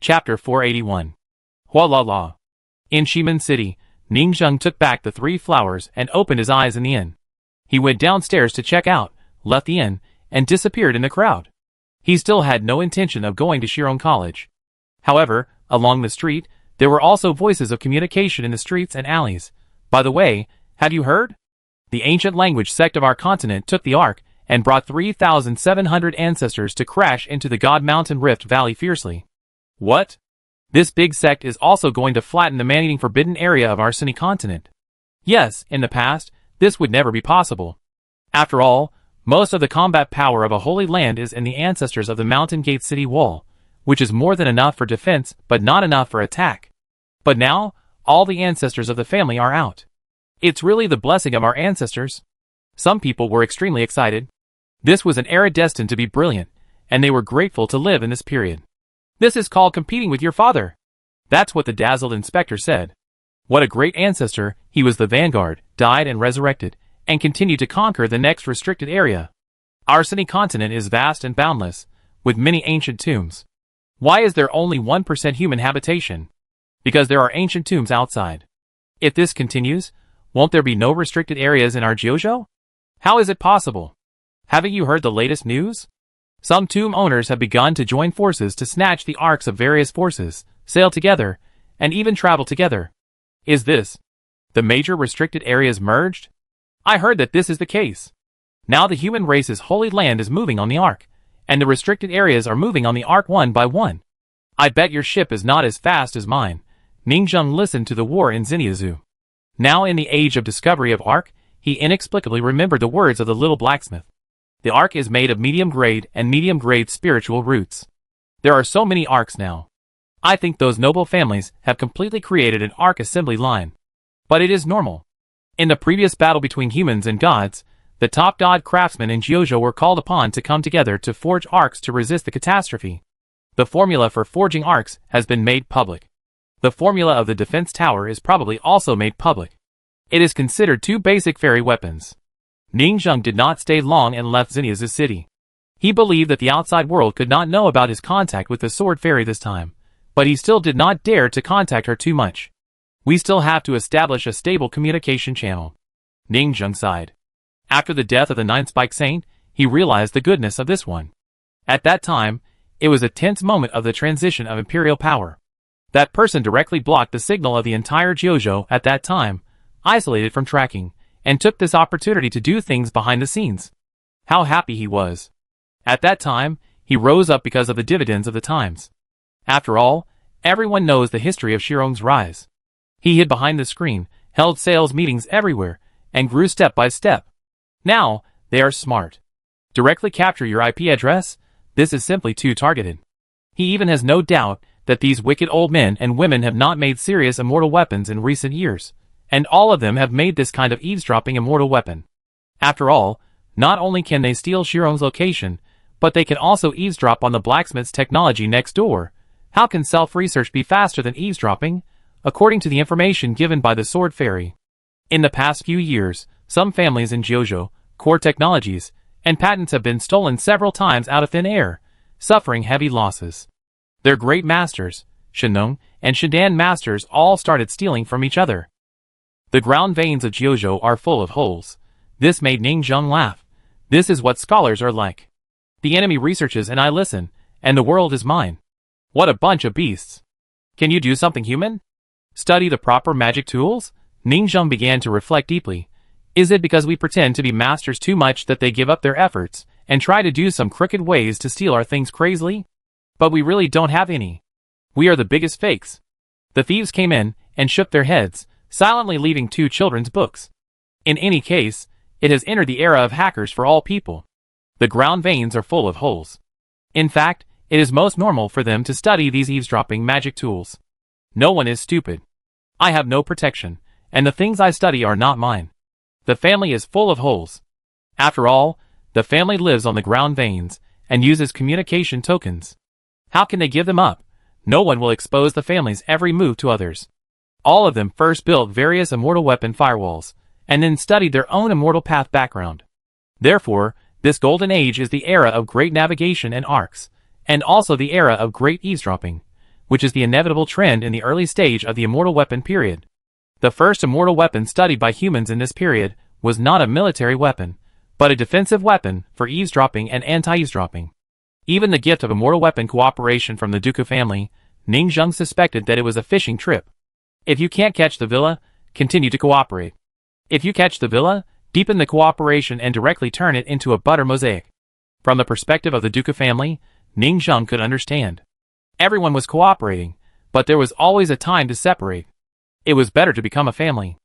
Chapter 481. Hualala. In Shimen City, Ningzheng took back the 3 flowers and opened his eyes in the inn. He went downstairs to check out, left the inn, and disappeared in the crowd. He still had no intention of going to Shirong College. However, along the street, there were also voices of communication in the streets and alleys. By the way, have you heard? The ancient language sect of our continent took the Ark and brought 3,700 ancestors to crash into the God Mountain Rift Valley fiercely. What? This big sect is also going to flatten the man-eating forbidden area of our sunny continent. Yes, in the past, this would never be possible. After all, most of the combat power of a holy land is in the ancestors of the Mountain Gate City Wall, which is more than enough for defense but not enough for attack. But now, all the ancestors of the family are out. It's really the blessing of our ancestors. Some people were extremely excited. This was an era destined to be brilliant, and they were grateful to live in this period. This is called competing with your father. That's what the dazzled inspector said. What a great ancestor, he was the vanguard, died and resurrected, and continued to conquer the next restricted area. Our sunny continent is vast and boundless, with many ancient tombs. Why is there only 1% human habitation? Because there are ancient tombs outside. If this continues, won't there be no restricted areas in our Jiuzhou? How is it possible? Haven't you heard the latest news? Some tomb owners have begun to join forces to snatch the arks of various forces, sail together, and even travel together. Is this the major restricted areas merged? I heard that this is the case. Now the human race's holy land is moving on the Ark, and the restricted areas are moving on the Ark one by one. I bet your ship is not as fast as mine. Ningzheng listened to the war in Xinyazu. Now in the age of discovery of Ark, he inexplicably remembered the words of the little blacksmith. The Ark is made of medium-grade and medium-grade spiritual roots. There are so many Arks now. I think those noble families have completely created an Ark assembly line. But it is normal. In the previous battle between humans and gods, the top god craftsmen in Jiuzhou were called upon to come together to forge arcs to resist the catastrophe. The formula for forging arcs has been made public. The formula of the defense tower is probably also made public. It is considered 2 basic fairy weapons. Ningzheng did not stay long and left Xinyazu city. He believed that the outside world could not know about his contact with the sword fairy this time, but he still did not dare to contact her too much. We still have to establish a stable communication channel. Ningzheng sighed. After the death of the 9th Spike Saint, he realized the goodness of this one. At that time, it was a tense moment of the transition of imperial power. That person directly blocked the signal of the entire Jiuzhou at that time, isolated from tracking, and took this opportunity to do things behind the scenes. How happy he was. At that time, he rose up because of the dividends of the times. After all, everyone knows the history of Shirong's rise. He hid behind the screen, held sales meetings everywhere, and grew step by step. Now, they are smart. Directly capture your IP address? This is simply too targeted. He even has no doubt that these wicked old men and women have not made serious immortal weapons in recent years, and all of them have made this kind of eavesdropping immortal weapon. After all, not only can they steal Shirong's location, but they can also eavesdrop on the blacksmith's technology next door. How can self-research be faster than eavesdropping? According to the information given by the Sword Fairy. In the past few years, some families in Jiuzhou, core technologies, and patents have been stolen several times out of thin air, suffering heavy losses. Their great masters, Cunning and Shidan masters all started stealing from each other. The ground veins of Jiuzhou are full of holes. This made Ningzheng laugh. This is what scholars are like. The enemy researches and I listen, and the world is mine. What a bunch of beasts. Can you do something human? Study the proper magic tools? Ningzheng began to reflect deeply. Is it because we pretend to be masters too much that they give up their efforts, and try to do some crooked ways to steal our things crazily? But we really don't have any. We are the biggest fakes. The thieves came in, and shook their heads, silently leaving 2 children's books. In any case, it has entered the era of hackers for all people. The ground veins are full of holes. In fact, it is most normal for them to study these eavesdropping magic tools. No one is stupid. I have no protection, and the things I study are not mine. The family is full of holes. After all, the family lives on the ground veins, and uses communication tokens. How can they give them up? No one will expose the family's every move to others. All of them first built various immortal weapon firewalls, and then studied their own immortal path background. Therefore, this golden age is the era of great navigation and arcs, and also the era of great eavesdropping. which is the inevitable trend in the early stage of the immortal weapon period. The first immortal weapon studied by humans in this period was not a military weapon, but a defensive weapon for eavesdropping and anti-eavesdropping. Even the gift of immortal weapon cooperation from the Dooku family, Ning Zheng suspected that it was a fishing trip. If you can't catch the villa, continue to cooperate. If you catch the villa, deepen the cooperation and directly turn it into a butter mosaic. From the perspective of the Dooku family, Ning Zheng could understand. Everyone was cooperating, but there was always a time to separate. It was better to become a family.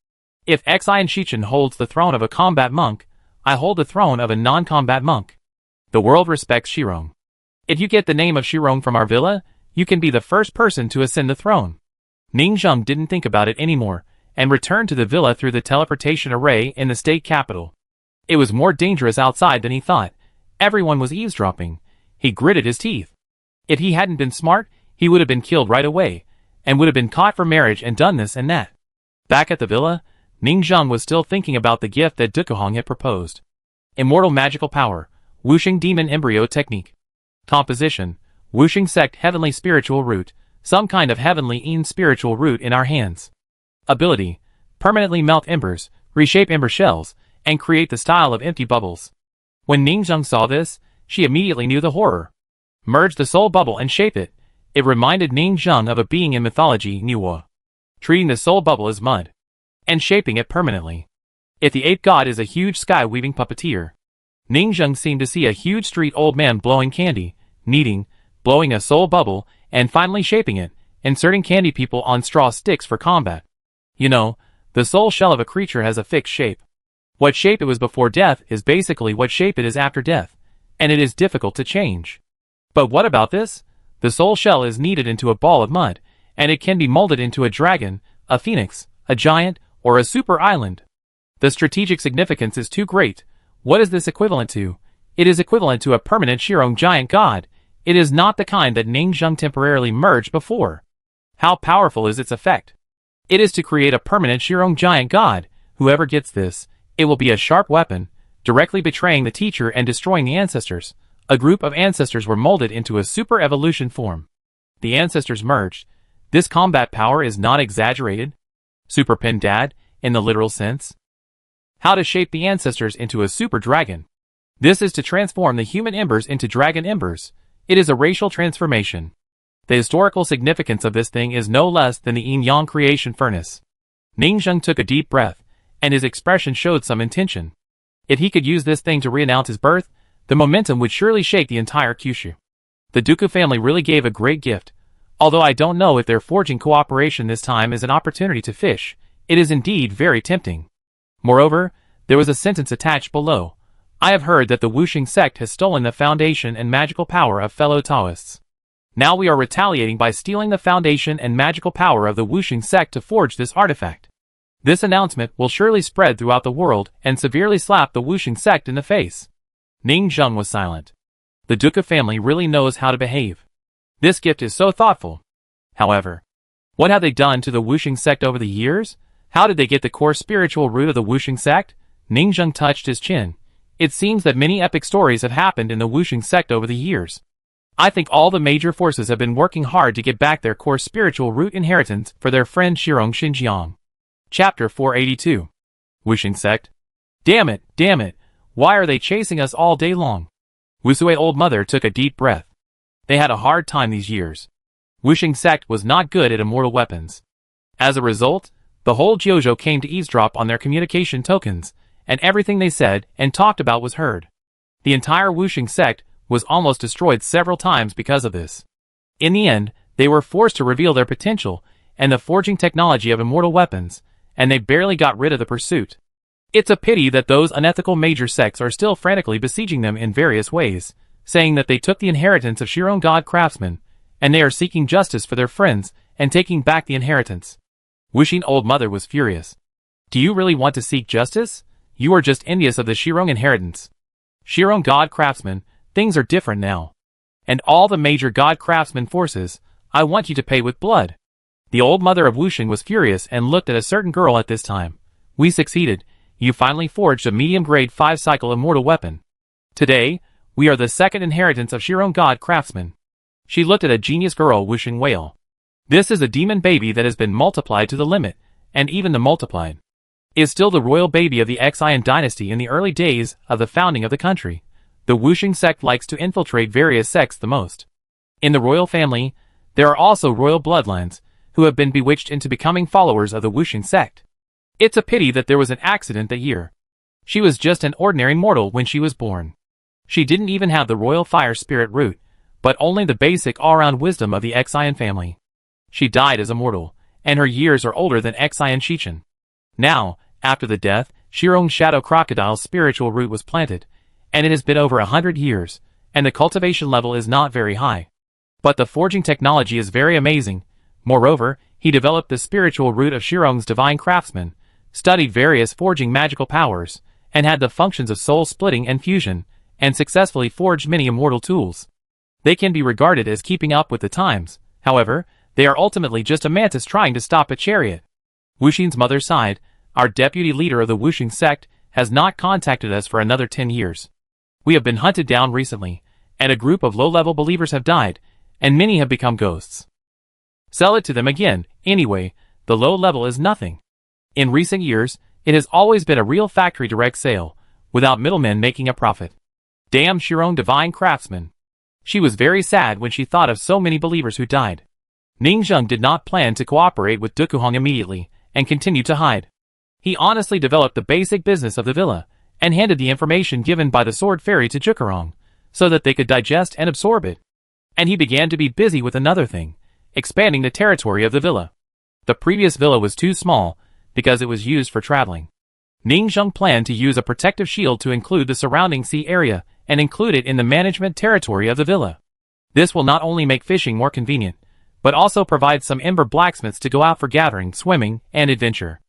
If Xian Shichen holds the throne of a combat monk, I hold the throne of a non-combat monk. The world respects Shirong. If you get the name of Shirong from our villa, you can be the first person to ascend the throne. Ning Zheng didn't think about it anymore, and returned to the villa through the teleportation array in the state capital. It was more dangerous outside than he thought. Everyone was eavesdropping. He gritted his teeth. If he hadn't been smart, he would have been killed right away, and would have been caught for marriage and done this and that. Back at the villa, Ning Zheng was still thinking about the gift that Dukuhong had proposed. Immortal magical power, Wuxing demon embryo technique. Composition, Wuxing sect heavenly spiritual root, some kind of heavenly spiritual root in our hands. Ability, permanently melt embers, reshape ember shells, and create the style of empty bubbles. When Ning Zheng saw this, she immediately knew the horror. Merge the soul bubble and shape it. It reminded Ning Zheng of a being in mythology, Niwa. Treating the soul bubble as mud. And shaping it permanently. If the ape god is a huge sky-weaving puppeteer. Ning Zheng seemed to see a huge street old man blowing candy, kneading, blowing a soul bubble, and finally shaping it, inserting candy people on straw sticks for combat. You know, the soul shell of a creature has a fixed shape. What shape it was before death is basically what shape it is after death, and it is difficult to change. But what about this? The soul shell is kneaded into a ball of mud, and it can be molded into a dragon, a phoenix, a giant, or a super island. The strategic significance is too great. What is this equivalent to? It is equivalent to a permanent Shirong giant god. It is not the kind that Ning Zheng temporarily merged before. How powerful is its effect? It is to create a permanent Shirong giant god. Whoever gets this, it will be a sharp weapon, directly betraying the teacher and destroying the ancestors. A group of ancestors were molded into a super evolution form. The ancestors merged. This combat power is not exaggerated. Super Pin Dad, in the literal sense. How to shape the ancestors into a super dragon. This is to transform the human embers into dragon embers. It is a racial transformation. The historical significance of this thing is no less than the yin-yang creation furnace. Ning Zheng took a deep breath, and his expression showed some intention. If he could use this thing to re-announce his birth, the momentum would surely shake the entire Kyushu. The Dooku family really gave a great gift. Although I don't know if their forging cooperation this time is an opportunity to fish, it is indeed very tempting. Moreover, there was a sentence attached below. I have heard that the Wuxing sect has stolen the foundation and magical power of fellow Taoists. Now we are retaliating by stealing the foundation and magical power of the Wuxing sect to forge this artifact. This announcement will surely spread throughout the world and severely slap the Wuxing sect in the face. Ning Zheng was silent. The Dooku family really knows how to behave. This gift is so thoughtful. However, what have they done to the Wuxing sect over the years? How did they get the core spiritual root of the Wuxing sect? Ning Zheng touched his chin. It seems that many epic stories have happened in the Wuxing sect over the years. I think all the major forces have been working hard to get back their core spiritual root inheritance for their friend Shirong Xinjiang. Chapter 482. Wuxing sect. Damn it, why are they chasing us all day long? Wusui's old mother took a deep breath. They had a hard time these years. Wuxing sect was not good at immortal weapons. As a result, the whole Jiuzhou came to eavesdrop on their communication tokens, and everything they said and talked about was heard. The entire Wuxing sect was almost destroyed several times because of this. In the end, they were forced to reveal their potential and the forging technology of immortal weapons, and they barely got rid of the pursuit. It's a pity that those unethical major sects are still frantically besieging them in various ways, saying that they took the inheritance of Shirong God craftsmen, and they are seeking justice for their friends and taking back the inheritance. Wuxing old mother was furious. Do you really want to seek justice? You are just envious of the Shirong inheritance. Shirong God craftsmen, things are different now. And all the major God craftsmen forces, I want you to pay with blood. The old mother of Wuxing was furious and looked at a certain girl at this time. We succeeded. You finally forged a medium-grade 5-cycle immortal weapon. Today, we are the second inheritance of Shirong God craftsmen. She looked at a genius girl Wuxing wail. This is a demon baby that has been multiplied to the limit, and even the multiplied is still the royal baby of the Xian dynasty in the early days of the founding of the country. The Wuxing sect likes to infiltrate various sects the most. In the royal family, there are also royal bloodlines who have been bewitched into becoming followers of the Wuxing sect. It's a pity that there was an accident that year. She was just an ordinary mortal when she was born. She didn't even have the royal fire spirit root, but only the basic all-round wisdom of the Xian family. She died as a mortal, and her years are older than Xian Shichen. Now, after the death, Shirong's shadow crocodile's spiritual root was planted, and it has been over 100 years, and the cultivation level is not very high. But the forging technology is very amazing. Moreover, he developed the spiritual root of Shirong's divine craftsman, studied various forging magical powers, and had the functions of soul splitting and fusion, and successfully forged many immortal tools. They can be regarded as keeping up with the times. However, they are ultimately just a mantis trying to stop a chariot. Wuxing's mother sighed. Our deputy leader of the Wuxing sect has not contacted us for another 10 years. We have been hunted down recently, and a group of low-level believers have died, and many have become ghosts. Sell it to them again. Anyway, the low level is nothing. In recent years, it has always been a real factory direct sale, without middlemen making a profit. Damn Shirong divine craftsman. She was very sad when she thought of so many believers who died. Ningzheng did not plan to cooperate with Dukuhong immediately, and continued to hide. He honestly developed the basic business of the villa, and handed the information given by the sword fairy to Jukurong, so that they could digest and absorb it. And he began to be busy with another thing, expanding the territory of the villa. The previous villa was too small, because it was used for traveling. Ningzheng planned to use a protective shield to include the surrounding sea area, and include it in the management territory of the villa. This will not only make fishing more convenient, but also provide some ember blacksmiths to go out for gathering, swimming, and adventure.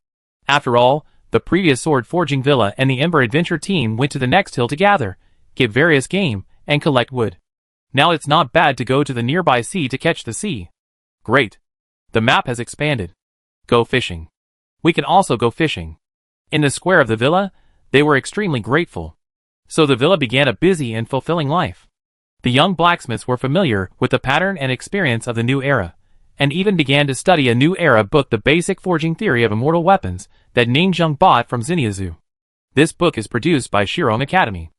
After all, the previous sword forging villa and the ember adventure team went to the next hill to gather, get various game, and collect wood. Now it's not bad to go to the nearby sea to catch the sea. Great. The map has expanded. Go fishing. We can also go fishing. In the square of the villa, they were extremely grateful. So the villa began a busy and fulfilling life. The young blacksmiths were familiar with the pattern and experience of the new era, and even began to study a new era book, The Basic Forging Theory of Immortal Weapons, that Ningzheng bought from Xinyazu. This book is produced by Shirong Academy.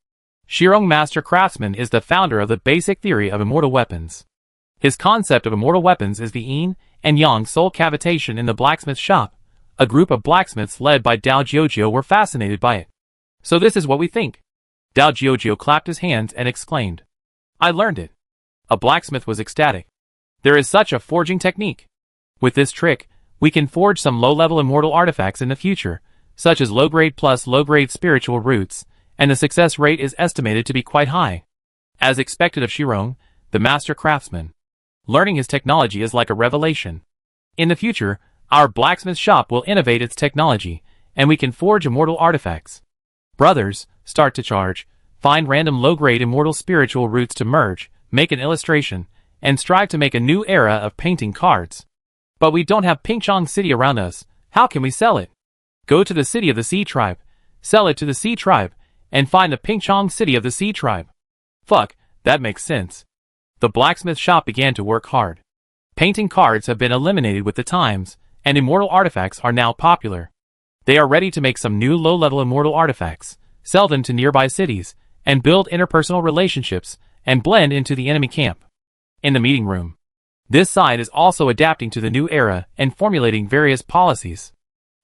Shirong Master Craftsman is the founder of the Basic Theory of Immortal Weapons. His concept of immortal weapons is the yin and yang soul cavitation in the blacksmith shop. A group of blacksmiths led by Dao Jiujio were fascinated by it. So this is what we think. Dao Jiujio clapped his hands and exclaimed, I learned it. A blacksmith was ecstatic. There is such a forging technique. With this trick, we can forge some low-level immortal artifacts in the future, such as low-grade plus low-grade spiritual roots, and the success rate is estimated to be quite high. As expected of Shirong, the master craftsman, learning his technology is like a revelation. In the future, our blacksmith shop will innovate its technology, and we can forge immortal artifacts. Brothers, start to charge, find random low-grade immortal spiritual roots to merge, make an illustration, and strive to make a new era of painting cards. But we don't have Pingchong City around us. How can we sell it? Go to the city of the Sea Tribe, sell it to the Sea Tribe, and find the Pingchong City of the Sea Tribe. Fuck, that makes sense. The blacksmith shop began to work hard. Painting cards have been eliminated with the times, and immortal artifacts are now popular. They are ready to make some new low-level immortal artifacts, sell them to nearby cities, and build interpersonal relationships, and blend into the enemy camp. In the meeting room, this side is also adapting to the new era and formulating various policies.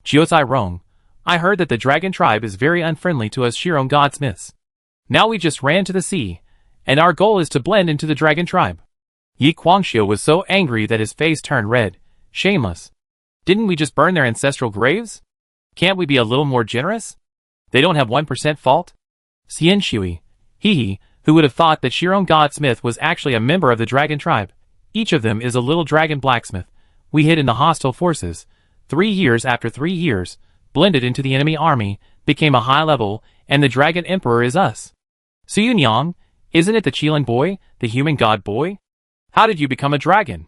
Jiozai Rong, I heard that the dragon tribe is very unfriendly to us Shirong godsmiths. Now we just ran to the sea, and our goal is to blend into the dragon tribe. Yi Guangxiu was so angry that his face turned red. Shameless. Didn't we just burn their ancestral graves? Can't we be a little more generous? They don't have 1% fault? Xian Shui, hee, who would have thought that Shirong Godsmith was actually a member of the dragon tribe? Each of them is a little dragon blacksmith. We hid in the hostile forces. 3 years after 3 years, blended into the enemy army, became a high level, and the dragon emperor is us. Suyun Yang, isn't it the Qilin boy, the human god boy? How did you become a dragon?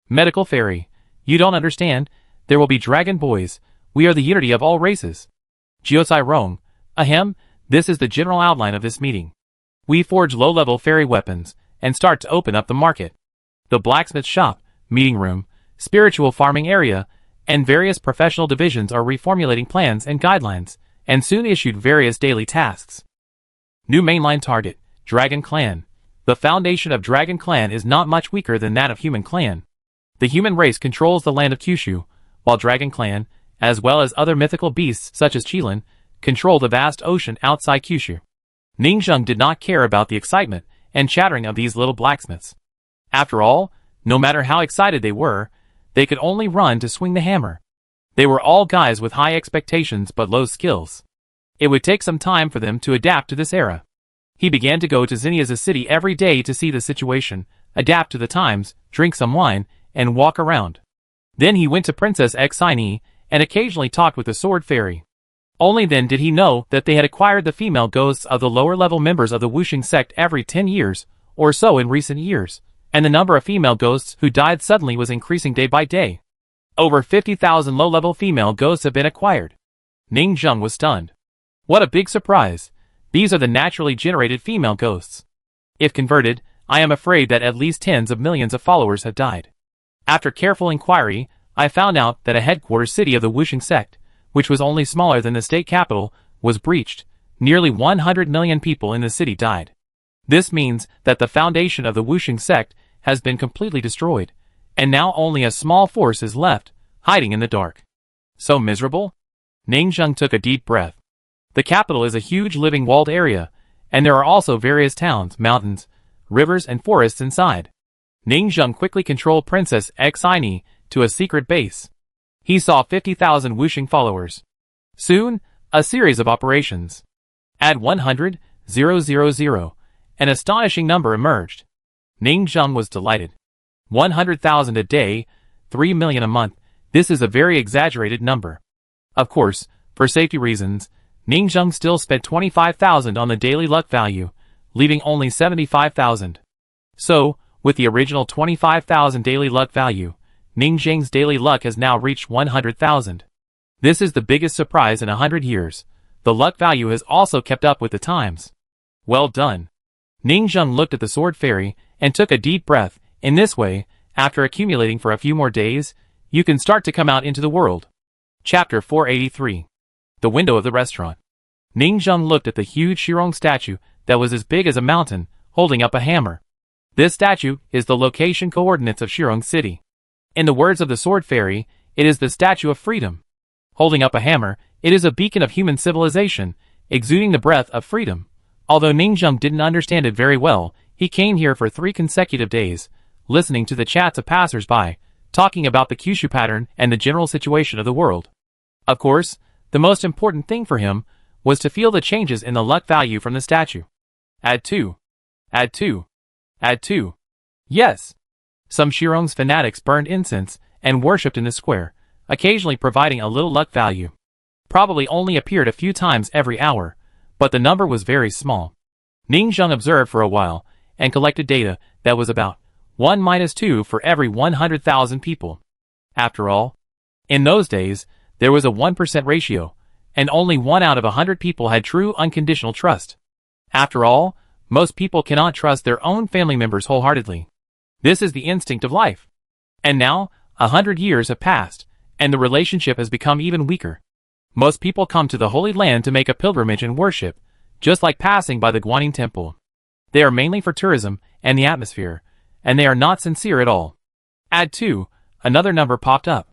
Medical fairy, you don't understand. There will be dragon boys. We are the unity of all races. Jiozai Rong, ahem, this is the general outline of this meeting. We forge low-level fairy weapons, and start to open up the market. The blacksmith shop, meeting room, spiritual farming area, and various professional divisions are reformulating plans and guidelines, and soon issued various daily tasks. New mainline target, Dragon Clan. The foundation of Dragon Clan is not much weaker than that of Human Clan. The human race controls the land of Kyushu, while Dragon Clan, as well as other mythical beasts such as Qilin, control the vast ocean outside Kyushu. Ningzheng did not care about the excitement and chattering of these little blacksmiths. After all, no matter how excited they could only run to swing the hammer. They were all guys with high expectations but low skills. It would take some time for them to adapt to this era. He began to go to Zinnia's city every day to see the situation, adapt to the times, drink some wine, and walk around. Then he went to Princess Xine and occasionally talked with the Sword Fairy. Only then did he know that they had acquired the female ghosts of the lower-level members of the Wuxing sect every 10 years, or so in recent years, and the number of female ghosts who died suddenly was increasing day by day. Over 50,000 low-level female ghosts have been acquired. Ningzheng was stunned. What a big surprise! These are the naturally generated female ghosts. If converted, I am afraid that at least tens of millions of followers have died. After careful inquiry, I found out that a headquarters city of the Wuxing sect, which was only smaller than the state capital, was breached. Nearly 100 million people in the city died. This means that the foundation of the Wuxing sect has been completely destroyed, and now only a small force is left, hiding in the dark. So miserable? Ningzheng took a deep breath. The capital is a huge living walled area, and there are also various towns, mountains, rivers, and forests inside. Ningzheng quickly controlled Princess Xine to a secret base. He saw 50,000 Wuxing followers. Soon, a series of operations. Add 100,000. An astonishing number emerged. Ningzheng was delighted. 100,000 a day, 3 million a month. This is a very exaggerated number. Of course, for safety reasons, Ningzheng still spent 25,000 on the daily luck value, leaving only 75,000. So, with the original 25,000 daily luck value, Ningzheng's daily luck has now reached 100,000. This is the biggest surprise in 100 years. The luck value has also kept up with the times. Well done. Ningzheng looked at the Sword Fairy and took a deep breath. In this way, after accumulating for a few more days, you can start to come out into the world. Chapter 483. The window of the restaurant. Ningzheng looked at the huge Shirong statue that was as big as a mountain, holding up a hammer. This statue is the location coordinates of Shirong City. In the words of the Sword Fairy, it is the statue of freedom. Holding up a hammer, it is a beacon of human civilization, exuding the breath of freedom. Although Ningzheng didn't understand it very well, he came here for 3 consecutive days, listening to the chats of passers-by, talking about the Kyushu pattern and the general situation of the world. Of course, the most important thing for him was to feel the changes in the luck value from the statue. Add 2. Add 2. Add 2. Yes. Some Shirong's fanatics burned incense and worshipped in the square, occasionally providing a little luck value. Probably only appeared a few times every hour, but the number was very small. Ningzheng observed for a while and collected data that was about 1-2 for every 100,000 people. After all, in those days, there was a 1% ratio, and only 1 out of 100 people had true unconditional trust. After all, most people cannot trust their own family members wholeheartedly. This is the instinct of life. And now, 100 years have passed, and the relationship has become even weaker. Most people come to the Holy Land to make a pilgrimage and worship, just like passing by the Guanyin Temple. They are mainly for tourism and the atmosphere, and they are not sincere at all. Add 2, another number popped up.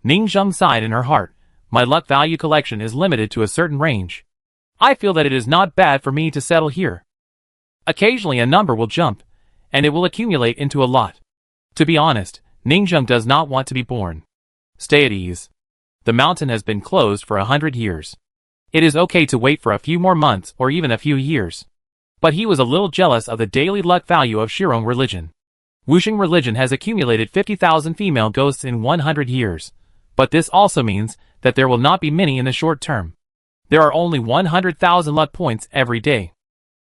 Ningzheng sighed in her heart. My luck value collection is limited to a certain range. I feel that it is not bad for me to settle here. Occasionally a number will jump, and it will accumulate into a lot. To be honest, Ningzheng does not want to be born. Stay at ease. The mountain has been closed for 100 years. It is okay to wait for a few more months or even a few years. But he was a little jealous of the daily luck value of Shirong religion. Wuxing religion has accumulated 50,000 female ghosts in 100 years. But this also means that there will not be many in the short term. There are only 100,000 luck points every day.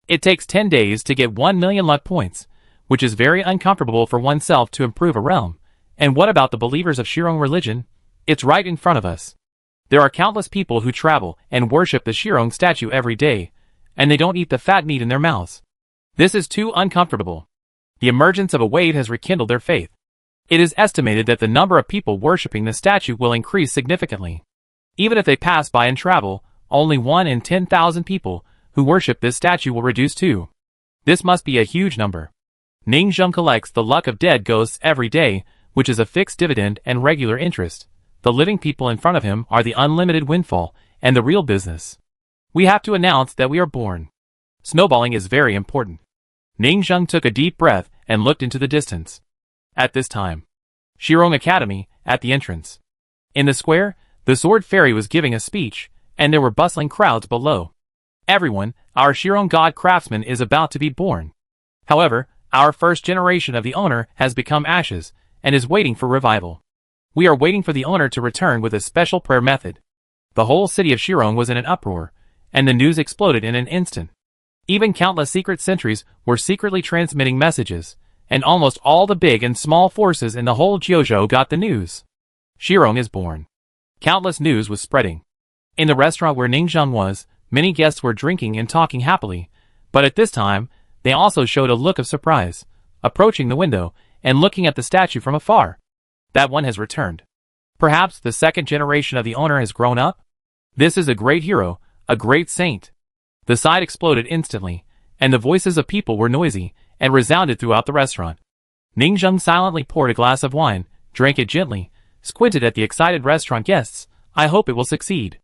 It takes 10 days to get 1 million luck points, which is very uncomfortable for oneself to improve a realm. And what about the believers of Shirong religion? It's right in front of us. There are countless people who travel and worship the Shirong statue every day, and they don't eat the fat meat in their mouths. This is too uncomfortable. The emergence of a wave has rekindled their faith. It is estimated that the number of people worshipping the statue will increase significantly. Even if they pass by and travel, only 1 in 10,000 people who worship this statue will reduce too. This must be a huge number. Ning Zheng collects the luck of dead ghosts every day, which is a fixed dividend and regular interest. The living people in front of him are the unlimited windfall and the real business. We have to announce that we are born. Snowballing is very important. Ning Zheng took a deep breath and looked into the distance. At this time, Shirong Academy, at the entrance. In the square, the Sword Fairy was giving a speech, and there were bustling crowds below. Everyone, our Shirong God craftsman is about to be born. However, our first generation of the owner has become ashes, and is waiting for revival. We are waiting for the owner to return with a special prayer method. The whole city of Shirong was in an uproar, and the news exploded in an instant. Even countless secret sentries were secretly transmitting messages, and almost all the big and small forces in the whole Jiuzhou got the news. Shirong is born. Countless news was spreading. In the restaurant where Ning Zheng was, many guests were drinking and talking happily, but at this time, they also showed a look of surprise, approaching the window and looking at the statue from afar. That one has returned. Perhaps the second generation of the owner has grown up? This is a great hero, a great saint. The side exploded instantly, and the voices of people were noisy and resounded throughout the restaurant. Ning Zheng silently poured a glass of wine, drank it gently, squinted at the excited restaurant guests. I hope it will succeed.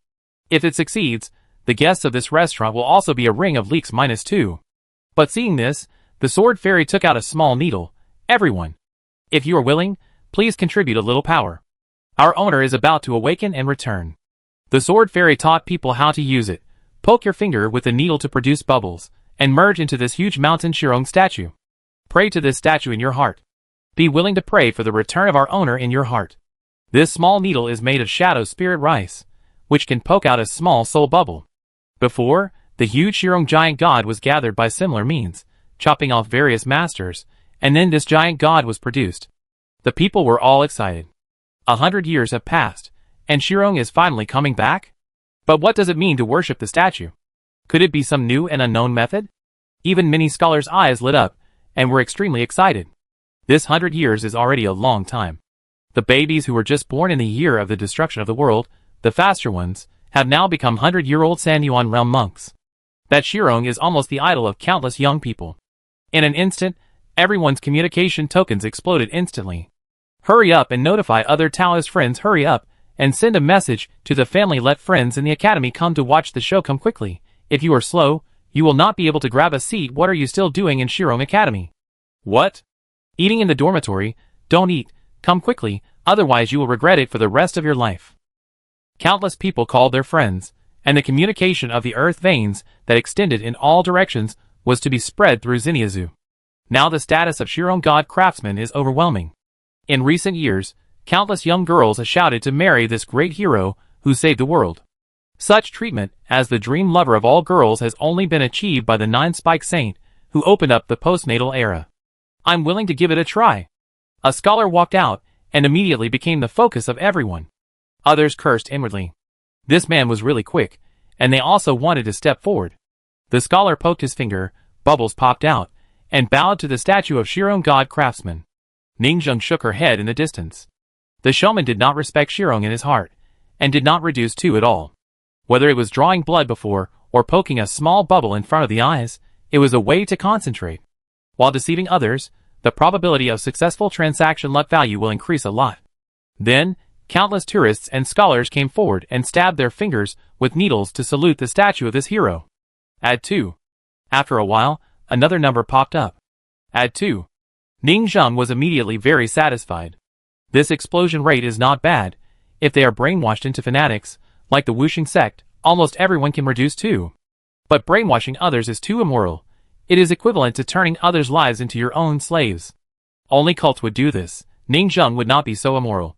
If it succeeds, the guests of this restaurant will also be a ring of leaks -2. But seeing this, the Sword Fairy took out a small needle. Everyone, if you are willing, please contribute a little power. Our owner is about to awaken and return. The Sword Fairy taught people how to use it. Poke your finger with the needle to produce bubbles, and merge into this huge mountain Shirong statue. Pray to this statue in your heart. Be willing to pray for the return of our owner in your heart. This small needle is made of shadow spirit rice, which can poke out a small soul bubble. Before, the huge Shirong giant god was gathered by similar means, chopping off various masters, and then this giant god was produced. The people were all excited. 100 years have passed, and Shirong is finally coming back? But what does it mean to worship the statue? Could it be some new and unknown method? Even many scholars' eyes lit up, and were extremely excited. This 100 years is already a long time. The babies who were just born in the year of the destruction of the world, the faster ones, have now become 100-year-old Sanyuan realm monks. That Shirong is almost the idol of countless young people. In an instant, everyone's communication tokens exploded instantly. Hurry up and notify other Taoist friends. Hurry up and send a message to the family. Let friends in the academy come to watch the show. Come quickly. If you are slow, you will not be able to grab a seat. What are you still doing in Shirong Academy? What? Eating in the dormitory? Don't eat. Come quickly, otherwise you will regret it for the rest of your life. Countless people called their friends, and the communication of the earth veins that extended in all directions was to be spread through Xinyazu. Now the status of Shirong God craftsman is overwhelming. In recent years, countless young girls have shouted to marry this great hero who saved the world. Such treatment as the dream lover of all girls has only been achieved by the nine-spike saint who opened up the postnatal era. I'm willing to give it a try. A scholar walked out and immediately became the focus of everyone. Others cursed inwardly. This man was really quick, and they also wanted to step forward. The scholar poked his finger, bubbles popped out, and bowed to the statue of Shirong God craftsman. Ning Zheng shook her head in the distance. The showman did not respect Shirong in his heart, and did not reduce to at all. Whether it was drawing blood before, or poking a small bubble in front of the eyes, it was a way to concentrate. While deceiving others, the probability of successful transaction luck value will increase a lot. Then, countless tourists and scholars came forward and stabbed their fingers with needles to salute the statue of this hero. Add 2. After a while, another number popped up. Add 2. Ning Zheng was immediately very satisfied. This explosion rate is not bad. If they are brainwashed into fanatics, like the Wuxing sect, almost everyone can reduce too. But brainwashing others is too immoral. It is equivalent to turning others' lives into your own slaves. Only cults would do this. Ning Zheng would not be so immoral.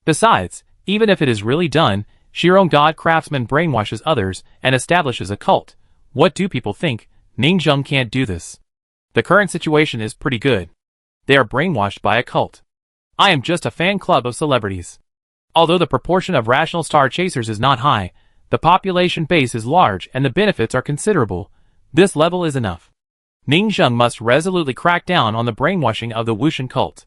Besides, even if it is really done, Shirong God craftsman brainwashes others and establishes a cult. What do people think? Ning Zheng can't do this. The current situation is pretty good. They are brainwashed by a cult. I am just a fan club of celebrities. Although the proportion of rational star chasers is not high, the population base is large and the benefits are considerable. This level is enough. Ning Zheng must resolutely crack down on the brainwashing of the Wuxing cult.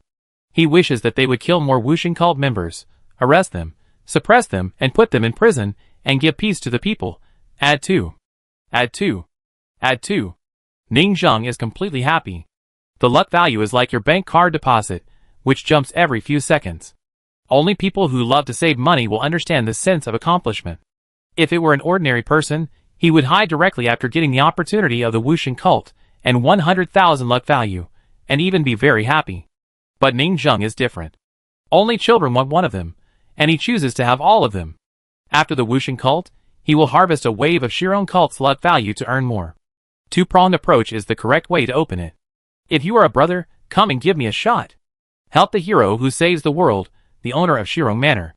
He wishes that they would kill more Wuxing cult members, arrest them, suppress them, and put them in prison, and give peace to the people. Add 2. Add 2. Add 2. Ning Zheng is completely happy. The luck value is like your bank card deposit, which jumps every few seconds. Only people who love to save money will understand the sense of accomplishment. If it were an ordinary person, he would hide directly after getting the opportunity of the Wuxing cult and 100,000 luck value, and even be very happy. But Ning Zheng is different. Only children want one of them, and he chooses to have all of them. After the Wuxing cult, he will harvest a wave of Shirong cult's luck value to earn more. Two-pronged approach is the correct way to open it. If you are a brother, come and give me a shot. Help the hero who saves the world, the owner of Shirong Manor.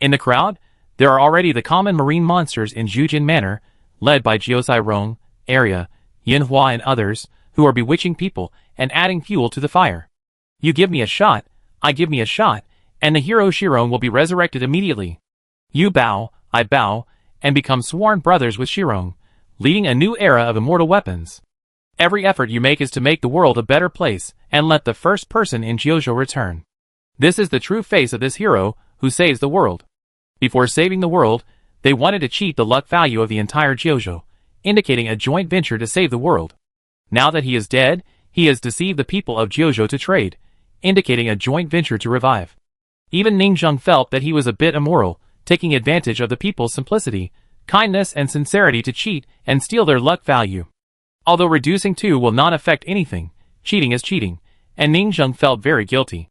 In the crowd, there are already the common marine monsters in Jujin Manor, led by Jiosai Rong, Area, Yinhua and others, who are bewitching people and adding fuel to the fire. You give me a shot, I give me a shot, and the hero Shirong will be resurrected immediately. You bow, I bow, and become sworn brothers with Shirong, leading a new era of immortal weapons. Every effort you make is to make the world a better place, and let the first person in Jiozhou return. This is the true face of this hero, who saves the world. Before saving the world, they wanted to cheat the luck value of the entire Jiozhou, indicating a joint venture to save the world. Now that he is dead, he has deceived the people of Jiozhou to trade, indicating a joint venture to revive. Even Ning Zheng felt that he was a bit immoral, taking advantage of the people's simplicity, kindness and sincerity to cheat and steal their luck value. Although reducing 2 will not affect anything, cheating is cheating, and Ning Zheng felt very guilty.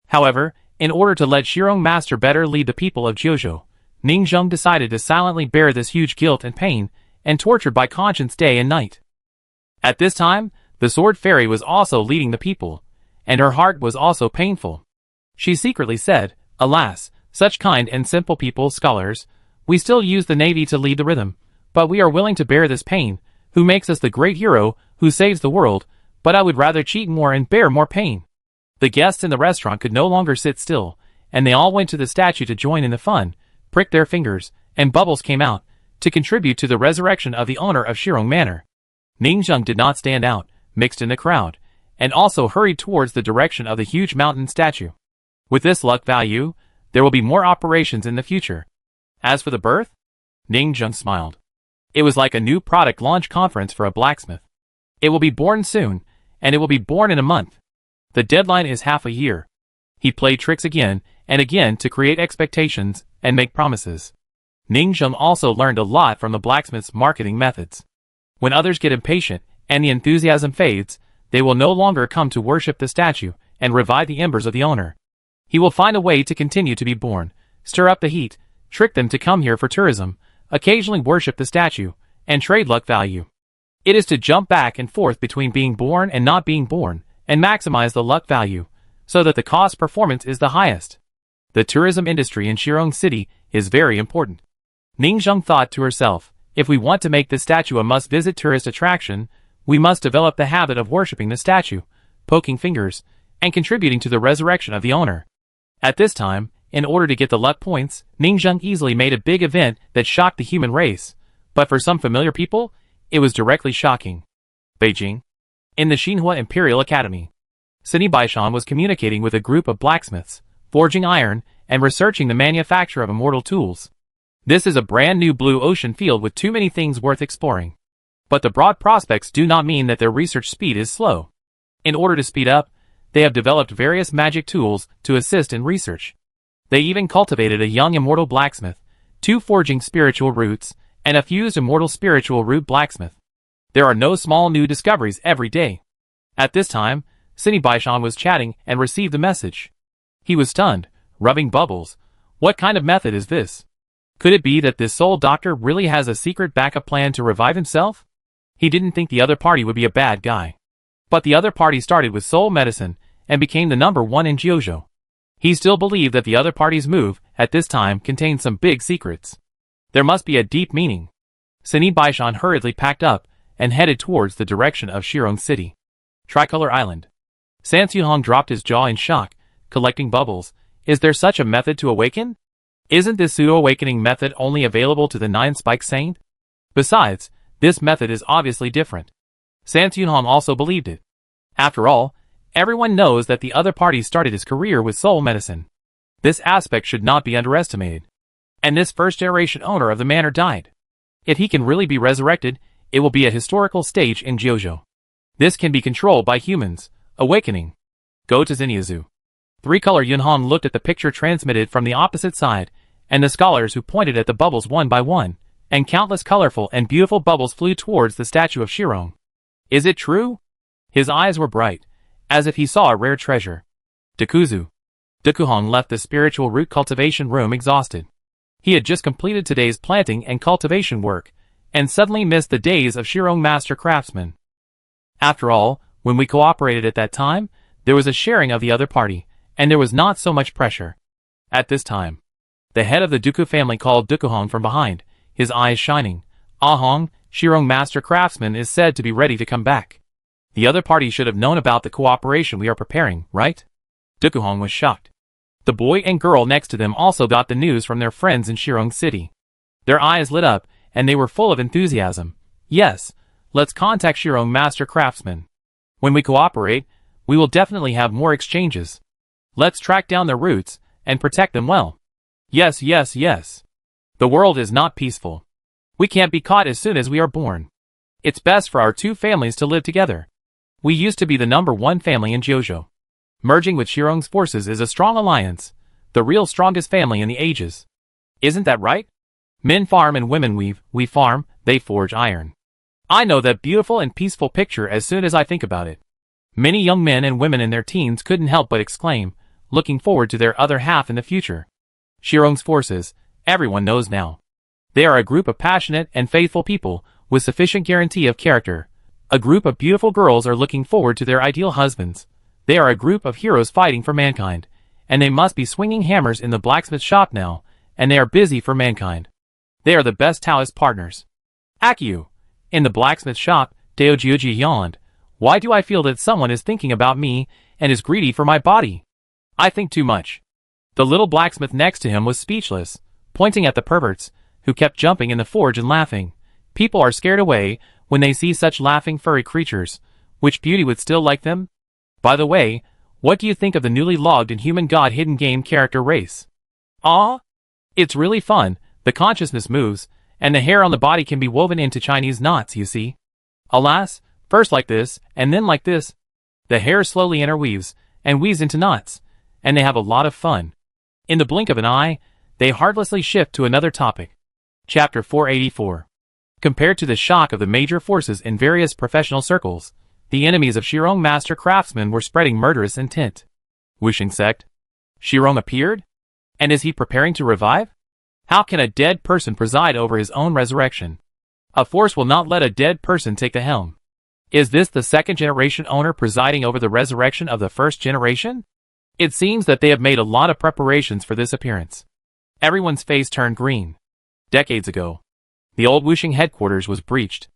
However, in order to let Shirong Master better lead the people of Jiozhou, Ning Zheng decided to silently bear this huge guilt and pain, and tortured by conscience day and night. At this time, the Sword Fairy was also leading the people, and her heart was also painful. She secretly said, "Alas, such kind and simple people, scholars, we still use the navy to lead the rhythm, but we are willing to bear this pain, who makes us the great hero, who saves the world, but I would rather cheat more and bear more pain." The guests in the restaurant could no longer sit still, and they all went to the statue to join in the fun, pricked their fingers, and bubbles came out, to contribute to the resurrection of the owner of Shirong Manor. Ning Zheng did not stand out, mixed in the crowd, and also hurried towards the direction of the huge mountain statue. With this luck value, there will be more operations in the future. As for the birth, Ning Zheng smiled. It was like a new product launch conference for a blacksmith. It will be born soon, and it will be born in a month. The deadline is half a year. He played tricks again and again to create expectations and make promises. Ning Zheng also learned a lot from the blacksmith's marketing methods. When others get impatient and the enthusiasm fades, they will no longer come to worship the statue and revive the embers of the owner. He will find a way to continue to be born, stir up the heat, trick them to come here for tourism, occasionally worship the statue, and trade luck value. It is to jump back and forth between being born and not being born, and maximize the luck value, so that the cost performance is the highest. The tourism industry in Shirong City is very important. Ning Zheng thought to herself, if we want to make this statue a must-visit tourist attraction, we must develop the habit of worshipping the statue, poking fingers, and contributing to the resurrection of the owner. At this time, in order to get the luck points, Ning Zheng easily made a big event that shocked the human race, but for some familiar people, it was directly shocking. Beijing. In the Xinhua Imperial Academy, Sini Baishan was communicating with a group of blacksmiths, forging iron, and researching the manufacture of immortal tools. This is a brand new blue ocean field with too many things worth exploring. But the broad prospects do not mean that their research speed is slow. In order to speed up, they have developed various magic tools to assist in research. They even cultivated a young immortal blacksmith, 2 forging spiritual roots, and a fused immortal spiritual root blacksmith. There are no small new discoveries every day. At this time, Sini Baishan was chatting and received the message. He was stunned, rubbing bubbles. What kind of method is this? Could it be that this soul doctor really has a secret backup plan to revive himself? He didn't think the other party would be a bad guy. But the other party started with soul medicine and became the #1 in Jiozhou. He still believed that the other party's move, at this time, contained some big secrets. There must be a deep meaning. Sini Baishan hurriedly packed up and headed towards the direction of Shirong City. Tricolor Island. San Xunhong dropped his jaw in shock, collecting bubbles. Is there such a method to awaken? Isn't this pseudo-awakening method only available to the 9-spike saint? Besides, this method is obviously different. San Xunhong also believed it. After all, Everyone knows that the other party started his career with soul medicine. This aspect should not be underestimated. And this first-generation owner of the manor died. If he can really be resurrected, it will be a historical stage in JoJo. This can be controlled by humans. Awakening. Go to Zinyazu. Three-color Yunhan looked at the picture transmitted from the opposite side, and the scholars who pointed at the bubbles one by one, and countless colorful and beautiful bubbles flew towards the statue of Shirong. Is it true? His eyes were bright, as if he saw a rare treasure. Dekuzu. Dekuhong left the spiritual root cultivation room exhausted. He had just completed today's planting and cultivation work, and suddenly missed the days of Shirong Master Craftsman. After all, when we cooperated at that time, there was a sharing of the other party, and there was not so much pressure. At this time, the head of the Duku family called Dekuhong from behind, his eyes shining. Ahong, Shirong Master Craftsman is said to be ready to come back. The other party should have known about the cooperation we are preparing, right? Dekuhong was shocked. The boy and girl next to them also got the news from their friends in Shirong City. Their eyes lit up, and they were full of enthusiasm. Yes, let's contact Shirong Master Craftsman. When we cooperate, we will definitely have more exchanges. Let's track down their roots, and protect them well. Yes, yes, yes. The world is not peaceful. We can't be caught as soon as we are born. It's best for our two families to live together. We used to be the #1 family in JoJo. Merging with Shirong's forces is a strong alliance, the real strongest family in the ages. Isn't that right? Men farm and women weave, we farm, they forge iron. I know that beautiful and peaceful picture as soon as I think about it. Many young men and women in their teens couldn't help but exclaim, looking forward to their other half in the future. Shirong's forces, everyone knows now. They are a group of passionate and faithful people with sufficient guarantee of character. A group of beautiful girls are looking forward to their ideal husbands. They are a group of heroes fighting for mankind, and they must be swinging hammers in the blacksmith shop now, and they are busy for mankind. They are the best Taoist partners. Akio. In the blacksmith shop, Daojiuji yawned. Why do I feel that someone is thinking about me and is greedy for my body? I think too much. The little blacksmith next to him was speechless, pointing at the perverts, who kept jumping in the forge and laughing. People are scared away when they see such laughing furry creatures. Which beauty would still like them? By the way, what do you think of the newly logged in human god hidden game character race? Ah? It's really fun, the consciousness moves, and the hair on the body can be woven into Chinese knots, you see. Alas, first like this, and then like this. The hair slowly interweaves, and weaves into knots, and they have a lot of fun. In the blink of an eye, they heartlessly shift to another topic. Chapter 484. Compared to the shock of the major forces in various professional circles, the enemies of Shirong Master Craftsman were spreading murderous intent. Wuxing sect? Shirong appeared? And is he preparing to revive? How can a dead person preside over his own resurrection? A force will not let a dead person take the helm. Is this the second-generation owner presiding over the resurrection of the first generation? It seems that they have made a lot of preparations for this appearance. Everyone's face turned green. Decades ago, the old Wuxing headquarters was breached.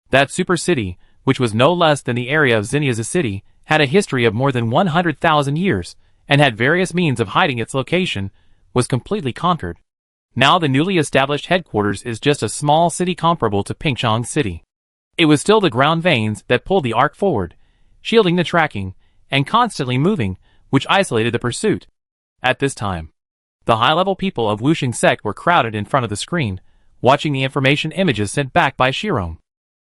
That super city, which was no less than the area of Zinya's city, had a history of more than 100,000 years, and had various means of hiding its location, was completely conquered. Now the newly established headquarters is just a small city comparable to Pingchong City. It was still the ground veins that pulled the arc forward, shielding the tracking, and constantly moving, which isolated the pursuit. At this time, the high-level people of Wuxing sect were crowded in front of the screen, watching the information images sent back by Shirong.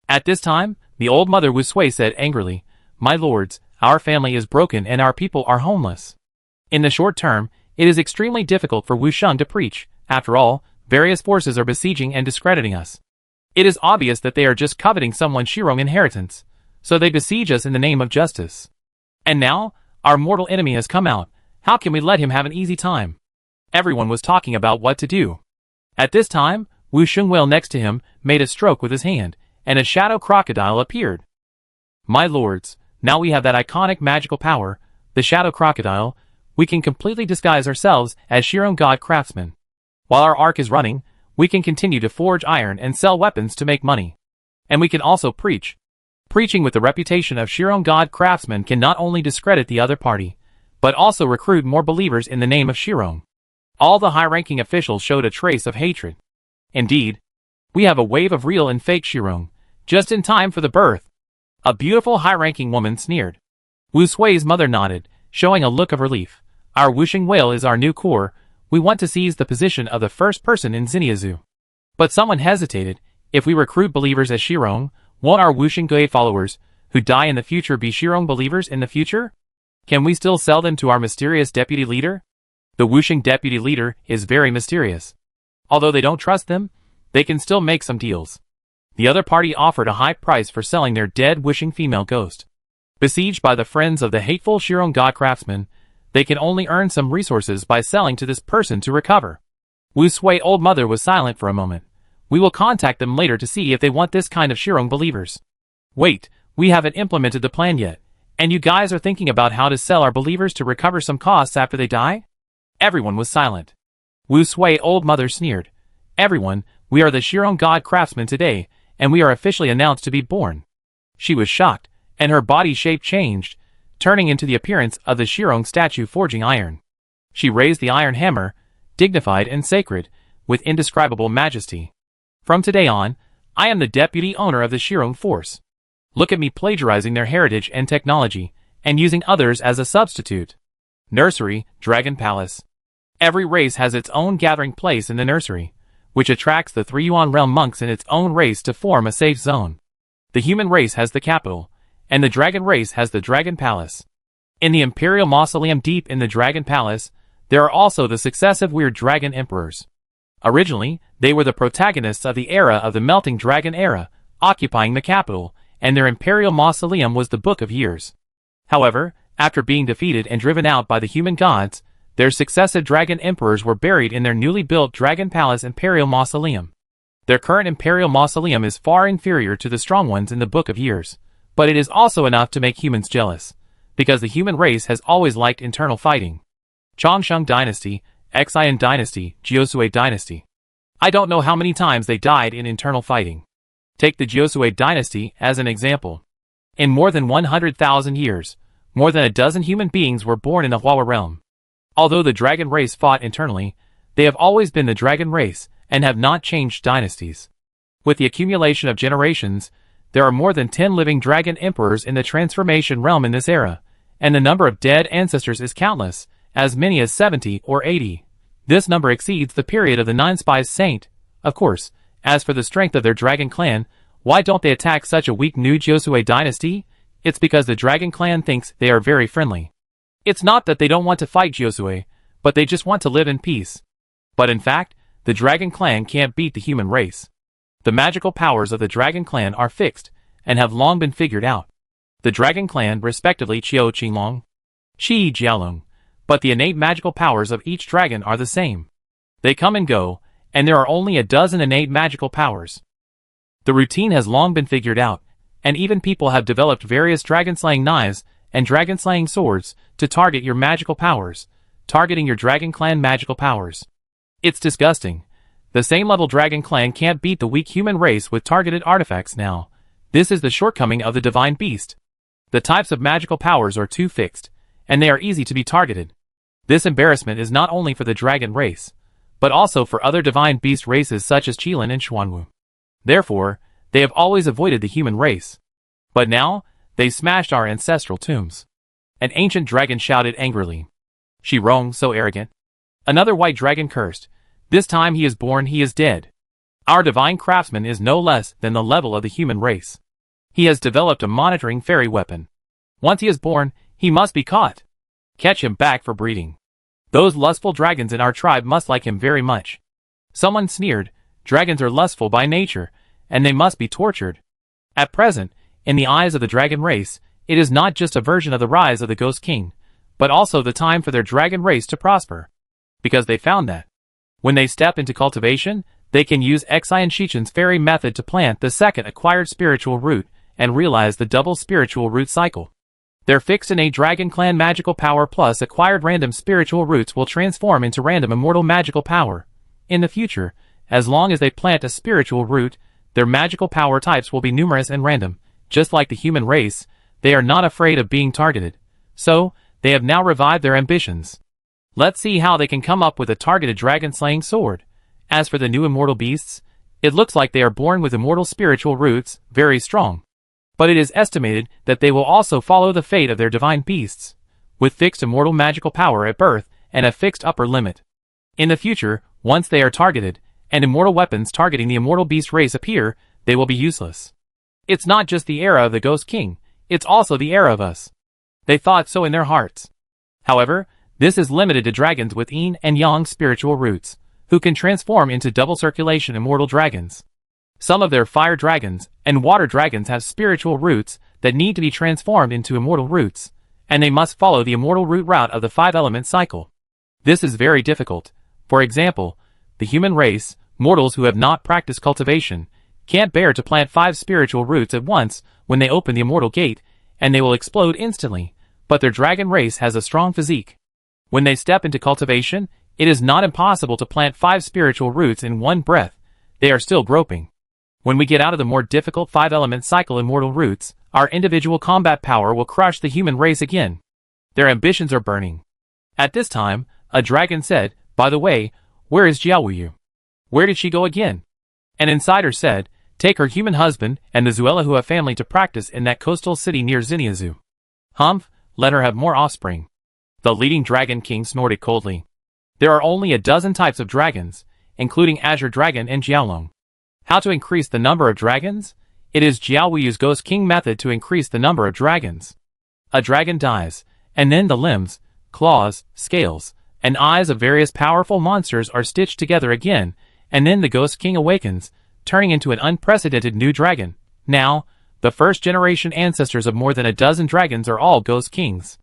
At this time, the old mother Wu Sui said angrily, My lords, our family is broken and our people are homeless. In the short term, it is extremely difficult for Wusheng to preach. After all, various forces are besieging and discrediting us. It is obvious that they are just coveting someone's Shirong inheritance, so they besiege us in the name of justice. And now, our mortal enemy has come out. How can we let him have an easy time? Everyone was talking about what to do. At this time, Wu Shengwei next to him made a stroke with his hand, and a shadow crocodile appeared. My lords, now we have that iconic magical power, the shadow crocodile. We can completely disguise ourselves as Shirong God craftsmen. While our arc is running, we can continue to forge iron and sell weapons to make money. And we can also preach. Preaching with the reputation of Shirong God craftsmen can not only discredit the other party, but also recruit more believers in the name of Shirong. All the high-ranking officials showed a trace of hatred. Indeed, we have a wave of real and fake Shirong, just in time for the birth. A beautiful high-ranking woman sneered. Wu Sui's mother nodded, showing a look of relief. Our Wuxing Whale is our new core. We want to seize the position of the first person in Xiniazu. But someone hesitated. If we recruit believers as Shirong, won't our Wuxing Gui followers, who die in the future, be Shirong believers in the future? Can we still sell them to our mysterious deputy leader? The Wuxing deputy leader is very mysterious. Although they don't trust them, they can still make some deals. The other party offered a high price for selling their dead Wuxing female ghost. Besieged by the friends of the hateful Shirong god craftsman, they can only earn some resources by selling to this person to recover. Wu Sui old mother was silent for a moment. We will contact them later to see if they want this kind of Shirong believers. Wait, we haven't implemented the plan yet, and you guys are thinking about how to sell our believers to recover some costs after they die? Everyone was silent. Wu Sui old mother sneered. Everyone, we are the Shirong god craftsmen today, and we are officially announced to be born. She was shocked, and her body shape changed, turning into the appearance of the Shirong statue forging iron. She raised the iron hammer, dignified and sacred, with indescribable majesty. From today on, I am the deputy owner of the Shirong force. Look at me plagiarizing their heritage and technology, and using others as a substitute. Nursery, Dragon Palace. Every race has its own gathering place in the nursery, which attracts the 3 Yuan realm monks in its own race to form a safe zone. The human race has the capital, and the dragon race has the Dragon Palace. In the Imperial Mausoleum deep in the Dragon Palace, there are also the successive weird dragon emperors. Originally, they were the protagonists of the era of the Melting Dragon era, occupying the capital, and their Imperial Mausoleum was the Book of Years. However, after being defeated and driven out by the human gods, their successive dragon emperors were buried in their newly built Dragon Palace Imperial Mausoleum. Their current Imperial Mausoleum is far inferior to the strong ones in the Book of Years, but it is also enough to make humans jealous, because the human race has always liked internal fighting. Chongsheng Dynasty, Xian Dynasty, Jiusui Dynasty. I don't know how many times they died in internal fighting. Take the Jiusui Dynasty as an example. In more than 100,000 years, more than a dozen human beings were born in the Hua realm. Although the dragon race fought internally, they have always been the dragon race and have not changed dynasties. With the accumulation of generations, there are more than 10 living dragon emperors in the transformation realm in this era, and the number of dead ancestors is countless, as many as 70 or 80. This number exceeds the period of the 9 spies saint. Of course, as for the strength of their dragon clan, why don't they attack such a weak new Jiusui dynasty? It's because the dragon clan thinks they are very friendly. It's not that they don't want to fight Jiusui, but they just want to live in peace. But in fact, the dragon clan can't beat the human race. The magical powers of the dragon clan are fixed, and have long been figured out. The dragon clan respectively Qiu Qinglong, Qi Jialong, but the innate magical powers of each dragon are the same. They come and go, and there are only a dozen innate magical powers. The routine has long been figured out, and even people have developed various dragon-slaying knives and dragon-slaying swords to target your magical powers, targeting your dragon clan magical powers. It's disgusting. The same level dragon clan can't beat the weak human race with targeted artifacts now. This is the shortcoming of the divine beast. The types of magical powers are too fixed, and they are easy to be targeted. This embarrassment is not only for the dragon race, but also for other divine beast races such as Qilin and Xuanwu. Therefore, they have always avoided the human race. But now, they smashed our ancestral tombs. An ancient dragon shouted angrily. Shirong, so arrogant. Another white dragon cursed. This time he is born, he is dead. Our divine craftsman is no less than the level of the human race. He has developed a monitoring fairy weapon. Once he is born, he must be caught. Catch him back for breeding. Those lustful dragons in our tribe must like him very much. Someone sneered, dragons are lustful by nature, and they must be tortured. At present, in the eyes of the dragon race, it is not just a version of the rise of the Ghost King, but also the time for their dragon race to prosper. Because they found that, when they step into cultivation, they can use Xian Shichen's fairy method to plant the second acquired spiritual root and realize the double spiritual root cycle. Their fixed innate dragon clan magical power plus acquired random spiritual roots will transform into random immortal magical power. In the future, as long as they plant a spiritual root, their magical power types will be numerous and random. Just like the human race, they are not afraid of being targeted. So, they have now revived their ambitions. Let's see how they can come up with a targeted dragon-slaying sword. As for the new immortal beasts, it looks like they are born with immortal spiritual roots, very strong. But it is estimated that they will also follow the fate of their divine beasts, with fixed immortal magical power at birth and a fixed upper limit. In the future, once they are targeted, and immortal weapons targeting the immortal beast race appear, they will be useless. It's not just the era of the Ghost King, it's also the era of us. They thought so in their hearts. However, this is limited to dragons with yin and yang spiritual roots, who can transform into double circulation immortal dragons. Some of their fire dragons and water dragons have spiritual roots that need to be transformed into immortal roots, and they must follow the immortal root route of the 5-element cycle. This is very difficult. For example, the human race, mortals who have not practiced cultivation, can't bear to plant 5 spiritual roots at once when they open the immortal gate, and they will explode instantly, but their dragon race has a strong physique. When they step into cultivation, it is not impossible to plant 5 spiritual roots in one breath. They are still groping. When we get out of the more difficult 5-element cycle immortal roots, our individual combat power will crush the human race again. Their ambitions are burning. At this time, a dragon said, "By the way, where is Jiaowu? Where did she go again?" An insider said, "Take her human husband and the Zuelahua family to practice in that coastal city near Xiniazu. Humph, let her have more offspring." The leading dragon king snorted coldly. There are only a dozen types of dragons, including Azure Dragon and Jiaolong. How to increase the number of dragons? It is Jiaowu's Ghost King method to increase the number of dragons. A dragon dies, and then the limbs, claws, scales, and eyes of various powerful monsters are stitched together again, and then the Ghost King awakens, turning into an unprecedented new dragon. Now, the first-generation ancestors of more than a dozen dragons are all Ghost Kings.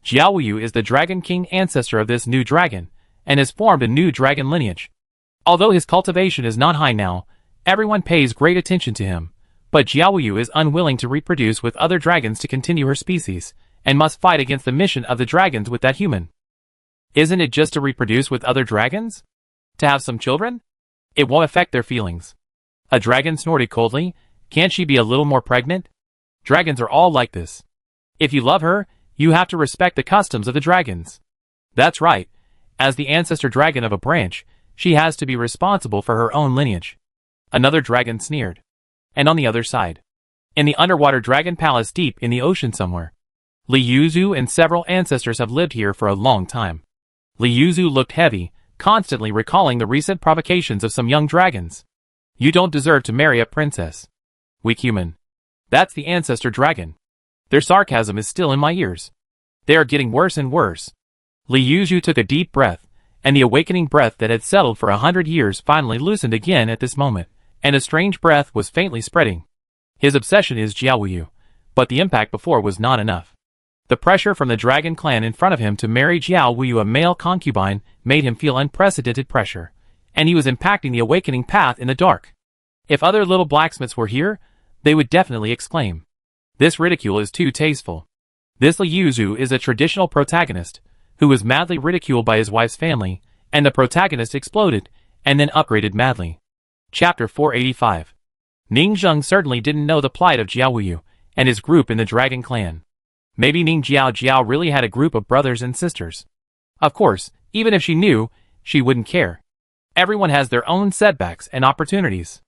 Jiaowu is the Dragon King ancestor of this new dragon, and has formed a new dragon lineage. Although his cultivation is not high now, everyone pays great attention to him, but Jiaowu is unwilling to reproduce with other dragons to continue her species, and must fight against the mission of the dragons with that human. Isn't it just to reproduce with other dragons? To have some children? It won't affect their feelings. A dragon snorted coldly. Can't she be a little more pregnant? Dragons are all like this. If you love her, you have to respect the customs of the dragons. That's right. As the ancestor dragon of a branch, she has to be responsible for her own lineage. Another dragon sneered. And on the other side, in the underwater dragon palace deep in the ocean somewhere, Li Yuzu and several ancestors have lived here for a long time. Li Yuzu looked heavy, constantly recalling the recent provocations of some young dragons. You don't deserve to marry a princess. Weak human. That's the ancestor dragon. Their sarcasm is still in my ears. They are getting worse and worse. Li Yuzu took a deep breath, and the awakening breath that had settled for 100 years finally loosened again at this moment, and a strange breath was faintly spreading. His obsession is Jiaowu, but the impact before was not enough. The pressure from the dragon clan in front of him to marry Jiaowu, a male concubine, made him feel unprecedented pressure, and he was impacting the awakening path in the dark. If other little blacksmiths were here, they would definitely exclaim, "This ridicule is too tasteful." This Li Yuzu is a traditional protagonist, who was madly ridiculed by his wife's family, and the protagonist exploded, and then upgraded madly. Chapter 485. Ning Zheng certainly didn't know the plight of Jiaowu and his group in the Dragon Clan. Maybe Ning Jiao really had a group of brothers and sisters. Of course, even if she knew, she wouldn't care. Everyone has their own setbacks and opportunities.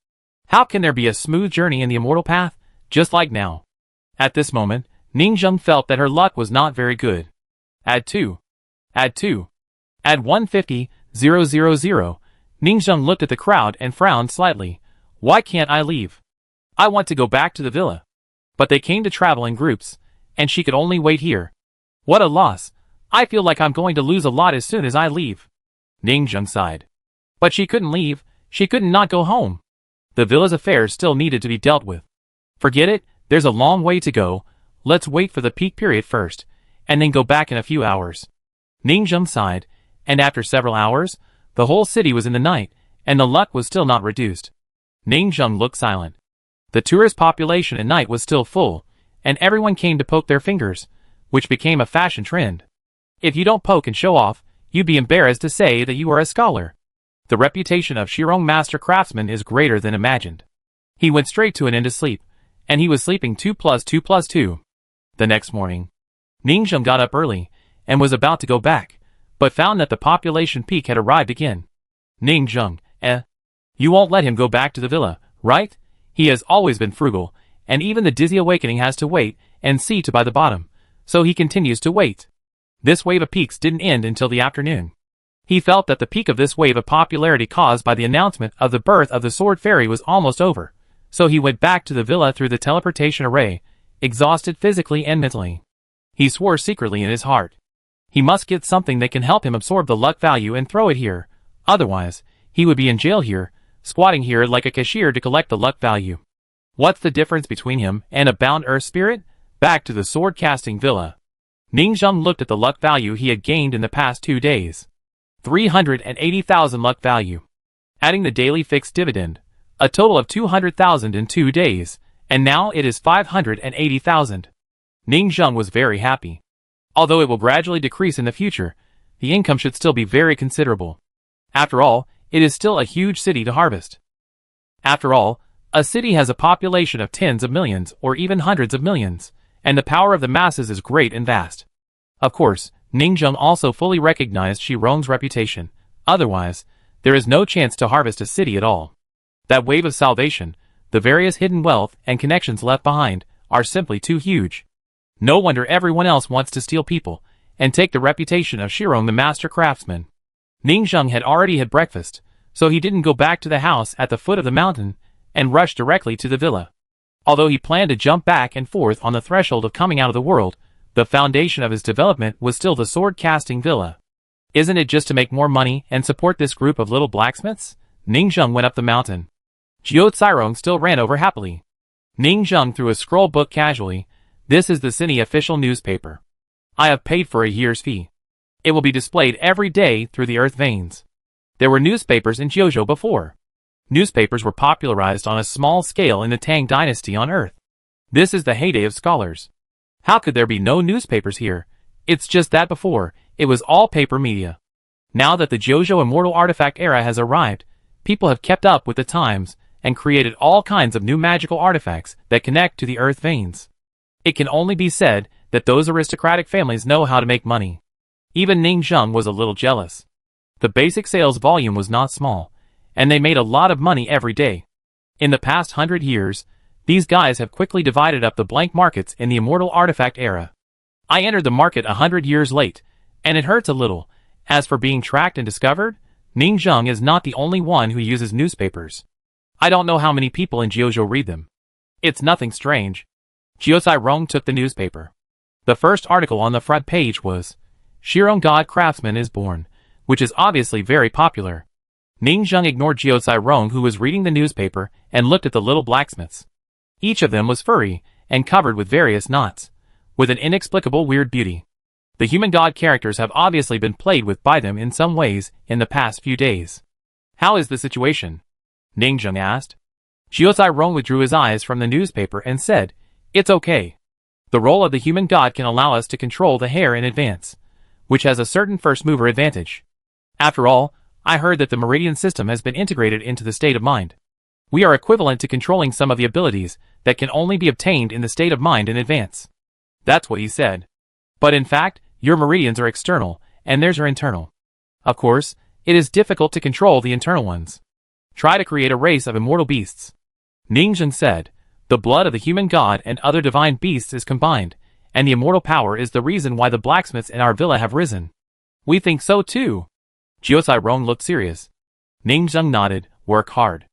How can there be a smooth journey in the immortal path, just like now? At this moment, Ning Zheng felt that her luck was not very good. Add 2. Add 2. Add 150,000. Ning Zheng looked at the crowd and frowned slightly. Why can't I leave? I want to go back to the villa. But they came to travel in groups, and she could only wait here. What a loss. I feel like I'm going to lose a lot as soon as I leave. Ning Zheng sighed. But she couldn't leave. She couldn't not go home. The villa's affairs still needed to be dealt with. Forget it, there's a long way to go. Let's wait for the peak period first, and then go back in a few hours. Ning Zheng sighed, and after several hours, the whole city was in the night, and the luck was still not reduced. Ning Zheng looked silent. The tourist population at night was still full, and everyone came to poke their fingers, which became a fashion trend. If you don't poke and show off, you'd be embarrassed to say that you are a scholar. The reputation of Shirong master craftsman is greater than imagined. He went straight to an end to sleep, and he was sleeping 2 + 2 + 2. The next morning, Ning Zheng got up early, and was about to go back, but found that the population peak had arrived again. Ning Zheng, you won't let him go back to the villa, right? He has always been frugal, and even the dizzy awakening has to wait and see to by the bottom, so he continues to wait. This wave of peaks didn't end until the afternoon. He felt that the peak of this wave of popularity caused by the announcement of the birth of the Sword Fairy was almost over, so he went back to the villa through the teleportation array, exhausted physically and mentally. He swore secretly in his heart. He must get something that can help him absorb the luck value and throw it here, otherwise, he would be in jail here, squatting here like a cashier to collect the luck value. What's the difference between him and a bound earth spirit? Back to the sword-casting villa. Ning Zheng looked at the luck value he had gained in the past 2 days. 380,000 luck value. Adding the daily fixed dividend, a total of 200,000 in 2 days, and now it is 580,000. Ning Zheng was very happy. Although it will gradually decrease in the future, the income should still be very considerable. After all, it is still a huge city to harvest. After all, a city has a population of tens of millions or even hundreds of millions, and the power of the masses is great and vast. Of course, Ning Zheng also fully recognized Shi Rong's reputation, otherwise, there is no chance to harvest a city at all. That wave of salvation, the various hidden wealth and connections left behind, are simply too huge. No wonder everyone else wants to steal people, and take the reputation of Shi Rong the master craftsman. Ning Zheng had already had breakfast, so he didn't go back to the house at the foot of the mountain, and rushed directly to the villa. Although he planned to jump back and forth on the threshold of coming out of the world, the foundation of his development was still the sword-casting villa. Isn't it just to make more money and support this group of little blacksmiths? Ning Zheng went up the mountain. Jiao Cairong still ran over happily. Ning Zheng threw a scroll book casually. This is the city official newspaper. I have paid for a year's fee. It will be displayed every day through the earth veins. There were newspapers in Jiuzhou before. Newspapers were popularized on a small scale in the Tang dynasty on Earth. This is the heyday of scholars. How could there be no newspapers here? It's just that before, it was all paper media. Now that the Jiuzhou immortal artifact era has arrived, people have kept up with the times and created all kinds of new magical artifacts that connect to the earth veins. It can only be said that those aristocratic families know how to make money. Even Ning Zheng was a little jealous. The basic sales volume was not small, and they made a lot of money every day. In the past 100 years, these guys have quickly divided up the blank markets in the immortal artifact era. I entered the market 100 years late, and it hurts a little. As for being tracked and discovered, Ning Zheng is not the only one who uses newspapers. I don't know how many people in Jiuzhou read them. It's nothing strange. Jiao Cairong took the newspaper. The first article on the front page was, Shi Rong God Craftsman is born, which is obviously very popular. Ning Zheng ignored Jiao Cairong, who was reading the newspaper, and looked at the little blacksmiths. Each of them was furry, and covered with various knots, with an inexplicable weird beauty. The human god characters have obviously been played with by them in some ways in the past few days. How is the situation? Ning Zheng asked. Jiao Cairong withdrew his eyes from the newspaper and said, It's okay. The role of the human god can allow us to control the hair in advance, which has a certain first mover advantage. After all, I heard that the meridian system has been integrated into the state of mind. We are equivalent to controlling some of the abilities that can only be obtained in the state of mind in advance. That's what he said. But in fact, your meridians are external, and theirs are internal. Of course, it is difficult to control the internal ones. Try to create a race of immortal beasts. Ning Zheng said, the blood of the human god and other divine beasts is combined, and the immortal power is the reason why the blacksmiths in our villa have risen. We think so too. Jiao Cairong looked serious. Ning Zheng nodded, work hard.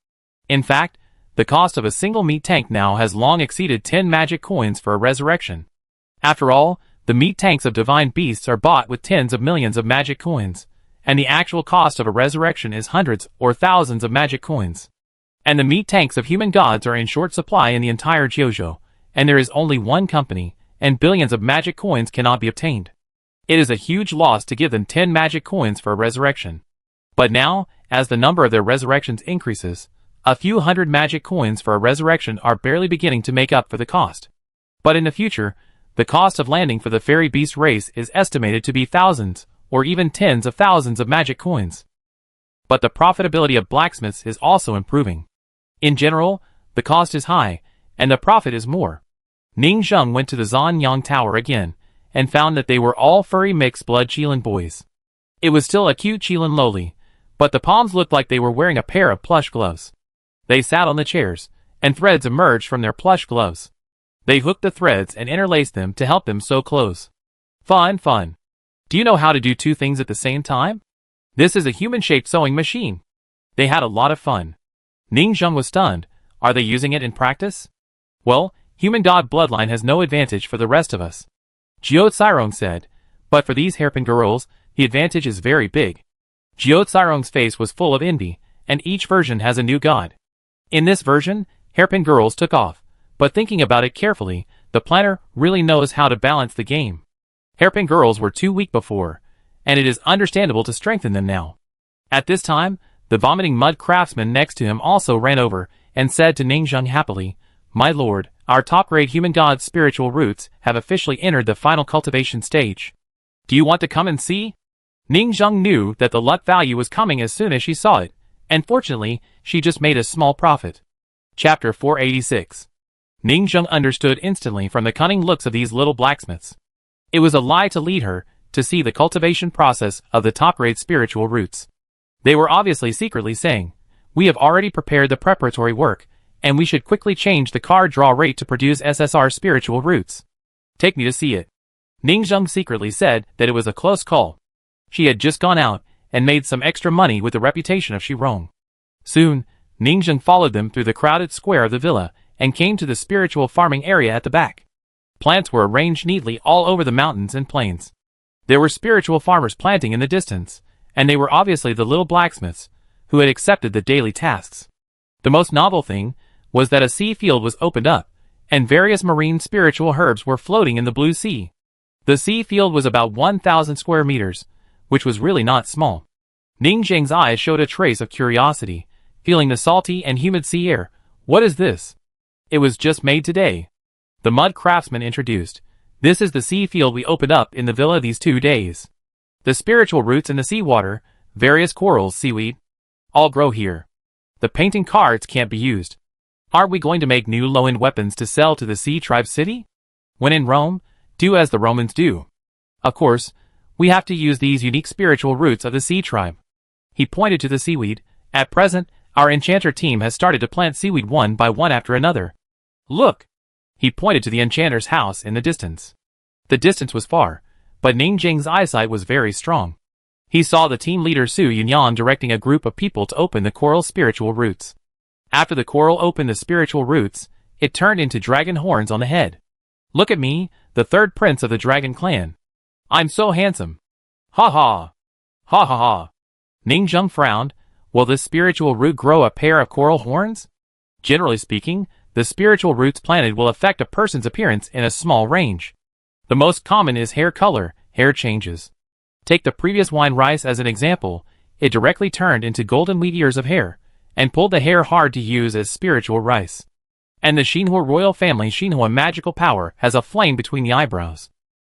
In fact, the cost of a single meat tank now has long exceeded 10 magic coins for a resurrection. After all, the meat tanks of divine beasts are bought with tens of millions of magic coins, and the actual cost of a resurrection is hundreds or thousands of magic coins. And the meat tanks of human gods are in short supply in the entire Jiuzhou, and there is only one company, and billions of magic coins cannot be obtained. It is a huge loss to give them 10 magic coins for a resurrection. But now, as the number of their resurrections increases, a few hundred magic coins for a resurrection are barely beginning to make up for the cost. But in the future, the cost of landing for the fairy beast race is estimated to be thousands, or even tens of thousands of magic coins. But the profitability of blacksmiths is also improving. In general, the cost is high, and the profit is more. Ning Zheng went to the Zanyang Tower again, and found that they were all furry mixed-blood Qilin boys. It was still a cute Qilin loli, but the palms looked like they were wearing a pair of plush gloves. They sat on the chairs, and threads emerged from their plush gloves. They hooked the threads and interlaced them to help them sew clothes. Fun, fun. Do you know how to do two things at the same time? This is a human-shaped sewing machine. They had a lot of fun. Ning Zheng was stunned. Are they using it in practice? Well, human god bloodline has no advantage for the rest of us. Jiao Tsirong said, but for these hairpin girls, the advantage is very big. Jiao Tsirong's face was full of envy, and each version has a new god. In this version, hairpin girls took off, but thinking about it carefully, the planner really knows how to balance the game. Hairpin girls were too weak before, and it is understandable to strengthen them now. At this time, the vomiting mud craftsman next to him also ran over and said to Ning Zheng happily, "My lord, our top-grade human god's spiritual roots have officially entered the final cultivation stage. Do you want to come and see?" Ning Zheng knew that the luck value was coming as soon as she saw it, and fortunately, she just made a small profit. Chapter 486. Ning Zheng understood instantly from the cunning looks of these little blacksmiths. It was a lie to lead her to see the cultivation process of the top-grade spiritual roots. They were obviously secretly saying, "We have already prepared the preparatory work, and we should quickly change the card draw rate to produce SSR spiritual roots. Take me to see it." Ning Zheng secretly said that it was a close call. She had just gone out and made some extra money with the reputation of Shirong. Soon, Ning Zheng followed them through the crowded square of the villa and came to the spiritual farming area at the back. Plants were arranged neatly all over the mountains and plains. There were spiritual farmers planting in the distance, and they were obviously the little blacksmiths who had accepted the daily tasks. The most novel thing was that a sea field was opened up, and various marine spiritual herbs were floating in the blue sea. The sea field was about 1,000 square meters, which was really not small. Ning Zheng's eyes showed a trace of curiosity, feeling the salty and humid sea air. "What is this?" "It was just made today," the mud craftsman introduced. "This is the sea field we opened up in the villa these 2 days. The spiritual roots in the seawater, various corals, seaweed, all grow here. The painting cards can't be used. Aren't we going to make new low-end weapons to sell to the sea tribe city? When in Rome, do as the Romans do. Of course, we have to use these unique spiritual roots of the sea tribe." He pointed to the seaweed. "At present, our enchanter team has started to plant seaweed one by one after another. Look!" He pointed to the enchanter's house in the distance. The distance was far, but Ning Zheng's eyesight was very strong. He saw the team leader Su Yunyan directing a group of people to open the coral spiritual roots. After the coral opened the spiritual roots, it turned into dragon horns on the head. "Look at me, the third prince of the dragon clan. I'm so handsome. Ha ha. Ha ha ha." Ning Zheng frowned. "Will this spiritual root grow a pair of coral horns?" Generally speaking, the spiritual roots planted will affect a person's appearance in a small range. The most common is hair color, hair changes. Take the previous wine rice as an example. It directly turned into golden wheat ears of hair, and pulled the hair hard to use as spiritual rice. And the Xinhua royal family Xinhua magical power has a flame between the eyebrows.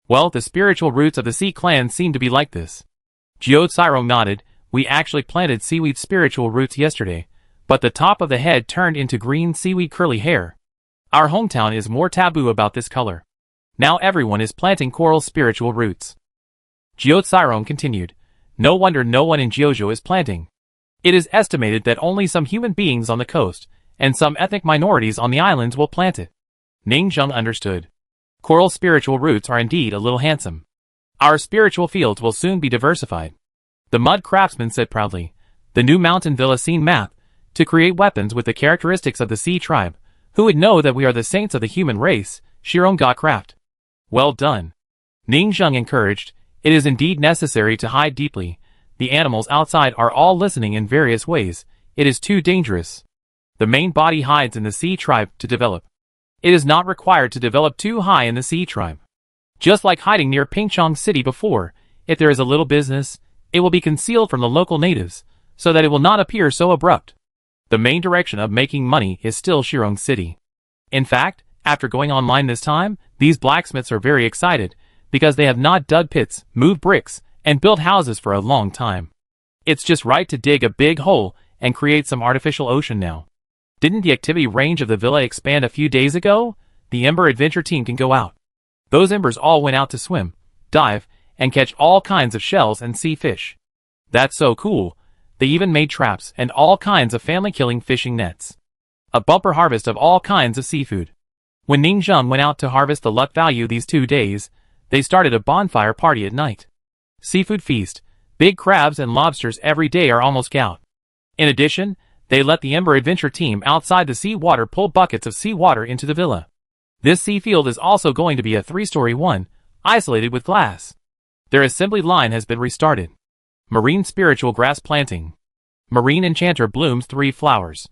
Well, the spiritual roots of the sea clan seem to be like this. Jiao Tsirong nodded. "We actually planted seaweed spiritual roots yesterday, but the top of the head turned into green seaweed curly hair. Our hometown is more taboo about this color. Now everyone is planting coral spiritual roots." Jiao Tsirong continued. "No wonder no one in Jiuzhou is planting. It is estimated that only some human beings on the coast and some ethnic minorities on the islands will plant it." Ning Zheng understood. Coral spiritual roots are indeed a little handsome. Our spiritual fields will soon be diversified. The mud craftsman said proudly. "The new mountain villa scene map, to create weapons with the characteristics of the sea tribe. Who would know that we are the saints of the human race, Shirong God craft." "Well done." Ning Zheng encouraged. "It is indeed necessary to hide deeply. The animals outside are all listening in various ways. It is too dangerous. The main body hides in the sea tribe to develop. It is not required to develop too high in the sea tribe. Just like hiding near Pingchong City before, if there is a little business, it will be concealed from the local natives, so that it will not appear so abrupt. The main direction of making money is still Shirong City. In fact, after going online this time, these blacksmiths are very excited, because they have not dug pits, moved bricks, and built houses for a long time. It's just right to dig a big hole and create some artificial ocean now. Didn't the activity range of the villa expand a few days ago? The Ember Adventure team can go out. Those embers all went out to swim, dive, and catch all kinds of shells and sea fish. That's so cool. They even made traps and all kinds of family-killing fishing nets. A bumper harvest of all kinds of seafood. When Ning Zheng went out to harvest the luck value these 2 days, they started a bonfire party at night. Seafood feast. Big crabs and lobsters every day are almost gout. In addition, they let the Ember Adventure team outside the sea water pull buckets of seawater into the villa. This sea field is also going to be a 3-story one, isolated with glass. Their assembly line has been restarted. Marine spiritual grass planting. Marine enchanter blooms 3 flowers.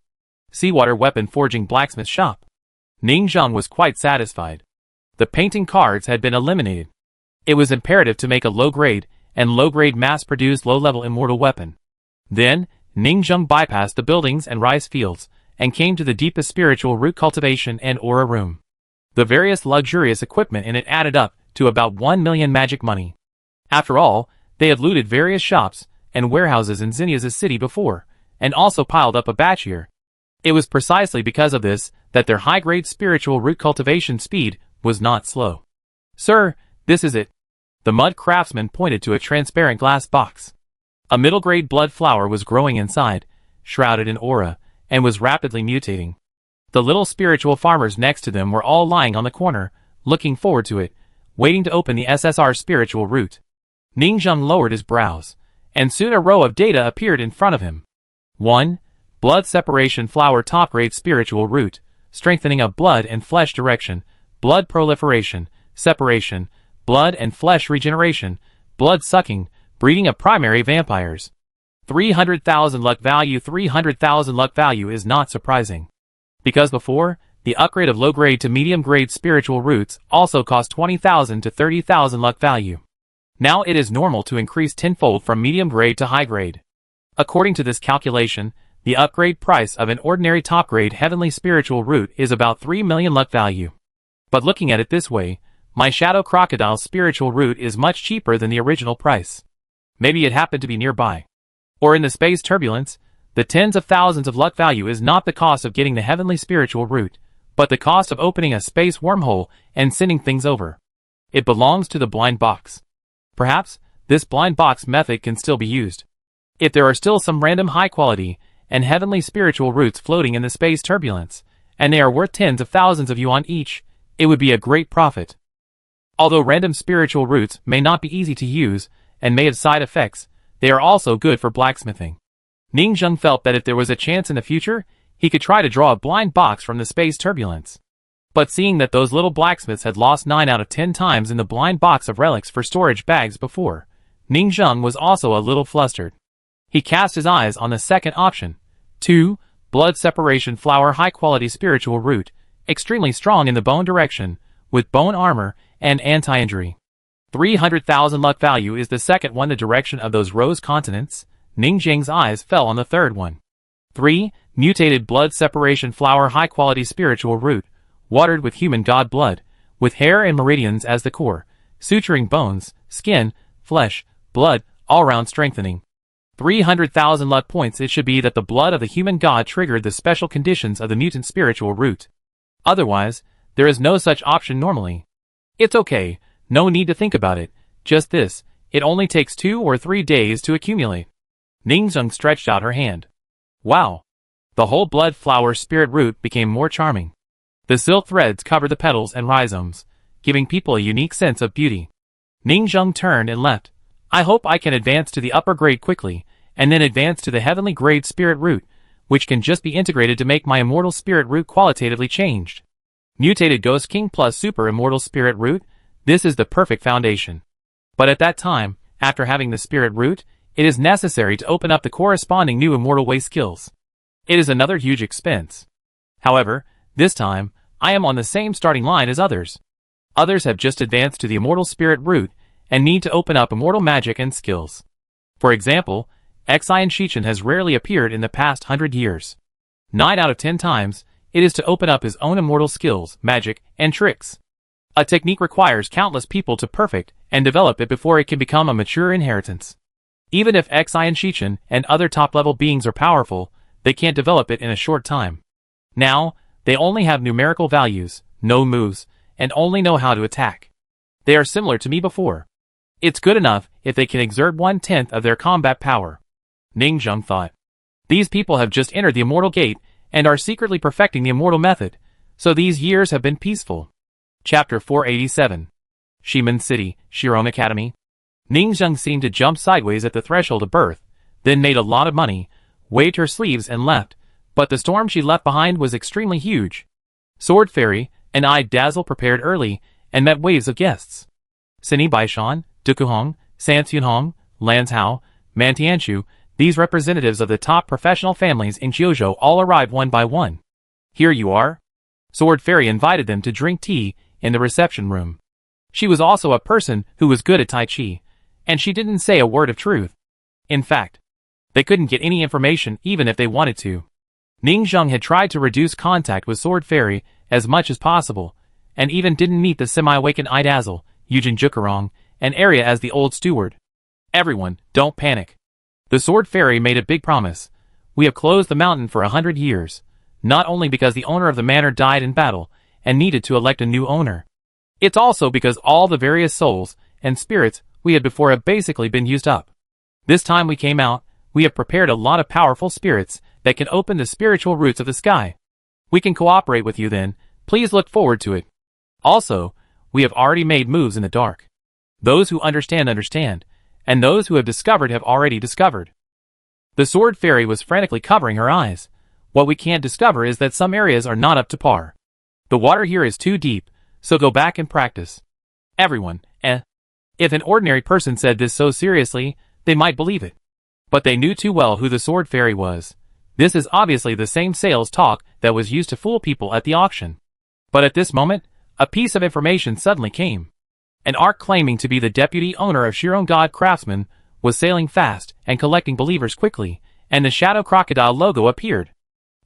Seawater weapon forging blacksmith shop. Ning Zheng was quite satisfied. The painting cards had been eliminated. It was imperative to make a low-grade and low-grade mass-produced low-level immortal weapon. Then, Ning Zheng bypassed the buildings and rice fields, and came to the deepest spiritual root cultivation and aura room. The various luxurious equipment in it added up to about 1 million magic money. After all, they had looted various shops and warehouses in Zinya's city before, and also piled up a batch here. It was precisely because of this that their high-grade spiritual root cultivation speed was not slow. "Sir, this is it." The mud craftsman pointed to a transparent glass box. A middle-grade blood flower was growing inside, shrouded in aura, and was rapidly mutating. The little spiritual farmers next to them were all lying on the corner, looking forward to it, waiting to open the SSR spiritual root. Ning Zheng lowered his brows, and soon a row of data appeared in front of him. 1. Blood separation flower top-grade spiritual root, strengthening of blood and flesh direction, blood proliferation, separation, blood and flesh regeneration, blood sucking, breeding of primary vampires. 300,000 luck value. 300,000 luck value is not surprising. Because before, the upgrade of low-grade to medium-grade spiritual roots also cost 20,000 to 30,000 luck value. Now it is normal to increase tenfold from medium-grade to high-grade. According to this calculation, the upgrade price of an ordinary top-grade heavenly spiritual root is about 3 million luck value. But looking at it this way, my Shadow Crocodile spiritual root is much cheaper than the original price. Maybe it happened to be nearby. Or in the space turbulence, the tens of thousands of luck value is not the cost of getting the heavenly spiritual root, but the cost of opening a space wormhole and sending things over. It belongs to the blind box. Perhaps, this blind box method can still be used. If there are still some random high-quality and heavenly spiritual roots floating in the space turbulence, and they are worth tens of thousands of yuan each, it would be a great profit. Although random spiritual roots may not be easy to use and may have side effects, they are also good for blacksmithing. Ning Zheng felt that if there was a chance in the future, he could try to draw a blind box from the space turbulence. But seeing that those little blacksmiths had lost 9 out of 10 times in the blind box of relics for storage bags before, Ning Zheng was also a little flustered. He cast his eyes on the second option. 2. Blood separation flower high-quality spiritual root, extremely strong in the bone direction, with bone armor and anti-injury. 300,000 luck value is the second one. The direction of those rose continents. Ning Zheng's eyes fell on the third one. 3. Mutated blood separation flower high-quality spiritual root, watered with human god blood, with hair and meridians as the core, suturing bones, skin, flesh, blood, all-round strengthening. 300,000 luck points. It should be that the blood of the human god triggered the special conditions of the mutant spiritual root. Otherwise, there is no such option normally. It's okay, no need to think about it, just this, it only takes 2 or 3 days to accumulate. Ning Zheng stretched out her hand. Wow! The whole blood flower spirit root became more charming. The silk threads covered the petals and rhizomes, giving people a unique sense of beauty. Ning Zheng turned and left. I hope I can advance to the upper grade quickly, and then advance to the heavenly grade spirit root, which can just be integrated to make my immortal spirit root qualitatively changed. Mutated Ghost King plus super immortal spirit root, this is the perfect foundation. But at that time, after having the spirit root, it is necessary to open up the corresponding new immortal way skills. It is another huge expense. However, this time, I am on the same starting line as others. Others have just advanced to the immortal spirit root, and need to open up immortal magic and skills. For example, Xian Shichen has rarely appeared in the past 100 years. 9 out of 10 times, it is to open up his own immortal skills, magic, and tricks. A technique requires countless people to perfect and develop it before it can become a mature inheritance. Even if Xian Shichen and other top-level beings are powerful, they can't develop it in a short time. Now, they only have numerical values, no moves, and only know how to attack. They are similar to me before. It's good enough if they can exert 1/10 of their combat power. Ning Zheng thought. These people have just entered the immortal gate, and are secretly perfecting the immortal method, so these years have been peaceful. Chapter 487. Shiman City, Shiron Academy. Ningzheng seemed to jump sideways at the threshold of birth, then made a lot of money, waved her sleeves and left, but the storm she left behind was extremely huge. Sword Fairy and I Dazzle prepared early and met waves of guests. Sini Baishan, Dukuhong, Sanxunhong, Lanzhao, Mantianshu, these representatives of the top professional families in Jiuzhou all arrived one by one. Here you are. Sword Fairy invited them to drink tea in the reception room. She was also a person who was good at Tai Chi, and she didn't say a word of truth. In fact, they couldn't get any information even if they wanted to. Ningzheng had tried to reduce contact with Sword Fairy as much as possible, and even didn't meet the semi-awakened Idazzle, Yujin Jukarong, and Arya as the old steward. Everyone, don't panic. The Sword Fairy made a big promise. We have closed the mountain for 100 years, not only because the owner of the manor died in battle and needed to elect a new owner. It's also because all the various souls and spirits we had before have basically been used up. This time we came out, we have prepared a lot of powerful spirits that can open the spiritual roots of the sky. We can cooperate with you then, please look forward to it. Also, we have already made moves in the dark. Those who understand understand, and those who have discovered have already discovered. The Sword Fairy was frantically covering her eyes. What we can't discover is that some areas are not up to par. The water here is too deep, so go back and practice. Everyone, If an ordinary person said this so seriously, they might believe it. But they knew too well who the Sword Fairy was. This is obviously the same sales talk that was used to fool people at the auction. But at this moment, a piece of information suddenly came. An ark claiming to be the deputy owner of Shiron God Craftsman was sailing fast and collecting believers quickly, and the Shadow Crocodile logo appeared.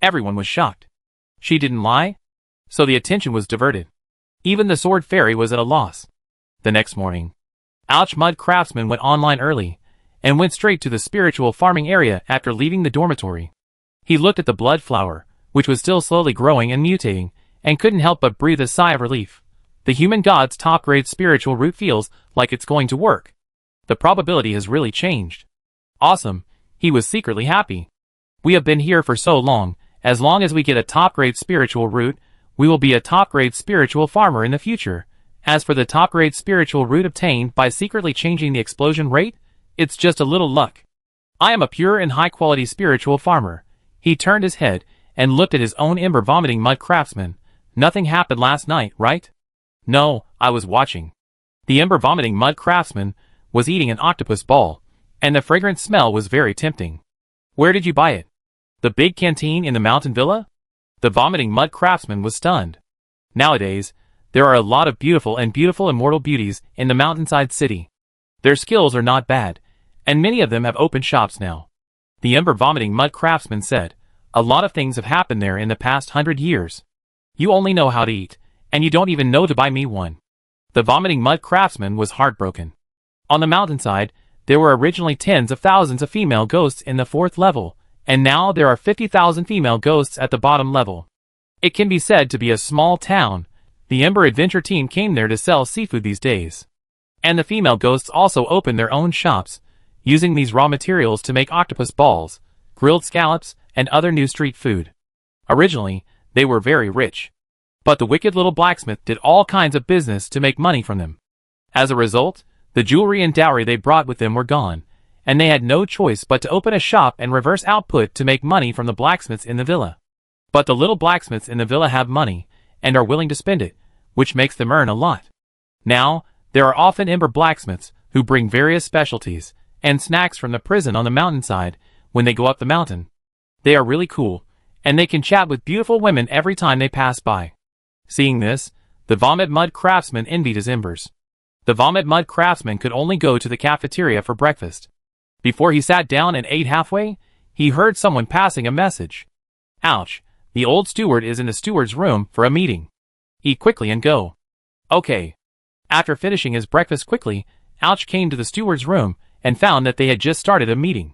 Everyone was shocked. She didn't lie? So the attention was diverted. Even the Sword Fairy was at a loss. The next morning, Ouch Mud Craftsman went online early, and went straight to the spiritual farming area after leaving the dormitory. He looked at the blood flower, which was still slowly growing and mutating, and couldn't help but breathe a sigh of relief. The human god's top-grade spiritual root feels like it's going to work. The probability has really changed. Awesome, he was secretly happy. We have been here for so long as we get a top-grade spiritual root, we will be a top-grade spiritual farmer in the future. As for the top-grade spiritual root obtained by secretly changing the explosion rate, it's just a little luck. I am a pure and high-quality spiritual farmer. He turned his head and looked at his own ember-vomiting mud craftsman. Nothing happened last night, right? No, I was watching. The ember-vomiting mud craftsman was eating an octopus ball, and the fragrant smell was very tempting. Where did you buy it? The big canteen in the mountain villa? The vomiting mud craftsman was stunned. Nowadays, there are a lot of beautiful immortal beauties in the mountainside city. Their skills are not bad, and many of them have opened shops now. The ember-vomiting mud craftsman said, a lot of things have happened there in the past 100 years. You only know how to eat, and you don't even know to buy me one. The vomiting mud craftsman was heartbroken. On the mountainside, there were originally tens of thousands of female ghosts in the 4th level, and now there are 50,000 female ghosts at the bottom level. It can be said to be a small town. The Ember Adventure team came there to sell seafood these days. And the female ghosts also opened their own shops, using these raw materials to make octopus balls, grilled scallops, and other new street food. Originally, they were very rich. But the wicked little blacksmith did all kinds of business to make money from them. As a result, the jewelry and dowry they brought with them were gone, and they had no choice but to open a shop and reverse output to make money from the blacksmiths in the villa. But the little blacksmiths in the villa have money, and are willing to spend it, which makes them earn a lot. Now, there are often ember blacksmiths who bring various specialties and snacks from the prison on the mountainside when they go up the mountain. They are really cool, and they can chat with beautiful women every time they pass by. Seeing this, the Vomit Mud Craftsman envied his embers. The Vomit Mud Craftsman could only go to the cafeteria for breakfast. Before he sat down and ate halfway, he heard someone passing a message. Ouch, the old steward is in the steward's room for a meeting. Eat quickly and go. Okay. After finishing his breakfast quickly, Ouch came to the steward's room and found that they had just started a meeting.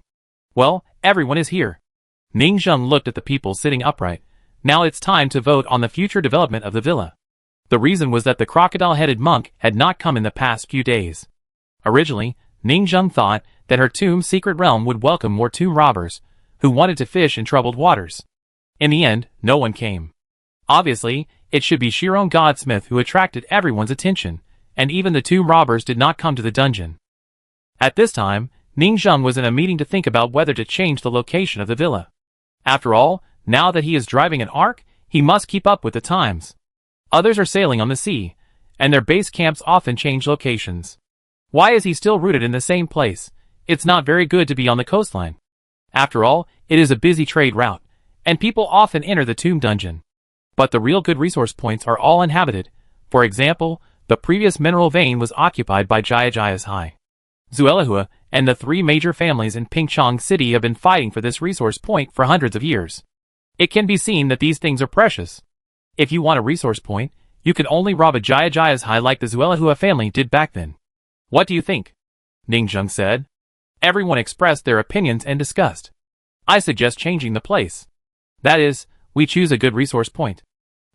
Well, everyone is here. Ningzheng looked at the people sitting upright. Now it's time to vote on the future development of the villa. The reason was that the crocodile-headed monk had not come in the past few days. Originally, Ningzheng thought that her tomb's secret realm would welcome more tomb robbers, who wanted to fish in troubled waters. In the end, no one came. Obviously, it should be Chiron Godsmith who attracted everyone's attention, and even the two robbers did not come to the dungeon. At this time, Ning Zheng was in a meeting to think about whether to change the location of the villa. After all, now that he is driving an ark, he must keep up with the times. Others are sailing on the sea, and their base camps often change locations. Why is he still rooted in the same place? It's not very good to be on the coastline. After all, it is a busy trade route, and people often enter the tomb dungeon. But the real good resource points are all inhabited. For example, the previous mineral vein was occupied by Jayajaya's High. Zuelahua and the three major families in Pingchong City have been fighting for this resource point for hundreds of years. It can be seen that these things are precious. If you want a resource point, you can only rob a Jayajaya's High like the Zuelahua family did back then. What do you think? Ning Zheng said. Everyone expressed their opinions and discussed. I suggest changing the place. That is, we choose a good resource point.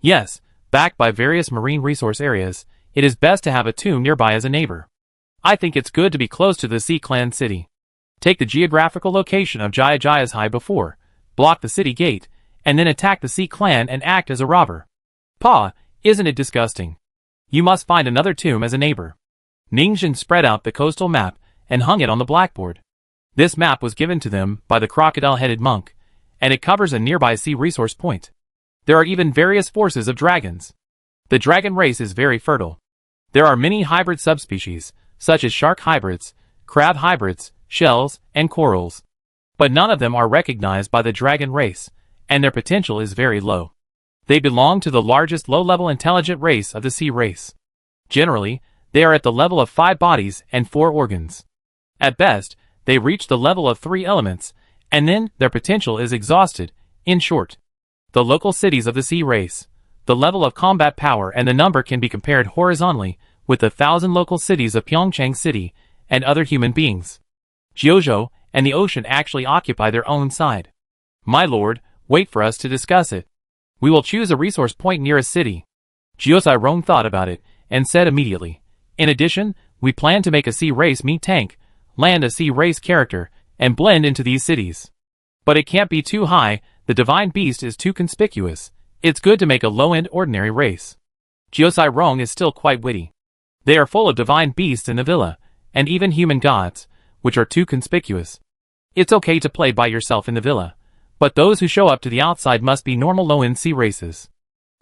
Yes, backed by various marine resource areas, it is best to have a tomb nearby as a neighbor. I think it's good to be close to the Sea Clan city. Take the geographical location of Jayajaya's High before, block the city gate, and then attack the Sea Clan and act as a robber. Pa, isn't it disgusting? You must find another tomb as a neighbor. Ning Zheng spread out the coastal map and hung it on the blackboard. This map was given to them by the crocodile-headed monk, and it covers a nearby sea resource point. There are even various forces of dragons. The dragon race is very fertile. There are many hybrid subspecies, such as shark hybrids, crab hybrids, shells, and corals. But none of them are recognized by the dragon race, and their potential is very low. They belong to the largest low-level intelligent race of the sea race. Generally, they are at the level of 5 bodies and 4 organs. At best, they reach the level of 3 elements, and then their potential is exhausted. In short, the local cities of the sea race, the level of combat power and the number can be compared horizontally with the 1,000 local cities of Pyeongchang City and other human beings. Jiuzhou and the ocean actually occupy their own side. My lord, wait for us to discuss it. We will choose a resource point near a city. Jiuzhai Rong thought about it and said immediately. In addition, we plan to make a sea race meet tank, land a sea race character, and blend into these cities. But it can't be too high, the divine beast is too conspicuous. It's good to make a low-end ordinary race. Jiuzhai Rong is still quite witty. They are full of divine beasts in the villa, and even human gods, which are too conspicuous. It's okay to play by yourself in the villa, but those who show up to the outside must be normal low-end sea races.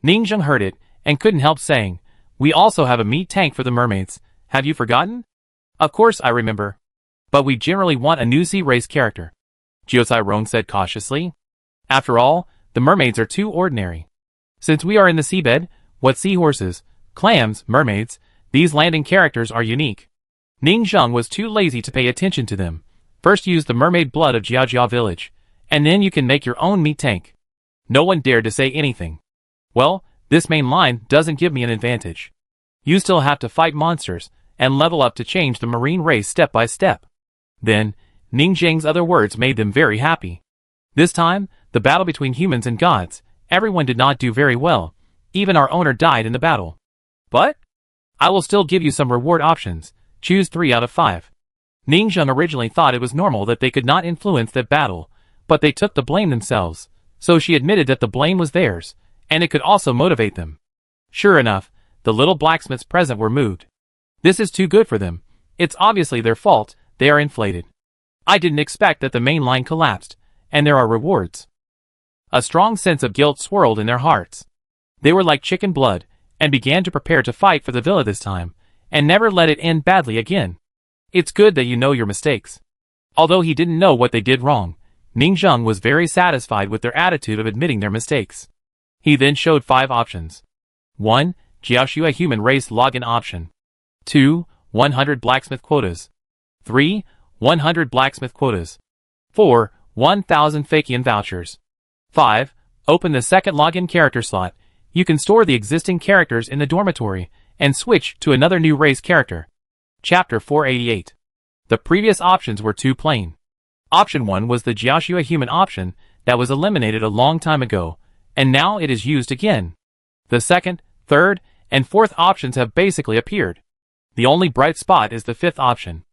Ning Zheng heard it, and couldn't help saying, we also have a meat tank for the mermaids, have you forgotten? Of course I remember. But we generally want a new sea race character. Jiuzhai Rong said cautiously. After all, the mermaids are too ordinary. Since we are in the seabed, what seahorses, clams, mermaids, these landing characters are unique. Ning Zheng was too lazy to pay attention to them. First use the mermaid blood of Jiaojia village, and then you can make your own meat tank. No one dared to say anything. Well, this main line doesn't give me an advantage. You still have to fight monsters, and level up to change the marine race step by step. Then, Ning Zheng's other words made them very happy. This time, the battle between humans and gods, everyone did not do very well. Even our owner died in the battle. But I will still give you some reward options. Choose 3 out of 5. Ning Zheng originally thought it was normal that they could not influence that battle, but they took the blame themselves, so she admitted that the blame was theirs, and it could also motivate them. Sure enough, the little blacksmiths present were moved. This is too good for them. It's obviously their fault, they are inflated. I didn't expect that the main line collapsed, and there are rewards. A strong sense of guilt swirled in their hearts. They were like chicken blood, and began to prepare to fight for the villa this time, and never let it end badly again. It's good that you know your mistakes. Although he didn't know what they did wrong, Ning Zheng was very satisfied with their attitude of admitting their mistakes. He then showed 5 options. 1. Jiaoxua human race login option. 2. 100 blacksmith quotas. 3. 100 blacksmith quotas. 4. 1,000 Fakian vouchers. 5. Open the second login character slot. You can store the existing characters in the dormitory and switch to another new race character. Chapter 488. The previous options were too plain. Option 1 was the Jiaoxua human option that was eliminated a long time ago, and now it is used again. The second, third, and fourth options have basically appeared. The only bright spot is the 5th option.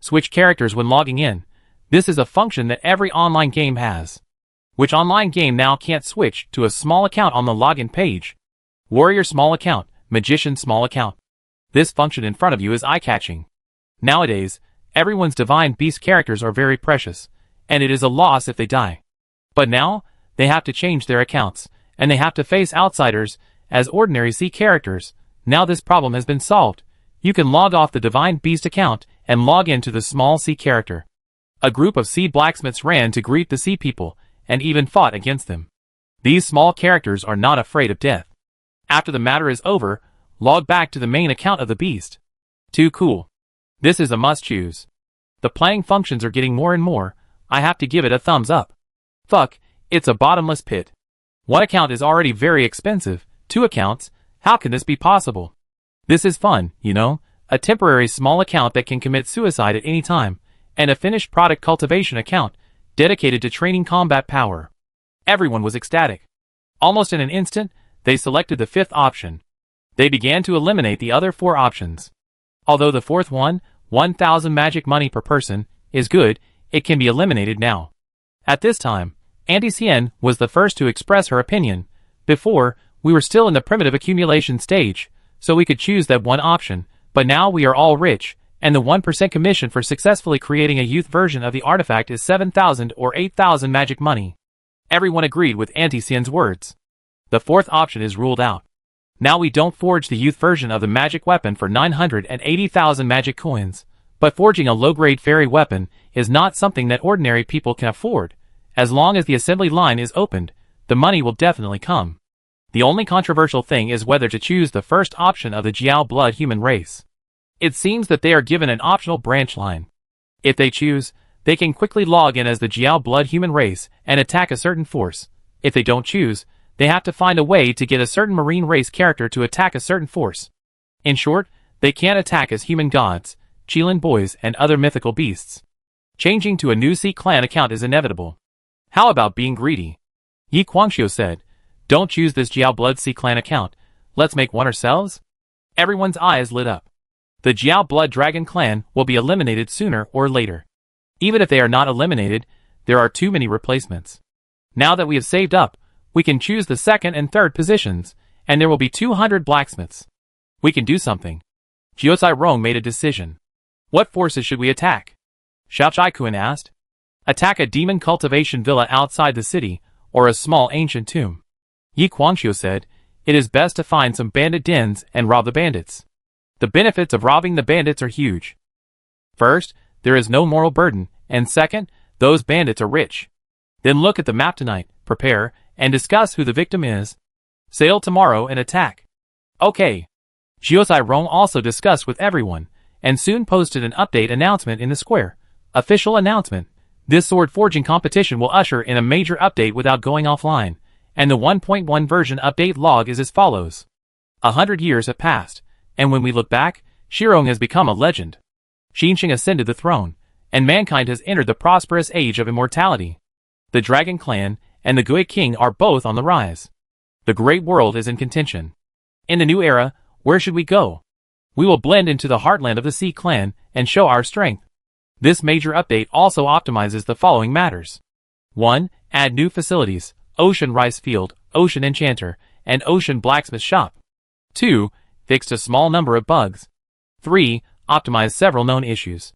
Switch characters when logging in. This is a function that every online game has. Which online game now can't switch to a small account on the login page? Warrior small account, magician small account. This function in front of you is eye-catching. Nowadays, everyone's divine beast characters are very precious, and it is a loss if they die. But now, they have to change their accounts, and they have to face outsiders as ordinary C characters. Now this problem has been solved. You can log off the divine beast account and log into the small C character. A group of C blacksmiths ran to greet the C people, and even fought against them. These small characters are not afraid of death. After the matter is over, log back to the main account of the beast. Too cool. This is a must-choose. The playing functions are getting more and more. I have to give it a thumbs up. Fuck, it's a bottomless pit. One account is already very expensive. 2 accounts? How can this be possible? This is fun, you know? A temporary small account that can commit suicide at any time, and a finished product cultivation account, dedicated to training combat power. Everyone was ecstatic. Almost in an instant, they selected the 5th option. They began to eliminate the other 4 options. Although the 4th one, 1,000 magic money per person, is good, it can be eliminated now. At this time, Auntie Cien was the first to express her opinion. Before, we were still in the primitive accumulation stage, so we could choose that one option, but now we are all rich, and the 1% commission for successfully creating a youth version of the artifact is 7,000 or 8,000 magic money. Everyone agreed with Auntie Cien's words. The 4th option is ruled out. Now we don't forge the youth version of the magic weapon for 980,000 magic coins, but forging a low-grade fairy weapon is not something that ordinary people can afford. As long as the assembly line is opened, the money will definitely come. The only controversial thing is whether to choose the first option of the Jiao blood human race. It seems that they are given an optional branch line. If they choose, they can quickly log in as the Jiao blood human race and attack a certain force. If they don't choose, they have to find a way to get a certain marine race character to attack a certain force. In short, they can't attack as human gods, Qilin boys, and other mythical beasts. Changing to a new C clan account is inevitable. How about being greedy? Yi Guangxiu said, "Don't choose this Jiao Blood C clan account. Let's make one ourselves?" Everyone's eyes lit up. The Jiao Blood Dragon clan will be eliminated sooner or later. Even if they are not eliminated, there are too many replacements. Now that we have saved up, we can choose the 2nd and 3rd positions, and there will be 200 blacksmiths. We can do something. Jiuzai Rong made a decision. What forces should we attack? Xiao Chaikun asked. Attack a demon cultivation villa outside the city, or a small ancient tomb. Yi Guangxiu said, it is best to find some bandit dens and rob the bandits. The benefits of robbing the bandits are huge. First, there is no moral burden, and second, those bandits are rich. Then look at the map tonight, prepare, and discuss who the victim is. Sail tomorrow and attack. Okay. Jiuzai Rong also discussed with everyone, and soon posted an update announcement in the square. Official announcement. This sword forging competition will usher in a major update without going offline, and the 1.1 version update log is as follows. 100 years have passed, and when we look back, Shirong has become a legend. Xinxing ascended the throne, and mankind has entered the prosperous age of immortality. The Dragon Clan and the Gui King are both on the rise. The great world is in contention. In the new era, where should we go? We will blend into the heartland of the Sea Clan and show our strength. This major update also optimizes the following matters. 1. Add new facilities, Ocean Rice Field, Ocean Enchanter, and Ocean Blacksmith Shop. 2. Fixed a small number of bugs. 3. Optimized several known issues.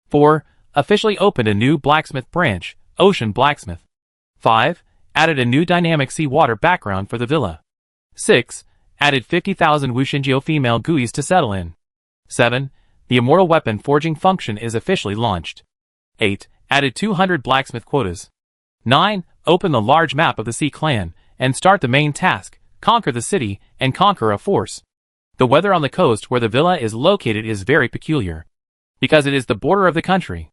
4. Officially opened a new blacksmith branch, Ocean Blacksmith. 5. Added a new dynamic seawater background for the villa. 6. Added 50,000 Wuxinjiu female GUIs to settle in. 7. The Immortal Weapon Forging function is officially launched. 8. Added 200 blacksmith quotas. 9. Open the large map of the Sea Clan, and start the main task, conquer the city, and conquer a force. The weather on the coast where the villa is located is very peculiar, because it is the border of the country.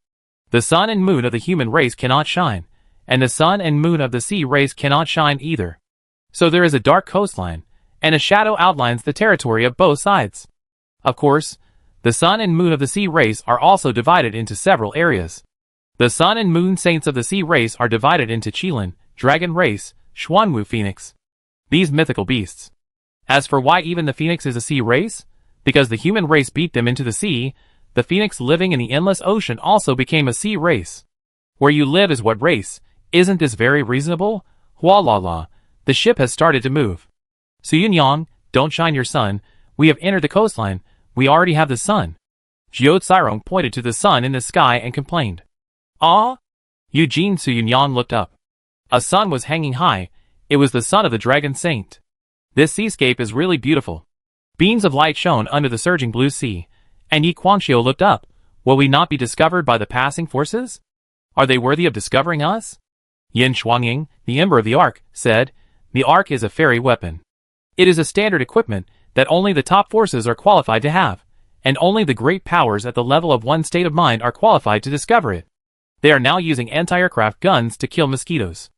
The sun and moon of the human race cannot shine, and the sun and moon of the sea race cannot shine either. So there is a dark coastline, and a shadow outlines the territory of both sides. Of course, the sun and moon of the sea race are also divided into several areas. The sun and moon saints of the sea race are divided into Qilin, dragon race, Xuanwu phoenix. These mythical beasts. As for why even the phoenix is a sea race? Because the human race beat them into the sea, the phoenix living in the endless ocean also became a sea race. Where you live is what race. Isn't this very reasonable? Hua la la. The ship has started to move. Su Yunyang, don't shine your sun. We have entered the coastline. We already have the sun. Jiao Tsirong pointed to the sun in the sky and complained. Ah? Eugene Su Yunyang looked up. A sun was hanging high. It was the sun of the Dragon Saint. This seascape is really beautiful. Beams of light shone under the surging blue sea, and Yi Guangxiu looked up. Will we not be discovered by the passing forces? Are they worthy of discovering us? Yin Shuangying, the Ember of the Ark, said, the Ark is a fairy weapon. It is a standard equipment that only the top forces are qualified to have, and only the great powers at the level of one state of mind are qualified to discover it. They are now using anti-aircraft guns to kill mosquitoes.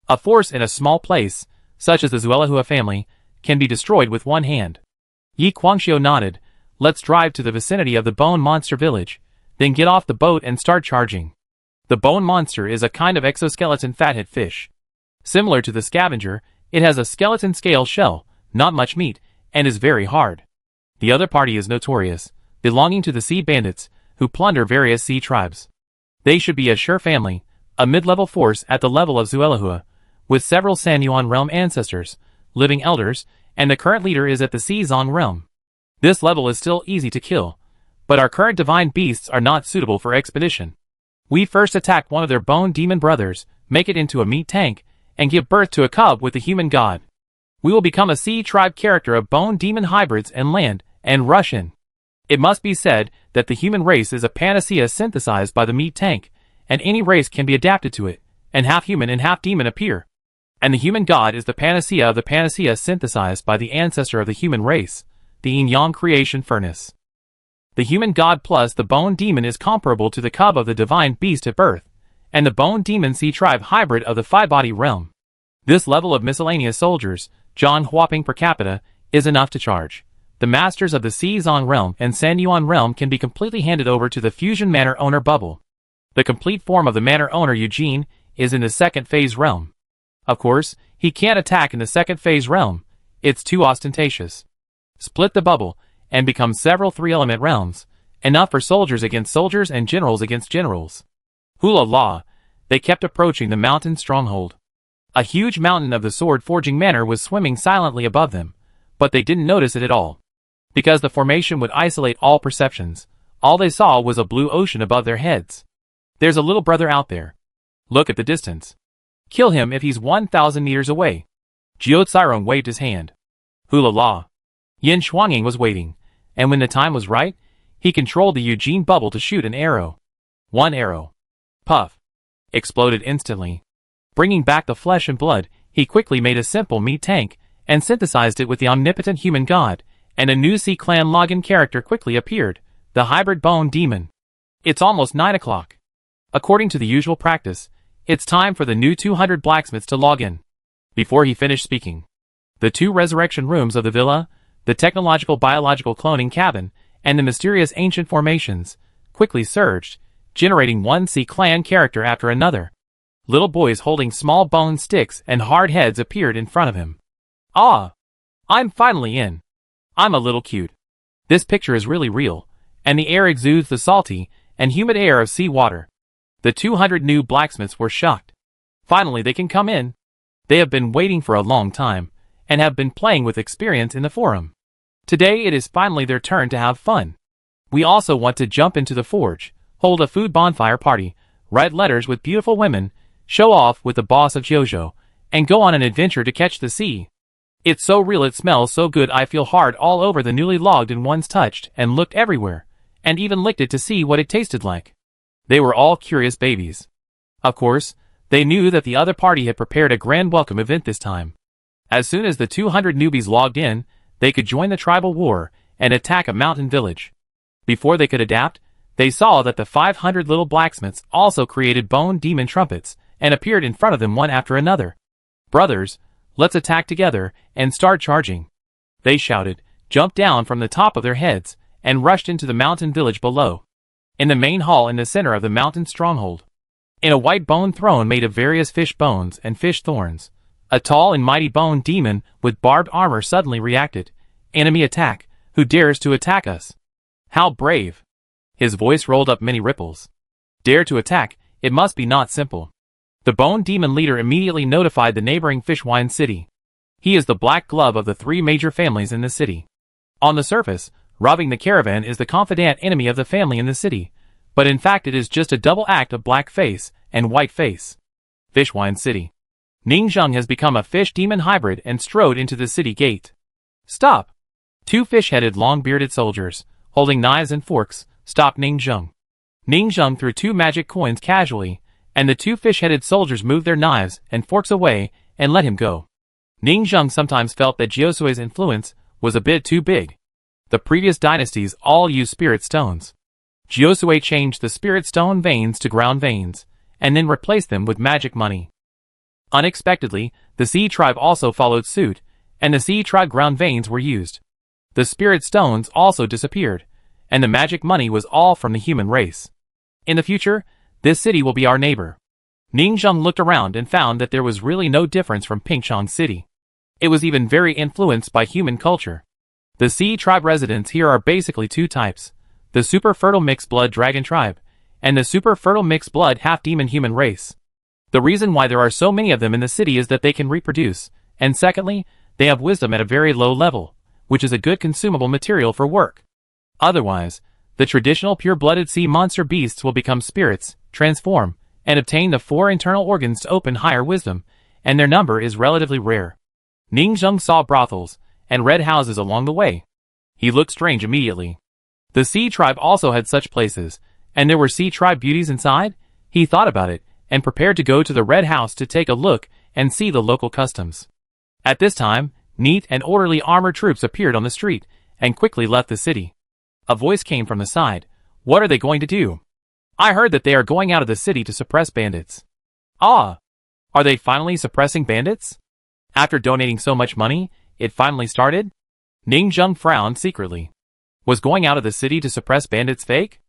A force in a small place, such as the Zuelahua family, can be destroyed with one hand. Yi Guangxiu nodded. Let's drive to the vicinity of the Bone Monster village, then get off the boat and start charging. The Bone Monster is a kind of exoskeleton fathead fish. Similar to the scavenger, it has a skeleton scale shell, not much meat, and is very hard. The other party is notorious, belonging to the sea bandits, who plunder various sea tribes. They should be a sure family, a mid-level force at the level of Zuelahua, with several San Yuan realm ancestors, living elders, and the current leader is at the Xizong realm. This level is still easy to kill, but our current divine beasts are not suitable for expedition. We first attack one of their bone demon brothers, make it into a meat tank, and give birth to a cub with the human god. We will become a sea tribe character of bone demon hybrids and land, and rush in. It must be said that the human race is a panacea synthesized by the meat tank, and any race can be adapted to it, and half human and half demon appear. And the human god is the panacea of the panacea synthesized by the ancestor of the human race, the yin-yang creation furnace. The human god plus the bone demon is comparable to the cub of the divine beast at birth, and the bone demon sea tribe hybrid of the five-body realm. This level of miscellaneous soldiers, John Huaping per capita, is enough to charge. The masters of the Xizong realm and San Yuan realm can be completely handed over to the fusion manor owner bubble. The complete form of the manor owner Eugene is in the second phase realm. Of course, he can't attack in the second phase realm. It's too ostentatious. Split the bubble, and become several three-element realms, enough for soldiers against soldiers and generals against generals. Hula la! They kept approaching the mountain stronghold. A huge mountain of the sword-forging manor was swimming silently above them, but they didn't notice it at all. Because the formation would isolate all perceptions, all they saw was a blue ocean above their heads. There's a little brother out there. Look at the distance. Kill him if he's 1,000 meters away. Jiao Tsirong waved his hand. Hula la! Yin Shuangying was waiting, and when the time was right, he controlled the Eugene bubble to shoot an arrow. One arrow. Puff. Exploded instantly. Bringing back the flesh and blood, he quickly made a simple meat tank, and synthesized it with the omnipotent human god, and a new Sea Clan login character quickly appeared, the hybrid bone demon. It's almost 9 o'clock. According to the usual practice, it's time for the new 200 blacksmiths to log in. Before he finished speaking, the 2 resurrection rooms of the villa, the technological biological cloning cabin, and the mysterious ancient formations, quickly surged, generating one Sea Clan character after another. Little boys holding small bone sticks and hard heads appeared in front of him. Ah! I'm finally in. I'm a little cute. This picture is really real, and the air exudes the salty and humid air of sea water. The 200 new blacksmiths were shocked. Finally they can come in. They have been waiting for a long time, and have been playing with experience in the forum. Today it is finally their turn to have fun. We also want to jump into the forge, hold a food bonfire party, write letters with beautiful women, show off with the boss of Jojo, and go on an adventure to catch the sea. It's so real, it smells so good, I feel hard all over the newly logged in ones touched and looked everywhere, and even licked it to see what it tasted like. They were all curious babies. Of course, they knew that the other party had prepared a grand welcome event this time. As soon as the 200 newbies logged in, they could join the tribal war and attack a mountain village. Before they could adapt, they saw that the 500 little blacksmiths also created bone demon trumpets and appeared in front of them one after another. Brothers, let's attack together and start charging. They shouted, jumped down from the top of their heads, and rushed into the mountain village below. In the main hall in the center of the mountain stronghold, in a white bone throne made of various fish bones and fish thorns, a tall and mighty bone demon with barbed armor suddenly reacted. Enemy attack, who dares to attack us? How brave! His voice rolled up many ripples. Dare to attack, it must be not simple. The Bone Demon leader immediately notified the neighboring Fishwine city. He is the black glove of the three major families in the city. On the surface, robbing the caravan is the confidant enemy of the family in the city, but in fact it is just a double act of black face and white face. Fishwine City. Ning Zheng has become a fish demon hybrid and strode into the city gate. Stop! Two fish-headed long-bearded soldiers, holding knives and forks, stopped Ning Zheng. Ning Zheng threw two magic coins casually, and the two fish-headed soldiers moved their knives and forks away and let him go. Ning Zheng sometimes felt that Jiosui's influence was a bit too big. The previous dynasties all used spirit stones. Jiosui changed the spirit stone veins to ground veins, and then replaced them with magic money. Unexpectedly, the Sea tribe also followed suit, and the Sea tribe ground veins were used. The spirit stones also disappeared, and the magic money was all from the human race. In the future, this city will be our neighbor. Ning Zheng looked around and found that there was really no difference from Pingchong City. It was even very influenced by human culture. The Sea tribe residents here are basically two types: the super fertile mixed blood dragon tribe, and the super fertile mixed blood half-demon human race. The reason why there are so many of them in the city is that they can reproduce, and secondly, they have wisdom at a very low level, which is a good consumable material for work. Otherwise, the traditional pure-blooded sea monster beasts will become spirits, transform, and obtain the 4 internal organs to open higher wisdom, and their number is relatively rare. Ning Zheng saw brothels and red houses along the way. He looked strange immediately. The Sea tribe also had such places, and there were Sea tribe beauties inside. He thought about it, and prepared to go to the red house to take a look and see the local customs. At this time, neat and orderly armored troops appeared on the street, and quickly left the city. A voice came from the side. What are they going to do? I heard that they are going out of the city to suppress bandits. Ah! Are they finally suppressing bandits? After donating so much money, it finally started? Ning Zheng frowned secretly. Was going out of the city to suppress bandits fake?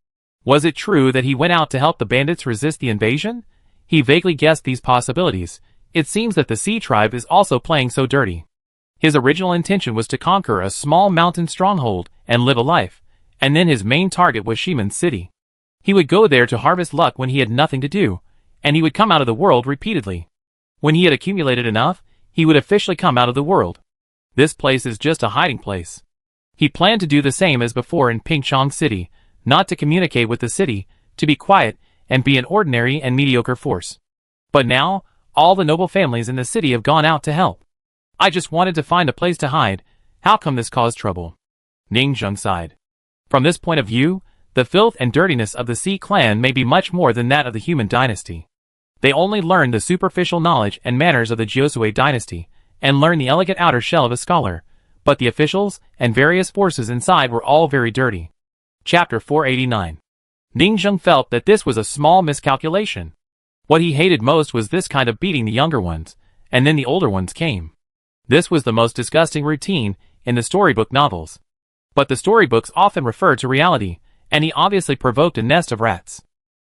Was it true that he went out to help the bandits resist the invasion? He vaguely guessed these possibilities. It seems that the Sea tribe is also playing so dirty. His original intention was to conquer a small mountain stronghold and live a life, and then his main target was Shiman City. He would go there to harvest luck when he had nothing to do, and he would come out of the world repeatedly. When he had accumulated enough, he would officially come out of the world. This place is just a hiding place. He planned to do the same as before in Pingchong City, not to communicate with the city, to be quiet, and be an ordinary and mediocre force. But now, all the noble families in the city have gone out to help. I just wanted to find a place to hide. How come this caused trouble? Ning Zheng sighed. From this point of view, the filth and dirtiness of the Sea clan may be much more than that of the human dynasty. They only learned the superficial knowledge and manners of the Jiosui dynasty, and learned the elegant outer shell of a scholar, but the officials and various forces inside were all very dirty. Chapter 489. Ning Zheng felt that this was a small miscalculation. What he hated most was this kind of beating the younger ones, and then the older ones came. This was the most disgusting routine in the storybook novels. But the storybooks often refer to reality, and he obviously provoked a nest of rats.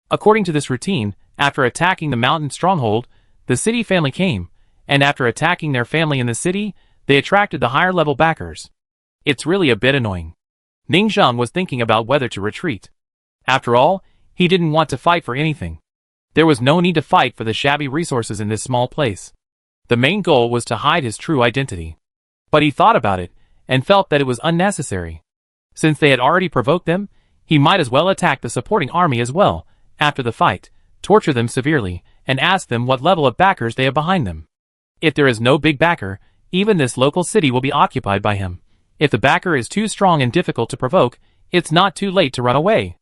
According to this routine, after attacking the mountain stronghold, the city family came, and after attacking their family in the city, they attracted the higher level backers. It's really a bit annoying. Ning Zheng was thinking about whether to retreat. After all, he didn't want to fight for anything. There was no need to fight for the shabby resources in this small place. The main goal was to hide his true identity. But he thought about it, and felt that it was unnecessary. Since they had already provoked them, he might as well attack the supporting army as well, after the fight, torture them severely, and ask them what level of backers they have behind them. If there is no big backer, even this local city will be occupied by him. If the backer is too strong and difficult to provoke, it's not too late to run away.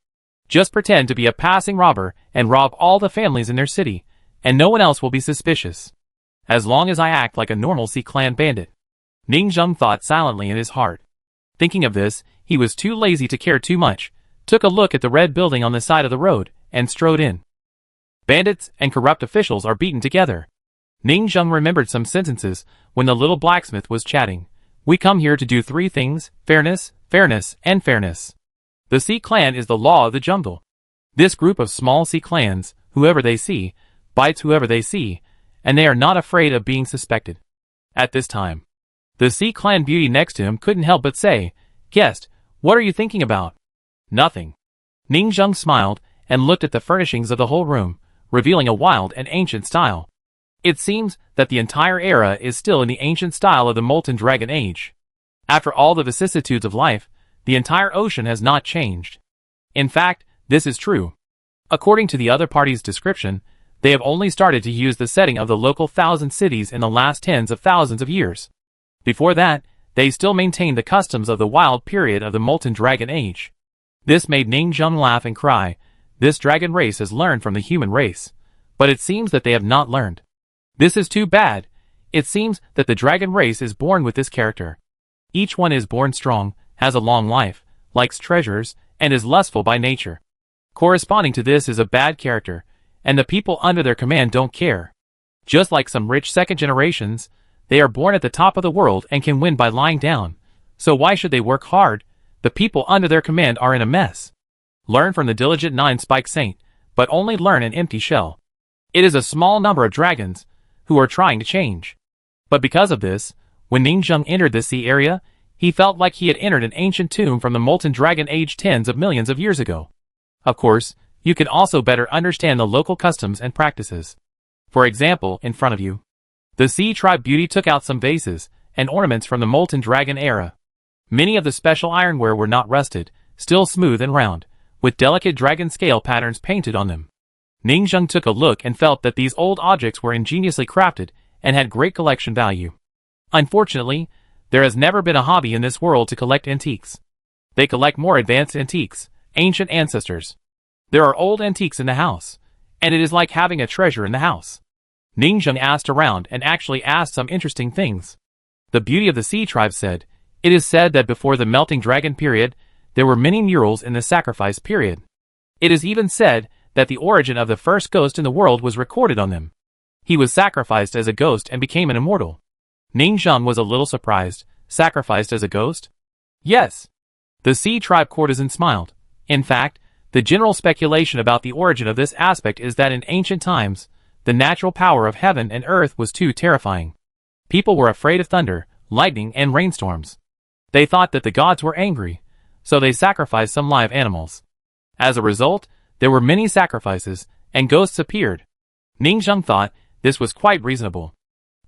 Just pretend to be a passing robber and rob all the families in their city, and no one else will be suspicious. As long as I act like a normal Sea clan bandit. Ning Zheng thought silently in his heart. Thinking of this, he was too lazy to care too much, took a look at the red building on the side of the road, and strode in. Bandits and corrupt officials are beaten together. Ning Zheng remembered some sentences when the little blacksmith was chatting. We come here to do 3 things: fairness, fairness, and fairness. The Sea clan is the law of the jungle. This group of small Sea clans, whoever they see, bites whoever they see, and they are not afraid of being suspected. At this time, the Sea clan beauty next to him couldn't help but say, Guest, what are you thinking about? Nothing. Ning Zheng smiled, and looked at the furnishings of the whole room, revealing a wild and ancient style. It seems that the entire era is still in the ancient style of the Molten Dragon Age. After all the vicissitudes of life, the entire ocean has not changed. In fact, this is true. According to the other party's description, they have only started to use the setting of the local thousand cities in the last tens of thousands of years. Before that, they still maintained the customs of the wild period of the Molten Dragon Age. This made Ning Zheng laugh and cry. This dragon race has learned from the human race. But it seems that they have not learned. This is too bad. It seems that the dragon race is born with this character. Each one is born strong, has a long life, likes treasures, and is lustful by nature. Corresponding to this is a bad character, and the people under their command don't care. Just like some rich second generations, they are born at the top of the world and can win by lying down. So why should they work hard? The people under their command are in a mess. Learn from the diligent nine-spike saint, but only learn an empty shell. It is a small number of dragons who are trying to change. But because of this, when Ning Zheng entered the sea area, he felt like he had entered an ancient tomb from the Molten Dragon Age tens of millions of years ago. Of course, you can also better understand the local customs and practices. For example, in front of you, the Sea Tribe Beauty took out some vases and ornaments from the Molten Dragon era. Many of the special ironware were not rusted, still smooth and round, with delicate dragon scale patterns painted on them. Ning Zheng took a look and felt that these old objects were ingeniously crafted and had great collection value. Unfortunately, there has never been a hobby in this world to collect antiques. They collect more advanced antiques, ancient ancestors. There are old antiques in the house, and it is like having a treasure in the house. Ning Zheng asked around and actually asked some interesting things. The beauty of the Sea Tribe said, "It is said that before the Melting Dragon period, there were many murals in the Sacrifice period. It is even said that the origin of the first ghost in the world was recorded on them. He was sacrificed as a ghost and became an immortal." Ning Zheng was a little surprised. Sacrificed as a ghost? Yes. The Sea Tribe courtesan smiled. In fact, the general speculation about the origin of this aspect is that in ancient times, the natural power of heaven and earth was too terrifying. People were afraid of thunder, lightning, and rainstorms. They thought that the gods were angry, so they sacrificed some live animals. As a result, there were many sacrifices, and ghosts appeared. Ning Zheng thought this was quite reasonable.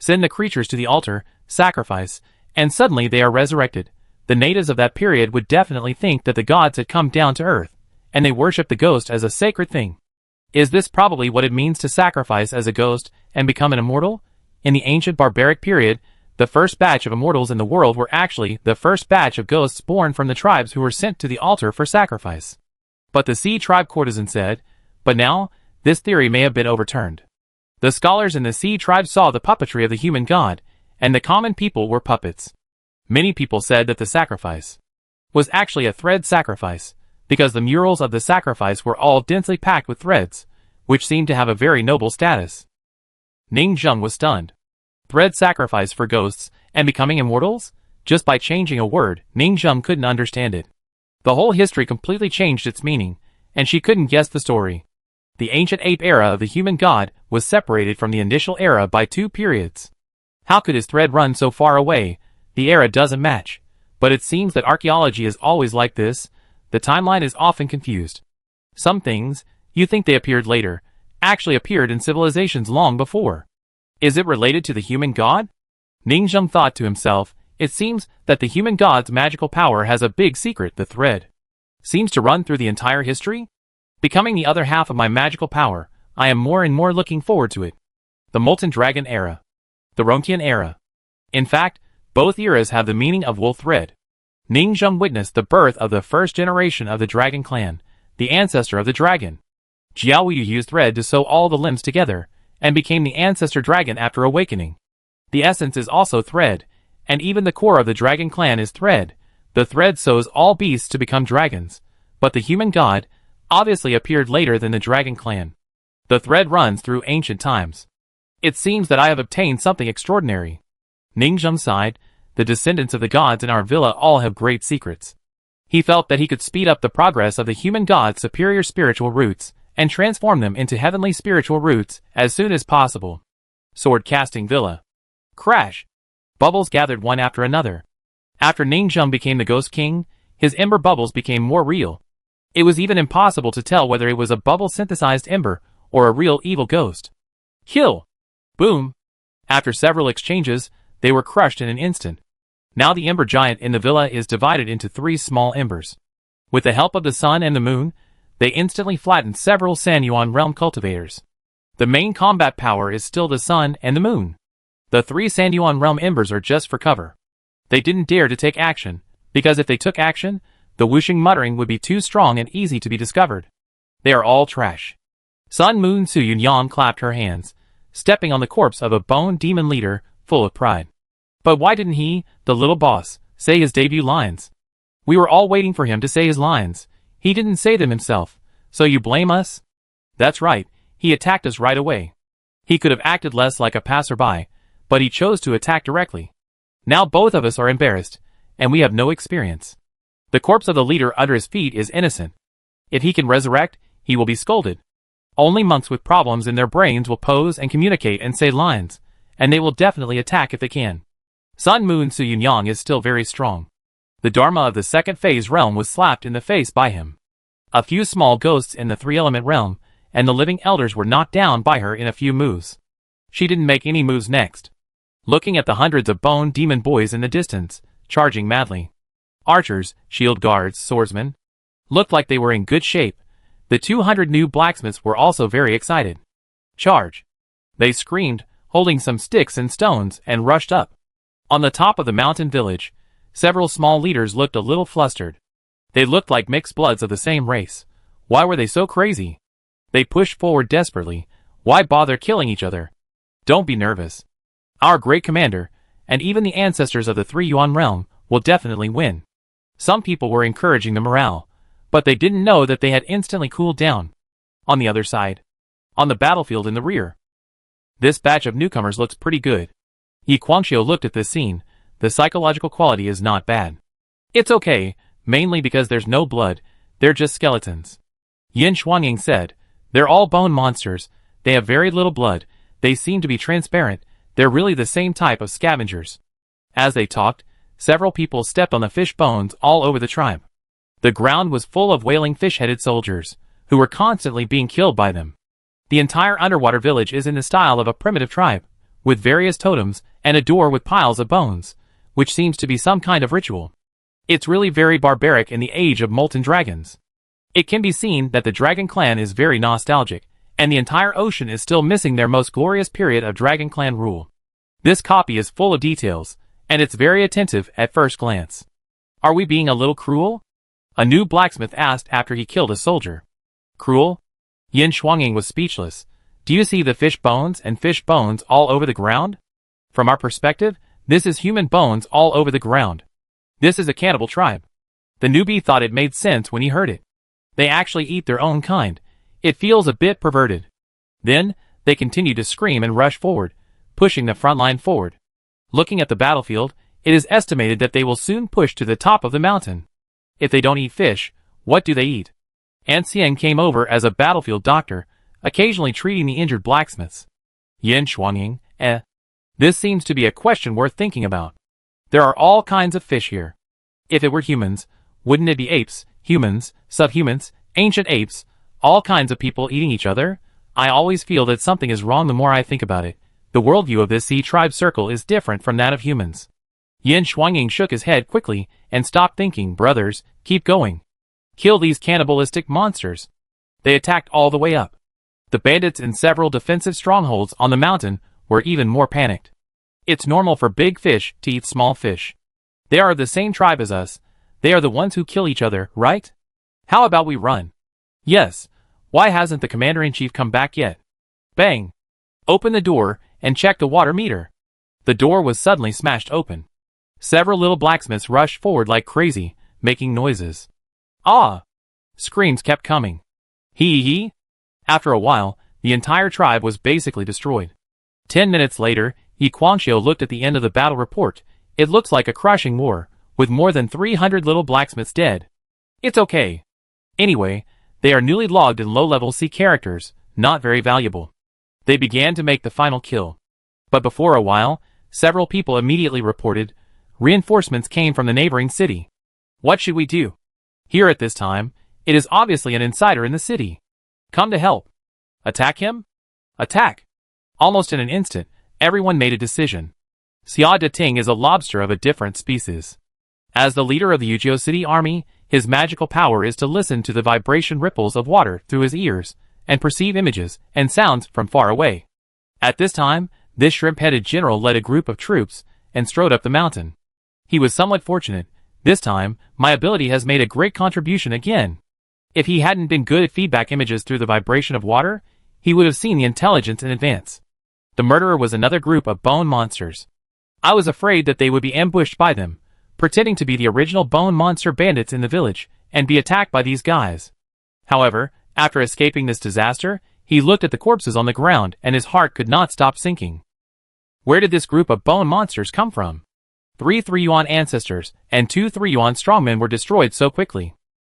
Send the creatures to the altar, sacrifice, and suddenly they are resurrected. The natives of that period would definitely think that the gods had come down to earth, and they worship the ghost as a sacred thing. Is this probably what it means to sacrifice as a ghost and become an immortal? In the ancient barbaric period, the first batch of immortals in the world were actually the first batch of ghosts born from the tribes who were sent to the altar for sacrifice. But the Sea Tribe courtesan said, but now, this theory may have been overturned. The scholars in the Sea Tribe saw the puppetry of the human god, and the common people were puppets. Many people said that the sacrifice was actually a thread sacrifice, because the murals of the sacrifice were all densely packed with threads, which seemed to have a very noble status. Ning Zheng was stunned. Thread sacrifice for ghosts and becoming immortals? Just by changing a word, Ning Zheng couldn't understand it. The whole history completely changed its meaning, and she couldn't guess the story. The ancient ape era of the human god was separated from the initial era by 2 periods. How could his thread run so far away? The era doesn't match. But it seems that archaeology is always like this. The timeline is often confused. Some things, you think they appeared later, actually appeared in civilizations long before. Is it related to the human god? Ning Zheng thought to himself, it seems that the human god's magical power has a big secret. The thread seems to run through the entire history. Becoming the other half of my magical power, I am more and more looking forward to it. The Molten Dragon era. The Ronqian era. In fact, both eras have the meaning of wool thread. Ning Zheng witnessed the birth of the first generation of the dragon clan, the ancestor of the dragon. Jiao Yu used thread to sew all the limbs together, and became the ancestor dragon after awakening. The essence is also thread, and even the core of the dragon clan is thread. The thread sews all beasts to become dragons, but the human god obviously appeared later than the dragon clan. The thread runs through ancient times. It seems that I have obtained something extraordinary. Ning Zheng sighed. The descendants of the gods in our villa all have great secrets. He felt that he could speed up the progress of the human god's superior spiritual roots, and transform them into heavenly spiritual roots as soon as possible. Sword casting villa. Crash! Bubbles gathered one after another. After Ning Zheng became the Ghost King, his ember bubbles became more real. It was even impossible to tell whether it was a bubble-synthesized ember or a real evil ghost. Kill! Boom! After several exchanges, they were crushed in an instant. Now the ember giant in the villa is divided into 3 small embers. With the help of the sun and the moon, they instantly flattened several Sanyuan realm cultivators. The main combat power is still the sun and the moon. The 3 Sanyuan realm embers are just for cover. They didn't dare to take action, because if they took action, the whooshing muttering would be too strong and easy to be discovered. They are all trash. Sun Moon Suyun Yang clapped her hands, stepping on the corpse of a bone demon leader, full of pride. But why didn't he, the little boss, say his debut lines? We were all waiting for him to say his lines. He didn't say them himself. So you blame us? That's right, he attacked us right away. He could have acted less like a passerby, but he chose to attack directly. Now both of us are embarrassed, and we have no experience. The corpse of the leader under his feet is innocent. If he can resurrect, he will be scolded. Only monks with problems in their brains will pose and communicate and say lines, and they will definitely attack if they can. Sun Moon Suyun Yang is still very strong. The Dharma of the second phase realm was slapped in the face by him. A few small ghosts in the 3-element realm, and the living elders were knocked down by her in a few moves. She didn't make any moves next. Looking at the hundreds of bone demon boys in the distance, charging madly. Archers, shield guards, swordsmen. Looked like they were in good shape. The 200 new blacksmiths were also very excited. Charge! They screamed, holding some sticks and stones, and rushed up. On the top of the mountain village, several small leaders looked a little flustered. They looked like mixed bloods of the same race. Why were they so crazy? They pushed forward desperately. Why bother killing each other? Don't be nervous. Our great commander, and even the ancestors of the 3 Yuan realm, will definitely win. Some people were encouraging the morale, but they didn't know that they had instantly cooled down. On the other side. On the battlefield in the rear. This batch of newcomers looks pretty good. Yi Guangxiu looked at this scene. The psychological quality is not bad. It's okay, mainly because there's no blood, they're just skeletons. Yin Xuanying said, they're all bone monsters, they have very little blood, they seem to be transparent, they're really the same type of scavengers. As they talked, several people stepped on the fish bones all over the tribe. The ground was full of wailing fish-headed soldiers, who were constantly being killed by them. The entire underwater village is in the style of a primitive tribe, with various totems and a door with piles of bones, which seems to be some kind of ritual. It's really very barbaric in the age of molten dragons. It can be seen that the Dragon Clan is very nostalgic, and the entire ocean is still missing their most glorious period of Dragon Clan rule. This copy is full of details, and it's very attentive at first glance. Are we being a little cruel? A new blacksmith asked after he killed a soldier. Cruel? Yin Xuanying was speechless. Do you see the fish bones and fish bones all over the ground? From our perspective, this is human bones all over the ground. This is a cannibal tribe. The newbie thought it made sense when he heard it. They actually eat their own kind. It feels a bit perverted. Then, they continue to scream and rush forward, pushing the front line forward. Looking at the battlefield, it is estimated that they will soon push to the top of the mountain. If they don't eat fish, what do they eat? Ancienne came over as a battlefield doctor, occasionally treating the injured blacksmiths. Yin Xuanying, This seems to be a question worth thinking about. There are all kinds of fish here. If it were humans, wouldn't it be apes, humans, subhumans, ancient apes, all kinds of people eating each other? I always feel that something is wrong the more I think about it. The worldview of this sea tribe circle is different from that of humans. Yin Xuanying shook his head quickly and stopped thinking. Brothers, keep going. Kill these cannibalistic monsters. They attacked all the way up. The bandits in several defensive strongholds on the mountain were even more panicked. It's normal for big fish to eat small fish. They are the same tribe as us. They are the ones who kill each other, right? How about we run? Yes. Why hasn't the commander-in-chief come back yet? Bang! Open the door and check the water meter. The door was suddenly smashed open. Several little blacksmiths rushed forward like crazy, making noises. Ah! Screams kept coming. Hee. After a while, the entire tribe was basically destroyed. 10 minutes later, Yi Guangxiu looked at the end of the battle report. It looks like a crushing war, with more than 300 little blacksmiths dead. It's okay. Anyway, they are newly logged in low-level C characters, not very valuable. They began to make the final kill. But before a while, several people immediately reported, reinforcements came from the neighboring city. What should we do? Here at this time, it is obviously an insider in the city. Come to help. Attack him? Attack! Almost in an instant, everyone made a decision. Xia De Ting is a lobster of a different species. As the leader of the Yuzhou City Army, his magical power is to listen to the vibration ripples of water through his ears and perceive images and sounds from far away. At this time, this shrimp-headed general led a group of troops and strode up the mountain. He was somewhat fortunate. This time, my ability has made a great contribution again. If he hadn't been good at feedback images through the vibration of water, he would have seen the intelligence in advance. The murderer was another group of bone monsters. I was afraid that they would be ambushed by them, pretending to be the original bone monster bandits in the village, and be attacked by these guys. However, after escaping this disaster, he looked at the corpses on the ground and his heart could not stop sinking. Where did this group of bone monsters come from? 3 Yuan ancestors and 2 Yuan strongmen were destroyed so quickly.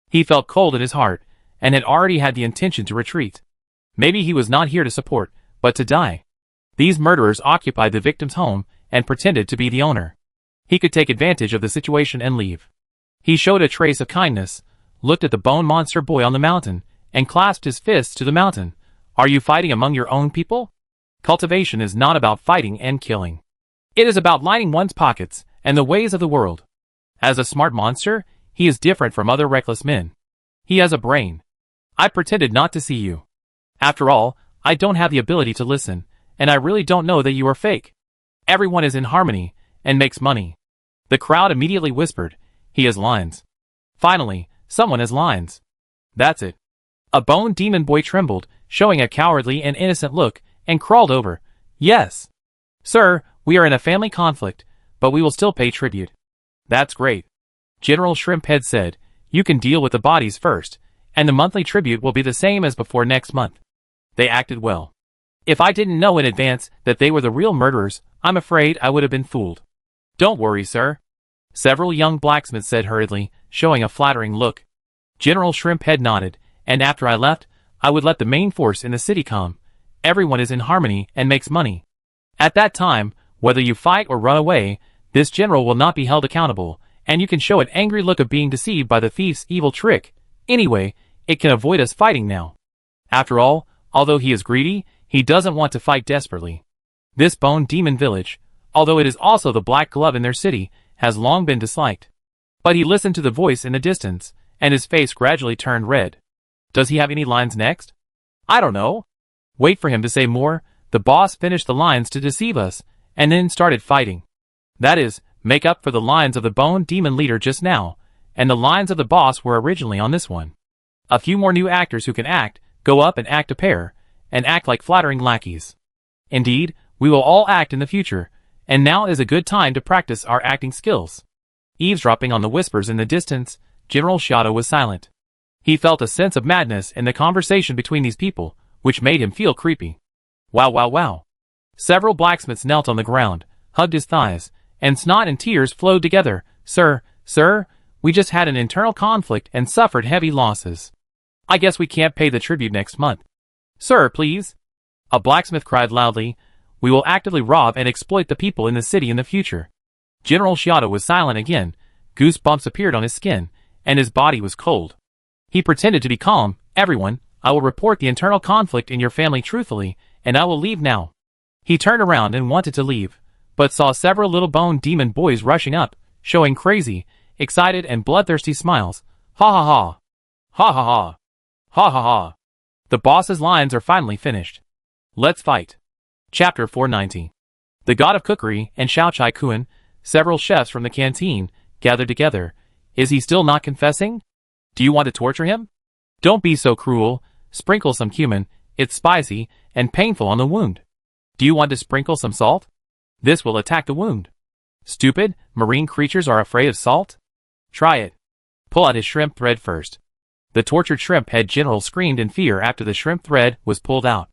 He felt cold in his heart, and had already had the intention to retreat. Maybe he was not here to support, but to die. These murderers occupied the victim's home and pretended to be the owner. He could take advantage of the situation and leave. He showed a trace of kindness, looked at the bone monster boy on the mountain, and clasped his fists to the mountain. Are you fighting among your own people? Cultivation is not about fighting and killing. It is about lining one's pockets and the ways of the world. As a smart monster, he is different from other reckless men. He has a brain. I pretended not to see you. After all, I don't have the ability to listen, and I really don't know that you are fake. Everyone is in harmony, and makes money. The crowd immediately whispered, he has lines. Finally, someone has lines. That's it. A bone demon boy trembled, showing a cowardly and innocent look, and crawled over. Yes. Sir, we are in a family conflict, but we will still pay tribute. That's great. General Shrimphead said, you can deal with the bodies first, and the monthly tribute will be the same as before next month. They acted well. If I didn't know in advance that they were the real murderers, I'm afraid I would have been fooled. Don't worry, sir. Several young blacksmiths said hurriedly, showing a flattering look. General Shrimphead nodded, and after I left, I would let the main force in the city come. Everyone is in harmony and makes money. At that time, whether you fight or run away, this general will not be held accountable, and you can show an angry look of being deceived by the thief's evil trick. Anyway, it can avoid us fighting now. After all, although he is greedy, he doesn't want to fight desperately. This bone demon village, although it is also the black glove in their city, has long been disliked. But he listened to the voice in the distance, and his face gradually turned red. Does he have any lines next? I don't know. Wait for him to say more. The boss finished the lines to deceive us, and then started fighting. That is, make up for the lines of the bone demon leader just now, and the lines of the boss were originally on this one. A few more new actors who can act, go up and act a pair, and act like flattering lackeys. Indeed, we will all act in the future, and now is a good time to practice our acting skills. Eavesdropping on the whispers in the distance, General Shadow was silent. He felt a sense of madness in the conversation between these people, which made him feel creepy. Wow wow wow. Several blacksmiths knelt on the ground, hugged his thighs, and snot and tears flowed together. Sir, we just had an internal conflict and suffered heavy losses. I guess we can't pay the tribute next month. Sir, please. A blacksmith cried loudly, we will actively rob and exploit the people in the city in the future. General Shadow was silent again. Goosebumps appeared on his skin, and his body was cold. He pretended to be calm. Everyone, I will report the internal conflict in your family truthfully, and I will leave now. He turned around and wanted to leave, but saw several little bone demon boys rushing up, showing crazy, excited and bloodthirsty smiles. Ha ha ha. Ha ha ha. Ha ha ha. The boss's lines are finally finished. Let's fight. Chapter 490. The god of cookery and Xiaochai Kuan, several chefs from the canteen, gathered together. Is he still not confessing? Do you want to torture him? Don't be so cruel. Sprinkle some cumin. It's spicy and painful on the wound. Do you want to sprinkle some salt? This will attack the wound. Stupid, marine creatures are afraid of salt? Try it. Pull out his shrimp thread first. The tortured shrimp head general screamed in fear after the shrimp thread was pulled out.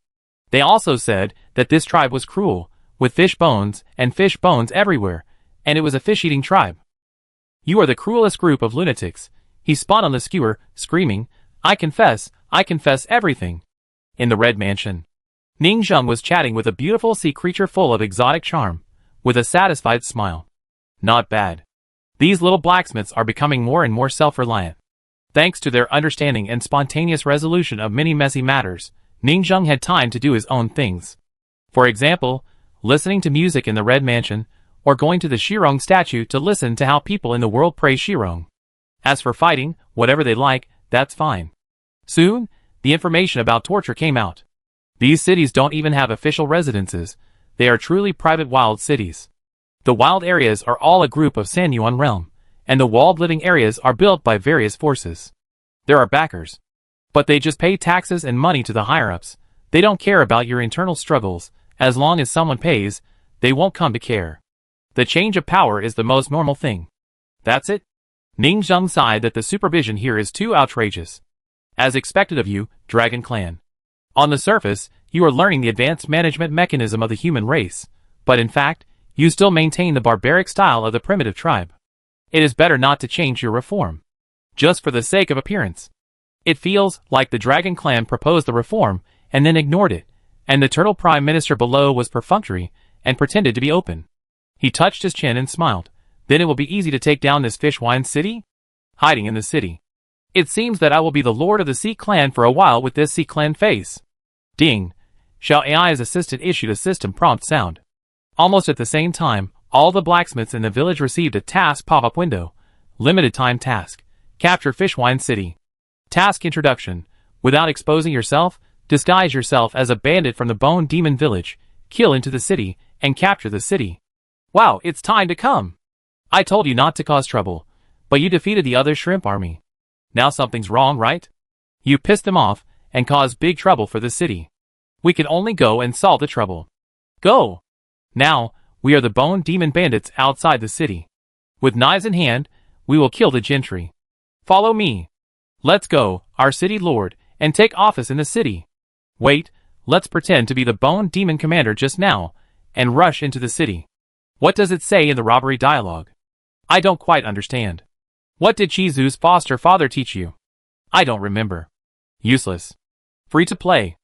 They also said that this tribe was cruel, with fish bones everywhere, and it was a fish-eating tribe. You are the cruelest group of lunatics. He spun on the skewer, screaming, I confess everything. In the Red Mansion, Ning Zheng was chatting with a beautiful sea creature full of exotic charm, with a satisfied smile. Not bad. These little blacksmiths are becoming more and more self-reliant. Thanks to their understanding and spontaneous resolution of many messy matters, Ningzheng had time to do his own things. For example, listening to music in the Red Mansion, or going to the Shirong statue to listen to how people in the world praise Shirong. As for fighting, whatever they like, that's fine. Soon, the information about torture came out. These cities don't even have official residences. They are truly private wild cities. The wild areas are all a group of Sanyuan realm, and the walled living areas are built by various forces. There are backers. But they just pay taxes and money to the higher-ups. They don't care about your internal struggles. As long as someone pays, they won't come to care. The change of power is the most normal thing. That's it. Ningzheng sighed that the supervision here is too outrageous. As expected of you, Dragon Clan. On the surface, you are learning the advanced management mechanism of the human race, but in fact, you still maintain the barbaric style of the primitive tribe. It is better not to change your reform. Just for the sake of appearance. It feels like the Dragon Clan proposed the reform and then ignored it, and the Turtle Prime Minister below was perfunctory and pretended to be open. He touched his chin and smiled. Then it will be easy to take down this Fishwine city? Hiding in the city. It seems that I will be the lord of the Sea Clan for a while with this Sea Clan face. Ding. Xiao AI's assistant issued a system prompt sound. Almost at the same time, all the blacksmiths in the village received a task pop-up window. Limited time task. Capture Fishwine City. Task introduction. Without exposing yourself, disguise yourself as a bandit from the Bone Demon Village, kill into the city, and capture the city. Wow, it's time to come. I told you not to cause trouble, but you defeated the other shrimp army. Now something's wrong, right? You pissed them off, and caused big trouble for the city. We can only go and solve the trouble. Go! Now, we are the Bone Demon Bandits outside the city. With knives in hand, we will kill the gentry. Follow me. Let's go, our city lord, and take office in the city. Wait, let's pretend to be the Bone Demon Commander just now, and rush into the city. What does it say in the robbery dialogue? I don't quite understand. What did Chizu's foster father teach you? I don't remember. Useless. Free to play.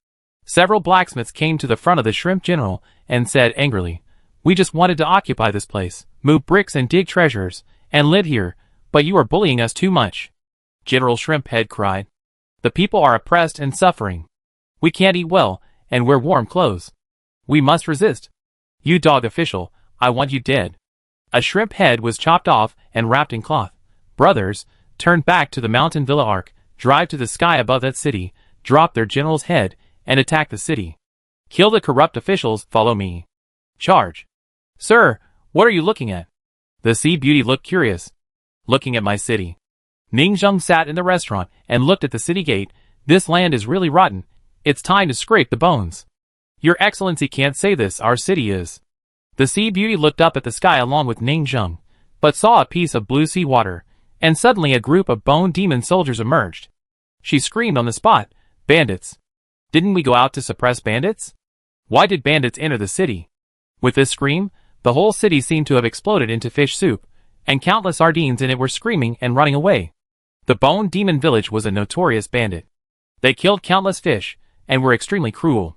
Several blacksmiths came to the front of the Shrimp General and said angrily, "We just wanted to occupy this place, move bricks and dig treasures, and live here, but you are bullying us too much." General Shrimp Head cried. "The people are oppressed and suffering. We can't eat well, and wear warm clothes. We must resist. You dog official, I want you dead." A shrimp head was chopped off and wrapped in cloth. Brothers, turn back to the mountain villa arc, drive to the sky above that city, drop their general's head, and attack the city. Kill the corrupt officials, follow me. Charge. Sir, what are you looking at? The sea beauty looked curious. Looking at my city. Ningzheng sat in the restaurant and looked at the city gate. This land is really rotten. It's time to scrape the bones. Your Excellency can't say this, our city is. The sea beauty looked up at the sky along with Ningzheng, but saw a piece of blue sea water, and suddenly a group of bone demon soldiers emerged. She screamed on the spot, "Bandits! Didn't we go out to suppress bandits? Why did bandits enter the city?" With this scream, the whole city seemed to have exploded into fish soup, and countless sardines in it were screaming and running away. The Bone Demon Village was a notorious bandit. They killed countless fish, and were extremely cruel.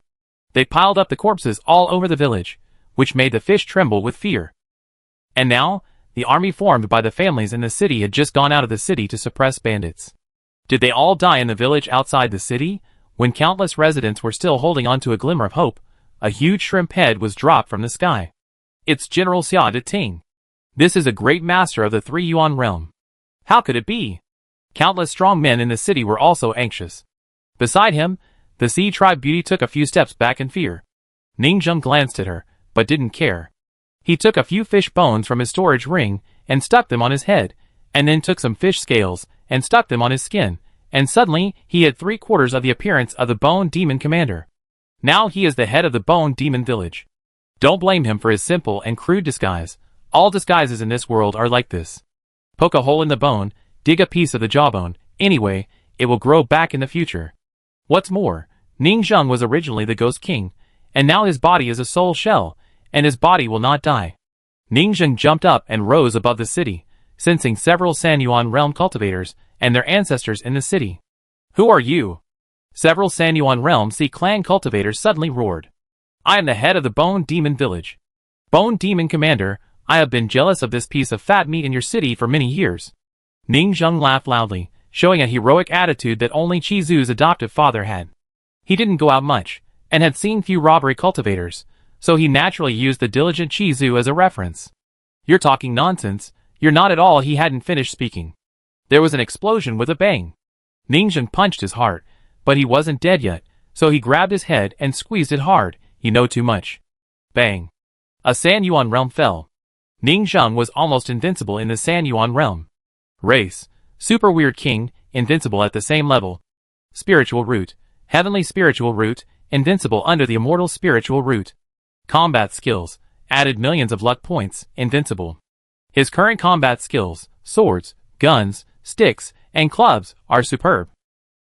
They piled up the corpses all over the village, which made the fish tremble with fear. And now, the army formed by the families in the city had just gone out of the city to suppress bandits. Did they all die in the village outside the city? When countless residents were still holding on to a glimmer of hope, a huge shrimp head was dropped from the sky. It's General Xia de Ting. This is a great master of the 3 Yuan realm. How could it be? Countless strong men in the city were also anxious. Beside him, the Sea Tribe Beauty took a few steps back in fear. Ningzheng glanced at her, but didn't care. He took a few fish bones from his storage ring and stuck them on his head, and then took some fish scales and stuck them on his skin, and suddenly he had 3/4 of the appearance of the Bone Demon Commander. Now he is the head of the Bone Demon Village. Don't blame him for his simple and crude disguise. All disguises in this world are like this. Poke a hole in the bone, dig a piece of the jawbone, anyway, it will grow back in the future. What's more, Ningzheng was originally the Ghost King, and now his body is a soul shell, and his body will not die. Ningzheng jumped up and rose above the city, sensing several Sanyuan realm cultivators and their ancestors in the city. Who are you? Several Sanyuan realm Sea Clan cultivators suddenly roared. I am the head of the Bone Demon Village. Bone Demon Commander, I have been jealous of this piece of fat meat in your city for many years. Ningzheng laughed loudly, showing a heroic attitude that only Chizu's adoptive father had. He didn't go out much, and had seen few robbery cultivators, so he naturally used the diligent Chizu as a reference. You're talking nonsense, you're not at all. He hadn't finished speaking. There was an explosion with a bang. Ningzheng punched his heart, but he wasn't dead yet, so he grabbed his head and squeezed it hard. You know too much. Bang. A San Yuan realm fell. Ningzheng was almost invincible in the San Yuan realm. Race. Super weird king, invincible at the same level. Spiritual root. Heavenly spiritual root, invincible under the immortal spiritual root. Combat skills. Added millions of luck points, invincible. His current combat skills, swords, guns, sticks, and clubs, are superb.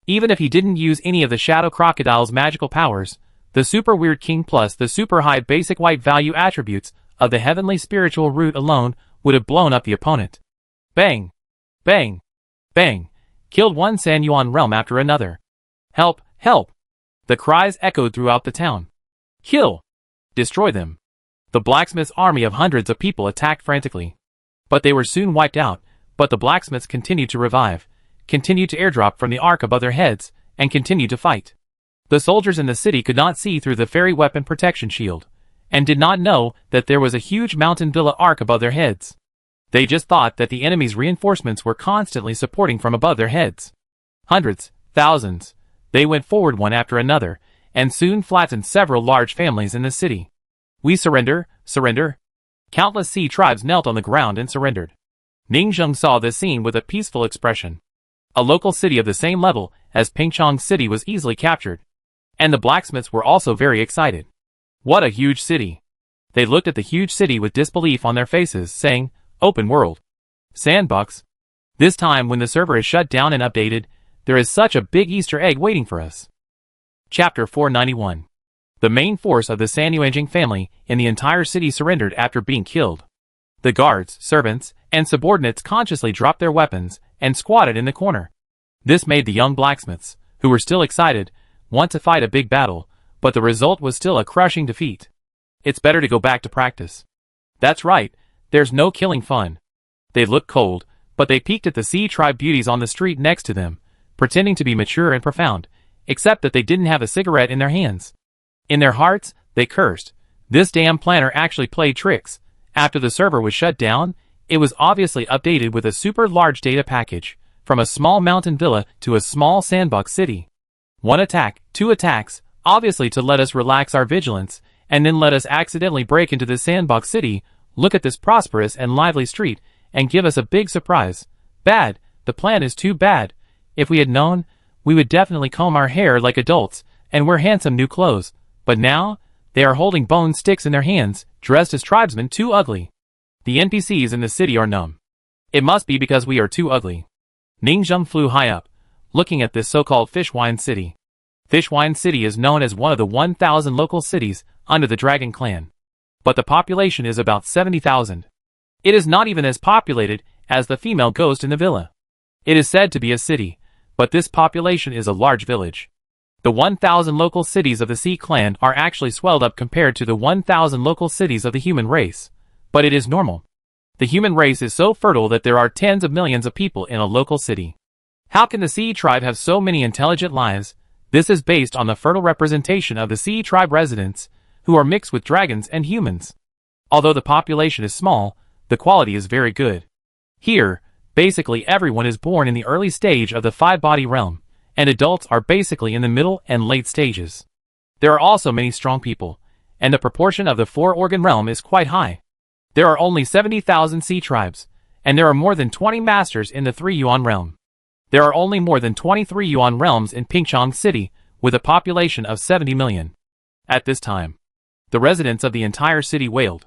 Even if he didn't use any of the Shadow Crocodile's magical powers, the Super Weird King plus the super high basic white value attributes of the heavenly spiritual root alone would have blown up the opponent. Bang! Bang! Bang! Killed one San Yuan realm after another. Help! Help! The cries echoed throughout the town. Kill! Destroy them! The blacksmith's army of hundreds of people attacked frantically. But they were soon wiped out, but the blacksmiths continued to revive, continued to airdrop from the arc above their heads, and continued to fight. The soldiers in the city could not see through the fairy weapon protection shield, and did not know that there was a huge mountain villa arc above their heads. They just thought that the enemy's reinforcements were constantly supporting from above their heads. Hundreds, thousands. They went forward one after another, and soon flattened several large families in the city. We surrender, surrender. Countless sea tribes knelt on the ground and surrendered. Ningzheng saw this scene with a peaceful expression. A local city of the same level as Pingchong City was easily captured. And the blacksmiths were also very excited. What a huge city! They looked at the huge city with disbelief on their faces, saying, Open world. Sandbox. This time when the server is shut down and updated, there is such a big Easter egg waiting for us. Chapter 491. The main force of the Sanyuanjing family in the entire city surrendered after being killed. The guards, servants, and subordinates consciously dropped their weapons and squatted in the corner. This made the young blacksmiths, who were still excited, want to fight a big battle, but the result was still a crushing defeat. It's better to go back to practice. That's right, there's no killing fun. They looked cold, but they peeked at the sea tribe beauties on the street next to them, pretending to be mature and profound, except that they didn't have a cigarette in their hands. In their hearts, they cursed. This damn planner actually played tricks. After the server was shut down, it was obviously updated with a super large data package, from a small mountain villa to a small sandbox city. 1 attack, 2 attacks, obviously to let us relax our vigilance, and then let us accidentally break into the sandbox city, look at this prosperous and lively street, and give us a big surprise. Bad, the plan is too bad. If we had known, we would definitely comb our hair like adults, and wear handsome new clothes. But now, they are holding bone sticks in their hands, dressed as tribesmen too ugly. The NPCs in the city are numb. It must be because we are too ugly. Ningzheng flew high up, looking at this so-called Fishwine City. Fishwine City is known as one of the 1,000 local cities under the Dragon Clan. But the population is about 70,000. It is not even as populated as the female ghost in the villa. It is said to be a city, but this population is a large village. The 1,000 local cities of the Sea Clan are actually swelled up compared to the 1,000 local cities of the human race. But it is normal. The human race is so fertile that there are tens of millions of people in a local city. How can the Sea Tribe have so many intelligent lives? This is based on the fertile representation of the Sea Tribe residents, who are mixed with dragons and humans. Although the population is small, the quality is very good. Here, basically everyone is born in the early stage of the 5-body realm, and adults are basically in the middle and late stages. There are also many strong people, and the proportion of the 4-organ realm is quite high. There are only 70,000 sea tribes, and there are more than 20 masters in the 3-yuan realm. There are only more than 23 yuan realms in Pingchong City, with a population of 70 million. At this time, the residents of the entire city wailed.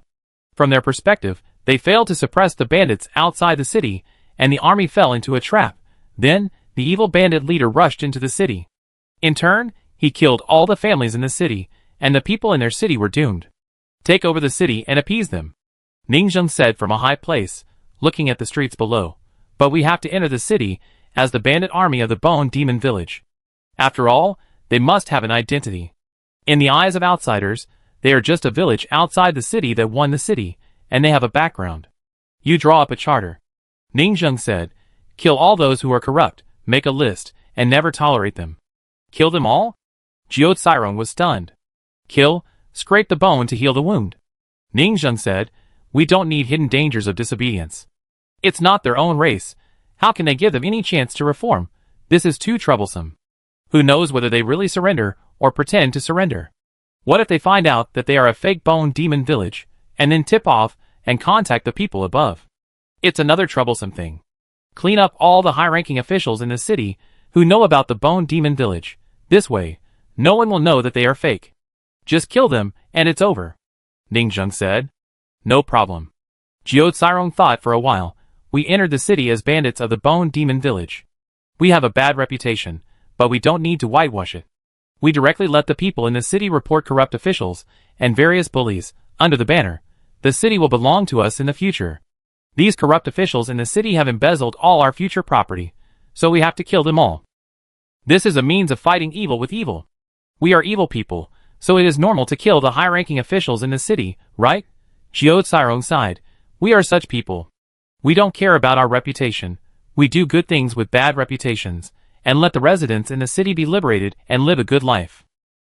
From their perspective, they failed to suppress the bandits outside the city, and the army fell into a trap. Then, the evil bandit leader rushed into the city. In turn, he killed all the families in the city, and the people in their city were doomed. Take over the city and appease them, Ningzheng said from a high place, looking at the streets below. But we have to enter the city as the bandit army of the Bone Demon Village. After all, they must have an identity. In the eyes of outsiders, they are just a village outside the city that won the city, and they have a background. You draw up a charter, Ningzheng said. Kill all those who are corrupt, make a list, and never tolerate them. Kill them all? Jiao Tsirong was stunned. Kill, scrape the bone to heal the wound. Ning Zheng said, we don't need hidden dangers of disobedience. It's not their own race. How can they give them any chance to reform? This is too troublesome. Who knows whether they really surrender or pretend to surrender? What if they find out that they are a fake bone demon village, and then tip off and contact the people above? It's another troublesome thing. Clean up all the high-ranking officials in the city who know about the bone demon village. This way, no one will know that they are fake. Just kill them, and it's over. Ning Zheng said. No problem. Jiao Tsirong thought for a while. We entered the city as bandits of the bone demon village. We have a bad reputation, but we don't need to whitewash it. We directly let the people in the city report corrupt officials and various bullies under the banner. The city will belong to us in the future. These corrupt officials in the city have embezzled all our future property, so we have to kill them all. This is a means of fighting evil with evil. We are evil people, so it is normal to kill the high-ranking officials in the city, right? Jiao Tsirong sighed. We are such people. We don't care about our reputation. We do good things with bad reputations, and let the residents in the city be liberated and live a good life.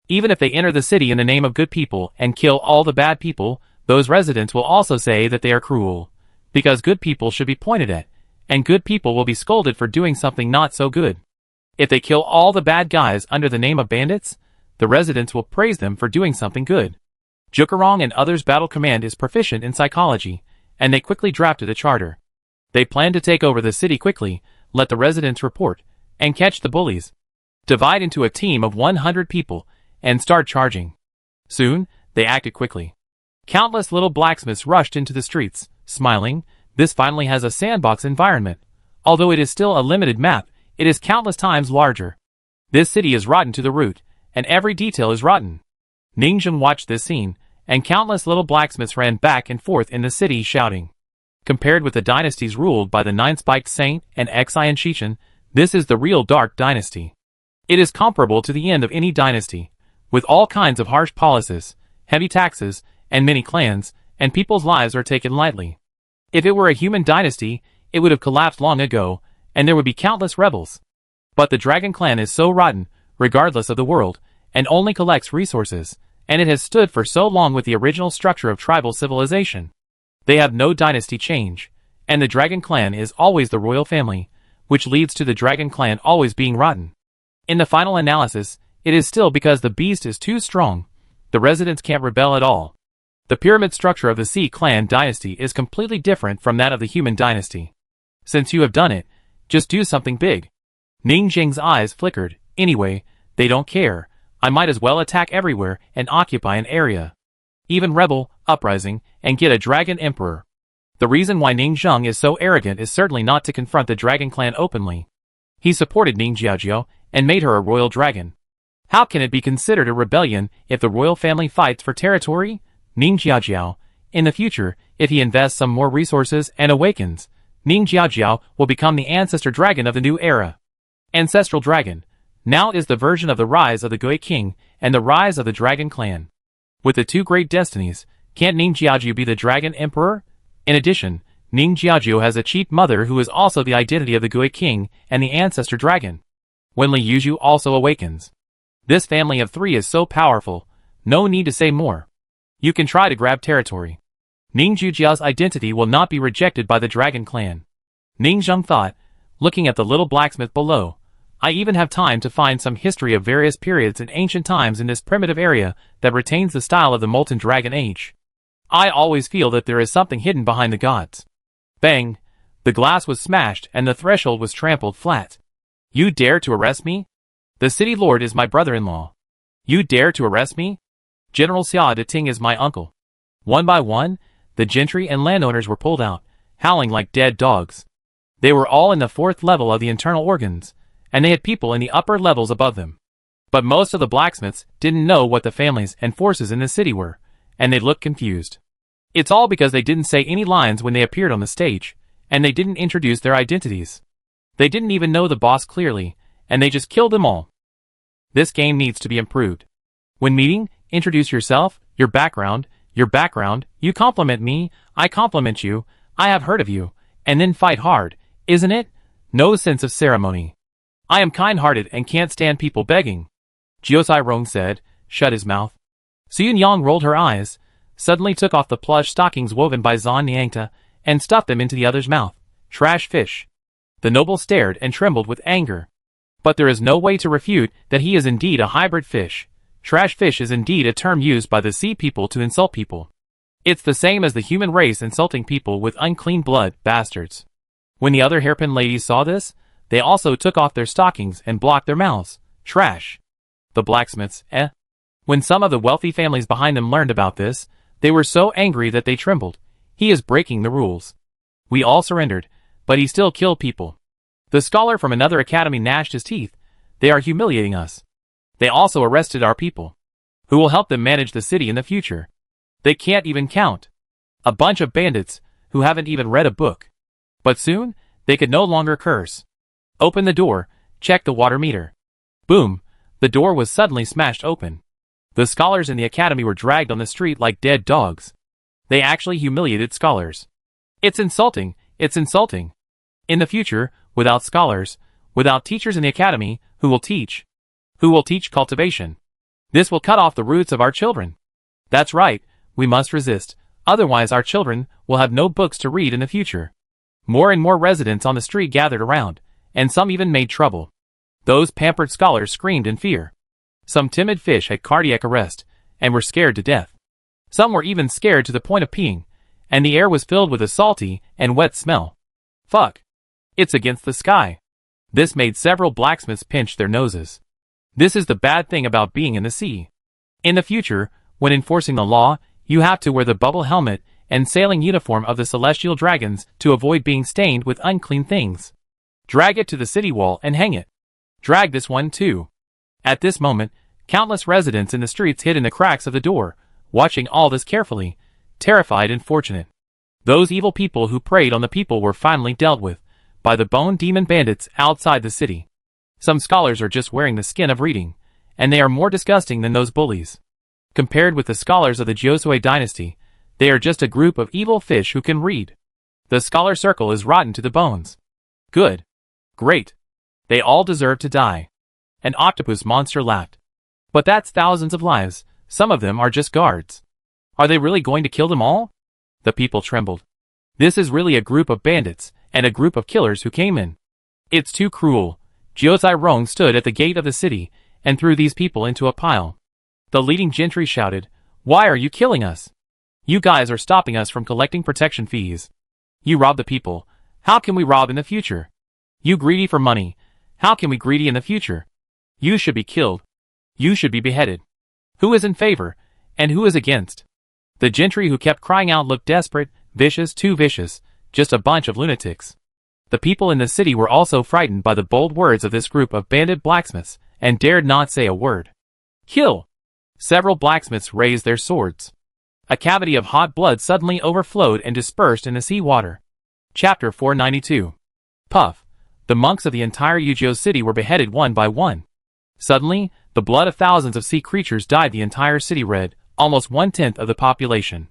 Even if they enter the city in the name of good people and kill all the bad people, those residents will also say that they are cruel. Because good people should be pointed at, and good people will be scolded for doing something not so good. If they kill all the bad guys under the name of bandits, the residents will praise them for doing something good. Jukarong and others' battle command is proficient in psychology, and they quickly drafted a charter. They plan to take over the city quickly, let the residents report, and catch the bullies. Divide into a team of 100 people, and start charging. Soon, they acted quickly. Countless little blacksmiths rushed into the streets, smiling. This finally has a sandbox environment. Although it is still a limited map, it is countless times larger. This city is rotten to the root, and every detail is rotten. Ning Zheng watched this scene, and countless little blacksmiths ran back and forth in the city shouting. Compared with the dynasties ruled by the Nine-Spiked Saint and Xian Shichen, this is the real Dark Dynasty. It is comparable to the end of any dynasty, with all kinds of harsh policies, heavy taxes, and many clans, and people's lives are taken lightly. If it were a human dynasty, it would have collapsed long ago, and there would be countless rebels. But the Dragon Clan is so rotten, regardless of the world, and only collects resources, and it has stood for so long with the original structure of tribal civilization. They have no dynasty change, and the Dragon Clan is always the royal family, which leads to the Dragon Clan always being rotten. In the final analysis, it is still because the beast is too strong. The residents can't rebel at all. The pyramid structure of the Sea Clan dynasty is completely different from that of the human dynasty. Since you have done it, just do something big. Ning Zheng's eyes flickered. Anyway, they don't care. I might as well attack everywhere and occupy an area. Even rebel, uprising, and get a dragon emperor. The reason why Ning Zheng is so arrogant is certainly not to confront the Dragon Clan openly. He supported Ning Jiajiao and made her a royal dragon. How can it be considered a rebellion if the royal family fights for territory? Ning Jiajiao, in the future, if he invests some more resources and awakens, Ning Jiajiao will become the ancestor dragon of the new era. Ancestral dragon. Now is the version of the rise of the Gui King and the rise of the Dragon Clan. With the two great destinies, can't Ning Jiajiao be the Dragon Emperor? In addition, Ning Jiajiao has a chief mother who is also the identity of the Gui King and the ancestor dragon. When Li Yuzhu also awakens. This family of three is so powerful, no need to say more. You can try to grab territory. Ning Jiajiao's identity will not be rejected by the Dragon Clan. Ning Zheng thought, looking at the little blacksmith below. I even have time to find some history of various periods in ancient times in this primitive area that retains the style of the Molten Dragon Age. I always feel that there is something hidden behind the gods. Bang! The glass was smashed and the threshold was trampled flat. You dare to arrest me? The city lord is my brother-in-law. You dare to arrest me? General Xia de Ting is my uncle. One by one, the gentry and landowners were pulled out, howling like dead dogs. They were all in the 4th level of the internal organs, and they had people in the upper levels above them. But most of the blacksmiths didn't know what the families and forces in the city were, and they looked confused. It's all because they didn't say any lines when they appeared on the stage, and they didn't introduce their identities. They didn't even know the boss clearly, and they just killed them all. This game needs to be improved. When meeting, introduce yourself, your background, you compliment me, I compliment you, I have heard of you, and then fight hard, isn't it? No sense of ceremony. I am kind-hearted and can't stand people begging. Jiuzai Rong said, shut his mouth. Xuyun Yang rolled her eyes, suddenly took off the plush stockings woven by Zan Niangta, and stuffed them into the other's mouth. Trash fish. The noble stared and trembled with anger. But there is no way to refute that he is indeed a hybrid fish. Trash fish is indeed a term used by the sea people to insult people. It's the same as the human race insulting people with unclean blood, bastards. When the other hairpin ladies saw this, they also took off their stockings and blocked their mouths. Trash. The blacksmiths, When some of the wealthy families behind them learned about this, they were so angry that they trembled. He is breaking the rules. We all surrendered, but he still killed people. The scholar from another academy gnashed his teeth. They are humiliating us. They also arrested our people. Who will help them manage the city in the future? They can't even count. A bunch of bandits, who haven't even read a book. But soon, they could no longer curse. Open the door, check the water meter. Boom, the door was suddenly smashed open. The scholars in the academy were dragged on the street like dead dogs. They actually humiliated scholars. It's insulting, it's insulting. In the future, without scholars, without teachers in the academy, who will teach? Who will teach cultivation? This will cut off the roots of our children. That's right, we must resist, otherwise our children will have no books to read in the future. More and more residents on the street gathered around, and some even made trouble. Those pampered scholars screamed in fear. Some timid fish had cardiac arrest, and were scared to death. Some were even scared to the point of peeing, and the air was filled with a salty and wet smell. Fuck. It's against the sky. This made several blacksmiths pinch their noses. This is the bad thing about being in the sea. In the future, when enforcing the law, you have to wear the bubble helmet and sailing uniform of the celestial dragons to avoid being stained with unclean things. Drag it to the city wall and hang it. Drag this one too. At this moment, countless residents in the streets hid in the cracks of the door, watching all this carefully, terrified and fortunate. Those evil people who preyed on the people were finally dealt with, by the bone demon bandits outside the city. Some scholars are just wearing the skin of reading, and they are more disgusting than those bullies. Compared with the scholars of the Jiuzui dynasty, they are just a group of evil fish who can read. The scholar circle is rotten to the bones. Good. Great. They all deserve to die. An octopus monster laughed. But that's thousands of lives, some of them are just guards. Are they really going to kill them all? The people trembled. This is really a group of bandits, and a group of killers who came in. It's too cruel. Jiuzai Rong stood at the gate of the city, and threw these people into a pile. The leading gentry shouted, "Why are you killing us? You guys are stopping us from collecting protection fees. You rob the people. How can we rob in the future? You greedy for money. How can we greedy in the future? You should be killed. You should be beheaded. Who is in favor, and who is against?" The gentry who kept crying out looked desperate, vicious, too vicious, just a bunch of lunatics. The people in the city were also frightened by the bold words of this group of bandit blacksmiths, and dared not say a word. Kill! Several blacksmiths raised their swords. A cavity of hot blood suddenly overflowed and dispersed in the sea water. Chapter 492. Puff. The monks of the entire Yuzhou city were beheaded one by one. Suddenly, the blood of thousands of sea creatures dyed the entire city red, almost 1/10 of the population.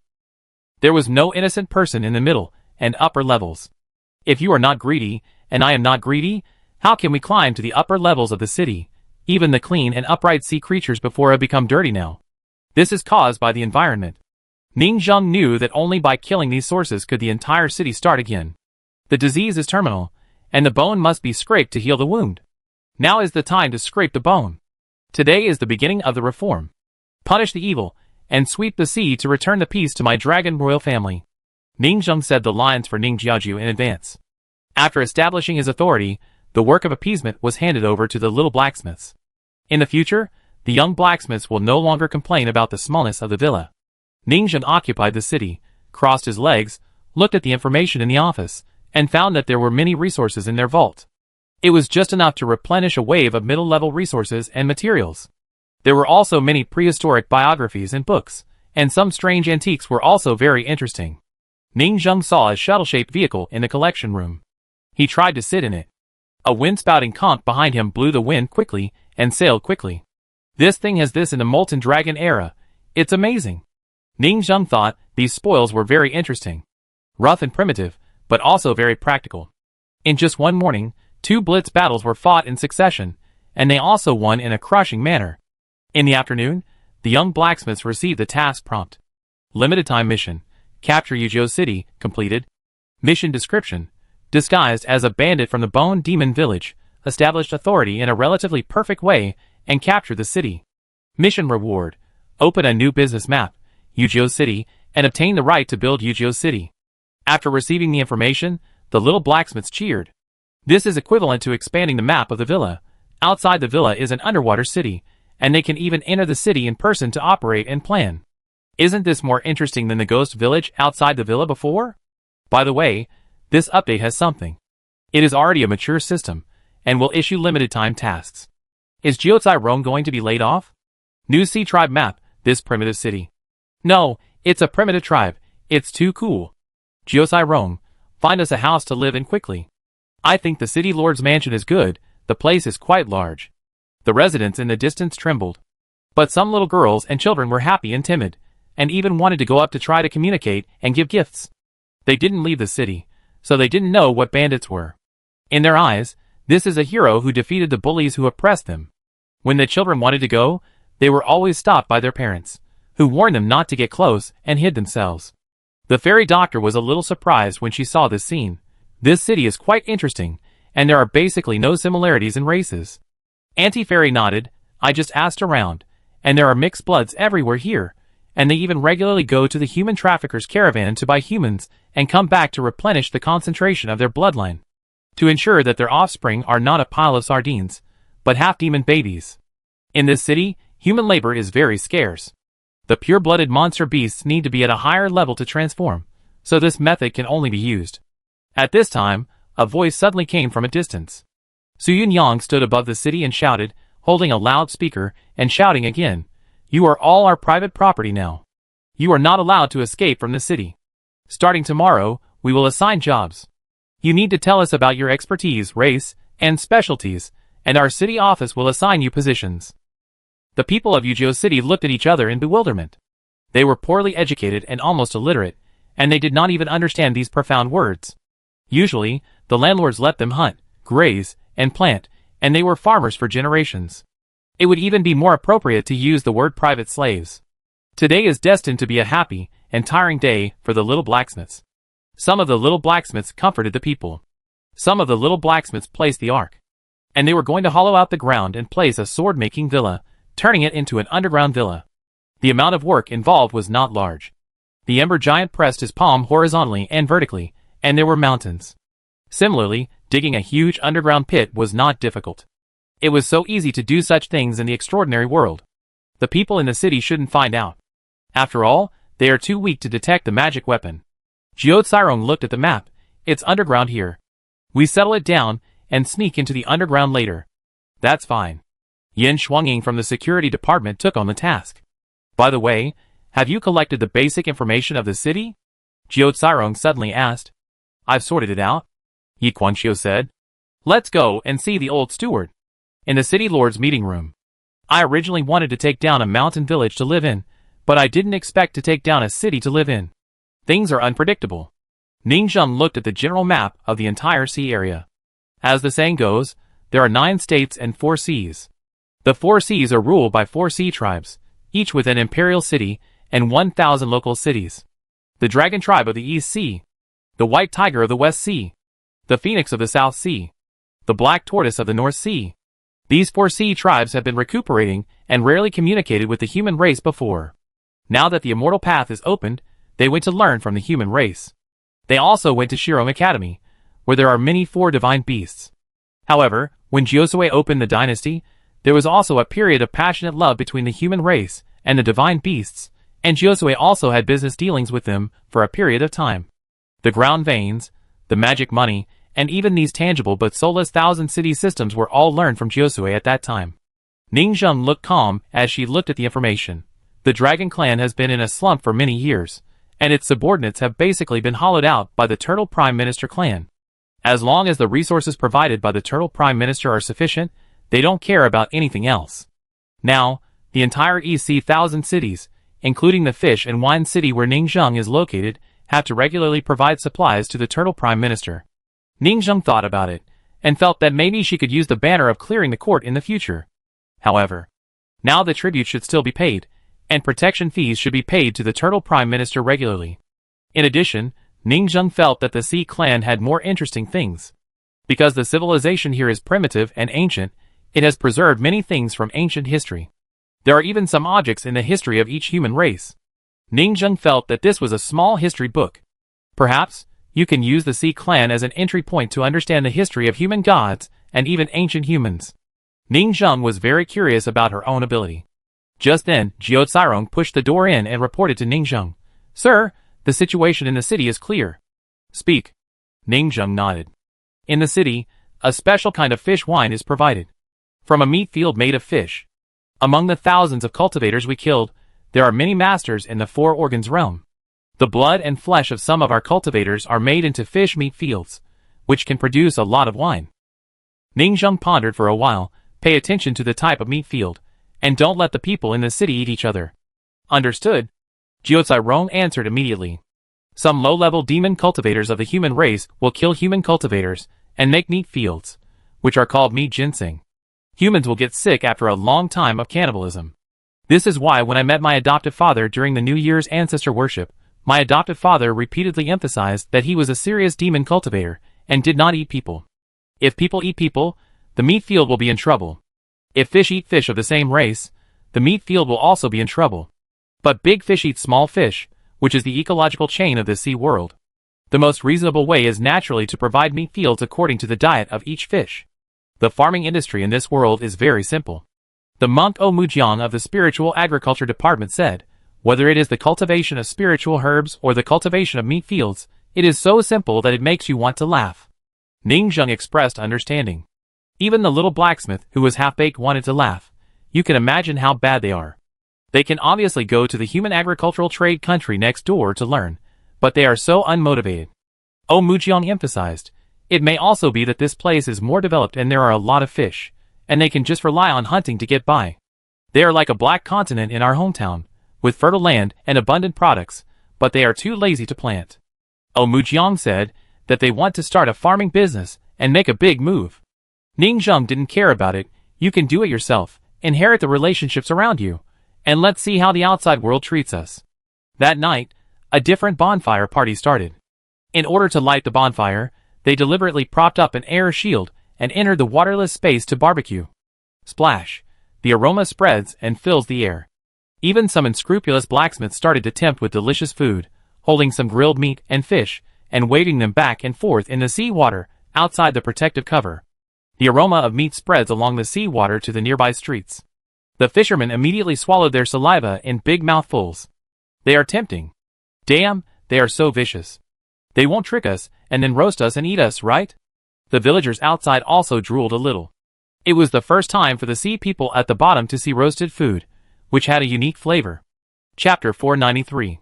There was no innocent person in the middle and upper levels. If you are not greedy, and I am not greedy, how can we climb to the upper levels of the city, even the clean and upright sea creatures before have become dirty now? This is caused by the environment. Ning Zheng knew that only by killing these sources could the entire city start again. The disease is terminal, and the bone must be scraped to heal the wound. Now is the time to scrape the bone. Today is the beginning of the reform. Punish the evil, and sweep the sea to return the peace to my dragon royal family. Ning Zheng said the lines for Ning Jiaoju in advance. After establishing his authority, the work of appeasement was handed over to the little blacksmiths. In the future, the young blacksmiths will no longer complain about the smallness of the villa. Ning Zheng occupied the city, crossed his legs, looked at the information in the office, and found that there were many resources in their vault. It was just enough to replenish a wave of middle-level resources and materials. There were also many prehistoric biographies and books, and some strange antiques were also very interesting. Ning Zheng saw a shuttle-shaped vehicle in the collection room. He tried to sit in it. A wind-spouting conch behind him blew the wind quickly and sailed quickly. This thing has this in the Molten Dragon era. It's amazing. Ning Zheng thought these spoils were very interesting. Rough and primitive, but also very practical. In just one morning, 2 blitz battles were fought in succession, and they also won in a crushing manner. In the afternoon, the young blacksmiths received the task prompt. Limited time mission. Capture Yuzhou City, completed. Mission description. Disguised as a bandit from the Bone Demon Village, established authority in a relatively perfect way, and capture the city. Mission reward. Open a new business map, Yuzhou City, and obtain the right to build Yuzhou City. After receiving the information, the little blacksmiths cheered. This is equivalent to expanding the map of the villa. Outside the villa is an underwater city, and they can even enter the city in person to operate and plan. Isn't this more interesting than the ghost village outside the villa before? By the way, this update has something. It is already a mature system, and will issue limited time tasks. Is Jiuzhai Rong going to be laid off? New Sea Tribe map, this primitive city. No, it's a primitive tribe, it's too cool. Jiuzhai Rong, find us a house to live in quickly. I think the city lord's mansion is good, the place is quite large. The residents in the distance trembled. But some little girls and children were happy and timid, and even wanted to go up to try to communicate and give gifts. They didn't leave the city, so they didn't know what bandits were. In their eyes, this is a hero who defeated the bullies who oppressed them. When the children wanted to go, they were always stopped by their parents, who warned them not to get close and hid themselves. The fairy doctor was a little surprised when she saw this scene. This city is quite interesting, and there are basically no similarities in races. Auntie Fairy nodded. I just asked around, and there are mixed bloods everywhere here, and they even regularly go to the human traffickers' caravan to buy humans and come back to replenish the concentration of their bloodline, to ensure that their offspring are not a pile of sardines, but half-demon babies. In this city, human labor is very scarce. The pure-blooded monster beasts need to be at a higher level to transform, so this method can only be used. At this time, a voice suddenly came from a distance. Su Yunyang stood above the city and shouted, holding a loudspeaker and shouting again, "You are all our private property now. You are not allowed to escape from the city. Starting tomorrow, we will assign jobs. You need to tell us about your expertise, race, and specialties, and our city office will assign you positions." The people of Yuzhou City looked at each other in bewilderment. They were poorly educated and almost illiterate, and they did not even understand these profound words. Usually, the landlords let them hunt, graze, and plant, and they were farmers for generations. It would even be more appropriate to use the word private slaves. Today is destined to be a happy and tiring day for the little blacksmiths. Some of the little blacksmiths comforted the people. Some of the little blacksmiths placed the ark. And they were going to hollow out the ground and place a sword-making villa, turning it into an underground villa. The amount of work involved was not large. The ember giant pressed his palm horizontally and vertically, and there were mountains. Similarly, digging a huge underground pit was not difficult. It was so easy to do such things in the extraordinary world. The people in the city shouldn't find out. After all, they are too weak to detect the magic weapon. Jiuzhai Rong looked at the map. It's underground here. We settle it down and sneak into the underground later. That's fine. Yin Shuangying from the security department took on the task. By the way, have you collected the basic information of the city? Jiuzhai Rong suddenly asked. I've sorted it out, Yi Quanqiu said. Let's go and see the old steward. In the city lord's meeting room. I originally wanted to take down a mountain village to live in, but I didn't expect to take down a city to live in. Things are unpredictable. Ning Zheng looked at the general map of the entire sea area. As the saying goes, there are 9 states and 4 seas. The 4 seas are ruled by 4 sea tribes, each with an imperial city and 1,000 local cities. The dragon tribe of the East Sea, the white tiger of the West Sea, the phoenix of the South Sea, the black tortoise of the North Sea. These 4 sea tribes have been recuperating and rarely communicated with the human race before. Now that the immortal path is opened, they went to learn from the human race. They also went to Shirong Academy, where there are many 4 divine beasts. However, when Jiuzhai opened the dynasty, there was also a period of passionate love between the human race and the divine beasts, and Jiuzhai also had business dealings with them for a period of time. The ground veins, the magic money, and even these tangible but soulless thousand-city systems were all learned from Jiuzhai at that time. Ning Zheng looked calm as she looked at the information. The Dragon Clan has been in a slump for many years, and its subordinates have basically been hollowed out by the Turtle Prime Minister clan. As long as the resources provided by the Turtle Prime Minister are sufficient, they don't care about anything else. Now, the entire East Sea thousand cities, including the fish and wine city where Ning Zheng is located, have to regularly provide supplies to the Turtle Prime Minister. Ning Zheng thought about it, and felt that maybe she could use the banner of clearing the court in the future. However, Now the tribute should still be paid, and protection fees should be paid to the Turtle Prime Minister regularly. In addition, Ningzheng felt that the Sea clan had more interesting things. Because the civilization here is primitive and ancient, it has preserved many things from ancient history. There are even some objects in the history of each human race. Ningzheng felt that this was a small history book. Perhaps, you can use the Sea clan as an entry point to understand the history of human gods and even ancient humans. Ningzheng was very curious about her own ability. Just then, Jiao Cairong pushed the door in and reported to Ningzheng. "Sir, the situation in the city is clear." "Speak." Ningzheng nodded. In the city, a special kind of fish wine is provided. From a meat field made of fish. Among the thousands of cultivators we killed, there are many masters in the four organs realm. The blood and flesh of some of our cultivators are made into fish meat fields, which can produce a lot of wine. Ningzheng pondered for a while. Pay attention to the type of meat field, and don't let the people in the city eat each other. Understood? Jiao Cairong answered immediately. Some low-level demon cultivators of the human race will kill human cultivators and make meat fields, which are called meat ginseng. Humans will get sick after a long time of cannibalism. This is why when I met my adoptive father during the New Year's ancestor worship, my adoptive father repeatedly emphasized that he was a serious demon cultivator and did not eat people. If people eat people, the meat field will be in trouble. If fish eat fish of the same race, the meat field will also be in trouble. But big fish eat small fish, which is the ecological chain of the sea world. The most reasonable way is naturally to provide meat fields according to the diet of each fish. The farming industry in this world is very simple. The monk O Mujiang of the Spiritual Agriculture Department said, whether it is the cultivation of spiritual herbs or the cultivation of meat fields, it is so simple that it makes you want to laugh. Ningzheng expressed understanding. Even the little blacksmith who was half-baked wanted to laugh. You can imagine how bad they are. They can obviously go to the human agricultural trade country next door to learn, but they are so unmotivated. O Mujiang emphasized, it may also be that this place is more developed and there are a lot of fish, and they can just rely on hunting to get by. They are like a black continent in our hometown, with fertile land and abundant products, but they are too lazy to plant. O Mujiang said that they want to start a farming business and make a big move. Ningzheng didn't care about it. You can do it yourself, inherit the relationships around you, and let's see how the outside world treats us. That night, a different bonfire party started. In order to light the bonfire, they deliberately propped up an air shield and entered the waterless space to barbecue. Splash! The aroma spreads and fills the air. Even some unscrupulous blacksmiths started to tempt with delicious food, holding some grilled meat and fish, and waving them back and forth in the sea water outside the protective cover. The aroma of meat spreads along the sea water to the nearby streets. The fishermen immediately swallowed their saliva in big mouthfuls. They are tempting. Damn, they are so vicious. They won't trick us and then roast us and eat us, right? The villagers outside also drooled a little. It was the first time for the sea people at the bottom to see roasted food, which had a unique flavor. Chapter 493.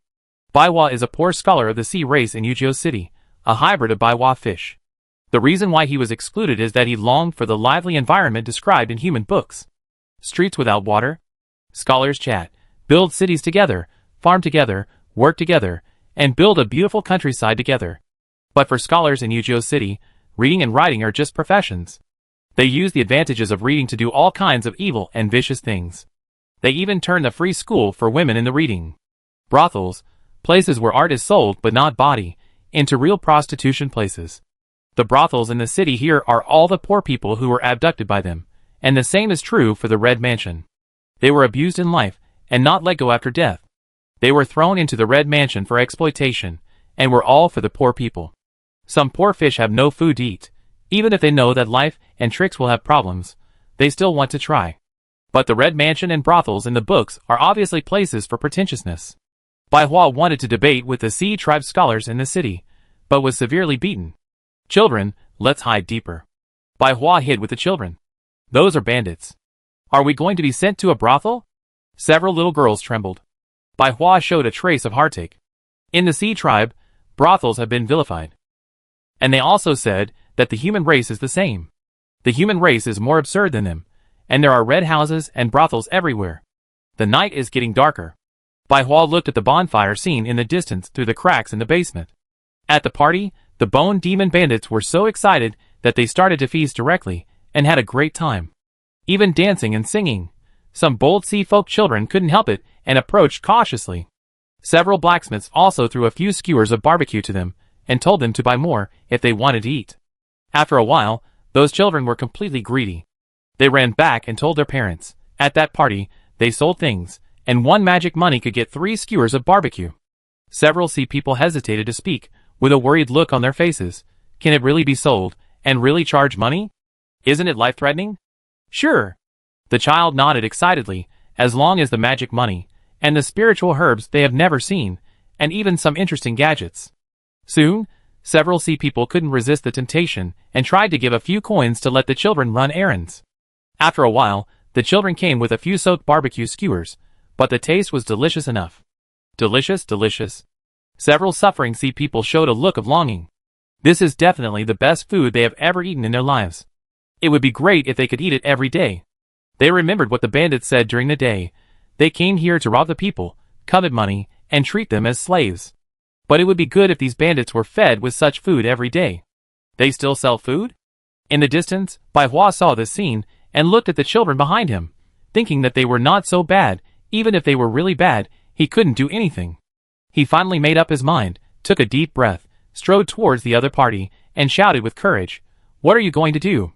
Baiwa is a poor scholar of the sea race in Yuzhou City, a hybrid of Baiwa fish. The reason why he was excluded is that he longed for the lively environment described in human books. Streets without water. Scholars chat, build cities together, farm together, work together, and build a beautiful countryside together. But for scholars in Yuzhou City, reading and writing are just professions. They use the advantages of reading to do all kinds of evil and vicious things. They even turn the free school for women in the reading. Brothels, places where art is sold but not body, into real prostitution places. The brothels in the city here are all the poor people who were abducted by them, and the same is true for the Red Mansion. They were abused in life, and not let go after death. They were thrown into the Red Mansion for exploitation, and were all for the poor people. Some poor fish have no food to eat. Even if they know that life and tricks will have problems, they still want to try. But the Red Mansion and brothels in the books are obviously places for pretentiousness. Bai Hua wanted to debate with the Sea tribe scholars in the city, but was severely beaten. Children, let's hide deeper. Bai Hua hid with the children. Those are bandits. Are we going to be sent to a brothel? Several little girls trembled. Bai Hua showed a trace of heartache. In the Sea tribe, brothels have been vilified. And they also said that the human race is the same. The human race is more absurd than them, and there are red houses and brothels everywhere. The night is getting darker. Bai Hua looked at the bonfire scene in the distance through the cracks in the basement. At the party, the Bone Demon bandits were so excited that they started to feast directly, and had a great time. Even dancing and singing. Some bold sea folk children couldn't help it and approached cautiously. Several blacksmiths also threw a few skewers of barbecue to them and told them to buy more if they wanted to eat. After a while, those children were completely greedy. They ran back and told their parents. At that party, they sold things, and one magic money could get 3 skewers of barbecue. Several sea people hesitated to speak, with a worried look on their faces. Can it really be sold, and really charge money? Isn't it life-threatening? Sure. The child nodded excitedly, as long as the magic money, and the spiritual herbs they have never seen, and even some interesting gadgets. Soon, several sea people couldn't resist the temptation, and tried to give a few coins to let the children run errands. After a while, the children came with a few soaked barbecue skewers, but the taste was delicious enough. Delicious, delicious. Several suffering sea people showed a look of longing. This is definitely the best food they have ever eaten in their lives. It would be great if they could eat it every day. They remembered what the bandits said during the day. They came here to rob the people, covet money, and treat them as slaves. But it would be good if these bandits were fed with such food every day. They still sell food? In the distance, Bai Hua saw this scene and looked at the children behind him, thinking that they were not so bad. Even if they were really bad, he couldn't do anything. He finally made up his mind, took a deep breath, strode towards the other party, and shouted with courage, "What are you going to do?"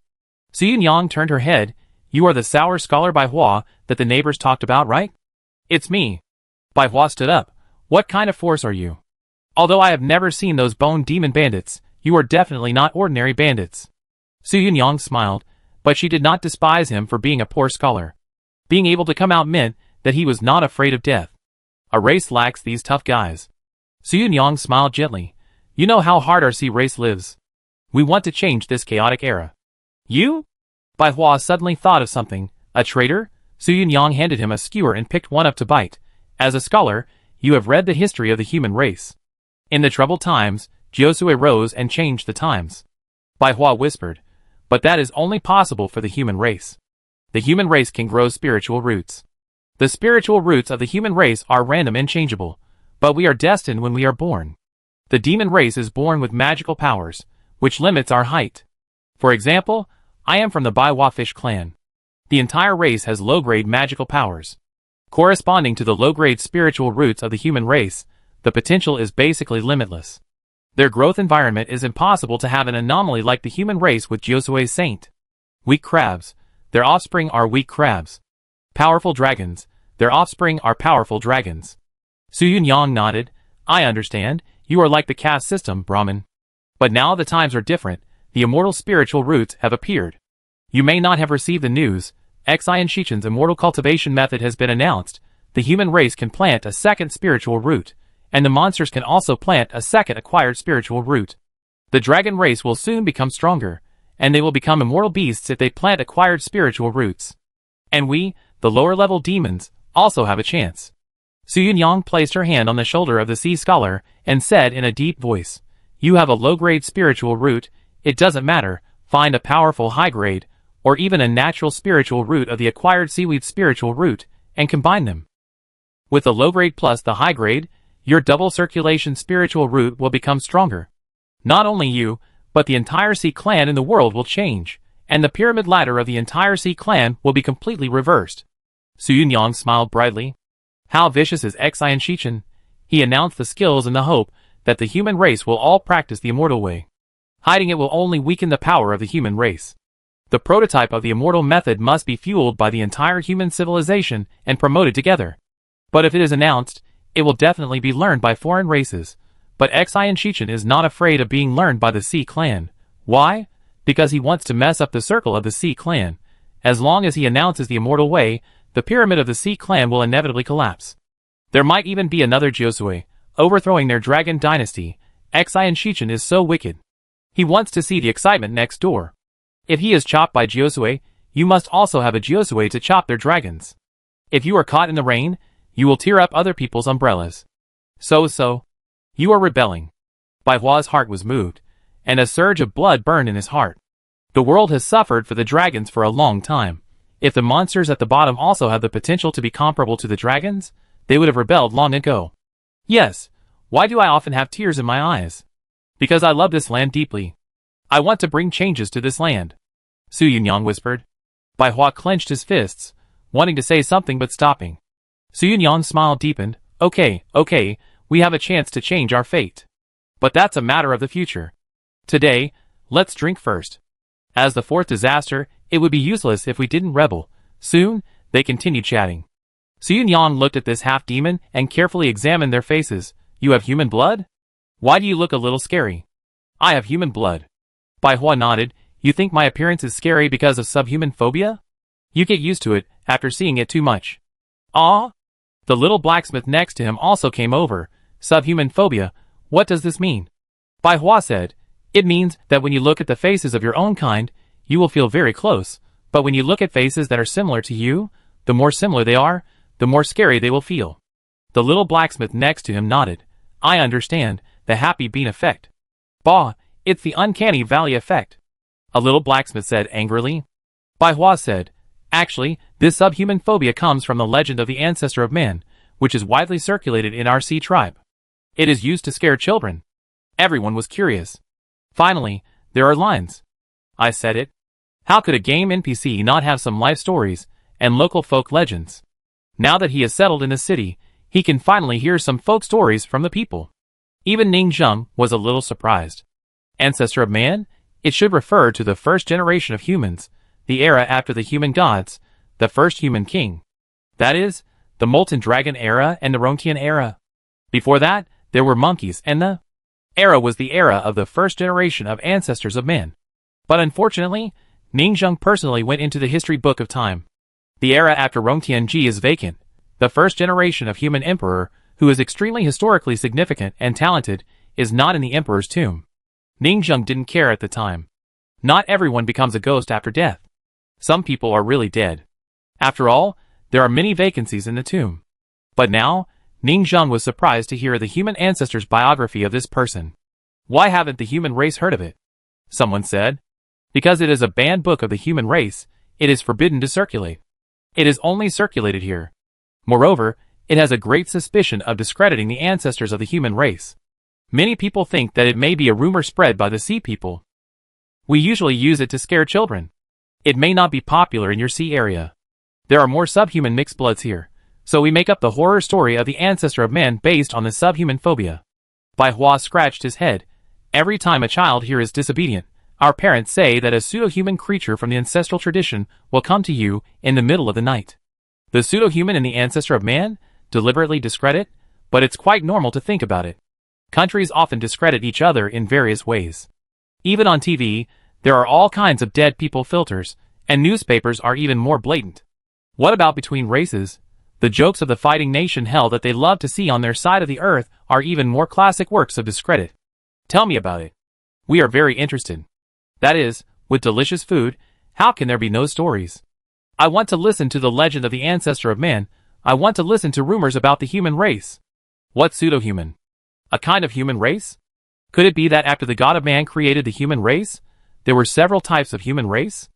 Su Yunyang turned her head. "You are the sour scholar Bai Hua that the neighbors talked about, right?" "It's me." Bai Hua stood up. "What kind of force are you? Although I have never seen those bone demon bandits, you are definitely not ordinary bandits." Su Yunyang smiled, but she did not despise him for being a poor scholar. Being able to come out meant that he was not afraid of death. A race lacks these tough guys. Su Yunyang smiled gently. "You know how hard our sea race lives. We want to change this chaotic era." "You?" Bai Hua suddenly thought of something. "A traitor?" Su Yunyang handed him a skewer and picked one up to bite. "As a scholar, you have read the history of the human race. In the troubled times, Josue rose and changed the times." Bai Hua whispered, "But that is only possible for the human race. The human race can grow spiritual roots. The spiritual roots of the human race are random and changeable, but we are destined when we are born. The demon race is born with magical powers, which limits our height. For example, I am from the Baiwa fish clan. The entire race has low-grade magical powers. Corresponding to the low-grade spiritual roots of the human race, the potential is basically limitless. Their growth environment is impossible to have an anomaly like the human race with Josue's saint. Weak crabs, their offspring are weak crabs. Powerful dragons, their offspring are powerful dragons." Su Yunyang nodded. "I understand, you are like the caste system, Brahmin. But now the times are different, the immortal spiritual roots have appeared. You may not have received the news, Xian Shichen's immortal cultivation method has been announced. The human race can plant a second spiritual root, and the monsters can also plant a second acquired spiritual root. The dragon race will soon become stronger, and they will become immortal beasts if they plant acquired spiritual roots. And we, the lower-level demons, also have a chance." Su Yunyang placed her hand on the shoulder of the sea scholar and said in a deep voice, "You have a low-grade spiritual root. It doesn't matter, find a powerful high-grade, or even a natural spiritual root of the acquired seaweed spiritual root, and combine them. With the low-grade plus the high-grade, your double circulation spiritual root will become stronger. Not only you, but the entire sea clan in the world will change, and the pyramid ladder of the entire sea clan will be completely reversed." Su Yunyang smiled brightly. "How vicious is Xian Shichen?" He announced the skills in the hope that the human race will all practice the immortal way. Hiding it will only weaken the power of the human race. The prototype of the immortal method must be fueled by the entire human civilization and promoted together. But if it is announced, it will definitely be learned by foreign races. But Xian Shichen is not afraid of being learned by the Sea Clan. Why? Because he wants to mess up the circle of the Sea Clan. As long as he announces the immortal way, the pyramid of the Sea Clan will inevitably collapse. There might even be another Josue, overthrowing their dragon dynasty. Xian Shichen is so wicked. He wants to see the excitement next door. If he is chopped by Josue, you must also have a Josue to chop their dragons. If you are caught in the rain, you will tear up other people's umbrellas. So, you are rebelling." Bai Hua's heart was moved, and a surge of blood burned in his heart. The world has suffered for the dragons for a long time. If the monsters at the bottom also have the potential to be comparable to the dragons, they would have rebelled long ago. Yes, why do I often have tears in my eyes? Because I love this land deeply. I want to bring changes to this land. Su Yunyang whispered. Bai Hua clenched his fists. wanting to say something but stopping. Su Yunyan's smile deepened. Okay, we have a chance to change our fate. But that's a matter of the future. Today, let's drink first. As the fourth disaster, it would be useless if we didn't rebel. Soon, they continued chatting. Su Yunyan looked at this half-demon and carefully examined their faces. You have human blood? Why do you look a little scary? I have human blood. Bai Hua nodded. You think my appearance is scary because of subhuman phobia? You get used to it after seeing it too much. Ah? The little blacksmith next to him also came over. Subhuman phobia, what does this mean? Bai Hua said, it means that when you look at the faces of your own kind, you will feel very close, but when you look at faces that are similar to you, the more similar they are, the more scary they will feel. The little blacksmith next to him nodded. I understand, the happy bean effect. Bah, it's the uncanny valley effect. A little blacksmith said angrily. Bai Hua said, actually, this subhuman phobia comes from the legend of the ancestor of man, which is widely circulated in our sea tribe. It is used to scare children. Everyone was curious. Finally, there are lines. I said it. How could a game NPC not have some life stories and local folk legends? Now that he is settled in the city, he can finally hear some folk stories from the people. Even Ning Zheng was a little surprised. Ancestor of man? It should refer to the first generation of humans, the era after the human gods, the first human king. That is, the Molten Dragon era and the Rontian era. Before that, there were monkeys and the era was the era of the first generation of ancestors of man. But unfortunately, Ning Zheng personally went into the history book of time. The era after Rongtianji is vacant. The first generation of human emperor, who is extremely historically significant and talented, is not in the emperor's tomb. Ning Zheng didn't care at the time. Not everyone becomes a ghost after death. Some people are really dead. After all, there are many vacancies in the tomb. But now, Ning Zheng was surprised to hear the human ancestor's biography of this person. Why haven't the human race heard of it? Someone said. Because it is a banned book of the human race, it is forbidden to circulate. It is only circulated here. Moreover, it has a great suspicion of discrediting the ancestors of the human race. Many people think that it may be a rumor spread by the sea people. We usually use it to scare children. It may not be popular in your sea area. There are more subhuman mixed bloods here, so we make up the horror story of the ancestor of man based on the subhuman phobia. Bai Hua scratched his head. Every time a child here is disobedient, our parents say that a pseudo-human creature from the ancestral tradition will come to you in the middle of the night. The pseudo-human and the ancestor of man deliberately discredit, but it's quite normal to think about it. Countries often discredit each other in various ways. Even on TV, there are all kinds of dead people filters, and newspapers are even more blatant. What about between races? The jokes of the fighting nation hell that they love to see on their side of the earth are even more classic works of discredit. Tell me about it. We are very interested. That is, with delicious food, how can there be no stories? I want to listen to the legend of the ancestor of man. I want to listen to rumors about the human race. What pseudo-human? A kind of human race? Could it be that after the god of man created the human race, there were several types of human race?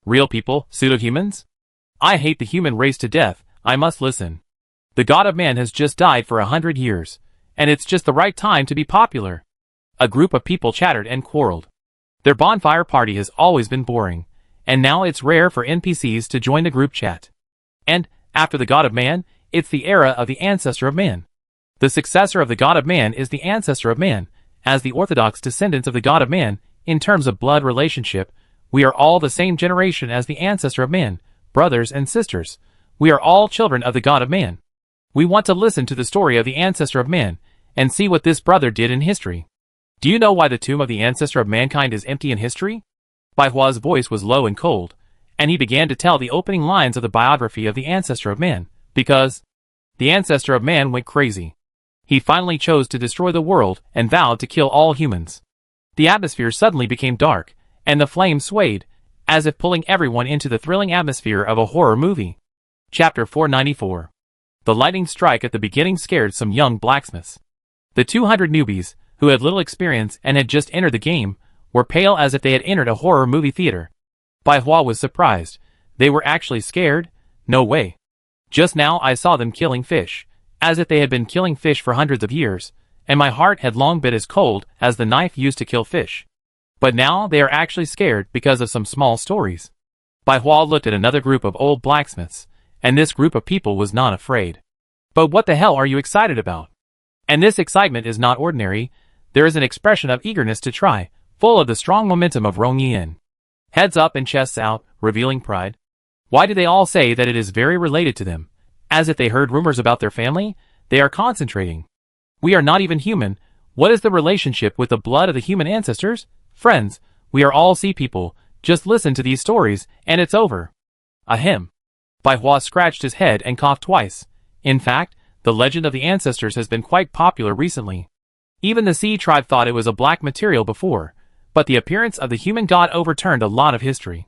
Real people, pseudo-humans? I hate the human race to death. I must listen. The god of man has just died for 100 years, and it's just the right time to be popular. A group of people chattered and quarreled. Their bonfire party has always been boring, and now it's rare for NPCs to join the group chat. And, after the god of man, it's the era of the ancestor of man. The successor of the god of man is the ancestor of man. As the orthodox descendants of the god of man, in terms of blood relationship, we are all the same generation as the ancestor of man, brothers and sisters. We are all children of the god of man. We want to listen to the story of the ancestor of man, and see what this brother did in history. Do you know why the tomb of the ancestor of mankind is empty in history? Bai Hua's voice was low and cold, and he began to tell the opening lines of the biography of the ancestor of man, because the ancestor of man went crazy. He finally chose to destroy the world and vowed to kill all humans. The atmosphere suddenly became dark, and the flames swayed, as if pulling everyone into the thrilling atmosphere of a horror movie. Chapter 494. The lightning strike at the beginning scared some young blacksmiths. The 200 newbies, who had little experience and had just entered the game, were pale as if they had entered a horror movie theater. Bai Hua was surprised. They were actually scared? No way. Just now I saw them killing fish, as if they had been killing fish for hundreds of years, and my heart had long been as cold as the knife used to kill fish. But now they are actually scared because of some small stories. Bai Hua looked at another group of old blacksmiths, and this group of people was not afraid. But what the hell are you excited about? And this excitement is not ordinary. There is an expression of eagerness to try, full of the strong momentum of Rong Yin. Heads up and chests out, revealing pride. Why do they all say that it is very related to them? As if they heard rumors about their family? They are concentrating. We are not even human. What is the relationship with the blood of the human ancestors? Friends, we are all sea people. Just listen to these stories, and it's over. Ahem. Bai Hua scratched his head and coughed twice. In fact, the legend of the ancestors has been quite popular recently. Even the sea tribe thought it was a black material before, but the appearance of the human god overturned a lot of history.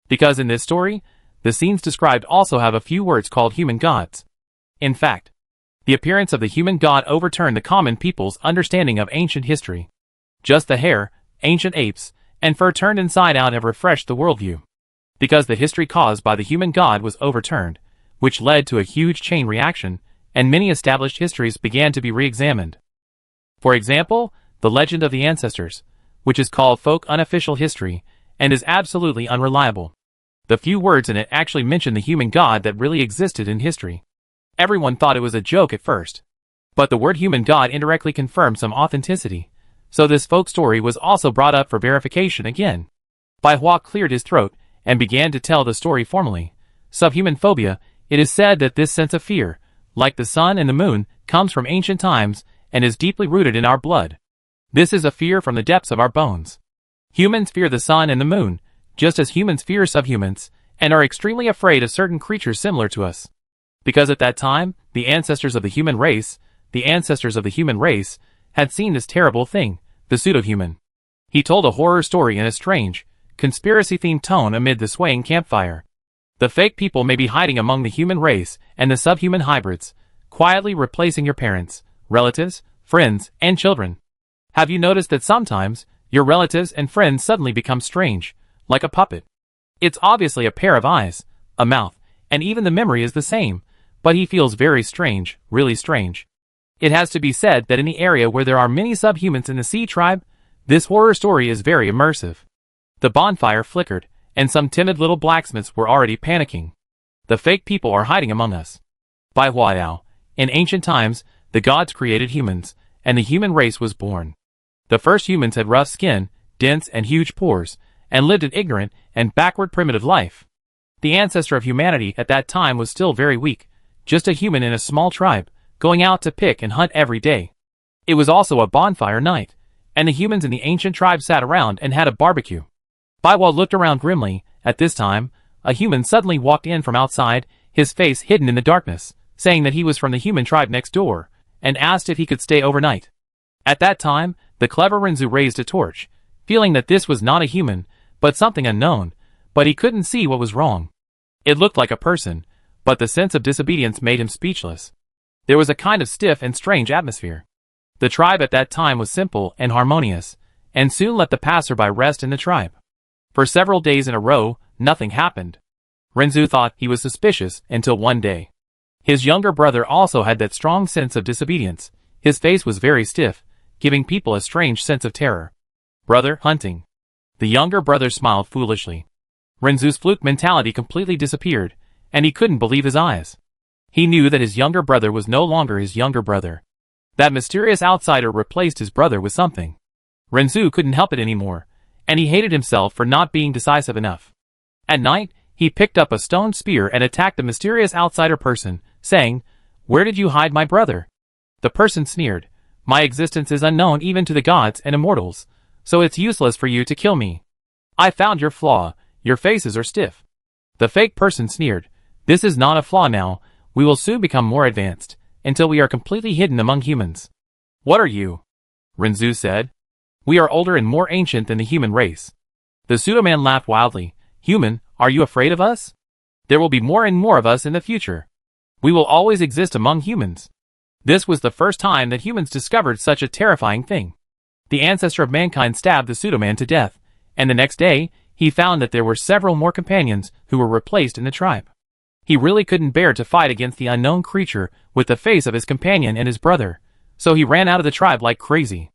Because in this story, the scenes described also have a few words called human gods. In fact, the appearance of the human god overturned the common people's understanding of ancient history. Just the hair, ancient apes, and fur turned inside out have refreshed the worldview. Because the history caused by the human god was overturned, which led to a huge chain reaction, and many established histories began to be re-examined. For example, the legend of the ancestors, which is called folk unofficial history, and is absolutely unreliable. The few words in it actually mention the human god that really existed in history. Everyone thought it was a joke at first. But the word human god indirectly confirmed some authenticity, so this folk story was also brought up for verification again. Bai Hua cleared his throat and began to tell the story formally. Subhuman phobia, it is said that this sense of fear, like the sun and the moon, comes from ancient times and is deeply rooted in our blood. This is a fear from the depths of our bones. Humans fear the sun and the moon, just as humans fear subhumans, and are extremely afraid of certain creatures similar to us. Because at that time, the ancestors of the human race, had seen this terrible thing, the pseudo-human. He told a horror story in a strange, conspiracy-themed tone amid the swaying campfire. The fake people may be hiding among the human race and the subhuman hybrids, quietly replacing your parents, relatives, friends, and children. Have you noticed that sometimes, your relatives and friends suddenly become strange, like a puppet? It's obviously a pair of eyes, a mouth, and even the memory is the same, but he feels very strange, really strange. It has to be said that in the area where there are many subhumans in the sea tribe, this horror story is very immersive. The bonfire flickered, and some timid little blacksmiths were already panicking. The fake people are hiding among us. Bai Huayao, in ancient times, the gods created humans, and the human race was born. The first humans had rough skin, dense and huge pores, and lived an ignorant and backward primitive life. The ancestor of humanity at that time was still very weak, just a human in a small tribe, going out to pick and hunt every day. It was also a bonfire night, and the humans in the ancient tribe sat around and had a barbecue. Bai Hua looked around grimly. At this time, a human suddenly walked in from outside, his face hidden in the darkness, saying that he was from the human tribe next door, and asked if he could stay overnight. At that time, the clever Renzu raised a torch, feeling that this was not a human, but something unknown, but he couldn't see what was wrong. It looked like a person, but the sense of disobedience made him speechless. There was a kind of stiff and strange atmosphere. The tribe at that time was simple and harmonious, and soon let the passerby rest in the tribe. For several days in a row, nothing happened. Renzu thought he was suspicious until one day. His younger brother also had that strong sense of disobedience. His face was very stiff, giving people a strange sense of terror. Brother, hunting. The younger brother smiled foolishly. Renzu's fluke mentality completely disappeared, and he couldn't believe his eyes. He knew that his younger brother was no longer his younger brother. That mysterious outsider replaced his brother with something. Renzu couldn't help it anymore, and he hated himself for not being decisive enough. At night, he picked up a stone spear and attacked the mysterious outsider person, saying, "Where did you hide my brother?" The person sneered, "My existence is unknown even to the gods and immortals, so it's useless for you to kill me. I found your flaw, your faces are stiff." The fake person sneered, "This is not a flaw now, we will soon become more advanced, until we are completely hidden among humans." "What are you?" Renzu said. "We are older and more ancient than the human race." The pseudo-man laughed wildly. "Human, are you afraid of us? There will be more and more of us in the future. We will always exist among humans." This was the first time that humans discovered such a terrifying thing. The ancestor of mankind stabbed the pseudo-man to death, and the next day, he found that there were several more companions who were replaced in the tribe. He really couldn't bear to fight against the unknown creature with the face of his companion and his brother, so he ran out of the tribe like crazy.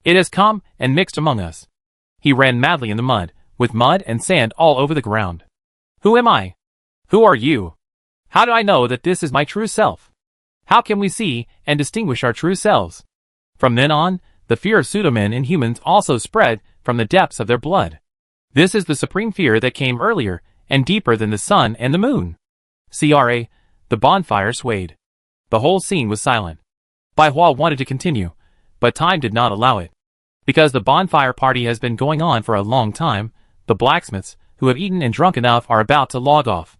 "It has come and mixed among us." He ran madly in the mud, with mud and sand all over the ground. "Who am I? Who are you? How do I know that this is my true self? How can we see and distinguish our true selves? From then on, the fear of pseudomen in humans also spread from the depths of their blood. This is the supreme fear that came earlier and deeper than the sun and the moon. CRA, the bonfire swayed. The whole scene was silent. Bai Hua wanted to continue, but time did not allow it. Because the bonfire party has been going on for a long time, the blacksmiths, who have eaten and drunk enough, are about to log off.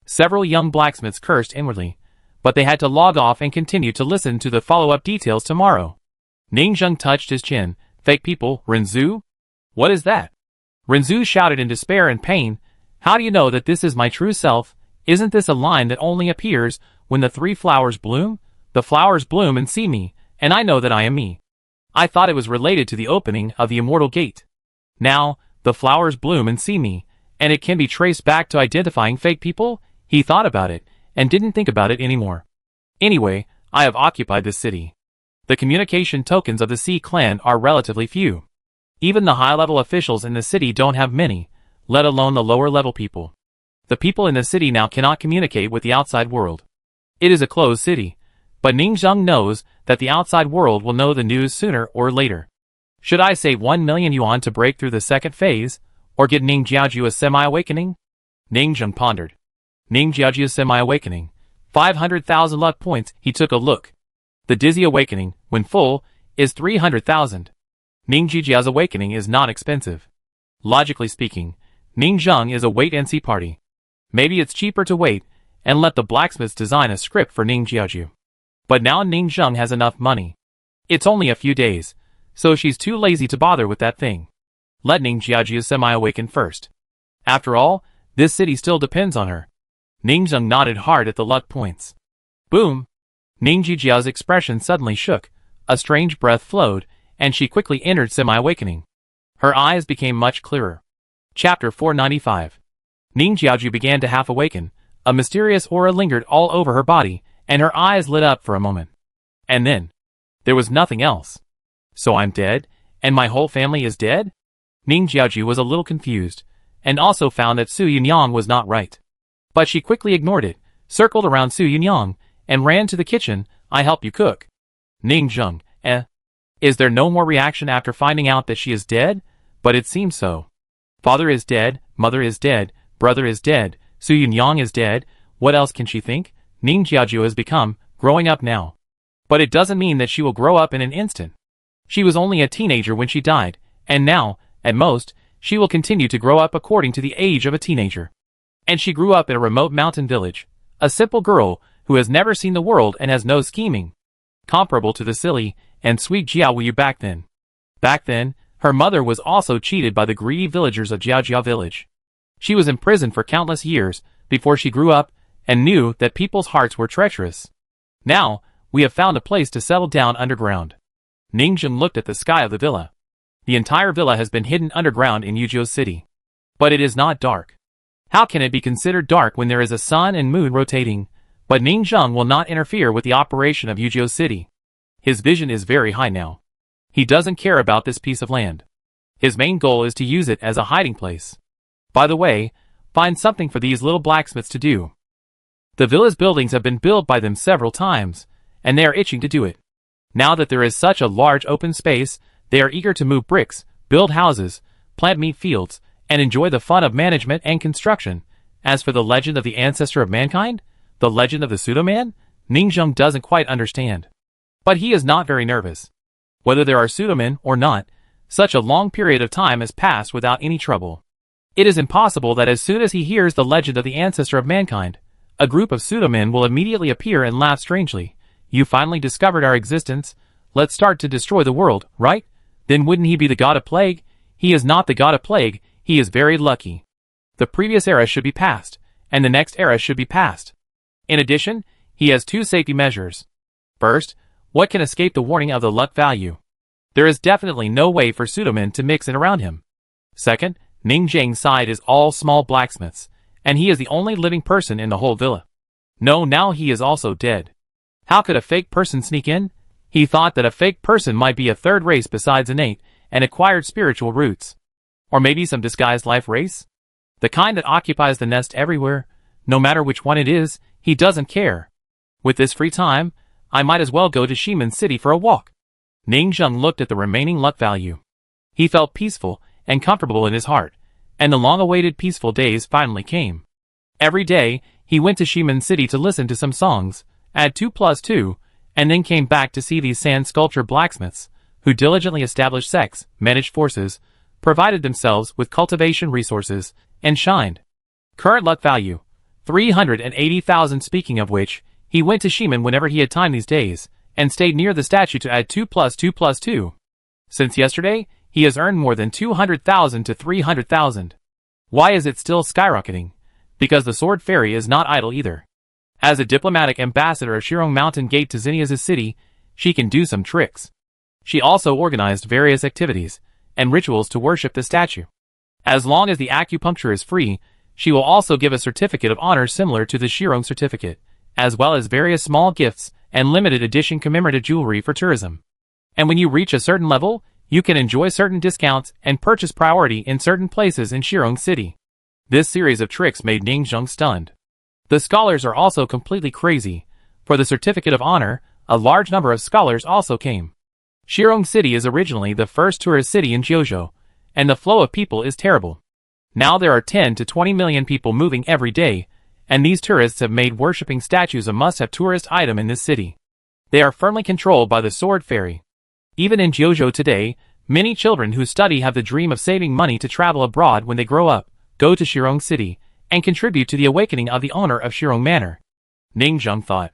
Several young blacksmiths cursed inwardly, but they had to log off and continue to listen to the follow-up details tomorrow. Ning Zheng touched his chin. Fake people, Renzu? What is that? Renzu shouted in despair and pain. How do you know that this is my true self? Isn't this a line that only appears when the 3 flowers bloom? The flowers bloom and see me, and I know that I am me. I thought it was related to the opening of the immortal gate. Now, the flowers bloom and see me, and it can be traced back to identifying fake people? He thought about it, and didn't think about it anymore. Anyway, I have occupied this city. The communication tokens of the Sea clan are relatively few. Even the high-level officials in the city don't have many, let alone the lower-level people. The people in the city now cannot communicate with the outside world. It is a closed city, but Ning Zheng knows that the outside world will know the news sooner or later. Should I save 1 million yuan to break through the second phase, or get Ning Jiaoju a semi-awakening? Ning Zheng pondered. Ning Jiaoju a semi-awakening. 500,000 luck points. He took a look. The Dizzy Awakening, when full, is 300,000. Ning Jiaoju's awakening is not expensive. Logically speaking, Ning Zheng is a wait-and-see party. Maybe it's cheaper to wait and let the blacksmiths design a script for Ning Jiaoju. But now Ning Zheng has enough money. It's only a few days, so she's too lazy to bother with that thing. Let Ning Jiaoju semi-awaken first. After all, this city still depends on her. Ning Zheng nodded hard at the luck points. Boom! Ning Jiaoju's expression suddenly shook, a strange breath flowed, and she quickly entered semi-awakening. Her eyes became much clearer. Chapter 495. Ning Jiaoju began to half-awaken. A mysterious aura lingered all over her body, and her eyes lit up for a moment. And then, there was nothing else. So I'm dead, and my whole family is dead? Ning Jiaoju was a little confused, and also found that Su Yunyang was not right. But she quickly ignored it, circled around Su Yunyang, and ran to the kitchen. I help you cook. Ning Zheng, Is there no more reaction after finding out that she is dead? But it seems so. Father is dead, mother is dead, brother is dead, Su Yunyang is dead. What else can she think? Ning Jiaoju has become, growing up now. But it doesn't mean that she will grow up in an instant. She was only a teenager when she died, and now, at most, she will continue to grow up according to the age of a teenager. And she grew up in a remote mountain village, a simple girl who has never seen the world and has no scheming. Comparable to the silly and sweet Jiaoyu back then. Back then, her mother was also cheated by the greedy villagers of Jiaojia village. She was imprisoned for countless years before she grew up and knew that people's hearts were treacherous. Now, we have found a place to settle down underground. Ning Zheng looked at the sky of the villa. The entire villa has been hidden underground in Yuzhou City. But it is not dark. How can it be considered dark when there is a sun and moon rotating? But Ning Zheng will not interfere with the operation of Yuzhou City. His vision is very high now. He doesn't care about this piece of land. His main goal is to use it as a hiding place. By the way, find something for these little blacksmiths to do. The villa's buildings have been built by them several times, and they are itching to do it. Now that there is such a large open space, they are eager to move bricks, build houses, plant meat fields, and enjoy the fun of management and construction. As for the legend of the ancestor of mankind, the legend of the pseudo-man, Ning Zheng doesn't quite understand. But he is not very nervous. Whether there are pseudo-men or not, such a long period of time has passed without any trouble. It is impossible that as soon as he hears the legend of the ancestor of mankind, a group of pseudo-men will immediately appear and laugh strangely. You finally discovered our existence. Let's start to destroy the world, right? Then wouldn't he be the god of plague? He is not the god of plague, he is very lucky. The previous era should be past, and the next era should be past. In addition, he has 2 safety measures. First, what can escape the warning of the luck value? There is definitely no way for pseudo-men to mix in around him. Second, Ning Zheng's side is all small blacksmiths, and he is the only living person in the whole villa. No, now he is also dead. How could a fake person sneak in? He thought that a fake person might be a third race besides innate and acquired spiritual roots. Or maybe some disguised life race? The kind that occupies the nest everywhere. No matter which one it is, He doesn't care. With this free time, I might as well go to Shiman City for a walk. Ning Zheng looked at the remaining luck value. He felt peaceful and comfortable in his heart, and the long-awaited peaceful days finally came. Every day, he went to Shiman City to listen to some songs, add 2 plus 2, and then came back to see these sand sculpture blacksmiths, who diligently established sects, managed forces, provided themselves with cultivation resources, and shined. Current luck value, 380,000. Speaking of which, he went to Shiman whenever he had time these days, and stayed near the statue to add 2 plus 2 plus 2. Since yesterday, he has earned more than 200,000 to 300,000. Why is it still skyrocketing? Because the Sword Fairy is not idle either. As a diplomatic ambassador of Shirong Mountain Gate to Xenia's city, she can do some tricks. She also organized various activities and rituals to worship the statue. As long as the acupuncture is free, she will also give a certificate of honor similar to the Shirong certificate, as well as various small gifts and limited edition commemorative jewelry for tourism. And when you reach a certain level, you can enjoy certain discounts and purchase priority in certain places in Shirong City. This series of tricks made Ning Zheng stunned. The scholars are also completely crazy. For the certificate of honor, a large number of scholars also came. Shirong City is originally the first tourist city in Jiuzhou, and the flow of people is terrible. Now there are 10 to 20 million people moving every day, and these tourists have made worshipping statues a must-have tourist item in this city. They are firmly controlled by the Sword Fairy. Even in Jiuzhou today, many children who study have the dream of saving money to travel abroad when they grow up, go to Shirong City, and contribute to the awakening of the owner of Shirong Manor. Ning Zheng thought.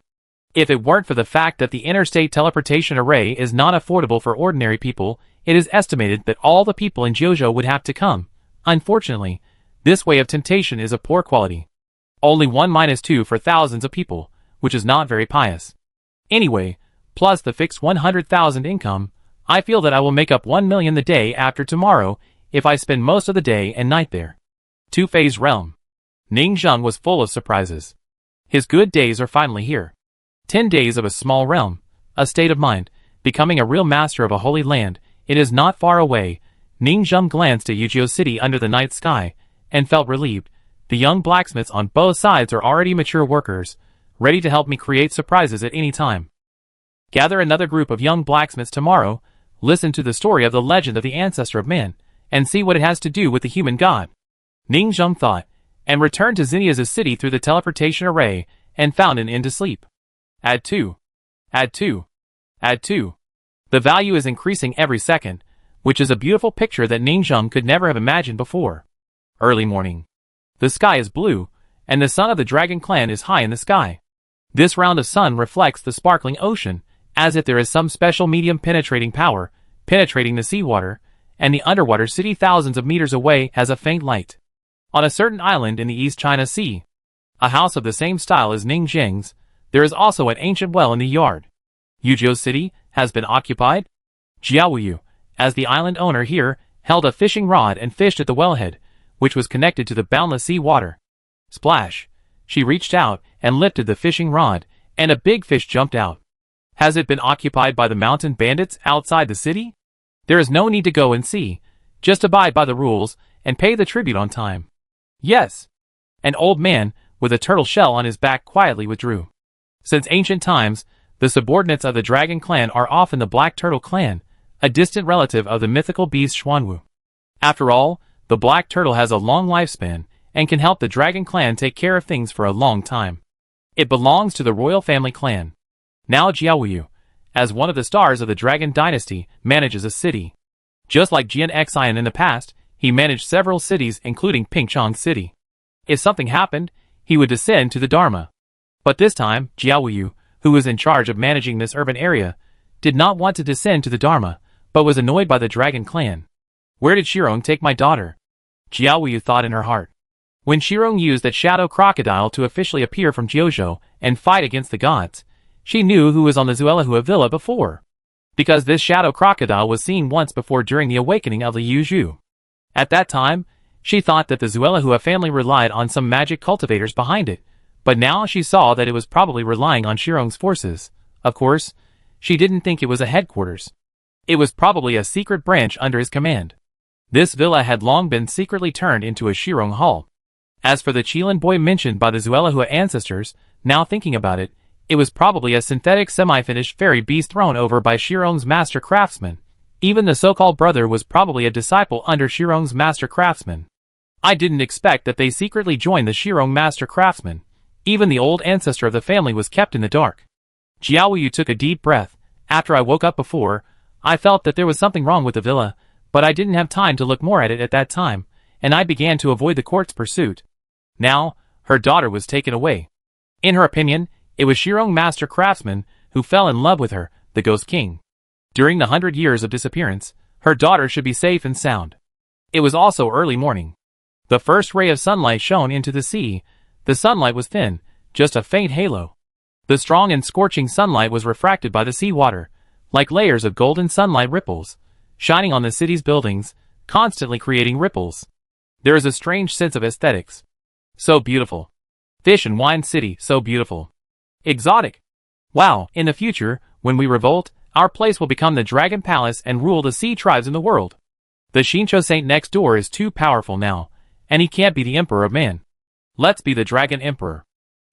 If it weren't for the fact that the interstate teleportation array is not affordable for ordinary people, it is estimated that all the people in Jiuzhou would have to come. Unfortunately, this way of temptation is of poor quality. Only 1-2 for thousands of people, which is not very pious. Anyway, plus the fixed 100,000 income, I feel that I will make up 1 million the day after tomorrow if I spend most of the day and night there. Two-phase realm. Ning Zheng was full of surprises. His good days are finally here. 10 days of a small realm, a state of mind, becoming a real master of a holy land. It is not far away. Ning Zheng glanced at Yuzhou City under the night sky, and felt relieved. The young blacksmiths on both sides are already mature workers, ready to help me create surprises at any time. Gather another group of young blacksmiths tomorrow, listen to the story of the legend of the ancestor of man, and see what it has to do with the human god. Ning Zheng thought, and returned to Xenia's city through the teleportation array, and found an end to sleep. Add 2. Add 2. Add 2. The value is increasing every second, which is a beautiful picture that Ning Zheng could never have imagined before. Early morning. The sky is blue, and the sun of the dragon clan is high in the sky. This round of sun reflects the sparkling ocean, as if there is some special medium penetrating power, penetrating the seawater, and the underwater city thousands of meters away has a faint light. On a certain island in the East China Sea, a house of the same style as Ning Zheng's, there is also an ancient well in the yard. Yuzhou City has been occupied. Jiaoyu, as the island owner here, held a fishing rod and fished at the wellhead, which was connected to the boundless sea water. Splash! She reached out and lifted the fishing rod, and a big fish jumped out. Has it been occupied by the mountain bandits outside the city? There is no need to go and see. Just abide by the rules and pay the tribute on time. Yes. An old man with a turtle shell on his back quietly withdrew. Since ancient times, the subordinates of the dragon clan are often the Black Turtle clan, a distant relative of the mythical beast Xuanwu. After all, the Black Turtle has a long lifespan and can help the dragon clan take care of things for a long time. It belongs to the royal family clan. Now Jiaoyu, as one of the stars of the dragon dynasty, manages a city. Just like Jian Xian in the past, he managed several cities including Pingchong City. If something happened, he would descend to the Dharma. But this time, Jiaoyu, who was in charge of managing this urban area, did not want to descend to the Dharma, but was annoyed by the dragon clan. Where did Shirong take my daughter? Jiaoyu thought in her heart. When Shirong used that shadow crocodile to officially appear from Jiuzhou and fight against the gods, she knew who was on the Zuelahua villa before. Because this shadow crocodile was seen once before during the awakening of the Yuzhou. At that time, she thought that the Zuelahua family relied on some magic cultivators behind it, but now she saw that it was probably relying on Shirong's forces. Of course, she didn't think it was a headquarters. It was probably a secret branch under his command. This villa had long been secretly turned into a Shirong hall. As for the Qilin boy mentioned by the Zuelahua ancestors, Now thinking about it, it was probably a synthetic semi-finished fairy beast thrown over by Shirong's master craftsman. Even the so-called brother was probably a disciple under Shirong's master craftsman. I didn't expect that they secretly joined the Shirong master craftsman. Even the old ancestor of the family was kept in the dark. Jiaoyu took a deep breath. After I woke up before, I felt that there was something wrong with the villa, but I didn't have time to look more at it at that time, and I began to avoid the court's pursuit. Now, her daughter was taken away. In her opinion, it was Shirong master craftsman who fell in love with her, the Ghost King. During the 100 years of disappearance, her daughter should be safe and sound. It was also early morning. The first ray of sunlight shone into the sea. The sunlight was thin, just a faint halo. The strong and scorching sunlight was refracted by the sea water, like layers of golden sunlight ripples, shining on the city's buildings, constantly creating ripples. There is a strange sense of aesthetics. So beautiful. Fish and Wine City, so beautiful. Exotic. Wow, in the future, when we revolt, our place will become the Dragon Palace and rule the sea tribes in the world. The Shincho saint next door is too powerful now, and he can't be the Emperor of Man. Let's be the Dragon Emperor.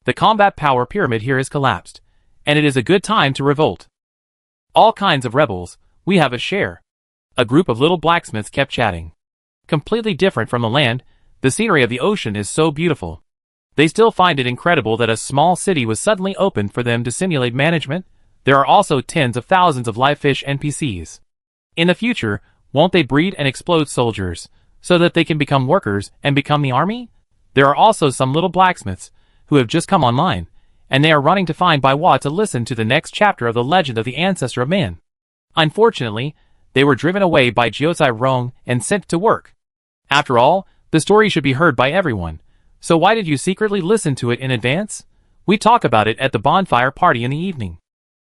The combat power pyramid here has collapsed, and it is a good time to revolt. All kinds of rebels, we have a share. A group of little blacksmiths kept chatting. Completely different from the land, the scenery of the ocean is so beautiful. They still find it incredible that a small city was suddenly opened for them to simulate management. There are also tens of thousands of live fish NPCs. In the future, won't they breed and explode soldiers, so that they can become workers and become the army? There are also some little blacksmiths, who have just come online, and they are running to find Baiwa to listen to the next chapter of the legend of the ancestor of man. Unfortunately, they were driven away by Jiozai Rong and sent to work. After all, the story should be heard by everyone, so why did you secretly listen to it in advance? We talk about it at the bonfire party in the evening.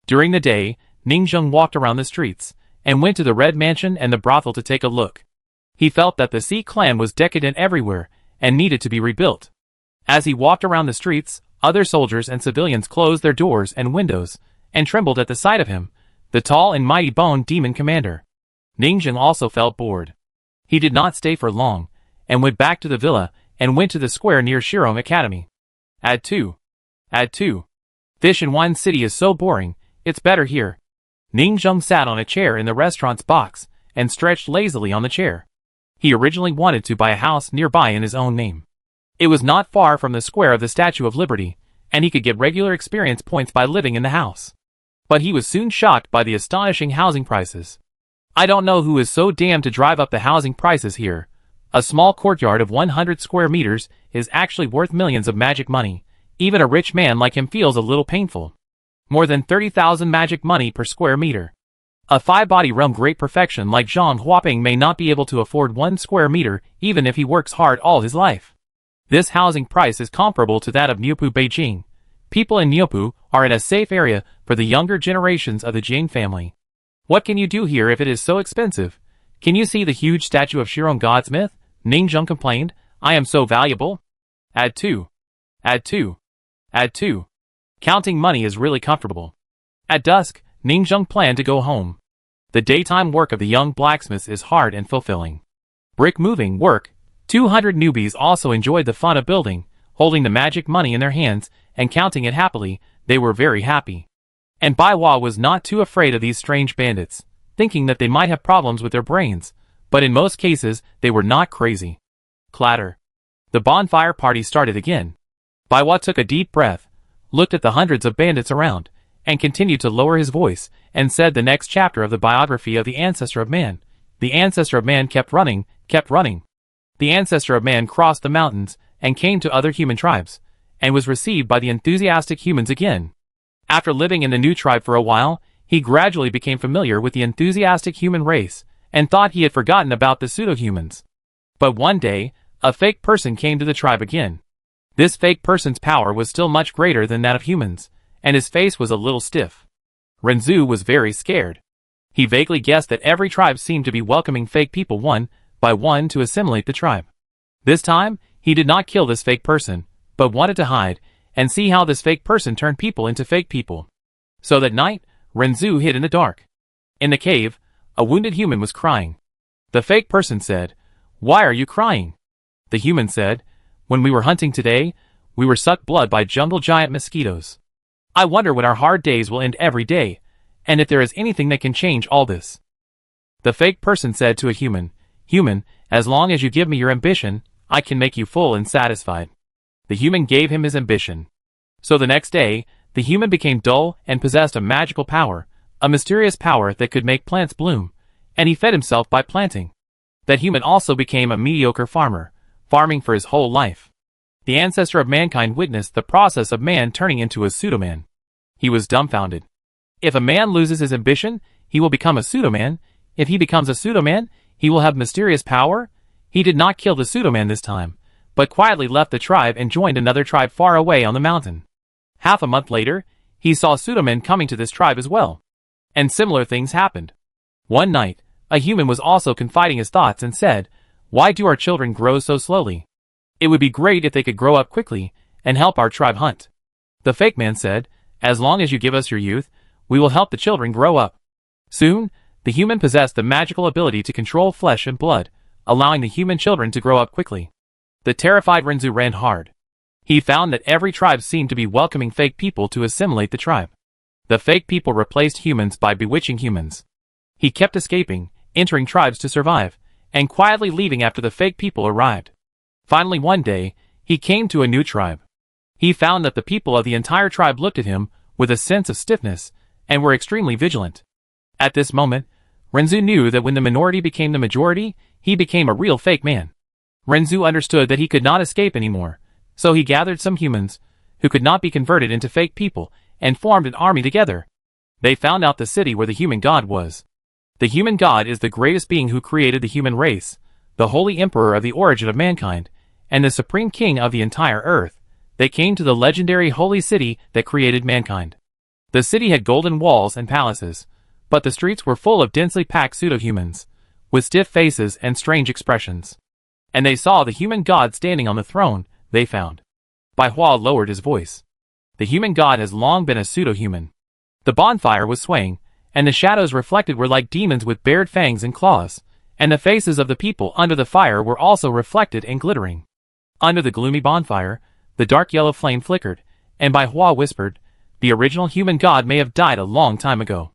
During the day, Ningzheng walked around the streets, and went to the Red Mansion and the brothel to take a look. He felt that the Sea clan was decadent everywhere, and needed to be rebuilt. As he walked around the streets, other soldiers and civilians closed their doors and windows, and trembled at the sight of him, the tall and mighty Bone Demon Commander. Ningzheng also felt bored. He did not stay for long, and went back to the villa, and went to the square near Shirong Academy. Add 2. Add 2. Fish and Wine City is so boring, it's better here. Ningzheng sat on a chair in the restaurant's box, and stretched lazily on the chair. He originally wanted to buy a house nearby in his own name. It was not far from the square of the Statue of Liberty, and he could get regular experience points by living in the house. But he was soon shocked by the astonishing housing prices. I don't know who is so damned to drive up the housing prices here. A small courtyard of 100 square meters is actually worth millions of magic money. Even a rich man like him feels a little painful. More than 30,000 magic money per square meter. A five-body realm great perfection like Zhang Huaping may not be able to afford 1 square meter even if he works hard all his life. This housing price is comparable to that of Niupu Beijing. People in Niupu are in a safe area for the younger generations of the Jing family. What can you do here if it is so expensive? Can you see the huge statue of Shirong Godsmith? Ningzheng complained. I am so valuable. Add 2. Add 2. Add 2. Counting money is really comfortable. At dusk, Ningzheng planned to go home. The daytime work of the young blacksmiths is hard and fulfilling. Brick moving work. 200 newbies also enjoyed the fun of building, holding the magic money in their hands and counting it happily. They were very happy. And Baiwa was not too afraid of these strange bandits, thinking that they might have problems with their brains, but in most cases they were not crazy. Clatter. The bonfire party started again. Baiwa took a deep breath, looked at the hundreds of bandits around, and continued to lower his voice, and said the next chapter of the biography of the ancestor of man. The ancestor of man kept running, kept running. The ancestor of man crossed the mountains, and came to other human tribes, and was received by the enthusiastic humans again. After living in the new tribe for a while, he gradually became familiar with the enthusiastic human race, and thought he had forgotten about the pseudo-humans. But one day, a fake person came to the tribe again. This fake person's power was still much greater than that of humans, and his face was a little stiff. Renzu was very scared. He vaguely guessed that every tribe seemed to be welcoming fake people one by one to assimilate the tribe. This time, he did not kill this fake person, but wanted to hide and see how this fake person turned people into fake people. So that night, Renzu hid in the dark. In the cave, a wounded human was crying. The fake person said, "Why are you crying?" The human said, "When we were hunting today, we were sucked blood by jungle giant mosquitoes. I wonder when our hard days will end every day, and if there is anything that can change all this. The fake person said to a human, "Human, as long as you give me your ambition, I can make you full and satisfied." The human gave him his ambition. So the next day, the human became dull and possessed a magical power, a mysterious power that could make plants bloom, and he fed himself by planting. That human also became a mediocre farmer, farming for his whole life. The ancestor of mankind witnessed the process of man turning into a pseudo-man. He was dumbfounded. If a man loses his ambition, he will become a pseudo-man. If he becomes a pseudo-man, he will have mysterious power. He did not kill the pseudo-man this time, but quietly left the tribe and joined another tribe far away on the mountain. Half a month later, he saw pseudo-men coming to this tribe as well. And similar things happened. One night, a human was also confiding his thoughts and said, "Why do our children grow so slowly? It would be great if they could grow up quickly and help our tribe hunt." The fake man said, "As long as you give us your youth, we will help the children grow up." Soon, the human possessed the magical ability to control flesh and blood, allowing the human children to grow up quickly. The terrified Renzu ran hard. He found that every tribe seemed to be welcoming fake people to assimilate the tribe. The fake people replaced humans by bewitching humans. He kept escaping, entering tribes to survive, and quietly leaving after the fake people arrived. Finally one day, he came to a new tribe. He found that the people of the entire tribe looked at him with a sense of stiffness and were extremely vigilant. At this moment, Renzu knew that when the minority became the majority, he became a real fake man. Renzu understood that he could not escape anymore, so he gathered some humans who could not be converted into fake people and formed an army together. They found out the city where the human god was. The human god is the greatest being who created the human race, the holy emperor of the origin of mankind, and the supreme king of the entire earth. They came to the legendary holy city that created mankind. The city had golden walls and palaces, but the streets were full of densely packed pseudo-humans, with stiff faces and strange expressions. And they saw the human god standing on the throne they found. Bai Hua lowered his voice. The human god has long been a pseudo-human. The bonfire was swaying, and the shadows reflected were like demons with bared fangs and claws, and the faces of the people under the fire were also reflected and glittering. Under the gloomy bonfire, the dark yellow flame flickered, and Bai Hua whispered, "The original human god may have died a long time ago.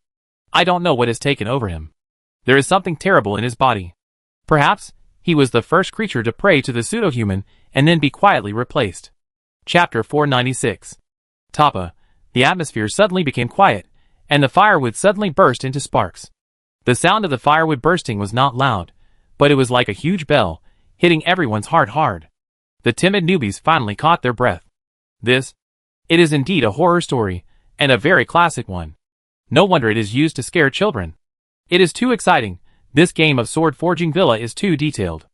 I don't know what has taken over him. There is something terrible in his body. Perhaps he was the first creature to prey to the pseudo-human and then be quietly replaced." Chapter 496. Tapa. The atmosphere suddenly became quiet, and the firewood suddenly burst into sparks. The sound of the firewood bursting was not loud, but it was like a huge bell, hitting everyone's heart hard. The timid newbies finally caught their breath. It is indeed a horror story, and a very classic one. No wonder it is used to scare children. It is too exciting. This game of sword forging villa is too detailed.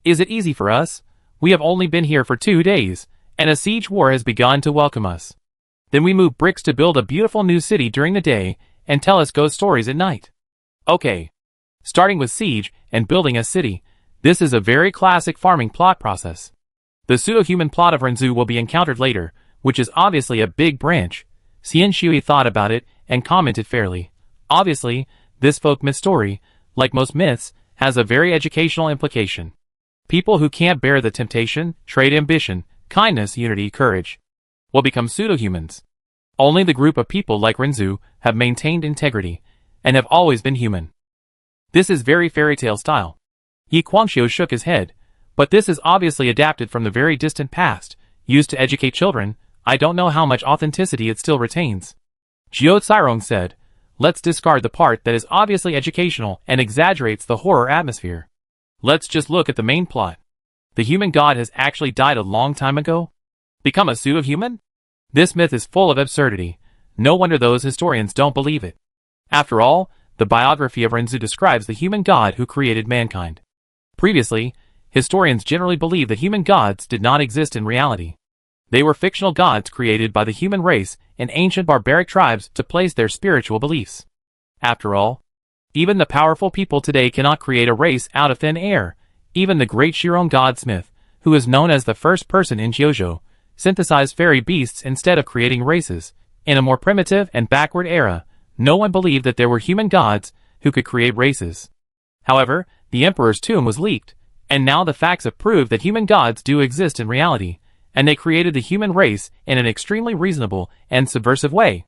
Is it easy for us? We have only been here for 2 days, and a siege war has begun to welcome us. Then we move bricks to build a beautiful new city during the day, and tell us ghost stories at night. Okay. Starting with siege and building a city, this is a very classic farming plot process. The pseudo-human plot of Renzu will be encountered later, which is obviously a big branch. Xian Shui thought about it and commented fairly. Obviously, this folk myth story, like most myths, has a very educational implication. People who can't bear the temptation, trade ambition, kindness, unity, courage, will become pseudo-humans. Only the group of people like Renzu have maintained integrity, and have always been human. This is very fairy tale style. Yi Guangxiu shook his head, but this is obviously adapted from the very distant past, used to educate children. I don't know how much authenticity it still retains. Jiao Cairong said, "Let's discard the part that is obviously educational and exaggerates the horror atmosphere. Let's just look at the main plot. The human god has actually died a long time ago? Become a pseudo-human? This myth is full of absurdity. No wonder those historians don't believe it. After all, the biography of Renzu describes the human god who created mankind. Previously, historians generally believed that human gods did not exist in reality. They were fictional gods created by the human race in ancient barbaric tribes to place their spiritual beliefs. After all, even the powerful people today cannot create a race out of thin air. Even the great Shirong godsmith, who is known as the first person in Jiuzhou, synthesized fairy beasts instead of creating races. In a more primitive and backward era, no one believed that there were human gods who could create races. However, the emperor's tomb was leaked, and now the facts have proved that human gods do exist in reality, and they created the human race in an extremely reasonable and subversive way.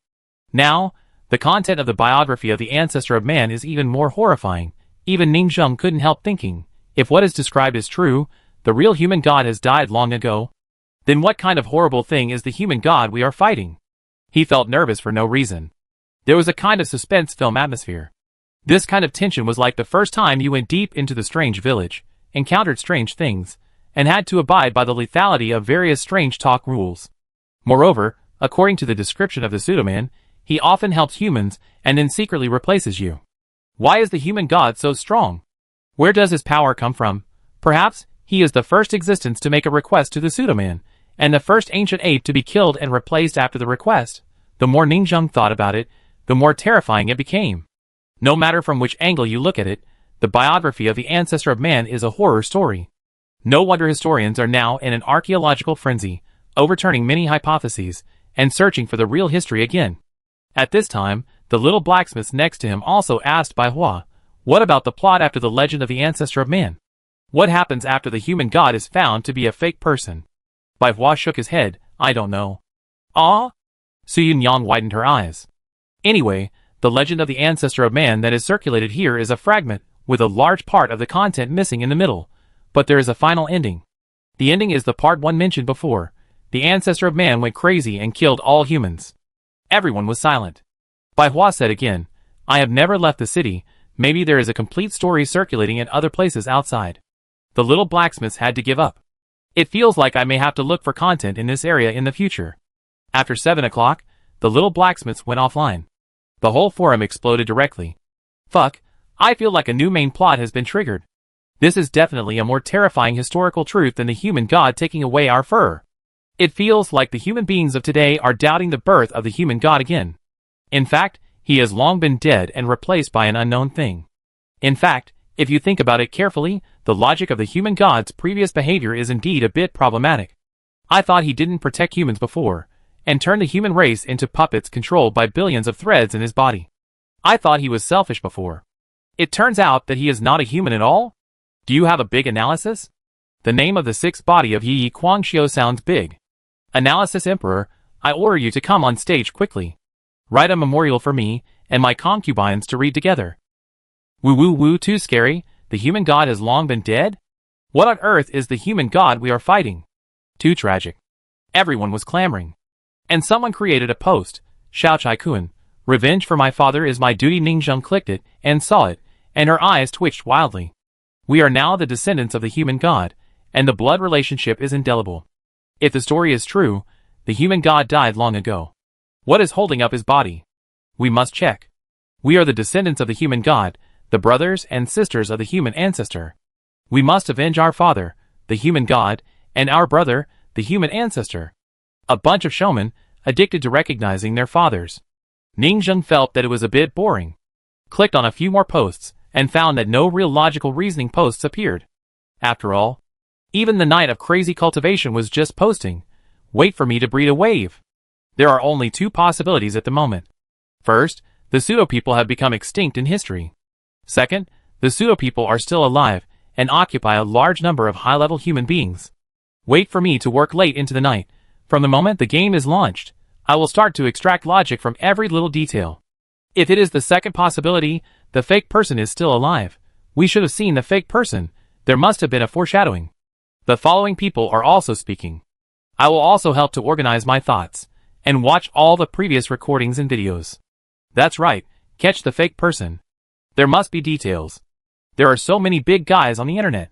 Now, the content of the biography of the ancestor of man is even more horrifying. Even Ning Zheng couldn't help thinking, if what is described is true, the real human god has died long ago. Then what kind of horrible thing is the human god we are fighting? He felt nervous for no reason. There was a kind of suspense film atmosphere. This kind of tension was like the first time you went deep into the strange village, encountered strange things, and had to abide by the lethality of various strange talk rules. Moreover, according to the description of the pseudoman, he often helps humans and then secretly replaces you. Why is the human god so strong? Where does his power come from? Perhaps he is the first existence to make a request to the pseudoman, and the first ancient ape to be killed and replaced after the request. The more Ning Zheng thought about it, the more terrifying it became. No matter from which angle you look at it, the biography of the ancestor of man is a horror story. No wonder historians are now in an archaeological frenzy, overturning many hypotheses, and searching for the real history again. At this time, the little blacksmith next to him also asked Bai Hua, what about the plot after the legend of the ancestor of man? What happens after the human god is found to be a fake person? Bai Hua shook his head, I don't know. Ah? Su Yunyan widened her eyes. Anyway, the legend of the ancestor of man that is circulated here is a fragment, with a large part of the content missing in the middle, but there is a final ending. The ending is the part one mentioned before. The ancestor of man went crazy and killed all humans. Everyone was silent. Bai Hua said again, I have never left the city, maybe there is a complete story circulating in other places outside. The little blacksmiths had to give up. It feels like I may have to look for content in this area in the future. After 7 o'clock, the little blacksmiths went offline. The whole forum exploded directly. Fuck, I feel like a new main plot has been triggered. This is definitely a more terrifying historical truth than the human god taking away our fur. It feels like the human beings of today are doubting the birth of the human god again. In fact, he has long been dead and replaced by an unknown thing. In fact, if you think about it carefully, the logic of the human god's previous behavior is indeed a bit problematic. I thought he didn't protect humans before, and turned the human race into puppets controlled by billions of threads in his body. I thought he was selfish before. It turns out that he is not a human at all? Do you have a big analysis? The name of the sixth body of Yi Guangxiu sounds big. Analysis Emperor, I order you to come on stage quickly. Write a memorial for me and my concubines to read together. Woo woo woo, too scary, the human god has long been dead? What on earth is the human god we are fighting? Too tragic. Everyone was clamoring. And someone created a post, Xiao Chai Kun, revenge for my father is my duty. Ning Zheng clicked it and saw it, and her eyes twitched wildly. We are now the descendants of the human god, and the blood relationship is indelible. If the story is true, the human god died long ago. What is holding up his body? We must check. We are the descendants of the human god, the brothers and sisters of the human ancestor. We must avenge our father, the human god, and our brother, the human ancestor. A bunch of showmen, addicted to recognizing their fathers. Ning Zheng felt that it was a bit boring. Clicked on a few more posts, and found that no real logical reasoning posts appeared. After all, even the Knight of Crazy Cultivation was just posting, wait for me to breed a wave. There are only two possibilities at the moment. First, the pseudo-people have become extinct in history. Second, the pseudo-people are still alive, and occupy a large number of high-level human beings. Wait for me to work late into the night. From the moment the game is launched, I will start to extract logic from every little detail. If it is the second possibility, the fake person is still alive. We should have seen the fake person. There must have been a foreshadowing. The following people are also speaking. I will also help to organize my thoughts, and watch all the previous recordings and videos. That's right, catch the fake person. There must be details. There are so many big guys on the internet.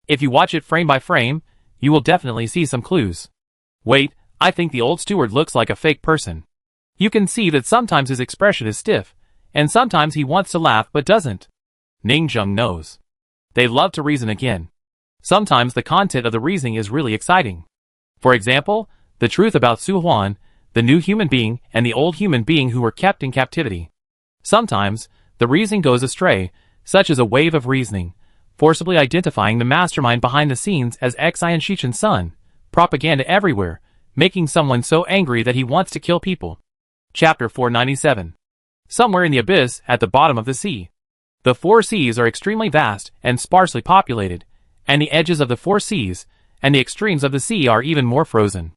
If you watch it frame by frame, you will definitely see some clues. Wait, I think the old steward looks like a fake person. You can see that sometimes his expression is stiff, and sometimes he wants to laugh but doesn't. Ning Zheng knows. They love to reason again. Sometimes the content of the reasoning is really exciting. For example, the truth about Su Huan, the new human being, and the old human being who were kept in captivity. Sometimes, the reasoning goes astray, such as a wave of reasoning, forcibly identifying the mastermind behind the scenes as Xian Shichen's son, propaganda everywhere, making someone so angry that he wants to kill people. Chapter 497. Somewhere in the abyss at the bottom of the sea. The four seas are extremely vast and sparsely populated, and the edges of the four seas, and the extremes of the sea are even more frozen.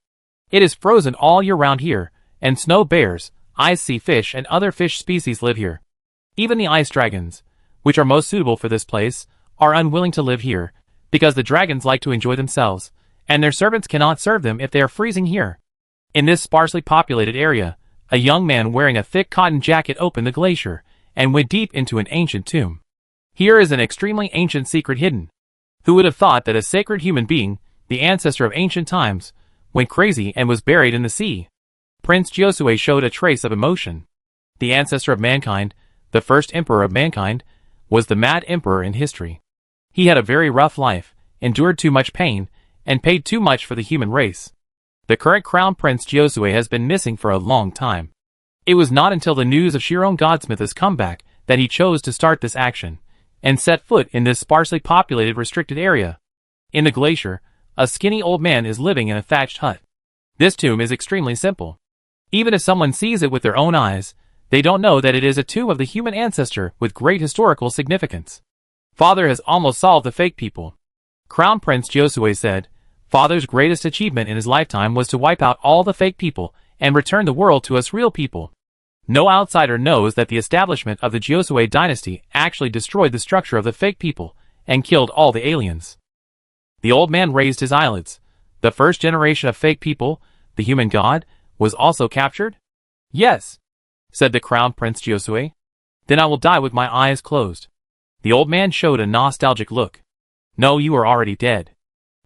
It is frozen all year round here, and snow bears, ice sea fish and other fish species live here. Even the ice dragons, which are most suitable for this place, are unwilling to live here, because the dragons like to enjoy themselves, and their servants cannot serve them if they are freezing here. In this sparsely populated area, a young man wearing a thick cotton jacket opened the glacier, and went deep into an ancient tomb. Here is an extremely ancient secret hidden. Who would have thought that a sacred human being, the ancestor of ancient times, went crazy and was buried in the sea? Prince Josue showed a trace of emotion. The ancestor of mankind, the first emperor of mankind, was the mad emperor in history. He had a very rough life, endured too much pain, and paid too much for the human race. The current crown prince Josue has been missing for a long time. It was not until the news of Shiron Godsmith's comeback that he chose to start this action, and set foot in this sparsely populated restricted area. In the glacier, a skinny old man is living in a thatched hut. This tomb is extremely simple. Even if someone sees it with their own eyes, they don't know that it is a tomb of the human ancestor with great historical significance. Father has almost solved the fake people. Crown Prince Josue said, Father's greatest achievement in his lifetime was to wipe out all the fake people and return the world to us real people. No outsider knows that the establishment of the Josue dynasty actually destroyed the structure of the fake people and killed all the aliens. The old man raised his eyelids. The first generation of fake people, the human god, was also captured? Yes, said the Crown Prince Josue. Then I will die with my eyes closed. The old man showed a nostalgic look. No, you are already dead.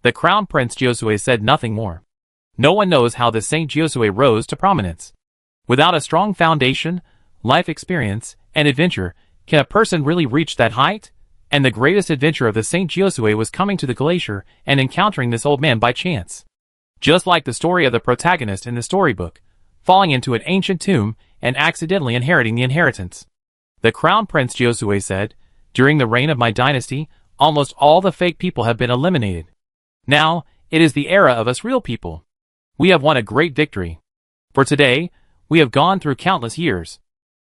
The Crown Prince Josue said nothing more. No one knows how the Saint Josue rose to prominence. Without a strong foundation, life experience, and adventure, can a person really reach that height? And the greatest adventure of the Saint Josue was coming to the glacier and encountering this old man by chance. Just like the story of the protagonist in the storybook, falling into an ancient tomb and accidentally inheriting the inheritance. The Crown Prince Josue said, during the reign of my dynasty, almost all the fake people have been eliminated. Now, it is the era of us real people. We have won a great victory. For today, we have gone through countless years.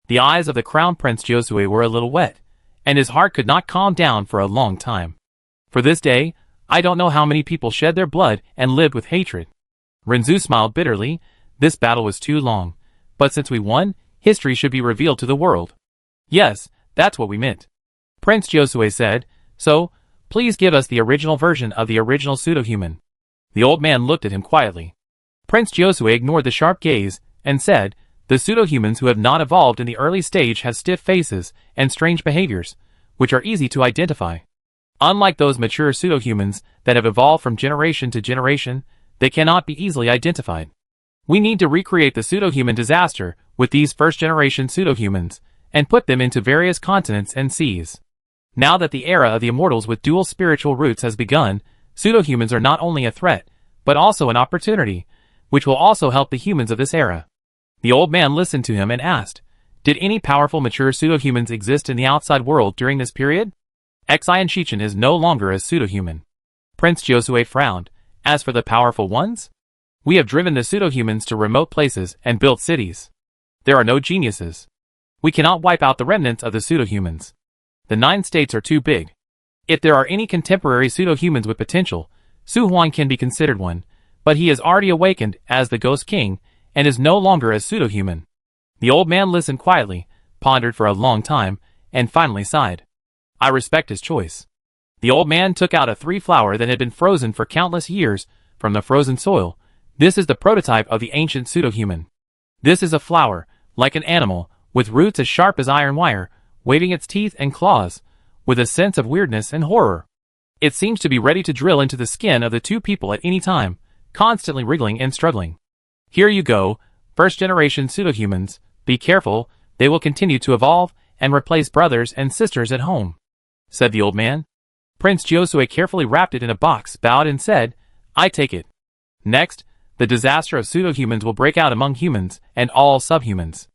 The eyes of the Crown Prince Josue were a little wet, and his heart could not calm down for a long time. For this day, I don't know how many people shed their blood and lived with hatred. Renzu smiled bitterly. This battle was too long, but since we won, history should be revealed to the world. Yes, that's what we meant. Prince Josue said, so, please give us the original version of the original pseudo-human. The old man looked at him quietly. Prince Josue ignored the sharp gaze, and said, the pseudo-humans who have not evolved in the early stage have stiff faces and strange behaviors, which are easy to identify. Unlike those mature pseudo-humans that have evolved from generation to generation, they cannot be easily identified. We need to recreate the pseudo-human disaster with these first-generation pseudo-humans, and put them into various continents and seas. Now that the era of the immortals with dual spiritual roots has begun, pseudo-humans are not only a threat, but also an opportunity, which will also help the humans of this era. The old man listened to him and asked, did any powerful mature pseudo-humans exist in the outside world during this period? Xian Shichen is no longer a pseudo-human. Prince Josue frowned. As for the powerful ones? We have driven the pseudo-humans to remote places and built cities. There are no geniuses. We cannot wipe out the remnants of the pseudo-humans. The 9 states are too big. If there are any contemporary pseudo-humans with potential, Su Huan can be considered one, but he has already awakened as the Ghost King, and is no longer a pseudo-human. The old man listened quietly, pondered for a long time, and finally sighed. I respect his choice. The old man took out a 3-flower that had been frozen for countless years from the frozen soil. This is the prototype of the ancient pseudo-human. This is a flower, like an animal, with roots as sharp as iron wire, waving its teeth and claws, with a sense of weirdness and horror. It seems to be ready to drill into the skin of the 2 people at any time, constantly wriggling and struggling. Here you go, first-generation pseudo-humans. Be careful, they will continue to evolve and replace brothers and sisters at home, said the old man. Prince Josue carefully wrapped it in a box, bowed and said, I take it. Next, the disaster of pseudo-humans will break out among humans and all subhumans.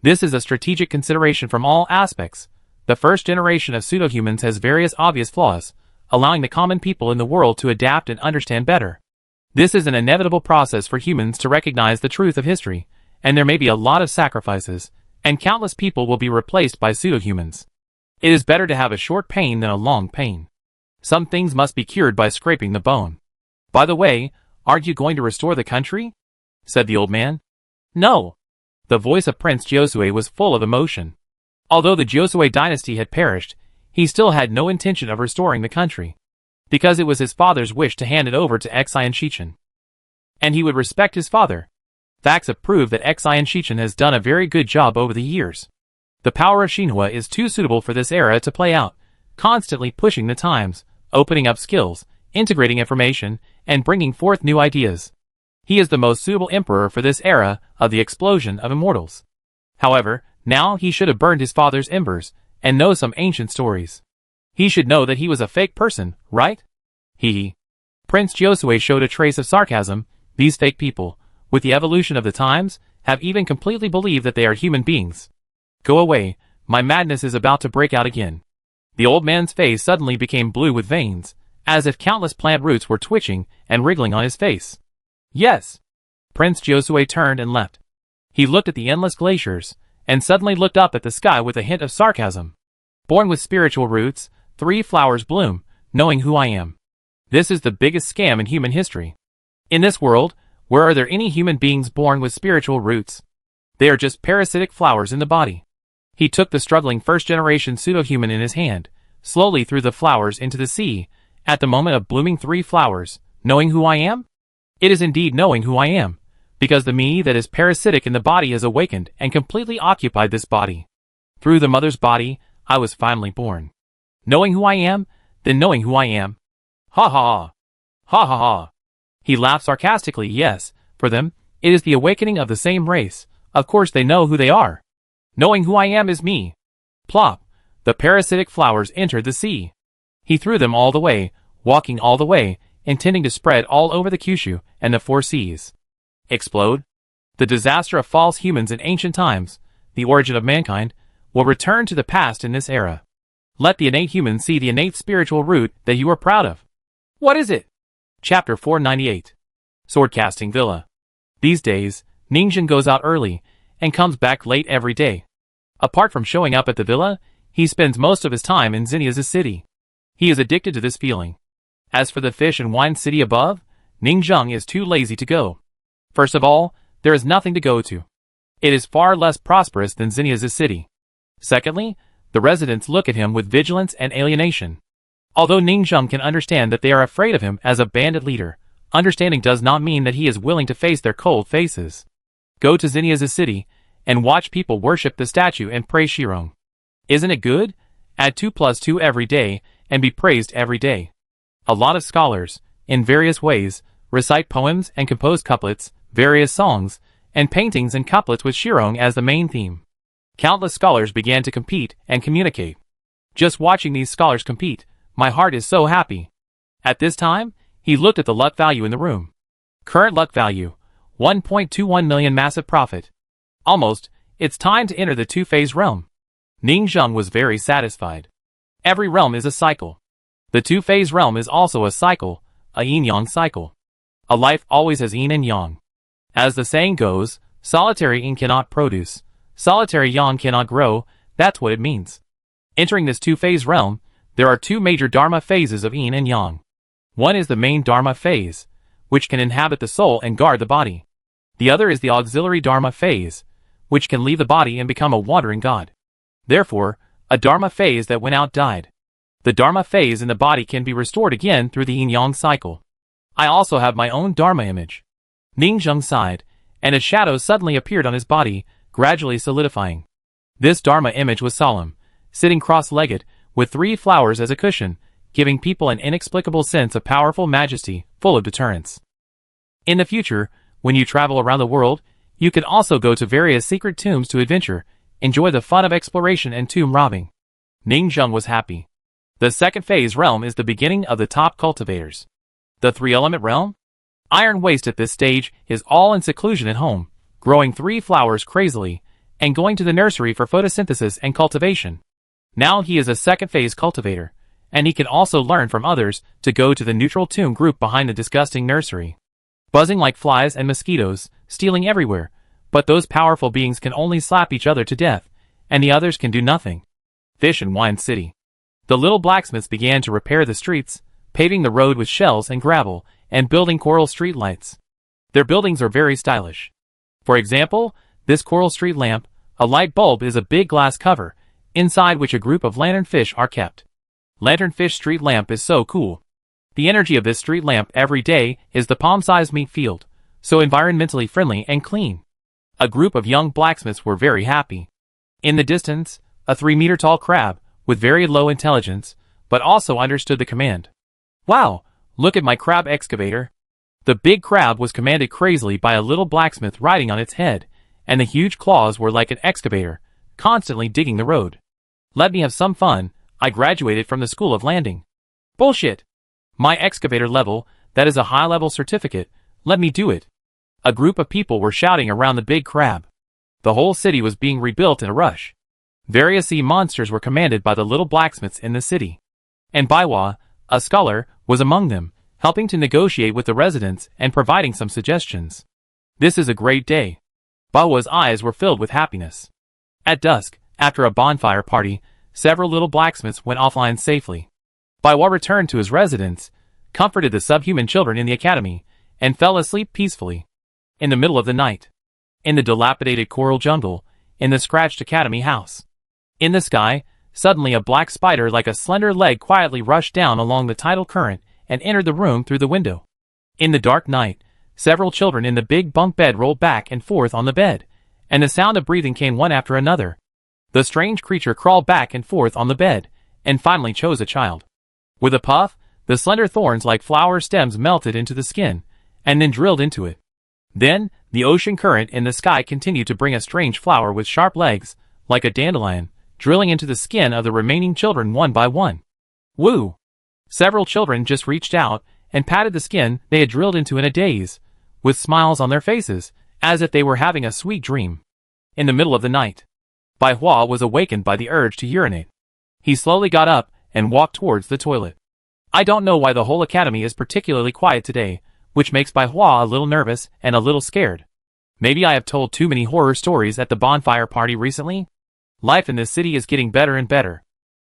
This is a strategic consideration from all aspects. The first generation of pseudo-humans has various obvious flaws, allowing the common people in the world to adapt and understand better. This is an inevitable process for humans to recognize the truth of history, and there may be a lot of sacrifices, and countless people will be replaced by pseudo-humans. It is better to have a short pain than a long pain. Some things must be cured by scraping the bone. By the way, aren't you going to restore the country? Said the old man. No. The voice of Prince Josue was full of emotion. Although the Josue dynasty had perished, he still had no intention of restoring the country, because it was his father's wish to hand it over to Xian Shichen. And he would respect his father. Facts have proved that Xian Shichen has done a very good job over the years. The power of Xinhua is too suitable for this era to play out, constantly pushing the times, opening up skills, integrating information, and bringing forth new ideas. He is the most suitable emperor for this era of the explosion of immortals. However, now he should have burned his father's embers, and know some ancient stories. He should know that he was a fake person, right? Prince Josue showed a trace of sarcasm. These fake people, with the evolution of the times, have even completely believed that they are human beings. Go away, my madness is about to break out again. The old man's face suddenly became blue with veins, as if countless plant roots were twitching and wriggling on his face. Yes. Prince Josue turned and left. He looked at the endless glaciers, and suddenly looked up at the sky with a hint of sarcasm. Born with spiritual roots, 3 flowers bloom, knowing who I am. This is the biggest scam in human history. In this world, where are there any human beings born with spiritual roots? They are just parasitic flowers in the body. He took the struggling first-generation pseudo-human in his hand, slowly threw the flowers into the sea, at the moment of blooming 3 flowers, knowing who I am? It is indeed knowing who I am, because the me that is parasitic in the body has awakened and completely occupied this body. Through the mother's body, I was finally born. Knowing who I am, then knowing who I am. Ha ha! Ha ha ha! He laughed sarcastically. Yes, for them, it is the awakening of the same race. Of course they know who they are. Knowing who I am is me. Plop! The parasitic flowers entered the sea. He threw them all the way, walking all the way, intending to spread all over the Kyushu and the 4 seas. Explode? The disaster of false humans in ancient times, the origin of mankind, will return to the past in this era. Let the innate human see the innate spiritual root that you are proud of. What is it? Chapter 498. Swordcasting Villa. These days, Ningjun goes out early, and comes back late every day. Apart from showing up at the villa, he spends most of his time in Zinnia's city. He is addicted to this feeling. As for the fish and wine city above, Ningjun is too lazy to go. First of all, there is nothing to go to. It is far less prosperous than Zinnia's city. Secondly, the residents look at him with vigilance and alienation. Although Ningjun can understand that they are afraid of him as a bandit leader, understanding does not mean that he is willing to face their cold faces. Go to Zinnia's city, and watch people worship the statue and praise Shirong. Isn't it good? Add 2 + 2 every day, and be praised every day. A lot of scholars, in various ways, recite poems and compose couplets, various songs, and paintings and couplets with Shirong as the main theme. Countless scholars began to compete and communicate. Just watching these scholars compete, my heart is so happy. At this time, he looked at the luck value in the room. Current luck value, 1.21 million. Massive profit. Almost, it's time to enter the 2-phase realm. Ningjun was very satisfied. Every realm is a cycle. The 2-phase realm is also a cycle, a yin-yang cycle. A life always has yin and yang. As the saying goes, solitary yin cannot produce, solitary yang cannot grow. That's what it means. Entering this 2-phase realm, there are 2 major dharma phases of yin and yang. One is the main dharma phase, which can inhabit the soul and guard the body. The other is the auxiliary dharma phase, which can leave the body and become a wandering god. Therefore, a dharma phase that went out died. The dharma phase in the body can be restored again through the yin-yang cycle. I also have my own dharma image. Ningjun sighed, and a shadow suddenly appeared on his body, gradually solidifying. This dharma image was solemn, sitting cross-legged, with 3 flowers as a cushion, giving people an inexplicable sense of powerful majesty, full of deterrence. In the future, when you travel around the world, you can also go to various secret tombs to adventure, enjoy the fun of exploration and tomb robbing. Ningjun was happy. The 2nd phase realm is the beginning of the top cultivators. The 3-element realm? Iron Waste at this stage is all in seclusion at home, growing 3 flowers crazily, and going to the nursery for photosynthesis and cultivation. Now he is a 2nd phase cultivator, and he can also learn from others to go to the neutral tomb group behind the disgusting nursery. Buzzing like flies and mosquitoes, stealing everywhere, but those powerful beings can only slap each other to death, and the others can do nothing. Fish and Wine City. The little blacksmiths began to repair the streets, paving the road with shells and gravel, and building coral street lights. Their buildings are very stylish. For example, this coral street lamp, a light bulb, is a big glass cover, inside which a group of lanternfish are kept. Lanternfish street lamp is so cool. The energy of this street lamp every day is the palm-sized meat field, so environmentally friendly and clean. A group of young blacksmiths were very happy. In the distance, a 3-meter-tall crab, with very low intelligence, but also understood the command. Wow, look at my crab excavator. The big crab was commanded crazily by a little blacksmith riding on its head, and the huge claws were like an excavator, constantly digging the road. Let me have some fun, I graduated from the school of landing. Bullshit! My excavator level, that is a high-level certificate, let me do it. A group of people were shouting around the big crab. The whole city was being rebuilt in a rush. Various sea monsters were commanded by the little blacksmiths in the city. And Baiwa, a scholar, was among them, helping to negotiate with the residents and providing some suggestions. This is a great day. Baiwa's eyes were filled with happiness. At dusk, after a bonfire party, several little blacksmiths went offline safely. Baiwa returned to his residence, comforted the subhuman children in the academy, and fell asleep peacefully. In the middle of the night. In the dilapidated coral jungle, in the scratched academy house. In the sky, suddenly a black spider like a slender leg quietly rushed down along the tidal current and entered the room through the window. In the dark night, several children in the big bunk bed rolled back and forth on the bed, and the sound of breathing came one after another. The strange creature crawled back and forth on the bed, and finally chose a child. With a puff, the slender thorns like flower stems melted into the skin, and then drilled into it. Then, the ocean current in the sky continued to bring a strange flower with sharp legs, like a dandelion, drilling into the skin of the remaining children one by one. Woo! Several children just reached out and patted the skin they had drilled into in a daze, with smiles on their faces, as if they were having a sweet dream. In the middle of the night, Bai Hua was awakened by the urge to urinate. He slowly got up and walked towards the toilet. I don't know why the whole academy is particularly quiet today, which makes Bai Hua a little nervous and a little scared. Maybe I have told too many horror stories at the bonfire party recently? Life in this city is getting better and better.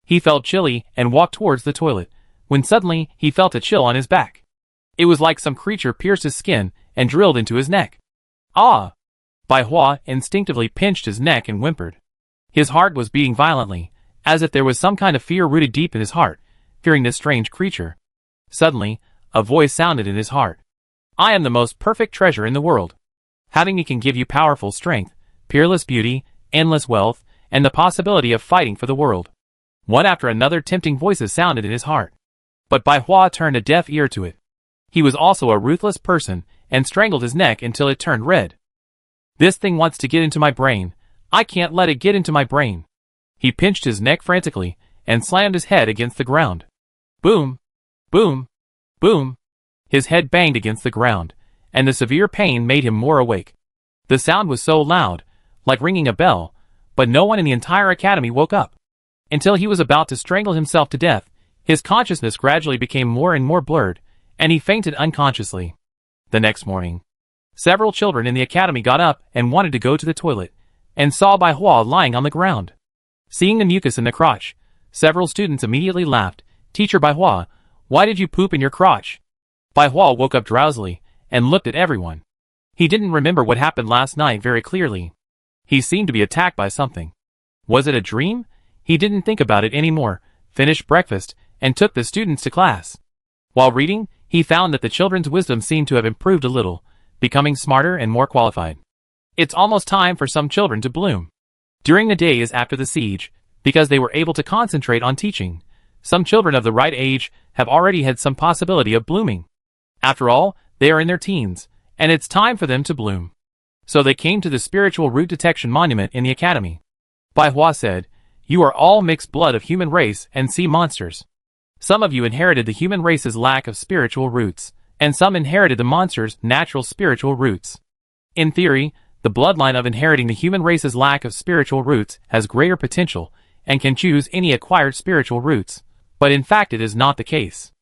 He felt chilly and walked towards the toilet, when suddenly he felt a chill on his back. It was like some creature pierced his skin and drilled into his neck. Ah! Bai Hua instinctively pinched his neck and whimpered. His heart was beating violently, as if there was some kind of fear rooted deep in his heart, fearing this strange creature. Suddenly, a voice sounded in his heart. I am the most perfect treasure in the world. Having me can give you powerful strength, peerless beauty, endless wealth, and the possibility of fighting for the world. One after another tempting voices sounded in his heart. But Bai Hua turned a deaf ear to it. He was also a ruthless person, and strangled his neck until it turned red. This thing wants to get into my brain. I can't let it get into my brain. He pinched his neck frantically, and slammed his head against the ground. Boom! Boom! Boom! His head banged against the ground, and the severe pain made him more awake. The sound was so loud, like ringing a bell, but no one in the entire academy woke up. Until he was about to strangle himself to death, his consciousness gradually became more and more blurred, and he fainted unconsciously. The next morning, several children in the academy got up and wanted to go to the toilet, and saw Bai Hua lying on the ground. Seeing the mucus in the crotch, several students immediately laughed. Teacher Bai Hua, why did you poop in your crotch? Bai Hua woke up drowsily, and looked at everyone. He didn't remember what happened last night very clearly. He seemed to be attacked by something. Was it a dream? He didn't think about it anymore, finished breakfast, and took the students to class. While reading, he found that the children's wisdom seemed to have improved a little, becoming smarter and more qualified. It's almost time for some children to bloom. During the days after the siege, because they were able to concentrate on teaching, some children of the right age have already had some possibility of blooming. After all, they are in their teens, and it's time for them to bloom. So they came to the spiritual root detection monument in the academy. Bai Hua said, you are all mixed blood of human race and sea monsters. Some of you inherited the human race's lack of spiritual roots, and some inherited the monster's natural spiritual roots. In theory, the bloodline of inheriting the human race's lack of spiritual roots has greater potential and can choose any acquired spiritual roots, but in fact it is not the case.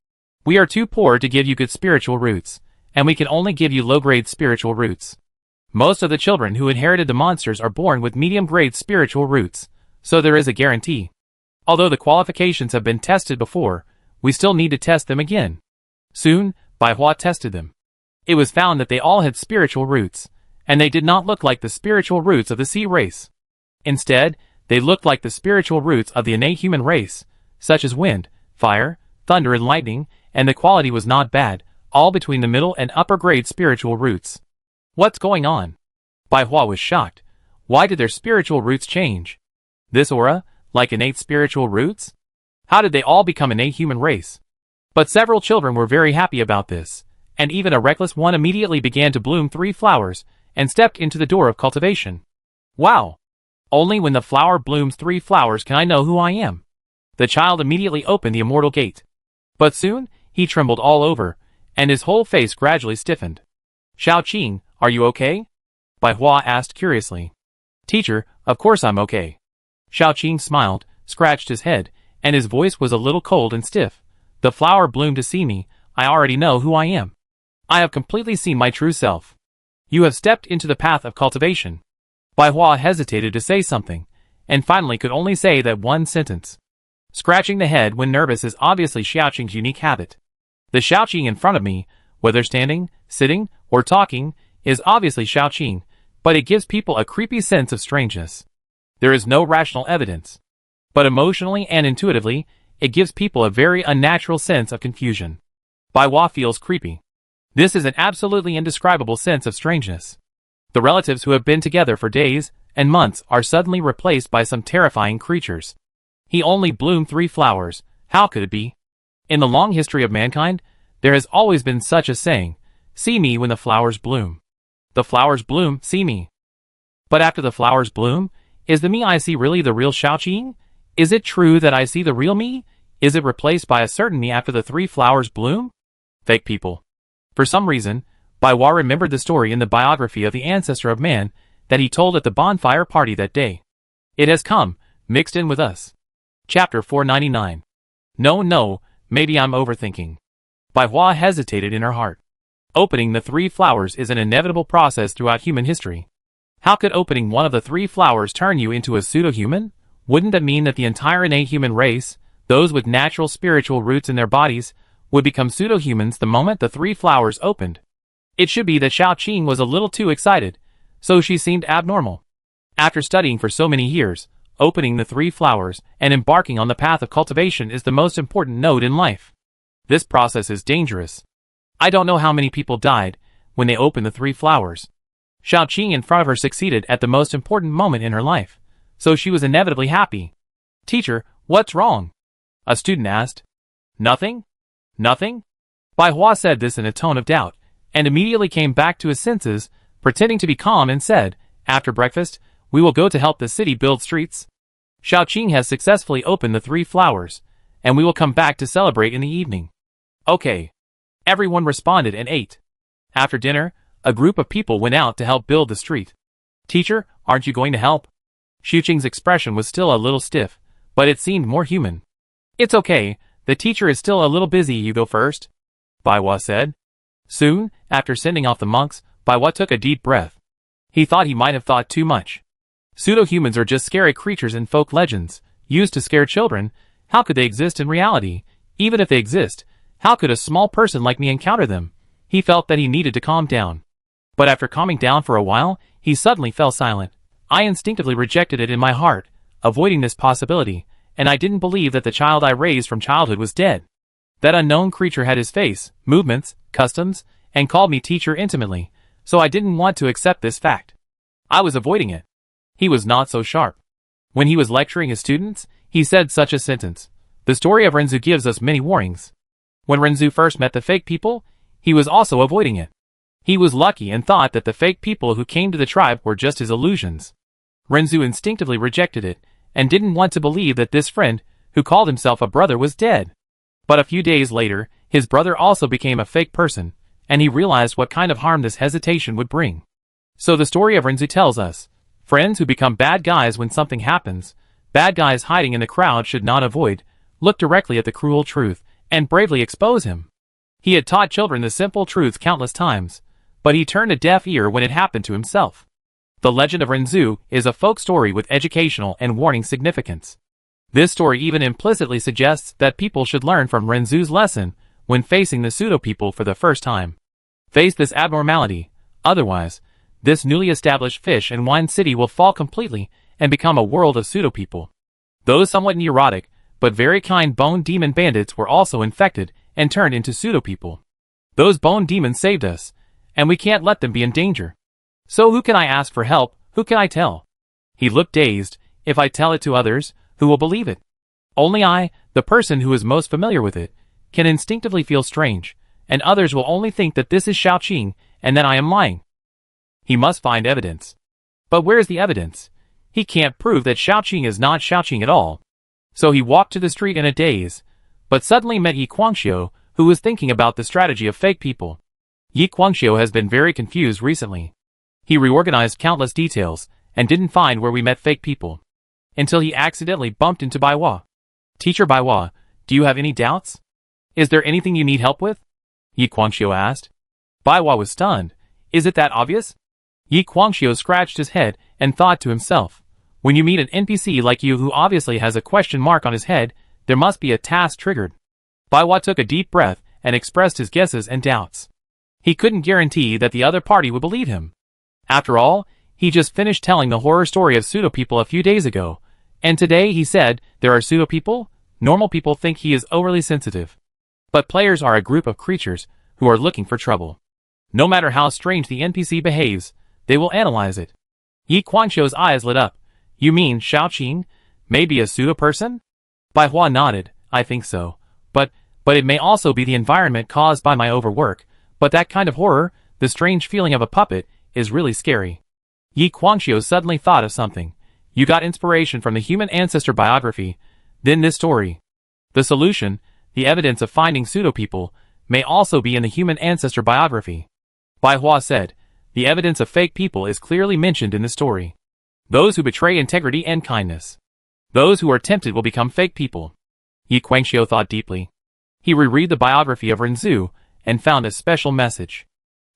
We are too poor to give you good spiritual roots, and we can only give you low-grade spiritual roots. Most of the children who inherited the monsters are born with medium-grade spiritual roots, so there is a guarantee. Although the qualifications have been tested before, we still need to test them again. Soon, Bai Hua tested them. It was found that they all had spiritual roots, and they did not look like the spiritual roots of the sea race. Instead, they looked like the spiritual roots of the innate human race, such as wind, fire, thunder and lightning, and the quality was not bad, all between the middle and upper grade spiritual roots. What's going on? Bai Hua was shocked. Why did their spiritual roots change? This aura, like innate spiritual roots? How did they all become innate human race? But several children were very happy about this, and even a reckless one immediately began to bloom 3 flowers, and stepped into the door of cultivation. Wow! Only when the flower blooms 3 flowers can I know who I am. The child immediately opened the immortal gate. But soon, he trembled all over, and his whole face gradually stiffened. Xiaoqing, are you okay? Bai Hua asked curiously. Teacher, of course I'm okay. Xiaoqing smiled, scratched his head, and his voice was a little cold and stiff. The flower bloomed to see me. I already know who I am. I have completely seen my true self. You have stepped into the path of cultivation. Bai Hua hesitated to say something, and finally could only say that one sentence. Scratching the head when nervous is obviously Xiaoqing's unique habit. The Xiaoqing in front of me, whether standing, sitting, or talking, is obviously Xiaoqing, but it gives people a creepy sense of strangeness. There is no rational evidence. But emotionally and intuitively, it gives people a very unnatural sense of confusion. Bai Hua feels creepy. This is an absolutely indescribable sense of strangeness. The relatives who have been together for days and months are suddenly replaced by some terrifying creatures. He only bloomed 3 flowers. How could it be? In the long history of mankind, there has always been such a saying, see me when the flowers bloom. The flowers bloom, see me. But after the flowers bloom, is the me I see really the real Xiaoqing? Is it true that I see the real me? Is it replaced by a certain me after the 3 flowers bloom? Fake people. For some reason, Bai Hua remembered the story in the biography of the ancestor of man that he told at the bonfire party that day. It has come, mixed in with us. Chapter 499. No, maybe I'm overthinking. Bai Hua hesitated in her heart. Opening the 3 flowers is an inevitable process throughout human history. How could opening one of the 3 flowers turn you into a pseudo-human? Wouldn't that mean that the entire innate human race, those with natural spiritual roots in their bodies, would become pseudo-humans the moment the 3 flowers opened? It should be that Xiaoqing was a little too excited, so she seemed abnormal. After studying for so many years, opening the 3 flowers and embarking on the path of cultivation is the most important node in life. This process is dangerous. I don't know how many people died when they opened the 3 flowers. Xiaoqing in front of her succeeded at the most important moment in her life, so she was inevitably happy. Teacher, what's wrong? A student asked. Nothing? Nothing? Bai Hua said this in a tone of doubt, and immediately came back to his senses, pretending to be calm and said, after breakfast, we will go to help the city build streets. Xiaoqing has successfully opened the 3 flowers, and we will come back to celebrate in the evening. Okay. Everyone responded and ate. After dinner, a group of people went out to help build the street. Teacher, aren't you going to help? Xiaoqing's expression was still a little stiff, but it seemed more human. It's okay, the teacher is still a little busy, you go first. Bai Hua said. Soon, after sending off the monks, Bai Hua took a deep breath. He thought he might have thought too much. Pseudo-humans are just scary creatures in folk legends, used to scare children. How could they exist in reality? Even if they exist, how could a small person like me encounter them? He felt that he needed to calm down. But after calming down for a while, he suddenly fell silent. I instinctively rejected it in my heart, avoiding this possibility, and I didn't believe that the child I raised from childhood was dead. That unknown creature had his face, movements, customs, and called me teacher intimately, so I didn't want to accept this fact. I was avoiding it. He was not so sharp. When he was lecturing his students, he said such a sentence. The story of Renzu gives us many warnings. When Renzu first met the fake people, he was also avoiding it. He was lucky and thought that the fake people who came to the tribe were just his illusions. Renzu instinctively rejected it, and didn't want to believe that this friend, who called himself a brother, was dead. But a few days later, his brother also became a fake person, and he realized what kind of harm this hesitation would bring. So the story of Renzu tells us, friends who become bad guys when something happens, bad guys hiding in the crowd should not avoid, look directly at the cruel truth, and bravely expose him. He had taught children the simple truth countless times, but he turned a deaf ear when it happened to himself. The legend of Renzu is a folk story with educational and warning significance. This story even implicitly suggests that people should learn from Renzu's lesson when facing the pseudo-people for the first time. Face this abnormality, otherwise, this newly established fish and wine city will fall completely and become a world of pseudo-people. Those somewhat neurotic, but very kind bone demon bandits were also infected and turned into pseudo-people. Those bone demons saved us, and we can't let them be in danger. So who can I ask for help, who can I tell? He looked dazed. If I tell it to others, who will believe it? Only I, the person who is most familiar with it, can instinctively feel strange, and others will only think that this is Xiaoqing and that I am lying. He must find evidence. But where is the evidence? He can't prove that Xiaoqing is not Xiaoqing at all. So he walked to the street in a daze, but suddenly met Yi Guangxiu, who was thinking about the strategy of fake people. Yi Guangxiu has been very confused recently. He reorganized countless details and didn't find where we met fake people, until he accidentally bumped into Baihua. Teacher Baihua, do you have any doubts? Is there anything you need help with? Yi Guangxiu asked. Baihua was stunned. Is it that obvious? Yi Guangxiu scratched his head and thought to himself, when you meet an NPC like you who obviously has a question mark on his head, there must be a task triggered. Baihua took a deep breath and expressed his guesses and doubts. He couldn't guarantee that the other party would believe him. After all, he just finished telling the horror story of pseudo-people a few days ago, and today he said there are pseudo-people. Normal people think he is overly sensitive. But players are a group of creatures who are looking for trouble. No matter how strange the NPC behaves, they will analyze it. Yi Guangxiu's eyes lit up. You mean Xiaoqing? Maybe a pseudo-person? Baihua nodded. I think so. But it may also be the environment caused by my overwork. But that kind of horror, the strange feeling of a puppet, is really scary. Yi Guangxiu suddenly thought of something. You got inspiration from the human ancestor biography, then this story. The solution, the evidence of finding pseudo-people, may also be in the human ancestor biography. Baihua said, the evidence of fake people is clearly mentioned in the story. Those who betray integrity and kindness. Those who are tempted will become fake people. Yi Guangxiu thought deeply. He reread the biography of Renzu and found a special message.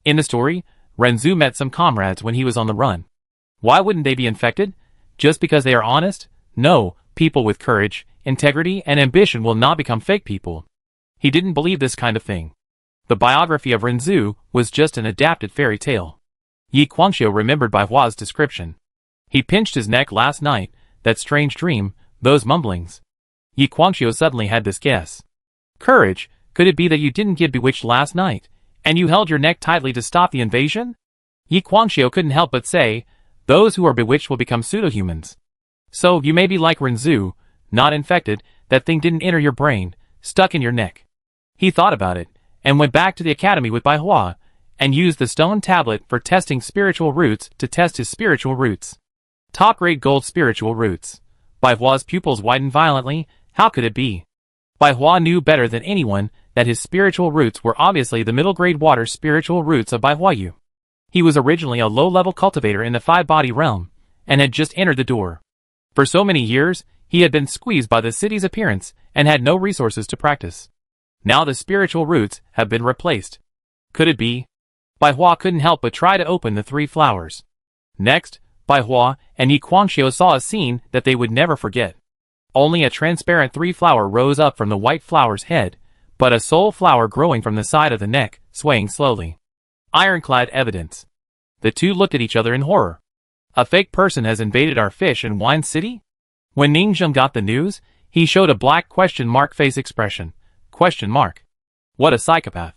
In the story, Renzu met some comrades when he was on the run. Why wouldn't they be infected? Just because they are honest? No, people with courage, integrity, and ambition will not become fake people. He didn't believe this kind of thing. The biography of Renzu was just an adapted fairy tale. Yi Guangxiu remembered Baihua's description. He pinched his neck last night, that strange dream, those mumblings. Yi Guangxiu suddenly had this guess. Courage, could it be that you didn't get bewitched last night, and you held your neck tightly to stop the invasion? Yi Guangxiu couldn't help but say, those who are bewitched will become pseudo-humans. So you may be like Renzu, not infected, that thing didn't enter your brain, stuck in your neck. He thought about it, and went back to the academy with Baihua, and used the stone tablet for testing spiritual roots to test his spiritual roots. Top-grade gold spiritual roots. Baihua's pupils widened violently. How could it be? Baihua knew better than anyone that his spiritual roots were obviously the middle-grade water spiritual roots of Baihuayu. He was originally a low-level cultivator in the five-body realm, and had just entered the door. For so many years, he had been squeezed by the city's appearance and had no resources to practice. Now the spiritual roots have been replaced. Could it be? Baihua couldn't help but try to open the three flowers. Next, Baihua and Yi Guangxiu saw a scene that they would never forget. Only a transparent three-flower rose up from the white flower's head, but a sole flower growing from the side of the neck, swaying slowly. Ironclad evidence. The two looked at each other in horror. A fake person has invaded our fish and wine city? When Ningzheng got the news, he showed a black question mark face expression. Question mark. What a psychopath.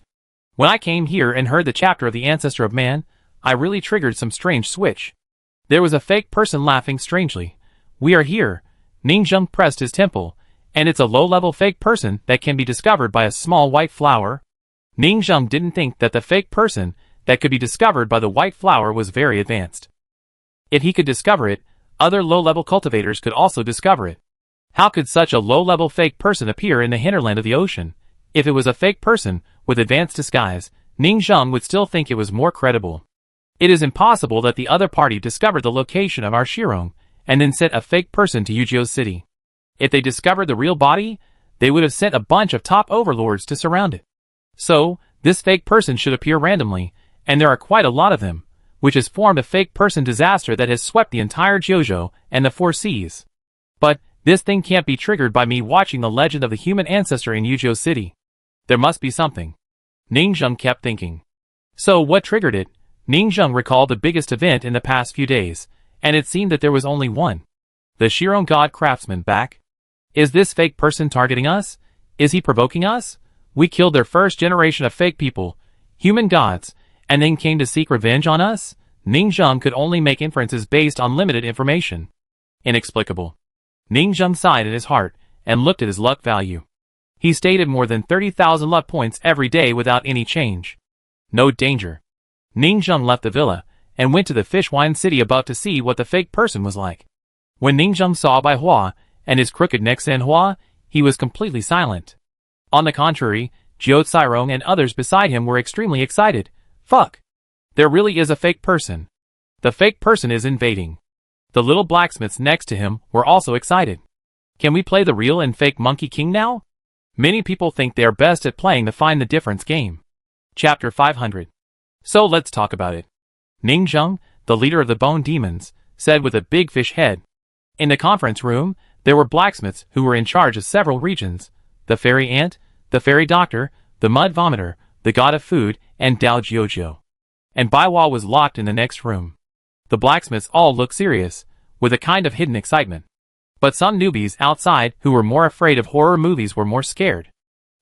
When I came here and heard the chapter of the ancestor of man, I really triggered some strange switch. There was a fake person laughing strangely. We are here. Ningzheng pressed his temple, and it's a low-level fake person that can be discovered by a small white flower. Ningzheng didn't think that the fake person that could be discovered by the white flower was very advanced. If he could discover it, other low-level cultivators could also discover it. How could such a low-level fake person appear in the hinterland of the ocean? If it was a fake person with advanced disguise, Ningzheng would still think it was more credible. It is impossible that the other party discovered the location of our Shirong, and then sent a fake person to Yuzhou City. If they discovered the real body, they would have sent a bunch of top overlords to surround it. So, this fake person should appear randomly, and there are quite a lot of them, which has formed a fake person disaster that has swept the entire Jiuzhou and the four seas. But, this thing can't be triggered by me watching the legend of the human ancestor in Yuzhou City. There must be something. Ningzheng kept thinking. So what triggered it? Ningzheng recalled the biggest event in the past few days, and it seemed that there was only one. The Shiron God Craftsman back? Is this fake person targeting us? Is he provoking us? We killed their first generation of fake people, human gods, and then came to seek revenge on us? Ningzheng could only make inferences based on limited information. Inexplicable. Ningzheng sighed in his heart and looked at his luck value. He stayed at more than 30,000 luck points every day without any change. No danger. Ningzheng left the villa and went to the Fishwine City above to see what the fake person was like. When Ningzheng saw Bai Hua and his crooked neck San Hua, he was completely silent. On the contrary, Jiao Cairong and others beside him were extremely excited. Fuck! There really is a fake person. The fake person is invading. The little blacksmiths next to him were also excited. Can we play the real and fake Monkey King now? Many people think they are best at playing the Find the Difference game. Chapter 500. So let's talk about it. Ningzheng, the leader of the Bone Demons, said with a big fish head. In the conference room, there were blacksmiths who were in charge of several regions. The Fairy Ant, the Fairy Doctor, the Mud Vomiter, the God of Food, and Dao Jiujiu. And Bai Hua was locked in the next room. The blacksmiths all looked serious, with a kind of hidden excitement. But some newbies outside who were more afraid of horror movies were more scared.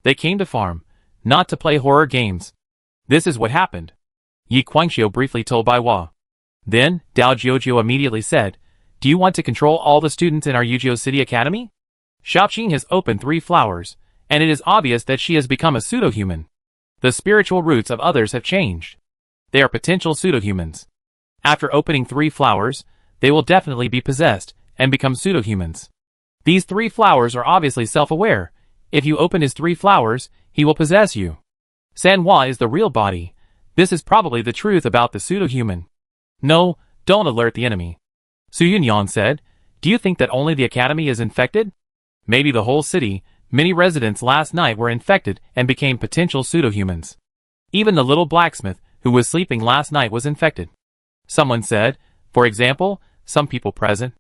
They came to farm, not to play horror games. This is what happened. Yi Guangxiu briefly told Bai Hua. Then, Dao Jiujiu immediately said, Do you want to control all the students in our Yuzhou City Academy? Shaoqing has opened 3 flowers, and it is obvious that she has become a pseudo-human. The spiritual roots of others have changed. They are potential pseudo-humans. After opening 3 flowers, they will definitely be possessed and become pseudo-humans. These 3 flowers are obviously self-aware. If you open his 3 flowers, he will possess you. San Hua is the real body. This is probably the truth about the pseudo-human. No, don't alert the enemy. Su Yunyan said, Do you think that only the academy is infected? Maybe the whole city. Many residents last night were infected and became potential pseudo-humans. Even the little blacksmith who was sleeping last night was infected. Someone said, for example, some people present.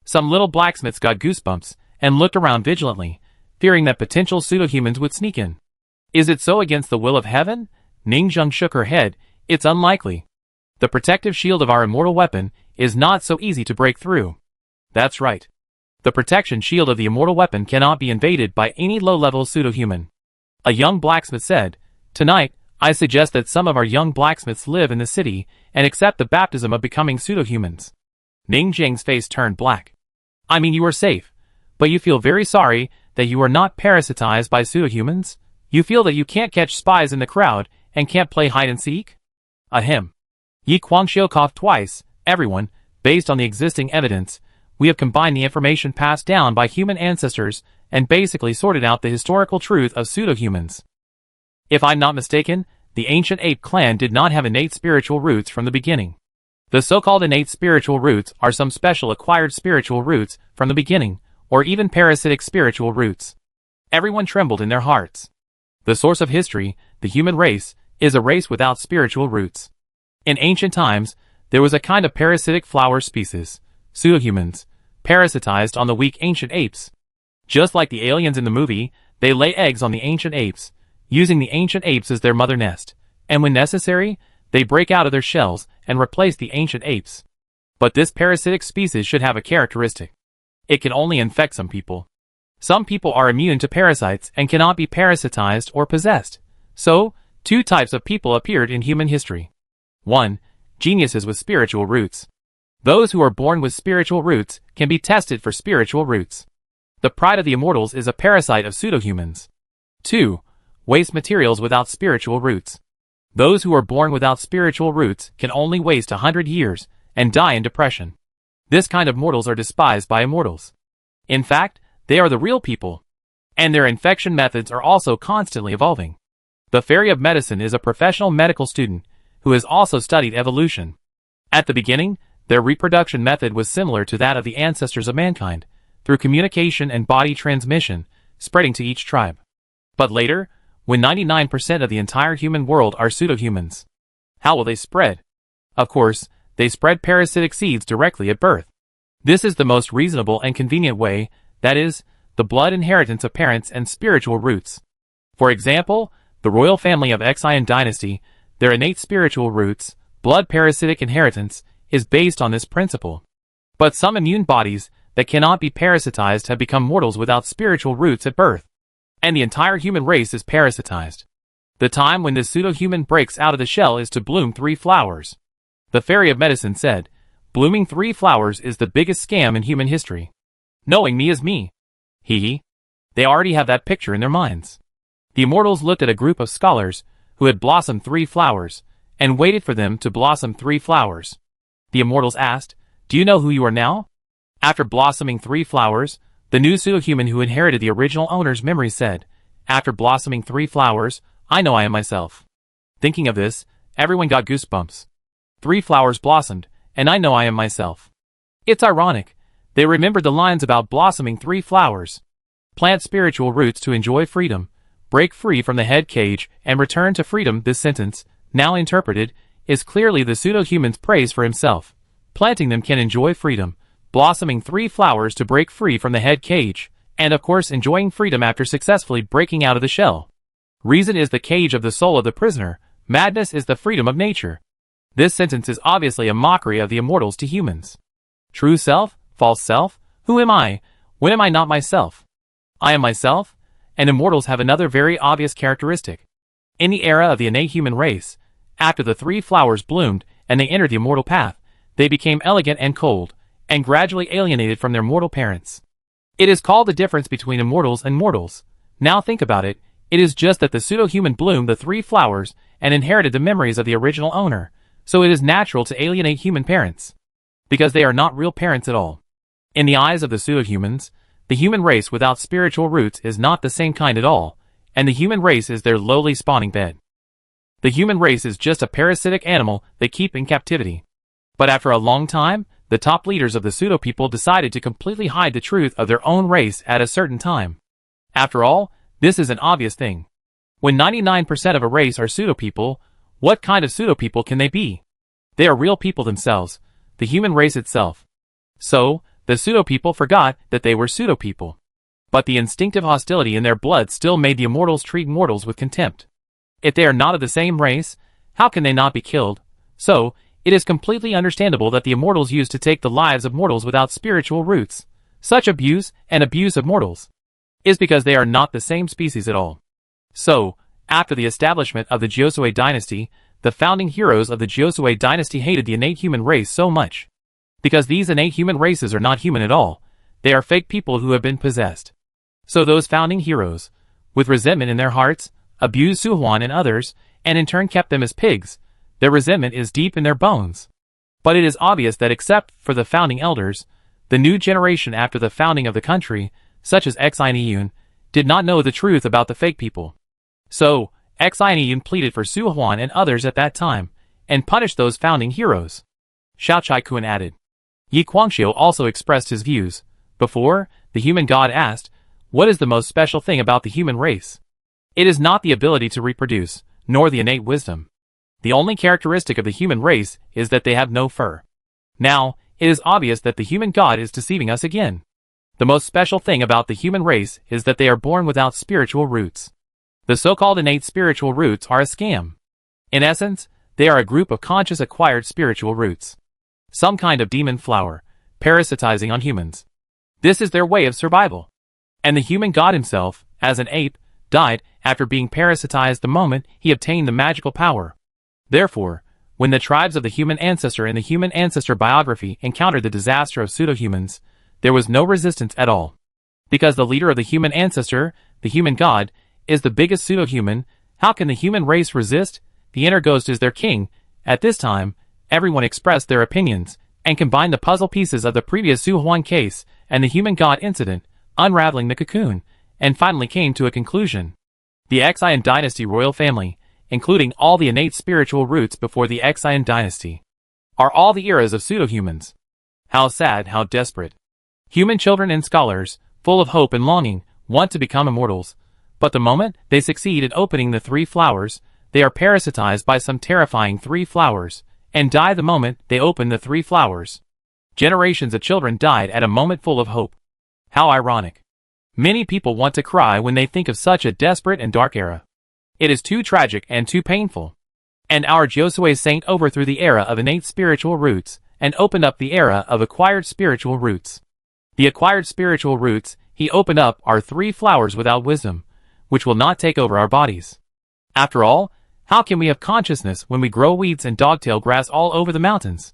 Some little blacksmiths got goosebumps and looked around vigilantly, fearing that potential pseudo-humans would sneak in. Is it so against the will of heaven? Ningzheng shook her head. It's unlikely. The protective shield of our immortal weapon is not so easy to break through. That's right. The protection shield of the immortal weapon cannot be invaded by any low-level pseudo-human. A young blacksmith said, Tonight, I suggest that some of our young blacksmiths live in the city and accept the baptism of becoming pseudo-humans. Ningzheng's face turned black. I mean, you are safe, but you feel very sorry that you are not parasitized by pseudo-humans? You feel that you can't catch spies in the crowd and can't play hide-and-seek? Ahem. Yi Guangxiu coughed twice. Everyone, based on the existing evidence, we have combined the information passed down by human ancestors and basically sorted out the historical truth of pseudo-humans. If I'm not mistaken, the ancient ape clan did not have innate spiritual roots from the beginning. The so-called innate spiritual roots are some special acquired spiritual roots from the beginning, or even parasitic spiritual roots. Everyone trembled in their hearts. The source of history, the human race, is a race without spiritual roots. In ancient times, there was a kind of parasitic flower species, pseudo-humans, parasitized on the weak ancient apes. Just like the aliens in the movie, they lay eggs on the ancient apes, using the ancient apes as their mother nest, and when necessary, they break out of their shells and replace the ancient apes. But this parasitic species should have a characteristic. It can only infect some people. Some people are immune to parasites and cannot be parasitized or possessed. So, 2 types of people appeared in human history. 1. Geniuses with spiritual roots. Those who are born with spiritual roots can be tested for spiritual roots. The pride of the immortals is a parasite of pseudo-humans. 2. Waste materials without spiritual roots. Those who are born without spiritual roots can only waste 100 years and die in depression. This kind of mortals are despised by immortals. In fact, they are the real people. And their infection methods are also constantly evolving. The Fairy of Medicine is a professional medical student who has also studied evolution. At the beginning, their reproduction method was similar to that of the ancestors of mankind, through communication and body transmission, spreading to each tribe. But later, when 99% of the entire human world are pseudo-humans, how will they spread? Of course, they spread parasitic seeds directly at birth. This is the most reasonable and convenient way, that is, the blood inheritance of parents and spiritual roots. For example, the royal family of Xian dynasty, their innate spiritual roots, blood parasitic inheritance, is based on this principle. But some immune bodies that cannot be parasitized have become mortals without spiritual roots at birth. And the entire human race is parasitized. The time when this pseudo-human breaks out of the shell is to bloom 3 flowers. The fairy of medicine said, blooming 3 flowers is the biggest scam in human history. Knowing me is me. Hee. They already have that picture in their minds. The immortals looked at a group of scholars who had blossomed 3 flowers, and waited for them to blossom 3 flowers. The immortals asked, do you know who you are now? After blossoming 3 flowers, the new pseudo-human who inherited the original owner's memory said, after blossoming 3 flowers, I know I am myself. Thinking of this, everyone got goosebumps. 3 flowers blossomed, and I know I am myself. It's ironic. They remembered the lines about blossoming 3 flowers. Plant spiritual roots to enjoy freedom, break free from the head cage, and return to freedom. This sentence, now interpreted, is clearly the pseudo-human's praise for himself. Planting them can enjoy freedom, blossoming 3 flowers to break free from the head cage, and of course enjoying freedom after successfully breaking out of the shell. Reason is the cage of the soul of the prisoner, madness is the freedom of nature. This sentence is obviously a mockery of the immortals to humans. True self, false self, who am I, when am I not myself? I am myself, and immortals have another very obvious characteristic. In the era of the innate human race, after the 3 flowers bloomed and they entered the immortal path, they became elegant and cold, and gradually alienated from their mortal parents. It is called the difference between immortals and mortals. Now think about it, it is just that the pseudo-human bloomed the 3 flowers and inherited the memories of the original owner, so it is natural to alienate human parents. Because they are not real parents at all. In the eyes of the pseudo-humans, the human race without spiritual roots is not the same kind at all, and the human race is their lowly spawning bed. The human race is just a parasitic animal they keep in captivity. But after a long time, the top leaders of the pseudo-people decided to completely hide the truth of their own race at a certain time. After all, this is an obvious thing. When 99% of a race are pseudo-people, what kind of pseudo-people can they be? They are real people themselves, the human race itself. So, the pseudo-people forgot that they were pseudo-people. But the instinctive hostility in their blood still made the immortals treat mortals with contempt. If they are not of the same race, how can they not be killed? So, it is completely understandable that the immortals used to take the lives of mortals without spiritual roots. Such abuse and abuse of mortals is because they are not the same species at all. So, after the establishment of the Josue dynasty, the founding heroes of the Josue dynasty hated the innate human race so much. Because these innate human races are not human at all, they are fake people who have been possessed. So those founding heroes, with resentment in their hearts, abused Suhuan and others, and in turn kept them as pigs. Their resentment is deep in their bones. But it is obvious that except for the founding elders, the new generation after the founding of the country, such as Xian, did not know the truth about the fake people. So, Xian pleaded for Suhuan and others at that time, and punished those founding heroes. Xiao Chai-kun added. Yi Guangxiu also expressed his views. Before, the human god asked, what is the most special thing about the human race? It is not the ability to reproduce, nor the innate wisdom. The only characteristic of the human race is that they have no fur. Now, it is obvious that the human god is deceiving us again. The most special thing about the human race is that they are born without spiritual roots. The so-called innate spiritual roots are a scam. In essence, they are a group of conscious acquired spiritual roots. Some kind of demon flower, parasitizing on humans. This is their way of survival. And the human god himself, as an ape, died after being parasitized the moment he obtained the magical power. Therefore, when the tribes of the human ancestor in the human ancestor biography encountered the disaster of pseudo-humans, there was no resistance at all. Because the leader of the human ancestor, the human god, is the biggest pseudo-human, how can the human race resist? The inner ghost is their king. At this time, everyone expressed their opinions, and combined the puzzle pieces of the previous Suhuan case and the human god incident, unraveling the cocoon, and finally came to a conclusion. The Xian dynasty royal family, including all the innate spiritual roots before the Xian dynasty, are all the eras of pseudo-humans. How sad, how desperate. Human children and scholars, full of hope and longing, want to become immortals, but the moment they succeed in opening the 3 flowers, they are parasitized by some terrifying 3 flowers, and die the moment they open the 3 flowers. Generations of children died at a moment full of hope. How ironic. Many people want to cry when they think of such a desperate and dark era. It is too tragic and too painful. And our Josue saint overthrew the era of innate spiritual roots and opened up the era of acquired spiritual roots. The acquired spiritual roots he opened up are 3 flowers without wisdom, which will not take over our bodies. After all, how can we have consciousness when we grow weeds and dogtail grass all over the mountains?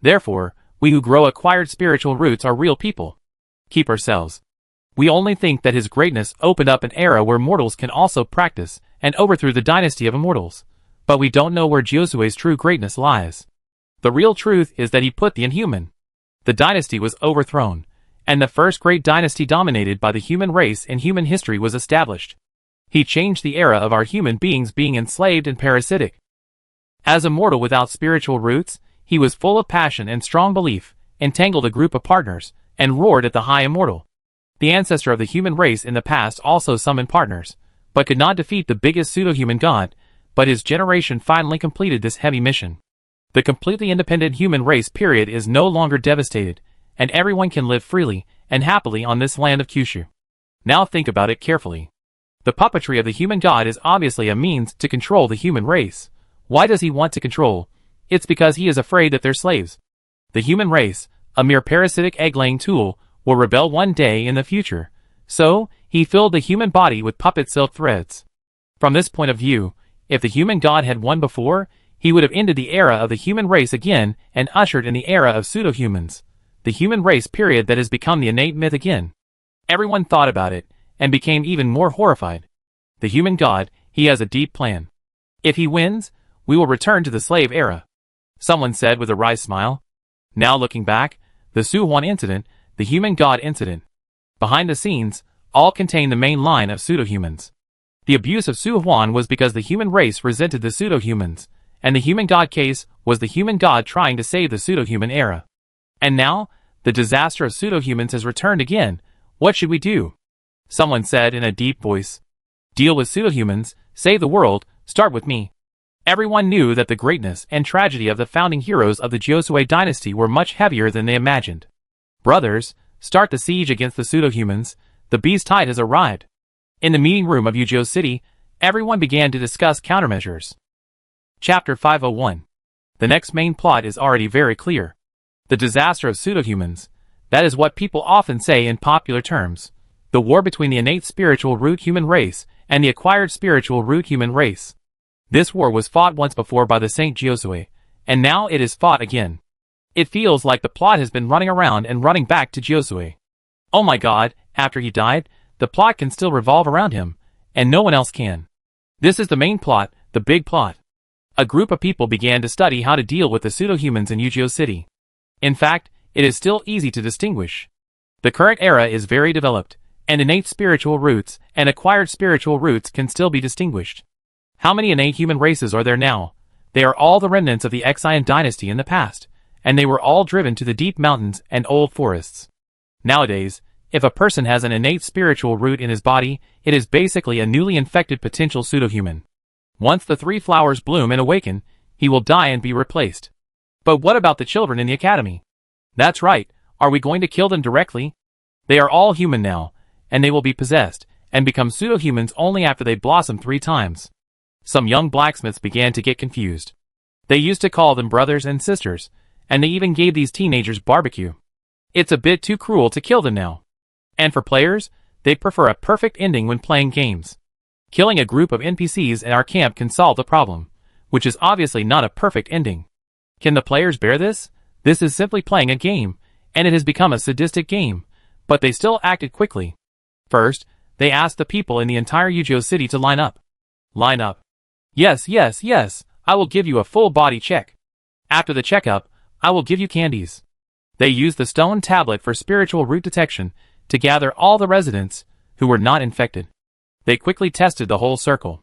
Therefore, we who grow acquired spiritual roots are real people. Keep ourselves. We only think that his greatness opened up an era where mortals can also practice and overthrew the dynasty of immortals. But we don't know where Josue's true greatness lies. The real truth is that he put the inhuman. The dynasty was overthrown, and the first great dynasty dominated by the human race in human history was established. He changed the era of our human beings being enslaved and parasitic. As a mortal without spiritual roots, he was full of passion and strong belief, entangled a group of partners, and roared at the high immortal. The ancestor of the human race in the past also summoned partners, but could not defeat the biggest pseudo-human god, but his generation finally completed this heavy mission. The completely independent human race period is no longer devastated, and everyone can live freely and happily on this land of Kyushu. Now think about it carefully. The puppetry of the human god is obviously a means to control the human race. Why does he want to control? It's because he is afraid that they're slaves. The human race, a mere parasitic egg-laying tool, will rebel one day in the future. So, he filled the human body with puppet silk threads. From this point of view, if the human god had won before, he would have ended the era of the human race again and ushered in the era of pseudo-humans, the human race period that has become the innate myth again. Everyone thought about it, and became even more horrified. The human god, he has a deep plan. If he wins, we will return to the slave era. Someone said with a wry smile. Now looking back, the Suhwan incident, the human god incident. Behind the scenes, all contain the main line of pseudo-humans. The abuse of Suhwan was because the human race resented the pseudo-humans, and the human god case was the human god trying to save the pseudo-human era. And now, the disaster of pseudo-humans has returned again. What should we do? Someone said in a deep voice. Deal with pseudo-humans, save the world, start with me. Everyone knew that the greatness and tragedy of the founding heroes of the Josue dynasty were much heavier than they imagined. Brothers, start the siege against the pseudo-humans. The beast tide has arrived. In the meeting room of Ujo City, everyone began to discuss countermeasures. Chapter 501. The next main plot is already very clear. The disaster of pseudo-humans. That is what people often say in popular terms. The war between the innate spiritual root human race and the acquired spiritual root human race. This war was fought once before by the Saint Josue, and now it is fought again. It feels like the plot has been running around and running back to Josue. Oh my god, after he died, the plot can still revolve around him, and no one else can. This is the main plot, the big plot. A group of people began to study how to deal with the pseudo-humans in Ujo City. In fact, it is still easy to distinguish. The current era is very developed, and innate spiritual roots and acquired spiritual roots can still be distinguished. How many innate human races are there now? They are all the remnants of the Exian dynasty in the past, and they were all driven to the deep mountains and old forests. Nowadays, if a person has an innate spiritual root in his body, it is basically a newly infected potential pseudo-human. Once the 3 flowers bloom and awaken, he will die and be replaced. But what about the children in the academy? That's right, are we going to kill them directly? They are all human now, and they will be possessed, and become pseudo-humans only after they blossom 3 times. Some young blacksmiths began to get confused. They used to call them brothers and sisters, and they even gave these teenagers barbecue. It's a bit too cruel to kill them now. And for players, they prefer a perfect ending when playing games. Killing a group of NPCs in our camp can solve the problem, which is obviously not a perfect ending. Can the players bear this? This is simply playing a game, and it has become a sadistic game, but they still acted quickly. First, they asked the people in the entire Ujo City to line up. Line up. Yes, yes, yes, I will give you a full body check. After the checkup, I will give you candies. They used the stone tablet for spiritual root detection to gather all the residents who were not infected. They quickly tested the whole circle.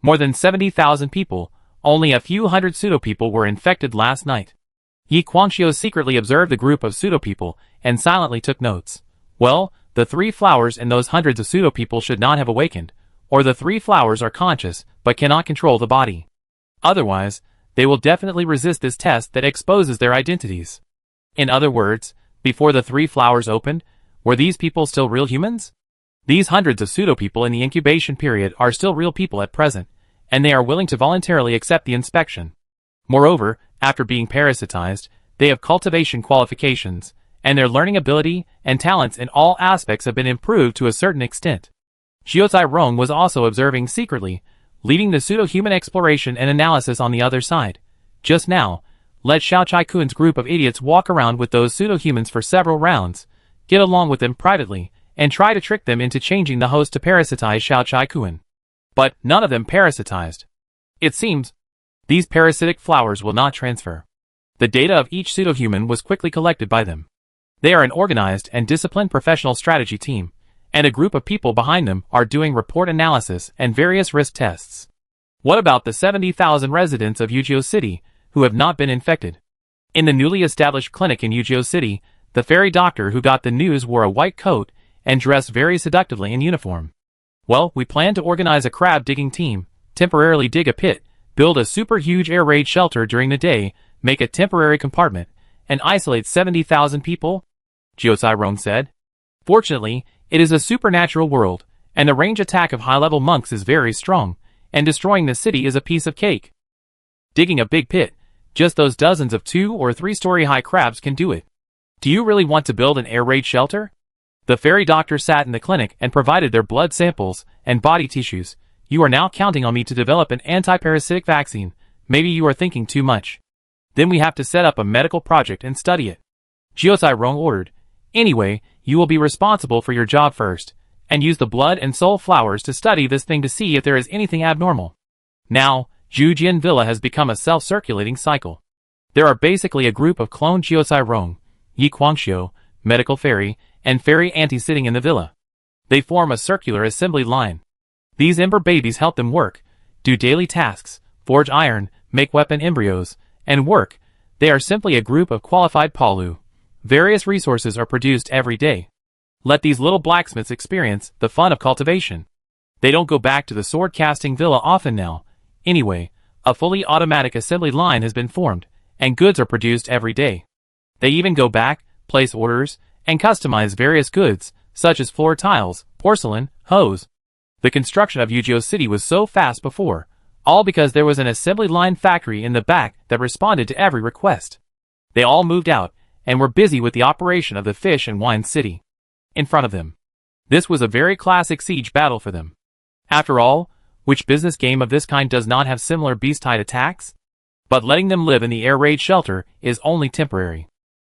More than 70,000 people, only a few hundred pseudo-people were infected last night. Yi Guangxiu secretly observed the group of pseudo-people and silently took notes. Well, the 3 flowers and those hundreds of pseudo-people should not have awakened, or the 3 flowers are conscious but cannot control the body. Otherwise, they will definitely resist this test that exposes their identities. In other words, before the 3 flowers opened, were these people still real humans? These hundreds of pseudo-people in the incubation period are still real people at present, and they are willing to voluntarily accept the inspection. Moreover, after being parasitized, they have cultivation qualifications, and their learning ability and talents in all aspects have been improved to a certain extent. Jiuzai Rong was also observing secretly, leading the pseudo-human exploration and analysis on the other side. Just now, let Xiao Chai-kun's group of idiots walk around with those pseudo-humans for several rounds, get along with them privately, and try to trick them into changing the host to parasitize Xiao Chai-kun. But none of them parasitized. It seems, these parasitic flowers will not transfer. The data of each pseudo-human was quickly collected by them. They are an organized and disciplined professional strategy team, and a group of people behind them are doing report analysis and various risk tests. What about the 70,000 residents of Yuzhou City who have not been infected? In the newly established clinic in Yuzhou City, the fairy doctor who got the news wore a white coat and dressed very seductively in uniform. Well, we plan to organize a crab-digging team, temporarily dig a pit, build a super huge air raid shelter during the day, make a temporary compartment, and isolate 70,000 people, Jiuzai Rong said. Fortunately, it is a supernatural world, and the range attack of high-level monks is very strong, and destroying the city is a piece of cake. Digging a big pit, just those dozens of 2- or 3-story high crabs can do it. Do you really want to build an air raid shelter? The fairy doctor sat in the clinic and provided their blood samples and body tissues. You are now counting on me to develop an anti-parasitic vaccine. Maybe you are thinking too much. Then we have to set up a medical project and study it. Jiuzai Rong ordered. Anyway, you will be responsible for your job first, and use the blood and soul flowers to study this thing to see if there is anything abnormal. Now, Zhujian Villa has become a self-circulating cycle. There are basically a group of clone Jiuzai Rong, Yi Guangxiu, medical fairy, and fairy auntie sitting in the villa. They form a circular assembly line. These ember babies help them work, do daily tasks, forge iron, make weapon embryos, and work. They are simply a group of qualified palu. Various resources are produced every day. Let these little blacksmiths experience the fun of cultivation. They don't go back to the sword-casting villa often now. Anyway, a fully automatic assembly line has been formed, and goods are produced every day. They even go back, place orders, and customize various goods, such as floor tiles, porcelain, hose. The construction of Yuzhou City was so fast before, all because there was an assembly line factory in the back that responded to every request. They all moved out, and were busy with the operation of the fish and wine city. In front of them. This was a very classic siege battle for them. After all, which business game of this kind does not have similar beast-tide attacks? But letting them live in the air raid shelter is only temporary.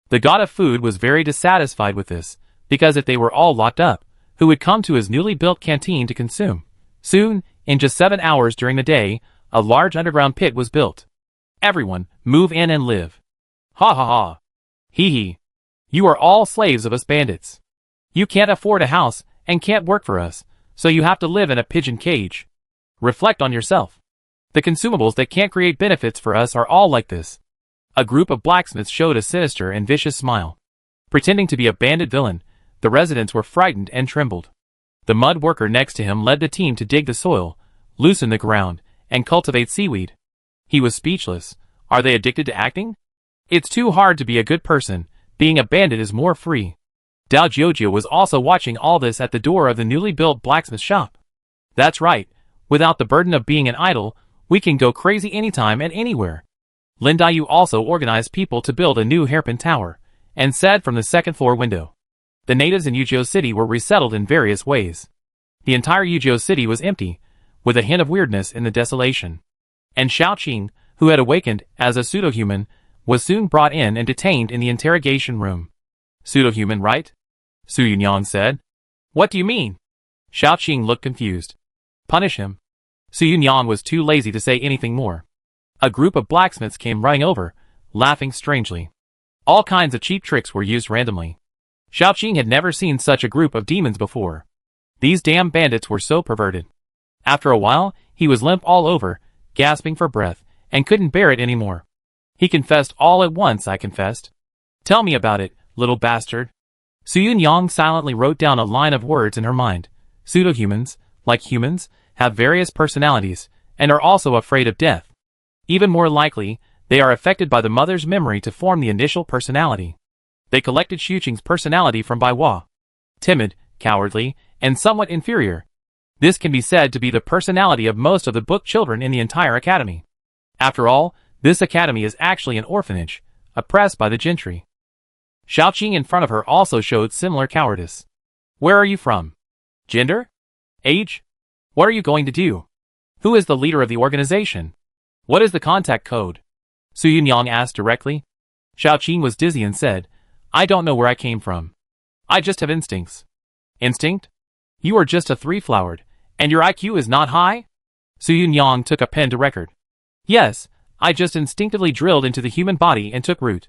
The god of food was very dissatisfied with this, because if they were all locked up, who would come to his newly built canteen to consume? Soon, in just 7 hours during the day, a large underground pit was built. Everyone, move in and live. Ha ha ha. Hee hee. You are all slaves of us bandits. You can't afford a house, and can't work for us, so you have to live in a pigeon cage. Reflect on yourself. The consumables that can't create benefits for us are all like this. A group of blacksmiths showed a sinister and vicious smile. Pretending to be a bandit villain, the residents were frightened and trembled. The mud worker next to him led the team to dig the soil, loosen the ground, and cultivate seaweed. He was speechless. Are they addicted to acting? It's too hard to be a good person. Being a bandit is more free. Dao Jiujiu was also watching all this at the door of the newly built blacksmith shop. That's right. Without the burden of being an idol, we can go crazy anytime and anywhere. Lin Daiyu also organized people to build a new hairpin tower, and said from the second-floor window. The natives in Yuzhou City were resettled in various ways. The entire Yuzhou City was empty, with a hint of weirdness in the desolation. And Xiao Qing, who had awakened as a pseudo-human, was soon brought in and detained in the interrogation room. Pseudo-human, right? Su Yunyang said. What do you mean? Xiao Qing looked confused. Punish him. Su Yunyang was too lazy to say anything more. A group of blacksmiths came running over, laughing strangely. All kinds of cheap tricks were used randomly. Xiao Qing had never seen such a group of demons before. These damn bandits were so perverted. After a while, he was limp all over, gasping for breath, and couldn't bear it anymore. He confessed all at once. I confessed. Tell me about it, little bastard. Su Yunyang silently wrote down a line of words in her mind. Pseudo-humans, like humans, have various personalities, and are also afraid of death. Even more likely, they are affected by the mother's memory to form the initial personality. They collected Xu Qing's personality from Baiwa. Timid, cowardly, and somewhat inferior. This can be said to be the personality of most of the book children in the entire academy. After all, this academy is actually an orphanage, oppressed by the gentry. Xiaoqing in front of her also showed similar cowardice. Where are you from? Gender? Age? What are you going to do? Who is the leader of the organization? What is the contact code? Su Yunyang asked directly. Xiaoqing was dizzy and said, I don't know where I came from. I just have instincts. Instinct? You are just a three-flowered, and your IQ is not high? Su Yunyang took a pen to record. Yes, I just instinctively drilled into the human body and took root.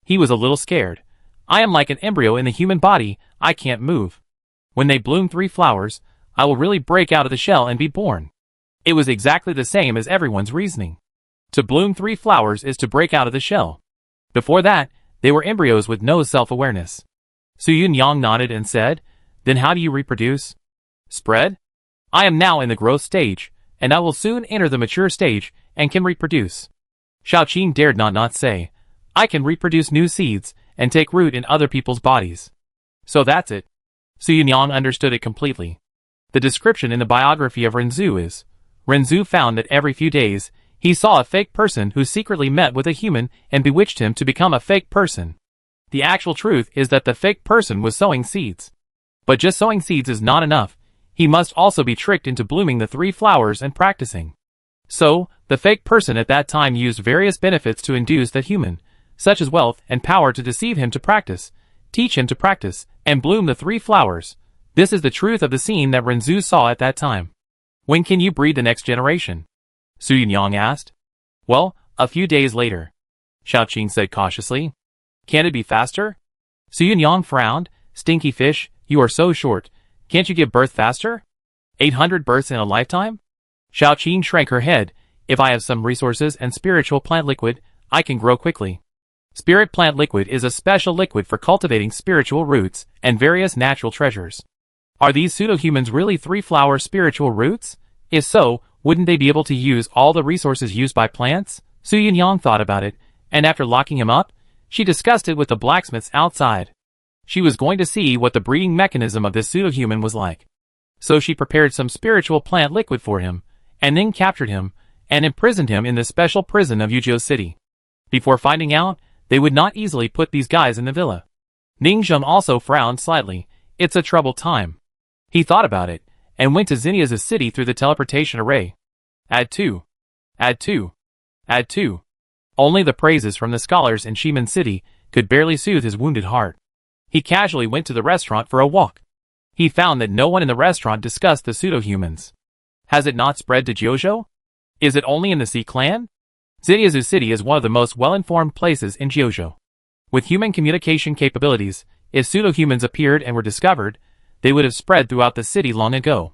He was a little scared. I am like an embryo in the human body, I can't move. When they bloom three flowers, I will really break out of the shell and be born. It was exactly the same as everyone's reasoning. To bloom three flowers is to break out of the shell. Before that, they were embryos with no self-awareness. Su Yunyang nodded and said, Then how do you reproduce? Spread? I am now in the growth stage, and I will soon enter the mature stage and can reproduce. Xiaoqing dared not say, I can reproduce new seeds and take root in other people's bodies. So that's it. Su Yunyang understood it completely. The description in the biography of Renzu is, Renzu found that every few days, he saw a fake person who secretly met with a human and bewitched him to become a fake person. The actual truth is that the fake person was sowing seeds. But just sowing seeds is not enough. He must also be tricked into blooming the three flowers and practicing. So, the fake person at that time used various benefits to induce that human, such as wealth and power, to deceive him to practice, teach him to practice, and bloom the three flowers. This is the truth of the scene that Renzu saw at that time. When can you breed the next generation? Su Yunyang asked. Well, a few days later. Xiaoqing said cautiously. Can it be faster? Su Yunyang frowned. Stinky fish, you are so short. Can't you give birth faster? 800 births in a lifetime? Xiaoqing shrank her head. If I have some resources and spiritual plant liquid, I can grow quickly. Spirit plant liquid is a special liquid for cultivating spiritual roots and various natural treasures. Are these pseudo-humans really three-flower spiritual roots? If so, wouldn't they be able to use all the resources used by plants? Su Yunyang thought about it, and after locking him up, she discussed it with the blacksmiths outside. She was going to see what the breeding mechanism of this pseudo-human was like. So she prepared some spiritual plant liquid for him, and then captured him, and imprisoned him in the special prison of Yuzhou City. Before finding out, they would not easily put these guys in the villa. Ningzheng also frowned slightly. It's a troubled time. He thought about it, and went to Xenia's city through the teleportation array. Add 2. Add 2. Add 2. Only the praises from the scholars in Shimen City could barely soothe his wounded heart. He casually went to the restaurant for a walk. He found that no one in the restaurant discussed the pseudo-humans. Has it not spread to Jiuzhou? Is it only in the Sea Clan? Xenia's City is one of the most well-informed places in Jiuzhou. With human communication capabilities, if pseudo-humans appeared and were discovered, they would have spread throughout the city long ago.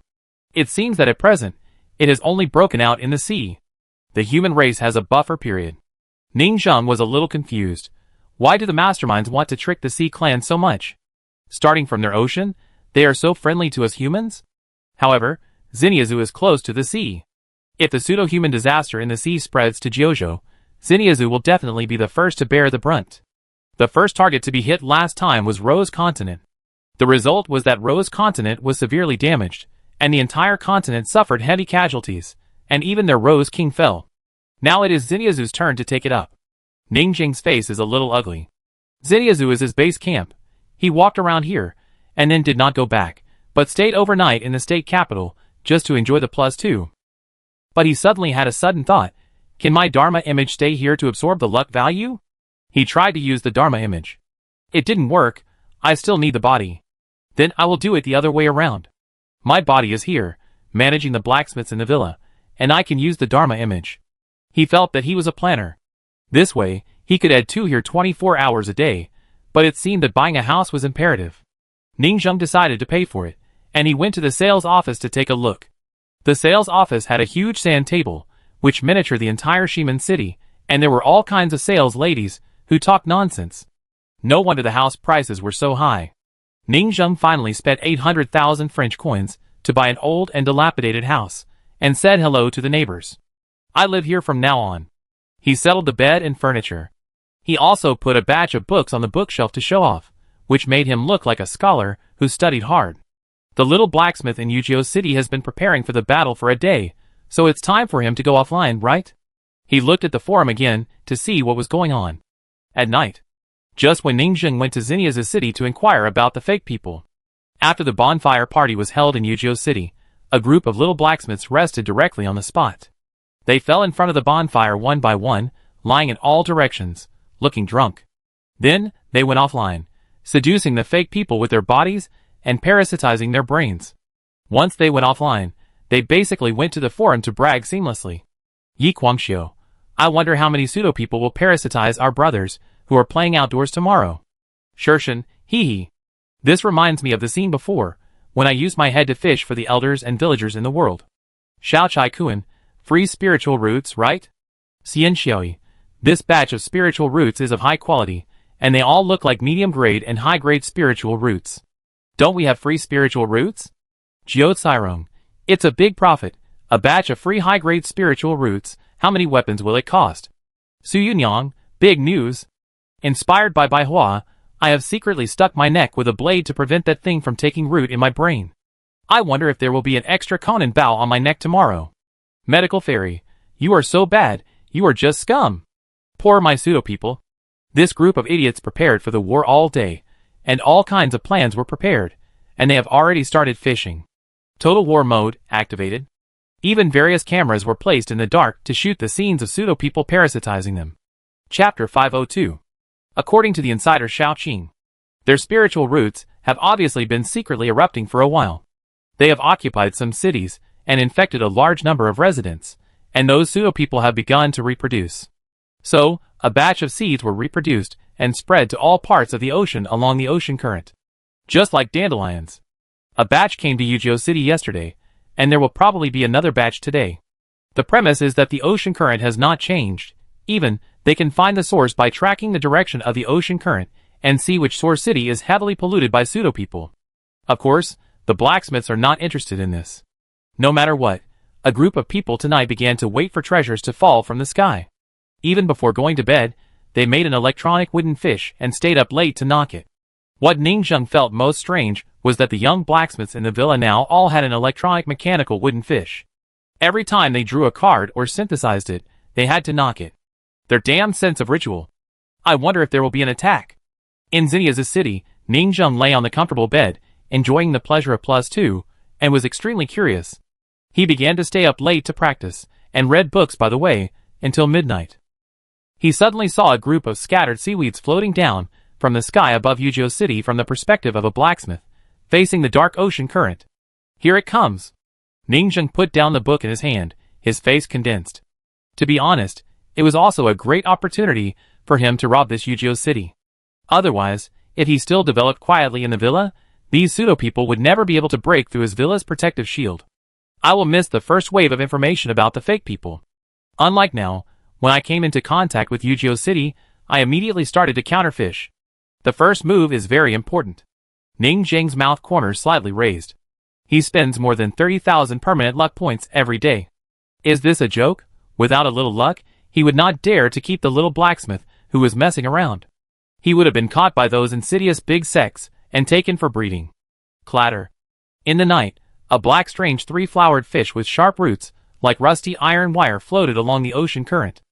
It seems that at present, it has only broken out in the sea. The human race has a buffer period. Ningzheng was a little confused. Why do the masterminds want to trick the Sea Clan so much? Starting from their ocean, they are so friendly to us humans? However, Xeniazu is close to the sea. If the pseudo-human disaster in the sea spreads to Jiuzhou, Xeniazu will definitely be the first to bear the brunt. The first target to be hit last time was Rose Continent. The result was that Rose Continent was severely damaged, and the entire continent suffered heavy casualties, and even their Rose King fell. Now it is Xeniazu's turn to take it up. Ningzheng's face is a little ugly. Xeniazu is his base camp. He walked around here, and then did not go back, but stayed overnight in the state capital, just to enjoy the +2. But he suddenly had a sudden thought. Can my Dharma image stay here to absorb the luck value? He tried to use the Dharma image. It didn't work. I still need the body. Then I will do it the other way around. My body is here, managing the blacksmiths in the villa, and I can use the Dharma image. He felt that he was a planner. This way, he could add 2 here 24 hours a day, but it seemed that buying a house was imperative. Ningzheng decided to pay for it, and he went to the sales office to take a look. The sales office had a huge sand table, which miniatured the entire Shimen City, and there were all kinds of sales ladies who talked nonsense. No wonder the house prices were so high. Ningzheng finally spent 800,000 French coins to buy an old and dilapidated house, and said hello to the neighbors. I live here from now on. He settled the bed and furniture. He also put a batch of books on the bookshelf to show off, which made him look like a scholar who studied hard. The little blacksmith in Yu City has been preparing for the battle for a day, so it's time for him to go offline, right? He looked at the forum again to see what was going on. At night, just when Ningzheng went to Xenia's city to inquire about the fake people. After the bonfire party was held in Yu City, a group of little blacksmiths rested directly on the spot. They fell in front of the bonfire one by one, lying in all directions, looking drunk. Then, they went offline, seducing the fake people with their bodies and parasitizing their brains. Once they went offline, they basically went to the forum to brag seamlessly. Yi Guangxiu, I wonder how many pseudo people will parasitize our brothers who are playing outdoors tomorrow. Shershan, hee hee. This reminds me of the scene before, when I used my head to fish for the elders and villagers in the world. Xiao Chai Kuan, free spiritual roots, right? Xian Xiaoyi, this batch of spiritual roots is of high quality, and they all look like medium-grade and high-grade spiritual roots. Don't we have free spiritual roots? Jiao Cairong, it's a big profit, a batch of free high-grade spiritual roots, how many weapons will it cost? Su Yunyang, big news. Inspired by Bai Hua, I have secretly stuck my neck with a blade to prevent that thing from taking root in my brain. I wonder if there will be an extra Conan bow on my neck tomorrow. Medical Fairy, you are so bad, you are just scum. Poor my pseudo people. This group of idiots prepared for the war all day, and all kinds of plans were prepared, and they have already started fishing. Total war mode activated. Even various cameras were placed in the dark to shoot the scenes of pseudo people parasitizing them. Chapter 502. According to the insider Shao Qing, their spiritual roots have obviously been secretly erupting for a while. They have occupied some cities and infected a large number of residents, and those pseudo people have begun to reproduce. So, a batch of seeds were reproduced and spread to all parts of the ocean along the ocean current. Just like dandelions. A batch came to Yu City yesterday, and there will probably be another batch today. The premise is that the ocean current has not changed. Even, they can find the source by tracking the direction of the ocean current and see which source city is heavily polluted by pseudo people. Of course, the blacksmiths are not interested in this. No matter what, a group of people tonight began to wait for treasures to fall from the sky. Even before going to bed, they made an electronic wooden fish and stayed up late to knock it. What Ningzheng felt most strange was that the young blacksmiths in the villa now all had an electronic mechanical wooden fish. Every time they drew a card or synthesized it, they had to knock it. Their damn sense of ritual. I wonder if there will be an attack. In Xenia's city, Ningzheng lay on the comfortable bed, enjoying the pleasure of +2, and was extremely curious. He began to stay up late to practice, and read books by the way, until midnight. He suddenly saw a group of scattered seaweeds floating down from the sky above Yu City from the perspective of a blacksmith, facing the dark ocean current. Here it comes. Ningzheng put down the book in his hand, his face condensed. To be honest, it was also a great opportunity for him to rob this Yu City. Otherwise, if he still developed quietly in the villa, these pseudo people would never be able to break through his villa's protective shield. I will miss the first wave of information about the fake people. Unlike now, when I came into contact with Yu City, I immediately started to counterfish. The first move is very important. Ning Zheng's mouth corners slightly raised. He spends more than 30,000 permanent luck points every day. Is this a joke? Without a little luck, he would not dare to keep the little blacksmith who was messing around. He would have been caught by those insidious big sects and taken for breeding. Clatter. In the night, a black strange three-flowered fish with sharp roots, like rusty iron wire, floated along the ocean current.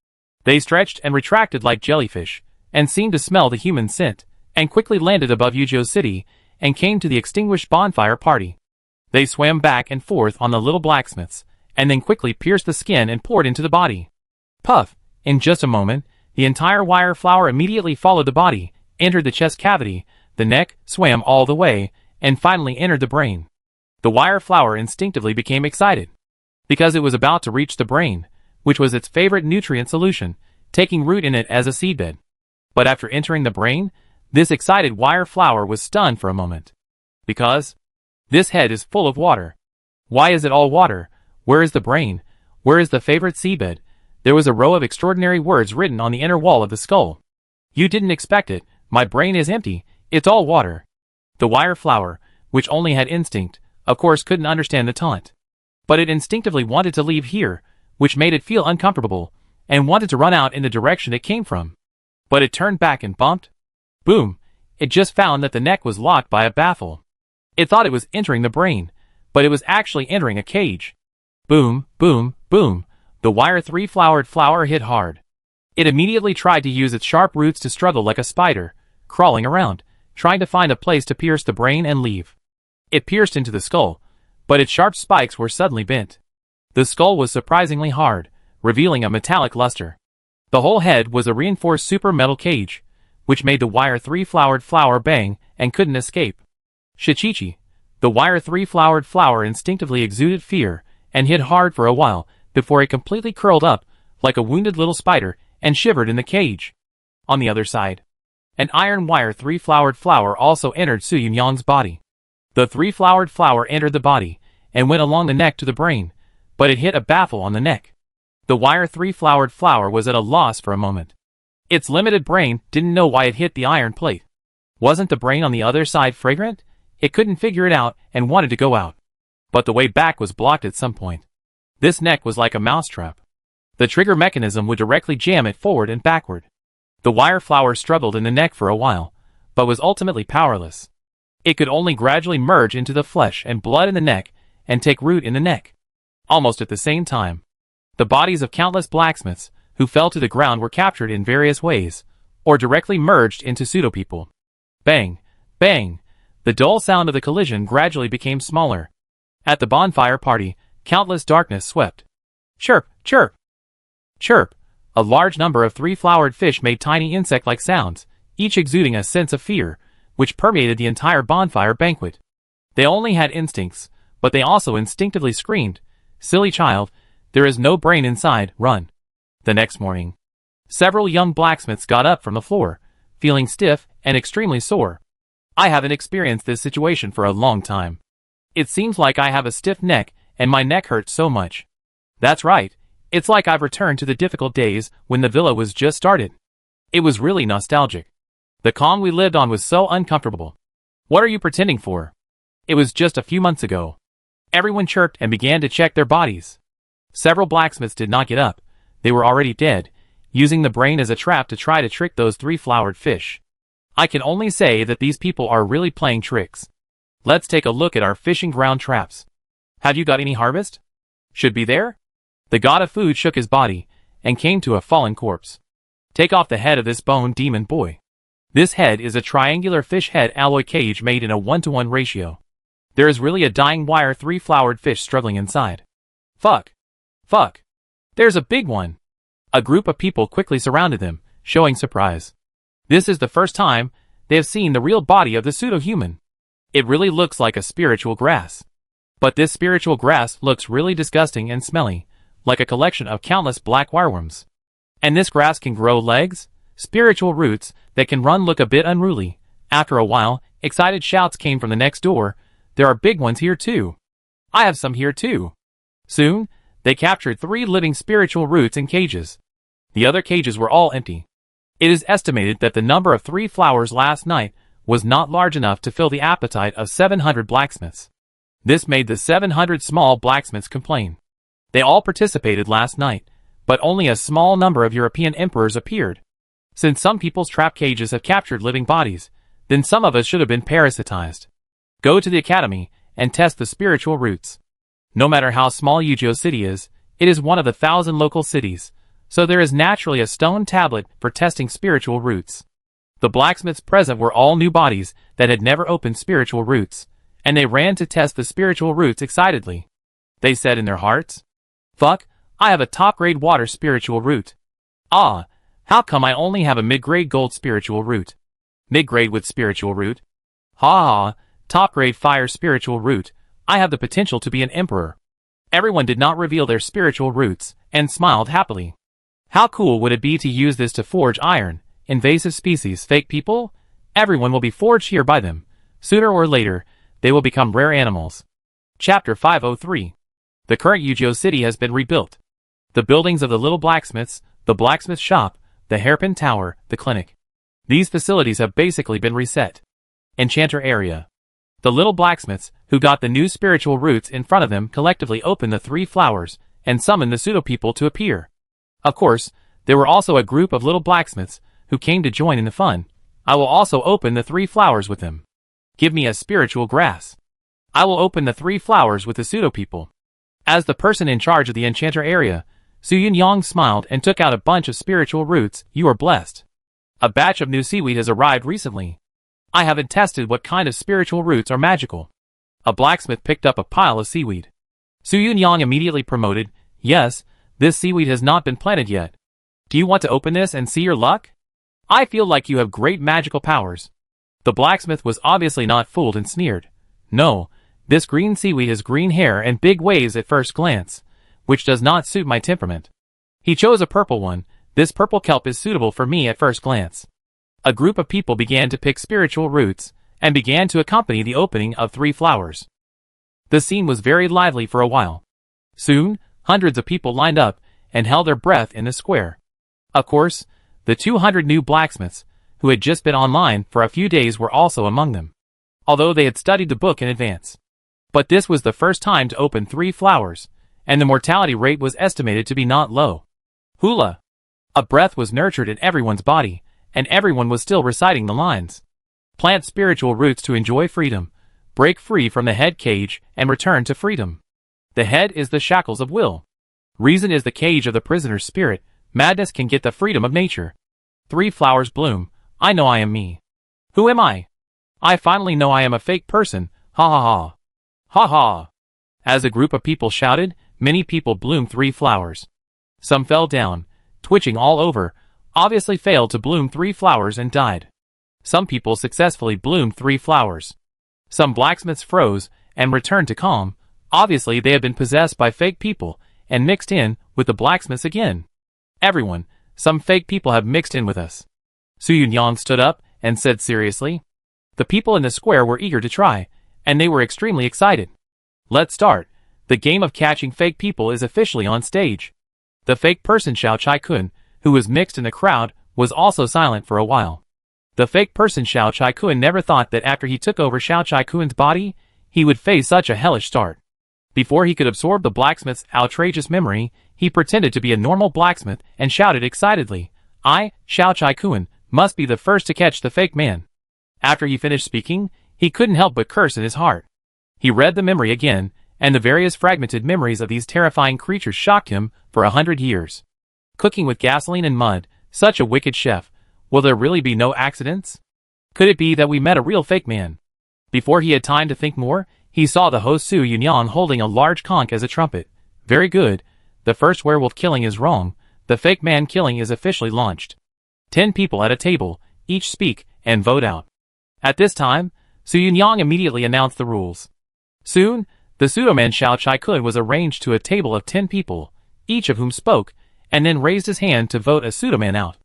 They stretched and retracted like jellyfish, and seemed to smell the human scent, and quickly landed above Yu City, and came to the extinguished bonfire party. They swam back and forth on the little blacksmiths, and then quickly pierced the skin and poured into the body. Puff! In just a moment, the entire wire flower immediately followed the body, entered the chest cavity, the neck, swam all the way, and finally entered the brain. The wire flower instinctively became excited, because it was about to reach the brain, which was its favorite nutrient solution, taking root in it as a seedbed. But after entering the brain, this excited wire flower was stunned for a moment. Because this head is full of water. Why is it all water? Where is the brain? Where is the favorite seedbed? There was a row of extraordinary words written on the inner wall of the skull. You didn't expect it. My brain is empty. It's all water. The wire flower, which only had instinct, of course couldn't understand the taunt. But it instinctively wanted to leave here, which made it feel uncomfortable, and wanted to run out in the direction it came from. But it turned back and bumped. Boom! It just found that the neck was locked by a baffle. It thought it was entering the brain, but it was actually entering a cage. Boom, boom, boom. The wire 3-flowered flower hit hard. It immediately tried to use its sharp roots to struggle like a spider, crawling around, trying to find a place to pierce the brain and leave. It pierced into the skull, but its sharp spikes were suddenly bent. The skull was surprisingly hard, revealing a metallic luster. The whole head was a reinforced super metal cage, which made the wire 3-flowered flower bang and couldn't escape. Shichichi. The wire 3-flowered flower instinctively exuded fear and hit hard for a while before it completely curled up like a wounded little spider and shivered in the cage. On the other side, an iron wire 3-flowered flower also entered Su Yunyang's body. The 3-flowered flower entered the body and went along the neck to the brain, but it hit a baffle on the neck. The wire 3-flowered flower was at a loss for a moment. Its limited brain didn't know why it hit the iron plate. Wasn't the brain on the other side fragrant? It couldn't figure it out and wanted to go out. But the way back was blocked at some point. This neck was like a mousetrap. The trigger mechanism would directly jam it forward and backward. The wire flower struggled in the neck for a while, but was ultimately powerless. It could only gradually merge into the flesh and blood in the neck and take root in the neck. Almost at the same time, the bodies of countless blacksmiths who fell to the ground were captured in various ways, or directly merged into pseudo-people. Bang! Bang! The dull sound of the collision gradually became smaller. At the bonfire party, countless darkness swept. Chirp! Chirp! Chirp! A large number of 3-flowered fish made tiny insect-like sounds, each exuding a sense of fear, which permeated the entire bonfire banquet. They only had instincts, but they also instinctively screamed, "Silly child, there is no brain inside, run." The next morning, several young blacksmiths got up from the floor, feeling stiff and extremely sore. I haven't experienced this situation for a long time. It seems like I have a stiff neck and my neck hurts so much. That's right, it's like I've returned to the difficult days when the villa was just started. It was really nostalgic. The Kong we lived on was so uncomfortable. What are you pretending for? It was just a few months ago. Everyone chirped and began to check their bodies. Several blacksmiths did not get up. They were already dead, using the brain as a trap to try to trick those 3-flowered fish. I can only say that these people are really playing tricks. Let's take a look at our fishing ground traps. Have you got any harvest? Should be there? The god of food shook his body and came to a fallen corpse. Take off the head of this bone demon boy. This head is a triangular fish head alloy cage made in a 1-to-1 ratio. There is really a dying wire 3-flowered fish struggling inside. Fuck. Fuck. There's a big one. A group of people quickly surrounded them, showing surprise. This is the first time they have seen the real body of the pseudo-human. It really looks like a spiritual grass. But this spiritual grass looks really disgusting and smelly, like a collection of countless black wireworms. And this grass can grow legs, spiritual roots that can run look a bit unruly. After a while, excited shouts came from the next door. There are big ones here too. I have some here too. Soon, they captured 3 living spiritual roots in cages. The other cages were all empty. It is estimated that the number of 3 flowers last night was not large enough to fill the appetite of 700 blacksmiths. This made the 700 small blacksmiths complain. They all participated last night, but only a small number of European emperors appeared. Since some people's trap cages have captured living bodies, then some of us should have been parasitized. Go to the academy and test the spiritual roots. No matter how small Yuzhou City is, it is one of the 1,000 local cities, so there is naturally a stone tablet for testing spiritual roots. The blacksmiths present were all new bodies that had never opened spiritual roots, and they ran to test the spiritual roots excitedly. They said in their hearts, "Fuck, I have a top-grade water spiritual root. Ah, how come I only have a mid-grade gold spiritual root? Mid-grade with spiritual root? Ha ha, top-grade fire spiritual root. I have the potential to be an emperor." Everyone did not reveal their spiritual roots, and smiled happily. How cool would it be to use this to forge iron, invasive species, fake people? Everyone will be forged here by them. Sooner or later, they will become rare animals. Chapter 503. The current Yuzhou City has been rebuilt. The buildings of the little blacksmiths, the blacksmith shop, the hairpin tower, the clinic. These facilities have basically been reset. Enchanter area. The little blacksmiths, who got the new spiritual roots in front of them, collectively opened the 3 flowers, and summoned the pseudo-people to appear. Of course, there were also a group of little blacksmiths, who came to join in the fun. I will also open the 3 flowers with them. Give me a spiritual grass. I will open the 3 flowers with the pseudo people. As the person in charge of the enchanter area, Su Yunyang smiled and took out a bunch of spiritual roots. You are blessed. A batch of new seaweed has arrived recently. I haven't tested what kind of spiritual roots are magical. A blacksmith picked up a pile of seaweed. Su Yunyang immediately promoted, yes, this seaweed has not been planted yet. Do you want to open this and see your luck? I feel like you have great magical powers. The blacksmith was obviously not fooled and sneered. No, this green seaweed has green hair and big waves at first glance, which does not suit my temperament. He chose a purple one. This purple kelp is suitable for me at first glance. A group of people began to pick spiritual roots, and began to accompany the opening of 3 flowers. The scene was very lively for a while. Soon, hundreds of people lined up, and held their breath in the square. Of course, the 200 new blacksmiths, who had just been online for a few days, were also among them, although they had studied the book in advance. But this was the first time to open 3 flowers, and the mortality rate was estimated to be not low. Hula! A breath was nurtured in everyone's body, and everyone was still reciting the lines. Plant spiritual roots to enjoy freedom, break free from the head cage, and return to freedom. The head is the shackles of will. Reason is the cage of the prisoner's spirit. Madness can get the freedom of nature. 3 flowers bloom. I know I am me. Who am I? I finally know I am a fake person. Ha ha ha. Ha ha. As a group of people shouted, many people bloomed 3 flowers. Some fell down, twitching all over, obviously failed to bloom 3 flowers and died. Some people successfully bloomed 3 flowers. Some blacksmiths froze and returned to calm. Obviously they had been possessed by fake people and mixed in with the blacksmiths again. Everyone, some fake people have mixed in with us. Su Yunyang stood up and said seriously. The people in the square were eager to try, and they were extremely excited. Let's start. The game of catching fake people is officially on stage. The fake person Xiao Chai Kun, who was mixed in the crowd, was also silent for a while. The fake person Xiao Chai Kun never thought that after he took over Xiao Chai Kun's body, he would face such a hellish start. Before he could absorb the blacksmith's outrageous memory, he pretended to be a normal blacksmith and shouted excitedly, I, Xiao Chai Kun, must be the first to catch the fake man. After he finished speaking, he couldn't help but curse in his heart. He read the memory again, and the various fragmented memories of these terrifying creatures shocked him for 100 years. Cooking with gasoline and mud, such a wicked chef. Will there really be no accidents? Could it be that we met a real fake man? Before he had time to think more, he saw the host Su Yunyang holding a large conch as a trumpet. Very good. The first werewolf killing is wrong. The fake man killing is officially launched. 10 people at a table, each speak, and vote out. At this time, Su Yunyang immediately announced the rules. Soon, the pseudo-man Xiao Chai Kun was arranged to a table of 10 people, each of whom spoke, and then raised his hand to vote a pseudo-man out.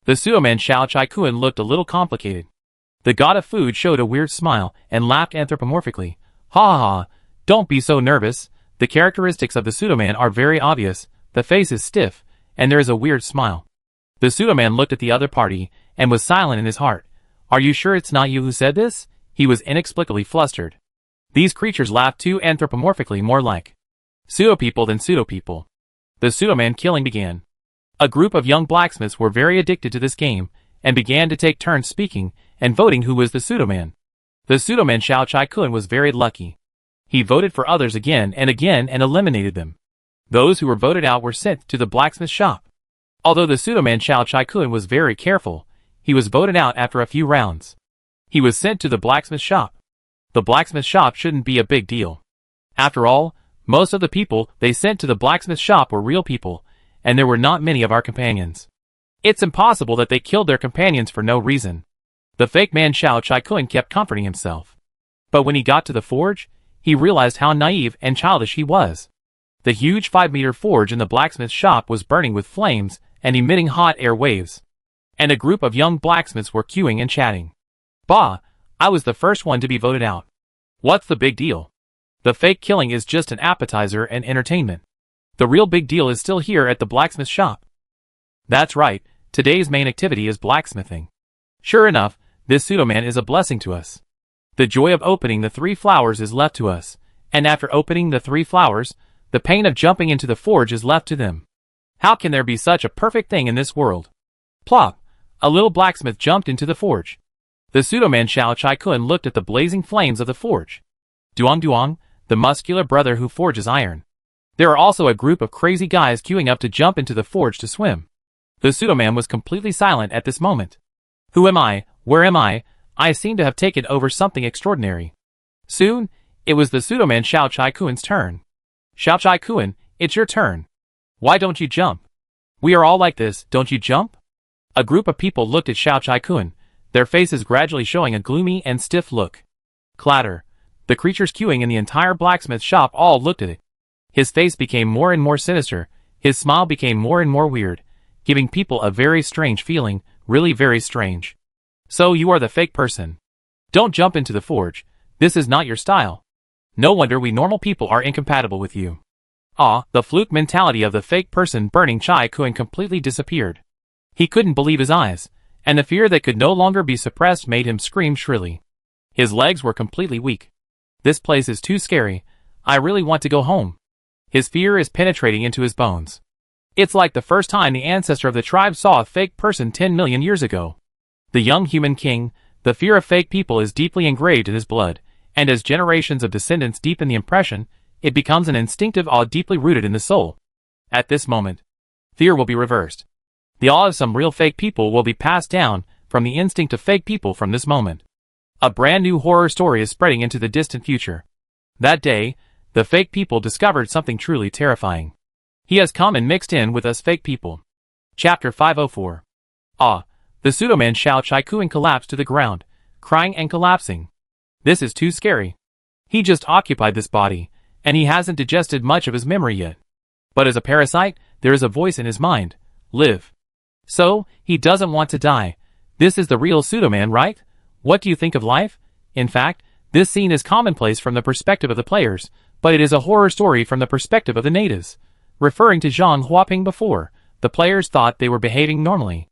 The pseudo-man Xiao Chai Kun looked a little complicated. The god of food showed a weird smile and laughed anthropomorphically. Ha ha ha, don't be so nervous. The characteristics of the pseudo-man are very obvious. The face is stiff, and there is a weird smile. The pseudo-man looked at the other party, and was silent in his heart. Are you sure it's not you who said this? He was inexplicably flustered. These creatures laughed too anthropomorphically, more like pseudo-people than pseudo-people. The pseudo-man killing began. A group of young blacksmiths were very addicted to this game, and began to take turns speaking and voting who was the pseudo-man. The pseudo-man Xiao Chai Kun was very lucky. He voted for others again and eliminated them. Those who were voted out were sent to the blacksmith shop. Although the pseudo-man Xiao Chai Kun was very careful, he was voted out after a few rounds. He was sent to the blacksmith shop. The blacksmith shop shouldn't be a big deal. After all, most of the people they sent to the blacksmith shop were real people, and there were not many of our companions. It's impossible that they killed their companions for no reason. The fake man Xiao Chai Kun kept comforting himself. But when he got to the forge, he realized how naive and childish he was. The huge 5-meter forge in the blacksmith shop was burning with flames and emitting hot air waves. And a group of young blacksmiths were queuing and chatting. Bah! I was the first one to be voted out. What's the big deal? The fake killing is just an appetizer and entertainment. The real big deal is still here at the blacksmith shop. That's right, today's main activity is blacksmithing. Sure enough, this pseudo-man is a blessing to us. The joy of opening the 3 flowers is left to us, and after opening the 3 flowers, the pain of jumping into the forge is left to them. How can there be such a perfect thing in this world? Plop! A little blacksmith jumped into the forge. The pseudo-man Xiao Chai Kun looked at the blazing flames of the forge. Duong Duong, the muscular brother who forges iron. There are also a group of crazy guys queuing up to jump into the forge to swim. The pseudo-man was completely silent at this moment. Who am I? Where am I? I seem to have taken over something extraordinary. Soon, it was the pseudo-man Xiao Chai Kuan's turn. Xiao Chai Kuan, it's your turn. Why don't you jump? We are all like this, don't you jump? A group of people looked at Xiao Chai Kuan, their faces gradually showing a gloomy and stiff look. Clatter. The creatures queuing in the entire blacksmith shop all looked at it. His face became more and more sinister, his smile became more and more weird, giving people a very strange feeling, really very strange. So you are the fake person. Don't jump into the forge, this is not your style. No wonder we normal people are incompatible with you. Ah, the fluke mentality of the fake person burning Chai Kuan completely disappeared. He couldn't believe his eyes, and the fear that could no longer be suppressed made him scream shrilly. His legs were completely weak. This place is too scary, I really want to go home. His fear is penetrating into his bones. It's like the first time the ancestor of the tribe saw a fake person 10 million years ago. The young human king, the fear of fake people is deeply engraved in his blood, and as generations of descendants deepen the impression, it becomes an instinctive awe deeply rooted in the soul. At this moment, fear will be reversed. The awe of some real fake people will be passed down from the instinct of fake people from this moment. A brand new horror story is spreading into the distant future. That day, the fake people discovered something truly terrifying. He has come and mixed in with us fake people. Chapter 504. Ah, the pseudo-man Xiao Chai Kuan collapsed to the ground, crying and collapsing. This is too scary. He just occupied this body, and he hasn't digested much of his memory yet. But as a parasite, there is a voice in his mind. Live. So, he doesn't want to die. This is the real pseudo-man, right? What do you think of life? In fact, this scene is commonplace from the perspective of the players, but it is a horror story from the perspective of the natives. Referring to Zhang Huaping before, the players thought they were behaving normally.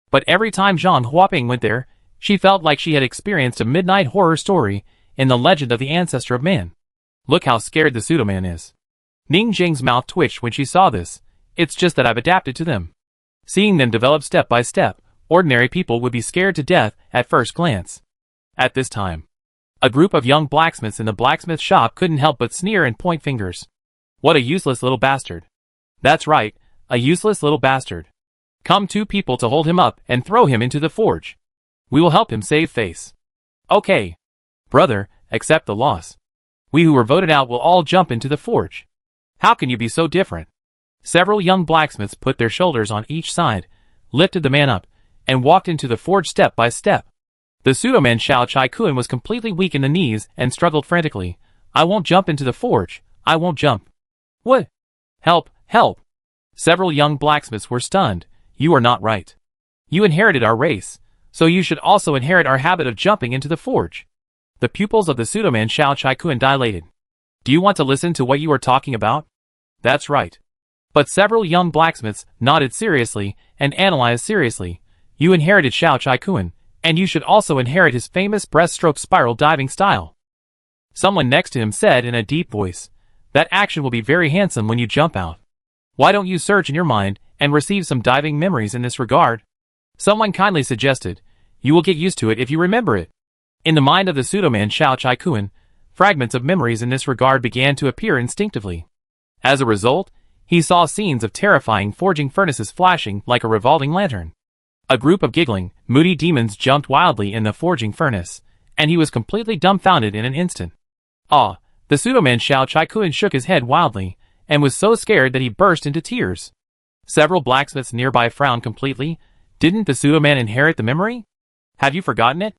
But every time Zhang Huaping went there, she felt like she had experienced a midnight horror story in the legend of the ancestor of man. Look how scared the pseudo-man is. Ning Jing's mouth twitched when she saw this. It's just that I've adapted to them. Seeing them develop step by step, ordinary people would be scared to death at first glance. At this time, a group of young blacksmiths in the blacksmith shop couldn't help but sneer and point fingers. What a useless little bastard. That's right, a useless little bastard. Come 2 people to hold him up and throw him into the forge. We will help him save face. Okay. Brother, accept the loss. We who were voted out will all jump into the forge. How can you be so different? Several young blacksmiths put their shoulders on each side, lifted the man up, and walked into the forge step by step. The pseudo-man Xiao Chai Kuan was completely weak in the knees and struggled frantically. I won't jump into the forge. I won't jump. What? Help, help. Several young blacksmiths were stunned. You are not right. You inherited our race, so you should also inherit our habit of jumping into the forge. The pupils of the pseudo-man Xiao Chai Kuan dilated. Do you want to listen to what you are talking about? That's right. But several young blacksmiths nodded seriously and analyzed seriously. You inherited Xiao Chai Kuan, and you should also inherit his famous breaststroke spiral diving style. Someone next to him said in a deep voice, that action will be very handsome when you jump out. Why don't you search in your mind and receive some diving memories in this regard? Someone kindly suggested, you will get used to it if you remember it. In the mind of the pseudo-man Xiao Chai Kuan, fragments of memories in this regard began to appear instinctively. As a result, he saw scenes of terrifying forging furnaces flashing like a revolving lantern. A group of giggling, moody demons jumped wildly in the forging furnace, and he was completely dumbfounded in an instant. Ah, the pseudo-man Xiao Chai Kuan shook his head wildly, and was so scared that he burst into tears. Several blacksmiths nearby frowned completely. Didn't the pseudo-man inherit the memory? Have you forgotten it?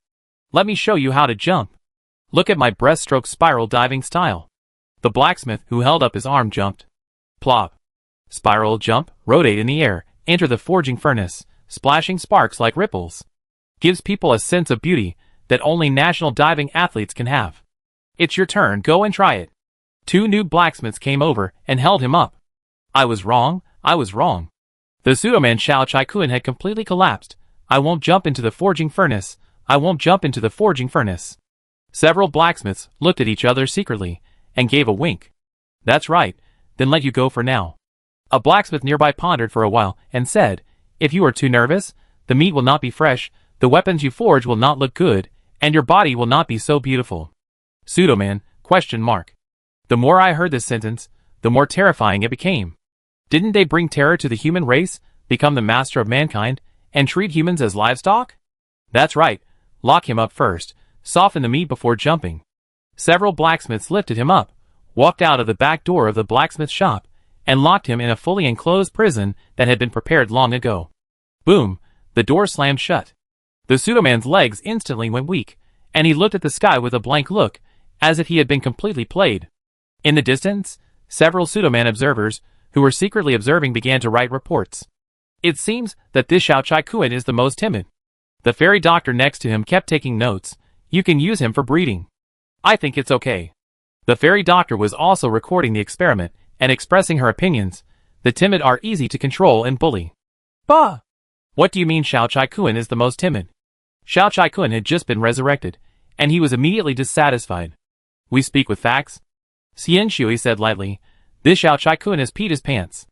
Let me show you how to jump. Look at my breaststroke spiral diving style. The blacksmith who held up his arm jumped. Plop. Spiral jump, rotate in the air, enter the forging furnace, splashing sparks like ripples. Gives people a sense of beauty that only national diving athletes can have. It's your turn, go and try it. 2 new blacksmiths came over and held him up. I was wrong, I was wrong. The pseudo-man Xiao Chai Kuan had completely collapsed. I won't jump into the forging furnace, I won't jump into the forging furnace. Several blacksmiths looked at each other secretly and gave a wink. That's right, then let you go for now. A blacksmith nearby pondered for a while and said, if you are too nervous, the meat will not be fresh, the weapons you forge will not look good, and your body will not be so beautiful. Pseudo-man, Question mark. The more I heard this sentence, the more terrifying it became. Didn't they bring terror to the human race, become the master of mankind, and treat humans as livestock? That's right, lock him up first, soften the meat before jumping. Several blacksmiths lifted him up, walked out of the back door of the blacksmith shop, and locked him in a fully enclosed prison that had been prepared long ago. Boom, the door slammed shut. The pseudoman's legs instantly went weak, and he looked at the sky with a blank look, as if he had been completely played. In the distance, several pseudoman observers, who were secretly observing, began to write reports. It seems that this Xiao Chai Kuan is the most timid. The fairy doctor next to him kept taking notes. You can use him for breeding. I think it's okay. The fairy doctor was also recording the experiment and expressing her opinions. The timid are easy to control and bully. Bah! What do you mean Xiao Chai Kuan is the most timid? Xiao Chai Kuan had just been resurrected, and he was immediately dissatisfied. We speak with facts. Xian Shui said lightly. This Xiao Chai Kuan has peed his pants.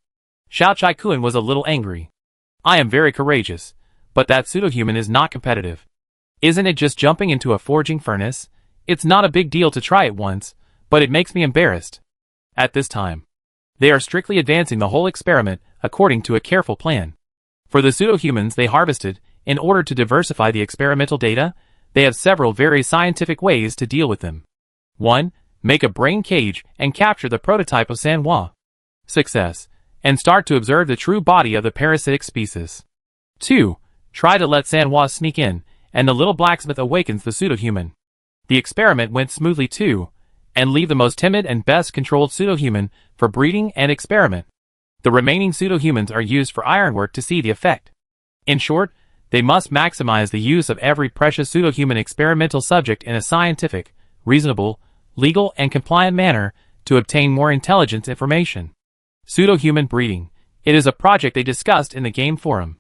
Xiao Chai Kuan was a little angry. I am very courageous, but that pseudo-human is not competitive. Isn't it just jumping into a forging furnace? It's not a big deal to try it once, but it makes me embarrassed. At this time, they are strictly advancing the whole experiment according to a careful plan. For the pseudo-humans they harvested, in order to diversify the experimental data, they have several very scientific ways to deal with them. 1. Make a brain cage and capture the prototype of Sanhua. Success. And start to observe the true body of the parasitic species. 2. Try to let Sanhua sneak in, and the little blacksmith awakens the pseudo-human. The experiment went smoothly too, and leave the most timid and best controlled pseudo-human for breeding and experiment. The remaining pseudo-humans are used for ironwork to see the effect. In short, they must maximize the use of every precious pseudo-human experimental subject in a scientific, reasonable, legal and compliant manner to obtain more intelligence information. Pseudo-human breeding. It is a project they discussed in the game forum.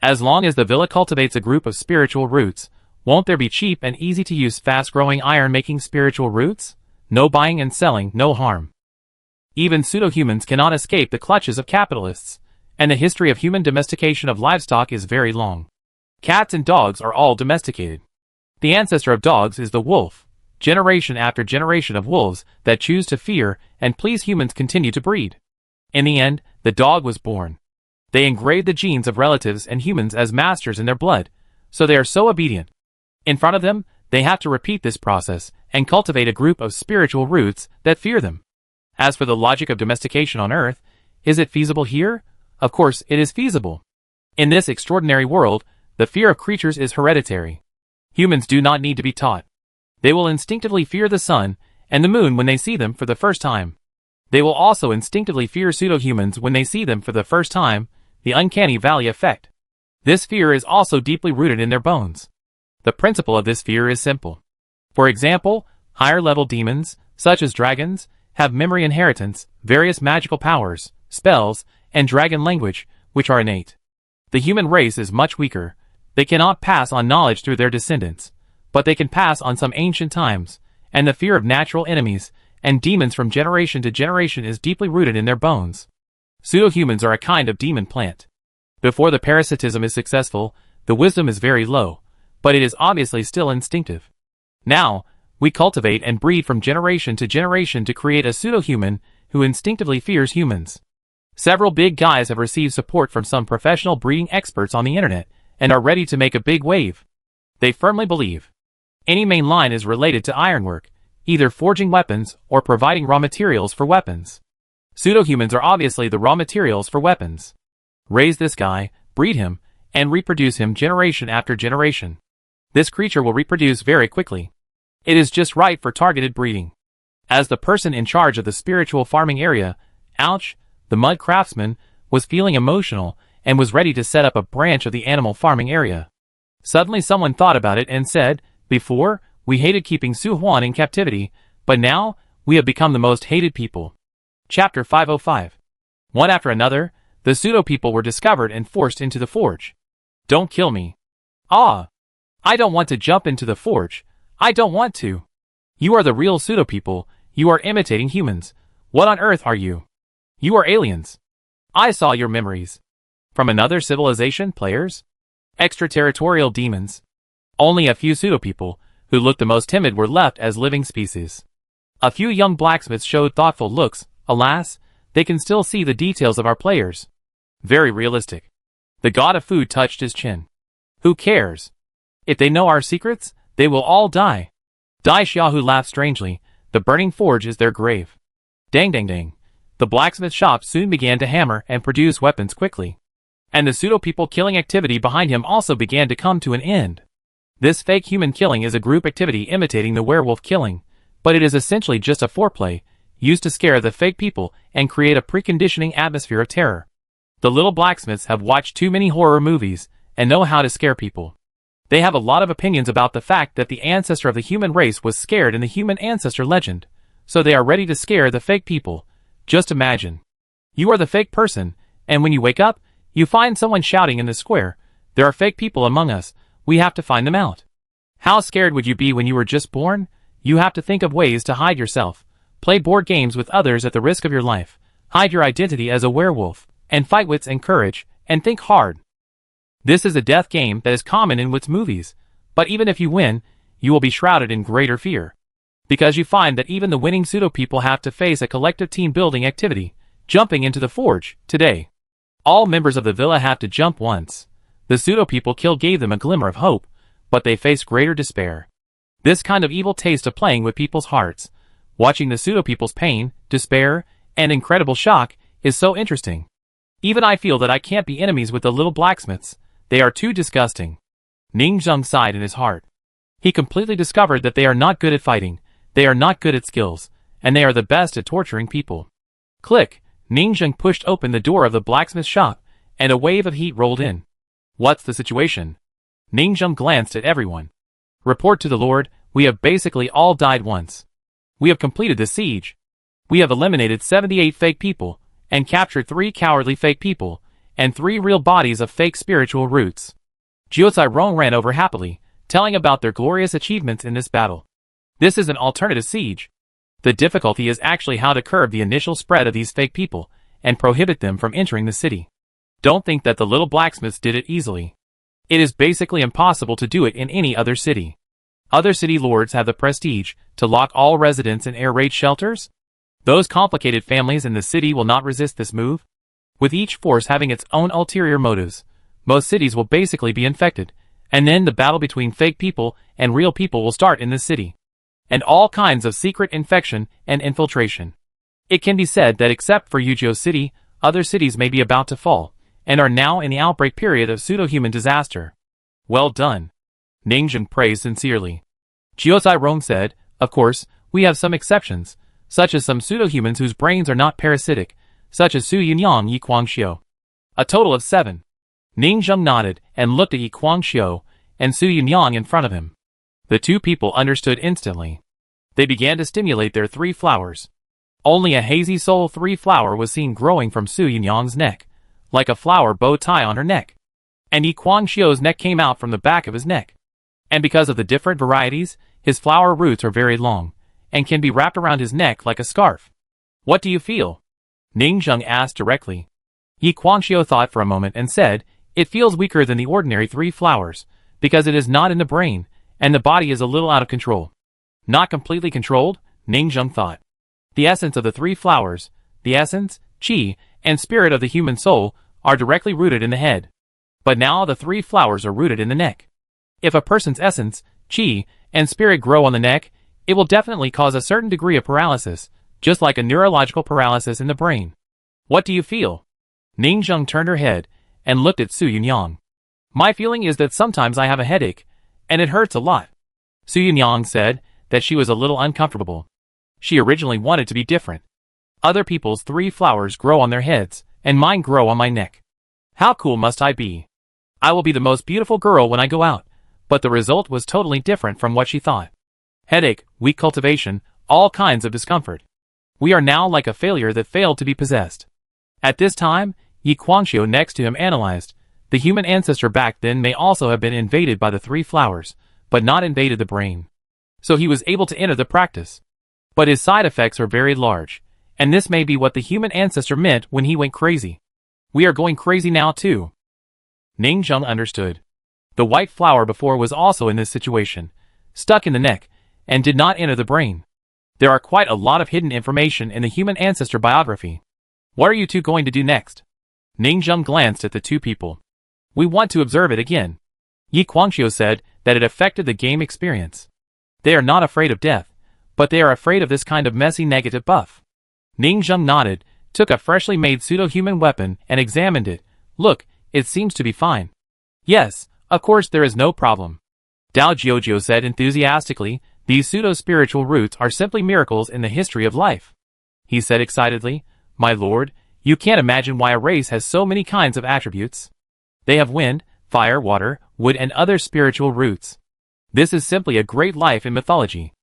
As long as the villa cultivates a group of spiritual roots, won't there be cheap and easy to use fast-growing iron-making spiritual roots? No buying and selling, no harm. Even pseudo-humans cannot escape the clutches of capitalists, and the history of human domestication of livestock is very long. Cats and dogs are all domesticated. The ancestor of dogs is the wolf. Generation after generation of wolves that choose to fear and please humans continue to breed. In the end, the dog was born. They engraved the genes of relatives and humans as masters in their blood, so they are so obedient. In front of them, they have to repeat this process and cultivate a group of spiritual roots that fear them. As for the logic of domestication on Earth, is it feasible here? Of course, it is feasible. In this extraordinary world, the fear of creatures is hereditary. Humans do not need to be taught. They will instinctively fear the sun and the moon when they see them for the first time. They will also instinctively fear pseudo-humans when they see them for the first time, the uncanny valley effect. This fear is also deeply rooted in their bones. The principle of this fear is simple. For example, higher-level demons, such as dragons, have memory inheritance, various magical powers, spells, and dragon language, which are innate. The human race is much weaker. They cannot pass on knowledge through their descendants, but they can pass on some ancient times, and the fear of natural enemies and demons from generation to generation is deeply rooted in their bones. Pseudo-humans are a kind of demon plant. Before the parasitism is successful, the wisdom is very low, but it is obviously still instinctive. Now, we cultivate and breed from generation to create a pseudo-human who instinctively fears humans. Several big guys have received support from some professional breeding experts on the internet and are ready to make a big wave. They firmly believe any main line is related to ironwork, either forging weapons or providing raw materials for weapons. Pseudo-humans are obviously the raw materials for weapons. Raise this guy, breed him, and reproduce him generation after generation. This creature will reproduce very quickly. It is just right for targeted breeding. As the person in charge of the spiritual farming area, Ouch, the mud craftsman, was feeling emotional and was ready to set up a branch of the animal farming area. Suddenly someone thought about it and said, before, we hated keeping Su Huan in captivity, but now, we have become the most hated people. Chapter 505. One after another, the pseudo-people were discovered and forced into the forge. Don't kill me. Ah! I don't want to jump into the forge. I don't want to. You are the real pseudo-people. You are imitating humans. What on earth are you? You are aliens. I saw your memories. From another civilization, players? Extraterritorial demons. Only a few pseudo-people, who looked the most timid, were left as living species. A few young blacksmiths showed thoughtful looks. Alas, they can still see the details of our players. Very realistic. The god of food touched his chin. Who cares? If they know our secrets, they will all die. Dai Xiaohu laughed strangely. The burning forge is their grave. Dang dang dang. The blacksmith shop soon began to hammer and produce weapons quickly. And the pseudo-people killing activity behind him also began to come to an end. This fake human killing is a group activity imitating the werewolf killing, but it is essentially just a foreplay, used to scare the fake people and create a preconditioning atmosphere of terror. The little blacksmiths have watched too many horror movies and know how to scare people. They have a lot of opinions about the fact that the ancestor of the human race was scared in the human ancestor legend, so they are ready to scare the fake people. Just imagine. You are the fake person, and when you wake up, you find someone shouting in the square, "There are fake people among us, we have to find them out." How scared would you be when you were just born? You have to think of ways to hide yourself, play board games with others at the risk of your life, hide your identity as a werewolf, and fight wits and courage, and think hard. This is a death game that is common in wits movies, but even if you win, you will be shrouded in greater fear. Because you find that even the winning pseudo-people have to face a collective team-building activity, jumping into the forge, today. All members of the villa have to jump once. The pseudo-people kill gave them a glimmer of hope, but they face greater despair. This kind of evil taste of playing with people's hearts, watching the pseudo-people's pain, despair, and incredible shock, is so interesting. Even I feel that I can't be enemies with the little blacksmiths. They are too disgusting. Ning Zheng sighed in his heart. He completely discovered that they are not good at fighting, they are not good at skills, and they are the best at torturing people. Click! Ning Zheng pushed open the door of the blacksmith shop, and a wave of heat rolled in. What's the situation? Ning Zheng glanced at everyone. Report to the Lord, we have basically all died once. We have completed the siege. We have eliminated 78 fake people, and captured 3 cowardly fake people, and 3 real bodies of fake spiritual roots. Jiuzai Rong ran over happily, telling about their glorious achievements in this battle. This is an alternative siege. The difficulty is actually how to curb the initial spread of these fake people, and prohibit them from entering the city. Don't think that the little blacksmiths did it easily. It is basically impossible to do it in any other city. Other city lords have the prestige to lock all residents in air raid shelters. Those complicated families in the city will not resist this move. With each force having its own ulterior motives, most cities will basically be infected, and then the battle between fake people and real people will start in the city. And all kinds of secret infection and infiltration. It can be said that except for Yuzhou City, other cities may be about to fall, and are now in the outbreak period of pseudo-human disaster. Well done. Ning Zheng praised sincerely. Jiuzai Rong said, of course, we have some exceptions, such as some pseudo-humans whose brains are not parasitic, such as Su Yunyang Yi Guangxiu. A total of 7. Ning Zheng nodded and looked at Yi Guangxiu and Su Yunyang in front of him. The 2 people understood instantly. They began to stimulate their 3 flowers. Only a hazy soul 3 flower was seen growing from Su Yunyang's neck, like a flower bow tie on her neck. And Yi Guangxiu's neck came out from the back of his neck. And because of the different varieties, his flower roots are very long, and can be wrapped around his neck like a scarf. What do you feel? Ning Zheng asked directly. Yi Guangxiu thought for a moment and said, it feels weaker than the ordinary 3 flowers, because it is not in the brain, and the body is a little out of control. Not completely controlled, Ning Zheng thought. The essence of the 3 flowers, the essence, qi, and spirit of the human soul, are directly rooted in the head. But now the 3 flowers are rooted in the neck. If a person's essence, qi, and spirit grow on the neck, it will definitely cause a certain degree of paralysis, just like a neurological paralysis in the brain. What do you feel? Ning Zheng turned her head, and looked at Su Yunyang. My feeling is that sometimes I have a headache, and it hurts a lot. Su Yunyang said that she was a little uncomfortable. She originally wanted to be different. Other people's 3 flowers grow on their heads, and mine grow on my neck. How cool must I be? I will be the most beautiful girl when I go out, but the result was totally different from what she thought. Headache, weak cultivation, all kinds of discomfort. We are now like a failure that failed to be possessed. At this time, Yi Guangxiu next to him analyzed, the human ancestor back then may also have been invaded by the 3 flowers, but not invaded the brain. So he was able to enter the practice. But his side effects are very large, and this may be what the human ancestor meant when he went crazy. We are going crazy now too. Ning Zheng understood. The white flower before was also in this situation, stuck in the neck, and did not enter the brain. There are quite a lot of hidden information in the human ancestor biography. What are you two going to do next? Ning Zheng glanced at the two people. We want to observe it again. Yi Guangxiu said that it affected the game experience. They are not afraid of death, but they are afraid of this kind of messy negative buff. Ning Zheng nodded, took a freshly made pseudo-human weapon and examined it. Look, it seems to be fine. Yes, of course there is no problem. Dao Jiujiu said enthusiastically, these pseudo-spiritual roots are simply miracles in the history of life. He said excitedly, my lord, you can't imagine why a race has so many kinds of attributes. They have wind, fire, water, wood and other spiritual roots. This is simply a great life in mythology.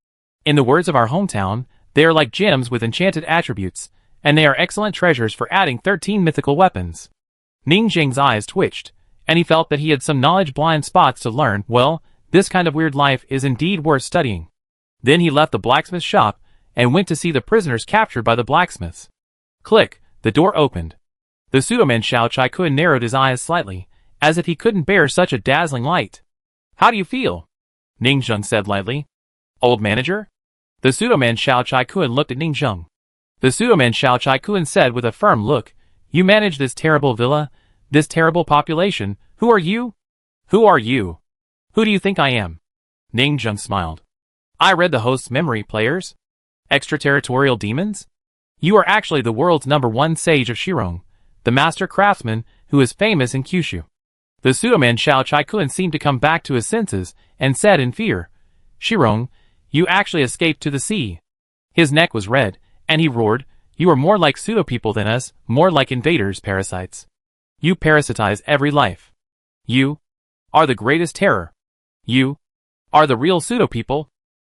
In the words of our hometown, they are like gems with enchanted attributes, and they are excellent treasures for adding 13 mythical weapons. Ning Zheng's eyes twitched, and he felt that he had some knowledge-blind spots to learn. Well, this kind of weird life is indeed worth studying. Then he left the blacksmith's shop, and went to see the prisoners captured by the blacksmiths. Click, the door opened. The pseudo-man Xiao Chai-kun narrowed his eyes slightly, as if he couldn't bear such a dazzling light. How do you feel? Ning Zheng said lightly. Old manager? The pseudo-man Xiao Chai-kun looked at Ning Zheng. The pseudo-man Xiao Chai-kun said with a firm look, you manage this terrible villa, this terrible population, who are you? Who are you? Who do you think I am? Ning Zheng smiled. I read the host's memory, players. Extraterritorial demons? You are actually the world's #1 sage of Shirong, the master craftsman who is famous in Kyushu. The pseudo-man Xiao Chai-kun seemed to come back to his senses, and said in fear, Shirong, you actually escaped to the sea. His neck was red, and he roared, you are more like pseudo-people than us, more like invaders, parasites. You parasitize every life. You are the greatest terror. You are the real pseudo-people.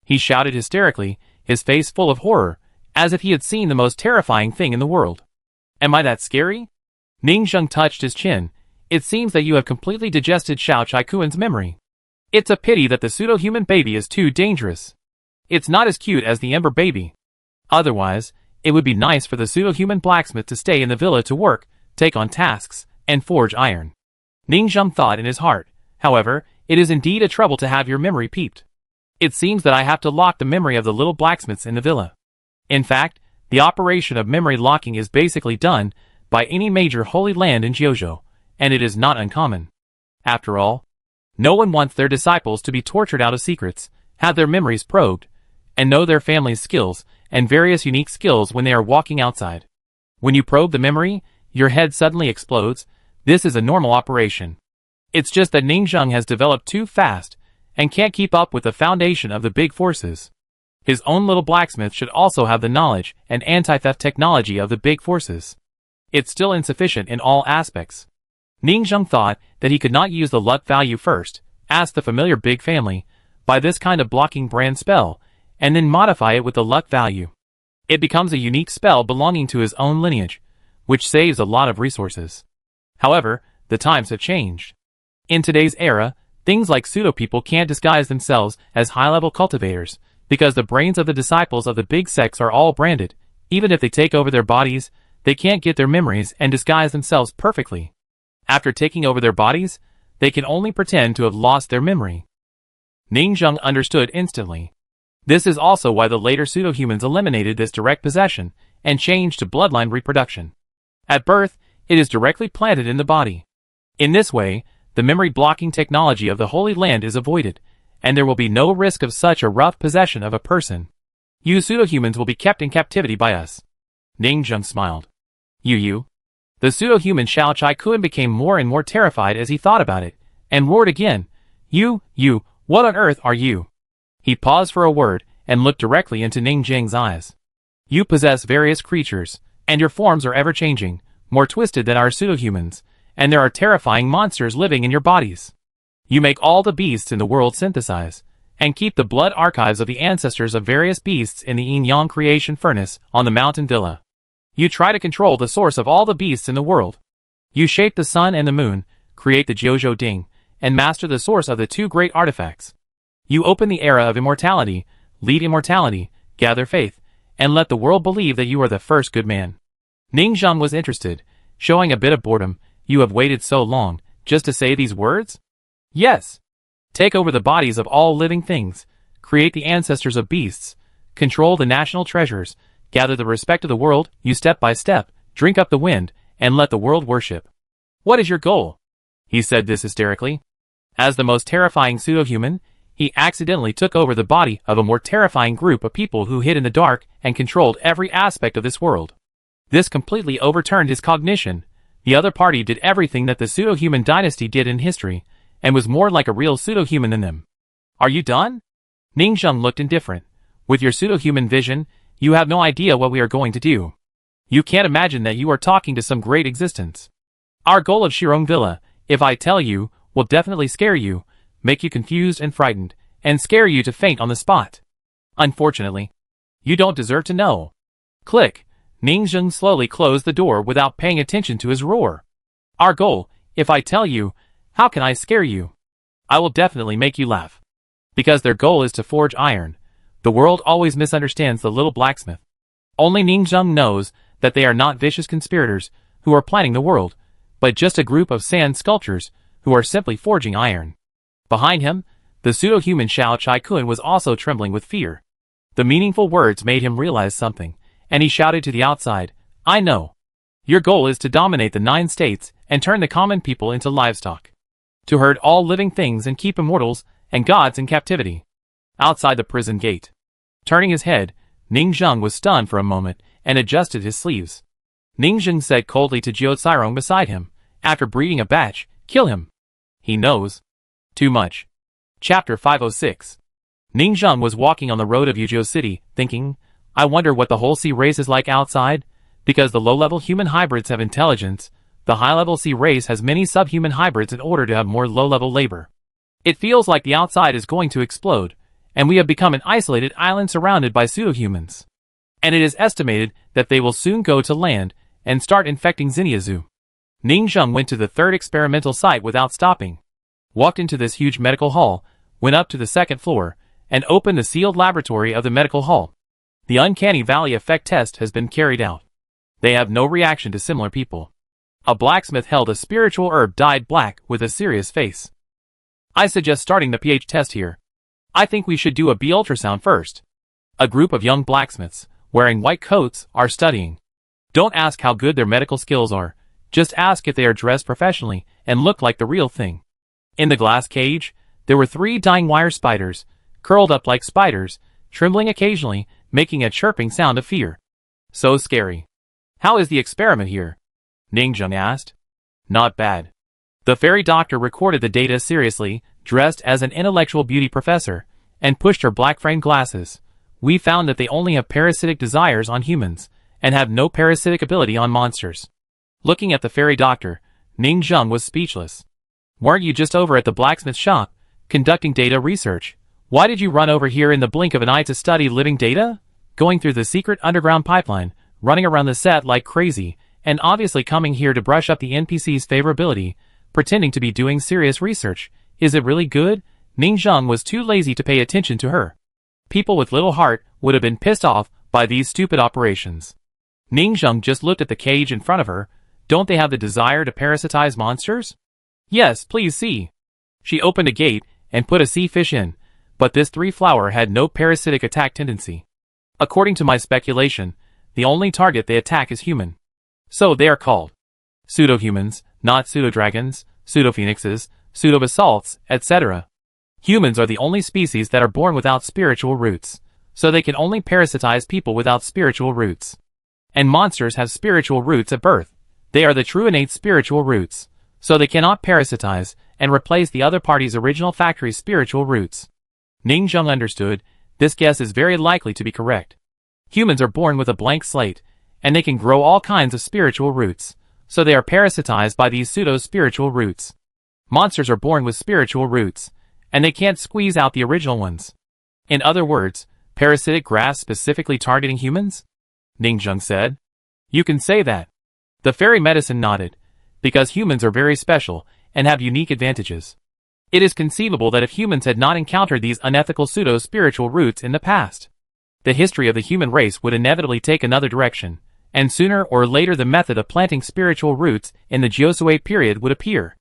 He shouted hysterically, his face full of horror, as if he had seen the most terrifying thing in the world. Am I that scary? Ning Zheng touched his chin. It seems that you have completely digested Xiao Chai-kun's memory. It's a pity that the pseudo-human baby is too dangerous. It's not as cute as the Ember baby. Otherwise, it would be nice for the pseudo-human blacksmith to stay in the villa to work, take on tasks, and forge iron. Ning Zheng thought in his heart. However, it is indeed a trouble to have your memory peeped. It seems that I have to lock the memory of the little blacksmiths in the villa. In fact, the operation of memory locking is basically done by any major holy land in Jiuzhou, and it is not uncommon. After all, no one wants their disciples to be tortured out of secrets, have their memories probed, and know their family's skills and various unique skills when they are walking outside. When you probe the memory, your head suddenly explodes. This is a normal operation. It's just that Ning Zheng has developed too fast and can't keep up with the foundation of the big forces. His own little blacksmith should also have the knowledge and anti-theft technology of the big forces. It's still insufficient in all aspects. Ning Zheng thought that he could not use the luck value first, ask the familiar big family, by this kind of blocking brand spell, and then modify it with the luck value. It becomes a unique spell belonging to his own lineage, which saves a lot of resources. However, the times have changed. In today's era, things like pseudo-people can't disguise themselves as high-level cultivators, because the brains of the disciples of the big sects are all branded. Even if they take over their bodies, they can't get their memories and disguise themselves perfectly. After taking over their bodies, they can only pretend to have lost their memory. Ning Zheng understood instantly. This is also why the later pseudo-humans eliminated this direct possession and changed to bloodline reproduction. At birth, it is directly planted in the body. In this way, the memory blocking technology of the Holy Land is avoided, and there will be no risk of such a rough possession of a person. You pseudo-humans will be kept in captivity by us. Ning Zheng smiled. You. The pseudo-human Xiao Chai-kun became more and more terrified as he thought about it, and roared again. You, what on earth are you? He paused for a word, and looked directly into Ning Zheng's eyes. You possess various creatures, and your forms are ever-changing, more twisted than our pseudo-humans, and there are terrifying monsters living in your bodies. You make all the beasts in the world synthesize, and keep the blood archives of the ancestors of various beasts in the yin-yang creation furnace on the mountain villa. You try to control the source of all the beasts in the world. You shape the sun and the moon, create the Jiuzhou Ding, and master the source of the two great artifacts. You open the era of immortality, lead immortality, gather faith, and let the world believe that you are the first good man. Ning Zheng was interested, showing a bit of boredom. You have waited so long, just to say these words? Yes. Take over the bodies of all living things, create the ancestors of beasts, control the national treasures, gather the respect of the world, you step by step, drink up the wind, and let the world worship. What is your goal? He said this hysterically. As the most terrifying pseudo-human, he accidentally took over the body of a more terrifying group of people who hid in the dark and controlled every aspect of this world. This completely overturned his cognition. The other party did everything that the pseudo-human dynasty did in history, and was more like a real pseudo-human than them. Are you done? Ning Zheng looked indifferent. With your pseudo-human vision, you have no idea what we are going to do. You can't imagine that you are talking to some great existence. Our goal of Shirong Villa, if I tell you, will definitely scare you, make you confused and frightened, and scare you to faint on the spot. Unfortunately, you don't deserve to know. Click. Ning Zheng slowly closed the door without paying attention to his roar. Our goal, if I tell you, how can I scare you? I will definitely make you laugh. Because their goal is to forge iron. The world always misunderstands the little blacksmith. Only Ning Zheng knows that they are not vicious conspirators who are planning the world, but just a group of sand sculptors who are simply forging iron. Behind him, the pseudo-human Xiao Chai-kun was also trembling with fear. The meaningful words made him realize something, and he shouted to the outside, I know. Your goal is to dominate the 9 states and turn the common people into livestock. To herd all living things and keep immortals and gods in captivity. Outside the prison gate. Turning his head, Ning Zheng was stunned for a moment and adjusted his sleeves. Ning Zheng said coldly to Jiao Cairong beside him, after breeding a batch, kill him. He knows. Too much. Chapter 506. Ning Zheng was walking on the road of Yuzhou City, thinking, I wonder what the whole sea race is like outside, because the low-level human hybrids have intelligence, the high-level sea race has many subhuman hybrids in order to have more low-level labor. It feels like the outside is going to explode, and we have become an isolated island surrounded by pseudo-humans. And it is estimated that they will soon go to land and start infecting Xinyazu. Ning Zheng went to the 3rd experimental site without stopping, walked into this huge medical hall, went up to the 2nd floor, and opened the sealed laboratory of the medical hall. The uncanny valley effect test has been carried out. They have no reaction to similar people. A blacksmith held a spiritual herb dyed black with a serious face. I suggest starting the pH test here. I think we should do a B ultrasound first. A group of young blacksmiths, wearing white coats, are studying. Don't ask how good their medical skills are. Just ask if they are dressed professionally and look like the real thing. In the glass cage, there were 3 dying wire spiders, curled up like spiders, trembling occasionally, making a chirping sound of fear. So scary. How is the experiment here? Ning Zheng asked. Not bad. The fairy doctor recorded the data seriously, dressed as an intellectual beauty professor, and pushed her black-framed glasses. We found that they only have parasitic desires on humans, and have no parasitic ability on monsters. Looking at the fairy doctor, Ning Zheng was speechless. Weren't you just over at the blacksmith shop, conducting data research? Why did you run over here in the blink of an eye to study living data? Going through the secret underground pipeline, running around the set like crazy, and obviously coming here to brush up the NPC's favorability, pretending to be doing serious research. Is it really good? Ning Zheng was too lazy to pay attention to her. People with little heart would have been pissed off by these stupid operations. Ning Zheng just looked at the cage in front of her. Don't they have the desire to parasitize monsters? Yes, please see. She opened a gate and put a sea fish in, but this 3-flower had no parasitic attack tendency. According to my speculation, the only target they attack is human. So they are called pseudo-humans, not pseudo-dragons, pseudo-phoenixes, pseudo-basalts, etc. Humans are the only species that are born without spiritual roots, so they can only parasitize people without spiritual roots. And monsters have spiritual roots at birth. They are the true innate spiritual roots, so they cannot parasitize and replace the other party's original factory's spiritual roots. Ning Zheng understood. This guess is very likely to be correct. Humans are born with a blank slate, and they can grow all kinds of spiritual roots, so they are parasitized by these pseudo-spiritual roots. Monsters are born with spiritual roots, and they can't squeeze out the original ones. In other words, parasitic grass specifically targeting humans? Ning Zheng said. You can say that. The fairy medicine nodded, because humans are very special and have unique advantages. It is conceivable that if humans had not encountered these unethical pseudo-spiritual roots in the past, the history of the human race would inevitably take another direction, and sooner or later the method of planting spiritual roots in the Jiosui period would appear.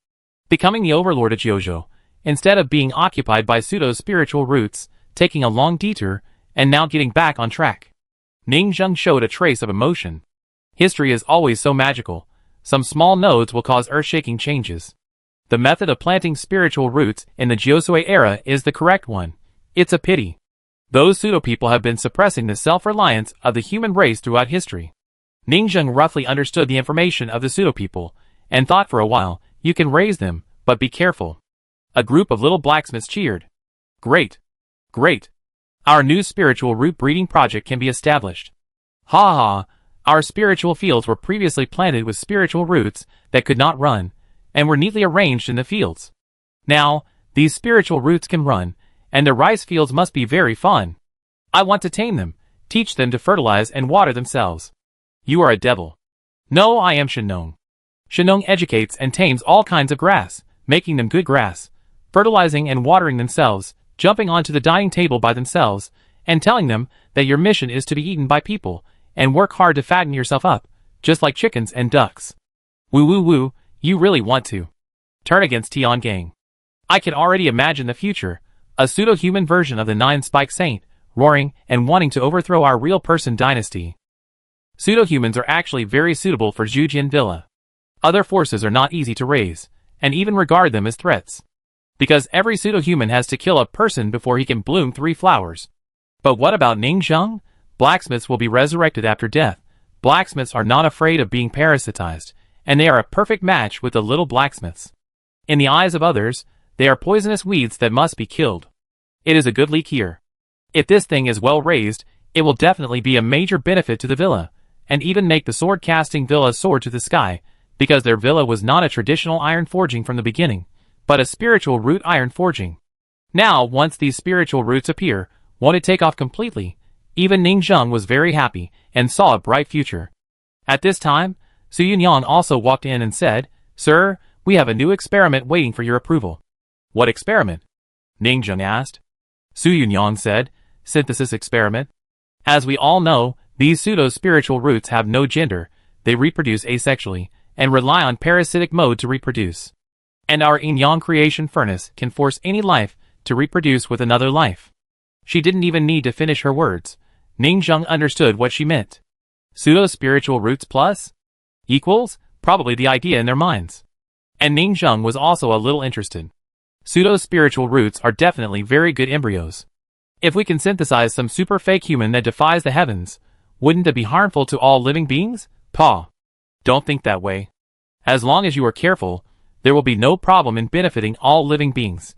Becoming the overlord of Jiuzhou, instead of being occupied by pseudo-spiritual roots, taking a long detour, and now getting back on track. Ning Zheng showed a trace of emotion. History is always so magical. Some small nodes will cause earth-shaking changes. The method of planting spiritual roots in the Jiosui era is the correct one. It's a pity. Those pseudo-people have been suppressing the self-reliance of the human race throughout history. Ning Zheng roughly understood the information of the pseudo-people, and thought for a while, you can raise them, but be careful. A group of little blacksmiths cheered. Great! Great! Our new spiritual root breeding project can be established. Ha ha! Our spiritual fields were previously planted with spiritual roots that could not run, and were neatly arranged in the fields. Now, these spiritual roots can run, and the rice fields must be very fun. I want to tame them, teach them to fertilize and water themselves. You are a devil. No, I am Cunning. Cunning educates and tames all kinds of grass, making them good grass, fertilizing and watering themselves, jumping onto the dining table by themselves, and telling them that your mission is to be eaten by people, and work hard to fatten yourself up, just like chickens and ducks. Woo woo woo, you really want to turn against Tian Gang. I can already imagine the future, a pseudo-human version of the Nine-Spike Saint, roaring and wanting to overthrow our real person dynasty. Pseudo-humans are actually very suitable for Zhujian Villa. Other forces are not easy to raise, and even regard them as threats. Because every pseudo-human has to kill a person before he can bloom 3 flowers. But what about Ning Zheng? Blacksmiths will be resurrected after death. Blacksmiths are not afraid of being parasitized, and they are a perfect match with the little blacksmiths. In the eyes of others, they are poisonous weeds that must be killed. It is a good leak here. If this thing is well raised, it will definitely be a major benefit to the villa, and even make the sword-casting villa soar to the sky, because their villa was not a traditional iron forging from the beginning, but a spiritual root iron forging. Now, once these spiritual roots appear, won't it take off completely? Even Ning Zheng was very happy, and saw a bright future. At this time, Su Yunyang also walked in and said, Sir, we have a new experiment waiting for your approval. What experiment? Ning Zheng asked. Su Yunyang said, Synthesis experiment. As we all know, these pseudo-spiritual roots have no gender, they reproduce asexually, and rely on parasitic mode to reproduce. And our yin-yang creation furnace can force any life to reproduce with another life. She didn't even need to finish her words. Ning Zheng understood what she meant. Pseudo-spiritual roots plus? Equals? Probably the idea in their minds. And Ning Zheng was also a little interested. Pseudo-spiritual roots are definitely very good embryos. If we can synthesize some super fake human that defies the heavens, wouldn't it be harmful to all living beings? Pa. Don't think that way. As long as you are careful, there will be no problem in benefiting all living beings.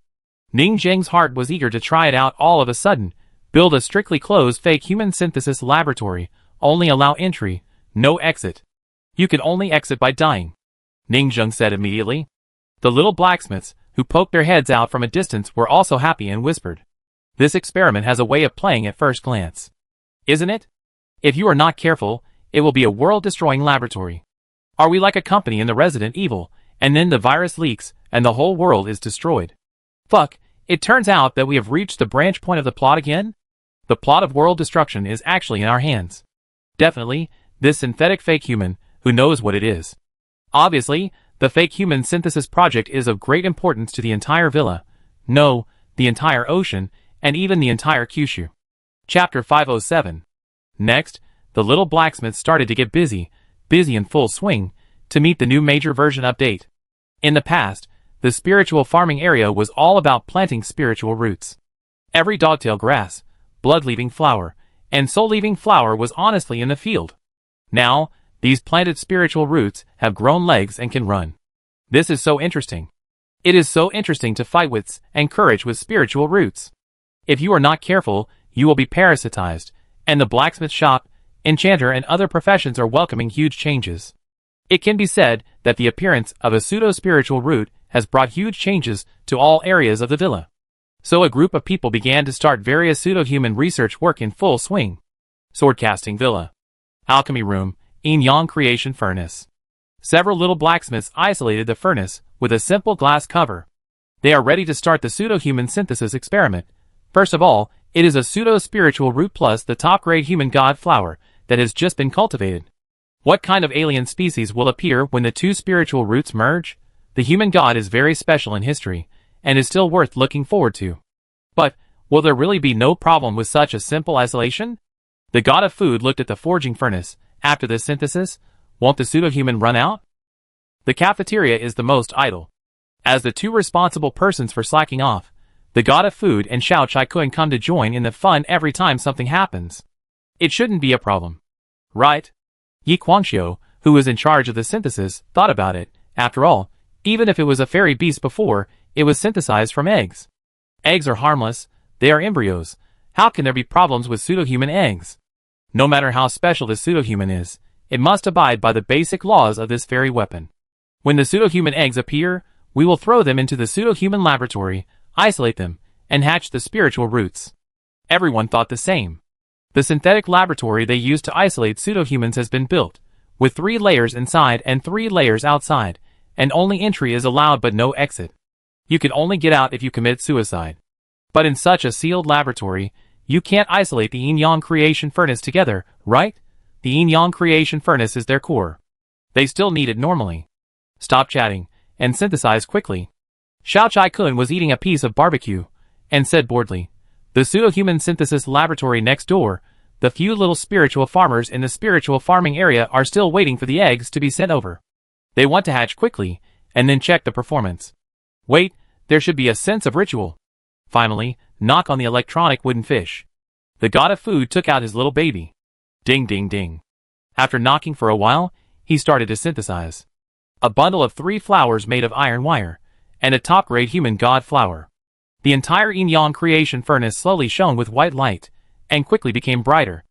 Ning Zheng's heart was eager to try it out all of a sudden. Build a strictly closed fake human synthesis laboratory, only allow entry, no exit. You can only exit by dying. Ning Zheng said immediately. The little blacksmiths, who poked their heads out from a distance, were also happy and whispered. This experiment has a way of playing at first glance. Isn't it? If you are not careful, it will be a world-destroying laboratory. Are we like a company in the Resident Evil, and then the virus leaks, and the whole world is destroyed? Fuck, it turns out that we have reached the branch point of the plot again? The plot of world destruction is actually in our hands. Definitely, this synthetic fake human, who knows what it is. Obviously, the fake human synthesis project is of great importance to the entire villa. No, the entire ocean, and even the entire Kyushu. Chapter 507. Next, the little blacksmith started to get busy in full swing, to meet the new major version update. In the past, the spiritual farming area was all about planting spiritual roots. Every dogtail grass, blood-leaving flower, and soul-leaving flower was honestly in the field. Now, these planted spiritual roots have grown legs and can run. This is so interesting. It is so interesting to fight wits and courage with spiritual roots. If you are not careful, you will be parasitized, and the blacksmith shop, enchanter and other professions are welcoming huge changes. It can be said that the appearance of a pseudo-spiritual root has brought huge changes to all areas of the villa. So a group of people began to start various pseudo-human research work in full swing. Swordcasting villa. Alchemy room, yin-yang creation furnace. Several little blacksmiths isolated the furnace with a simple glass cover. They are ready to start the pseudo-human synthesis experiment. First of all, it is a pseudo-spiritual root plus the top-grade human god flower that has just been cultivated. What kind of alien species will appear when the two spiritual roots merge? The human god is very special in history, and is still worth looking forward to. But, Will there really be no problem with such a simple isolation? The god of food looked at the forging furnace. After this synthesis, won't the pseudo-human run out? The cafeteria is the most idle. As the two responsible persons for slacking off, the god of food and Xiao Chai Kun come to join in the fun every time something happens. It shouldn't be a problem. Right? Yi Guangxiu, who was in charge of the synthesis, thought about it. After all, even if it was a fairy beast before, it was synthesized from eggs. Eggs are harmless, they are embryos. How can there be problems with pseudo-human eggs? No matter how special the pseudo-human is, it must abide by the basic laws of this fairy weapon. When the pseudo-human eggs appear, we will throw them into the pseudo-human laboratory, isolate them, and hatch the spiritual roots. Everyone thought the same. The synthetic laboratory they used to isolate pseudo-humans has been built, with 3 layers inside and 3 layers outside, and only entry is allowed but no exit. You can only get out if you commit suicide. But in such a sealed laboratory, you can't isolate the yin-yang creation furnace together, right? The yin-yang creation furnace is their core. They still need it normally. Stop chatting, and synthesize quickly. Xiao Chai Kun was eating a piece of barbecue, and said boredly, the pseudo-human synthesis laboratory next door, the few little spiritual farmers in the spiritual farming area are still waiting for the eggs to be sent over. They want to hatch quickly, and then check the performance. Wait, there should be a sense of ritual. Finally, knock on the electronic wooden fish. The god of food took out his little baby. Ding ding ding. After knocking for a while, he started to synthesize. A bundle of 3 flowers made of iron wire, and a top-grade human god flower. The entire yin-yang creation furnace slowly shone with white light, and quickly became brighter.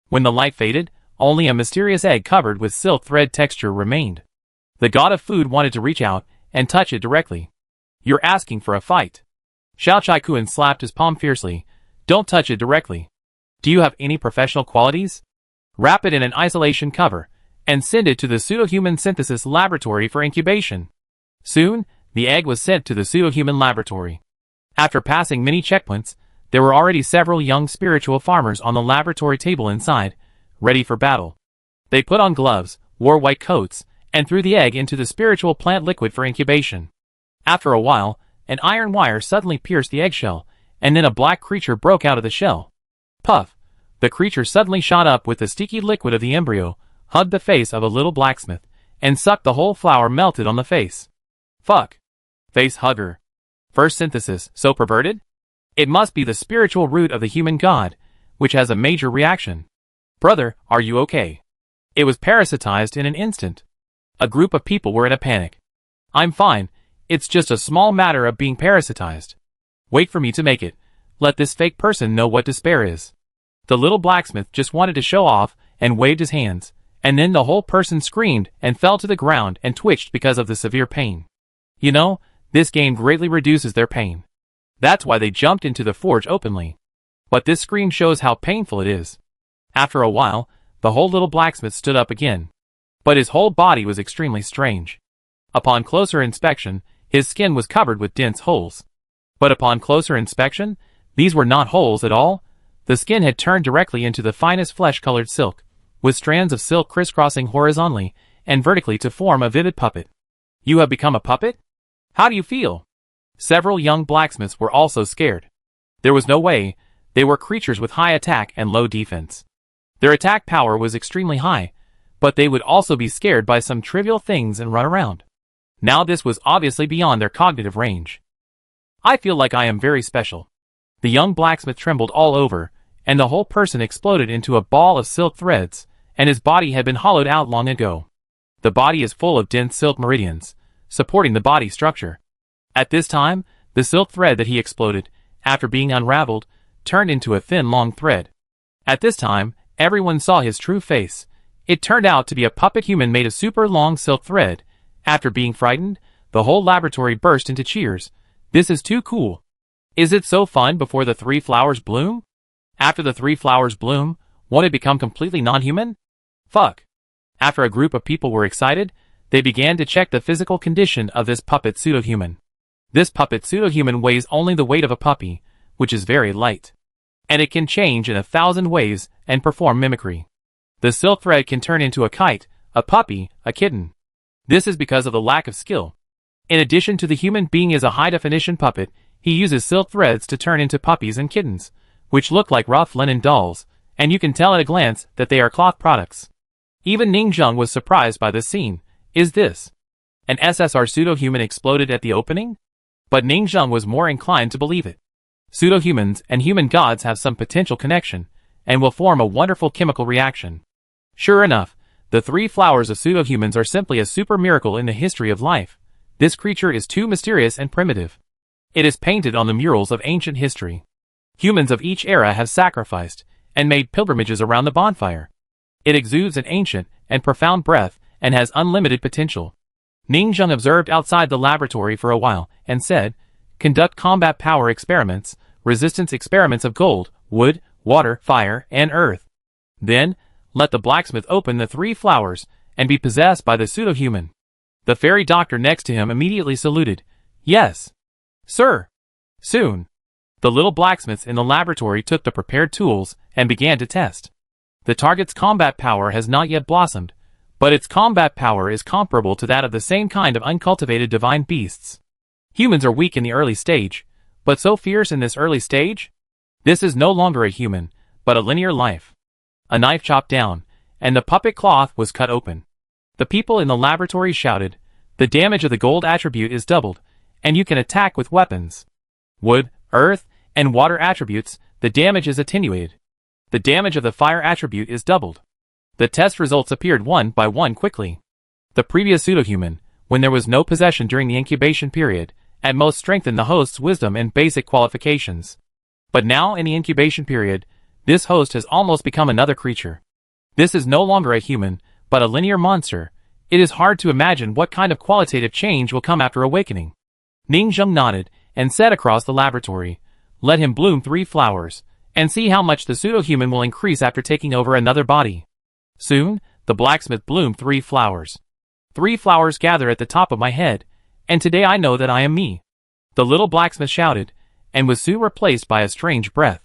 When the light faded, only a mysterious egg covered with silk thread texture remained. The god of food wanted to reach out and touch it directly. You're asking for a fight. Xiao Chai Kun slapped his palm fiercely. Don't touch it directly. Do you have any professional qualities? Wrap it in an isolation cover, and send it to the pseudo-human synthesis laboratory for incubation. Soon, the egg was sent to the pseudo-human laboratory. After passing many checkpoints, there were already several young spiritual farmers on the laboratory table inside, ready for battle. They put on gloves, wore white coats, and threw the egg into the spiritual plant liquid for incubation. After a while, an iron wire suddenly pierced the eggshell, and then a black creature broke out of the shell. Puff! The creature suddenly shot up with the sticky liquid of the embryo, hugged the face of a little blacksmith, and sucked the whole flour melted on the face. Fuck! Face hugger. First synthesis, so perverted? It must be the spiritual root of the human god, which has a major reaction. Brother, are you okay? It was parasitized in an instant. A group of people were in a panic. I'm fine, it's just a small matter of being parasitized. Wait for me to make it. Let this fake person know what despair is. The little blacksmith just wanted to show off and waved his hands, and then the whole person screamed and fell to the ground and twitched because of the severe pain. You know, this game greatly reduces their pain. That's why they jumped into the forge openly. But this scream shows how painful it is. After a while, the whole little blacksmith stood up again. But his whole body was extremely strange. Upon closer inspection, his skin was covered with dense holes. But upon closer inspection, these were not holes at all. The skin had turned directly into the finest flesh-colored silk, with strands of silk crisscrossing horizontally and vertically to form a vivid puppet. You have become a puppet? How do you feel? Several young blacksmiths were also scared. There was no way, they were creatures with high attack and low defense. Their attack power was extremely high, but they would also be scared by some trivial things and run around. Now this was obviously beyond their cognitive range. I feel like I am very special. The young blacksmith trembled all over, and the whole person exploded into a ball of silk threads, and his body had been hollowed out long ago. The body is full of dense silk meridians, supporting the body structure. At this time, the silk thread that he exploded, after being unraveled, turned into a thin long thread. At this time, everyone saw his true face. It turned out to be a puppet human made of super long silk thread. After being frightened, the whole laboratory burst into cheers. This is too cool. Is it so fun before the 3 flowers bloom? After the 3 flowers bloom, won't it become completely non-human? Fuck. After a group of people were excited, they began to check the physical condition of this puppet pseudo-human. This puppet pseudo-human weighs only the weight of a puppy, which is very light. And it can change in 1,000 ways and perform mimicry. The silk thread can turn into a kite, a puppy, a kitten. This is because of the lack of skill. In addition to the human being is a high-definition puppet, He uses silk threads to turn into puppies and kittens, which look like rough linen dolls, and you can tell at a glance that they are cloth products. Even Ning Zheng was surprised by this scene. Is this an SSR pseudo-human exploded at the opening? But Ning Zheng was more inclined to believe it. Pseudo-humans and human gods have some potential connection, and will form a wonderful chemical reaction. Sure enough, the 3 flowers of pseudo-humans are simply a super miracle in the history of life. This creature is too mysterious and primitive. It is painted on the murals of ancient history. Humans of each era have sacrificed and made pilgrimages around the bonfire. It exudes an ancient and profound breath and has unlimited potential. Ning Zheng observed outside the laboratory for a while and said, "Conduct combat power experiments, resistance experiments of gold, wood, water, fire, and earth. Then, let the blacksmith open the 3 flowers and be possessed by the pseudo-human." The fairy doctor next to him immediately saluted. "Yes, sir." Soon, the little blacksmiths in the laboratory took the prepared tools and began to test. The target's combat power has not yet blossomed, but its combat power is comparable to that of the same kind of uncultivated divine beasts. Humans are weak in the early stage, but so fierce in this early stage? This is no longer a human, but a linear life. A knife chopped down, and the puppet cloth was cut open. The people in the laboratory shouted, "The damage of the gold attribute is doubled, and you can attack with weapons. Wood, earth, and water attributes, the damage is attenuated. The damage of the fire attribute is doubled." The test results appeared one by one quickly. The previous pseudo-human, when there was no possession during the incubation period, at most strengthened the host's wisdom and basic qualifications. But now in the incubation period, this host has almost become another creature. This is no longer a human, but a linear monster. It is hard to imagine what kind of qualitative change will come after awakening. Ning Zheng nodded and said across the laboratory, "Let him bloom 3 flowers, and see how much the pseudo-human will increase after taking over another body." Soon, the blacksmith bloomed 3 flowers. 3 flowers gather at the top of my head, and today I know that I am me. The little blacksmith shouted, and was soon replaced by a strange breath.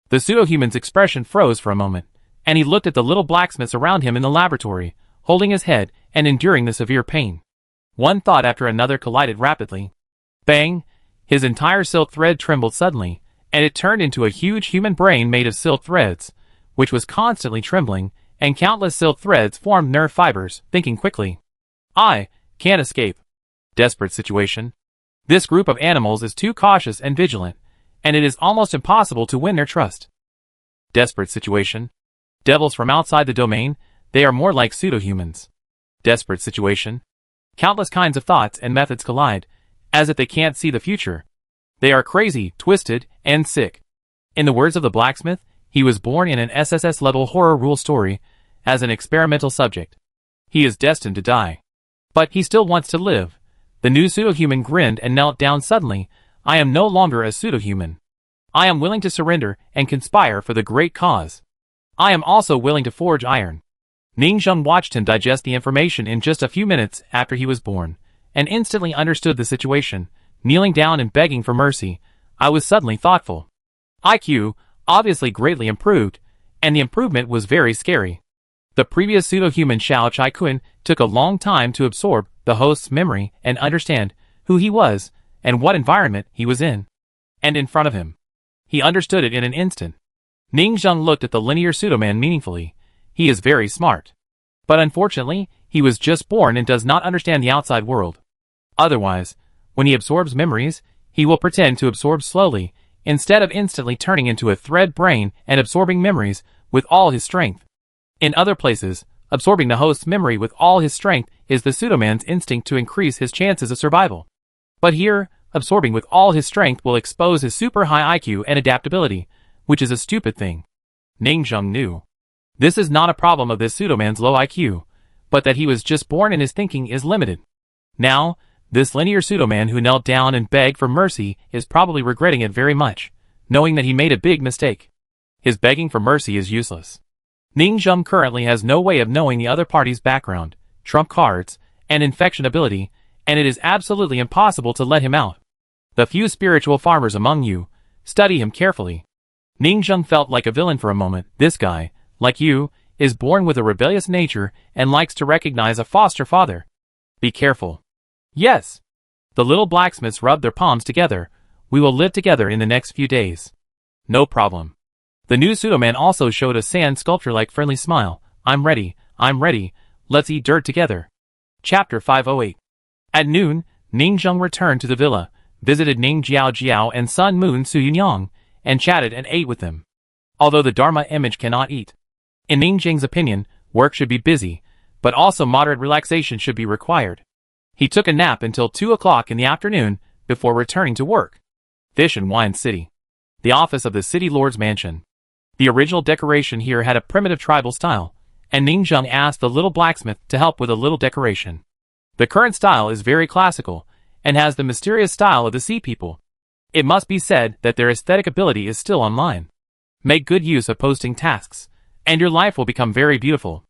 The pseudo-human's expression froze for a moment, and he looked at the little blacksmiths around him in the laboratory, holding his head and enduring the severe pain. One thought after another collided rapidly. Bang! His entire silk thread trembled suddenly, and it turned into a huge human brain made of silk threads, which was constantly trembling, and countless silk threads formed nerve fibers, thinking quickly. "I can't escape." Desperate situation. This group of animals is too cautious and vigilant, and it is almost impossible to win their trust. Desperate situation. Devils from outside the domain, they are more like pseudo-humans. Desperate situation. Countless kinds of thoughts and methods collide, as if they can't see the future. They are crazy, twisted, and sick. In the words of the blacksmith, he was born in an SSS-level horror rule story as an experimental subject. He is destined to die. But he still wants to live. The new pseudo-human grinned and knelt down suddenly. "I am no longer a pseudo-human. I am willing to surrender and conspire for the great cause. I am also willing to forge iron." Ning Zheng watched him digest the information in just a few minutes after he was born, and instantly understood the situation. Kneeling down and begging for mercy, I was suddenly thoughtful. IQ, obviously greatly improved, and the improvement was very scary. The previous pseudo-human Xiao Chai Kun took a long time to absorb the host's memory and understand who he was and what environment he was in. And in front of him. He understood it in an instant. Ning Zheng looked at the linear pseudo-man meaningfully. He is very smart. But unfortunately, he was just born and does not understand the outside world. Otherwise, when he absorbs memories, he will pretend to absorb slowly, instead of instantly turning into a thread brain and absorbing memories with all his strength. In other places, absorbing the host's memory with all his strength is the pseudo-man's instinct to increase his chances of survival. But here, absorbing with all his strength will expose his super high IQ and adaptability, which is a stupid thing. Ning Zheng knew. This is not a problem of this pseudo-man's low IQ, but that he was just born and his thinking is limited. Now, this linear pseudo-man who knelt down and begged for mercy is probably regretting it very much, knowing that he made a big mistake. His begging for mercy is useless. Ning Zheng currently has no way of knowing the other party's background, trump cards, and infection ability, and it is absolutely impossible to let him out. The few spiritual farmers among you, study him carefully. Ning Zheng felt like a villain for a moment. This guy, like you, is born with a rebellious nature and likes to recognize a foster father. Be careful. Yes. The little blacksmiths rubbed their palms together, We will live together in the next few days. No problem. The new pseudo-man also showed a sand sculpture-like friendly smile. I'm ready, let's eat dirt together. Chapter 508. At noon, Ning Zheng returned to the villa, visited Ning Jiao Jiao and Sun Moon Su Yunyang, and chatted and ate with them. Although the Dharma image cannot eat. In Ning Zheng's opinion, work should be busy, but also moderate relaxation should be required. He took a nap until 2 o'clock in the afternoon before returning to work. Fish and Wine City. The office of the city lord's mansion. The original decoration here had a primitive tribal style, and Ning Zheng asked the little blacksmith to help with a little decoration. The current style is very classical, and has the mysterious style of the sea people. It must be said that their aesthetic ability is still online. Make good use of posting tasks, and your life will become very beautiful.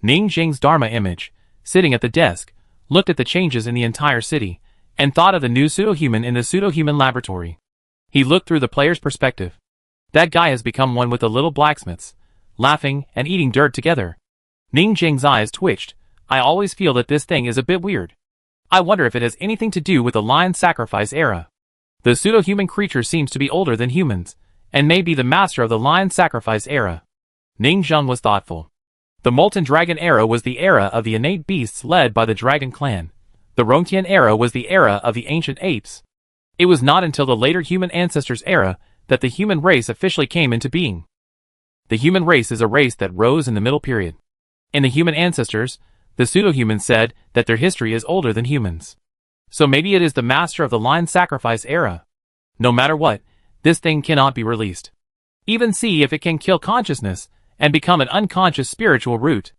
Ning Zheng's Dharma image, sitting at the desk, looked at the changes in the entire city, and thought of the new pseudo-human in the pseudo-human laboratory. He looked through the player's perspective. That guy has become one with the little blacksmiths, laughing and eating dirt together. Ning Zheng's eyes twitched. I always feel that this thing is a bit weird. I wonder if it has anything to do with the lion sacrifice era. The pseudo-human creature seems to be older than humans, and may be the master of the lion sacrifice era. Ning Zheng was thoughtful. The Molten Dragon era was the era of the innate beasts led by the Dragon Clan. The Rongtian era was the era of the ancient apes. It was not until the later human ancestors era that the human race officially came into being. The human race is a race that rose in the middle period. In the human ancestors, the pseudo-humans said that their history is older than humans. So maybe it is the master of the lion sacrifice era. No matter what, this thing cannot be released. Even see if it can kill consciousness and become an unconscious spiritual root.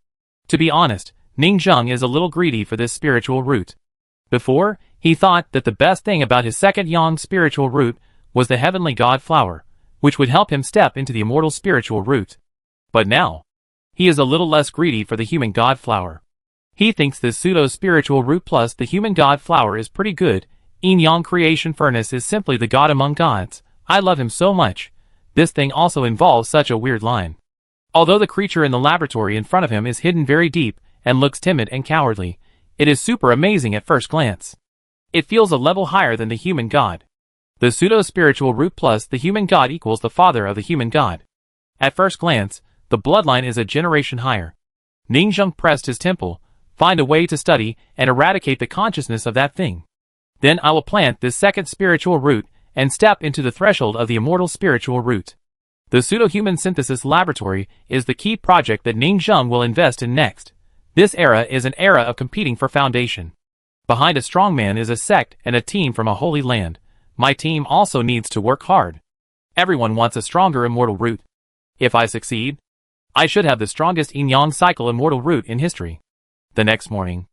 To be honest, Ning Zheng is a little greedy for this spiritual root. Before, he thought that the best thing about his second yang spiritual root was the heavenly god flower, which would help him step into the immortal spiritual root. But now, he is a little less greedy for the human god flower. He thinks this pseudo-spiritual root plus the human god flower is pretty good. Yin-yang creation furnace is simply the god among gods. I love him so much. This thing also involves such a weird line. Although the creature in the laboratory in front of him is hidden very deep and looks timid and cowardly, it is super amazing at first glance. It feels a level higher than the human god. The pseudo-spiritual root plus the human god equals the father of the human god. At first glance, the bloodline is a generation higher. Ning Zheng pressed his temple, find a way to study and eradicate the consciousness of that thing. Then I will plant this second spiritual root and step into the threshold of the immortal spiritual root. The pseudo-human synthesis laboratory is the key project that Ning Zheng will invest in next. This era is an era of competing for foundation. Behind a strong man is a sect and a team from a holy land. My team also needs to work hard. Everyone wants a stronger immortal root. If I succeed, I should have the strongest yin-yang cycle immortal root in history. The next morning,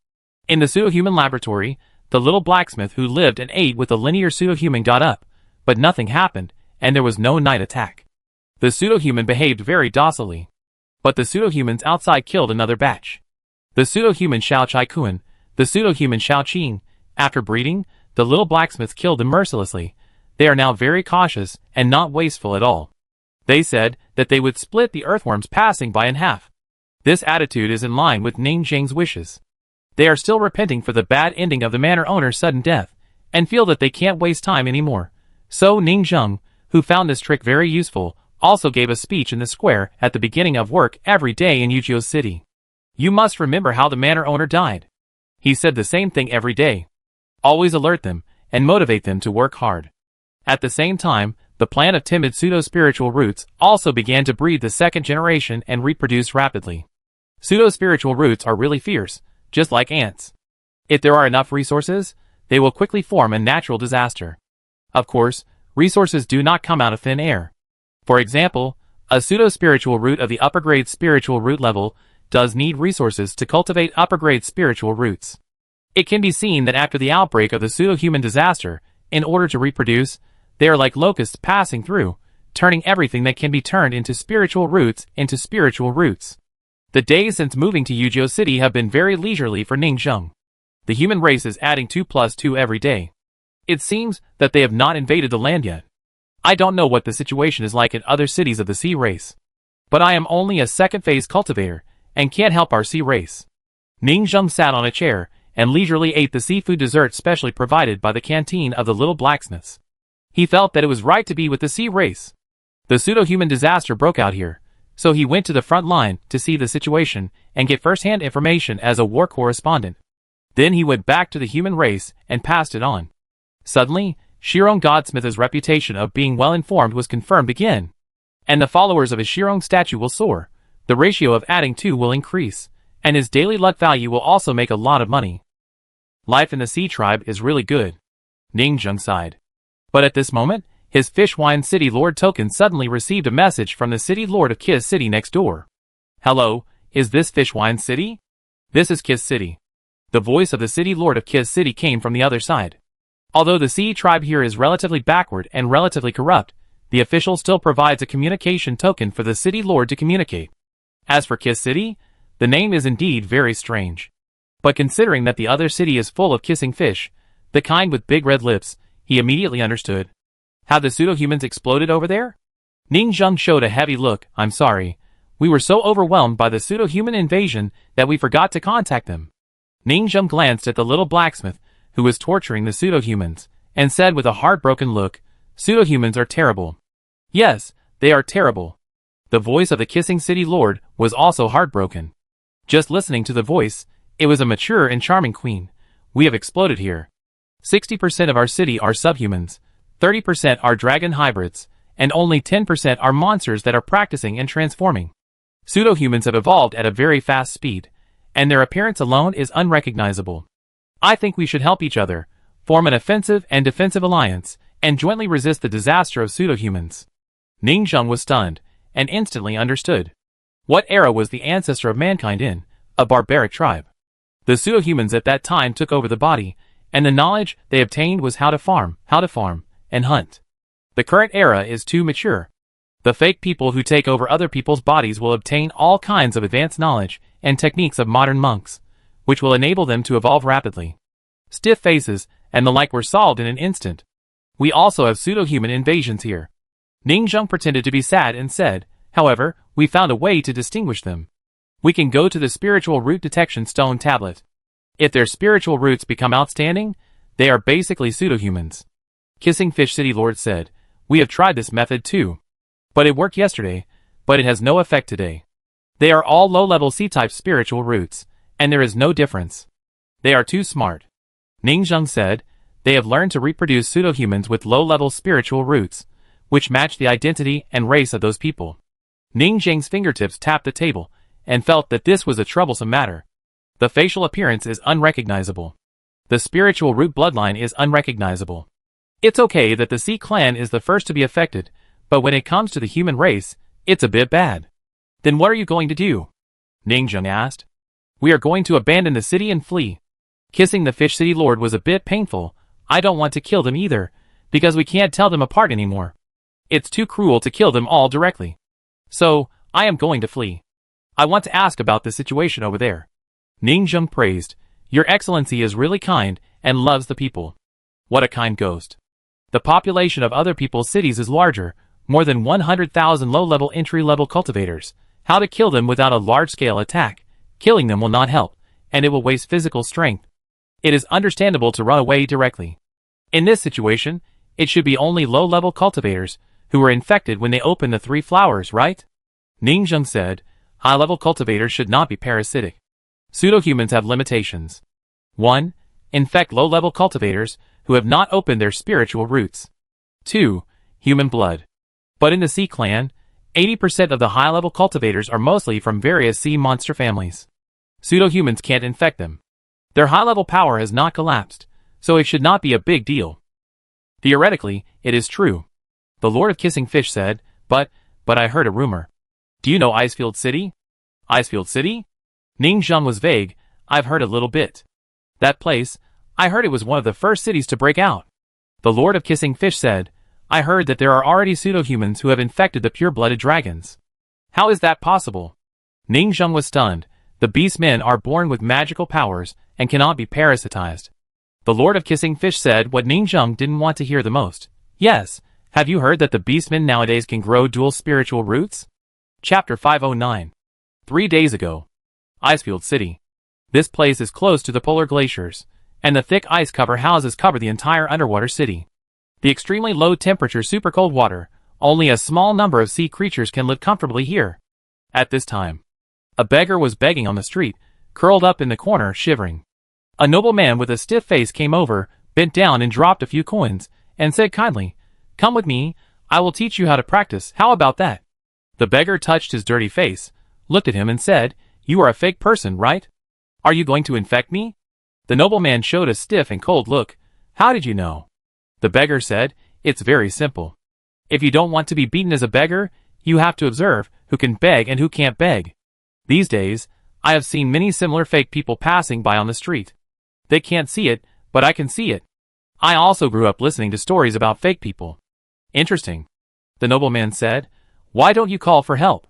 in the pseudo-human laboratory, the little blacksmith who lived and ate with the linear pseudo-human got up, but nothing happened, and there was no night attack. The pseudo-human behaved very docilely. But the pseudo-humans outside killed another batch. The pseudo-human Xiao Chai Kuan, the pseudo-human Xiao Qing. After breeding, the little blacksmiths killed them mercilessly. They are now very cautious and not wasteful at all. They said that they would split the earthworms passing by in half. This attitude is in line with Ning Zheng's wishes. They are still repenting for the bad ending of the manor owner's sudden death, and feel that they can't waste time anymore. So Ning Zheng, who found this trick very useful, also gave a speech in the square at the beginning of work every day in Yuzhou City. You must remember how the manor owner died. He said the same thing every day. Always alert them, and motivate them to work hard. At the same time, the plant of timid pseudo-spiritual roots also began to breed the second generation and reproduce rapidly. Pseudo-spiritual roots are really fierce, just like ants. If there are enough resources, they will quickly form a natural disaster. Of course, resources do not come out of thin air. For example, a pseudo-spiritual root of the upper-grade spiritual root level does need resources to cultivate upper-grade spiritual roots. It can be seen that after the outbreak of the pseudo-human disaster, in order to reproduce, they are like locusts passing through, turning everything that can be turned into spiritual roots into spiritual roots. The days since moving to Yuzhou City have been very leisurely for Ning Zheng. The human race is adding 2+2 every day. It seems that they have not invaded the land yet. I don't know what the situation is like in other cities of the sea race. But I am only a second-phase cultivator, and can't help our sea race. Ning Zheng sat on a chair, and leisurely ate the seafood dessert specially provided by the canteen of the little blacksmiths. He felt that it was right to be with the sea race. The pseudo-human disaster broke out here, so he went to the front line to see the situation and get first-hand information as a war correspondent. Then he went back to the human race and passed it on. Suddenly, Shirong Godsmith's reputation of being well-informed was confirmed again. And the followers of his Shirong statue will soar, the ratio of adding 2 will increase, and his daily luck value will also make a lot of money. Life in the sea tribe is really good. Ningjung sighed. But at this moment, his Fishwine City Lord token suddenly received a message from the City Lord of Kiss City next door. Hello, is this Fishwine City? This is Kiss City. The voice of the City Lord of Kiss City came from the other side. Although the sea tribe here is relatively backward and relatively corrupt, the official still provides a communication token for the City Lord to communicate. As for Kiss City, the name is indeed very strange. But considering that the other city is full of kissing fish, the kind with big red lips, he immediately understood. How the pseudo-humans exploded over there? Ningjung showed a heavy look. I'm sorry. We were so overwhelmed by the pseudo-human invasion that we forgot to contact them. Ningjung glanced at the little blacksmith, who was torturing the pseudo-humans, and said with a heartbroken look, pseudo-humans are terrible. Yes, they are terrible. The voice of the Kissing City Lord was also heartbroken. Just listening to the voice, it was a mature and charming queen. We have exploded here. 60% of our city are subhumans, 30% are dragon hybrids, and only 10% are monsters that are practicing and transforming. Pseudo-humans have evolved at a very fast speed, and their appearance alone is unrecognizable. I think we should help each other, form an offensive and defensive alliance, and jointly resist the disaster of pseudo-humans. Ningjung was stunned, and instantly understood. What era was the ancestor of mankind in? A barbaric tribe. The pseudo-humans at that time took over the body, and the knowledge they obtained was how to farm, and hunt. The current era is too mature. The fake people who take over other people's bodies will obtain all kinds of advanced knowledge and techniques of modern monks, which will enable them to evolve rapidly. Stiff faces and the like were solved in an instant. We also have pseudo-human invasions here. Ningjung pretended to be sad and said, however, we found a way to distinguish them. We can go to the spiritual root detection stone tablet. If their spiritual roots become outstanding, they are basically pseudo-humans. Kissing Fish City Lord said, we have tried this method too. But it worked yesterday, but it has no effect today. They are all low-level C-type spiritual roots, and there is no difference. They are too smart. Ningjung said, they have learned to reproduce pseudo-humans with low-level spiritual roots, which match the identity and race of those people. Ningjung's fingertips tapped the table, and felt that this was a troublesome matter. The facial appearance is unrecognizable. The spiritual root bloodline is unrecognizable. It's okay that the Sea clan is the first to be affected, but when it comes to the human race, it's a bit bad. Then what are you going to do? Ningjung asked. We are going to abandon the city and flee. Kissing the Fish City Lord was a bit painful. I don't want to kill them either, because we can't tell them apart anymore. It's too cruel to kill them all directly. So, I am going to flee. I want to ask about the situation over there. Ningjung praised. Your Excellency is really kind and loves the people. What a kind ghost. The population of other people's cities is larger, more than 100,000 low-level entry-level cultivators. How to kill them without a large-scale attack? Killing them will not help, and it will waste physical strength. It is understandable to run away directly. In this situation, it should be only low-level cultivators who were infected when they open the 3 flowers, right? Ningjung said, high-level cultivators should not be parasitic. Pseudo-humans have limitations. 1. Infect low-level cultivators who have not opened their spiritual roots. 2. Human blood. But in the Sea clan, 80% of the high-level cultivators are mostly from various sea monster families. Pseudo-humans can't infect them. Their high-level power has not collapsed, so it should not be a big deal. Theoretically, it is true. The Lord of Kissing Fish said, but I heard a rumor. Do you know Icefield City? Icefield City? Ningjung was vague. I've heard a little bit. That place, I heard it was one of the first cities to break out. The Lord of Kissing Fish said, I heard that there are already pseudo-humans who have infected the pure-blooded dragons. How is that possible? Ningjung was stunned. The beast men are born with magical powers and cannot be parasitized. The Lord of Kissing Fish said what Ningjung didn't want to hear the most. Yes, have you heard that the beastmen nowadays can grow dual spiritual roots? Chapter 509. 3 days ago. Icefield City. This place is close to the polar glaciers, and the thick ice cover houses cover the entire underwater city. The extremely low temperature super cold water, only a small number of sea creatures can live comfortably here. At this time, a beggar was begging on the street, curled up in the corner, shivering. A nobleman with a stiff face came over, bent down and dropped a few coins, and said kindly, "Come with me, I will teach you how to practice, how about that?" The beggar touched his dirty face, looked at him and said, "You are a fake person, right? Are you going to infect me?" The nobleman showed a stiff and cold look. "How did you know?" The beggar said, "It's very simple. If you don't want to be beaten as a beggar, you have to observe who can beg and who can't beg. These days, I have seen many similar fake people passing by on the street. They can't see it, but I can see it. I also grew up listening to stories about fake people." "Interesting," the nobleman said. "Why don't you call for help?"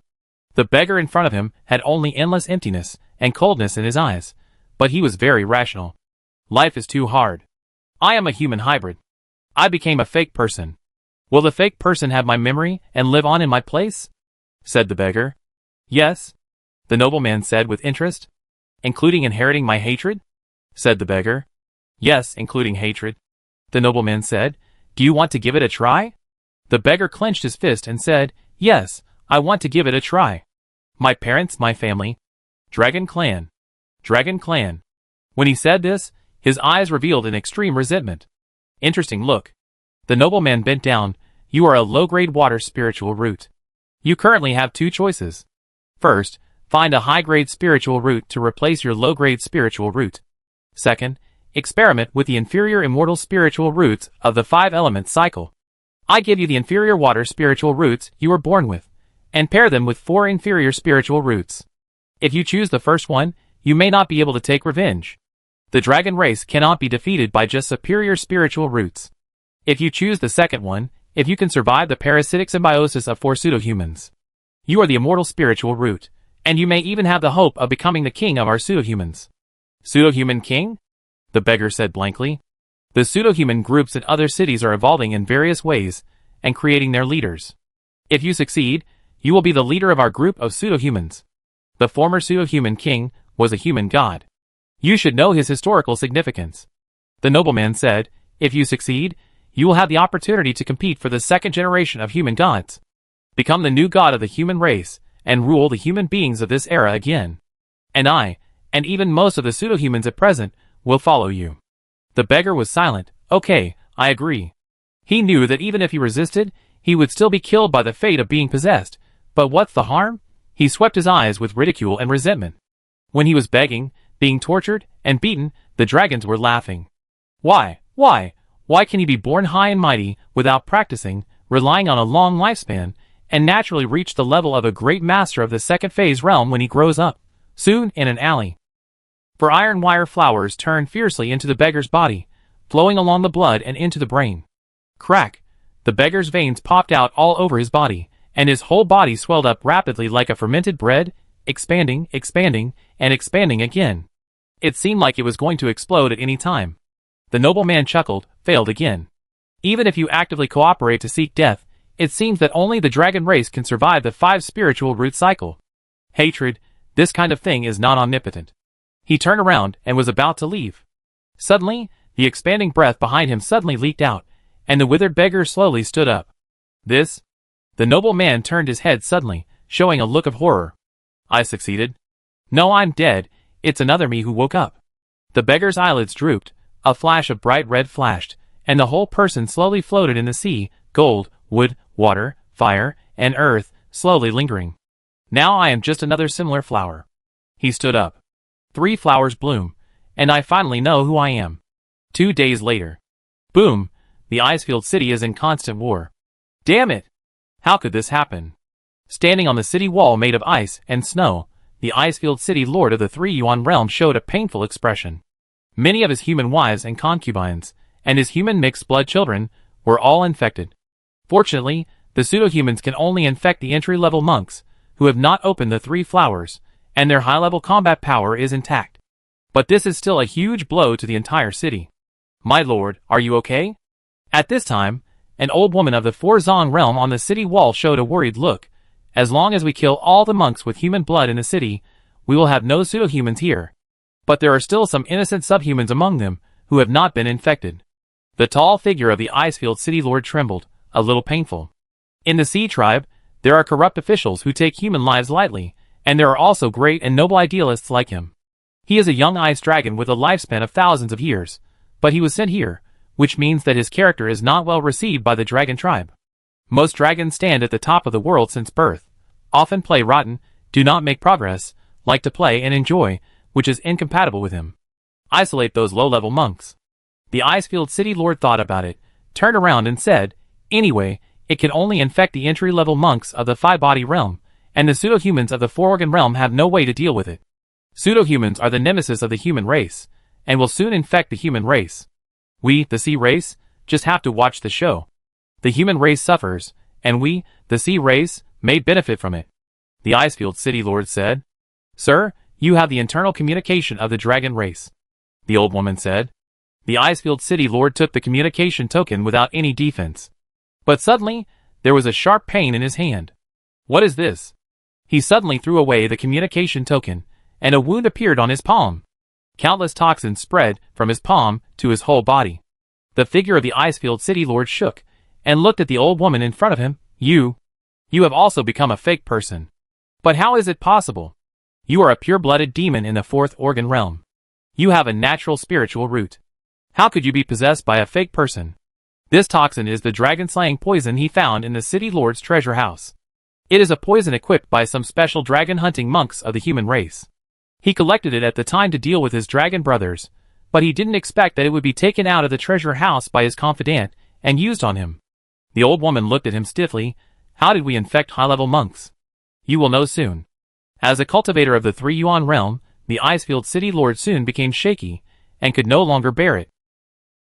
The beggar in front of him had only endless emptiness and coldness in his eyes, but he was very rational. "Life is too hard. I am a human hybrid. I became a fake person. Will the fake person have my memory and live on in my place?" said the beggar. "Yes," the nobleman said with interest. "Including inheriting my hatred?" said the beggar. "Yes, including hatred," the nobleman said. "Do you want to give it a try?" The beggar clenched his fist and said, "Yes, I want to give it a try. My parents, my family. Dragon clan. Dragon clan." When he said this, his eyes revealed an extreme resentment. "Interesting look." The nobleman bent down. "You are a low-grade water spiritual root. You currently have two choices. First, find a high-grade spiritual root to replace your low-grade spiritual root. Second, experiment with the inferior immortal spiritual roots of the 5-element cycle. I give you the inferior water spiritual roots you were born with, and pair them with 4 inferior spiritual roots. If you choose the first one, you may not be able to take revenge. The dragon race cannot be defeated by just superior spiritual roots. If you choose the second one, if you can survive the parasitic symbiosis of 4 pseudo-humans, you are the immortal spiritual root, and you may even have the hope of becoming the king of our pseudo-humans." "Pseudo-human king?" the beggar said blankly. "The pseudo-human groups in other cities are evolving in various ways and creating their leaders. If you succeed, you will be the leader of our group of pseudo-humans. The former pseudo-human king was a human god. You should know his historical significance." The nobleman said, "If you succeed, you will have the opportunity to compete for the second generation of human gods. Become the new god of the human race, and rule the human beings of this era again. And I, and even most of the pseudo-humans at present, will follow you." The beggar was silent. "Okay, I agree." He knew that even if he resisted, he would still be killed by the fate of being possessed. But what's the harm? He swept his eyes with ridicule and resentment. When he was begging, being tortured, and beaten, the dragons were laughing. Why can he be born high and mighty, without practicing, relying on a long lifespan, and naturally reach the level of a great master of the second phase realm when he grows up, soon in an alley? For iron wire flowers turned fiercely into the beggar's body, flowing along the blood and into the brain. Crack! The beggar's veins popped out all over his body, and his whole body swelled up rapidly like a fermented bread, expanding, and expanding again. It seemed like it was going to explode at any time. The nobleman chuckled, failed again. Even if you actively cooperate to seek death, it seems that only the dragon race can survive the 5 spiritual root cycle. Hatred, this kind of thing is not omnipotent. He turned around and was about to leave. Suddenly, the expanding breath behind him suddenly leaked out, and the withered beggar slowly stood up. "This?" The nobleman turned his head suddenly, showing a look of horror. "I succeeded. No, I'm dead. It's another me who woke up." The beggar's eyelids drooped, a flash of bright red flashed, and the whole person slowly floated in the sea, gold, wood, water, fire, and earth, slowly lingering. "Now I am just another similar flower." He stood up. 3 flowers bloom, and I finally know who I am. 2 days later. Boom! The Icefield city is in constant war. Damn it! How could this happen? Standing on the city wall made of ice and snow, the Icefield city lord of the 3-yuan realm showed a painful expression. Many of his human wives and concubines, and his human mixed blood children, were all infected. Fortunately, the pseudo-humans can only infect the entry-level monks, who have not opened the 3 flowers, and their high-level combat power is intact. But this is still a huge blow to the entire city. "My lord, are you okay?" At this time, an old woman of the 4-zong realm on the city wall showed a worried look. "As long as we kill all the monks with human blood in the city, we will have no pseudo-humans here. But there are still some innocent subhumans among them, who have not been infected. The tall figure of the Icefield City Lord trembled, a little painful. In the Sea Tribe, there are corrupt officials who take human lives lightly, and there are also great and noble idealists like him. He is a young ice dragon with a lifespan of thousands of years, but he was sent here, which means that his character is not well received by the dragon tribe. Most dragons stand at the top of the world since birth, often play rotten, do not make progress, like to play and enjoy, which is incompatible with him. Isolate those low-level monks. The Icefield City Lord thought about it, turned around and said, anyway, it can only infect the entry-level monks of the five-body realm, and the pseudo-humans of the four-organ realm have no way to deal with it. Pseudo-humans are the nemesis of the human race, and will soon infect the human race. We, the sea race, just have to watch the show. The human race suffers, and we, the sea race, may benefit from it. The Icefield City Lord said. Sir, you have the internal communication of the dragon race. The old woman said. The Icefield City Lord took the communication token without any defense. But suddenly, there was a sharp pain in his hand. What is this? He suddenly threw away the communication token, and a wound appeared on his palm. Countless toxins spread from his palm to his whole body. The figure of the Icefield City Lord shook, and looked at the old woman in front of him. You have also become a fake person. But how is it possible? You are a pure-blooded demon in the fourth organ realm. You have a natural spiritual root. How could you be possessed by a fake person? This toxin is the dragon-slaying poison he found in the City Lord's treasure house. It is a poison equipped by some special dragon-hunting monks of the human race. He collected it at the time to deal with his dragon brothers, but he didn't expect that it would be taken out of the treasure house by his confidant and used on him. The old woman looked at him stiffly. How did we infect high-level monks? You will know soon. As a cultivator of the 3 Yuan realm, the Icefield City Lord soon became shaky and could no longer bear it.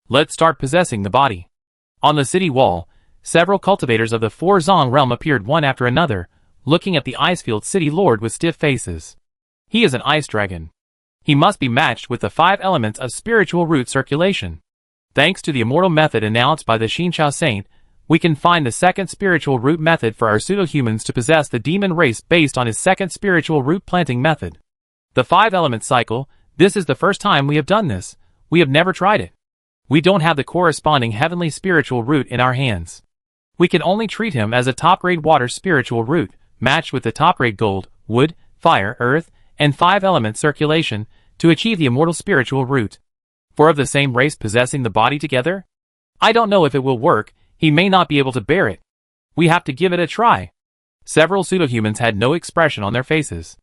Let's start possessing the body. On the city wall, several cultivators of the 4 Zong realm appeared one after another, looking at the Icefield City Lord with stiff faces. He is an ice dragon. He must be matched with the 5 elements of spiritual root circulation. Thanks to the immortal method announced by the Xinqiao Saint, we can find the second spiritual root method for our pseudo-humans to possess the demon race based on his second spiritual root planting method. The 5 element cycle, this is the first time we have done this. We have never tried it. We don't have the corresponding heavenly spiritual root in our hands. We can only treat him as a top-grade water spiritual root, matched with the top-grade gold, wood, fire, earth, and 5 element circulation, to achieve the immortal spiritual root. 4 of the same race possessing the body together? I don't know if it will work. He may not be able to bear it. We have to give it a try. Several pseudo-humans had no expression on their faces.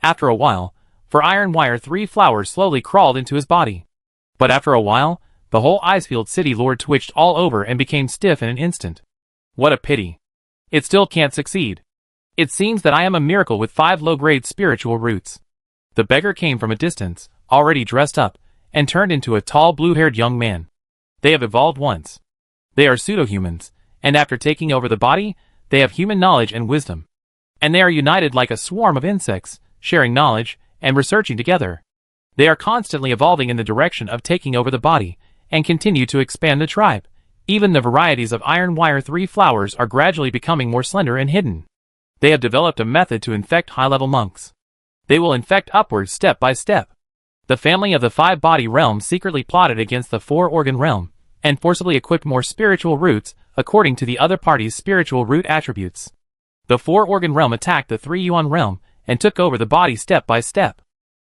After a while, for iron wire 3 flowers slowly crawled into his body. But after a while, the whole Icefield City Lord twitched all over and became stiff in an instant. What a pity. It still can't succeed. It seems that I am a miracle with 5 low-grade spiritual roots. The beggar came from a distance, already dressed up, and turned into a tall blue-haired young man. They have evolved once. They are pseudo-humans, and after taking over the body, they have human knowledge and wisdom. And they are united like a swarm of insects, sharing knowledge and researching together. They are constantly evolving in the direction of taking over the body, and continue to expand the tribe. Even the varieties of iron wire 3 flowers are gradually becoming more slender and hidden. They have developed a method to infect high-level monks. They will infect upwards step by step. The family of the 5-body realm secretly plotted against the 4-organ realm, and forcibly equipped more spiritual roots according to the other party's spiritual root attributes. The 4-organ realm attacked the 3 Yuan realm and took over the body step by step.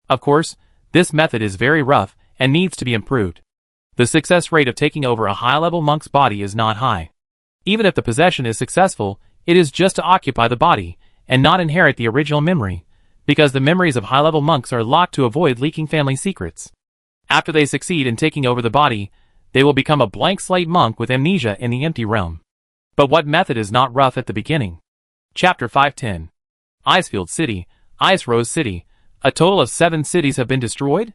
Of course, this method is very rough and needs to be improved. The success rate of taking over a high-level monk's body is not high. Even if the possession is successful, it is just to occupy the body and not inherit the original memory, because the memories of high-level monks are locked to avoid leaking family secrets. After they succeed in taking over the body, they will become a blank slate monk with amnesia in the empty realm. But what method is not rough at the beginning? Chapter 510. Icefield City, Ice Rose City. A total of 7 cities have been destroyed?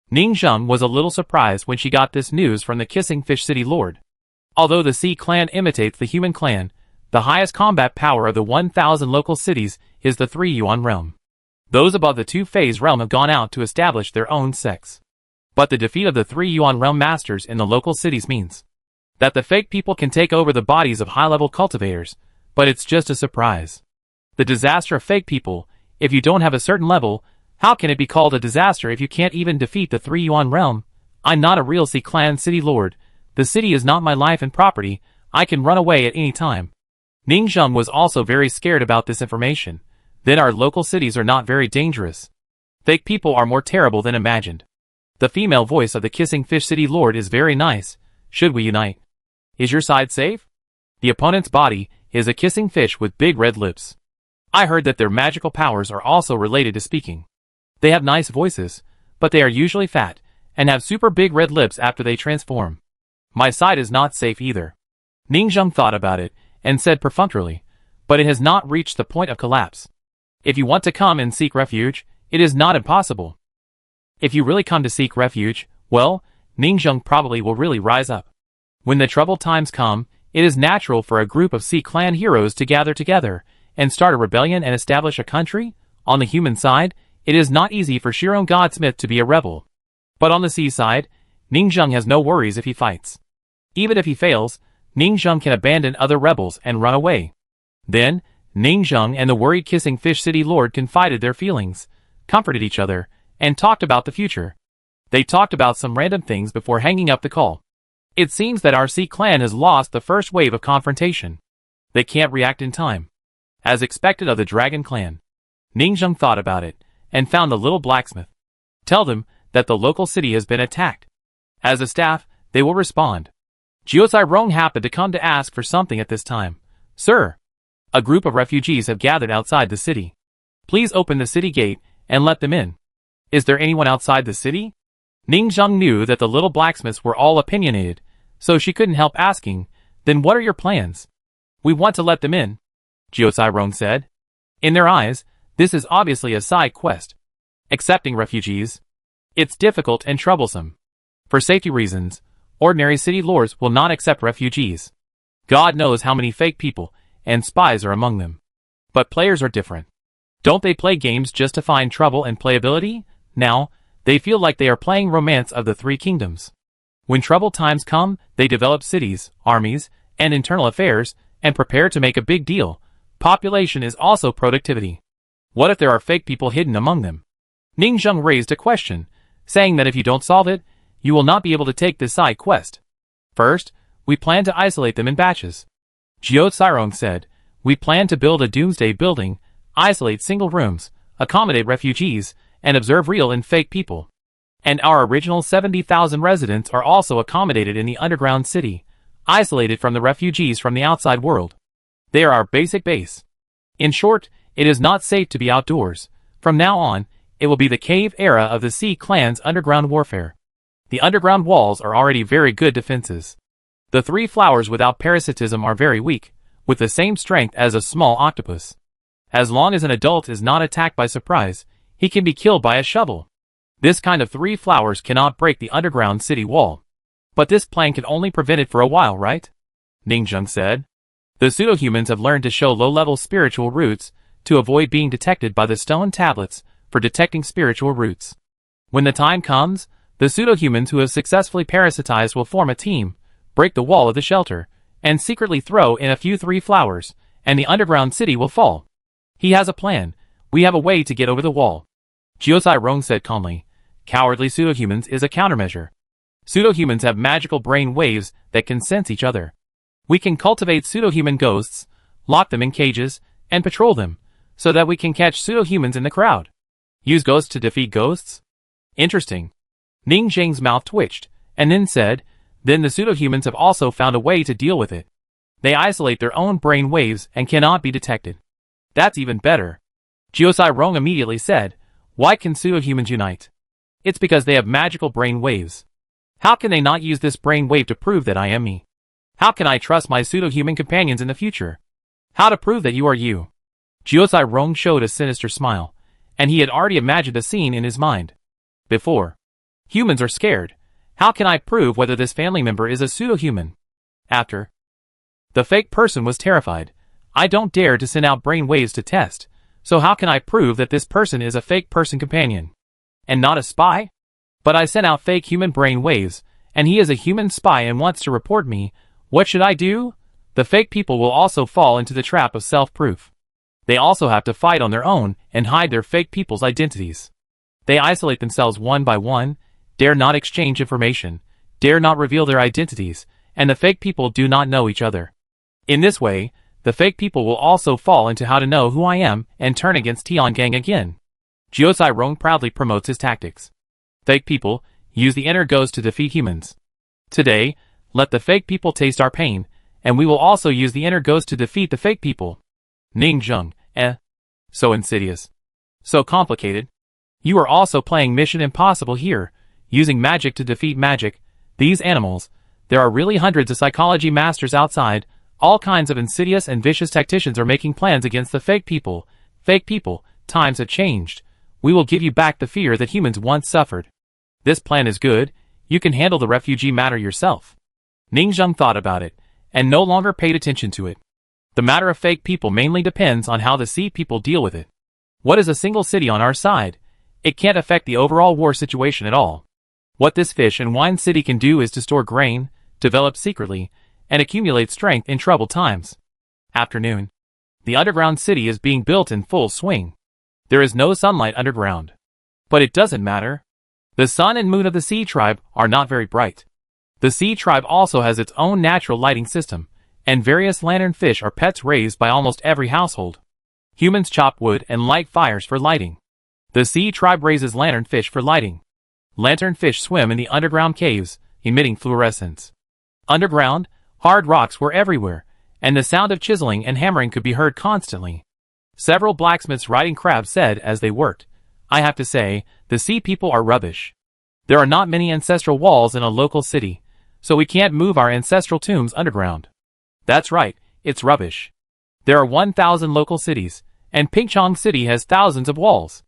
Ning Zheng was a little surprised when she got this news from the Kissing Fish City Lord. Although the Sea Clan imitates the human clan, the highest combat power of the 1,000 local cities is the 3 Yuan realm. Those above the 2-phase realm have gone out to establish their own sects. But the defeat of the 3 Yuan realm masters in the local cities means that the fake people can take over the bodies of high-level cultivators, but it's just a surprise. The disaster of fake people, if you don't have a certain level, how can it be called a disaster if you can't even defeat the 3 Yuan realm? I'm not a real Sea Clan city lord, The city is not my life and property, I can run away at any time. Ning Zheng was also very scared about this information. Then our local cities are not very dangerous. Fake people are more terrible than imagined. The female voice of the kissing fish city lord is very nice. Should we unite? Is your side safe? The opponent's body is a kissing fish with big red lips. I heard that their magical powers are also related to speaking. They have nice voices, but they are usually fat, and have super big red lips after they transform. My side is not safe either. Ning Zheng thought about it, and said perfunctorily, but it has not reached the point of collapse. If you want to come and seek refuge, it is not impossible. If you really come to seek refuge, well, Ning Zheng probably will really rise up. When the troubled times come, it is natural for a group of Sea Clan heroes to gather together and start a rebellion and establish a country. On the human side, it is not easy for Shiron Godsmith to be a rebel. But on the sea side, Ning Zheng has no worries if he fights. Even if he fails, Ning Zheng can abandon other rebels and run away. Then, Ning Zheng and the worried kissing fish city lord confided their feelings, comforted each other, and talked about the future. They talked about some random things before hanging up the call. It seems that our Sea Clan has lost the first wave of confrontation. They can't react in time. As expected of the Dragon Clan. Ning Zheng thought about it, and found the little blacksmith. Tell them that the local city has been attacked. As a staff, they will respond. Jiuzai Rong happened to come to ask for something at this time. Sir, a group of refugees have gathered outside the city. Please open the city gate and let them in. Is there anyone outside the city? Ning Zheng knew that the little blacksmiths were all opinionated, so she couldn't help asking, then what are your plans? We want to let them in, Jiuzai Rong said. In their eyes, this is obviously a side quest. Accepting refugees. It's difficult and troublesome. For safety reasons, ordinary city lords will not accept refugees. God knows how many fake people and spies are among them. But players are different. Don't they play games just to find trouble and playability? Now, they feel like they are playing Romance of the Three Kingdoms. When troubled times come, they develop cities, armies, and internal affairs, and prepare to make a big deal. Population is also productivity. What if there are fake people hidden among them? Ning Zheng raised a question, saying that if you don't solve it, you will not be able to take this side quest. First, we plan to isolate them in batches. Jiuzai Rong said, we plan to build a doomsday building, isolate single rooms, accommodate refugees, and observe real and fake people. And our original 70,000 residents are also accommodated in the underground city, isolated from the refugees from the outside world. They are our basic base. In short, it is not safe to be outdoors. From now on, it will be the cave era of the Sea Clan's underground warfare. The underground walls are already very good defenses. The three flowers without parasitism are very weak, with the same strength as a small octopus. As long as an adult is not attacked by surprise, he can be killed by a shovel. This kind of three flowers cannot break the underground city wall. But this plan can only prevent it for a while, right? Ning Zheng said. The pseudo-humans have learned to show low-level spiritual roots to avoid being detected by the stone tablets for detecting spiritual roots. When the time comes, the pseudo-humans who have successfully parasitized will form a team, break the wall of the shelter, and secretly throw in a few three flowers, and the underground city will fall. He has a plan. We have a way to get over the wall. Jiuzai Rong said calmly. Cowardly pseudo-humans is a countermeasure. Pseudo-humans have magical brain waves that can sense each other. We can cultivate pseudo-human ghosts, lock them in cages, and patrol them, so that we can catch pseudo-humans in the crowd. Use ghosts to defeat ghosts? Interesting. Ning Zheng's mouth twitched, and then said, then the pseudo-humans have also found a way to deal with it. They isolate their own brain waves and cannot be detected. That's even better. Jiuzai Rong immediately said, why can pseudo-humans unite? It's because they have magical brain waves. How can they not use this brain wave to prove that I am me? How can I trust my pseudo-human companions in the future? How to prove that you are you? Jiuzai Rong showed a sinister smile, and he had already imagined a scene in his mind. Before. Humans are scared. How can I prove whether this family member is a pseudo-human? After. The fake person was terrified. I don't dare to send out brain waves to test, so how can I prove that this person is a fake person companion? And not a spy? But I sent out fake human brain waves, and he is a human spy and wants to report me. What should I do? The fake people will also fall into the trap of self-proof. They also have to fight on their own and hide their fake people's identities. They isolate themselves one by one, dare not exchange information, dare not reveal their identities, and the fake people do not know each other. In this way, the fake people will also fall into how to know who I am and turn against Tiangang again. Jiosai Rong proudly promotes his tactics. Fake people use the inner ghost to defeat humans. Today, let the fake people taste our pain, and we will also use the inner ghost to defeat the fake people. Ning Zheng, so insidious. So complicated. You are also playing Mission Impossible here, using magic to defeat magic. These animals, there are really hundreds of psychology masters outside, all kinds of insidious and vicious tacticians are making plans against the fake people. Fake people, times have changed. We will give you back the fear that humans once suffered. This plan is good, you can handle the refugee matter yourself. Ning Zheng thought about it, and no longer paid attention to it. The matter of fake people mainly depends on how the sea people deal with it. What is a single city on our side? It can't affect the overall war situation at all. What this fish and wine city can do is to store grain, develop secretly, and accumulate strength in troubled times. Afternoon. The underground city is being built in full swing. There is no sunlight underground. But it doesn't matter. The sun and moon of the sea tribe are not very bright. The sea tribe also has its own natural lighting system, and various lantern fish are pets raised by almost every household. Humans chop wood and light fires for lighting. The sea tribe raises lantern fish for lighting. Lantern fish swim in the underground caves, emitting fluorescence. Underground, hard rocks were everywhere, and the sound of chiseling and hammering could be heard constantly. Several blacksmiths riding crabs said as they worked, I have to say, the sea people are rubbish. There are not many ancestral walls in a local city, so we can't move our ancestral tombs underground. That's right, it's rubbish. There are 1,000 local cities, and Pingchong City has thousands of walls.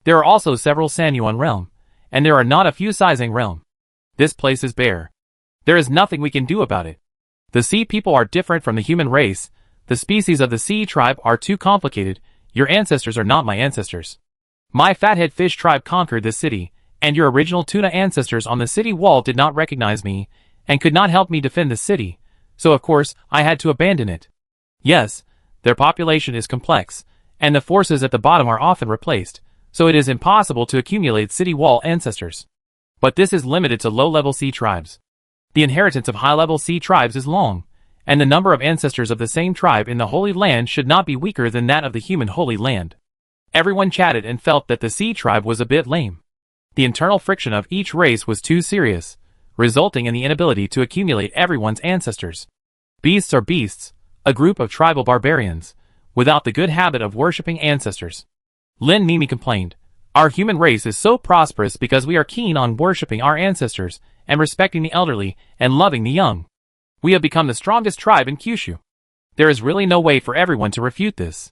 There are also several Sanyuan realm, and there are not a few Sizing realm. This place is bare. There is nothing we can do about it. The sea people are different from the human race. The species of the sea tribe are too complicated. Your ancestors are not my ancestors. My fathead fish tribe conquered this city, and your original tuna ancestors on the city wall did not recognize me, and could not help me defend the city, so of course I had to abandon it. Yes, their population is complex, and the forces at the bottom are often replaced, so it is impossible to accumulate city wall ancestors. But this is limited to low-level sea tribes. The inheritance of high-level sea tribes is long, and the number of ancestors of the same tribe in the Holy Land should not be weaker than that of the human Holy Land. Everyone chatted and felt that the sea tribe was a bit lame. The internal friction of each race was too serious, resulting in the inability to accumulate everyone's ancestors. Beasts are beasts, a group of tribal barbarians, without the good habit of worshipping ancestors. Lin Mimi complained, our human race is so prosperous because we are keen on worshipping our ancestors, and respecting the elderly, and loving the young. We have become the strongest tribe in Kyushu. There is really no way for everyone to refute this.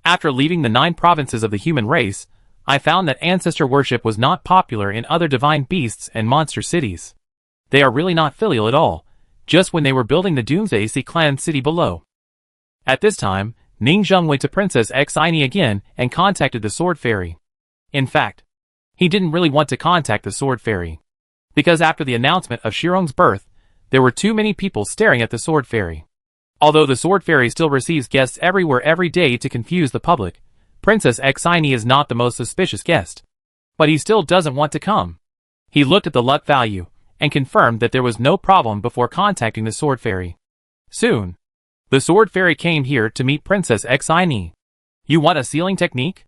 After leaving the 9 provinces of the human race, I found that ancestor worship was not popular in other divine beasts and monster cities. They are really not filial at all, just when they were building the Doomsday Sea clan city below. At this time, Ning Zheng went to Princess Xini again and contacted the Sword Fairy. In fact, he didn't really want to contact the Sword Fairy, because after the announcement of Shirong's birth, there were too many people staring at the Sword Fairy. Although the Sword Fairy still receives guests everywhere every day to confuse the public, Princess Xini is not the most suspicious guest. But he still doesn't want to come. He looked at the luck value, and confirmed that there was no problem before contacting the Sword Fairy. Soon, the Sword Fairy came here to meet Princess Xini. You want a sealing technique?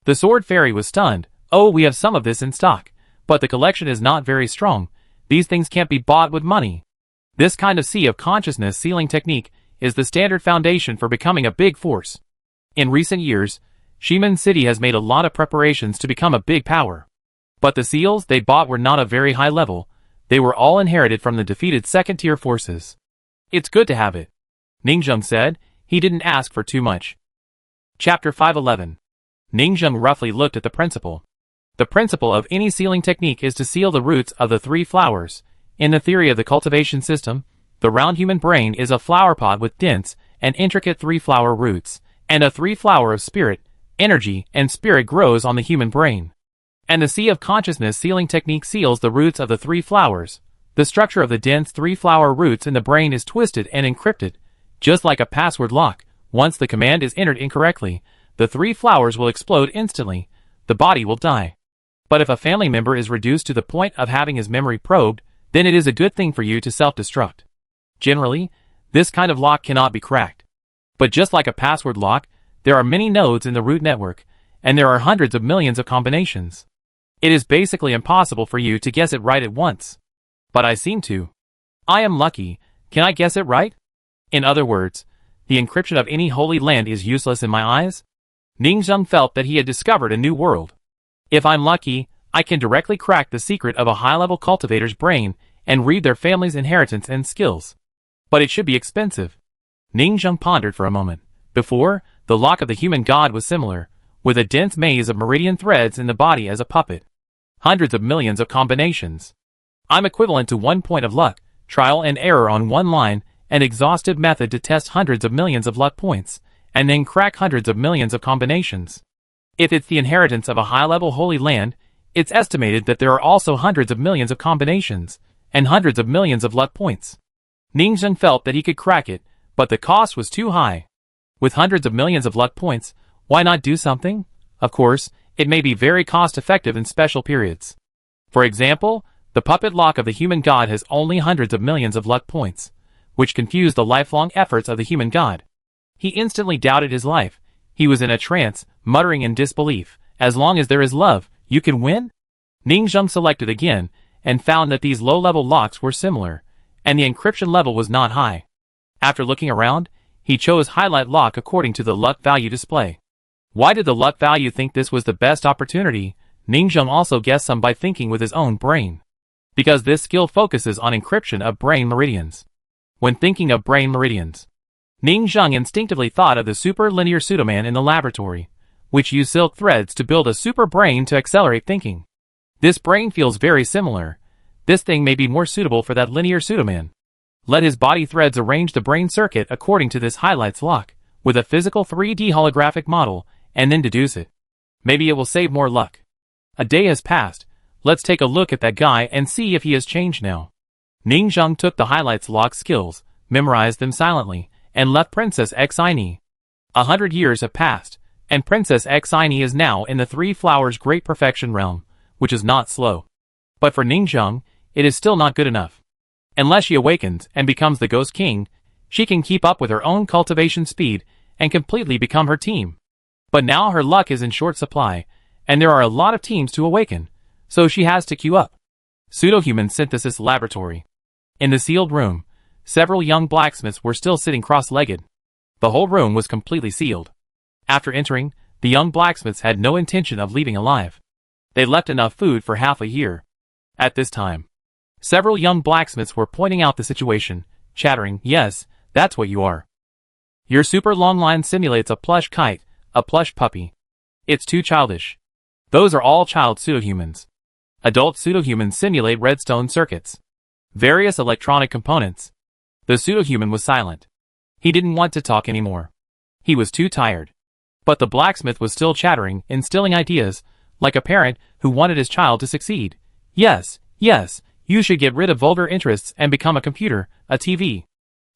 The Sword Fairy was stunned. Oh, we have some of this in stock, but the collection is not very strong. These things can't be bought with money. This kind of sea of consciousness sealing technique is the standard foundation for becoming a big force. In recent years, Shimen City has made a lot of preparations to become a big power. But the seals they bought were not of very high level. They were all inherited from the defeated second-tier forces. It's good to have it, Ningzheng said. He didn't ask for too much. Chapter 511. Ningzheng roughly looked at the principle. The principle of any sealing technique is to seal the roots of the 3 flowers. In the theory of the cultivation system, the round human brain is a flower pod with dense and intricate 3-flower roots, and a 3-flower of spirit, energy, and spirit grows on the human brain. And the sea of consciousness sealing technique seals the roots of the 3 flowers. The structure of the dense 3-flower roots in the brain is twisted and encrypted, just like a password lock. Once the command is entered incorrectly, the 3 flowers will explode instantly. The body will die. But if a family member is reduced to the point of having his memory probed, then it is a good thing for you to self-destruct. Generally, this kind of lock cannot be cracked. But just like a password lock, there are many nodes in the root network, and there are hundreds of millions of combinations. It is basically impossible for you to guess it right at once. But I seem to. I am lucky. Can I guess it right? In other words, the encryption of any holy land is useless in my eyes? Ningzheng felt that he had discovered a new world. If I'm lucky, I can directly crack the secret of a high-level cultivator's brain and read their family's inheritance and skills. But it should be expensive. Ningzheng pondered for a moment. Before, the lock of the human god was similar, with a dense maze of meridian threads in the body as a puppet. Hundreds of millions of combinations. I'm equivalent to 1 point of luck, trial and error on one line, an exhaustive method to test hundreds of millions of luck points, and then crack hundreds of millions of combinations. If it's the inheritance of a high-level holy land, it's estimated that there are also hundreds of millions of combinations, and hundreds of millions of luck points. Ningzheng felt that he could crack it, but the cost was too high. With hundreds of millions of luck points, why not do something? Of course, it may be very cost-effective in special periods. For example, the puppet lock of the human god has only hundreds of millions of luck points, which confused the lifelong efforts of the human god. He instantly doubted his life. He was in a trance, muttering in disbelief. As long as there is love, you can win? Ningzheng selected again, and found that these low-level locks were similar, and the encryption level was not high. After looking around, he chose highlight lock according to the luck value display. Why did the luck value think this was the best opportunity? Ningzheng also guessed some by thinking with his own brain. Because this skill focuses on encryption of brain meridians. When thinking of brain meridians, Ningzheng instinctively thought of the super-linear pseudoman in the laboratory, which used silk threads to build a super brain to accelerate thinking. This brain feels very similar. This thing may be more suitable for that linear pseudoman. Let his body threads arrange the brain circuit according to this highlights lock, with a physical 3D holographic model, and then deduce it. Maybe it will save more luck. A day has passed. Let's take a look at that guy and see if he has changed now. Ningzheng took the highlights lock skills, memorized them silently, and left Princess Xine. 100 years have passed, and Princess Xine is now in the Three Flowers Great Perfection realm, which is not slow. But for Ningzheng, it is still not good enough. Unless she awakens and becomes the Ghost King, she can keep up with her own cultivation speed and completely become her team. But now her luck is in short supply, and there are a lot of teams to awaken, so she has to queue up. Pseudo-Human Synthesis Laboratory. In the sealed room, several young blacksmiths were still sitting cross-legged. The whole room was completely sealed. After entering, the young blacksmiths had no intention of leaving alive. They left enough food for half a year. At this time, several young blacksmiths were pointing out the situation, chattering, "Yes, that's what you are. Your super long line simulates a plush kite, a plush puppy. It's too childish. Those are all child pseudo-humans. Adult pseudo-humans simulate redstone circuits. Various electronic components." The pseudo-human was silent. He didn't want to talk anymore. He was too tired. But the blacksmith was still chattering, instilling ideas, like a parent who wanted his child to succeed. "Yes, yes, you should get rid of vulgar interests and become a computer, a TV."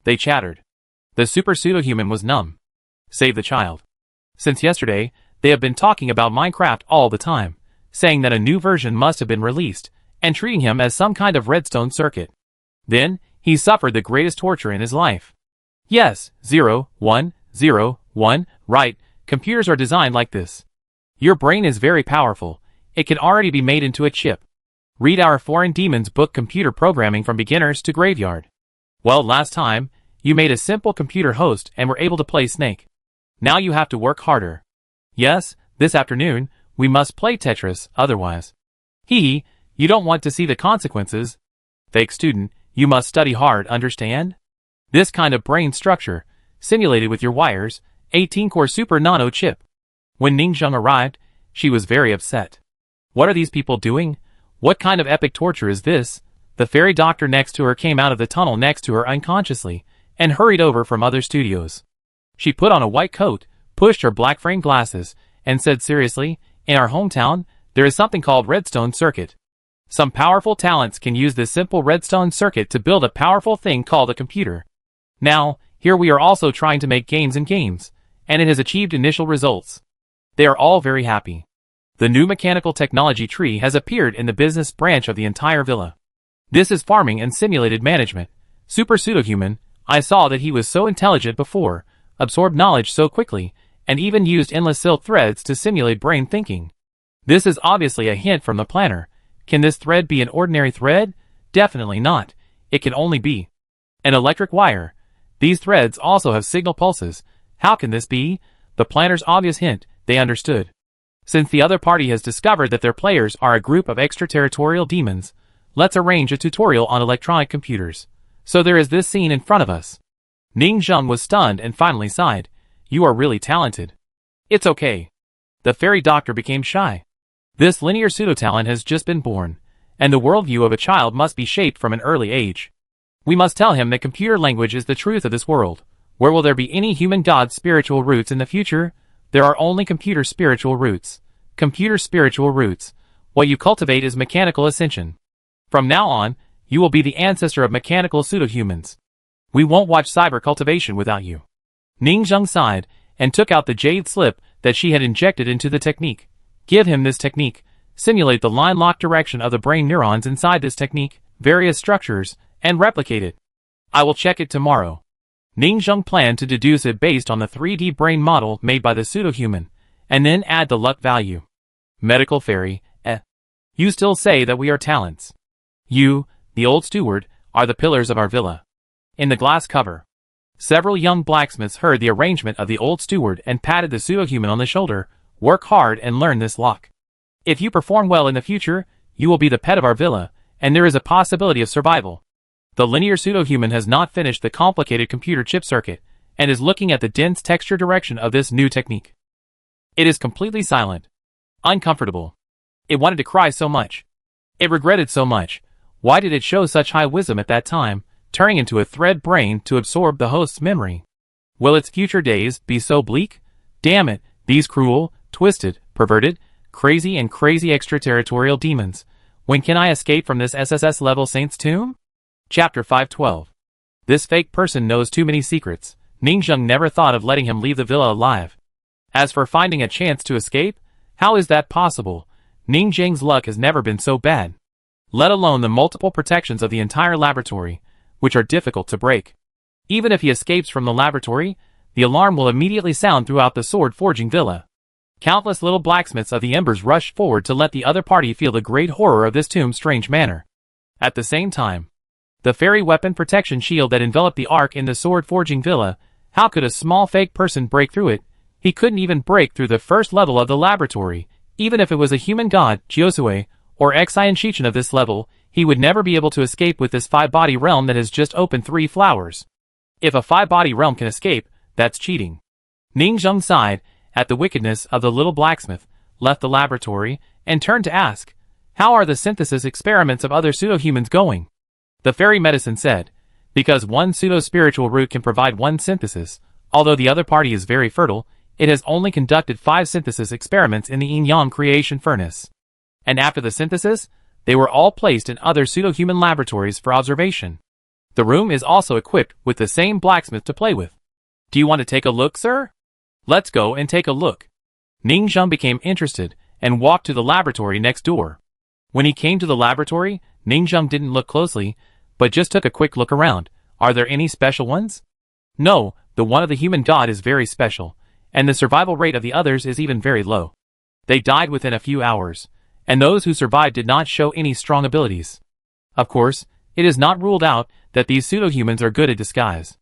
They chattered. The super pseudo-human was numb. Save the child. Since yesterday, they have been talking about Minecraft all the time, saying that a new version must have been released, and treating him as some kind of redstone circuit. Then, he suffered the greatest torture in his life. Yes, 0, 1, 0, 1, right, computers are designed like this. Your brain is very powerful. It can already be made into a chip. Read our Foreign Demons book, Computer Programming from Beginners to Graveyard. Well, last time, you made a simple computer host and were able to play Snake. Now you have to work harder. Yes, this afternoon, we must play Tetris, otherwise. Hee, you don't want to see the consequences. Fake student, you must study hard, understand? This kind of brain structure, simulated with your wires, 18-core super nano chip. When Ningzheng arrived, she was very upset. What are these people doing? What kind of epic torture is this? The fairy doctor next to her came out of the tunnel next to her unconsciously, and hurried over from other studios. She put on a white coat, pushed her black frame glasses, and said seriously, "In our hometown, there is something called redstone circuit. Some powerful talents can use this simple redstone circuit to build a powerful thing called a computer. Now, here we are also trying to make games and games, and it has achieved initial results." They are all very happy. The new mechanical technology tree has appeared in the business branch of the entire villa. This is farming and simulated management. Super pseudo-human, I saw that he was so intelligent before, absorbed knowledge so quickly, and even used endless silk threads to simulate brain thinking. This is obviously a hint from the planner. Can this thread be an ordinary thread? Definitely not. It can only be an electric wire. These threads also have signal pulses. How can this be? The planner's obvious hint, they understood. Since the other party has discovered that their players are a group of extraterritorial demons, let's arrange a tutorial on electronic computers. So there is this scene in front of us. Ning Zheng was stunned and finally sighed. You are really talented. It's okay. The fairy doctor became shy. This linear pseudo-talent has just been born, and the worldview of a child must be shaped from an early age. We must tell him that computer language is the truth of this world. Where will there be any human god's spiritual roots in the future? There are only computer spiritual roots. Computer spiritual roots. What you cultivate is mechanical ascension. From now on, you will be the ancestor of mechanical pseudo-humans. We won't watch cyber cultivation without you. Ning Zheng sighed, and took out the jade slip that she had injected into the technique. Give him this technique. Simulate the line-lock direction of the brain neurons inside this technique, various structures, and replicate it. I will check it tomorrow. Ning Zheng planned to deduce it based on the 3D brain model made by the pseudo-human, and then add the luck value. Medical fairy, You still say that we are talents. You, the old steward, are the pillars of our villa. In the glass cover. Several young blacksmiths heard the arrangement of the old steward and patted the pseudo-human on the shoulder. Work hard and learn this lock. If you perform well in the future, you will be the pet of our villa, and there is a possibility of survival. The linear pseudo-human has not finished the complicated computer chip circuit, and is looking at the dense texture direction of this new technique. It is completely silent. Uncomfortable. It wanted to cry so much. It regretted so much. Why did it show such high wisdom at that time, turning into a thread brain to absorb the host's memory? Will its future days be so bleak? Damn it, these cruel, twisted, perverted, crazy extraterritorial demons. When can I escape from this SSS level saint's tomb? Chapter 512. This fake person knows too many secrets. Ning Zheng never thought of letting him leave the villa alive. As for finding a chance to escape, how is that possible? Ning Zheng's luck has never been so bad. Let alone the multiple protections of the entire laboratory, which are difficult to break. Even if he escapes from the laboratory, the alarm will immediately sound throughout the sword-forging villa. Countless little blacksmiths of the embers rushed forward to let the other party feel the great horror of this tomb's strange manner. At the same time, the fairy weapon protection shield that enveloped the ark in the sword-forging villa, how could a small fake person break through it? He couldn't even break through the first level of the laboratory. Even if it was a human god, Jiosue, or Xian Shichen of this level, he would never be able to escape with this five-body realm that has just opened 3 flowers. If a five-body realm can escape, that's cheating. Ning Zheng sighed at the wickedness of the little blacksmith, left the laboratory, and turned to ask, how are the synthesis experiments of other pseudo-humans going? The fairy medicine said, because one pseudo-spiritual root can provide one synthesis, although the other party is very fertile, it has only conducted 5 synthesis experiments in the yin-yang creation furnace. And after the synthesis, they were all placed in other pseudo-human laboratories for observation. The room is also equipped with the same blacksmith to play with. Do you want to take a look, sir? Let's go and take a look. Ning Zheng became interested and walked to the laboratory next door. When he came to the laboratory, Ning Zheng didn't look closely, but just took a quick look around. Are there any special ones? No, the one of the human god is very special, and the survival rate of the others is even very low. They died within a few hours, and those who survived did not show any strong abilities. Of course, it is not ruled out that these pseudo-humans are good at disguise.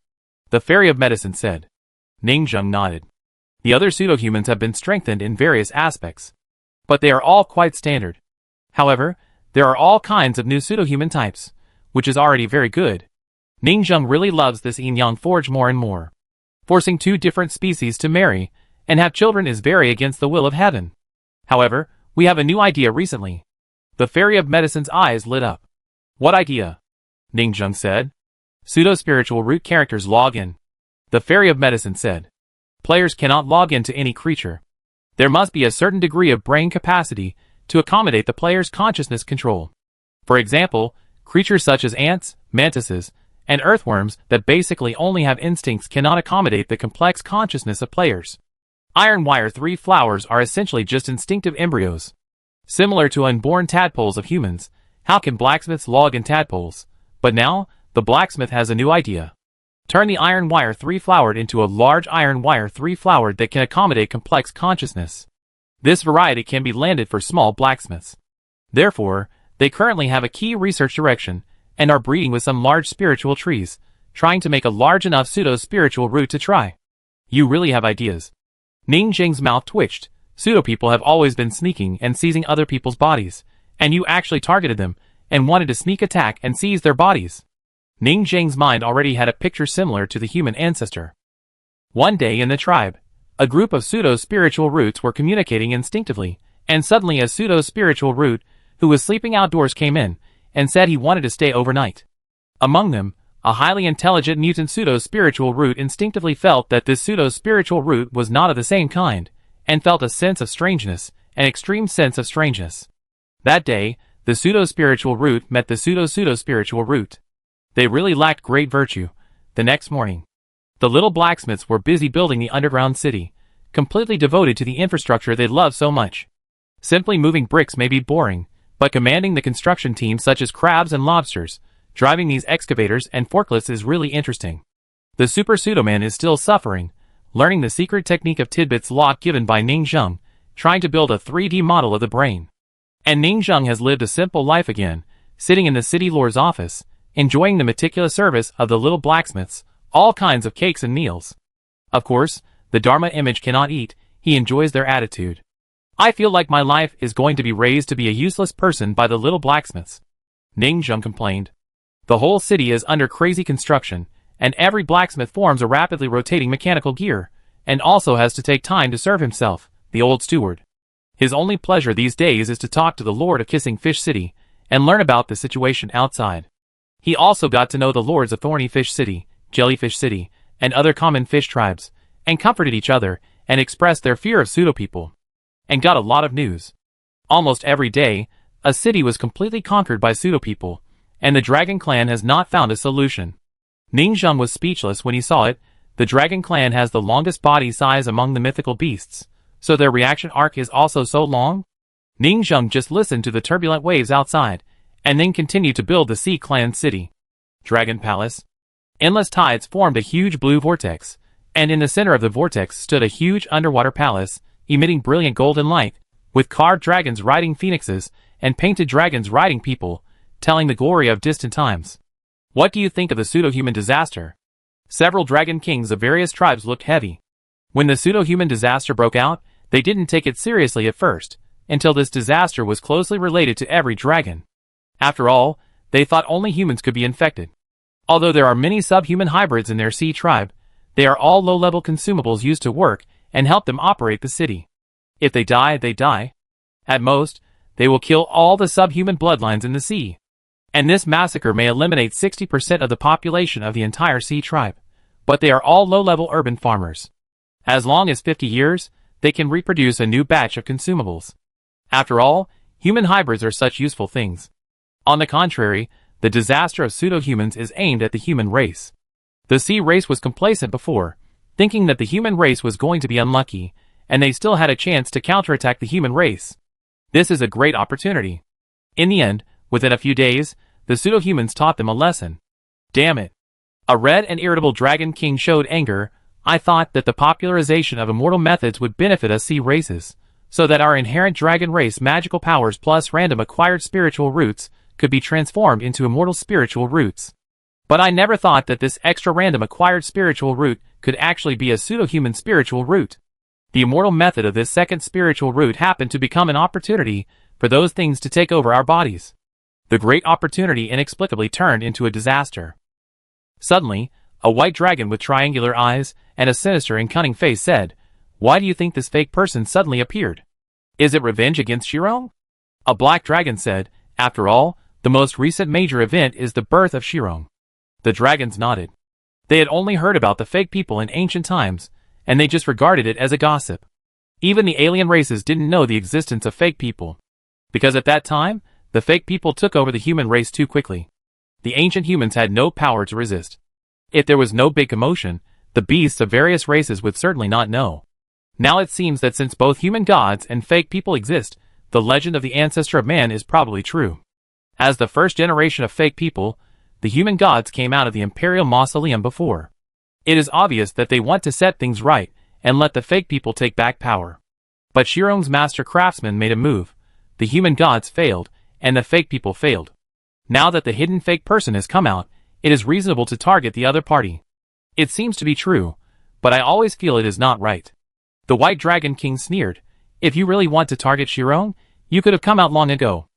The Fairy of Medicine said. Ning Zheng nodded. The other pseudo-humans have been strengthened in various aspects, but they are all quite standard. However, there are all kinds of new pseudo-human types, which is already very good. Ning Zheng really loves this yin-yang forge more and more. Forcing 2 different species to marry and have children is very against the will of heaven. However, we have a new idea recently. The Fairy of Medicine's eyes lit up. What idea? Ning Zheng said. Pseudo-spiritual root characters log in. The Fairy of Medicine said. Players cannot log into any creature. There must be a certain degree of brain capacity to accommodate the player's consciousness control. For example, creatures such as ants, mantises, and earthworms that basically only have instincts cannot accommodate the complex consciousness of players. Iron Wire 3 flowers are essentially just instinctive embryos. Similar to unborn tadpoles of humans, How can blacksmiths log in tadpoles? But now, the blacksmith has a new idea. Turn the iron wire 3-flowered into a large iron wire 3-flowered that can accommodate complex consciousness. This variety can be landed for small blacksmiths. Therefore, they currently have a key research direction and are breeding with some large spiritual trees, trying to make a large enough pseudo-spiritual root to try. You really have ideas. Ning Jing's mouth twitched. Pseudo-people have always been sneaking and seizing other people's bodies, and you actually targeted them and wanted to sneak attack and seize their bodies. Ning Jing's mind already had a picture similar to the human ancestor. One day in the tribe, a group of pseudo-spiritual roots were communicating instinctively, and suddenly a pseudo-spiritual root who was sleeping outdoors came in and said he wanted to stay overnight. Among them, a highly intelligent mutant pseudo-spiritual root instinctively felt that this pseudo-spiritual root was not of the same kind, and felt a sense of strangeness, an extreme sense of strangeness. That day, the pseudo-spiritual root met the pseudo-spiritual root. They really lacked great virtue. The next morning, the little blacksmiths were busy building the underground city, completely devoted to the infrastructure they loved so much. Simply moving bricks may be boring, but commanding the construction team such as crabs and lobsters, driving these excavators and forklifts is really interesting. The super pseudo-man is still suffering, learning the secret technique of Tidbit's lock given by Ning Zheng, trying to build a 3D model of the brain. And Ning Zheng has lived a simple life again, sitting in the city lord's office, enjoying the meticulous service of the little blacksmiths, all kinds of cakes and meals. Of course, the Dharma image cannot eat, he enjoys their attitude. I feel like my life is going to be raised to be a useless person by the little blacksmiths. Ning Zheng complained. The whole city is under crazy construction, and every blacksmith forms a rapidly rotating mechanical gear, and also has to take time to serve himself, the old steward. His only pleasure these days is to talk to the Lord of Kissing Fish City, and learn about the situation outside. He also got to know the lords of Thorny Fish City, Jellyfish City, and other common fish tribes, and comforted each other, and expressed their fear of pseudo-people. And got a lot of news. Almost every day, a city was completely conquered by pseudo-people, and the Dragon Clan has not found a solution. Ning Zheng was speechless when he saw it. The Dragon Clan has the longest body size among the mythical beasts, so their reaction arc is also so long? Ning Zheng just listened to the turbulent waves outside, and then continued to build the Sea Clan city. Dragon Palace. Endless tides formed a huge blue vortex, and in the center of the vortex stood a huge underwater palace, emitting brilliant golden light, with carved dragons riding phoenixes, and painted dragons riding people, telling the glory of distant times. What do you think of the pseudo-human disaster? Several dragon kings of various tribes looked heavy. When the pseudo-human disaster broke out, they didn't take it seriously at first, until this disaster was closely related to every dragon. After all, they thought only humans could be infected. Although there are many subhuman hybrids in their sea tribe, they are all low-level consumables used to work and help them operate the city. If they die, they die. At most, they will kill all the subhuman bloodlines in the sea. And this massacre may eliminate 60% of the population of the entire sea tribe, but they are all low-level urban farmers. As long as 50 years, they can reproduce a new batch of consumables. After all, human hybrids are such useful things. On the contrary, the disaster of pseudo-humans is aimed at the human race. The sea race was complacent before, thinking that the human race was going to be unlucky, and they still had a chance to counterattack the human race. This is a great opportunity. In the end, within a few days, the pseudo-humans taught them a lesson. Damn it. A red and irritable dragon king showed anger. I thought that the popularization of immortal methods would benefit us sea races, so that our inherent dragon race magical powers plus random acquired spiritual roots could be transformed into immortal spiritual roots. But I never thought that this extra random acquired spiritual root could actually be a pseudo-human spiritual root. The immortal method of this second spiritual root happened to become an opportunity for those things to take over our bodies. The great opportunity inexplicably turned into a disaster. Suddenly, a white dragon with triangular eyes and a sinister and cunning face said, "Why do you think this fake person suddenly appeared? Is it revenge against Shirong?" A black dragon said, "After all, the most recent major event is the birth of Shirong." The dragons nodded. They had only heard about the fake people in ancient times, and they just regarded it as a gossip. Even the alien races didn't know the existence of fake people, because at that time, the fake people took over the human race too quickly. The ancient humans had no power to resist. If there was no big commotion, the beasts of various races would certainly not know. Now it seems that since both human gods and fake people exist, the legend of the ancestor of man is probably true. As the first generation of fake people, the human gods came out of the Imperial Mausoleum before. It is obvious that they want to set things right and let the fake people take back power. But Shirong's master craftsman made a move. The human gods failed, and the fake people failed. Now that the hidden fake person has come out, it is reasonable to target the other party. It seems to be true, but I always feel it is not right. The White Dragon King sneered. If you really want to target Shirong, you could have come out long ago.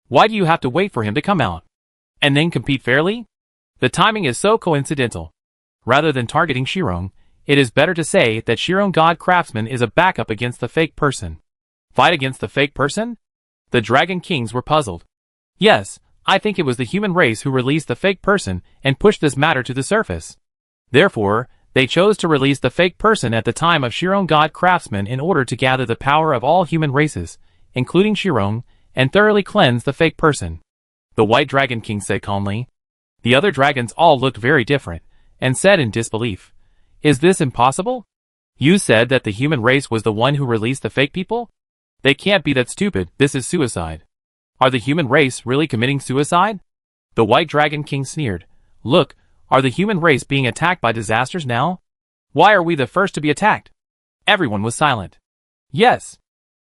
Why do you have to wait for him to come out? And then compete fairly? The timing is so coincidental. Rather than targeting Shirong, it is better to say that Shirong God Craftsman is a backup against the fake person. Fight against the fake person? The Dragon Kings were puzzled. Yes, I think it was the human race who released the fake person and pushed this matter to the surface. Therefore, they chose to release the fake person at the time of Shirong God Craftsman in order to gather the power of all human races, including Shirong, and thoroughly cleanse the fake person. The White Dragon King said calmly. The other dragons all looked very different, and said in disbelief, "Is this impossible? You said that the human race was the one who released the fake people? They can't be that stupid, this is suicide. Are the human race really committing suicide?" The White Dragon King sneered. Look, are the human race being attacked by disasters now? Why are we the first to be attacked? Everyone was silent. Yes.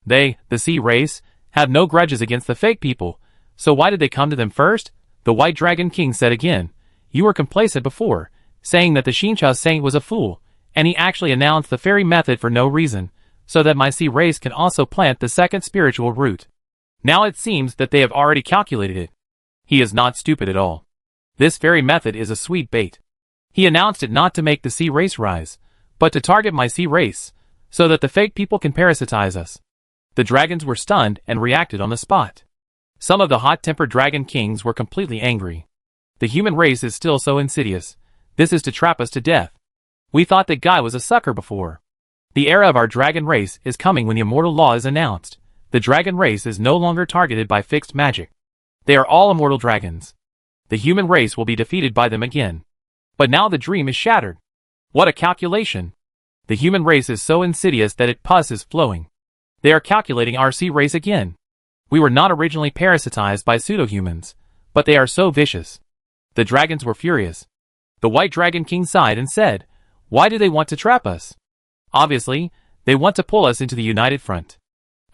They, the sea race, have no grudges against the fake people, so why did they come to them first? The White Dragon King said again. You were complacent before, saying that the Xinqiao Saint was a fool, and he actually announced the fairy method for no reason, so that my sea race can also plant the second spiritual root. Now it seems that they have already calculated it. He is not stupid at all. This fairy method is a sweet bait. He announced it not to make the sea race rise, but to target my sea race, so that the fake people can parasitize us. The dragons were stunned and reacted on the spot. Some of the hot-tempered dragon kings were completely angry. The human race is still so insidious. This is to trap us to death. We thought that Guy was a sucker before. The era of our dragon race is coming when the immortal law is announced. The dragon race is no longer targeted by fixed magic. They are all immortal dragons. The human race will be defeated by them again. But now the dream is shattered. What a calculation! The human race is so insidious that its pus is flowing. They are calculating our sea race again. We were not originally parasitized by pseudo-humans, but they are so vicious. The dragons were furious. The White Dragon King sighed and said, Why do they want to trap us? Obviously, they want to pull us into the united front.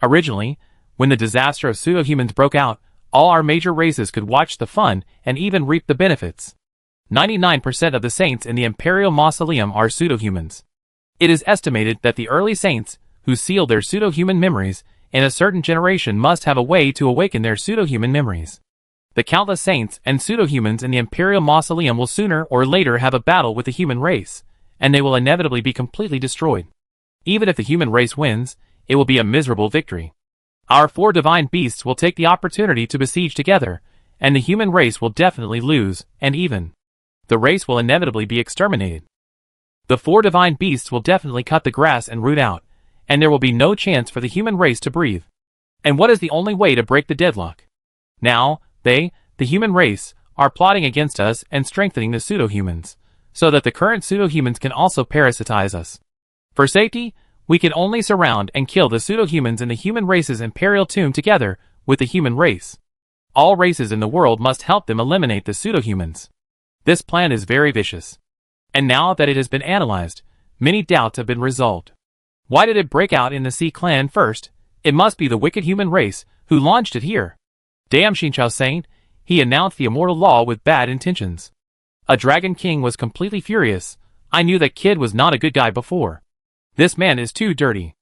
Originally, when the disaster of pseudo-humans broke out, all our major races could watch the fun and even reap the benefits. 99% of the saints in the Imperial Mausoleum are pseudo-humans. It is estimated that the early saints, who sealed their pseudo-human memories, in a certain generation must have a way to awaken their pseudo-human memories. The countless saints and pseudo-humans in the Imperial Mausoleum will sooner or later have a battle with the human race, and they will inevitably be completely destroyed. Even if the human race wins, it will be a miserable victory. Our 4 divine beasts will take the opportunity to besiege together, and the human race will definitely lose, and even the race will inevitably be exterminated. The 4 divine beasts will definitely cut the grass and root out, and there will be no chance for the human race to breathe. And what is the only way to break the deadlock? Now, they, the human race, are plotting against us and strengthening the pseudo-humans, so that the current pseudo-humans can also parasitize us. For safety, we can only surround and kill the pseudo-humans in the human race's imperial tomb together with the human race. All races in the world must help them eliminate the pseudo-humans. This plan is very vicious. And now that it has been analyzed, many doubts have been resolved. Why did it break out in the Sea Clan first? It must be the wicked human race who launched it here. Damn Xinqiao Saint, he announced the immortal law with bad intentions. A Dragon King was completely furious. I knew that kid was not a good guy before. This man is too dirty.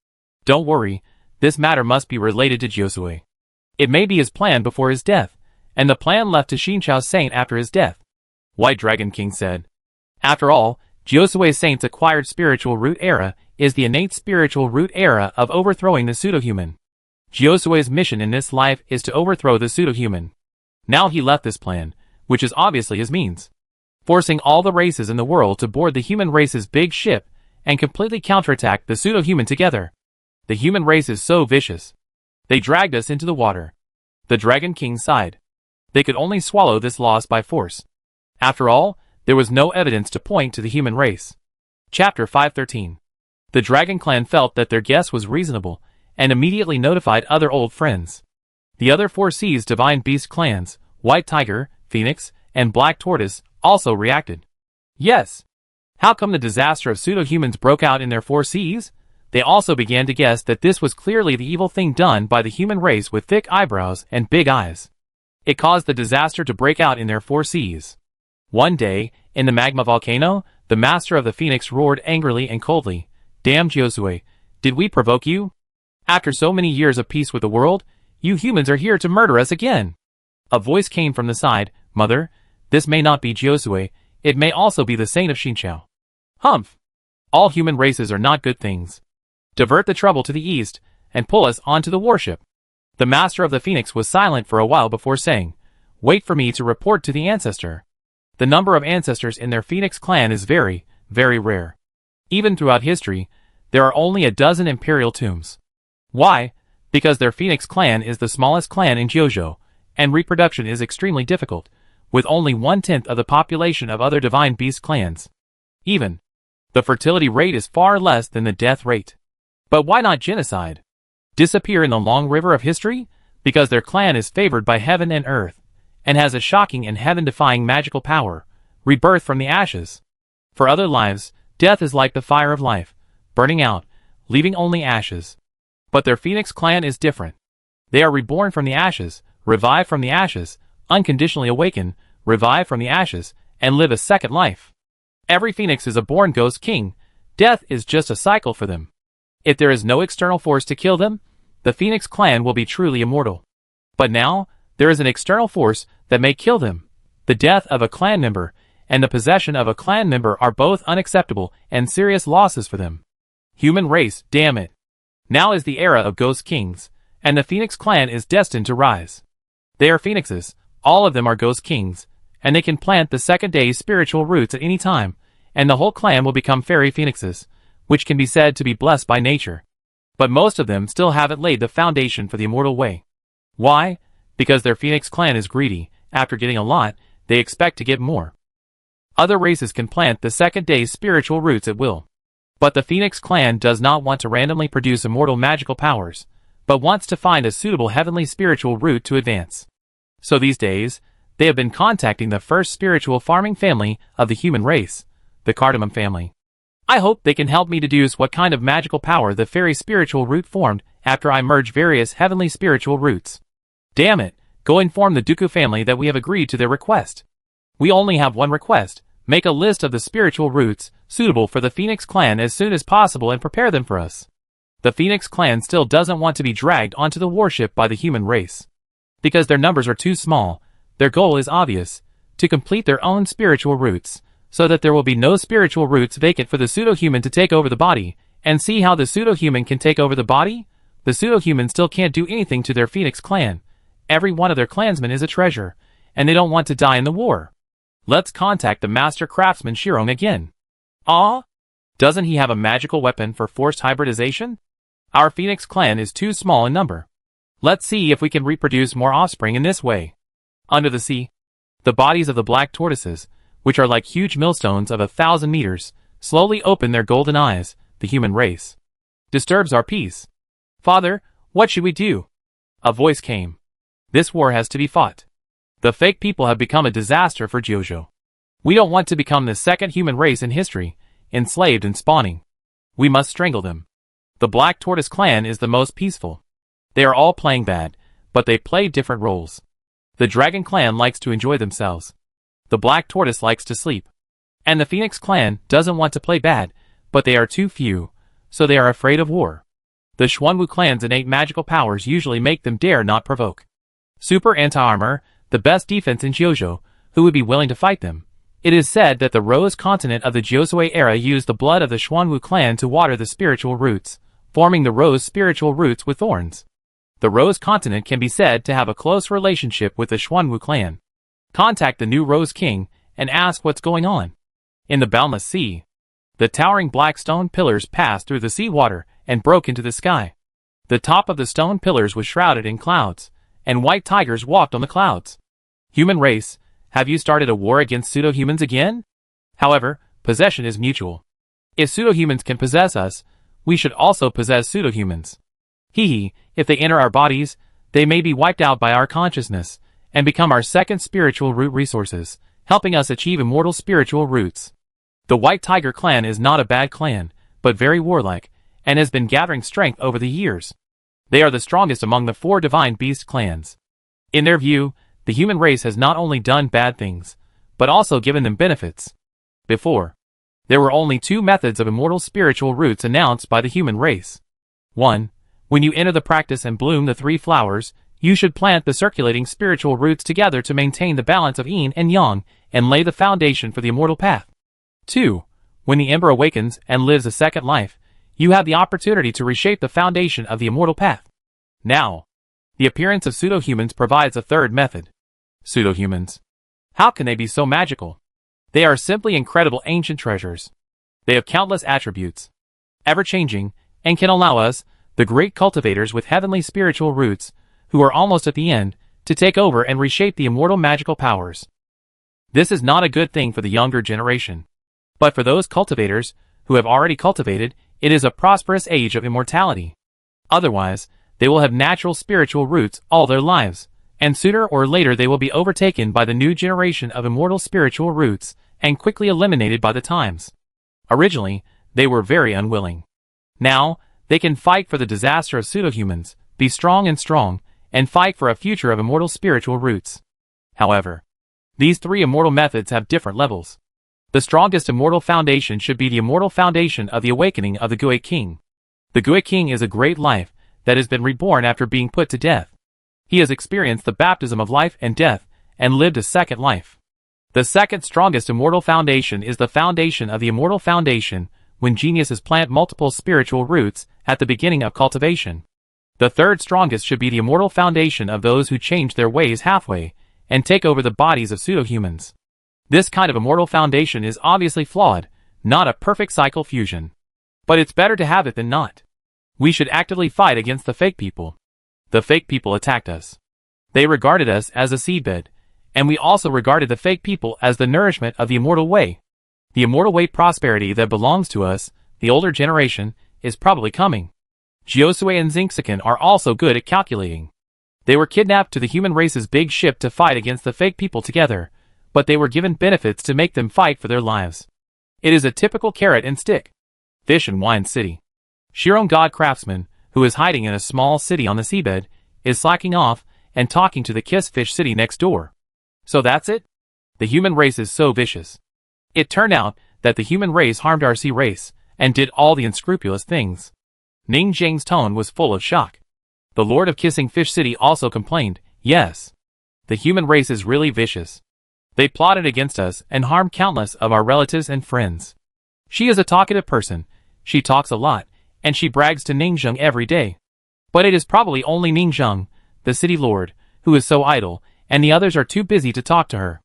Don't worry, this matter must be related to Josue. It may be his plan before his death, and the plan left to Xinqiao Saint after his death. White Dragon King said. After all, Josue Saint's acquired spiritual root era is the innate spiritual root era of overthrowing the pseudo-human. Josue's mission in this life is to overthrow the pseudo-human. Now he left this plan, which is obviously his means, forcing all the races in the world to board the human race's big ship and completely counterattack the pseudo-human together. The human race is so vicious. They dragged us into the water. The Dragon King sighed. They could only swallow this loss by force. After all, there was no evidence to point to the human race. Chapter 513. The Dragon Clan felt that their guess was reasonable, and immediately notified other old friends. The other 4 Seas Divine Beast clans, White Tiger, Phoenix, and Black Tortoise also reacted. Yes. How come the disaster of pseudo-humans broke out in their 4Cs? They also began to guess that this was clearly the evil thing done by the human race with thick eyebrows and big eyes. It caused the disaster to break out in their 4Cs. One day, in the magma volcano, the master of the Phoenix roared angrily and coldly, "Damn Josue, did we provoke you? After so many years of peace with the world, you humans are here to murder us again." A voice came from the side, "Mother, this may not be Josue, it may also be the saint of Xinqiao." Humph! All human races are not good things. Divert the trouble to the east, and pull us onto the warship. The master of the Phoenix was silent for a while before saying, "Wait for me to report to the ancestor." The number of ancestors in their Phoenix clan is very, very rare. Even throughout history, there are only a dozen imperial tombs. Why? Because their Phoenix clan is the smallest clan in Jiuzhou, and reproduction is extremely difficult, with only 1/10 of the population of other divine beast clans. Even, the fertility rate is far less than the death rate. But why not genocide? Disappear in the long river of history? Because their clan is favored by heaven and earth, and has a shocking and heaven-defying magical power, rebirth from the ashes. For other lives, death is like the fire of life, burning out, leaving only ashes. But their Phoenix clan is different. They are reborn from the ashes, revive from the ashes, unconditionally awaken, revive from the ashes, and live a second life. Every Phoenix is a born ghost king. Death is just a cycle for them. If there is no external force to kill them, the Phoenix clan will be truly immortal. But now, there is an external force that may kill them. The death of a clan member and the possession of a clan member are both unacceptable and serious losses for them. Human race, damn it. Now is the era of ghost kings, and the Phoenix clan is destined to rise. They are phoenixes, all of them are ghost kings, and they can plant the second day's spiritual roots at any time, and the whole clan will become fairy phoenixes, which can be said to be blessed by nature. But most of them still haven't laid the foundation for the immortal way. Why? Because their Phoenix clan is greedy. After getting a lot, they expect to get more. Other races can plant the second day's spiritual roots at will. But the Phoenix clan does not want to randomly produce immortal magical powers, but wants to find a suitable heavenly spiritual root to advance. So these days, they have been contacting the first spiritual farming family of the human race, the Cardamom family. I hope they can help me deduce what kind of magical power the fairy spiritual root formed after I merge various heavenly spiritual roots. Damn it, go inform the Dooku family that we have agreed to their request. We only have one request: make a list of the spiritual roots suitable for the Phoenix clan as soon as possible and prepare them for us. The Phoenix clan still doesn't want to be dragged onto the warship by the human race. Because their numbers are too small, their goal is obvious: to complete their own spiritual roots, so that there will be no spiritual roots vacant for the pseudo-human to take over the body. And see how the pseudo-human can take over the body? The pseudo-human still can't do anything to their Phoenix clan. Every one of their clansmen is a treasure, and they don't want to die in the war. Let's contact the master craftsman Shirong again. Doesn't he have a magical weapon for forced hybridization? Our Phoenix clan is too small in number. Let's see if we can reproduce more offspring in this way. Under the sea, the bodies of the black tortoises, which are like huge millstones of 1,000 meters, slowly open their golden eyes. The human race disturbs our peace. Father, what should we do? A voice came. This war has to be fought. The fake people have become a disaster for Jiuzhou. We don't want to become the second human race in history, enslaved and spawning. We must strangle them. The Black Tortoise clan is the most peaceful. They are all playing bad, but they play different roles. The Dragon clan likes to enjoy themselves. The Black Tortoise likes to sleep. And the Phoenix clan doesn't want to play bad, but they are too few, so they are afraid of war. The Xuanwu clan's innate magical powers usually make them dare not provoke. Super anti-armor, the best defense in Jiuzhou, who would be willing to fight them? It is said that the Rose continent of the Jiuzhou era used the blood of the Xuanwu clan to water the spiritual roots, forming the rose spiritual roots with thorns. The Rose continent can be said to have a close relationship with the Xuanwu clan. Contact the new Rose King and ask what's going on. In the boundless sea, the towering black stone pillars passed through the sea water and broke into the sky. The top of the stone pillars was shrouded in clouds, and white tigers walked on the clouds. Human race, have you started a war against pseudo-humans again? However, possession is mutual. If pseudo-humans can possess us, we should also possess pseudo-humans. If they enter our bodies, they may be wiped out by our consciousness, and become our second spiritual root resources, helping us achieve immortal spiritual roots. The White Tiger clan is not a bad clan, but very warlike, and has been gathering strength over the years. They are the strongest among the 4 divine beast clans. In their view, the human race has not only done bad things, but also given them benefits. Before, there were only 2 methods of immortal spiritual roots announced by the human race. 1. When you enter the practice and bloom the 3 flowers, you should plant the circulating spiritual roots together to maintain the balance of yin and yang and lay the foundation for the immortal path. 2. When the ember awakens and lives a second life, you have the opportunity to reshape the foundation of the immortal path. Now, the appearance of pseudo-humans provides a third method. Pseudo-humans. How can they be so magical? They are simply incredible ancient treasures. They have countless attributes, ever-changing, and can allow us, the great cultivators with heavenly spiritual roots, who are almost at the end, to take over and reshape the immortal magical powers. This is not a good thing for the younger generation. But for those cultivators, who have already cultivated, it is a prosperous age of immortality. Otherwise, they will have natural spiritual roots all their lives, and sooner or later they will be overtaken by the new generation of immortal spiritual roots, and quickly eliminated by the times. Originally, they were very unwilling. Now, they can fight for the disaster of pseudo-humans, be strong, and fight for a future of immortal spiritual roots. However, these 3 immortal methods have different levels. The strongest immortal foundation should be the immortal foundation of the awakening of the Gui King. The Gui King is a great life that has been reborn after being put to death. He has experienced the baptism of life and death, and lived a second life. The second strongest immortal foundation is the foundation of the immortal foundation, when geniuses plant multiple spiritual roots at the beginning of cultivation. The third strongest should be the immortal foundation of those who change their ways halfway, and take over the bodies of pseudo-humans. This kind of immortal foundation is obviously flawed, not a perfect cycle fusion. But it's better to have it than not. We should actively fight against the fake people. The fake people attacked us. They regarded us as a seedbed, and we also regarded the fake people as the nourishment of the immortal way. The immortal way prosperity that belongs to us, the older generation, is probably coming. Josue and Zinxican are also good at calculating. They were kidnapped to the human race's big ship to fight against the fake people together, but they were given benefits to make them fight for their lives. It is a typical carrot and stick. Fish and Wine City. Shiron God Craftsman, who is hiding in a small city on the seabed, is slacking off and talking to the Kiss Fish City next door. So that's it? The human race is so vicious. It turned out that the human race harmed our sea race, and did all the unscrupulous things. Ning Zhang's tone was full of shock. The Lord of Kissing Fish City also complained, yes. The human race is really vicious. They plotted against us and harmed countless of our relatives and friends. She is a talkative person, she talks a lot, and she brags to Ningzheng every day. But it is probably only Ningzheng, the city lord, who is so idle, and the others are too busy to talk to her.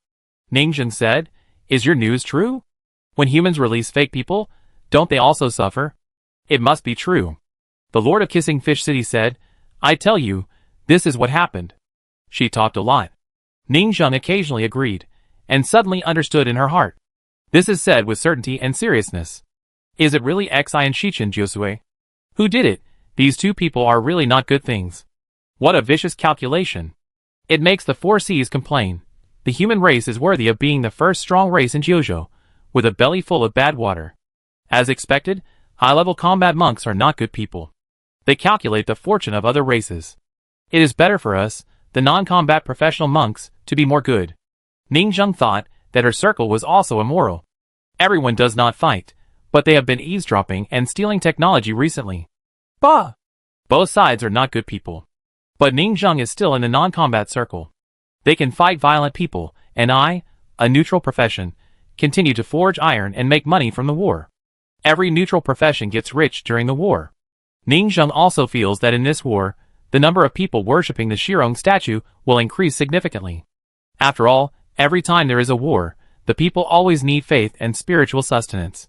Ningzheng said, is your news true? When humans release fake people, don't they also suffer? It must be true. The Lord of Kissing Fish City said, I tell you, this is what happened. She talked a lot. Ningzheng occasionally agreed, and suddenly understood in her heart. This is said with certainty and seriousness. Is it really Xi and Shichen Josue? Who did it? These 2 people are really not good things. What a vicious calculation. It makes the 4 Cs complain. The human race is worthy of being the first strong race in Jojo, with a belly full of bad water. As expected, high-level combat monks are not good people. They calculate the fortune of other races. It is better for us, the non-combat professional monks, to be more good. Ningzheng thought that her circle was also immoral. Everyone does not fight, but they have been eavesdropping and stealing technology recently. Bah! Both sides are not good people. But Ningzheng is still in the non-combat circle. They can fight violent people, and I, a neutral profession, continue to forge iron and make money from the war. Every neutral profession gets rich during the war. Ningzheng also feels that in this war, the number of people worshipping the Shirong statue will increase significantly. After all, every time there is a war, the people always need faith and spiritual sustenance.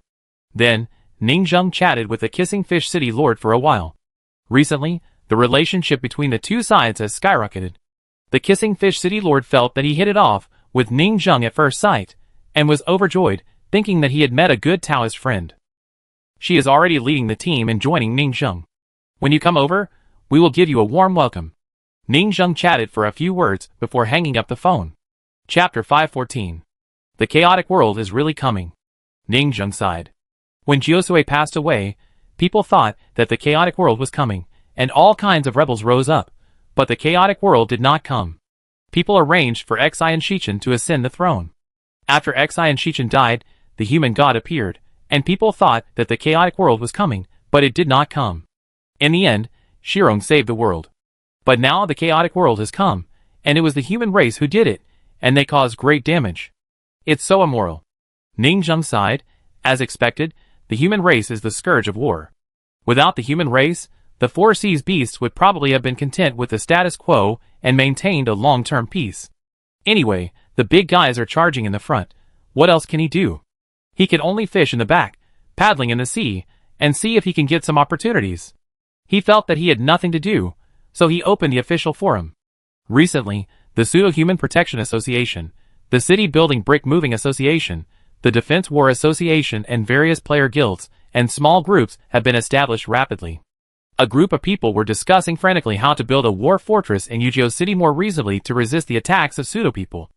Then, Ningzheng chatted with the Kissing Fish City Lord for a while. Recently, the relationship between the 2 sides has skyrocketed. The Kissing Fish City Lord felt that he hit it off with Ningzheng at first sight, and was overjoyed, thinking that he had met a good Taoist friend. She is already leading the team and joining Ningzheng. When you come over, we will give you a warm welcome. Ning Zheng chatted for a few words before hanging up the phone. Chapter 514. The chaotic world is really coming. Ning Zheng sighed. When Jiosue passed away, people thought that the chaotic world was coming, and all kinds of rebels rose up, but the chaotic world did not come. People arranged for Xi and Shichen to ascend the throne. After Xi and Shichen died, the human god appeared, and people thought that the chaotic world was coming, but it did not come. In the end, Shirong saved the world. But now the chaotic world has come, and it was the human race who did it, and they caused great damage. It's so immoral. Ning Zheng sighed. As expected, the human race is the scourge of war. Without the human race, the Four Seas beasts would probably have been content with the status quo and maintained a long-term peace. Anyway, the big guys are charging in the front. What else can he do? He can only fish in the back, paddling in the sea, and see if he can get some opportunities. He felt that he had nothing to do, so he opened the official forum. Recently, the Pseudo-Human Protection Association, the City Building Brick Moving Association, the Defense War Association and various player guilds and small groups have been established rapidly. A group of people were discussing frantically how to build a war fortress in Yujio City more reasonably to resist the attacks of pseudo-people.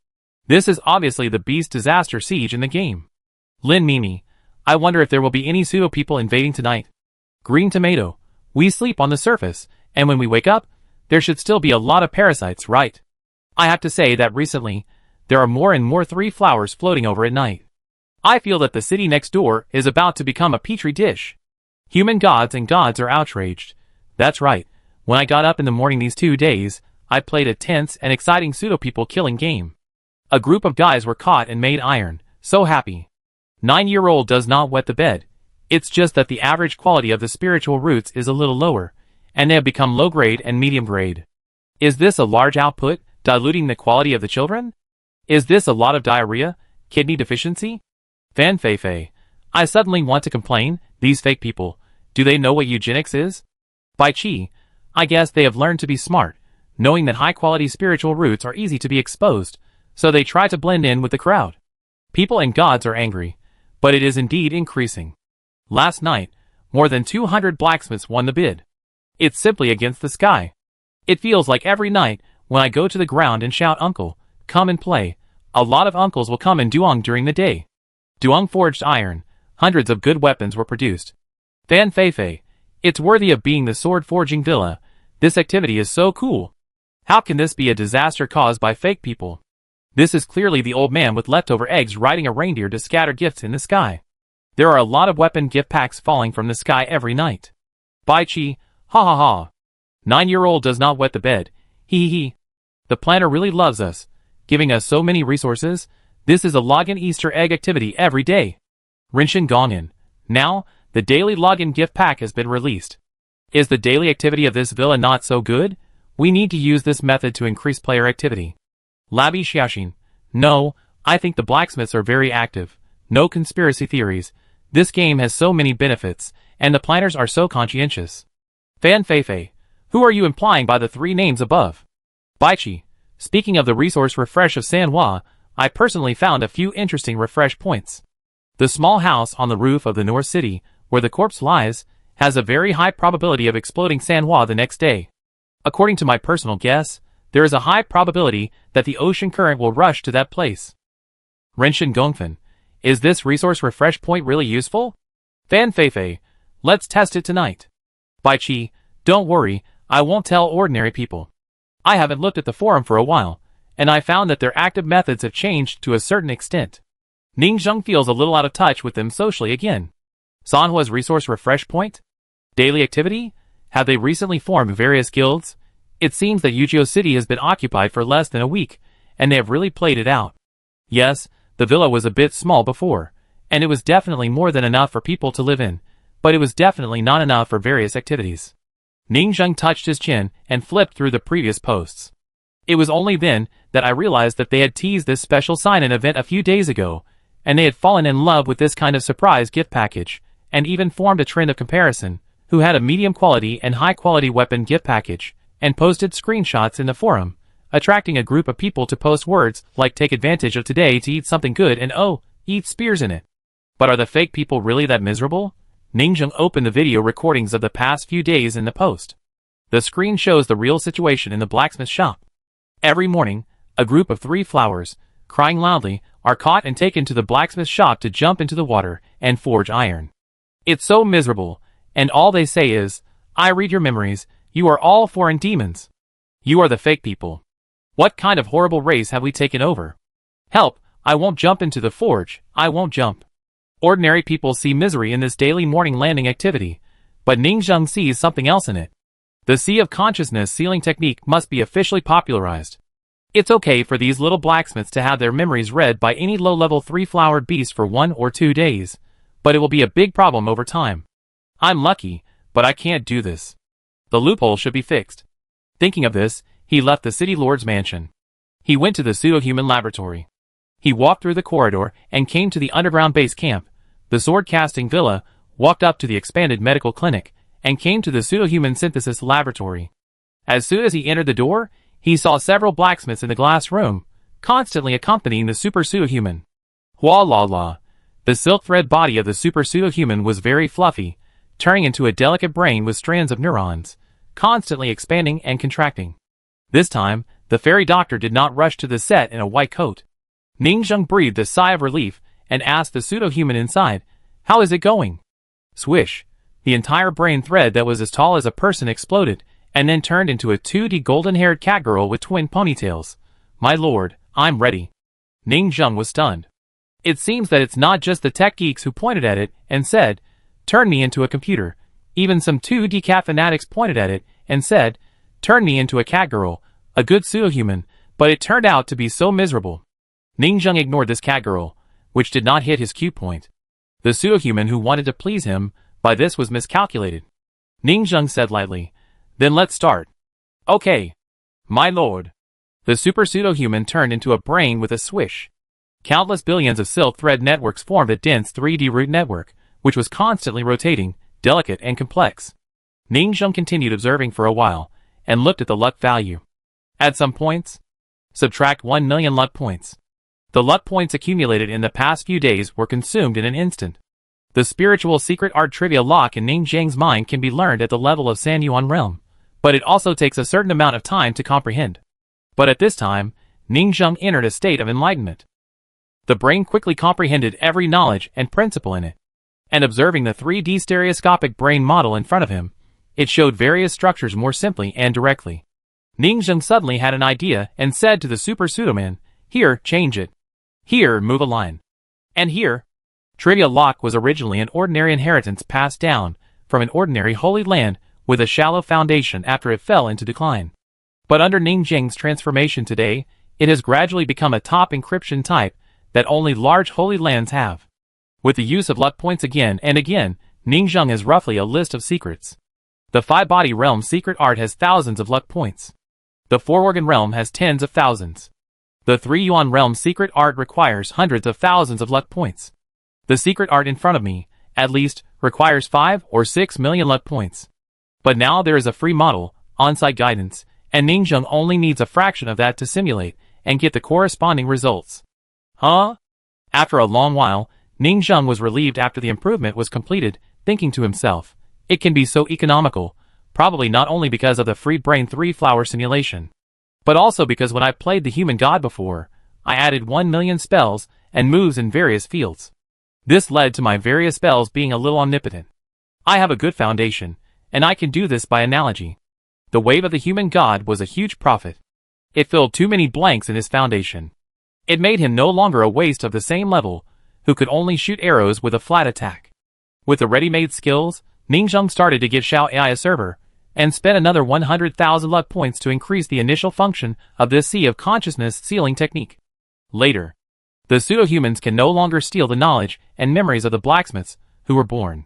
This is obviously the beast disaster siege in the game. Lin Mimi, I wonder if there will be any pseudo-people invading tonight. Green Tomato, we sleep on the surface, and when we wake up, there should still be a lot of parasites, right? I have to say that recently, there are more and more 3 flowers floating over at night. I feel that the city next door is about to become a petri dish. Human gods and gods are outraged. That's right, when I got up in the morning these 2 days, I played a tense and exciting pseudo-people killing game. A group of guys were caught and made iron, so happy. 9-year-old does not wet the bed. It's just that the average quality of the spiritual roots is a little lower, and they have become low grade and medium grade. Is this a large output, diluting the quality of the children? Is this a lot of diarrhea, kidney deficiency? Fan Feifei, I suddenly want to complain, these fake people, do they know what eugenics is? Bai Qi, I guess they have learned to be smart, knowing that high-quality spiritual roots are easy to be exposed, so they try to blend in with the crowd. People and gods are angry, but it is indeed increasing. Last night, more than 200 blacksmiths won the bid. It's simply against the sky. It feels like every night, when I go to the ground and shout uncle, come and play, a lot of uncles will come and duong during the day. Duong forged iron, hundreds of good weapons were produced. Fan Feifei, it's worthy of being the sword forging villa, this activity is so cool. How can this be a disaster caused by fake people? This is clearly the old man with leftover eggs riding a reindeer to scatter gifts in the sky. There are a lot of weapon gift packs falling from the sky every night. Bai Qi, ha ha ha. 9-year-old does not wet the bed, hee hee hee. The planner really loves us, giving us so many resources. This is a login Easter egg activity every day. Rinshin Gongan. Now, the daily login gift pack has been released. Is the daily activity of this villa not so good? We need to use this method to increase player activity. Labi Xiaoxin. No, I think the blacksmiths are very active. No conspiracy theories. This game has so many benefits, and the planners are so conscientious. Fan Feifei. Who are you implying by the 3 names above? Bai Qi. Speaking of the resource refresh of Sanhua, I personally found a few interesting refresh points. The small house on the roof of the North City, where the corpse lies, has a very high probability of exploding Sanhua the next day. According to my personal guess, there is a high probability that the ocean current will rush to that place. Renshin Gongfen. Is this resource refresh point really useful? Fan Feifei. Let's test it tonight. Bai Qi. Don't worry, I won't tell ordinary people. I haven't looked at the forum for a while, and I found that their active methods have changed to a certain extent. Ning Zheng feels a little out of touch with them socially again. Sanhua's resource refresh point? Daily activity? Have they recently formed various guilds? It seems that Yujio City has been occupied for less than a week, and they have really played it out. Yes, the villa was a bit small before, and it was definitely more than enough for people to live in, but it was definitely not enough for various activities. Ning Zheng touched his chin and flipped through the previous posts. It was only then that I realized that they had teased this special sign-in event a few days ago, and they had fallen in love with this kind of surprise gift package, and even formed a trend of comparison, who had a medium quality and high quality weapon gift package, and posted screenshots in the forum, attracting a group of people to post words like take advantage of today to eat something good and oh, eat spears in it. But are the fake people really that miserable? Ning Zheng opened the video recordings of the past few days in the post. The screen shows the real situation in the blacksmith shop. Every morning, a group of 3 flowers, crying loudly, are caught and taken to the blacksmith shop to jump into the water and forge iron. It's so miserable, and all they say is, "I read your memories, you are all foreign demons. You are the fake people. What kind of horrible race have we taken over? Help, I won't jump into the forge, I won't jump." Ordinary people see misery in this daily morning landing activity, but Ningzheng sees something else in it. The Sea of Consciousness sealing technique must be officially popularized. It's okay for these little blacksmiths to have their memories read by any low-level 3-flowered beast for 1 or 2 days, but it will be a big problem over time. I'm lucky, but I can't do this. The loophole should be fixed. Thinking of this, he left the city lord's mansion. He went to the pseudo-human laboratory. He walked through the corridor and came to the underground base camp, the sword-casting villa, walked up to the expanded medical clinic, and came to the pseudo-human synthesis laboratory. As soon as he entered the door, he saw several blacksmiths in the glass room, constantly accompanying the super pseudo-human. Hua la la. The silk thread body of the super pseudo-human was very fluffy, turning into a delicate brain with strands of neurons, constantly expanding and contracting. This time, the fairy doctor did not rush to the set in a white coat. Ningzheng breathed a sigh of relief and asked the pseudo-human inside, "How is it going?" Swish. The entire brain thread that was as tall as a person exploded, and then turned into a 2D golden-haired cat girl with twin ponytails. "My lord, I'm ready." Ningzheng was stunned. It seems that it's not just the tech geeks who pointed at it and said, "Turn me into a computer." Even some 2D cat fanatics pointed at it and said, "Turn me into a cat girl, a good pseudo-human," but it turned out to be so miserable. Ningzheng ignored this cat girl, which did not hit his cue point. The pseudo-human who wanted to please him, by this was miscalculated. Ningzheng said lightly, "Then let's start." "Okay. My lord." The super pseudo-human turned into a brain with a swish. Countless billions of silk thread networks formed a dense 3D root network, which was constantly rotating, delicate and complex. Ningzheng continued observing for a while, and looked at the luck value. Add some points. Subtract 1 million luck points. The luck points accumulated in the past few days were consumed in an instant. The spiritual secret art trivia lock in Ningzheng's mind can be learned at the level of San Yuan realm, but it also takes a certain amount of time to comprehend. But at this time, Ningzheng entered a state of enlightenment. The brain quickly comprehended every knowledge and principle in it. And observing the 3D stereoscopic brain model in front of him, it showed various structures more simply and directly. Ningzheng suddenly had an idea and said to the super pseudoman, "Here, change it. Here, move a line. And here." Trivia lock was originally an ordinary inheritance passed down from an ordinary holy land with a shallow foundation after it fell into decline. But under Ningzheng's transformation today, it has gradually become a top encryption type that only large holy lands have. With the use of luck points again and again, Ningzheng has roughly a list of secrets. The 5-body realm secret art has thousands of luck points. The 4-organ realm has tens of thousands. The 3-yuan realm secret art requires hundreds of thousands of luck points. The secret art in front of me, at least, requires 5 or 6 million luck points. But now there is a free model, on-site guidance, and Ningzheng only needs a fraction of that to simulate and get the corresponding results. Huh? After a long while, Ningzheng was relieved after the improvement was completed, thinking to himself, "It can be so economical, probably not only because of the free brain 3-flower simulation, but also because when I played the human god before, I added 1 million spells and moves in various fields. This led to my various spells being a little omnipotent. I have a good foundation, and I can do this by analogy. The wave of the human god was a huge profit. It filled too many blanks in his foundation. It made him no longer a waste of the same level, who could only shoot arrows with a flat attack." With the ready-made skills, Ningzheng started to give Xiao AI a server, and spent another 100,000 luck points to increase the initial function of this Sea of Consciousness sealing technique. Later, the pseudo-humans can no longer steal the knowledge and memories of the blacksmiths who were born.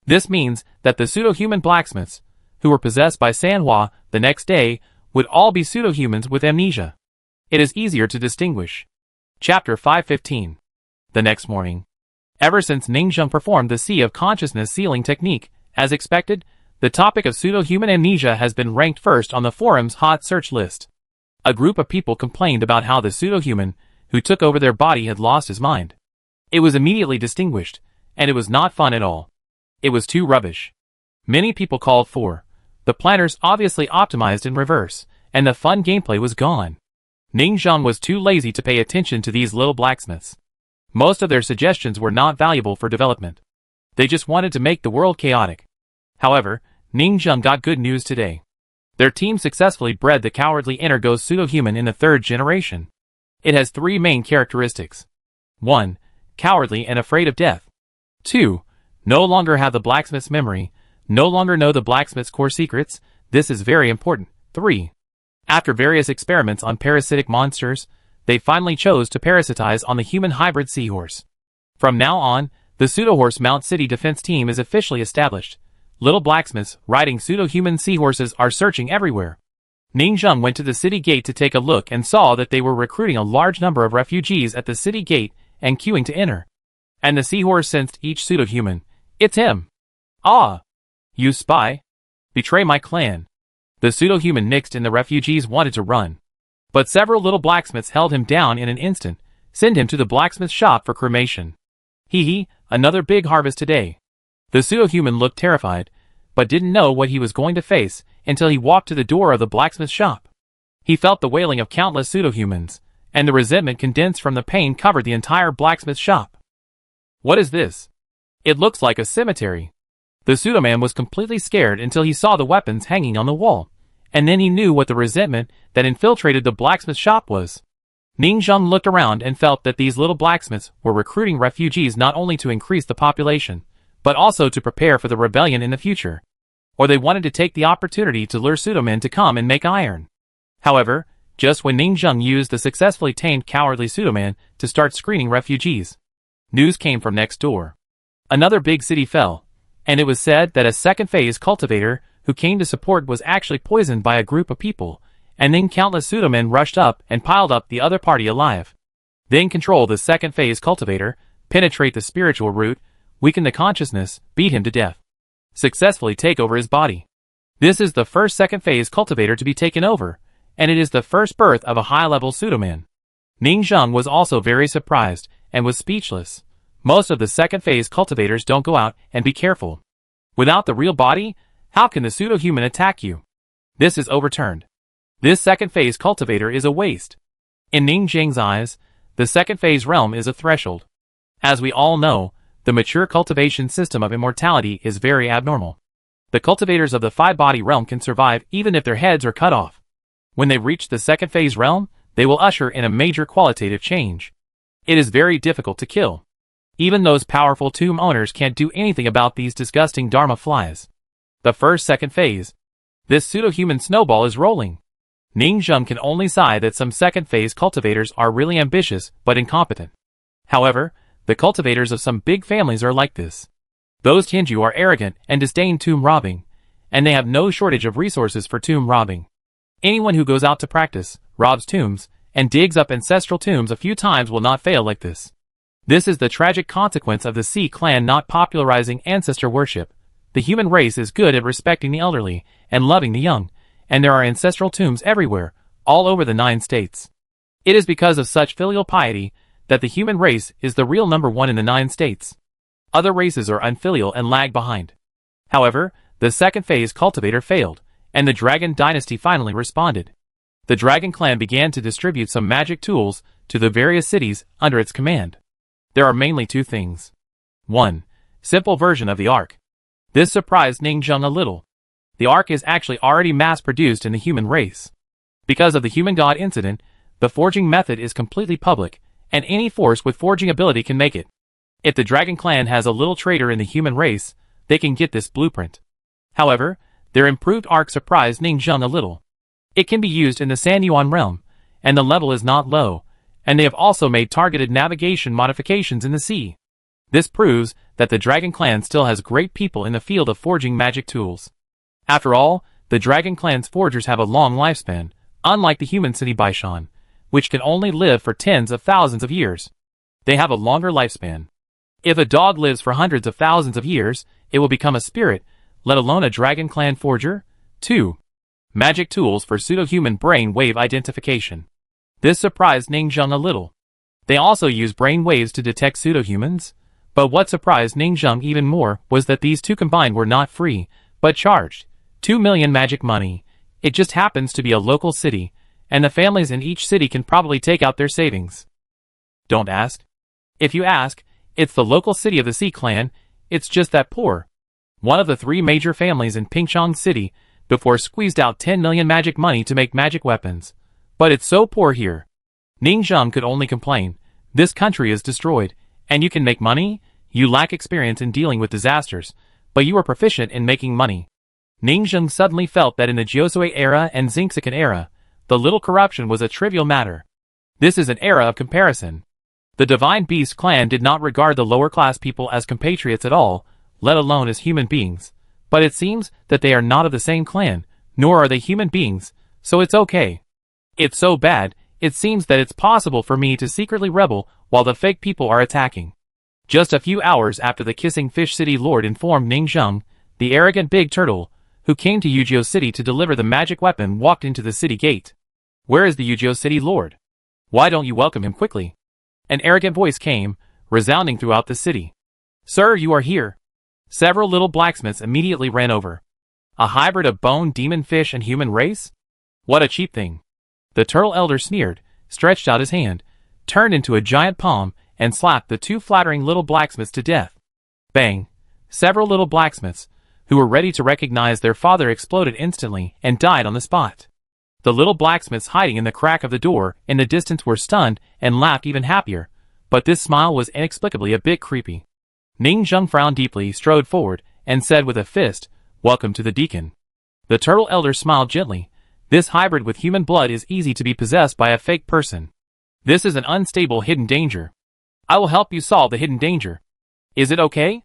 This means that the pseudo-human blacksmiths, who were possessed by Sanhua the next day, would all be pseudo-humans with amnesia. It is easier to distinguish. Chapter 515. The next morning. Ever since Ningzheng performed the Sea of Consciousness sealing technique, as expected, the topic of pseudo-human amnesia has been ranked first on the forum's hot search list. A group of people complained about how the pseudo-human who took over their body had lost his mind. It was immediately distinguished, and it was not fun at all. It was too rubbish. Many people called for The planners obviously optimized in reverse, and the fun gameplay was gone. Ningxiang was too lazy to pay attention to these little blacksmiths. Most of their suggestions were not valuable for development. They just wanted to make the world chaotic. However, Ningxiang got good news today. Their team successfully bred the cowardly Energos pseudo-human in the 3rd generation. It has 3 main characteristics. 1. Cowardly and afraid of death. 2. No longer have the blacksmith's memory, no longer know the blacksmith's core secrets. This is very important. 3. After various experiments on parasitic monsters, they finally chose to parasitize on the human hybrid seahorse. From now on, the pseudo-horse Mount City defense team is officially established. Little blacksmiths riding pseudo-human seahorses are searching everywhere. Ningxiang went to the city gate to take a look and saw that they were recruiting a large number of refugees at the city gate and queuing to enter. And the seahorse sensed each pseudo-human. It's him. Ah! You spy! Betray my clan. The pseudo-human next in the refugees wanted to run. But several little blacksmiths held him down in an instant. Send him to the blacksmith shop for cremation. Hee, another big harvest today. The pseudo-human looked terrified, but didn't know what he was going to face until he walked to the door of the blacksmith shop. He felt the wailing of countless pseudo-humans, and the resentment condensed from the pain covered the entire blacksmith shop. What is this? It looks like a cemetery. The pseudo-man was completely scared until he saw the weapons hanging on the wall, and then he knew what the resentment that infiltrated the blacksmith shop was. Ningxiang looked around and felt that these little blacksmiths were recruiting refugees not only to increase the population, but also to prepare for the rebellion in the future. Or they wanted to take the opportunity to lure pseudo-men to come and make iron. However, just when Ningxiang used the successfully tamed cowardly pseudo-man to start screening refugees, news came from next door. Another big city fell, and it was said that a second-phase cultivator who came to support was actually poisoned by a group of people, and then countless pseudo-men rushed up and piled up the other party alive. Then control the second-phase cultivator, penetrate the spiritual root, weaken the consciousness, beat him to death. Successfully take over his body. This is the first second-phase cultivator to be taken over, and it is the first birth of a high-level pseudo-man. Ningxiang was also very surprised, and was speechless. Most of the second-phase cultivators don't go out, and be careful. Without the real body, how can the pseudo-human attack you? This is overturned. This second-phase cultivator is a waste. In Ningxiang's eyes, the second-phase realm is a threshold. As we all know, the mature cultivation system of immortality is very abnormal. The cultivators of the 5-body realm can survive even if their heads are cut off. When they reach the second phase realm, they will usher in a major qualitative change. It is very difficult to kill. Even those powerful tomb owners can't do anything about these disgusting Dharma flies. The second phase. This pseudo-human snowball is rolling. Ningxiang can only sigh that some second phase cultivators are really ambitious but incompetent. However, the cultivators of some big families are like this. Those Tianju are arrogant and disdain tomb robbing, and they have no shortage of resources for tomb robbing. Anyone who goes out to practice, robs tombs, and digs up ancestral tombs a few times will not fail like this. This is the tragic consequence of the Sea clan not popularizing ancestor worship. The human race is good at respecting the elderly and loving the young, and there are ancestral tombs everywhere, all over the 9 states. It is because of such filial piety that the human race is the real number 1 in the 9 states. Other races are unfilial and lag behind. However, the second phase cultivator failed, and the Dragon Dynasty finally responded. The Dragon Clan began to distribute some magic tools to the various cities under its command. There are mainly 2 things. 1. Simple version of the Ark. This surprised Ningxiang a little. The Ark is actually already mass-produced in the human race. Because of the human god incident, the forging method is completely public, and any force with forging ability can make it. If the Dragon Clan has a little traitor in the human race, they can get this blueprint. However, their improved Ark surprised Ningxiang a little. It can be used in the Sanyuan realm, and the level is not low, and they have also made targeted navigation modifications in the sea. This proves that the Dragon Clan still has great people in the field of forging magic tools. After all, the Dragon Clan's forgers have a long lifespan, unlike the human city Baishan, which can only live for tens of thousands of years. They have a longer lifespan. If a dog lives for hundreds of thousands of years, it will become a spirit, let alone a Dragon Clan forger. 2. Magic tools for pseudo-human brain wave identification. This surprised Ningxiang a little. They also use brain waves to detect pseudo-humans, but what surprised Ningxiang even more was that these 2 combined were not free, but charged. 2 million magic money. It just happens to be a local city, and the families in each city can probably take out their savings. Don't ask. If you ask, it's the local city of the Sea Clan. It's just that poor. One of the 3 major families in Pingchong City before squeezed out 10 million magic money to make magic weapons. But it's so poor here. Ningzheng could only complain. This country is destroyed, and you can make money? You lack experience in dealing with disasters, but you are proficient in making money. Ningzheng suddenly felt that in the Joseon era and Xingqian era, the little corruption was a trivial matter. This is an era of comparison. The Divine Beast clan did not regard the lower-class people as compatriots at all, let alone as human beings. But it seems that they are not of the same clan, nor are they human beings, so it's okay. It's so bad, it seems that it's possible for me to secretly rebel while the fake people are attacking. Just a few hours after the Kissing Fish City Lord informed Ningzheng, the arrogant big turtle, who came to Yuzhou City to deliver the magic weapon, walked into the city gate. Where is the Yuzhou City Lord? Why don't you welcome him quickly? An arrogant voice came, resounding throughout the city. Sir, you are here. Several little blacksmiths immediately ran over. A hybrid of bone demon fish and human race? What a cheap thing. The turtle elder sneered, stretched out his hand, turned into a giant palm, and slapped the 2 flattering little blacksmiths to death. Bang! Several little blacksmiths, who were ready to recognize their father, exploded instantly and died on the spot. The little blacksmiths hiding in the crack of the door in the distance were stunned and laughed even happier, but this smile was inexplicably a bit creepy. Ningzheng frowned deeply, strode forward, and said with a fist, "Welcome to the deacon." The turtle elder smiled gently. This hybrid with human blood is easy to be possessed by a fake person. This is an unstable hidden danger. I will help you solve the hidden danger. Is it okay?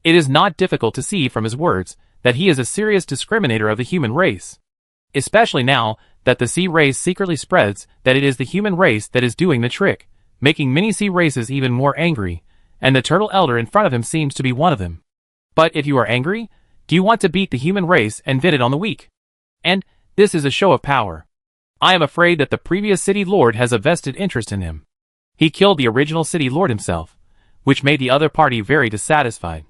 It is not difficult to see from his words that he is a serious discriminator of the human race. Especially now that the sea race secretly spreads that it is the human race that is doing the trick, making many sea races even more angry, and the turtle elder in front of him seems to be one of them. But if you are angry, do you want to beat the human race and vent it on the weak? And this is a show of power. I am afraid that the previous city lord has a vested interest in him. He killed the original city lord himself, which made the other party very dissatisfied.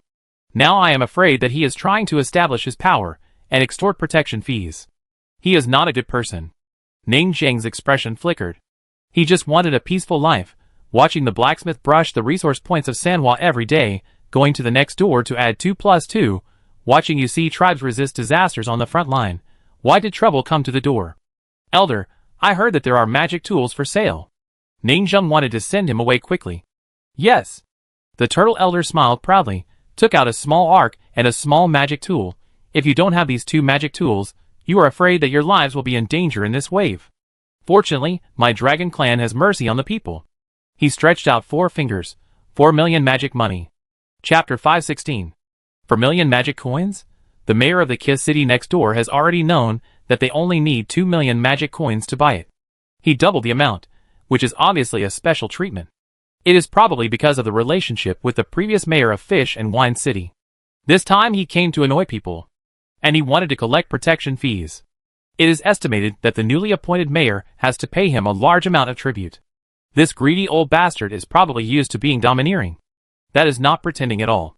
Now I am afraid that he is trying to establish his power and extort protection fees. He is not a good person. Ningzheng's expression flickered. He just wanted a peaceful life, watching the blacksmith brush the resource points of Sanhua every day, going to the next door to add 2+2, watching you see tribes resist disasters on the front line. Why did trouble come to the door? Elder, I heard that there are magic tools for sale. Ningzheng wanted to send him away quickly. Yes. The turtle elder smiled proudly, took out a small arc and a small magic tool. If you don't have these 2 magic tools, you are afraid that your lives will be in danger in this wave. Fortunately, my dragon clan has mercy on the people. He stretched out 4 fingers. 4 million magic money. Chapter 516. 4 million magic coins? The mayor of the Kiss city next door has already known that they only need 2 million magic coins to buy it. He doubled the amount, which is obviously a special treatment. It is probably because of the relationship with the previous mayor of Fish and Wine City. This time he came to annoy people, and he wanted to collect protection fees. It is estimated that the newly appointed mayor has to pay him a large amount of tribute. This greedy old bastard is probably used to being domineering. That is not pretending at all.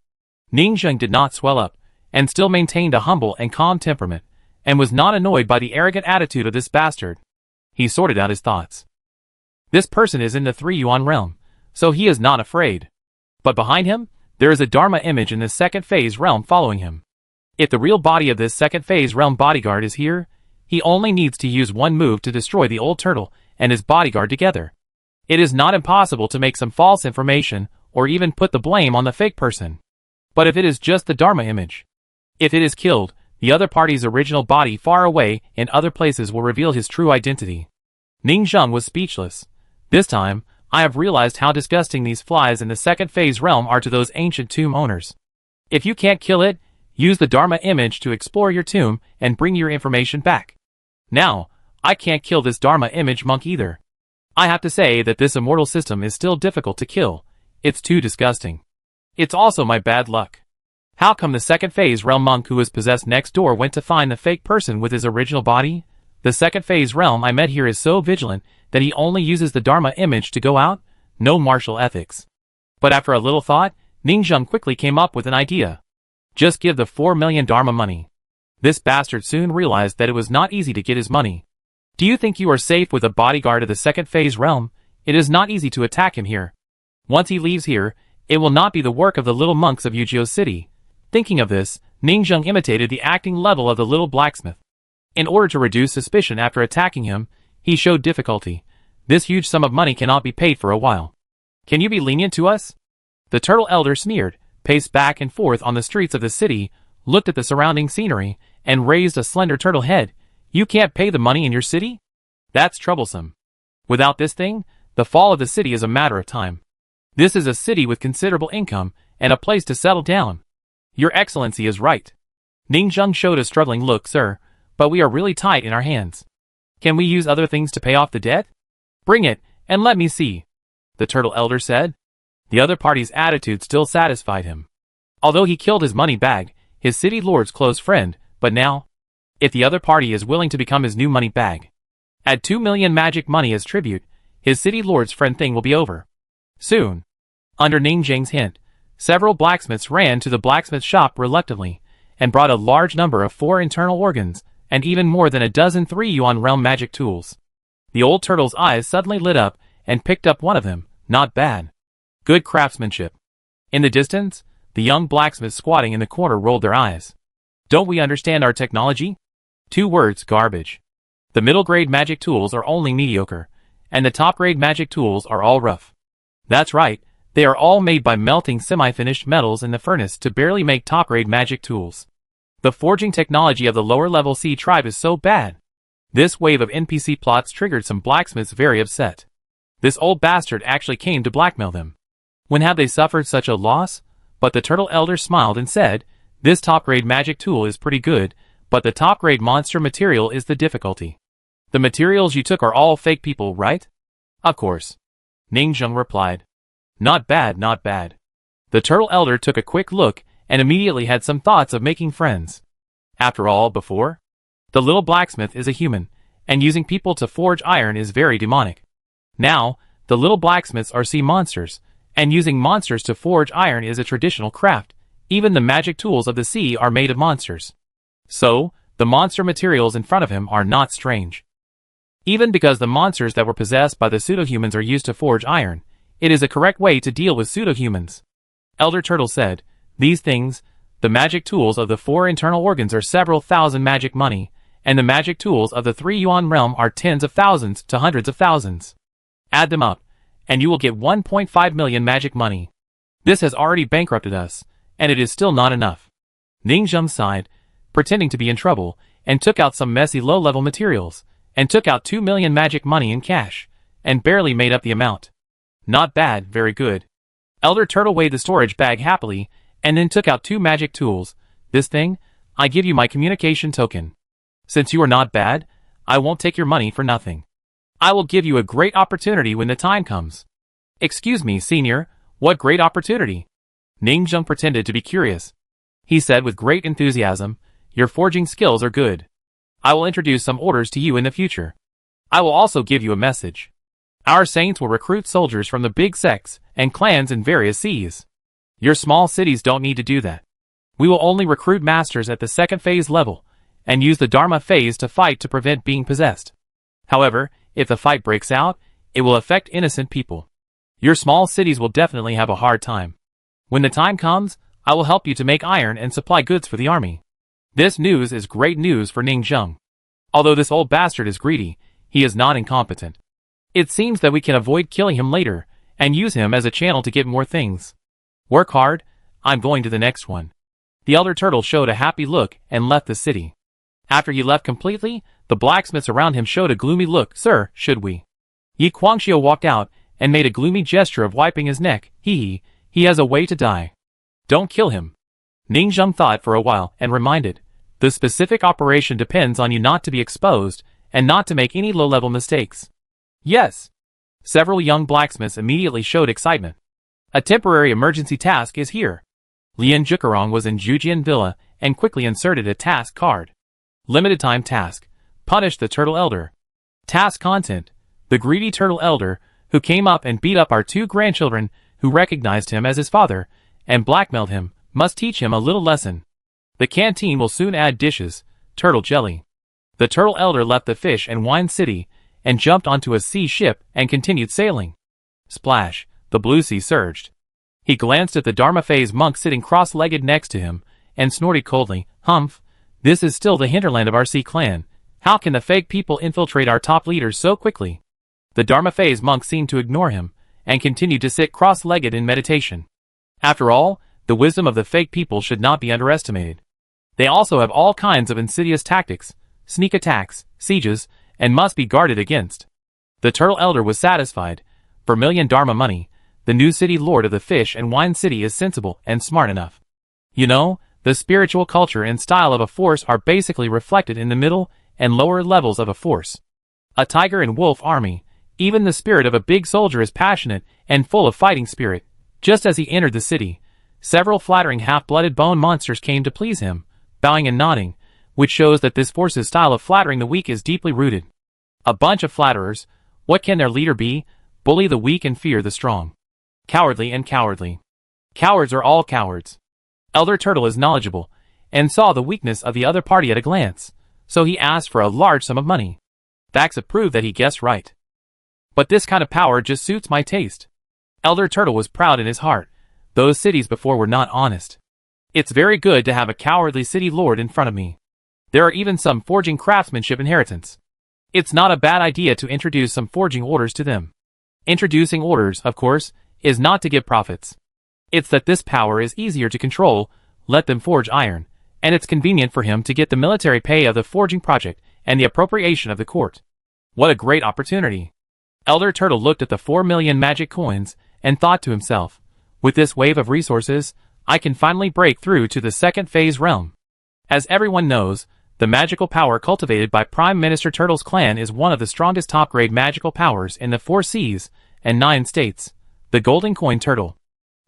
Ningzheng did not swell up, and still maintained a humble and calm temperament, and was not annoyed by the arrogant attitude of this bastard. He sorted out his thoughts. This person is in the 3 yuan realm, so he is not afraid. But behind him, there is a Dharma image in the second phase realm following him. If the real body of this second phase realm bodyguard is here, he only needs to use one move to destroy the old turtle and his bodyguard together. It is not impossible to make some false information or even put the blame on the fake person. But if it is just the Dharma image, if it is killed, the other party's original body far away in other places will reveal his true identity. Ningzheng was speechless. This time, I have realized how disgusting these flies in the second phase realm are to those ancient tomb owners. If you can't kill it, use the Dharma image to explore your tomb and bring your information back. Now, I can't kill this Dharma image monk either. I have to say that this immortal system is still difficult to kill. It's too disgusting. It's also my bad luck. How come the second phase realm monk who was possessed next door went to find the fake person with his original body? The second phase realm I met here is so vigilant that he only uses the Dharma image to go out? No martial ethics. But after a little thought, Ningzheng quickly came up with an idea. Just give the 4 million Dharma money. This bastard soon realized that it was not easy to get his money. Do you think you are safe with a bodyguard of the second phase realm? It is not easy to attack him here. Once he leaves here, it will not be the work of the little monks of Yujio City. Thinking of this, Ningjung imitated the acting level of the little blacksmith. In order to reduce suspicion after attacking him, he showed difficulty. This huge sum of money cannot be paid for a while. Can you be lenient to us? The turtle elder sneered, paced back and forth on the streets of the city, looked at the surrounding scenery, and raised a slender turtle head. You can't pay the money in your city? That's troublesome. Without this thing, the fall of the city is a matter of time. This is a city with considerable income, and a place to settle down. Your Excellency is right. Ningjung showed a struggling look, sir, but we are really tight in our hands. Can we use other things to pay off the debt? Bring it, and let me see, the turtle elder said. The other party's attitude still satisfied him. Although he killed his money bag, his city lord's close friend, but now, if the other party is willing to become his new money bag, add 2 million magic money as tribute, his city lord's friend thing will be over. Soon. Under Ningjung's hint, several blacksmiths ran to the blacksmith shop reluctantly, and brought a large number of 4 internal organs, and even more than a dozen 3-yuan realm magic tools. The old turtle's eyes suddenly lit up, and picked up one of them. Not bad. Good craftsmanship. In the distance, the young blacksmiths squatting in the corner rolled their eyes. Don't we understand our technology? 2 words, garbage. The middle-grade magic tools are only mediocre, and the top-grade magic tools are all rough. That's right, they are all made by melting semi-finished metals in the furnace to barely make top-grade magic tools. The forging technology of the lower-level C tribe is so bad. This wave of NPC plots triggered some blacksmiths very upset. This old bastard actually came to blackmail them. When have they suffered such a loss? But the turtle elder smiled and said, this top-grade magic tool is pretty good, but the top-grade monster material is the difficulty. The materials you took are all fake people, right? Of course. Ningjung replied. Not bad, not bad. The turtle elder took a quick look, and immediately had some thoughts of making friends. After all, before, the little blacksmith is a human, and using people to forge iron is very demonic. Now, the little blacksmiths are sea monsters, and using monsters to forge iron is a traditional craft. Even the magic tools of the sea are made of monsters. So, the monster materials in front of him are not strange. Even because the monsters that were possessed by the pseudo-humans are used to forge iron, it is a correct way to deal with pseudo-humans. Elder Turtle said, these things, the magic tools of the 4 internal organs are several thousand magic money, and the magic tools of the 3-yuan realm are tens of thousands to hundreds of thousands. Add them up, and you will get 1.5 million magic money. This has already bankrupted us, and it is still not enough. Ningjung sighed, pretending to be in trouble, and took out some messy low-level materials, and took out 2 million magic money in cash, and barely made up the amount. Not bad, very good. Elder Turtle weighed the storage bag happily, and then took out 2 magic tools. This thing, I give you my communication token. Since you are not bad, I won't take your money for nothing. I will give you a great opportunity when the time comes. Excuse me, senior, what great opportunity? Ningjung pretended to be curious. He said with great enthusiasm, your forging skills are good. I will introduce some orders to you in the future. I will also give you a message. Our saints will recruit soldiers from the big sects and clans in various seas. Your small cities don't need to do that. We will only recruit masters at the 2nd phase level, and use the Dharma phase to fight to prevent being possessed. However, if the fight breaks out, it will affect innocent people. Your small cities will definitely have a hard time. When the time comes, I will help you to make iron and supply goods for the army. This news is great news for Ningjung. Although this old bastard is greedy, he is not incompetent. It seems that we can avoid killing him later, and use him as a channel to get more things. Work hard, I'm going to the next one. The elder turtle showed a happy look and left the city. After he left completely, the blacksmiths around him showed a gloomy look. Sir, should we? Yi Guangxiu walked out, and made a gloomy gesture of wiping his neck. He has a way to die. Don't kill him. Ningjung thought for a while, and reminded, the specific operation depends on you not to be exposed, and not to make any low-level mistakes. Yes. Several young blacksmiths immediately showed excitement. A temporary emergency task is here. Lian Jukarong was in Jujian Villa, and quickly inserted a task card. Limited time task. Punish the Turtle Elder. Task content. The greedy Turtle Elder, who came up and beat up our 2 grandchildren, who recognized him as his father, and blackmailed him, must teach him a little lesson. The canteen will soon add dishes, turtle jelly. The turtle elder left the fish and wine city, and jumped onto a sea ship and continued sailing. Splash, the blue sea surged. He glanced at the Dharma phase monk sitting cross-legged next to him, and snorted coldly, "Humph, this is still the hinterland of our sea clan. How can the fake people infiltrate our top leaders so quickly?" The Dharma phase monk seemed to ignore him, and continued to sit cross-legged in meditation. After all, the wisdom of the fake people should not be underestimated. They also have all kinds of insidious tactics, sneak attacks, sieges, and must be guarded against. The turtle elder was satisfied. For million Dharma money, the new city lord of the fish and wine city is sensible and smart enough. You know, the spiritual culture and style of a force are basically reflected in the middle and lower levels of a force. A tiger and wolf army, even the spirit of a big soldier is passionate and full of fighting spirit. Just as he entered the city, several flattering half-blooded bone monsters came to please him, bowing and nodding, which shows that this force's style of flattering the weak is deeply rooted. A bunch of flatterers, what can their leader be? Bully the weak and fear the strong. Cowardly and cowardly. Cowards are all cowards. Elder Turtle is knowledgeable, and saw the weakness of the other party at a glance, so he asked for a large sum of money. Facts have proved that he guessed right. But this kind of power just suits my taste. Elder Turtle was proud in his heart. Those cities before were not honest. It's very good to have a cowardly city lord in front of me. There are even some forging craftsmanship inheritance. It's not a bad idea to introduce some forging orders to them. Introducing orders, of course, is not to give profits. It's that this power is easier to control, let them forge iron, and it's convenient for him to get the military pay of the forging project and the appropriation of the court. What a great opportunity. Elder Turtle looked at the 4 million magic coins and thought to himself, with this wave of resources, I can finally break through to the second phase realm. As everyone knows, the magical power cultivated by Prime Minister Turtle's clan is one of the strongest top-grade magical powers in the 4 seas and 9 states, the Golden Coin Turtle.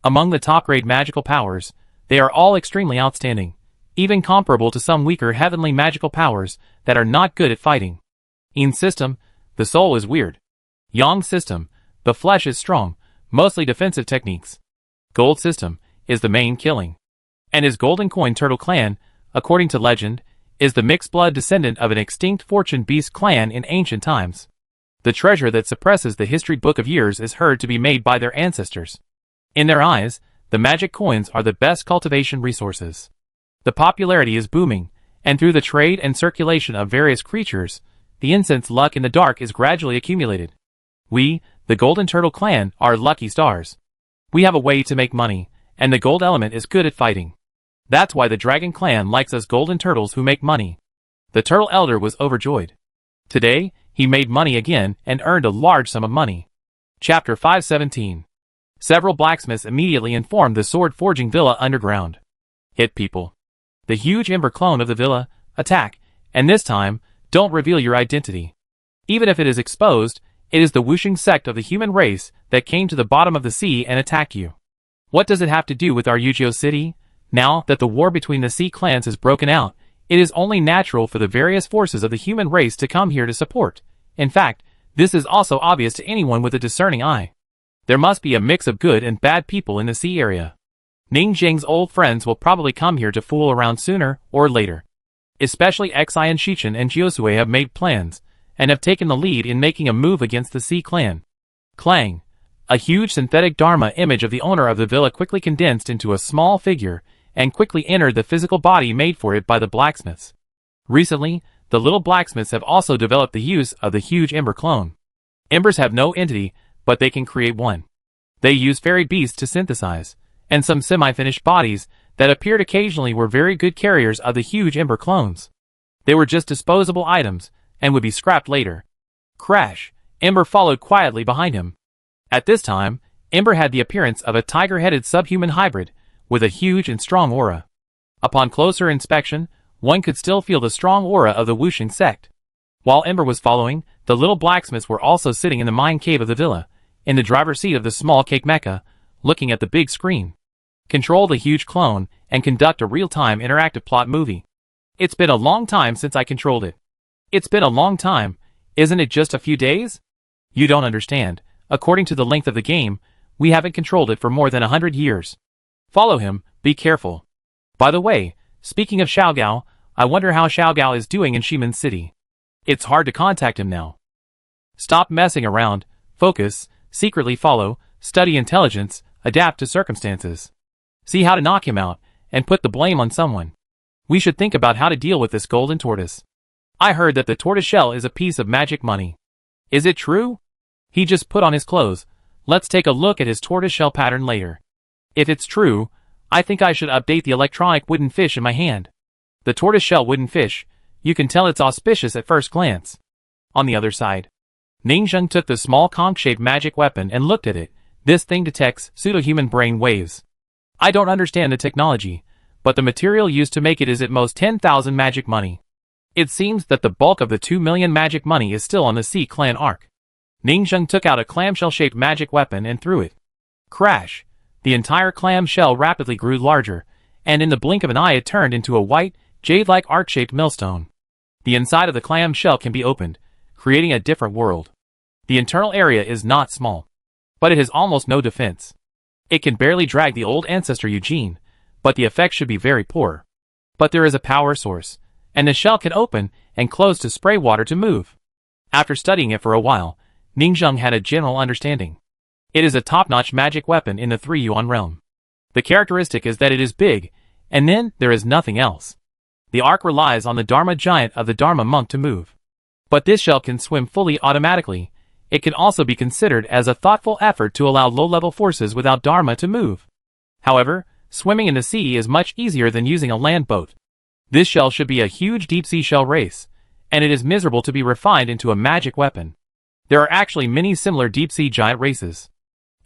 Among the top-grade magical powers, they are all extremely outstanding, even comparable to some weaker heavenly magical powers that are not good at fighting. Yin system, the soul is weird. Yang system, the flesh is strong, mostly defensive techniques. Gold system, is the main killing. And his Golden Coin Turtle clan, according to legend, is the mixed-blood descendant of an extinct fortune beast clan in ancient times. The treasure that suppresses the history book of years is heard to be made by their ancestors. In their eyes, the magic coins are the best cultivation resources. The popularity is booming, and through the trade and circulation of various creatures, the incense luck in the dark is gradually accumulated. We, the Golden Turtle clan, are lucky stars. We have a way to make money, and the gold element is good at fighting. That's why the Dragon clan likes us Golden Turtles who make money. The Turtle Elder was overjoyed. Today, he made money again and earned a large sum of money. Chapter 517. Several blacksmiths immediately informed the sword forging villa underground. Hit people. The huge ember clone of the villa, attack, and this time, don't reveal your identity. Even if it is exposed, it is the whooshing sect of the human race that came to the bottom of the sea and attacked you. What does it have to do with our Yu-Gi-Oh city? Now that the war between the sea clans has broken out, it is only natural for the various forces of the human race to come here to support. In fact, this is also obvious to anyone with a discerning eye. There must be a mix of good and bad people in the sea area. Ning Jing's old friends will probably come here to fool around sooner or later. Especially Xi and Shichen and Jiosue have made plans, and have taken the lead in making a move against the Sea Clan. Clang! A huge synthetic Dharma image of the owner of the villa quickly condensed into a small figure, and quickly entered the physical body made for it by the blacksmiths. Recently, the little blacksmiths have also developed the use of the huge ember clone. Embers have no entity, but they can create one. They use fairy beasts to synthesize, and some semi-finished bodies that appeared occasionally were very good carriers of the huge ember clones. They were just disposable items, and would be scrapped later. Crash! Ember followed quietly behind him. At this time, Ember had the appearance of a tiger-headed subhuman hybrid, with a huge and strong aura. Upon closer inspection, one could still feel the strong aura of the whooshing sect. While Ember was following, the little blacksmiths were also sitting in the mine cave of the villa, in the driver's seat of the small cake mecha, looking at the big screen. Control the huge clone, and conduct a real-time interactive plot movie. It's been a long time since I controlled it. It's been a long time, isn't it just a few days? You don't understand. According to the length of the game, we haven't controlled it for more than 100 years. Follow him, be careful. By the way, speaking of Xiaogao, I wonder how Xiaogao is doing in Shiman City. It's hard to contact him now. Stop messing around, focus, secretly follow, study intelligence, adapt to circumstances. See how to knock him out, and put the blame on someone. We should think about how to deal with this golden tortoise. I heard that the tortoise shell is a piece of magic money. Is it true? He just put on his clothes. Let's take a look at his tortoise shell pattern later. If it's true, I think I should update the electronic wooden fish in my hand. The tortoise shell wooden fish, you can tell it's auspicious at first glance. On the other side, Ningzheng took the small conch-shaped magic weapon and looked at it. This thing detects pseudo-human brain waves. I don't understand the technology, but the material used to make it is at most 10,000 magic money. It seems that the bulk of the 2 million magic money is still on the Sea Clan Arc. Ningzheng took out a clamshell-shaped magic weapon and threw it. Crash! The entire clamshell rapidly grew larger, and in the blink of an eye it turned into a white, jade-like arc-shaped millstone. The inside of the clamshell can be opened, creating a different world. The internal area is not small, but it has almost no defense. It can barely drag the old ancestor Eugene, but the effect should be very poor. But there is a power source, and the shell can open and close to spray water to move. After studying it for a while, Ningzheng had a general understanding. It is a top-notch magic weapon in the 3 yuan realm. The characteristic is that it is big, and then there is nothing else. The arc relies on the Dharma giant of the Dharma monk to move. But this shell can swim fully automatically. It can also be considered as a thoughtful effort to allow low-level forces without Dharma to move. However, swimming in the sea is much easier than using a land boat. This shell should be a huge deep-sea shell race, and it is miserable to be refined into a magic weapon. There are actually many similar deep-sea giant races.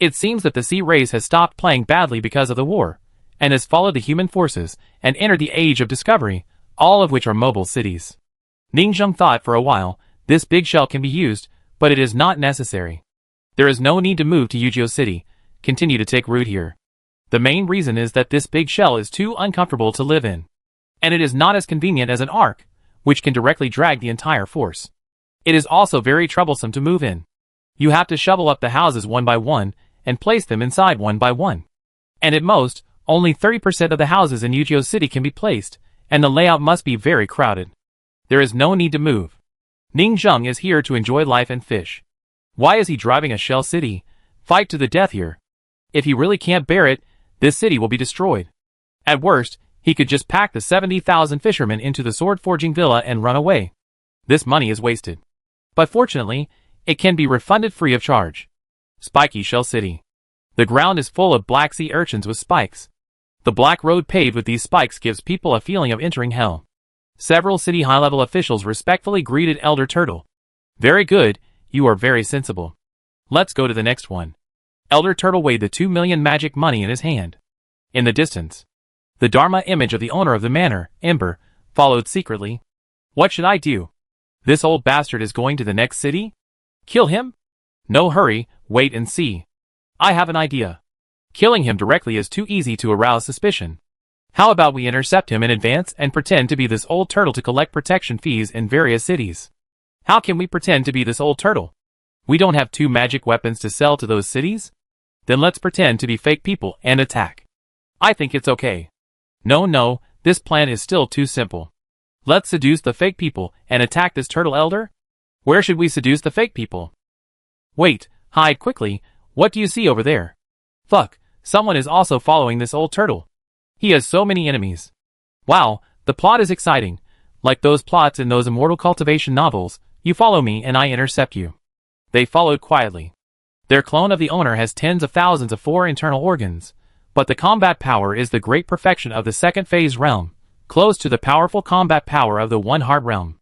It seems that the sea race has stopped playing badly because of the war, and has followed the human forces and entered the age of discovery, all of which are mobile cities. Ningzheng thought for a while, this big shell can be used, but it is not necessary. There is no need to move to Yuzhou City, continue to take root here. The main reason is that this big shell is too uncomfortable to live in. And it is not as convenient as an arc, which can directly drag the entire force. It is also very troublesome to move in. You have to shovel up the houses one by one, and place them inside one by one. And at most, only 30% of the houses in Yuzhou City can be placed, and the layout must be very crowded. There is no need to move. Ningzheng is here to enjoy life and fish. Why is he driving a shell city? Fight to the death here. If he really can't bear it, this city will be destroyed. At worst, he could just pack the 70,000 fishermen into the sword-forging villa and run away. This money is wasted. But fortunately, it can be refunded free of charge. Spiky Shell City. The ground is full of black sea urchins with spikes. The black road paved with these spikes gives people a feeling of entering hell. Several city high-level officials respectfully greeted Elder Turtle. Very good, you are very sensible. Let's go to the next one. Elder Turtle weighed the 2 million magic money in his hand. In the distance, the Dharma image of the owner of the manor, Ember, followed secretly. What should I do? This old bastard is going to the next city? Kill him? No hurry, wait and see. I have an idea. Killing him directly is too easy to arouse suspicion. How about we intercept him in advance and pretend to be this old turtle to collect protection fees in various cities? How can we pretend to be this old turtle? We don't have 2 magic weapons to sell to those cities? Then let's pretend to be fake people and attack. I think it's okay. No, this plan is still too simple. Let's seduce the fake people and attack this turtle elder? Where should we seduce the fake people? Wait, hide quickly, what do you see over there? Fuck, someone is also following this old turtle. He has so many enemies. Wow, the plot is exciting. Like those plots in those immortal cultivation novels, you follow me and I intercept you. They followed quietly. Their clone of the owner has tens of thousands of 4 internal organs, but the combat power is the great perfection of the second phase realm, close to the powerful combat power of the one heart realm.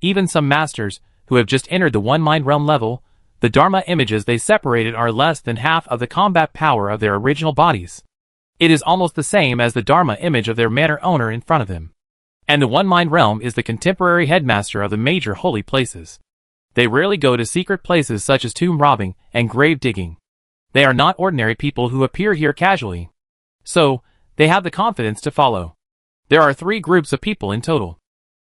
Even some masters, who have just entered the one mind realm level, the Dharma images they separated are less than half of the combat power of their original bodies. It is almost the same as the Dharma image of their manor owner in front of them. And the one mind realm is the contemporary headmaster of the major holy places. They rarely go to secret places such as tomb robbing and grave digging. They are not ordinary people who appear here casually. So, they have the confidence to follow. There are 3 groups of people in total.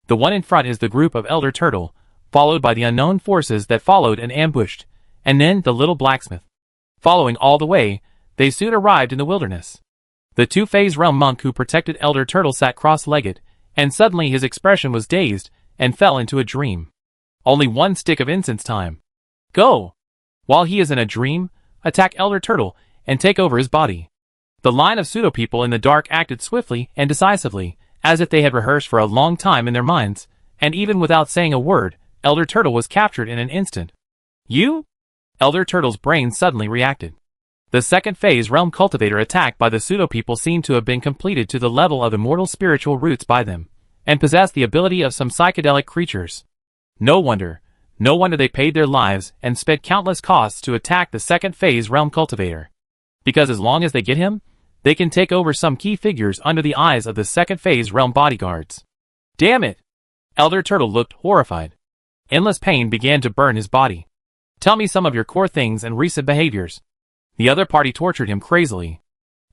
The one in front is the group of Elder Turtle, followed by the unknown forces that followed and ambushed, and then the little blacksmith. Following all the way, they soon arrived in the wilderness. The 2-phase realm monk who protected Elder Turtle sat cross-legged, And suddenly his expression was dazed and fell into a dream. Only one stick of incense time. Go! While he is in a dream, attack Elder Turtle and take over his body. The line of pseudo-people in the dark acted swiftly and decisively, as if they had rehearsed for a long time in their minds, and even without saying a word, Elder Turtle was captured in an instant. You? Elder Turtle's brain suddenly reacted. The second phase realm cultivator attack by the pseudo-people seemed to have been completed to the level of immortal spiritual roots by them, and possessed the ability of some psychedelic creatures. No wonder they paid their lives and spent countless costs to attack the second phase realm cultivator. Because as long as they get him, they can take over some key figures under the eyes of the second phase realm bodyguards. Damn it! Elder Turtle looked horrified. Endless pain began to burn his body. Tell me some of your core things and recent behaviors. The other party tortured him crazily.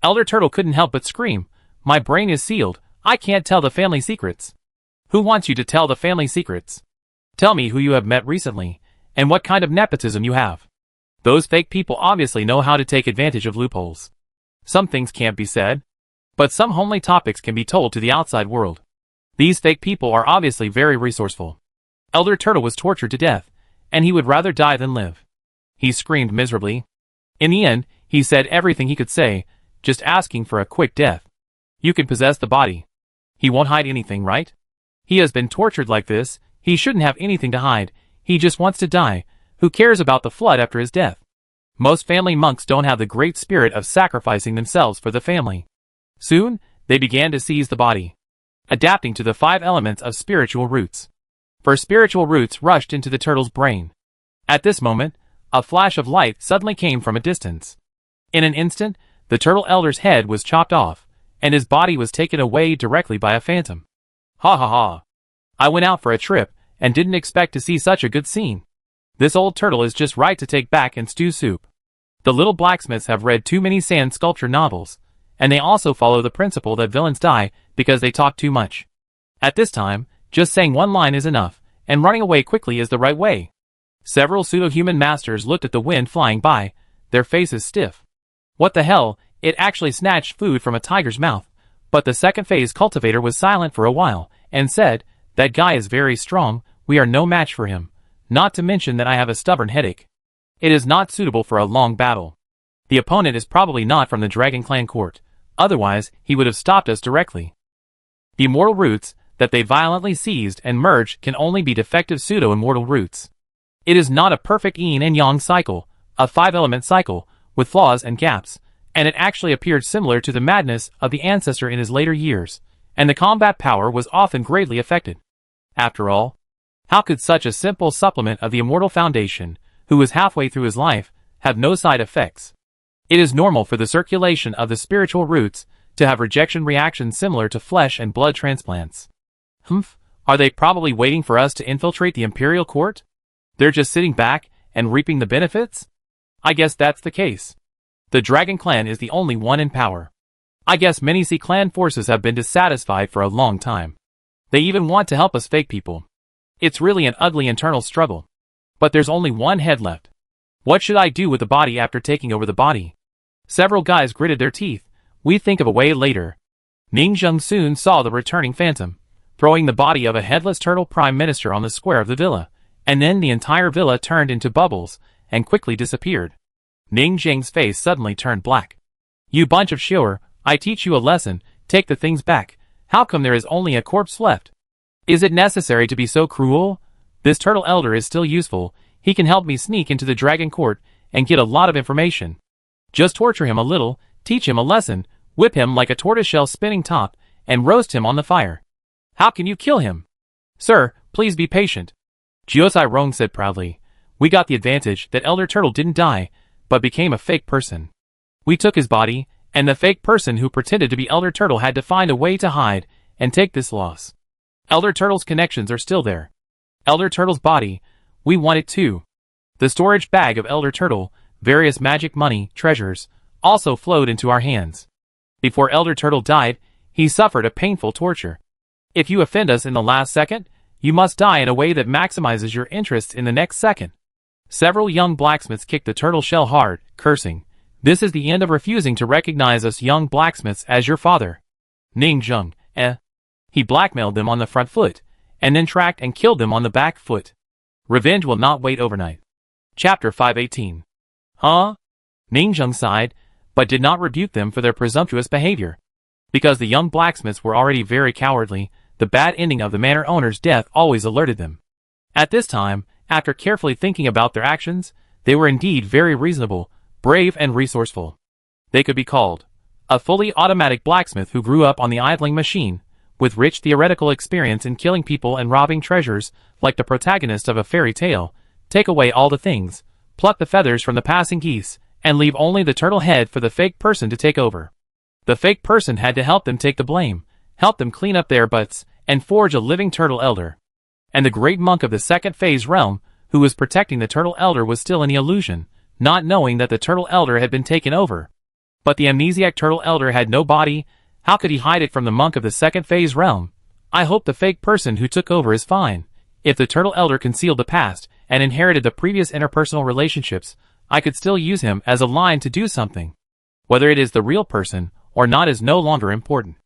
Elder Turtle couldn't help but scream, my brain is sealed, I can't tell the family secrets. Who wants you to tell the family secrets? Tell me who you have met recently, and what kind of nepotism you have. Those fake people obviously know how to take advantage of loopholes. Some things can't be said, but some homely topics can be told to the outside world. These fake people are obviously very resourceful. Elder Turtle was tortured to death, and he would rather die than live. He screamed miserably. In the end, he said everything he could say, just asking for a quick death. You can possess the body. He won't hide anything, right? He has been tortured like this, he shouldn't have anything to hide, he just wants to die. Who cares about the flood after his death? Most family monks don't have the great spirit of sacrificing themselves for the family. Soon, they began to seize the body, adapting to the 5 elements of spiritual roots. For spiritual roots rushed into the turtle's brain. At this moment, a flash of light suddenly came from a distance. In an instant, the turtle elder's head was chopped off, and his body was taken away directly by a phantom. Ha ha ha. I went out for a trip, and didn't expect to see such a good scene. This old turtle is just right to take back and stew soup. The little blacksmiths have read too many sand sculpture novels, and they also follow the principle that villains die because they talk too much. At this time, just saying one line is enough, and running away quickly is the right way. Several pseudo-human masters looked at the wind flying by, their faces stiff. What the hell, it actually snatched food from a tiger's mouth, but the second phase cultivator was silent for a while, and said, that guy is very strong, we are no match for him. Not to mention that I have a stubborn headache. It is not suitable for a long battle. The opponent is probably not from the Dragon Clan court, otherwise he would have stopped us directly. The immortal roots that they violently seized and merged can only be defective pseudo-immortal roots. It is not a perfect yin and yang cycle, a 5-element cycle, with flaws and gaps, and it actually appeared similar to the madness of the ancestor in his later years, and the combat power was often greatly affected. After all, how could such a simple supplement of the immortal foundation, who was halfway through his life, have no side effects? It is normal for the circulation of the spiritual roots to have rejection reactions similar to flesh and blood transplants. Humph, are they probably waiting for us to infiltrate the imperial court? They're just sitting back and reaping the benefits? I guess that's the case. The Dragon Clan is the only one in power. I guess many Sea Clan forces have been dissatisfied for a long time. They even want to help us fake people. It's really an ugly internal struggle. But there's only one head left. What should I do with the body after taking over the body? Several guys gritted their teeth. We think of a way later. Ning Zheng soon saw the returning phantom, throwing the body of a headless turtle prime minister on the square of the villa, and then the entire villa turned into bubbles and quickly disappeared. Ning Zheng's face suddenly turned black. You bunch of shiur, I teach you a lesson, take the things back. How come there is only a corpse left? Is it necessary to be so cruel? This turtle elder is still useful, he can help me sneak into the dragon court and get a lot of information. Just torture him a little, teach him a lesson, whip him like a tortoiseshell spinning top, and roast him on the fire. How can you kill him? Sir, please be patient. Jiosai Rong said proudly. We got the advantage that Elder Turtle didn't die, but became a fake person. We took his body, and the fake person who pretended to be Elder Turtle had to find a way to hide and take this loss. Elder Turtle's connections are still there. Elder Turtle's body, we want it too. The storage bag of Elder Turtle, various magic money, treasures, also flowed into our hands. Before Elder Turtle died, he suffered a painful torture. If you offend us in the last second, you must die in a way that maximizes your interests in the next second. Several young blacksmiths kicked the turtle shell hard, cursing. This is the end of refusing to recognize us young blacksmiths as your father. Ning Zheng, He blackmailed them on the front foot, and then tracked and killed them on the back foot. Revenge will not wait overnight. Chapter 518. Huh? Ning Zheng sighed, but did not rebuke them for their presumptuous behavior. Because the young blacksmiths were already very cowardly, the bad ending of the manor owner's death always alerted them. At this time, after carefully thinking about their actions, they were indeed very reasonable, brave and resourceful. They could be called a fully automatic blacksmith who grew up on the idling machine, with rich theoretical experience in killing people and robbing treasures, like the protagonist of a fairy tale, take away all the things, pluck the feathers from the passing geese, and leave only the turtle head for the fake person to take over. The fake person had to help them take the blame, help them clean up their butts, and forge a living turtle elder. And the great monk of the second phase realm, who was protecting the turtle elder, was still in the illusion, not knowing that the turtle elder had been taken over. But the amnesiac turtle elder had no body. How could he hide it from the monk of the second phase realm? I hope the fake person who took over is fine. If the turtle elder concealed the past and inherited the previous interpersonal relationships, I could still use him as a line to do something. Whether it is the real person or not is no longer important.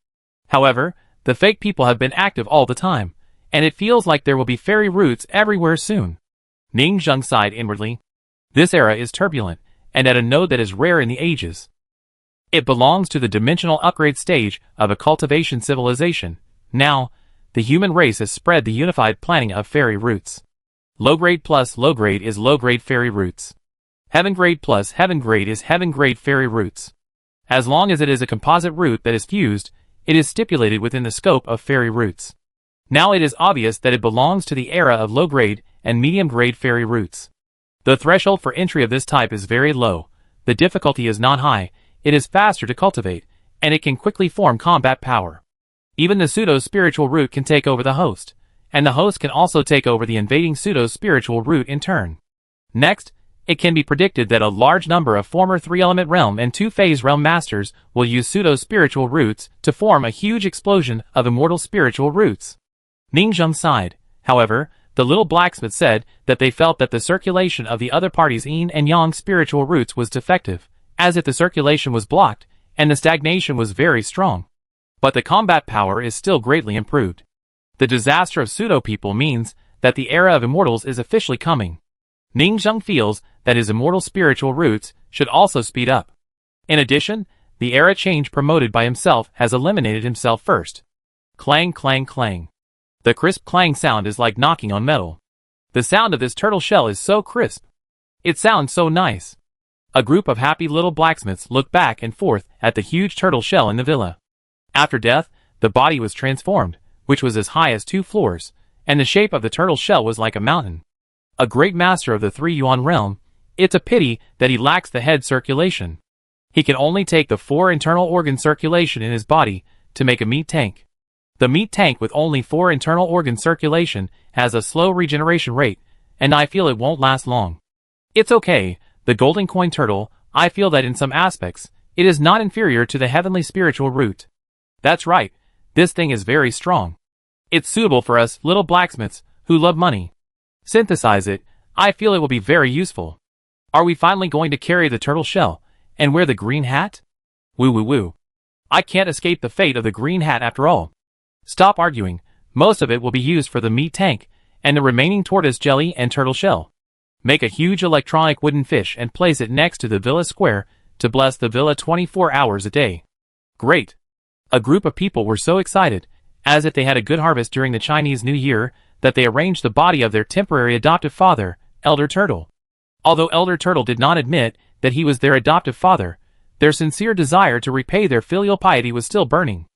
However, the fake people have been active all the time, and it feels like there will be fairy roots everywhere soon. Ning Zheng sighed inwardly. This era is turbulent, and at a node that is rare in the ages. It belongs to the dimensional upgrade stage of a cultivation civilization. Now, the human race has spread the unified planning of fairy roots. Low grade plus low grade is low grade fairy roots. Heaven grade plus heaven grade is heaven grade fairy roots. As long as it is a composite root that is fused, it is stipulated within the scope of fairy roots. Now it is obvious that it belongs to the era of low grade and medium grade fairy roots. The threshold for entry of this type is very low, the difficulty is not high, it is faster to cultivate, and it can quickly form combat power. Even the pseudo-spiritual root can take over the host, and the host can also take over the invading pseudo-spiritual root in turn. Next, it can be predicted that a large number of former 3-element realm and 2-phase realm masters will use pseudo-spiritual roots to form a huge explosion of immortal spiritual roots. Ning Zheng sighed. However, the little blacksmith said that they felt that the circulation of the other party's yin and yang spiritual roots was defective, as if the circulation was blocked, and the stagnation was very strong. But the combat power is still greatly improved. The disaster of pseudo-people means that the era of immortals is officially coming. Ning Zheng feels that his immortal spiritual roots should also speed up. In addition, the era change promoted by himself has eliminated himself first. Clang clang clang. The crisp clang sound is like knocking on metal. The sound of this turtle shell is so crisp. It sounds so nice. A group of happy little blacksmiths looked back and forth at the huge turtle shell in the villa. After death, the body was transformed, which was as high as 2 floors, and the shape of the turtle shell was like a mountain. A great master of the 3-yuan realm, it's a pity that he lacks the head circulation. He can only take the 4 internal organ circulation in his body to make a meat tank. The meat tank with only 4 internal organ circulation has a slow regeneration rate, and I feel it won't last long. It's okay. The golden coin turtle, I feel that in some aspects, it is not inferior to the heavenly spiritual root. That's right, this thing is very strong. It's suitable for us little blacksmiths who love money. Synthesize it, I feel it will be very useful. Are we finally going to carry the turtle shell and wear the green hat? Woo woo woo. I can't escape the fate of the green hat after all. Stop arguing, most of it will be used for the meat tank and the remaining tortoise jelly and turtle shell. Make a huge electronic wooden fish and place it next to the villa square to bless the villa 24 hours a day. Great. A group of people were so excited, as if they had a good harvest during the Chinese New Year, that they arranged the body of their temporary adoptive father, Elder Turtle. Although Elder Turtle did not admit that he was their adoptive father, their sincere desire to repay their filial piety was still burning.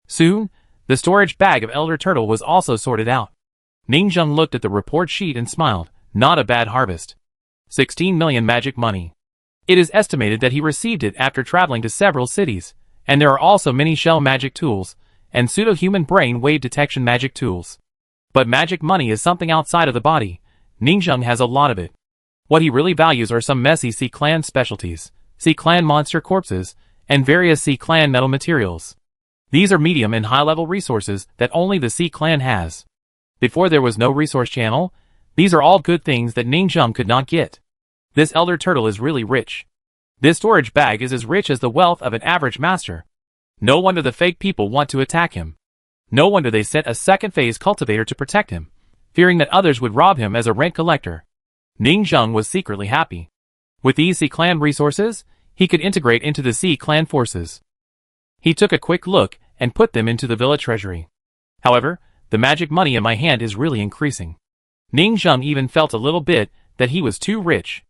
Soon, the storage bag of Elder Turtle was also sorted out. Ning Zheng looked at the report sheet and smiled. Not a bad harvest. 16 million magic money. It is estimated that he received it after traveling to several cities, and there are also many shell magic tools, and pseudo-human brain wave detection magic tools. But magic money is something outside of the body. Ning Zheng has a lot of it. What he really values are some messy C-clan specialties, C-clan monster corpses, and various C-clan metal materials. These are medium and high-level resources that only the C-clan has. Before there was no resource channel, these are all good things that Ning Zheng could not get. This Elder Turtle is really rich. This storage bag is as rich as the wealth of an average master. No wonder the fake people want to attack him. No wonder they sent a second-phase cultivator to protect him, fearing that others would rob him as a rent collector. Ning Zheng was secretly happy. With these Sea Clan resources, he could integrate into the Sea Clan forces. He took a quick look and put them into the villa treasury. However, the magic money in my hand is really increasing. Ning Zheng even felt a little bit that he was too rich.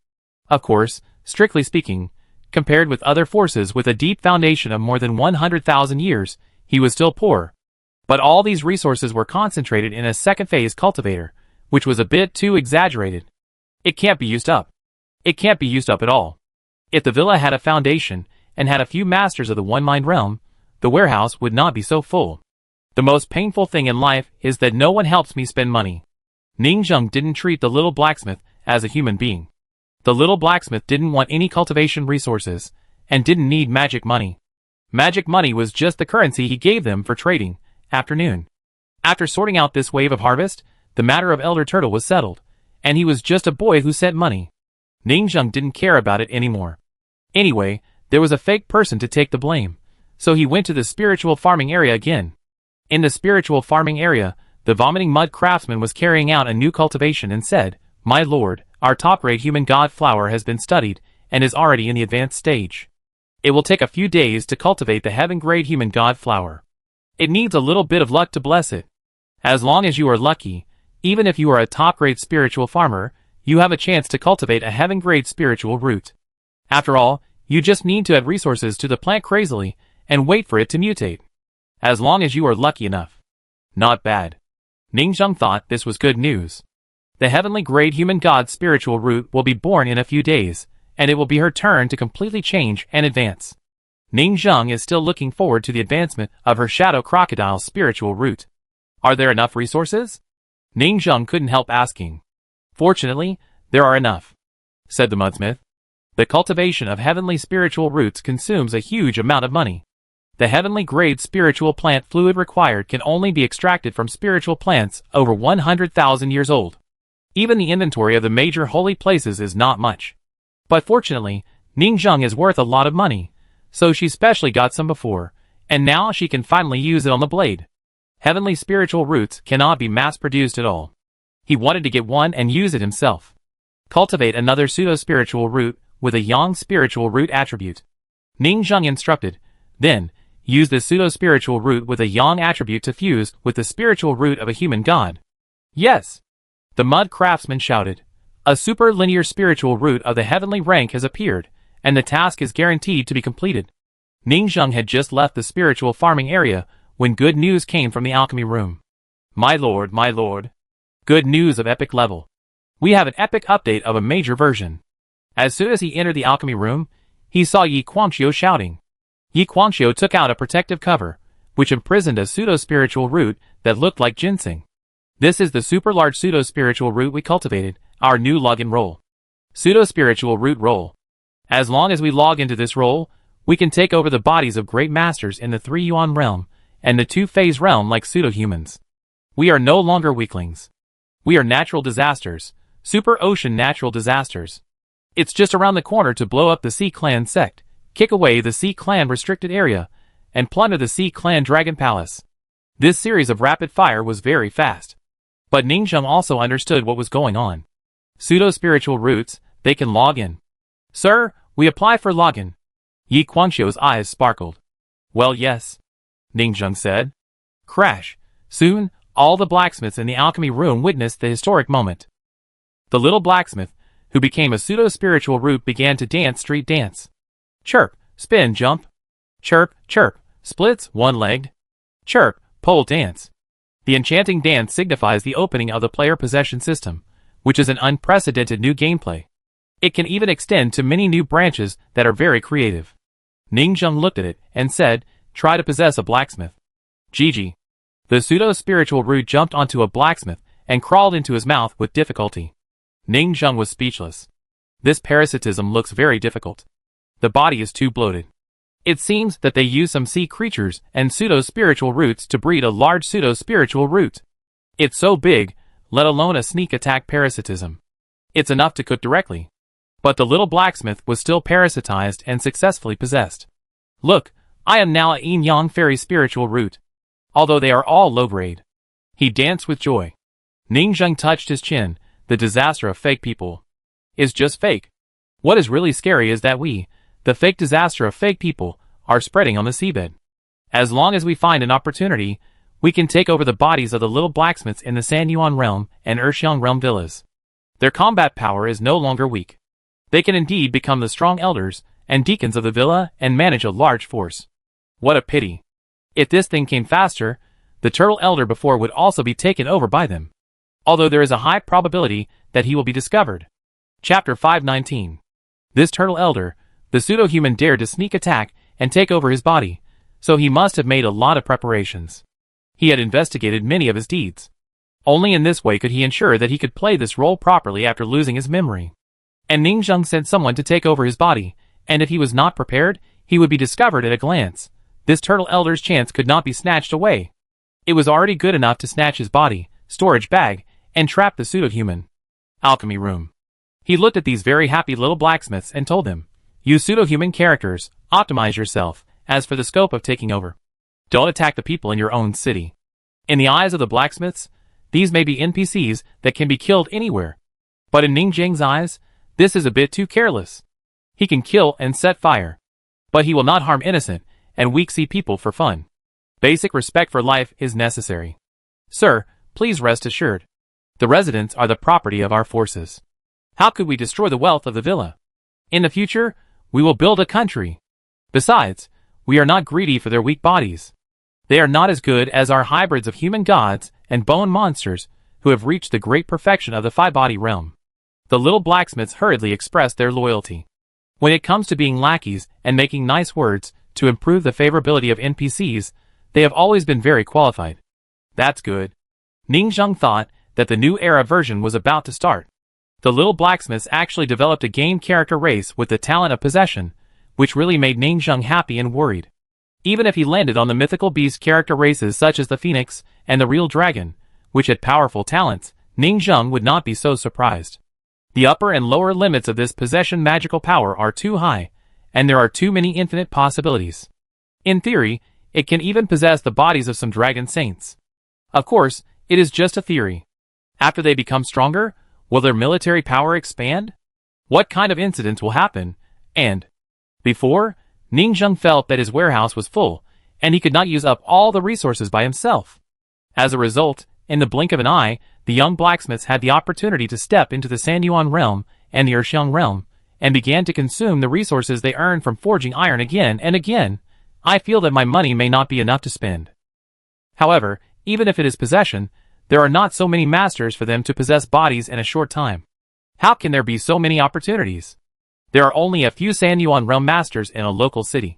Of course, strictly speaking, compared with other forces with a deep foundation of more than 100,000 years, he was still poor. But all these resources were concentrated in a second-phase cultivator, which was a bit too exaggerated. It can't be used up. It can't be used up at all. If the villa had a foundation and had a few masters of the one-mind realm, the warehouse would not be so full. The most painful thing in life is that no one helps me spend money. Ning Zheng didn't treat the little blacksmith as a human being. The little blacksmith didn't want any cultivation resources, and didn't need magic money. Magic money was just the currency he gave them for trading. Afternoon. After sorting out this wave of harvest, the matter of Elder Turtle was settled, and he was just a boy who sent money. Ning Zheng didn't care about it anymore. Anyway, there was a fake person to take the blame, so he went to the spiritual farming area again. In the spiritual farming area, the vomiting mud craftsman was carrying out a new cultivation and said, "My lord, our top-grade human god flower has been studied and is already in the advanced stage. It will take a few days to cultivate the heaven-grade human god flower. It needs a little bit of luck to bless it. As long as you are lucky, even if you are a top-grade spiritual farmer, you have a chance to cultivate a heaven-grade spiritual root. After all, you just need to add resources to the plant crazily and wait for it to mutate. As long as you are lucky enough." Not bad. Ning Zheng thought this was good news. The heavenly grade human god spiritual root will be born in a few days, and it will be her turn to completely change and advance. Ning Zheng is still looking forward to the advancement of her shadow crocodile spiritual root. Are there enough resources? Ning Zheng couldn't help asking. Fortunately, there are enough, said the mudsmith. The cultivation of heavenly spiritual roots consumes a huge amount of money. The heavenly grade spiritual plant fluid required can only be extracted from spiritual plants over 100,000 years old. Even the inventory of the major holy places is not much. But fortunately, Ning Zheng is worth a lot of money, so she specially got some before, and now she can finally use it on the blade. Heavenly spiritual roots cannot be mass-produced at all. He wanted to get one and use it himself. Cultivate another pseudo-spiritual root with a yang spiritual root attribute. Ning Zheng instructed. Then, use the pseudo-spiritual root with a yang attribute to fuse with the spiritual root of a human god. Yes! The mud craftsman shouted. A super-linear spiritual root of the heavenly rank has appeared, and the task is guaranteed to be completed. Ning Zheng had just left the spiritual farming area when good news came from the alchemy room. My lord, my lord. Good news of epic level. We have an epic update of a major version. As soon as he entered the alchemy room, he saw Yi Guangxiu shouting. Yi Guangxiu took out a protective cover, which imprisoned a pseudo-spiritual root that looked like ginseng. This is the super-large pseudo-spiritual root we cultivated, our new login role. Pseudo-spiritual root role. As long as we log into this role, we can take over the bodies of great masters in the 3-yuan realm and the 2-phase realm like pseudo-humans. We are no longer weaklings. We are natural disasters, super-ocean natural disasters. It's just around the corner to blow up the Sea Clan sect, kick away the Sea Clan restricted area, and plunder the Sea Clan Dragon Palace. This series of rapid fire was very fast. But Ning Zheng also understood what was going on. Pseudo-spiritual roots, they can log in. Sir, we apply for login. Yi Guangxiu's eyes sparkled. Well, yes, Ning Zheng said. Crash. Soon, all the blacksmiths in the alchemy room witnessed the historic moment. The little blacksmith, who became a pseudo-spiritual root, began to dance street dance. Chirp, spin, jump. Chirp, chirp, splits, one-legged. Chirp, pole dance. The enchanting dance signifies the opening of the player possession system, which is an unprecedented new gameplay. It can even extend to many new branches that are very creative. Ning Zheng looked at it and said, try to possess a blacksmith. GG. The pseudo-spiritual root jumped onto a blacksmith and crawled into his mouth with difficulty. Ning Zheng was speechless. This parasitism looks very difficult. The body is too bloated. It seems that they use some sea creatures and pseudo-spiritual roots to breed a large pseudo-spiritual root. It's so big, let alone a sneak attack parasitism. It's enough to cook directly. But the little blacksmith was still parasitized and successfully possessed. Look, I am now a yin-yang fairy spiritual root. although they are all low-grade. He danced with joy. Ning Zheng touched his chin. The disaster of fake people is just fake. What is really scary is that we, the fake disaster of fake people, are spreading on the seabed. As long as we find an opportunity, we can take over the bodies of the little blacksmiths in the San Yuan realm and Erxiang realm villas. Their combat power is no longer weak. They can indeed become the strong elders and deacons of the villa and manage a large force. What a pity. If this thing came faster, the turtle elder before would also be taken over by them. Although there is a high probability that he will be discovered. Chapter 519. This turtle elder, the pseudo-human, dared to sneak attack and take over his body, so he must have made a lot of preparations. He had investigated many of his deeds. Only in this way could he ensure that he could play this role properly after losing his memory. And Ning Zheng sent someone to take over his body, and if he was not prepared, he would be discovered at a glance. This turtle elder's chance could not be snatched away. It was already good enough to snatch his body, storage bag, and trap the pseudo-human. Alchemy room. He looked at these very happy little blacksmiths and told them, "You pseudo-human characters, optimize yourself. As for the scope of taking over, don't attack the people in your own city." In the eyes of the blacksmiths, these may be NPCs that can be killed anywhere. But in Ning Zheng's eyes, this is a bit too careless. He can kill and set fire. But he will not harm innocent and weak sea people for fun. Basic respect for life is necessary. Sir, please rest assured. The residents are the property of our forces. How could we destroy the wealth of the villa? In the future, we will build a country. Besides, we are not greedy for their weak bodies. They are not as good as our hybrids of human gods and bone monsters who have reached the great perfection of the five-body realm. The little blacksmiths hurriedly expressed their loyalty. When it comes to being lackeys and making nice words to improve the favorability of NPCs, they have always been very qualified. That's good. Ning Zheng thought that the new era version was about to start. The little blacksmiths actually developed a game character race with the talent of possession, which really made Ning Zheng happy and worried. Even if he landed on the mythical beast character races such as the Phoenix and the Real Dragon, which had powerful talents, Ning Zheng would not be so surprised. The upper and lower limits of this possession magical power are too high, and there are too many infinite possibilities. In theory, it can even possess the bodies of some dragon saints. Of course, it is just a theory. After they become stronger, will their military power expand? What kind of incidents will happen? And before, Ning Zheng felt that his warehouse was full, and he could not use up all the resources by himself. As a result, in the blink of an eye, the young blacksmiths had the opportunity to step into the San Yuan realm and the Erxiang realm, and began to consume the resources they earned from forging iron again and again. I feel that my money may not be enough to spend. However, even if it is possession, there are not so many masters for them to possess bodies in a short time. How can there be so many opportunities? There are only a few San Yuan realm masters in a local city.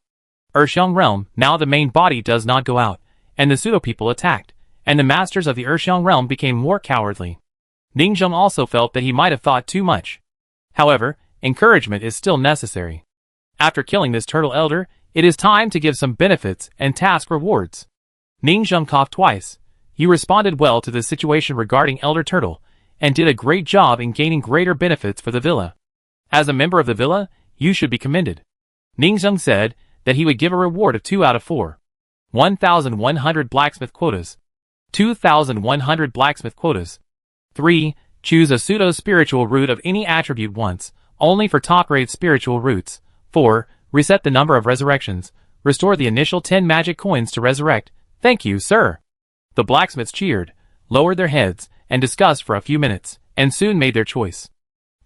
Erxiang realm, now the main body does not go out, and the pseudo-people attacked, and the masters of the Erxiang realm became more cowardly. Ning Zheng also felt that he might have thought too much. However, encouragement is still necessary. After killing this turtle elder, it is time to give some benefits and task rewards. Ning Zheng coughed twice. You responded well to the situation regarding Elder Turtle, and did a great job in gaining greater benefits for the villa. As a member of the villa, you should be commended. Ning Zheng said that he would give a reward of 2 out of 4. 1,100 blacksmith quotas. 2,100 blacksmith quotas. 3. Choose a pseudo-spiritual root of any attribute once, only for top-grade spiritual roots. 4. Reset the number of resurrections. Restore the initial 10 magic coins to resurrect. Thank you, sir. The blacksmiths cheered, lowered their heads, and discussed for a few minutes, and soon made their choice.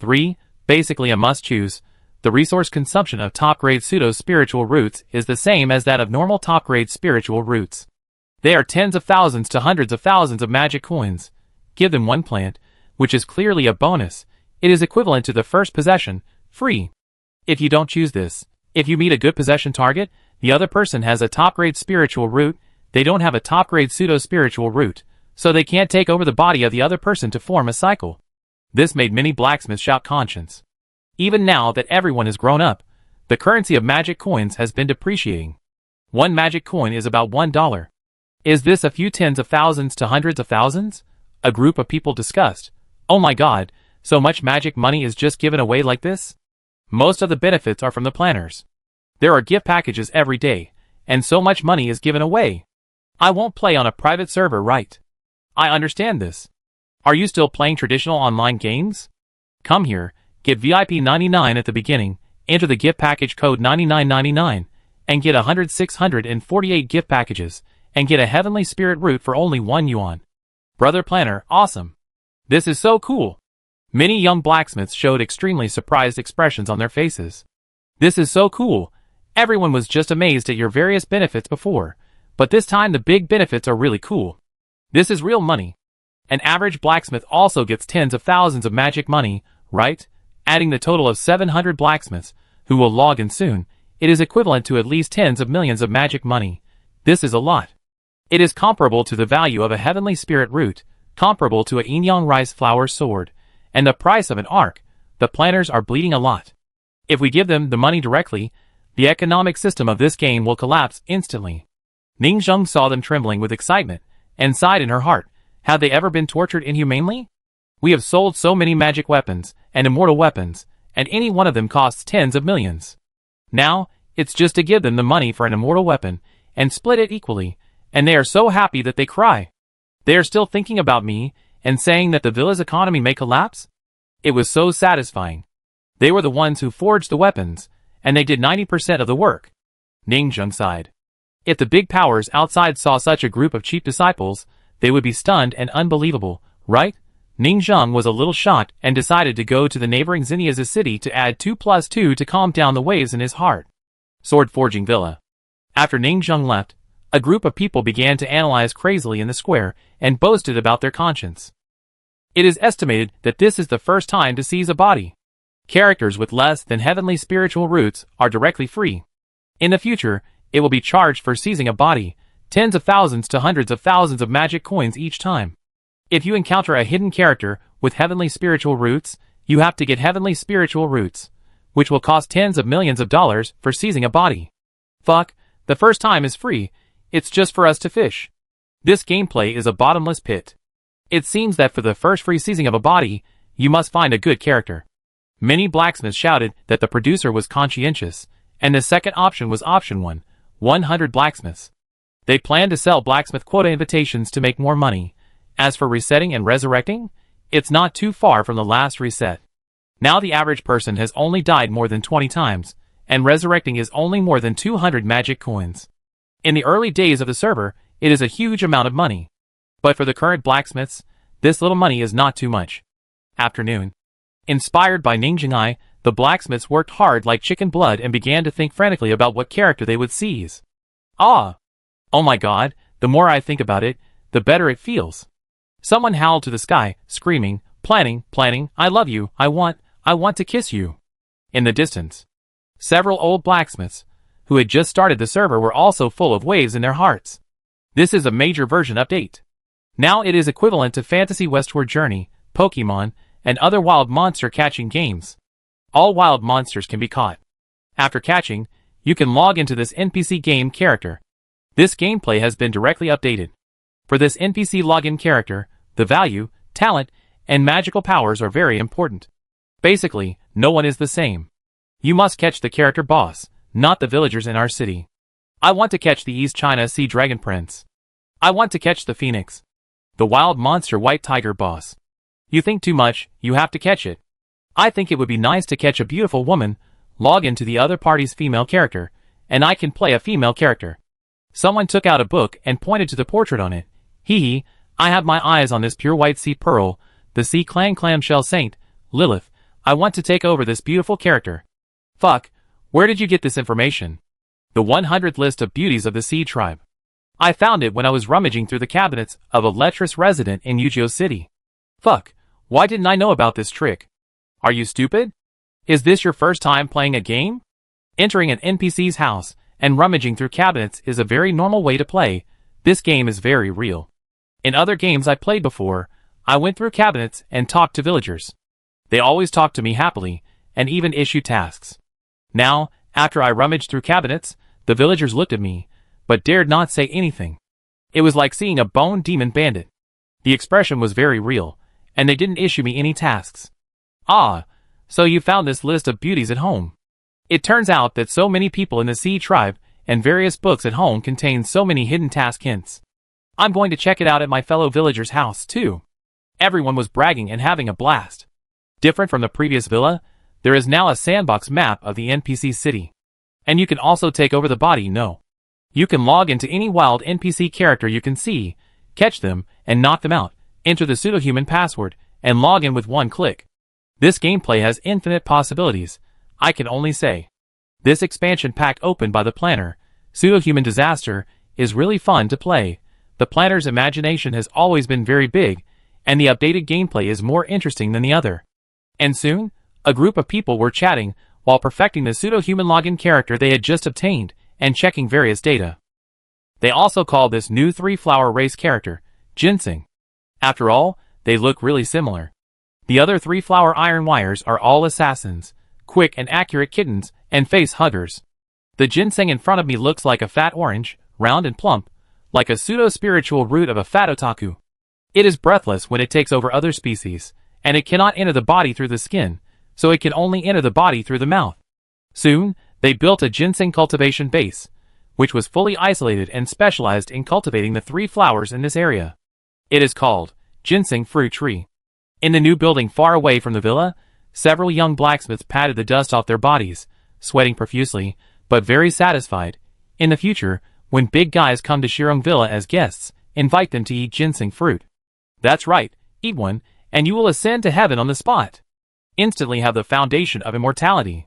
3. Basically a must-choose. The resource consumption of top-grade pseudo-spiritual roots is the same as that of normal top-grade spiritual roots. They are tens of thousands to hundreds of thousands of magic coins. Give them one plant, which is clearly a bonus. It is equivalent to the first possession, free. If you don't choose this, if you meet a good possession target, the other person has a top-grade spiritual root, they don't have a top-grade pseudo-spiritual root, so they can't take over the body of the other person to form a cycle. This made many blacksmiths shout conscience. Even now that everyone has grown up, the currency of magic coins has been depreciating. One magic coin is about $1. Is this a few tens of thousands to hundreds of thousands? A group of people discussed. Oh my god, so much magic money is just given away like this? Most of the benefits are from the planners. There are gift packages every day, and so much money is given away. I won't play on a private server, right? I understand this. Are you still playing traditional online games? Come here, get VIP 99 at the beginning, enter the gift package code 9999, and get 648 gift packages, and get a Heavenly Spirit root for only 1 yuan. Brother Planner, awesome. This is so cool. Many young blacksmiths showed extremely surprised expressions on their faces. This is so cool. Everyone was just amazed at your various benefits before, but this time the big benefits are really cool. This is real money. An average blacksmith also gets tens of thousands of magic money, right? Adding the total of 700 blacksmiths, who will log in soon, it is equivalent to at least tens of millions of magic money. This is a lot. It is comparable to the value of a Heavenly Spirit root, comparable to a Inyang rice flower sword, and the price of an ark. The planners are bleeding a lot. If we give them the money directly, the economic system of this game will collapse instantly. Ning Zheng saw them trembling with excitement, and sighed in her heart. Have they ever been tortured inhumanely? We have sold so many magic weapons, and immortal weapons, and any one of them costs tens of millions. Now, it's just to give them the money for an immortal weapon, and split it equally, and they are so happy that they cry. They are still thinking about me, and saying that the villa's economy may collapse? It was so satisfying. They were the ones who forged the weapons, and they did 90% of the work. Ning Zheng sighed. If the big powers outside saw such a group of cheap disciples, they would be stunned and unbelievable, right? Ning Zheng was a little shocked and decided to go to the neighboring Xenia's city to add 2+2 to calm down the waves in his heart. Sword Forging Villa. After Ning Zheng left, a group of people began to analyze crazily in the square and boasted about their conscience. It is estimated that this is the first time to seize a body. Characters with less than heavenly spiritual roots are directly free. In the future, it will be charged for seizing a body, tens of thousands to hundreds of thousands of magic coins each time. If you encounter a hidden character with heavenly spiritual roots, you have to get heavenly spiritual roots, which will cost tens of millions of dollars for seizing a body. Fuck, the first time is free, it's just for us to fish. This gameplay is a bottomless pit. It seems that for the first free seizing of a body, you must find a good character. Many blacksmiths shouted that the producer was conscientious, and the second option was option 1, 100 blacksmiths. They planned to sell blacksmith quota invitations to make more money. As for resetting and resurrecting, it's not too far from the last reset. Now the average person has only died more than 20 times, and resurrecting is only more than 200 magic coins. In the early days of the server, it is a huge amount of money. But for the current blacksmiths, this little money is not too much. Afternoon. Inspired by Ning Zheng, the blacksmiths worked hard like chicken blood and began to think frantically about what character they would seize. Ah! Oh my god, the more I think about it, the better it feels. Someone howled to the sky, screaming, planning, I love you, I want to kiss you. In the distance, several old blacksmiths, who had just started the server, were also full of waves in their hearts. This is a major version update. Now it is equivalent to Fantasy Westward Journey, Pokemon, and other wild monster catching games. All wild monsters can be caught. After catching, you can log into this NPC game character. This gameplay has been directly updated. For this NPC login character, the value, talent, and magical powers are very important. Basically, no one is the same. You must catch the character boss, not the villagers in our city. I want to catch the East China Sea Dragon Prince. I want to catch the Phoenix. The wild monster White Tiger boss. You think too much, you have to catch it. I think it would be nice to catch a beautiful woman, log into the other party's female character, and I can play a female character. Someone took out a book and pointed to the portrait on it. Hee hee, I have my eyes on this pure white sea pearl, the sea clamshell saint, Lilith. I want to take over this beautiful character. Fuck, where did you get this information? The 100th list of beauties of the sea tribe. I found it when I was rummaging through the cabinets of a lecherous resident in Yuzhou City. Fuck, why didn't I know about this trick? Are you stupid? Is this your first time playing a game? Entering an NPC's house and rummaging through cabinets is a very normal way to play. This game is very real. In other games I played before, I went through cabinets and talked to villagers. They always talked to me happily, and even issued tasks. Now, after I rummaged through cabinets, the villagers looked at me, but dared not say anything. It was like seeing a bone demon bandit. The expression was very real, and they didn't issue me any tasks. Ah, so you found this list of beauties at home. It turns out that so many people in the Sea tribe and various books at home contain so many hidden task hints. I'm going to check it out at my fellow villagers' house, too. Everyone was bragging and having a blast. Different from the previous villa, there is now a sandbox map of the NPC city. And you can also take over the body, no. You can log into any wild NPC character you can see, catch them, and knock them out, enter the pseudo-human password, and log in with one click. This gameplay has infinite possibilities, I can only say. This expansion pack opened by the planner, Pseudo-Human Disaster, is really fun to play. The planner's imagination has always been very big, and the updated gameplay is more interesting than the other. And soon, a group of people were chatting while perfecting the pseudo-human login character they had just obtained and checking various data. They also called this new 3-flower race character Ginseng. After all, they look really similar. The other 3-flower iron wires are all assassins, quick and accurate kittens, and face huggers. The ginseng in front of me looks like a fat orange, round and plump, like a pseudo-spiritual root of a fat otaku. It is breathless when it takes over other species, and it cannot enter the body through the skin, so it can only enter the body through the mouth. Soon, they built a ginseng cultivation base, which was fully isolated and specialized in cultivating the 3 flowers in this area. It is called Ginseng Fruit Tree. In the new building far away from the villa, several young blacksmiths patted the dust off their bodies, sweating profusely, but very satisfied. In the future, when big guys come to Shirong Villa as guests, invite them to eat ginseng fruit. That's right, eat one, and you will ascend to heaven on the spot. Instantly have the foundation of immortality.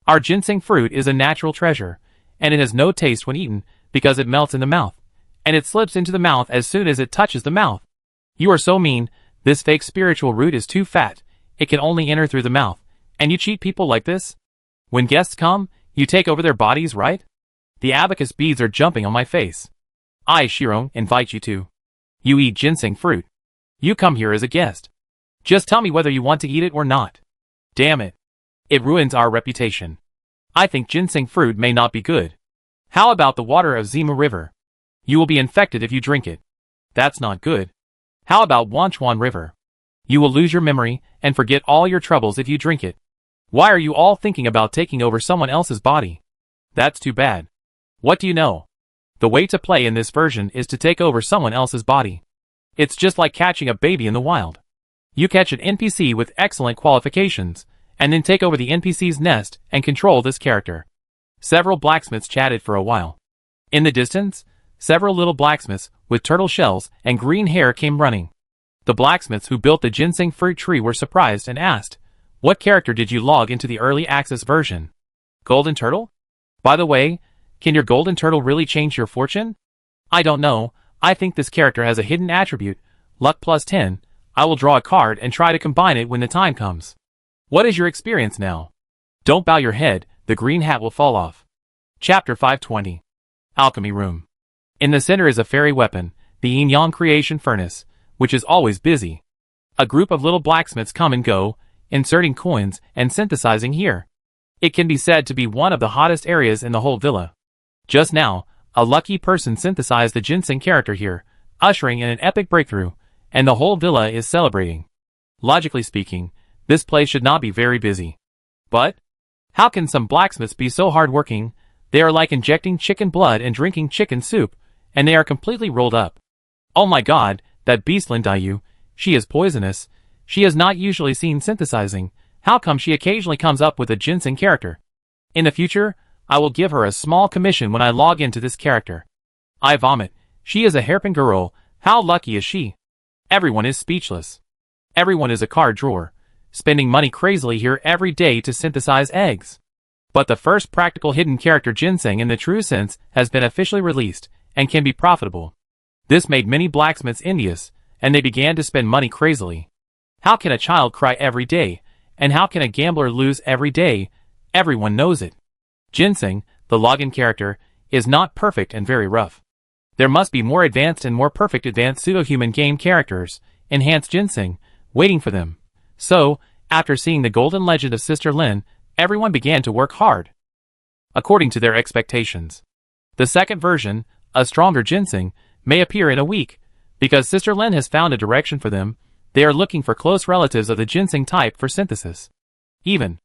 Our ginseng fruit is a natural treasure, and it has no taste when eaten because it melts in the mouth, and it slips into the mouth as soon as it touches the mouth. You are so mean, this fake spiritual root is too fat, it can only enter through the mouth, and you cheat people like this? When guests come, you take over their bodies, right? The abacus beads are jumping on my face. I, Shirong, invite you to. You eat ginseng fruit. You come here as a guest. Just tell me whether you want to eat it or not. Damn it. It ruins our reputation. I think ginseng fruit may not be good. How about the water of Zima River? You will be infected if you drink it. That's not good. How about Wanchuan River? You will lose your memory and forget all your troubles if you drink it. Why are you all thinking about taking over someone else's body? That's too bad. What do you know? The way to play in this version is to take over someone else's body. It's just like catching a baby in the wild. You catch an NPC with excellent qualifications, and then take over the NPC's nest and control this character. Several blacksmiths chatted for a while. In the distance, several little blacksmiths with turtle shells and green hair came running. The blacksmiths who built the ginseng fruit tree were surprised and asked, "What character did you log into the early access version? Golden Turtle? By the way, can your Golden Turtle really change your fortune? I don't know, I think this character has a hidden attribute, luck plus 10, I will draw a card and try to combine it when the time comes. What is your experience now? Don't bow your head, the green hat will fall off." Chapter 520. Alchemy Room. In the center is a fairy weapon, the Yin-Yang Creation Furnace, which is always busy. A group of little blacksmiths come and go, inserting coins and synthesizing here. It can be said to be one of the hottest areas in the whole villa. Just now, a lucky person synthesized the ginseng character here, ushering in an epic breakthrough, and the whole villa is celebrating. Logically speaking, this place should not be very busy. But how can some blacksmiths be so hardworking? They are like injecting chicken blood and drinking chicken soup, and they are completely rolled up. Oh my god, that beast Lindayu, she is poisonous. She is not usually seen synthesizing. How come she occasionally comes up with a ginseng character? In the future, I will give her a small commission when I log into this character. I vomit. She is a hairpin girl. How lucky is she? Everyone is speechless. Everyone is a card drawer, spending money crazily here every day to synthesize eggs. But the first practical hidden character ginseng in the true sense has been officially released, and can be profitable. This made many blacksmiths envious, and they began to spend money crazily. How can a child cry every day, and how can a gambler lose every day? Everyone knows it. Ginseng, the login character, is not perfect and very rough. There must be more advanced and more perfect advanced pseudo-human game characters, enhanced ginseng, waiting for them. So, after seeing the golden legend of Sister Lin, everyone began to work hard, according to their expectations. The second version, a stronger ginseng, may appear in a week. Because Sister Lin has found a direction for them, they are looking for close relatives of the ginseng type for synthesis. Even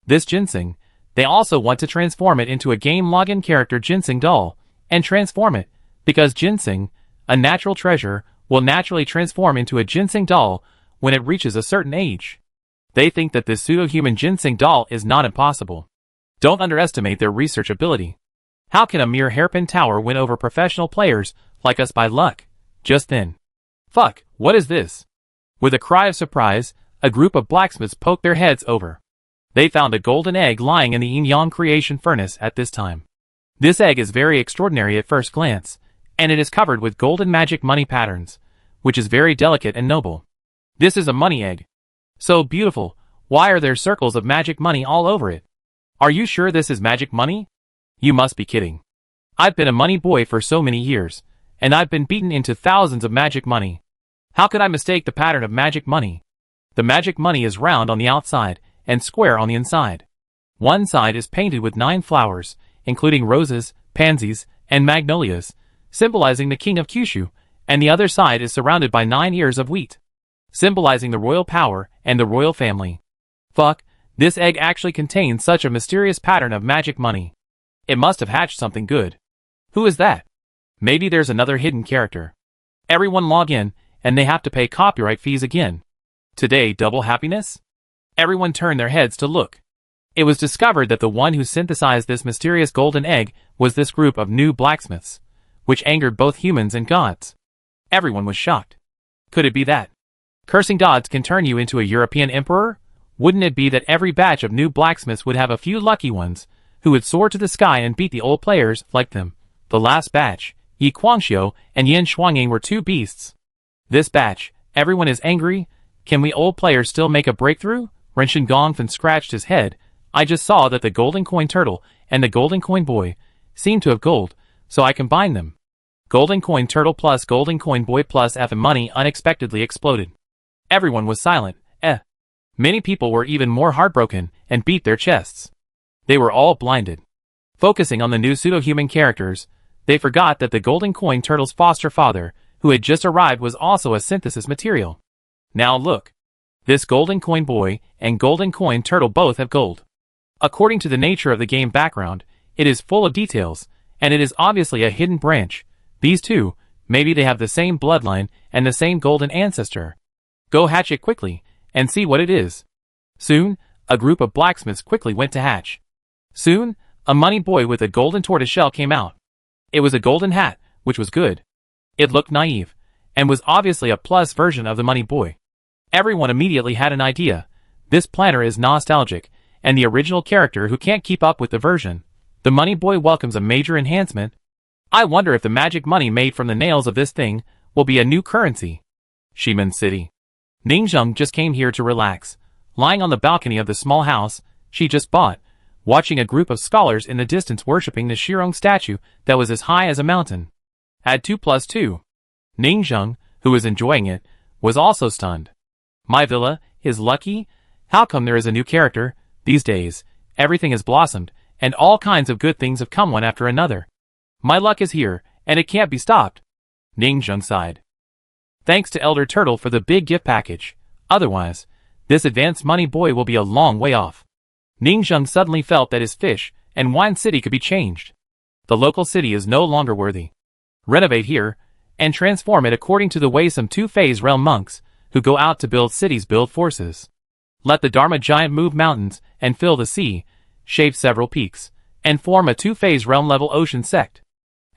this ginseng, they also want to transform it into a game login character ginseng doll, and transform it, because ginseng, A natural treasure will naturally transform into a ginseng doll when it reaches a certain age. They think that this pseudo-human ginseng doll is not impossible. Don't underestimate their research ability. How can a mere hairpin tower win over professional players like us by luck? Just then. Fuck, what is this? With a cry of surprise, a group of blacksmiths poked their heads over. They found a golden egg lying in the yin-yang creation furnace at this time. This egg is very extraordinary at first glance, and it is covered with golden magic money patterns, which is very delicate and noble. This is a money egg. So beautiful, why are there circles of magic money all over it? Are you sure this is magic money? You must be kidding. I've been a money boy for so many years, and I've been beaten into thousands of magic money. How could I mistake the pattern of magic money? The magic money is round on the outside and square on the inside. One side is painted with 9 flowers, including roses, pansies, and magnolias, symbolizing the king of Kyushu, and the other side is surrounded by 9 ears of wheat, symbolizing the royal power and the royal family. Fuck, this egg actually contains such a mysterious pattern of magic money. It must have hatched something good. Who is that? Maybe there's another hidden character. Everyone log in, and they have to pay copyright fees again. Today, double happiness? Everyone turned their heads to look. It was discovered that the one who synthesized this mysterious golden egg was this group of new blacksmiths, which angered both humans and gods. Everyone was shocked. Could it be that cursing gods can turn you into a European emperor? Wouldn't it be that every batch of new blacksmiths would have a few lucky ones, who would soar to the sky and beat the old players like them? The last batch, Yi Guangxiu and Yin Shuangying were 2 beasts. This batch, everyone is angry. Can we old players still make a breakthrough? Renshin Gongfen scratched his head. I just saw that the golden coin turtle and the golden coin boy seem to have gold, so I combined them. Golden coin turtle plus golden coin boy plus F and money unexpectedly exploded. Everyone was silent. Many people were even more heartbroken and beat their chests. They were all blinded. Focusing on the new pseudo-human characters, they forgot that the golden coin turtle's foster father, who had just arrived, was also a synthesis material. Now look. This golden coin boy and golden coin turtle both have gold. According to the nature of the game background, it is full of details, and it is obviously a hidden branch. These two, maybe they have the same bloodline and the same golden ancestor. Go hatch it quickly, and see what it is. Soon, a group of blacksmiths quickly went to hatch. Soon, a money boy with a golden tortoiseshell came out. It was a golden hat, which was good. It looked naive, and was obviously a plus version of the money boy. Everyone immediately had an idea. This planner is nostalgic, and the original character who can't keep up with the version. The money boy welcomes a major enhancement. I wonder if the magic money made from the nails of this thing will be a new currency. Shimen City. Ningzheng just came here to relax, lying on the balcony of the small house she just bought, watching a group of scholars in the distance worshipping the Shirong statue that was as high as a mountain. Add 2 plus 2. Ningzheng, who was enjoying it, was also stunned. My villa is lucky? How come there is a new character? These days, everything has blossomed, and all kinds of good things have come one after another. My luck is here, and it can't be stopped. Ningzheng sighed. Thanks to Elder Turtle for the big gift package. Otherwise, this advanced money boy will be a long way off. Ningzheng suddenly felt that his fish and wine city could be changed. The local city is no longer worthy. Renovate here, and transform it according to the way some 2-phase realm monks, who go out to build cities, build forces. Let the Dharma giant move mountains and fill the sea, shave several peaks, and form a 2-phase realm level ocean sect.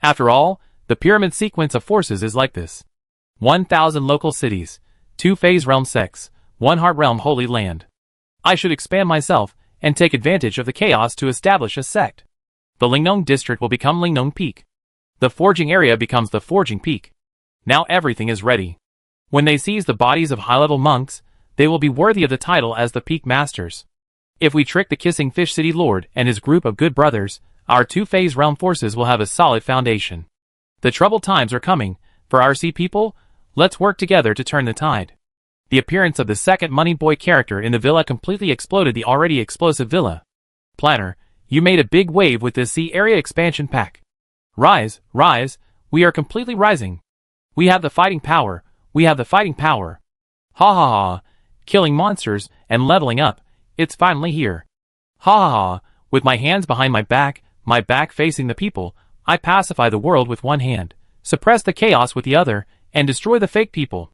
After all, the pyramid sequence of forces is like this. 1,000 local cities, 2-phase realm sects, 1 heart realm holy land. I should expand myself and take advantage of the chaos to establish a sect. The Lingnong district will become Lingnong Peak. The forging area becomes the Forging Peak. Now everything is ready. When they seize the bodies of high-level monks, they will be worthy of the title as the Peak Masters. If we trick the Kissing Fish City Lord and his group of good brothers, our 2-phase realm forces will have a solid foundation. The troubled times are coming. For our sea people, let's work together to turn the tide. The appearance of the second money boy character in the villa completely exploded the already explosive villa. Planner, you made a big wave with this sea area expansion pack. Rise, rise, we are completely rising. We have the fighting power, we have the fighting power. Ha ha ha, killing monsters and leveling up, it's finally here. Ha ha ha, with my hands behind my back facing the people, I pacify the world with one hand, suppress the chaos with the other, and destroy the fake people.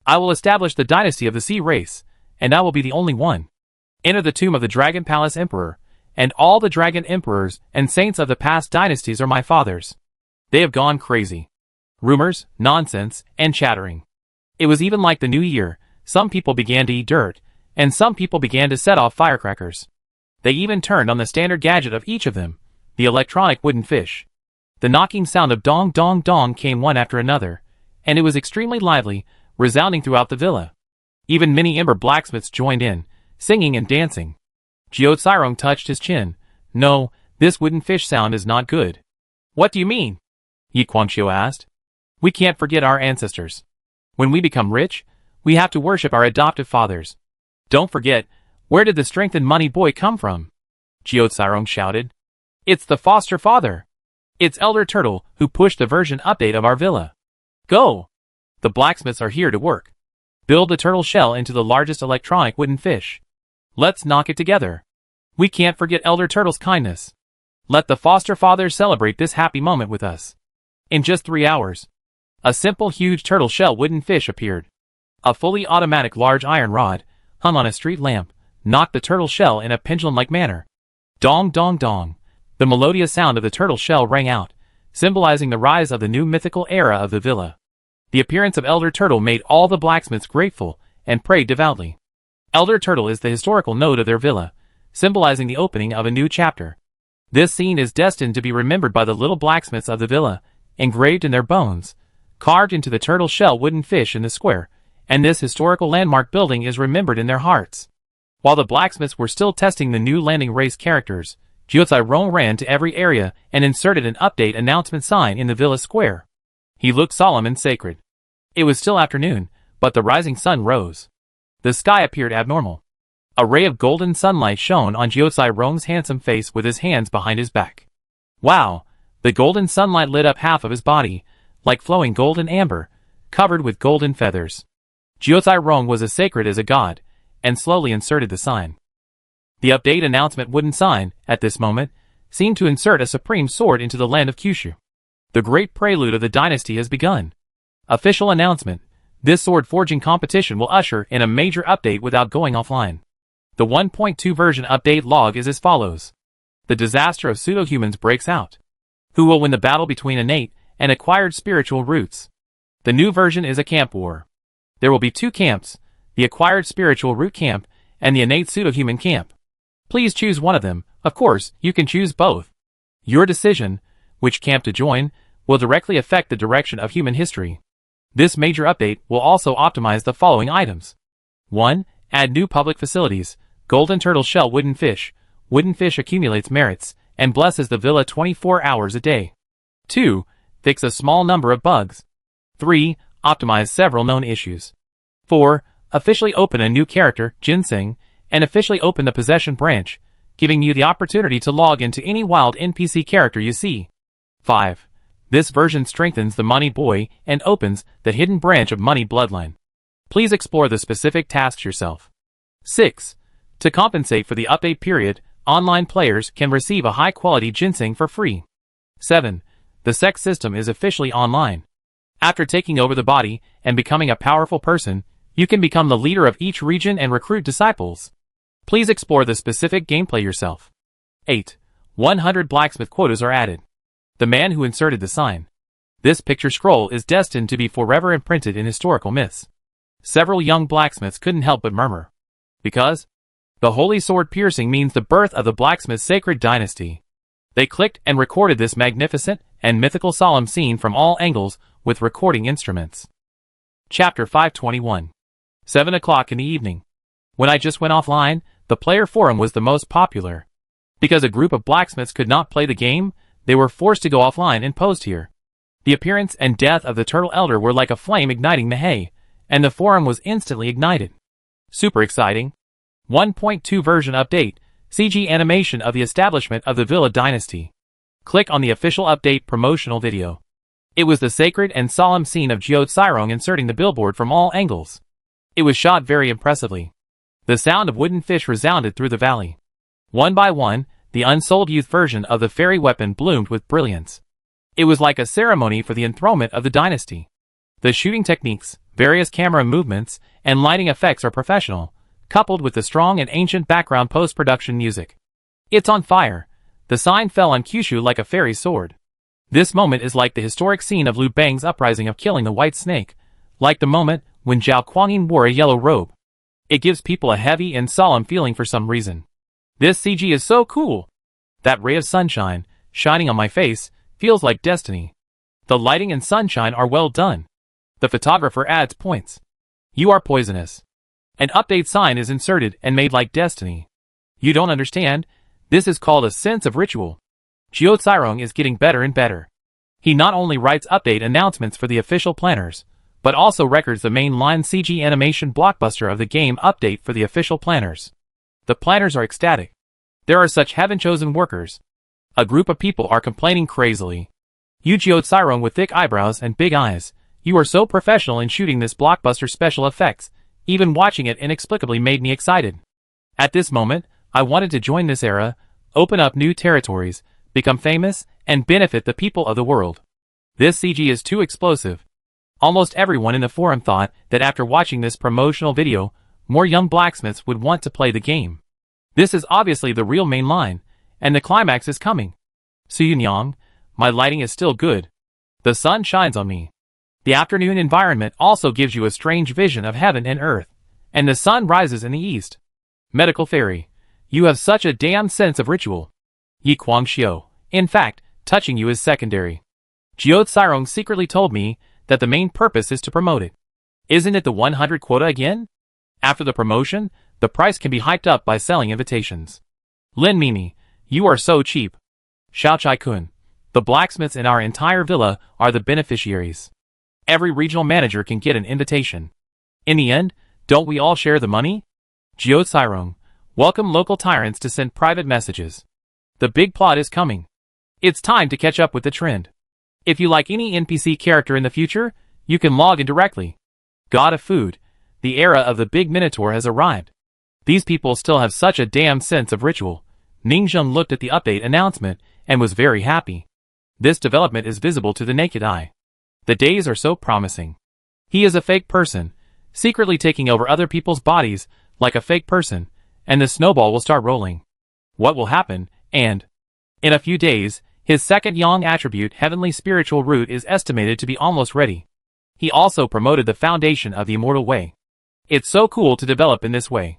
I will establish the dynasty of the sea race, and I will be the only one. Enter the tomb of the Dragon Palace Emperor, and all the dragon emperors and saints of the past dynasties are my fathers. They have gone crazy. Rumors, nonsense, and chattering. It was even like the new year. Some people began to eat dirt, and some people began to set off firecrackers. They even turned on the standard gadget of each of them, the electronic wooden fish. The knocking sound of dong dong dong came one after another, and it was extremely lively, resounding throughout the villa. Even many ember blacksmiths joined in, singing and dancing. Jiao touched his chin. No, this wooden fish sound is not good. What do you mean? Yi Guangqiu asked. We can't forget our ancestors. When we become rich, we have to worship our adoptive fathers. Don't forget, where did the strength and money boy come from? Jiao shouted. It's the foster father. It's Elder Turtle who pushed the version update of our villa. Go! The blacksmiths are here to work. Build the turtle shell into the largest electronic wooden fish. Let's knock it together. We can't forget Elder Turtle's kindness. Let the foster fathers celebrate this happy moment with us. In just 3 hours, a simple huge turtle shell wooden fish appeared. A fully automatic large iron rod, hung on a street lamp, knocked the turtle shell in a pendulum-like manner. Dong dong dong. The melodious sound of the turtle shell rang out, symbolizing the rise of the new mythical era of the villa. The appearance of Elder Turtle made all the blacksmiths grateful and prayed devoutly. Elder Turtle is the historical node of their villa, symbolizing the opening of a new chapter. This scene is destined to be remembered by the little blacksmiths of the villa, engraved in their bones, carved into the turtle shell wooden fish in the square, and this historical landmark building is remembered in their hearts. While the blacksmiths were still testing the new landing race characters, Jiao ran to every area and inserted an update announcement sign in the villa square. He looked solemn and sacred. It was still afternoon, but the rising sun rose. The sky appeared abnormal. A ray of golden sunlight shone on Jiao handsome face with his hands behind his back. Wow! The golden sunlight lit up half of his body, like flowing golden amber, covered with golden feathers. Jiao was as sacred as a god, and slowly inserted the sign. The update announcement wooden sign, at this moment, seemed to insert a supreme sword into the land of Kyushu. The great prelude of the dynasty has begun. Official announcement. This sword forging competition will usher in a major update without going offline. The 1.2 version update log is as follows. The disaster of pseudo-humans breaks out. Who will win the battle between innate and acquired spiritual roots? The new version is a camp war. There will be 2 camps, the acquired spiritual root camp and the innate pseudo-human camp. Please choose one of them. Of course, you can choose both. Your decision, which camp to join, will directly affect the direction of human history. This major update will also optimize the following items. 1. Add new public facilities. Golden turtle shell wooden fish. Wooden fish accumulates merits and blesses the villa 24 hours a day. 2. Fix a small number of bugs. 3. Optimize several known issues. 4. Officially open a new character, Ginseng, and officially open the possession branch, giving you the opportunity to log into any wild NPC character you see. 5. This version strengthens the Money Boy and opens the hidden branch of Money Bloodline. Please explore the specific tasks yourself. 6. To compensate for the update period, online players can receive a high-quality ginseng for free. 7. The sex system is officially online. After taking over the body and becoming a powerful person, you can become the leader of each region and recruit disciples. Please explore the specific gameplay yourself. 8. 100 blacksmith quotas are added. The man who inserted the sign. This picture scroll is destined to be forever imprinted in historical myths. Several young blacksmiths couldn't help but murmur. Because the holy sword piercing means the birth of the blacksmith's sacred dynasty. They clicked and recorded this magnificent and mythical solemn scene from all angles with recording instruments. Chapter 521. 7 o'clock in the evening. When I just went offline, the player forum was the most popular. Because a group of blacksmiths could not play the game, they were forced to go offline and post here. The appearance and death of the Turtle Elder were like a flame igniting the hay, and the forum was instantly ignited. Super exciting. 1.2 version update, CG animation of the establishment of the Villa Dynasty. Click on the official update promotional video. It was the sacred and solemn scene of Jiao inserting the billboard from all angles. It was shot very impressively. The sound of wooden fish resounded through the valley. One by one, the unsold youth version of the fairy weapon bloomed with brilliance. It was like a ceremony for the enthronement of the dynasty. The shooting techniques, various camera movements, and lighting effects are professional, coupled with the strong and ancient background post-production music. It's on fire. The sign fell on Kyushu like a fairy's sword. This moment is like the historic scene of Liu Bang's uprising of killing the White Snake, like the moment when Zhao Kuangyin wore a yellow robe. It gives people a heavy and solemn feeling for some reason. This CG is so cool. That ray of sunshine, shining on my face, feels like destiny. The lighting and sunshine are well done. The photographer adds points. You are poisonous. An update sign is inserted and made like destiny. You don't understand? This is called a sense of ritual. Jio Tsirong is getting better and better. He not only writes update announcements for the official planners, but also records the mainline CG animation blockbuster of the game update for the official planners. The planners are ecstatic. There are such heaven-chosen workers. A group of people are complaining crazily. You Jio Tsirong with thick eyebrows and big eyes, you are so professional in shooting this blockbuster special effects, even watching it inexplicably made me excited. At this moment, I wanted to join this era, open up new territories, become famous, and benefit the people of the world. This CG is too explosive. Almost everyone in the forum thought that after watching this promotional video, more young blacksmiths would want to play the game. This is obviously the real main line, and the climax is coming. Suyunyang, my lighting is still good. The sun shines on me. The afternoon environment also gives you a strange vision of heaven and earth, and the sun rises in the east. Medical fairy, you have such a damn sense of ritual. Yi Guangxiu, in fact, touching you is secondary. Jio Tsirong secretly told me that the main purpose is to promote it. Isn't it the 100 quota again? After the promotion, the price can be hyped up by selling invitations. Lin Mimi, you are so cheap. Xiao Chai-kun, the blacksmiths in our entire villa are the beneficiaries. Every regional manager can get an invitation. In the end, don't we all share the money? Jio Tsirong, welcome local tyrants to send private messages. The big plot is coming. It's time to catch up with the trend. If you like any NPC character in the future, you can log in directly. God of Food, the era of the big minotaur has arrived. These people still have such a damn sense of ritual. Ningzheng looked at the update announcement and was very happy. This development is visible to the naked eye. The days are so promising. He is a fake person, secretly taking over other people's bodies like a fake person, and the snowball will start rolling. What will happen, and in a few days, his second yang attribute heavenly spiritual root is estimated to be almost ready. He also promoted the foundation of the immortal way. It's so cool to develop in this way.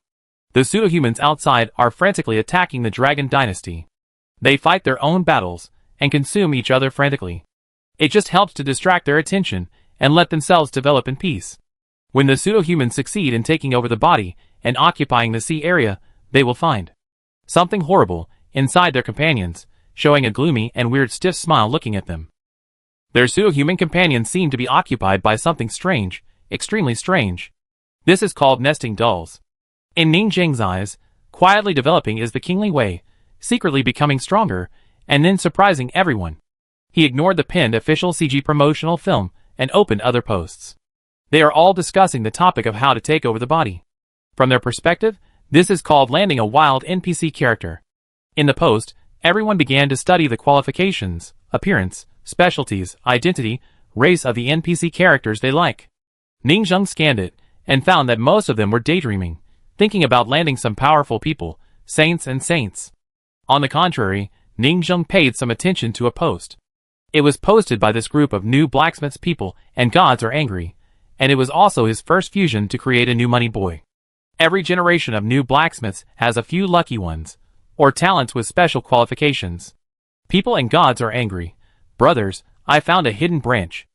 The pseudo-humans outside are frantically attacking the dragon dynasty. They fight their own battles and consume each other frantically. It just helps to distract their attention and let themselves develop in peace. When the pseudo-humans succeed in taking over the body and occupying the sea area, they will find something horrible inside their companions, showing a gloomy and weird stiff smile looking at them. Their pseudo-human companions seem to be occupied by something strange, extremely strange. This is called nesting dolls. In Ningzheng's eyes, quietly developing is the kingly way, secretly becoming stronger, and then surprising everyone. He ignored the pinned official CG promotional film and opened other posts. They are all discussing the topic of how to take over the body. From their perspective, this is called landing a wild NPC character. In the post, everyone began to study the qualifications, appearance, specialties, identity, race of the NPC characters they like. Ningzheng scanned it and found that most of them were daydreaming, thinking about landing some powerful people, saints and saints. On the contrary, Ningzheng paid some attention to a post. It was posted by this group of new blacksmiths people and gods are angry, and it was also his first fusion to create a new money boy. Every generation of new blacksmiths has a few lucky ones, or talents with special qualifications. People and gods are angry. Brothers, I found a hidden branch.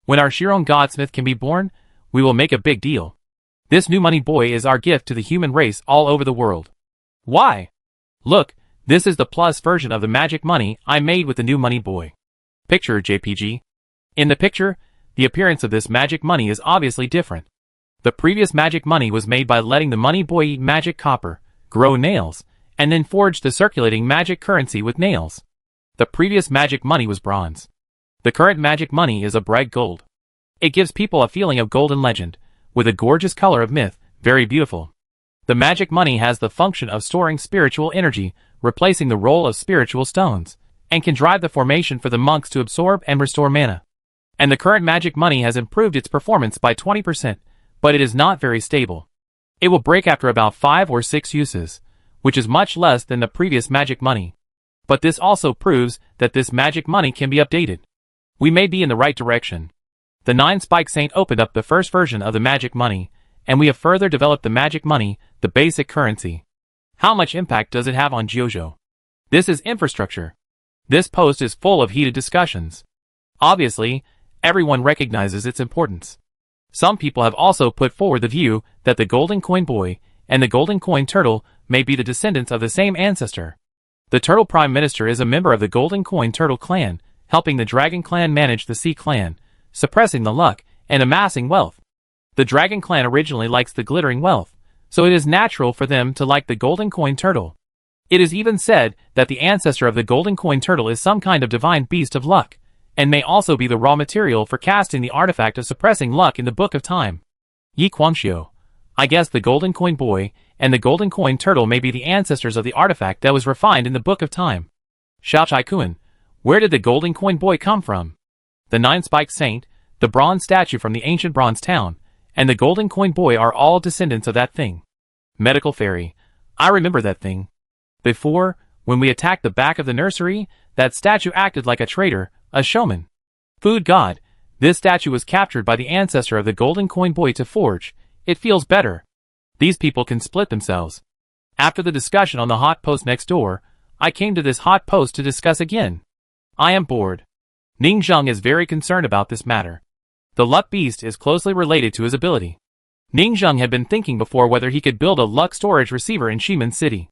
When our Shiron Godsmith can be born, we will make a big deal. This new money boy is our gift to the human race all over the world. Why? Look, this is the plus version of the magic money I made with the new money boy. Picture JPG. In the picture, the appearance of this magic money is obviously different. The previous magic money was made by letting the money boy eat magic copper, grow nails, and then forge the circulating magic currency with nails. The previous magic money was bronze. The current magic money is a bright gold. It gives people a feeling of golden legend, with a gorgeous color of myth, very beautiful. The magic money has the function of storing spiritual energy, replacing the role of spiritual stones. and can drive the formation for the monks to absorb and restore mana. And the current magic money has improved its performance by 20%, but it is not very stable. It will break after about 5 or 6 uses, which is much less than the previous magic money. But this also proves that this magic money can be updated. We may be in the right direction. The 9-Spike Saint opened up the first version of the magic money, and we have further developed the magic money, the basic currency. How much impact does it have on Jiuzhou? This is infrastructure. This post is full of heated discussions. Obviously, everyone recognizes its importance. Some people have also put forward the view that the Golden Coin Boy and the Golden Coin Turtle may be the descendants of the same ancestor. The Turtle Prime Minister is a member of the Golden Coin Turtle clan, helping the Dragon Clan manage the Sea Clan, suppressing the luck, and amassing wealth. The Dragon Clan originally likes the glittering wealth, so it is natural for them to like the Golden Coin Turtle. It is even said that the ancestor of the Golden Coin Turtle is some kind of divine beast of luck, and may also be the raw material for casting the artifact of suppressing luck in the Book of Time. Yi Quanxiu. I guess the Golden Coin Boy and the Golden Coin Turtle may be the ancestors of the artifact that was refined in the Book of Time. Xiao Chai Kun. Where did the Golden Coin Boy come from? The 9-Spike Saint, the bronze statue from the ancient bronze town, and the Golden Coin Boy are all descendants of that thing. Medical Fairy. I remember that thing. Before, when we attacked the back of the nursery, that statue acted like a traitor, a showman. Food God. This statue was captured by the ancestor of the Golden Coin Boy to forge. It feels better. These people can split themselves. After the discussion on the hot post next door, I came to this hot post to discuss again. I am bored. Ning Zheng is very concerned about this matter. The luck beast is closely related to his ability. Ning Zheng had been thinking before whether he could build a luck storage receiver in Shimen City.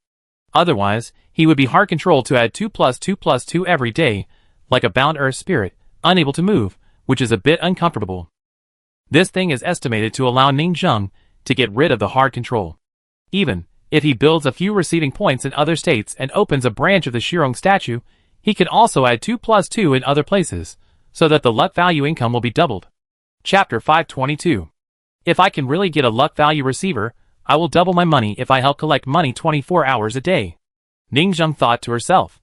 Otherwise, he would be hard controlled to add 2+2+2 every day, like a bound earth spirit, unable to move, which is a bit uncomfortable. This thing is estimated to allow Ning Zheng to get rid of the hard control. Even if he builds a few receiving points in other states and opens a branch of the Shirong statue, he can also add 2+2 in other places, so that the luck value income will be doubled. Chapter 522. If I can really get a luck value receiver, I will double my money if I help collect money 24 hours a day. Ning Zheng thought to herself.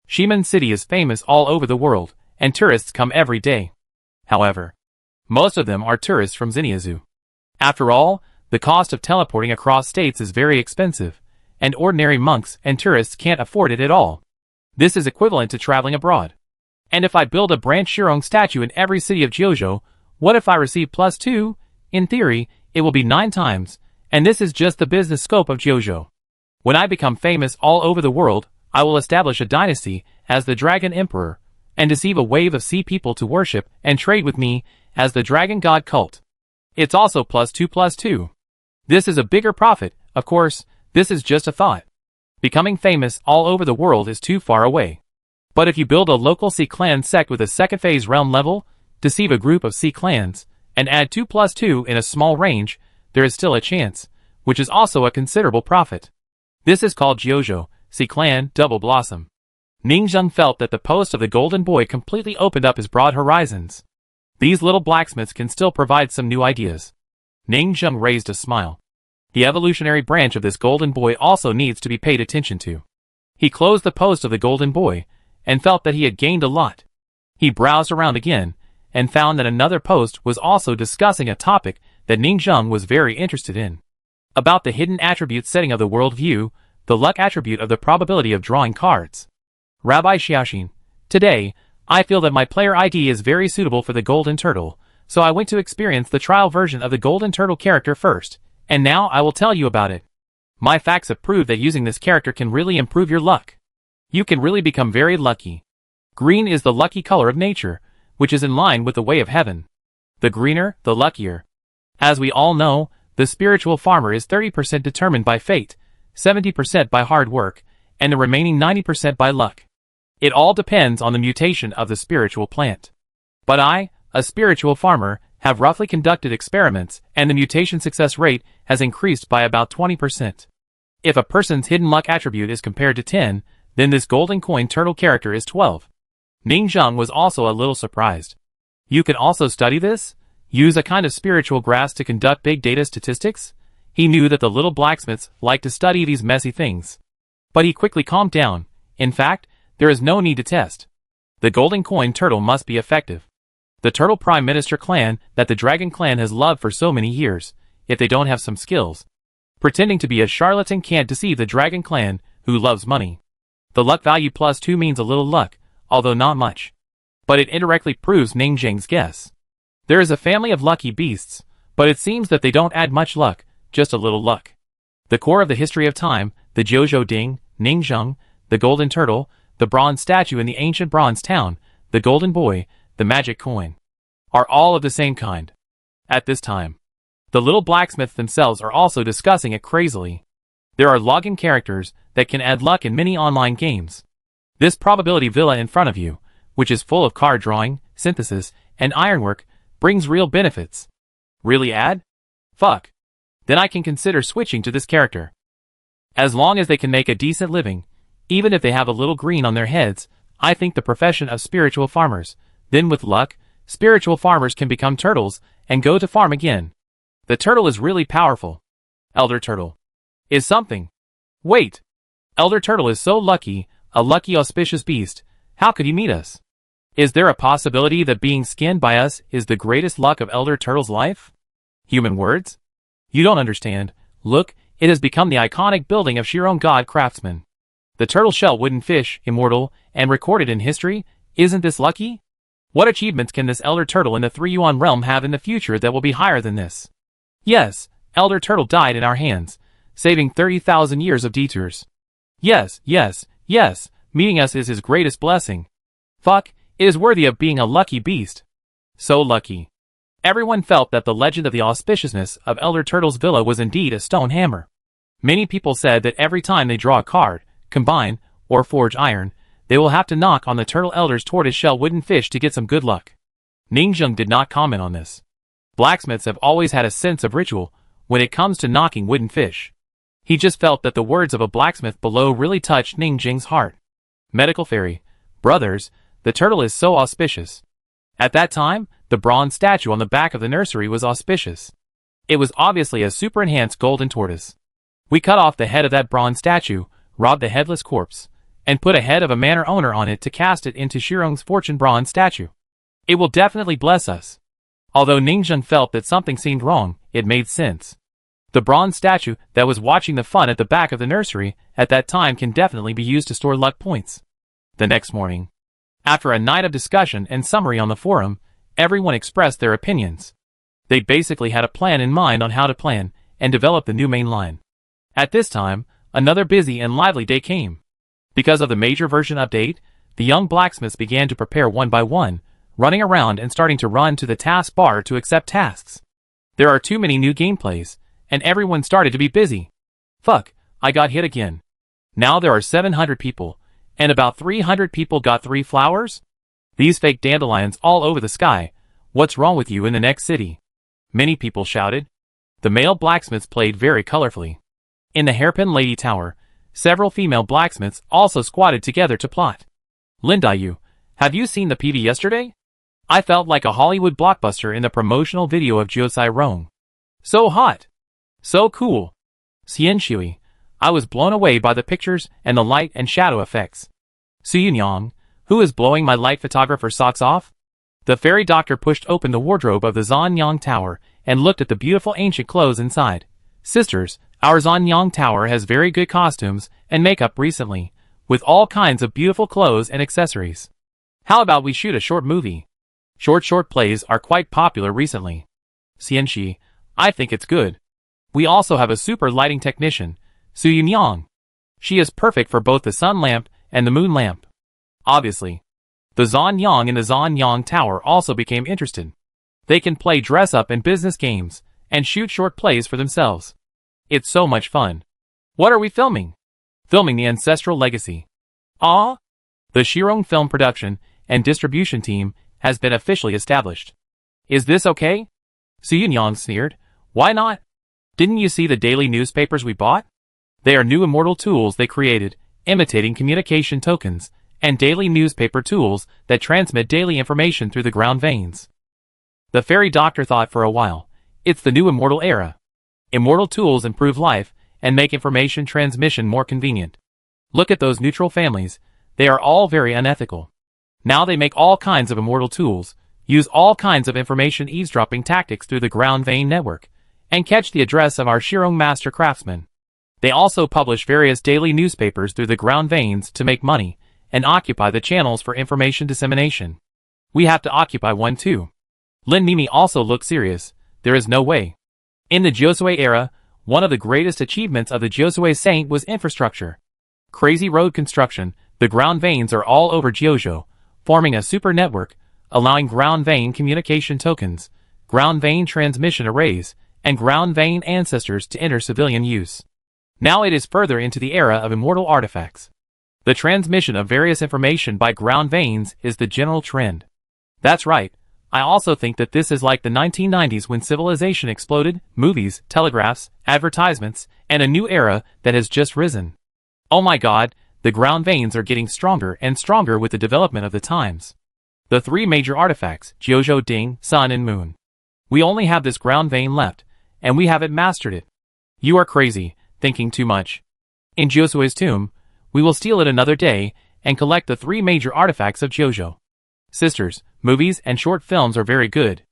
Shimen City is famous all over the world, and tourists come every day. However, most of them are tourists from Xinyazu. After all, the cost of teleporting across states is very expensive, and ordinary monks and tourists can't afford it at all. This is equivalent to traveling abroad. And if I build a branch Shirong statue in every city of Jiuzhou, what if I receive +2? In theory, it will be 9 times, and this is just the business scope of Jiuzhou. When I become famous all over the world, I will establish a dynasty as the Dragon Emperor, and deceive a wave of sea people to worship and trade with me as the Dragon God cult. It's also +2+2. This is a bigger profit. Of course, this is just a thought. Becoming famous all over the world is too far away. But if you build a local sea clan sect with a second phase realm level, deceive a group of sea clans, and add 2+2 in a small range, there is still a chance, which is also a considerable profit. This is called Jiuzhou, Sea Clan, Double Blossom. Ning Zheng felt that the post of the Golden Boy completely opened up his broad horizons. These little blacksmiths can still provide some new ideas. Ning Zheng raised a smile. The evolutionary branch of this Golden Boy also needs to be paid attention to. He closed the post of the Golden Boy, and felt that he had gained a lot. He browsed around again, and found that another post was also discussing a topic that Ning Zheng was very interested in. About the hidden attribute setting of the world view, the luck attribute of the probability of drawing cards. Rabbi Xiaoxin, today, I feel that my player ID is very suitable for the Golden Turtle, so I went to experience the trial version of the Golden Turtle character first, and now I will tell you about it. My facts have proved that using this character can really improve your luck. You can really become very lucky. Green is the lucky color of nature, which is in line with the way of heaven. The greener, the luckier. As we all know, the spiritual farmer is 30% determined by fate, 70% by hard work, and the remaining 90% by luck. It all depends on the mutation of the spiritual plant. But I, a spiritual farmer, have roughly conducted experiments, and the mutation success rate has increased by about 20%. If a person's hidden luck attribute is compared to 10, then this Golden Coin Turtle character is 12. Ning Zheng was also a little surprised. You can also study this? Use a kind of spiritual grasp to conduct big data statistics? He knew that the little blacksmiths like to study these messy things. But he quickly calmed down. In fact, There is no need to test. The golden coin turtle must be effective. The turtle prime minister clan that the dragon clan has loved for so many years, if they don't have some skills. Pretending to be a charlatan can't deceive the dragon clan, who loves money. The luck value +2 means a little luck, although not much. But it indirectly proves Ning Jing's guess. There is a family of lucky beasts, but it seems that they don't add much luck, just a little luck. The core of the history of time, the Jojo Ding, Ning Zheng, the golden turtle, the bronze statue in the ancient bronze town, the golden boy, the magic coin, are all of the same kind. At this time, the little blacksmiths themselves are also discussing it crazily. There are login characters that can add luck in many online games. This probability villa in front of you, which is full of card drawing, synthesis, and ironwork, brings real benefits. Really add? Fuck. Then I can consider switching to this character. As long as they can make a decent living, even if they have a little green on their heads, I think the profession of spiritual farmers. Then with luck, spiritual farmers can become turtles and go to farm again. The turtle is really powerful. Elder Turtle is something. Wait. Elder Turtle is so lucky, a lucky auspicious beast. How could he meet us? Is there a possibility that being skinned by us is the greatest luck of Elder Turtle's life? Human words? You don't understand. Look, it has become the iconic building of Shirong God Craftsman. The turtle shell wooden fish, immortal, and recorded in history. Isn't this lucky? What achievements can this Elder Turtle in the 3-yuan realm have in the future that will be higher than this? Yes, Elder Turtle died in our hands, saving 30,000 years of detours. Yes, meeting us is his greatest blessing. Fuck, it is worthy of being a lucky beast. So lucky. Everyone felt that the legend of the auspiciousness of Elder Turtle's villa was indeed a stone hammer. Many people said that every time they draw a card, combine, or forge iron, they will have to knock on the Turtle Elder's tortoise-shell wooden fish to get some good luck. Ning Zheng did not comment on this. Blacksmiths have always had a sense of ritual when it comes to knocking wooden fish. He just felt that the words of a blacksmith below really touched Ning Zheng's heart. Medical Fairy, brothers, the turtle is so auspicious. At that time, the bronze statue on the back of the nursery was auspicious. It was obviously a super-enhanced golden tortoise. We cut off the head of that bronze statue, robbed the headless corpse, and put a head of a manor owner on it to cast it into Shirong's fortune bronze statue. It will definitely bless us. Although Ning Zheng felt that something seemed wrong, it made sense. The bronze statue that was watching the fun at the back of the nursery at that time can definitely be used to store luck points. The next morning, after a night of discussion and summary on the forum, everyone expressed their opinions. They basically had a plan in mind on how to plan and develop the new main line. At this time, another busy and lively day came. Because of the major version update, the young blacksmiths began to prepare one by one, running around and starting to run to the task bar to accept tasks. There are too many new gameplays, and everyone started to be busy. Fuck, I got hit again. Now there are 700 people, and about 300 people got 3 flowers? These fake dandelions all over the sky. What's wrong with you in the next city? Many people shouted. The male blacksmiths played very colorfully. In the Hairpin Lady Tower, several female blacksmiths also squatted together to plot. Lindayu, have you seen the PV yesterday? I felt like a Hollywood blockbuster in the promotional video of Jiosai Rong. So hot. So cool. Xian Shui, I was blown away by the pictures and the light and shadow effects. Su Yunyang, who is blowing my light photographer socks off? The fairy doctor pushed open the wardrobe of the Zanyang Tower and looked at the beautiful ancient clothes inside. Sisters, our Zanyang Tower has very good costumes and makeup recently, with all kinds of beautiful clothes and accessories. How about we shoot a short movie? Short plays are quite popular recently. Xianxi, I think it's good. We also have a super lighting technician, Su Yunyang. She is perfect for both the sun lamp and the moon lamp. Obviously. The Zanyang in the Zanyang Tower also became interested. They can play dress-up and business games, and shoot short plays for themselves. It's so much fun. What are we filming? Filming the Ancestral Legacy. Ah? The Shirong Film Production and Distribution Team has been officially established. Is this okay? Su Yunyang sneered. Why not? Didn't you see the daily newspapers we bought? They are new immortal tools they created, imitating communication tokens, and daily newspaper tools that transmit daily information through the ground veins. The fairy doctor thought for a while. It's the new immortal era. Immortal tools improve life and make information transmission more convenient. Look at those neutral families. They are all very unethical. Now they make all kinds of immortal tools, use all kinds of information eavesdropping tactics through the ground vein network, and catch the address of our Shirong master craftsmen. They also publish various daily newspapers through the ground veins to make money, and occupy the channels for information dissemination. We have to occupy one too. Lin Mimi also looked serious. There is no way. In the Josue era, one of the greatest achievements of the Josue Saint was infrastructure. Crazy road construction. The ground veins are all over Jojo, forming a super network, allowing ground vein communication tokens, ground vein transmission arrays, and ground vein ancestors to enter civilian use. Now it is further into the era of immortal artifacts. The transmission of various information by ground veins is the general trend. That's right. I also think that this is like the 1990s when civilization exploded, movies, telegraphs, advertisements, and a new era that has just risen. Oh my god, the ground veins are getting stronger and stronger with the development of the times. The three major artifacts, Jojo, Ding, Sun, and Moon. We only have this ground vein left, and we haven't mastered it. You are crazy, thinking too much. In Josue's tomb, we will steal it another day, and collect the three major artifacts of Jojo. Sisters, movies and short films are very good.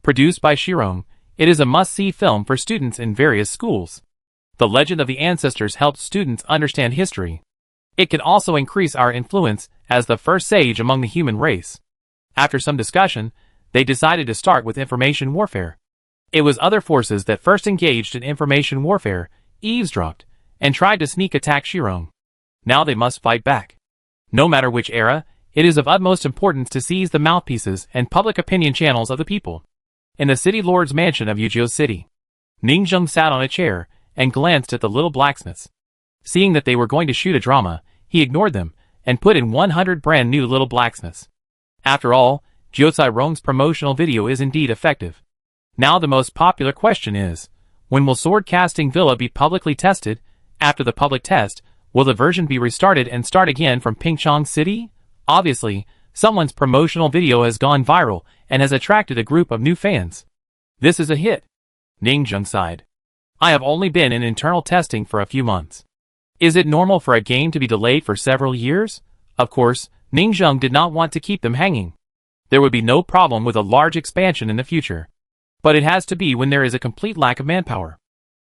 Produced by Shirong, it is a must-see film for students in various schools. The legend of the ancestors helps students understand history. It can also increase our influence as the first sage among the human race. After some discussion, they decided to start with information warfare. It was other forces that first engaged in information warfare, eavesdropped, and tried to sneak attack Shirong. Now they must fight back. No matter which era, it is of utmost importance to seize the mouthpieces and public opinion channels of the people. In the city lord's mansion of Yuzhou City, Ningzheng sat on a chair and glanced at the little blacksmiths. Seeing that they were going to shoot a drama, he ignored them and put in 100 brand new little blacksmiths. After all, Jiuzai Rong's promotional video is indeed effective. Now the most popular question is, when will sword casting villa be publicly tested? After the public test, will the version be restarted and start again from Pingchong City? Obviously, someone's promotional video has gone viral and has attracted a group of new fans. This is a hit. Ningzheng sighed. I have only been in internal testing for a few months. Is it normal for a game to be delayed for several years? Of course, Ningzheng did not want to keep them hanging. There would be no problem with a large expansion in the future. But it has to be when there is a complete lack of manpower.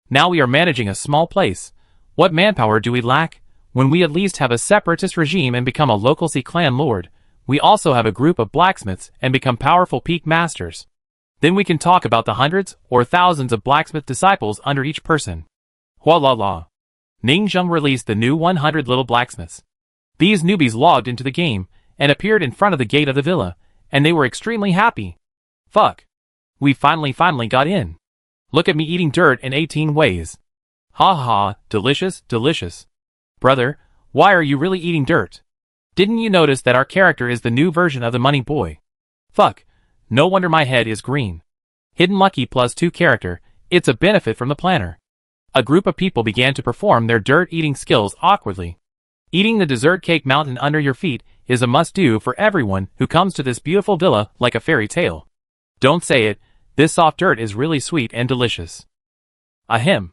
Now we are managing a small place. What manpower do we lack? When we at least have a separatist regime and become a local Sea clan lord, we also have a group of blacksmiths and become powerful peak masters. Then we can talk about the hundreds or thousands of blacksmith disciples under each person. Hua la la. Ningzheng released the new 100 little blacksmiths. These newbies logged into the game and appeared in front of the gate of the villa, and they were extremely happy. Fuck. We finally got in. Look at me eating dirt in 18 ways. Ha ha, delicious, delicious. Brother, why are you really eating dirt? Didn't you notice that our character is the new version of the money boy? Fuck, no wonder my head is green. Hidden Lucky +2 character, it's a benefit from the planner. A group of people began to perform their dirt-eating skills awkwardly. Eating the dessert cake mountain under your feet is a must-do for everyone who comes to this beautiful villa like a fairy tale. Don't say it, this soft dirt is really sweet and delicious. Ahem.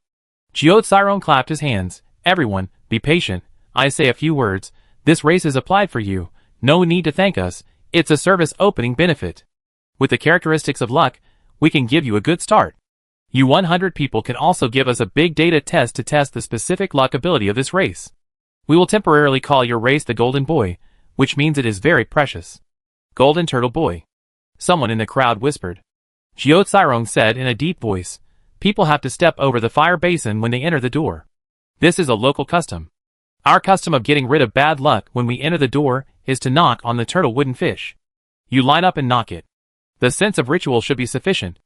Jiuzai clapped his hands. Everyone, be patient. I say a few words. This race is applied for you. No need to thank us. It's a service opening benefit. With the characteristics of luck, we can give you a good start. You 100 people can also give us a big data test to test the specific luck ability of this race. We will temporarily call your race the Golden Boy, which means it is very precious. Golden Turtle Boy. Someone in the crowd whispered. Jiuzai said in a deep voice, people have to step over the fire basin when they enter the door. This is a local custom. Our custom of getting rid of bad luck when we enter the door is to knock on the turtle wooden fish. You line up and knock it. The sense of ritual should be sufficient.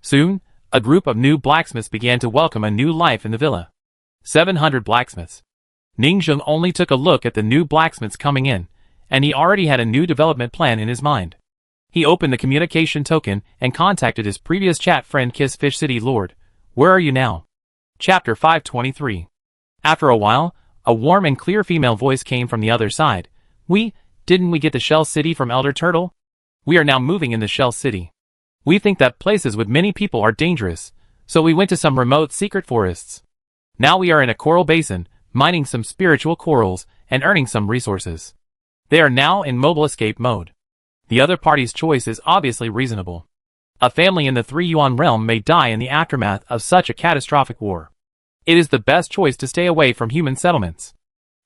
Soon, a group of new blacksmiths began to welcome a new life in the villa. 700 blacksmiths. Ningzheng only took a look at the new blacksmiths coming in, and he already had a new development plan in his mind. He opened the communication token and contacted his previous chat friend Kiss Fish City Lord. Where are you now? Chapter 523. After a while, a warm and clear female voice came from the other side. Didn't we get the Shell City from Elder Turtle? We are now moving in the Shell City. We think that places with many people are dangerous, so we went to some remote secret forests. Now we are in a coral basin, mining some spiritual corals, and earning some resources. They are now in mobile escape mode. The other party's choice is obviously reasonable. A family in the 3-yuan realm may die in the aftermath of such a catastrophic war. It is the best choice to stay away from human settlements.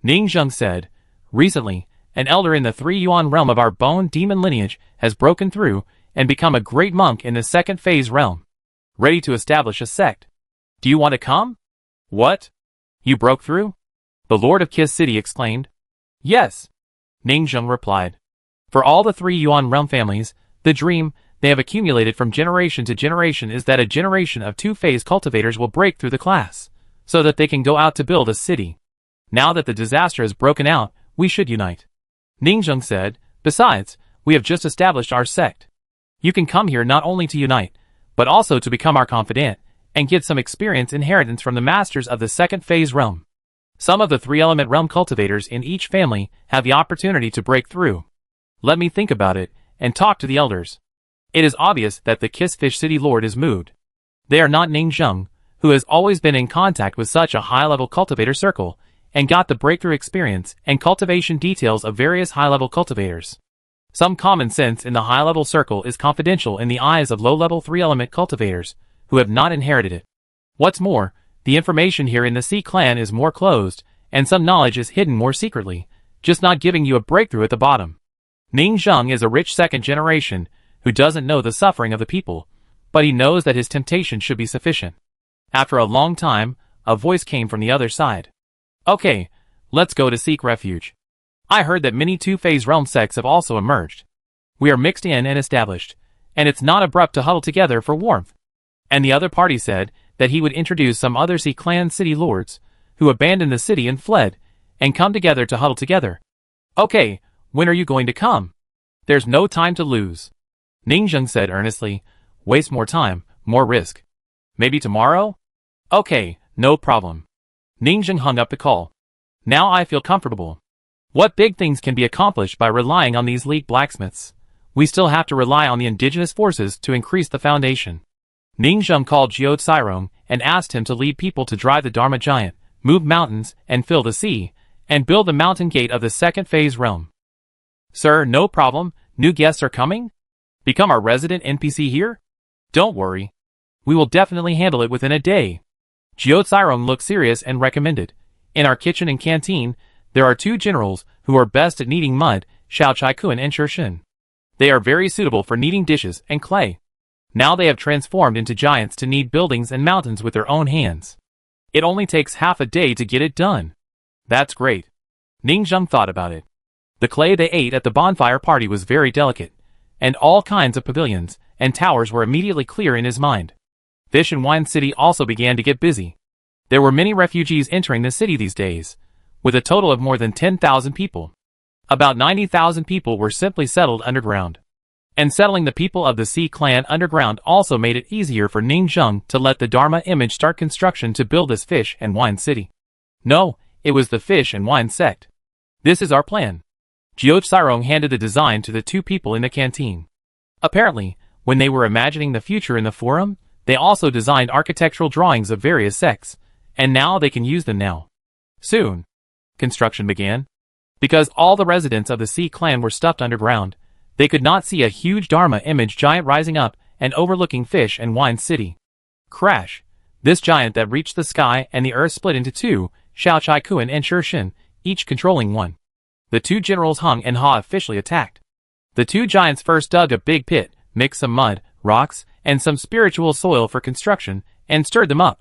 Ning Zheng said, recently, an elder in the 3-yuan realm of our bone demon lineage has broken through and become a great monk in the second phase realm, ready to establish a sect. Do you want to come? What? You broke through? The Lord of Kiss City exclaimed. Yes, Ning Zheng replied. For all the 3-yuan realm families, the dream they have accumulated from generation to generation is that a generation of 2-phase cultivators will break through the class, so that they can go out to build a city. Now that the disaster has broken out, we should unite. Ning Zheng said, besides, we have just established our sect. You can come here not only to unite, but also to become our confidant, and get some experience inheritance from the masters of the second phase realm. Some of the 3-element realm cultivators in each family have the opportunity to break through. Let me think about it, and talk to the elders. It is obvious that the Kissfish City Lord is moved. They are not Ning Zheng, who has always been in contact with such a high-level cultivator circle, and got the breakthrough experience and cultivation details of various high-level cultivators. Some common sense in the high-level circle is confidential in the eyes of low-level 3-element cultivators, who have not inherited it. What's more, the information here in the Sea clan is more closed, and some knowledge is hidden more secretly, just not giving you a breakthrough at the bottom. Ning Zheng is a rich second generation, who doesn't know the suffering of the people, but he knows that his temptation should be sufficient. After a long time, a voice came from the other side. Okay, let's go to seek refuge. I heard that many 2-phase realm sects have also emerged. We are mixed in and established, and it's not abrupt to huddle together for warmth. And the other party said that he would introduce some other Sea clan city lords, who abandoned the city and fled, and come together to huddle together. Okay, when are you going to come? There's no time to lose. Ning Zheng said earnestly, waste more time, more risk. Maybe tomorrow? Okay, no problem. Ning Zheng hung up the call. Now I feel comfortable. What big things can be accomplished by relying on these elite blacksmiths? We still have to rely on the indigenous forces to increase the foundation. Ning Zheng called Jiao Cairong and asked him to lead people to drive the Dharma giant, move mountains and fill the sea, and build the mountain gate of the second phase realm. Sir, no problem, new guests are coming? Become our resident NPC here? Don't worry. We will definitely handle it within a day. Jiao Cairong looked serious and recommended. In our kitchen and canteen, there are 2 generals who are best at kneading mud, Xiao Chai Kun and Shin. They are very suitable for kneading dishes and clay. Now they have transformed into giants to knead buildings and mountains with their own hands. It only takes half a day to get it done. That's great. Ning Zheng thought about it. The clay they ate at the bonfire party was very delicate, and all kinds of pavilions and towers were immediately clear in his mind. Fish and Wine City also began to get busy. There were many refugees entering the city these days, with a total of more than 10,000 people. About 90,000 people were simply settled underground. And settling the people of the Sea clan underground also made it easier for Ning Zheng to let the Dharma image start construction to build this Fish and Wine City. No, it was the Fish and Wine sect. This is our plan. Jiao Cairong handed the design to the 2 people in the canteen. Apparently, when they were imagining the future in the forum, they also designed architectural drawings of various sects, and now they can use them now. Soon, construction began. Because all the residents of the Sea clan were stuffed underground, they could not see a huge Dharma image giant rising up and overlooking Fish and Wine City. Crash! This giant that reached the sky and the earth split into 2, Xiao Chai Kun and Shin, each controlling one. The 2 generals Hung and Ha officially attacked. The 2 giants first dug a big pit, mixed some mud, rocks, and some spiritual soil for construction, and stirred them up.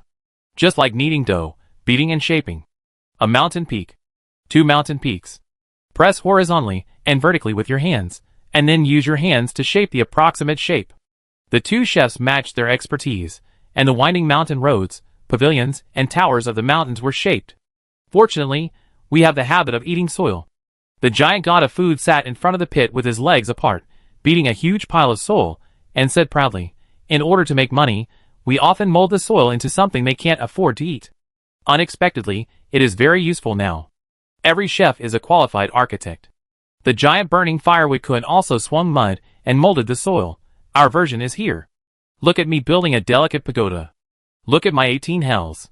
Just like kneading dough, beating and shaping. A mountain peak. 2 mountain peaks. Press horizontally and vertically with your hands, and then use your hands to shape the approximate shape. The 2 chefs matched their expertise, and the winding mountain roads, pavilions, and towers of the mountains were shaped. Fortunately, we have the habit of eating soil. The giant god of food sat in front of the pit with his legs apart, beating a huge pile of soil, and said proudly, in order to make money, we often mold the soil into something they can't afford to eat. Unexpectedly, it is very useful now. Every chef is a qualified architect. The giant burning firewood Kun also swung mud and molded the soil. Our version is here. Look at me building a delicate pagoda. Look at my 18 hells.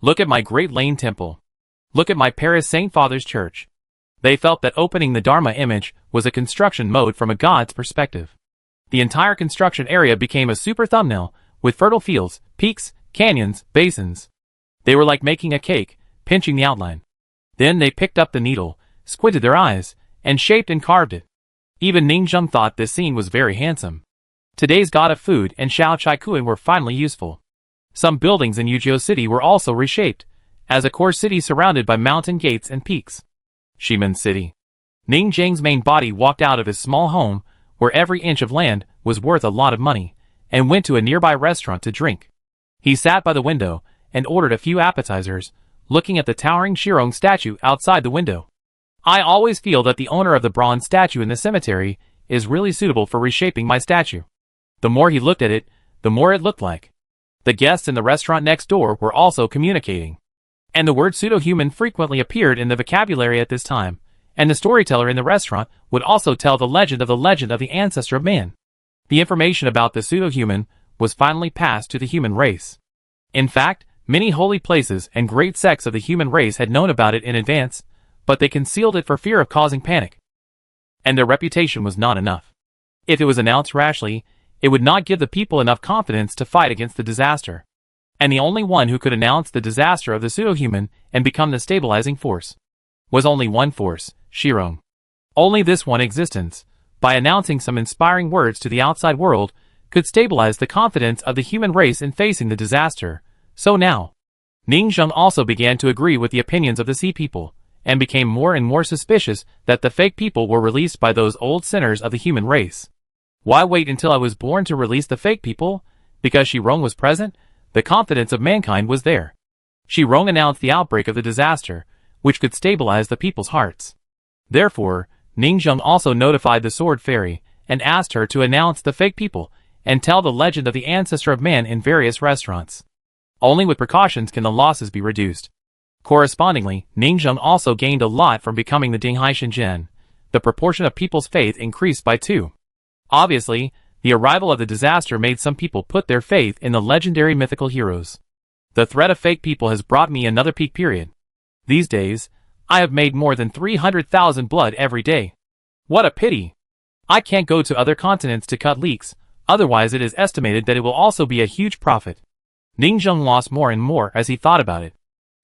Look at my Great Lane Temple. Look at my Paris St. Father's Church. They felt that opening the Dharma image was a construction mode from a god's perspective. The entire construction area became a super thumbnail, with fertile fields, peaks, canyons, basins. They were like making a cake, pinching the outline. Then they picked up the needle, squinted their eyes, and shaped and carved it. Even Ningzheng thought this scene was very handsome. Today's god of food and Xiao Chai Kuan were finally useful. Some buildings in Yuzhou City were also reshaped, as a core city surrounded by mountain gates and peaks. Shimen City. Ningzheng's main body walked out of his small home, where every inch of land was worth a lot of money, and went to a nearby restaurant to drink. He sat by the window and ordered a few appetizers, looking at the towering Shirong statue outside the window. I always feel that the owner of the bronze statue in the cemetery is really suitable for reshaping my statue. The more he looked at it, the more it looked like. The guests in the restaurant next door were also communicating. And the word pseudo-human frequently appeared in the vocabulary at this time, and the storyteller in the restaurant would also tell the legend of the ancestor of man. The information about the pseudo-human was finally passed to the human race. In fact, many holy places and great sects of the human race had known about it in advance, but they concealed it for fear of causing panic. And their reputation was not enough. If it was announced rashly, it would not give the people enough confidence to fight against the disaster. And the only one who could announce the disaster of the pseudo-human and become the stabilizing force was only one force, Shirong. Only this one existence, by announcing some inspiring words to the outside world, could stabilize the confidence of the human race in facing the disaster. So now, Ningzheng also began to agree with the opinions of the sea people, and became more and more suspicious that the fake people were released by those old sinners of the human race. Why wait until I was born to release the fake people? Because Shirong was present, the confidence of mankind was there. Shirong announced the outbreak of the disaster, which could stabilize the people's hearts. Therefore, Ningzheng also notified the Sword Fairy, and asked her to announce the fake people, and tell the legend of the ancestor of man in various restaurants. Only with precautions can the losses be reduced. Correspondingly, Ningzheng also gained a lot from becoming the Dinghai Shenzhen. The proportion of people's faith increased by 2. Obviously, the arrival of the disaster made some people put their faith in the legendary mythical heroes. The threat of fake people has brought me another peak period. These days, I have made more than 300,000 blood every day. What a pity! I can't go to other continents to cut leeks, otherwise it is estimated that it will also be a huge profit. Ningzheng lost more and more as he thought about it.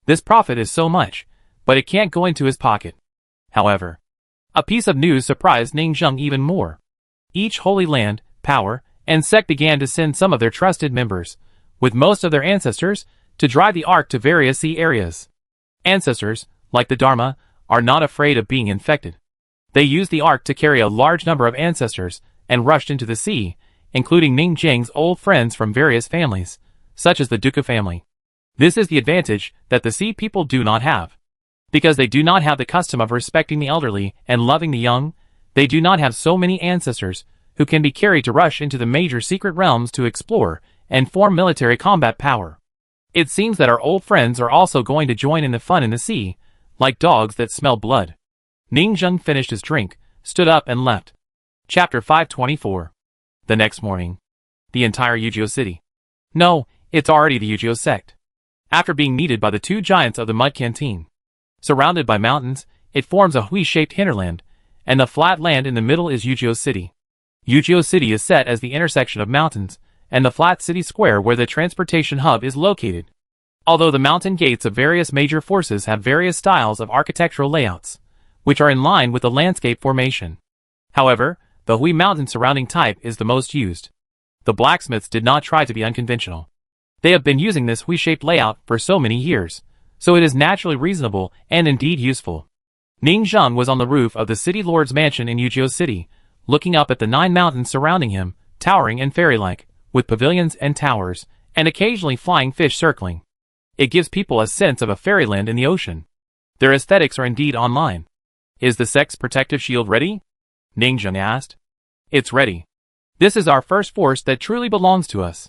This profit is so much, but it can't go into his pocket. However, a piece of news surprised Ningzheng even more. Each holy land, power, and sect began to send some of their trusted members, with most of their ancestors, to drive the ark to various sea areas. Ancestors, like the Dharma, are not afraid of being infected. They used the ark to carry a large number of ancestors, and rushed into the sea, including Ningzheng's old friends from various families, such as the Duca family. This is the advantage that the sea people do not have. Because they do not have the custom of respecting the elderly and loving the young, they do not have so many ancestors who can be carried to rush into the major secret realms to explore and form military combat power. It seems that our old friends are also going to join in the fun in the sea, like dogs that smell blood. Ningzheng finished his drink, stood up and left. Chapter 524. The next morning. The entire Yuzhou city. No, it's already the Yuzhou sect. After being kneaded by the 2 giants of the mud canteen. Surrounded by mountains, it forms a Hui-shaped hinterland, and the flat land in the middle is Yuzhou city. Yuzhou city is set as the intersection of mountains, and the flat city square where the transportation hub is located. Although the mountain gates of various major forces have various styles of architectural layouts, which are in line with the landscape formation. However, the Hui mountain surrounding type is the most used. The blacksmiths did not try to be unconventional. They have been using this Hui-shaped layout for so many years, so it is naturally reasonable and indeed useful. Ningzheng was on the roof of the city lord's mansion in Yuzhou city, looking up at the 9 mountains surrounding him, towering and fairy-like, with pavilions and towers, and occasionally flying fish circling. It gives people a sense of a fairyland in the ocean. Their aesthetics are indeed online. Is the sect's protective shield ready? Ningzheng asked. It's ready. This is our first force that truly belongs to us.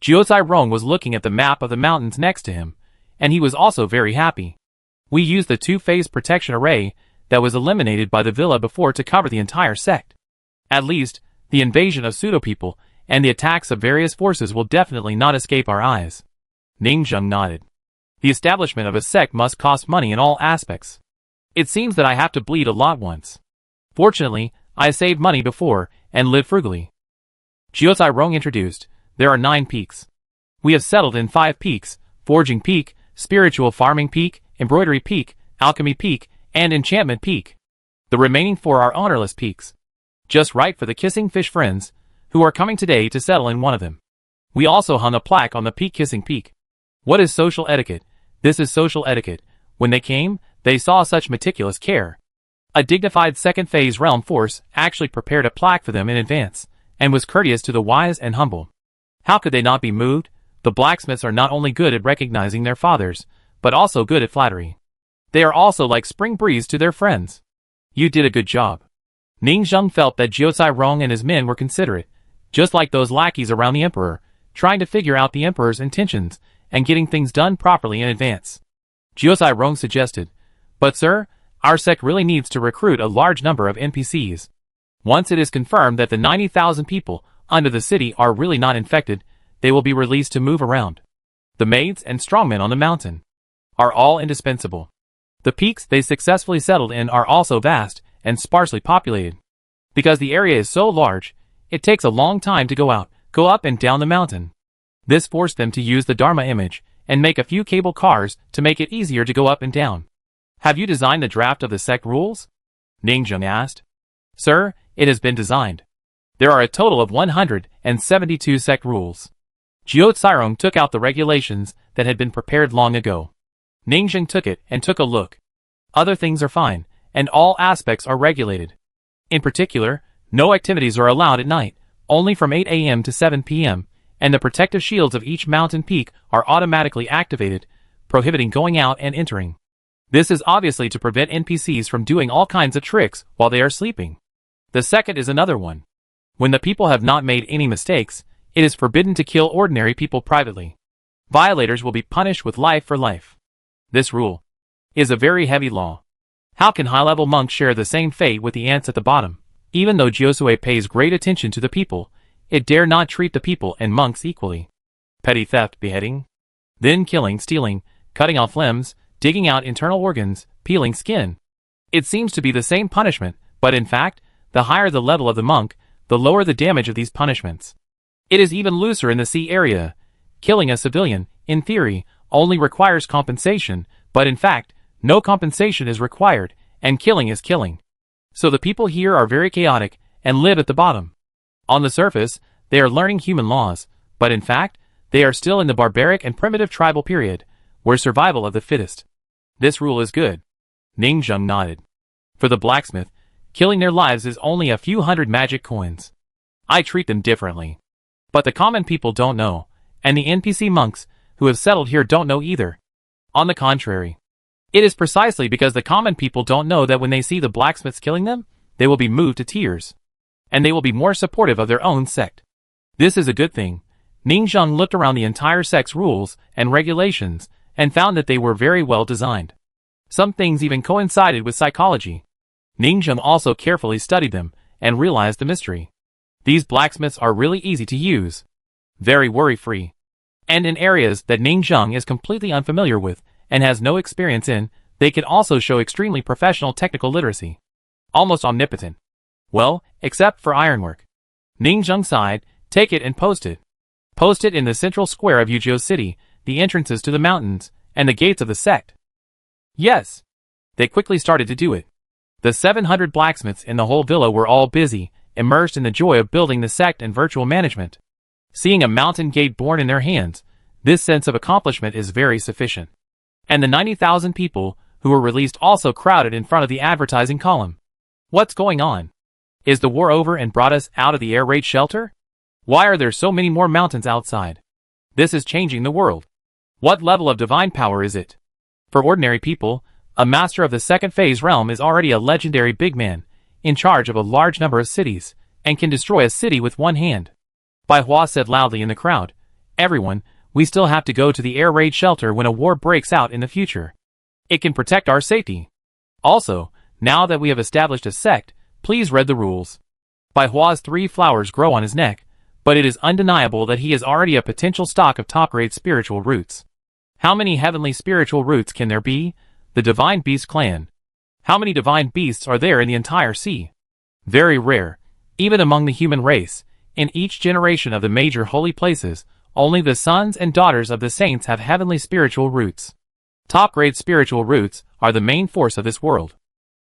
Jiuzai Rong was looking at the map of the mountains next to him, and he was also very happy. We used the 2-phase protection array that was eliminated by the villa before to cover the entire sect. At least, the invasion of pseudo-people and the attacks of various forces will definitely not escape our eyes. Ningzheng nodded. The establishment of a sect must cost money in all aspects. It seems that I have to bleed a lot once. Fortunately, I saved money before and lived frugally. Jiuzai Rong introduced, there are 9 peaks. We have settled in 5 peaks, Forging Peak, Spiritual Farming Peak, Embroidery Peak, Alchemy Peak, and Enchantment Peak. The remaining 4 are ownerless peaks. Just right for the kissing fish friends, who are coming today to settle in one of them. We also hung a plaque on the peak kissing peak. What is social etiquette? This is social etiquette. When they came, they saw such meticulous care. A dignified second phase realm force actually prepared a plaque for them in advance, and was courteous to the wise and humble. How could they not be moved? The blacksmiths are not only good at recognizing their fathers, but also good at flattery. They are also like spring breeze to their friends. You did a good job. Ning Zheng felt that Jiuzai Rong and his men were considerate, just like those lackeys around the emperor, trying to figure out the emperor's intentions and getting things done properly in advance. Jiuzai Rong suggested, but sir, our sect really needs to recruit a large number of NPCs. Once it is confirmed that the 90,000 people under the city are really not infected, they will be released to move around. The maids and strongmen on the mountain are all indispensable. The peaks they successfully settled in are also vast and sparsely populated. Because the area is so large, it takes a long time to go up and down the mountain. This forced them to use the Dharma image and make a few cable cars to make it easier to go up and down. Have you designed the draft of the sect rules? Ning Zheng asked. Sir, it has been designed. There are a total of 172 sect rules. Jiuzai Rong took out the regulations that had been prepared long ago. Ning Zheng took it and took a look. Other things are fine, and all aspects are regulated. In particular, no activities are allowed at night, only from 8 a.m. to 7 p.m., and the protective shields of each mountain peak are automatically activated, prohibiting going out and entering. This is obviously to prevent NPCs from doing all kinds of tricks while they are sleeping. The second is another one. When the people have not made any mistakes, it is forbidden to kill ordinary people privately. Violators will be punished with life for life. This rule is a very heavy law. How can high-level monks share the same fate with the ants at the bottom? Even though Jiuzai pays great attention to the people, it dare not treat the people and monks equally. Petty theft, beheading, then killing, stealing, cutting off limbs, digging out internal organs, peeling skin. It seems to be the same punishment, but in fact, the higher the level of the monk, the lower the damage of these punishments. It is even looser in the sea area. Killing a civilian, in theory, only requires compensation, but in fact, no compensation is required, and killing is killing. So the people here are very chaotic, and live at the bottom. On the surface, they are learning human laws, but in fact, they are still in the barbaric and primitive tribal period, where survival of the fittest. This rule is good. Ning Zheng nodded. For the blacksmith, killing their lives is only a few hundred magic coins. I treat them differently. But the common people don't know, and the NPC monks who have settled here don't know either. On the contrary, it is precisely because the common people don't know that when they see the blacksmiths killing them, they will be moved to tears. And they will be more supportive of their own sect. This is a good thing. Ning Zheng looked around the entire sect's rules and regulations, and found that they were very well designed. Some things even coincided with psychology. Ning Zheng also carefully studied them, and realized the mystery. These blacksmiths are really easy to use. Very worry-free. And in areas that Ning Zheng is completely unfamiliar with, and has no experience in, they can also show extremely professional technical literacy. Almost omnipotent. Well, except for ironwork. Ning Zheng sighed, take it and post it. Post it in the central square of Yuzhou City, the entrances to the mountains, and the gates of the sect. Yes. They quickly started to do it. The 700 blacksmiths in the whole villa were all busy, immersed in the joy of building the sect and virtual management. Seeing a mountain gate born in their hands, this sense of accomplishment is very sufficient. And the 90,000 people who were released also crowded in front of the advertising column. What's going on? Is the war over and brought us out of the air raid shelter? Why are there so many more mountains outside? This is changing the world. What level of divine power is it? For ordinary people, a master of the second phase realm is already a legendary big man, in charge of a large number of cities, and can destroy a city with one hand. Bai Hua said loudly in the crowd, everyone, we still have to go to the air raid shelter when a war breaks out in the future. It can protect our safety. Also, now that we have established a sect, please read the rules. Bai Hua's 3 flowers grow on his neck, but it is undeniable that he is already a potential stock of top-grade spiritual roots. How many heavenly spiritual roots can there be? The Divine Beast Clan How many divine beasts are there in the entire sea? Very rare. Even among the human race, in each generation of the major holy places, only the sons and daughters of the saints have heavenly spiritual roots. Top-grade spiritual roots are the main force of this world.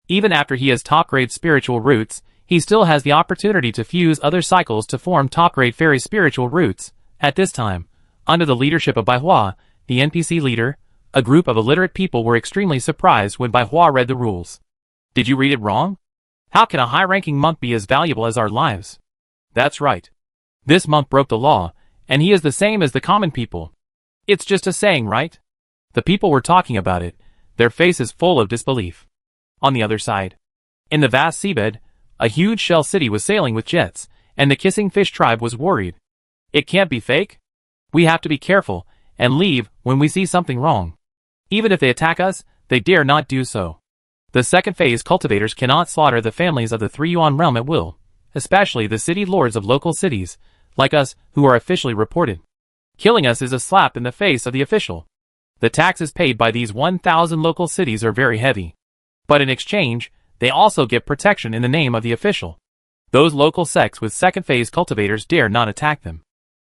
Even after he has top-grade spiritual roots, he still has the opportunity to fuse other cycles to form top-grade fairy spiritual roots. At this time, under the leadership of Baihua, the NPC leader, a group of illiterate people were extremely surprised when Baihua read the rules. Did you read it wrong? How can a high-ranking monk be as valuable as our lives? That's right. This monk broke the law, and he is the same as the common people. It's just a saying, right? The people were talking about it, their faces full of disbelief. On the other side, in the vast seabed, a huge shell city was sailing with jets, and the Kissing Fish tribe was worried. It can't be fake. We have to be careful, and leave when we see something wrong. Even if they attack us, they dare not do so. The second phase cultivators cannot slaughter the families of the 3 Yuan realm at will, especially the city lords of local cities, like us, who are officially reported. Killing us is a slap in the face of the official. The taxes paid by these 1,000 local cities are very heavy. But in exchange, they also get protection in the name of the official. Those local sects with second phase cultivators dare not attack them.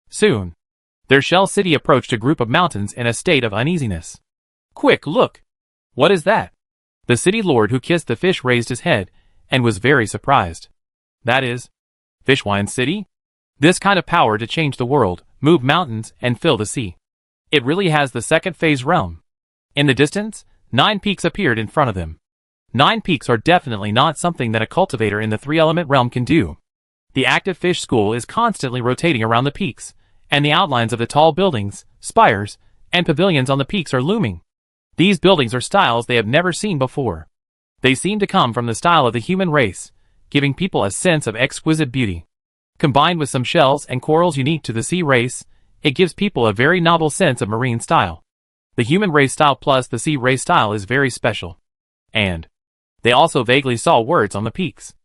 Soon, their shell city approached a group of mountains in a state of uneasiness. Quick, look! What is that? The city lord who kissed the fish raised his head, and was very surprised. That is, Fishwine City? This kind of power to change the world, move mountains, and fill the sea. It really has the second phase realm. In the distance, 9 peaks appeared in front of them. 9 peaks are definitely not something that a cultivator in the 3-element realm can do. The active fish school is constantly rotating around the peaks, and the outlines of the tall buildings, spires, and pavilions on the peaks are looming. These buildings are styles they have never seen before. They seem to come from the style of the human race, giving people a sense of exquisite beauty. Combined with some shells and corals unique to the sea race, it gives people a very novel sense of marine style. The human race style plus the sea race style is very special. And they also vaguely saw words on the peaks.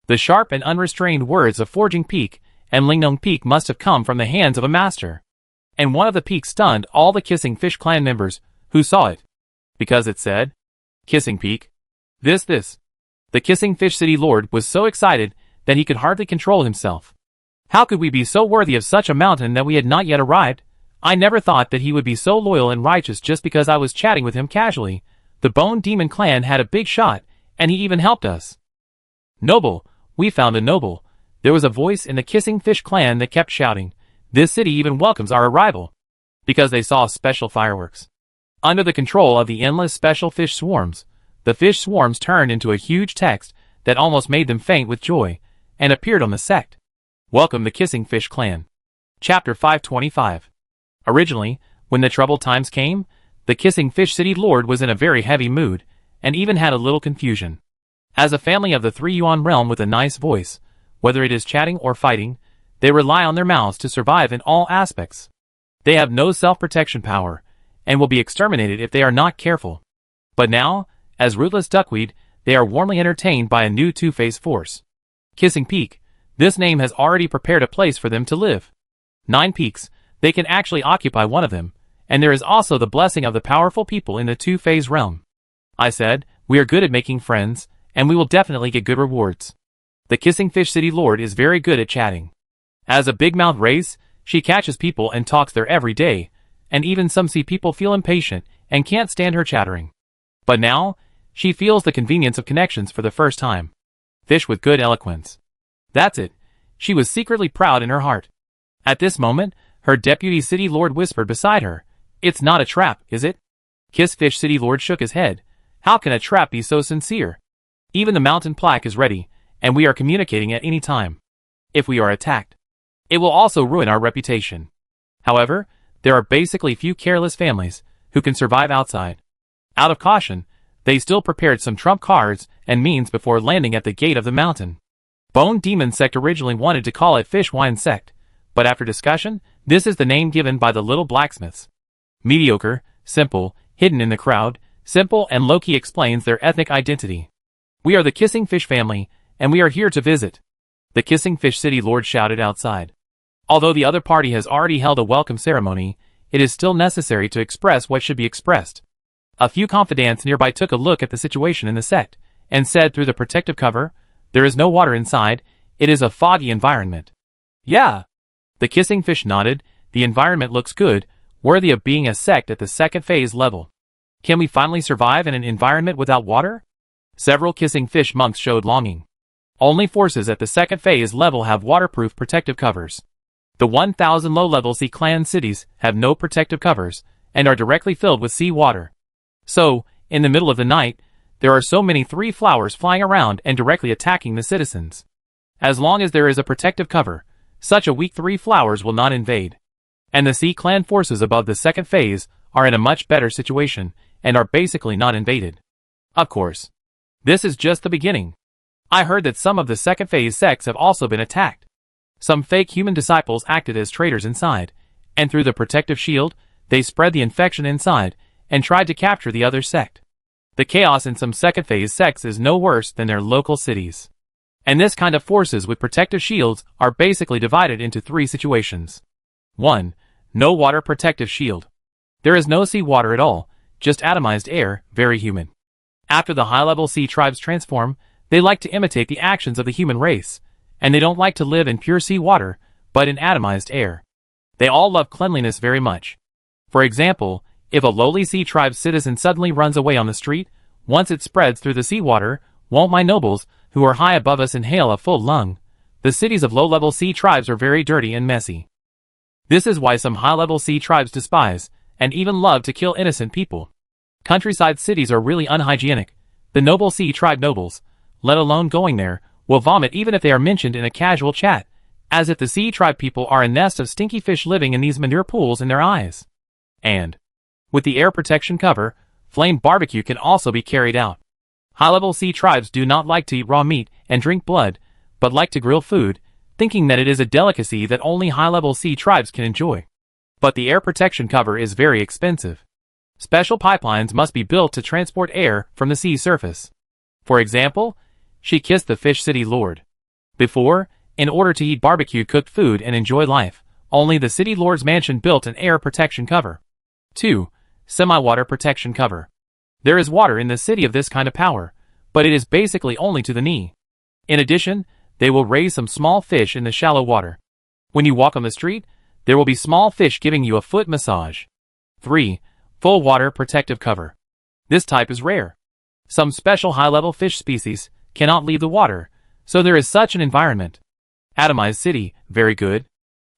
The sharp and unrestrained words of Forging Peak and Lingnong Peak must have come from the hands of a master. And one of the peaks stunned all the Kissing Fish clan members who saw it. Because it said, Kissing Peak. This. The Kissing Fish City Lord was so excited that he could hardly control himself. How could we be so worthy of such a mountain that we had not yet arrived? I never thought that he would be so loyal and righteous just because I was chatting with him casually. The Bone Demon clan had a big shot, and he even helped us. Noble, we found a noble. There was a voice in the Kissing Fish clan that kept shouting, this city even welcomes our arrival. Because they saw special fireworks. Under the control of the endless special fish swarms, the fish swarms turned into a huge text that almost made them faint with joy, and appeared on the sect. Welcome the Kissing Fish clan. Chapter 525. Originally, when the troubled times came, the Kissing Fish City Lord was in a very heavy mood, and even had a little confusion. As a family of the 3 Yuan realm with a nice voice, whether it is chatting or fighting, they rely on their mouths to survive in all aspects. They have no self-protection power, and will be exterminated if they are not careful. But now, as rootless duckweed, they are warmly entertained by a new two-phase force. Kissing Peak, this name has already prepared a place for them to live. 9 peaks, they can actually occupy one of them, and there is also the blessing of the powerful people in the two-phase realm. I said, we are good at making friends, and we will definitely get good rewards. The Kissing Fish City Lord is very good at chatting. As a big-mouth race, she catches people and talks there every day, and even some sea people feel impatient and can't stand her chattering. But now, she feels the convenience of connections for the first time. Fish with good eloquence. That's it. She was secretly proud in her heart. At this moment, her deputy city lord whispered beside her, it's not a trap, is it? Kiss Fish City Lord shook his head. How can a trap be so sincere? Even the mountain plaque is ready, and we are communicating at any time. If we are attacked, it will also ruin our reputation. However, there are basically few careless families who can survive outside. Out of caution, they still prepared some trump cards and means before landing at the gate of the mountain. Bone Demon Sect originally wanted to call it Fish Wine Sect, but after discussion, this is the name given by the little blacksmiths. Mediocre, simple, hidden in the crowd, simple and low-key explains their ethnic identity. We are the Kissing Fish family, and we are here to visit. The Kissing Fish City Lord shouted outside. Although the other party has already held a welcome ceremony, it is still necessary to express what should be expressed. A few confidants nearby took a look at the situation in the sect, and said through the protective cover, "There is no water inside, it is a foggy environment." "Yeah." The kissing fish nodded, "The environment looks good, worthy of being a sect at the second phase level. Can we finally survive in an environment without water?" Several kissing fish monks showed longing. Only forces at the second phase level have waterproof protective covers. The 1,000 low-level sea clan cities have no protective covers, and are directly filled with sea water. So, in the middle of the night, there are so many three flowers flying around and directly attacking the citizens. As long as there is a protective cover, such a weak three flowers will not invade. And the sea clan forces above the second phase are in a much better situation, and are basically not invaded. Of course. This is just the beginning. I heard that some of the second phase sects have also been attacked. Some fake human disciples acted as traitors inside, and through the protective shield, they spread the infection inside, and tried to capture the other sect. The chaos in some second phase sects is no worse than their local cities. And this kind of forces with protective shields are basically divided into three situations. 1. No water protective shield. There is no sea water at all, just atomized air, very human. After the high-level sea tribes transform, they like to imitate the actions of the human race, and they don't like to live in pure sea water, but in atomized air. They all love cleanliness very much. For example, if a lowly sea tribe citizen suddenly runs away on the street, once it spreads through the seawater, won't my nobles, who are high above us, inhale a full lung? The cities of low-level sea tribes are very dirty and messy. This is why some high-level sea tribes despise, and even love to kill innocent people. Countryside cities are really unhygienic. The noble sea tribe nobles, let alone going there, will vomit even if they are mentioned in a casual chat, as if the sea tribe people are a nest of stinky fish living in these manure pools in their eyes. And, with the air protection cover, flame barbecue can also be carried out. High-level sea tribes do not like to eat raw meat and drink blood, but like to grill food, thinking that it is a delicacy that only high-level sea tribes can enjoy. But the air protection cover is very expensive. Special pipelines must be built to transport air from the sea surface. For example, she kissed the fish city lord. Before, in order to eat barbecue cooked food and enjoy life, only the city lord's mansion built an air protection cover. 2. Semi-water protection cover. There is water in the city of this kind of power, but it is basically only to the knee. In addition, they will raise some small fish in the shallow water. When you walk on the street, there will be small fish giving you a foot massage. 3. Full water protective cover. This type is rare. Some special high-level fish species cannot leave the water, so there is such an environment. Atomized city, very good.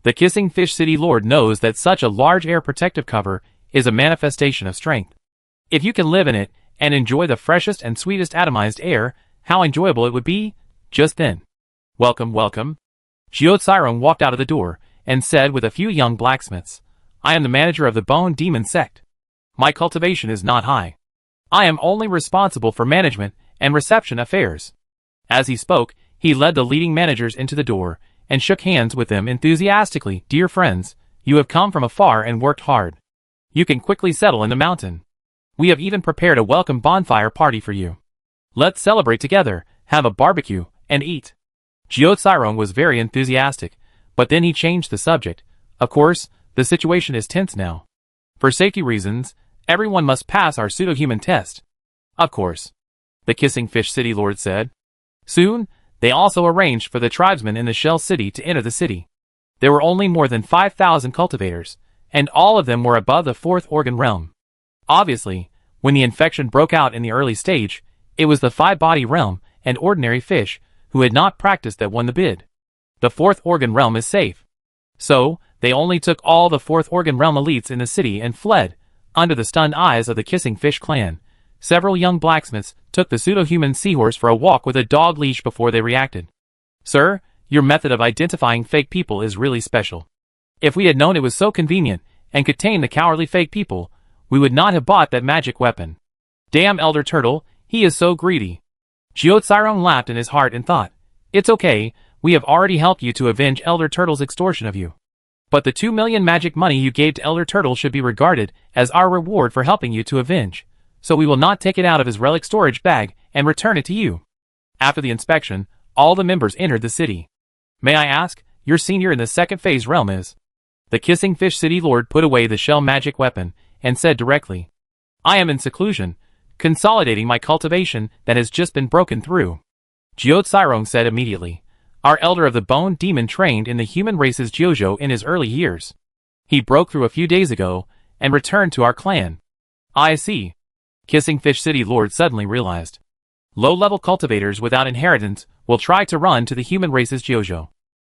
The kissing fish city lord knows that such a large air protective cover is a manifestation of strength. If you can live in it and enjoy the freshest and sweetest atomized air, how enjoyable it would be, just then. Welcome, welcome. Jiotsairong walked out of the door and said with a few young blacksmiths, "I am the manager of the Bone Demon sect. My cultivation is not high. I am only responsible for management and reception affairs." As he spoke, he led the leading managers into the door and shook hands with them enthusiastically. "Dear friends, you have come from afar and worked hard. You can quickly settle in the mountain. We have even prepared a welcome bonfire party for you. Let's celebrate together, have a barbecue, and eat." Jiotsairong was very enthusiastic, but then he changed the subject. "Of course, the situation is tense now. For safety reasons, everyone must pass our pseudo-human test." "Of course," the kissing fish city lord said. Soon, they also arranged for the tribesmen in the shell city to enter the city. There were only more than 5,000 cultivators, and all of them were above the fourth organ realm. Obviously, when the infection broke out in the early stage, it was the five-body realm and ordinary fish who had not practiced that won the bid. The fourth organ realm is safe. So, they only took all the fourth organ realm elites in the city and fled, under the stunned eyes of the kissing fish clan. Several young blacksmiths took the pseudo-human seahorse for a walk with a dog leash before they reacted. "Sir, your method of identifying fake people is really special. If we had known it was so convenient and could tame the cowardly fake people, we would not have bought that magic weapon. Damn Elder Turtle, he is so greedy." Jiotsairong laughed in his heart and thought, "It's okay, we have already helped you to avenge Elder Turtle's extortion of you. But the 2 million magic money you gave to Elder Turtle should be regarded as our reward for helping you to avenge, so we will not take it out of his relic storage bag and return it to you." After the inspection, all the members entered the city. "May I ask, your senior in the second phase realm is?" The kissing fish city lord put away the shell magic weapon and said directly, "I am in seclusion, consolidating my cultivation that has just been broken through. Jiao Cairong said immediately. Our elder of the bone demon trained in the human race's Jiuzhou in his early years. He broke through a few days ago, and returned to our clan. I see. Kissing Fish City Lord suddenly realized. Low-level cultivators without inheritance will try to run to the human race's Jiuzhou.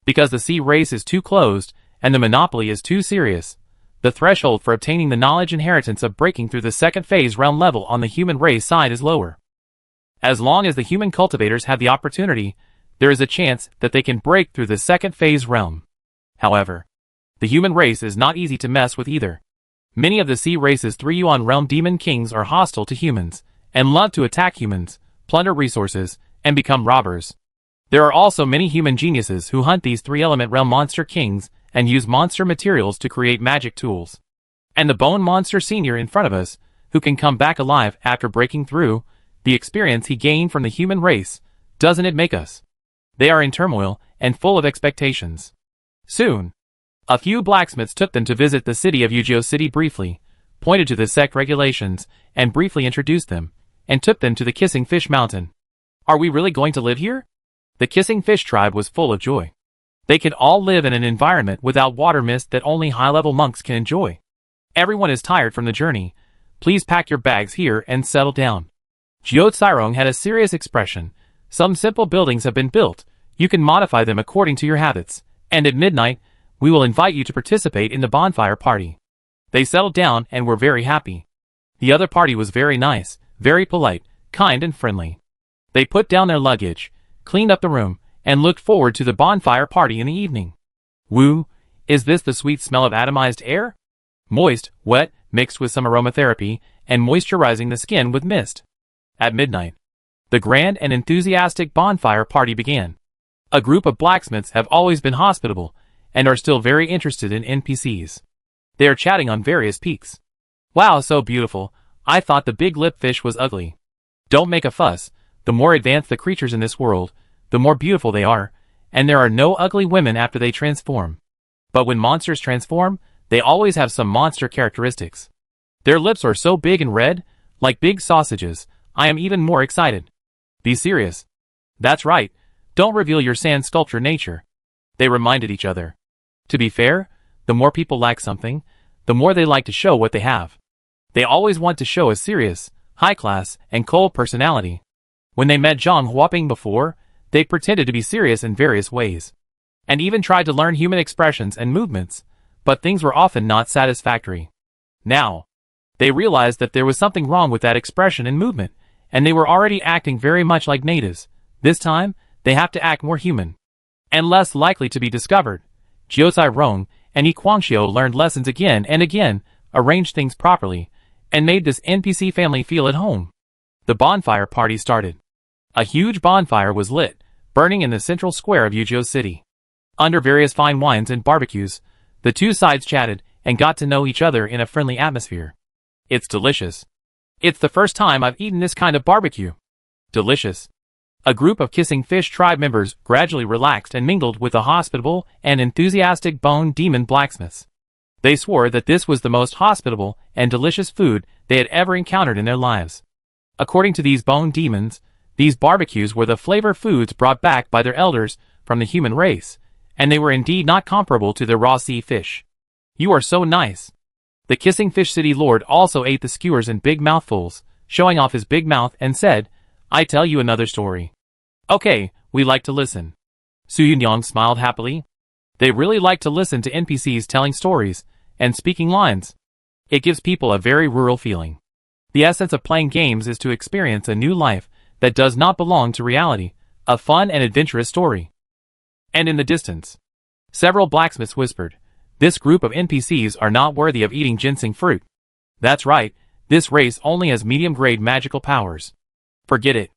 Because the sea race is too closed, and the monopoly is too serious, the threshold for obtaining the knowledge inheritance of breaking through the second phase realm level on the human race side is lower. As long as the human cultivators have the opportunity, there is a chance that they can break through the second phase realm. However, the human race is not easy to mess with either. Many of the sea race's 3 Yuan realm demon kings are hostile to humans, and love to attack humans, plunder resources, and become robbers. There are also many human geniuses who hunt these 3-element realm monster kings and use monster materials to create magic tools. And the bone monster senior in front of us, who can come back alive after breaking through, the experience he gained from the human race, doesn't it make us? They are in turmoil and full of expectations. Soon, a few blacksmiths took them to visit the city of Yuzhou City briefly, pointed to the sect regulations, and briefly introduced them, and took them to the Kissing Fish Mountain. Are we really going to live here? The Kissing Fish tribe was full of joy. They could all live in an environment without water mist that only high-level monks can enjoy. Everyone is tired from the journey. Please pack your bags here and settle down. Jiao Cairong had a serious expression. Some simple buildings have been built. You can modify them according to your habits. And at midnight, we will invite you to participate in the bonfire party. They settled down and were very happy. The other party was very nice, very polite, kind and friendly. They put down their luggage, cleaned up the room, and looked forward to the bonfire party in the evening. Woo, is this the sweet smell of atomized air? Moist, wet, mixed with some aromatherapy, and moisturizing the skin with mist. At midnight, the grand and enthusiastic bonfire party began. A group of blacksmiths have always been hospitable, and are still very interested in NPCs. They are chatting on various peaks. Wow, so beautiful. I thought the big lip fish was ugly. Don't make a fuss. The more advanced the creatures in this world, the more beautiful they are, and there are no ugly women after they transform. But when monsters transform, they always have some monster characteristics. Their lips are so big and red, like big sausages. I am even more excited. Be serious. That's right. Don't reveal your sand sculpture nature. They reminded each other. To be fair, the more people lack something, the more they like to show what they have. They always want to show a serious, high-class, and cold personality. When they met Zhang Huaping before, they pretended to be serious in various ways, and even tried to learn human expressions and movements, but things were often not satisfactory. Now, they realized that there was something wrong with that expression and movement, and they were already acting very much like natives. This time, they have to act more human, and less likely to be discovered. Jiao Cairong and Yi Guangxiu learned lessons again and again, arranged things properly, and made this NPC family feel at home. The bonfire party started. A huge bonfire was lit, burning in the central square of Yuzhou City. Under various fine wines and barbecues, the two sides chatted and got to know each other in a friendly atmosphere. It's delicious. It's the first time I've eaten this kind of barbecue. Delicious. A group of Kissing Fish tribe members gradually relaxed and mingled with the hospitable and enthusiastic bone demon blacksmiths. They swore that this was the most hospitable and delicious food they had ever encountered in their lives. According to these bone demons, these barbecues were the flavor foods brought back by their elders from the human race, and they were indeed not comparable to their raw sea fish. You are so nice. The Kissing Fish City Lord also ate the skewers in big mouthfuls, showing off his big mouth, and said, I tell you another story. Okay, we like to listen. Su Yunyang smiled happily. They really like to listen to NPCs telling stories and speaking lines. It gives people a very rural feeling. The essence of playing games is to experience a new life that does not belong to reality, a fun and adventurous story. And in the distance, several blacksmiths whispered, this group of NPCs are not worthy of eating ginseng fruit. That's right, this race only has medium-grade magical powers. Forget it.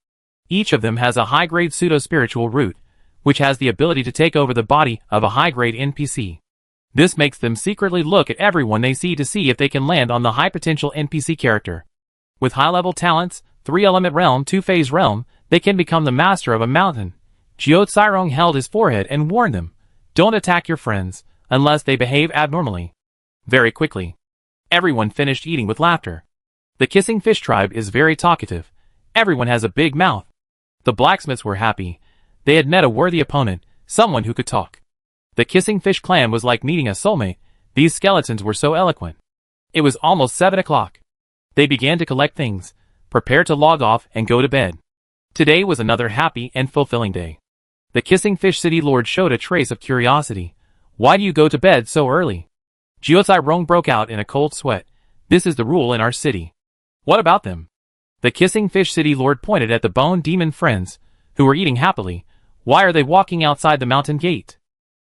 Each of them has a high-grade pseudo-spiritual root, which has the ability to take over the body of a high-grade NPC. This makes them secretly look at everyone they see to see if they can land on the high-potential NPC character. With high-level talents, 3-element realm, 2-phase realm, they can become the master of a mountain. Jiao Cairong held his forehead and warned them, don't attack your friends, unless they behave abnormally. Very quickly, everyone finished eating with laughter. The kissing fish tribe is very talkative. Everyone has a big mouth. The blacksmiths were happy. They had met a worthy opponent, someone who could talk. The kissing fish clan was like meeting a soulmate. These skeletons were so eloquent. It was almost 7 o'clock. They began to collect things, prepare to log off and go to bed. Today was another happy and fulfilling day. The kissing fish city lord showed a trace of curiosity. Why do you go to bed so early? Jiozai Rong broke out in a cold sweat. This is the rule in our city. What about them? The kissing fish city lord pointed at the bone demon friends, who were eating happily. Why are they walking outside the mountain gate?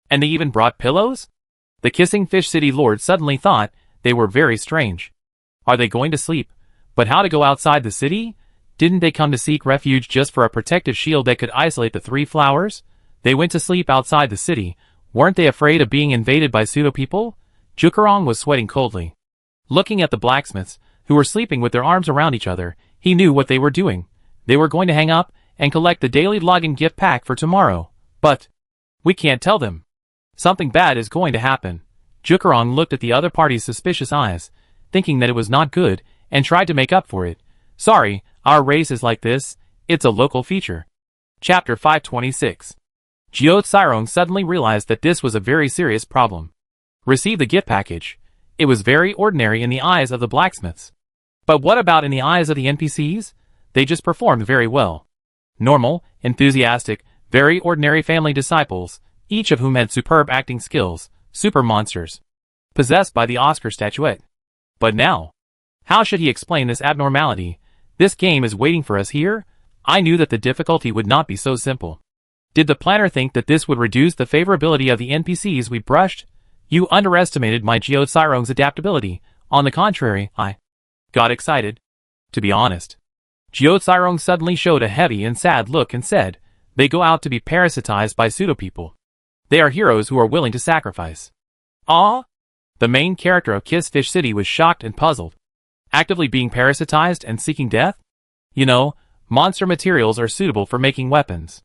And they even brought pillows? The kissing fish city lord suddenly thought they were very strange. Are they going to sleep? But how to go outside the city? Didn't they come to seek refuge just for a protective shield that could isolate the 3 flowers? They went to sleep outside the city. Weren't they afraid of being invaded by pseudo-people? Jukarong was sweating coldly. Looking at the blacksmiths, who were sleeping with their arms around each other, he knew what they were doing. They were going to hang up and collect the daily login gift pack for tomorrow. But we can't tell them. Something bad is going to happen. Jukarong looked at the other party's suspicious eyes, thinking that it was not good, and tried to make up for it. Sorry, our race is like this. It's a local feature. Chapter 526. Jiozai suddenly realized that this was a very serious problem. Receive the gift package. It was very ordinary in the eyes of the blacksmiths. But what about in the eyes of the NPCs? They just performed very well. Normal, enthusiastic, very ordinary family disciples, each of whom had superb acting skills, super monsters, possessed by the Oscar statuette. But now, how should he explain this abnormality? This game is waiting for us here? I knew that the difficulty would not be so simple. Did the planner think that this would reduce the favorability of the NPCs we brushed? You underestimated my Jiozai adaptability. On the contrary, I got excited. To be honest. Jiozai suddenly showed a heavy and sad look and said, they go out to be parasitized by pseudo-people. They are heroes who are willing to sacrifice. Ah? The main character of Kiss Fish City was shocked and puzzled. Actively being parasitized and seeking death? You know, monster materials are suitable for making weapons.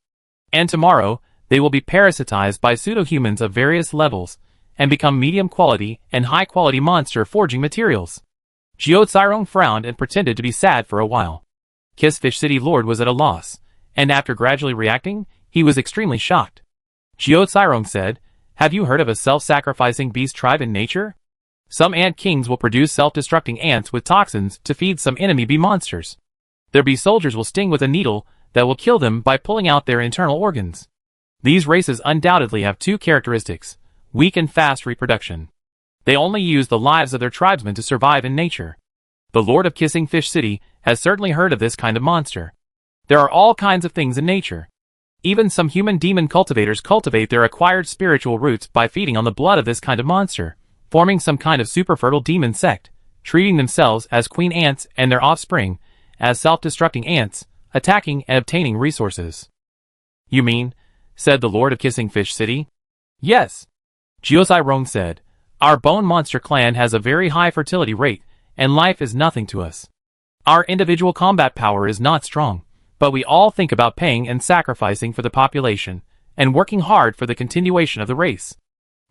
And tomorrow, they will be parasitized by pseudo-humans of various levels, and become medium-quality and high-quality monster forging materials. Jiozai frowned and pretended to be sad for a while. Kiss Fish City Lord was at a loss, and after gradually reacting, he was extremely shocked. Jiozai said, have you heard of a self-sacrificing beast tribe in nature? Some ant kings will produce self-destructing ants with toxins to feed some enemy bee monsters. Their bee soldiers will sting with a needle that will kill them by pulling out their internal organs. These races undoubtedly have 2 characteristics: weak and fast reproduction. They only use the lives of their tribesmen to survive in nature. The Lord of Kissing Fish City has certainly heard of this kind of monster. There are all kinds of things in nature. Even some human demon cultivators cultivate their acquired spiritual roots by feeding on the blood of this kind of monster, forming some kind of super fertile demon sect, treating themselves as queen ants and their offspring as self-destructing ants, attacking and obtaining resources. You mean, said the Lord of Kissing Fish City. Yes. Jiozai said, our bone monster clan has a very high fertility rate, and life is nothing to us. Our individual combat power is not strong, but we all think about paying and sacrificing for the population, and working hard for the continuation of the race.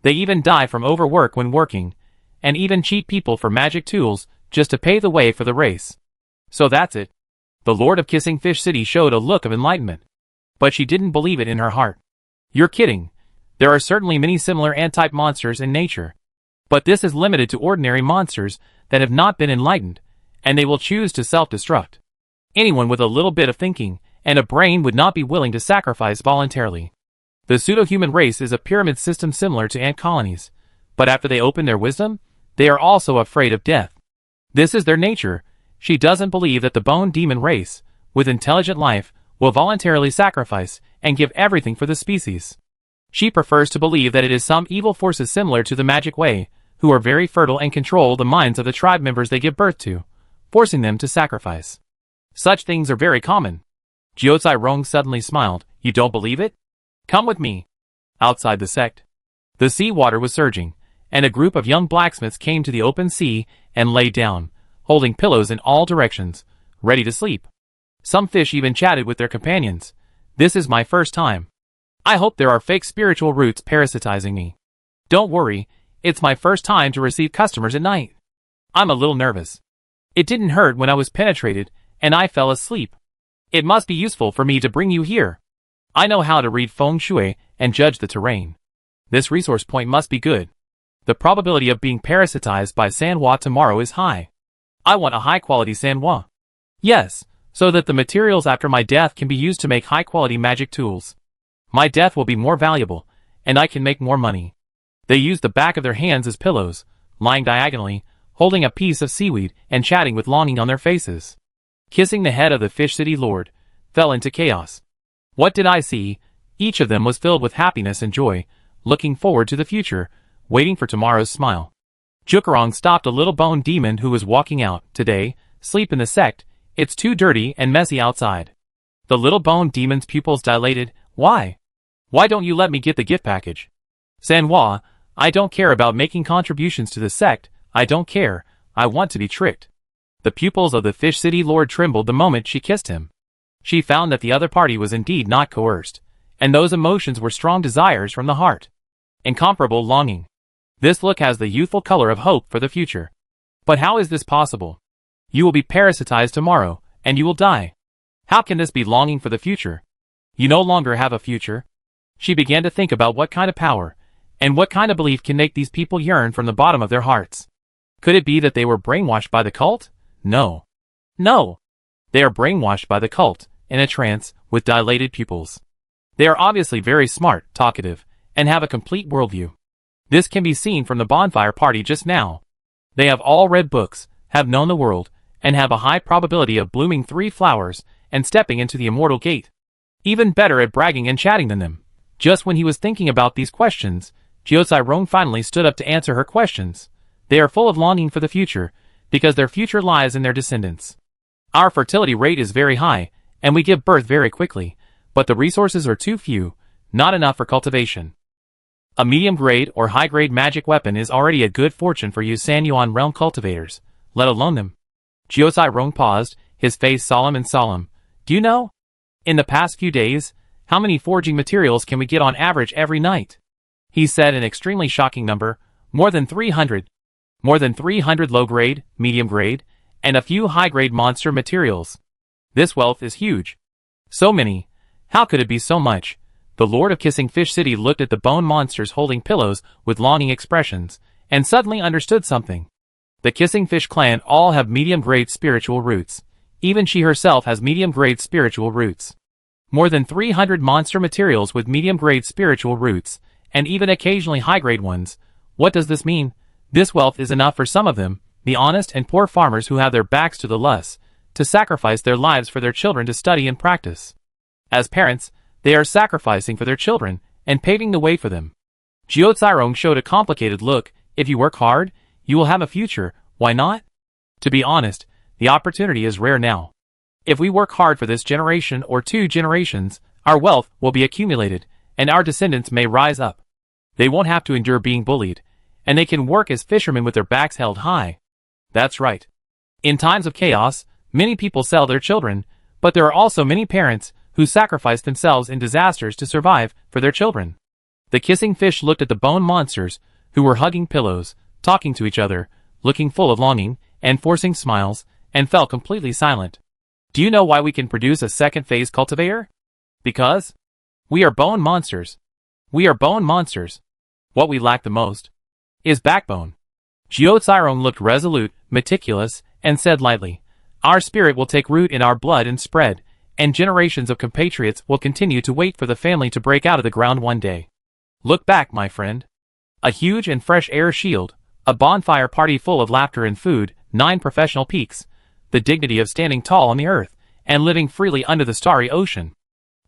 They even die from overwork when working, and even cheat people for magic tools just to pave the way for the race. So that's it. The Lord of Kissing Fish City showed a look of enlightenment. But she didn't believe it in her heart. You're kidding. There are certainly many similar ant-type monsters in nature. But this is limited to ordinary monsters that have not been enlightened, and they will choose to self-destruct. Anyone with a little bit of thinking and a brain would not be willing to sacrifice voluntarily. The pseudo-human race is a pyramid system similar to ant colonies, but after they open their wisdom, they are also afraid of death. This is their nature. She doesn't believe that the bone demon race, with intelligent life, will voluntarily sacrifice and give everything for the species. She prefers to believe that it is some evil forces similar to the magic way, who are very fertile and control the minds of the tribe members they give birth to, forcing them to sacrifice. Such things are very common. Jiozai suddenly smiled. You don't believe it? Come with me. Outside the sect, the sea water was surging, and a group of young blacksmiths came to the open sea and lay down, holding pillows in all directions, ready to sleep. Some fish even chatted with their companions. This is my first time. I hope there are fake spiritual roots parasitizing me. Don't worry, it's my first time to receive customers at night. I'm a little nervous. It didn't hurt when I was penetrated, and I fell asleep. It must be useful for me to bring you here. I know how to read feng shui and judge the terrain. This resource point must be good. The probability of being parasitized by Sanhua tomorrow is high. I want a high-quality Sanhua. Yes, so that the materials after my death can be used to make high-quality magic tools. My death will be more valuable, and I can make more money. They used the back of their hands as pillows, lying diagonally, holding a piece of seaweed and chatting with longing on their faces. Kissing the head of the Fish City Lord, fell into chaos. What did I see? Each of them was filled with happiness and joy, looking forward to the future, waiting for tomorrow's smile. Jukarong stopped a little bone demon who was walking out. Today, sleep in the sect, it's too dirty and messy outside. The little bone demon's pupils dilated. Why? Why don't you let me get the gift package? Sanhua, I don't care about making contributions to the sect, I don't care, I want to be tricked. The pupils of the Fish City Lord trembled the moment she kissed him. She found that the other party was indeed not coerced, and those emotions were strong desires from the heart. Incomparable longing. This look has the youthful color of hope for the future. But how is this possible? You will be parasitized tomorrow, and you will die. How can this be longing for the future? You no longer have a future. She began to think about what kind of power, and what kind of belief can make these people yearn from the bottom of their hearts. Could it be that they were brainwashed by the cult? No. No. They are brainwashed by the cult, in a trance, with dilated pupils. They are obviously very smart, talkative, and have a complete worldview. This can be seen from the bonfire party just now. They have all read books, have known the world, and have a high probability of blooming 3 flowers and stepping into the immortal gate. Even better at bragging and chatting than them. Just when he was thinking about these questions, Jiozai Rong finally stood up to answer her questions. They are full of longing for the future, because their future lies in their descendants. Our fertility rate is very high, and we give birth very quickly, but the resources are too few, not enough for cultivation. A medium-grade or high-grade magic weapon is already a good fortune for you Sanyuan realm cultivators, let alone them. Jiozai Rong paused, his face solemn and solemn. Do you know? In the past few days, how many forging materials can we get on average every night? He said an extremely shocking number, more than 300. More than 300 low-grade, medium-grade, and a few high-grade monster materials. This wealth is huge. So many. How could it be so much? The Lord of Kissing Fish City looked at the bone monsters holding pillows with longing expressions, and suddenly understood something. The Kissing Fish clan all have medium-grade spiritual roots. Even she herself has medium-grade spiritual roots. More than 300 monster materials with medium-grade spiritual roots, and even occasionally high-grade ones. What does this mean? This wealth is enough for some of them, the honest and poor farmers who have their backs to the lusts, to sacrifice their lives for their children to study and practice. As parents, they are sacrificing for their children, and paving the way for them. Jiozai showed a complicated look. If you work hard, you will have a future, why not? To be honest, the opportunity is rare now. If we work hard for this generation or 2 generations, our wealth will be accumulated, and our descendants may rise up. They won't have to endure being bullied, and they can work as fishermen with their backs held high. That's right. In times of chaos, many people sell their children, but there are also many parents who sacrifice themselves in disasters to survive for their children. The Kissing Fish looked at the bone monsters, who were hugging pillows, talking to each other, looking full of longing, and forcing smiles, and fell completely silent. Do you know why we can produce a second-phase cultivator? Because we are bone monsters. We are bone monsters. What we lack the most is backbone. Jiozai looked resolute, meticulous, and said lightly, Our spirit will take root in our blood and spread, and generations of compatriots will continue to wait for the family to break out of the ground one day. Look back, my friend. A huge and fresh air shield, a bonfire party full of laughter and food, 9 professional peaks, the dignity of standing tall on the earth, and living freely under the starry ocean.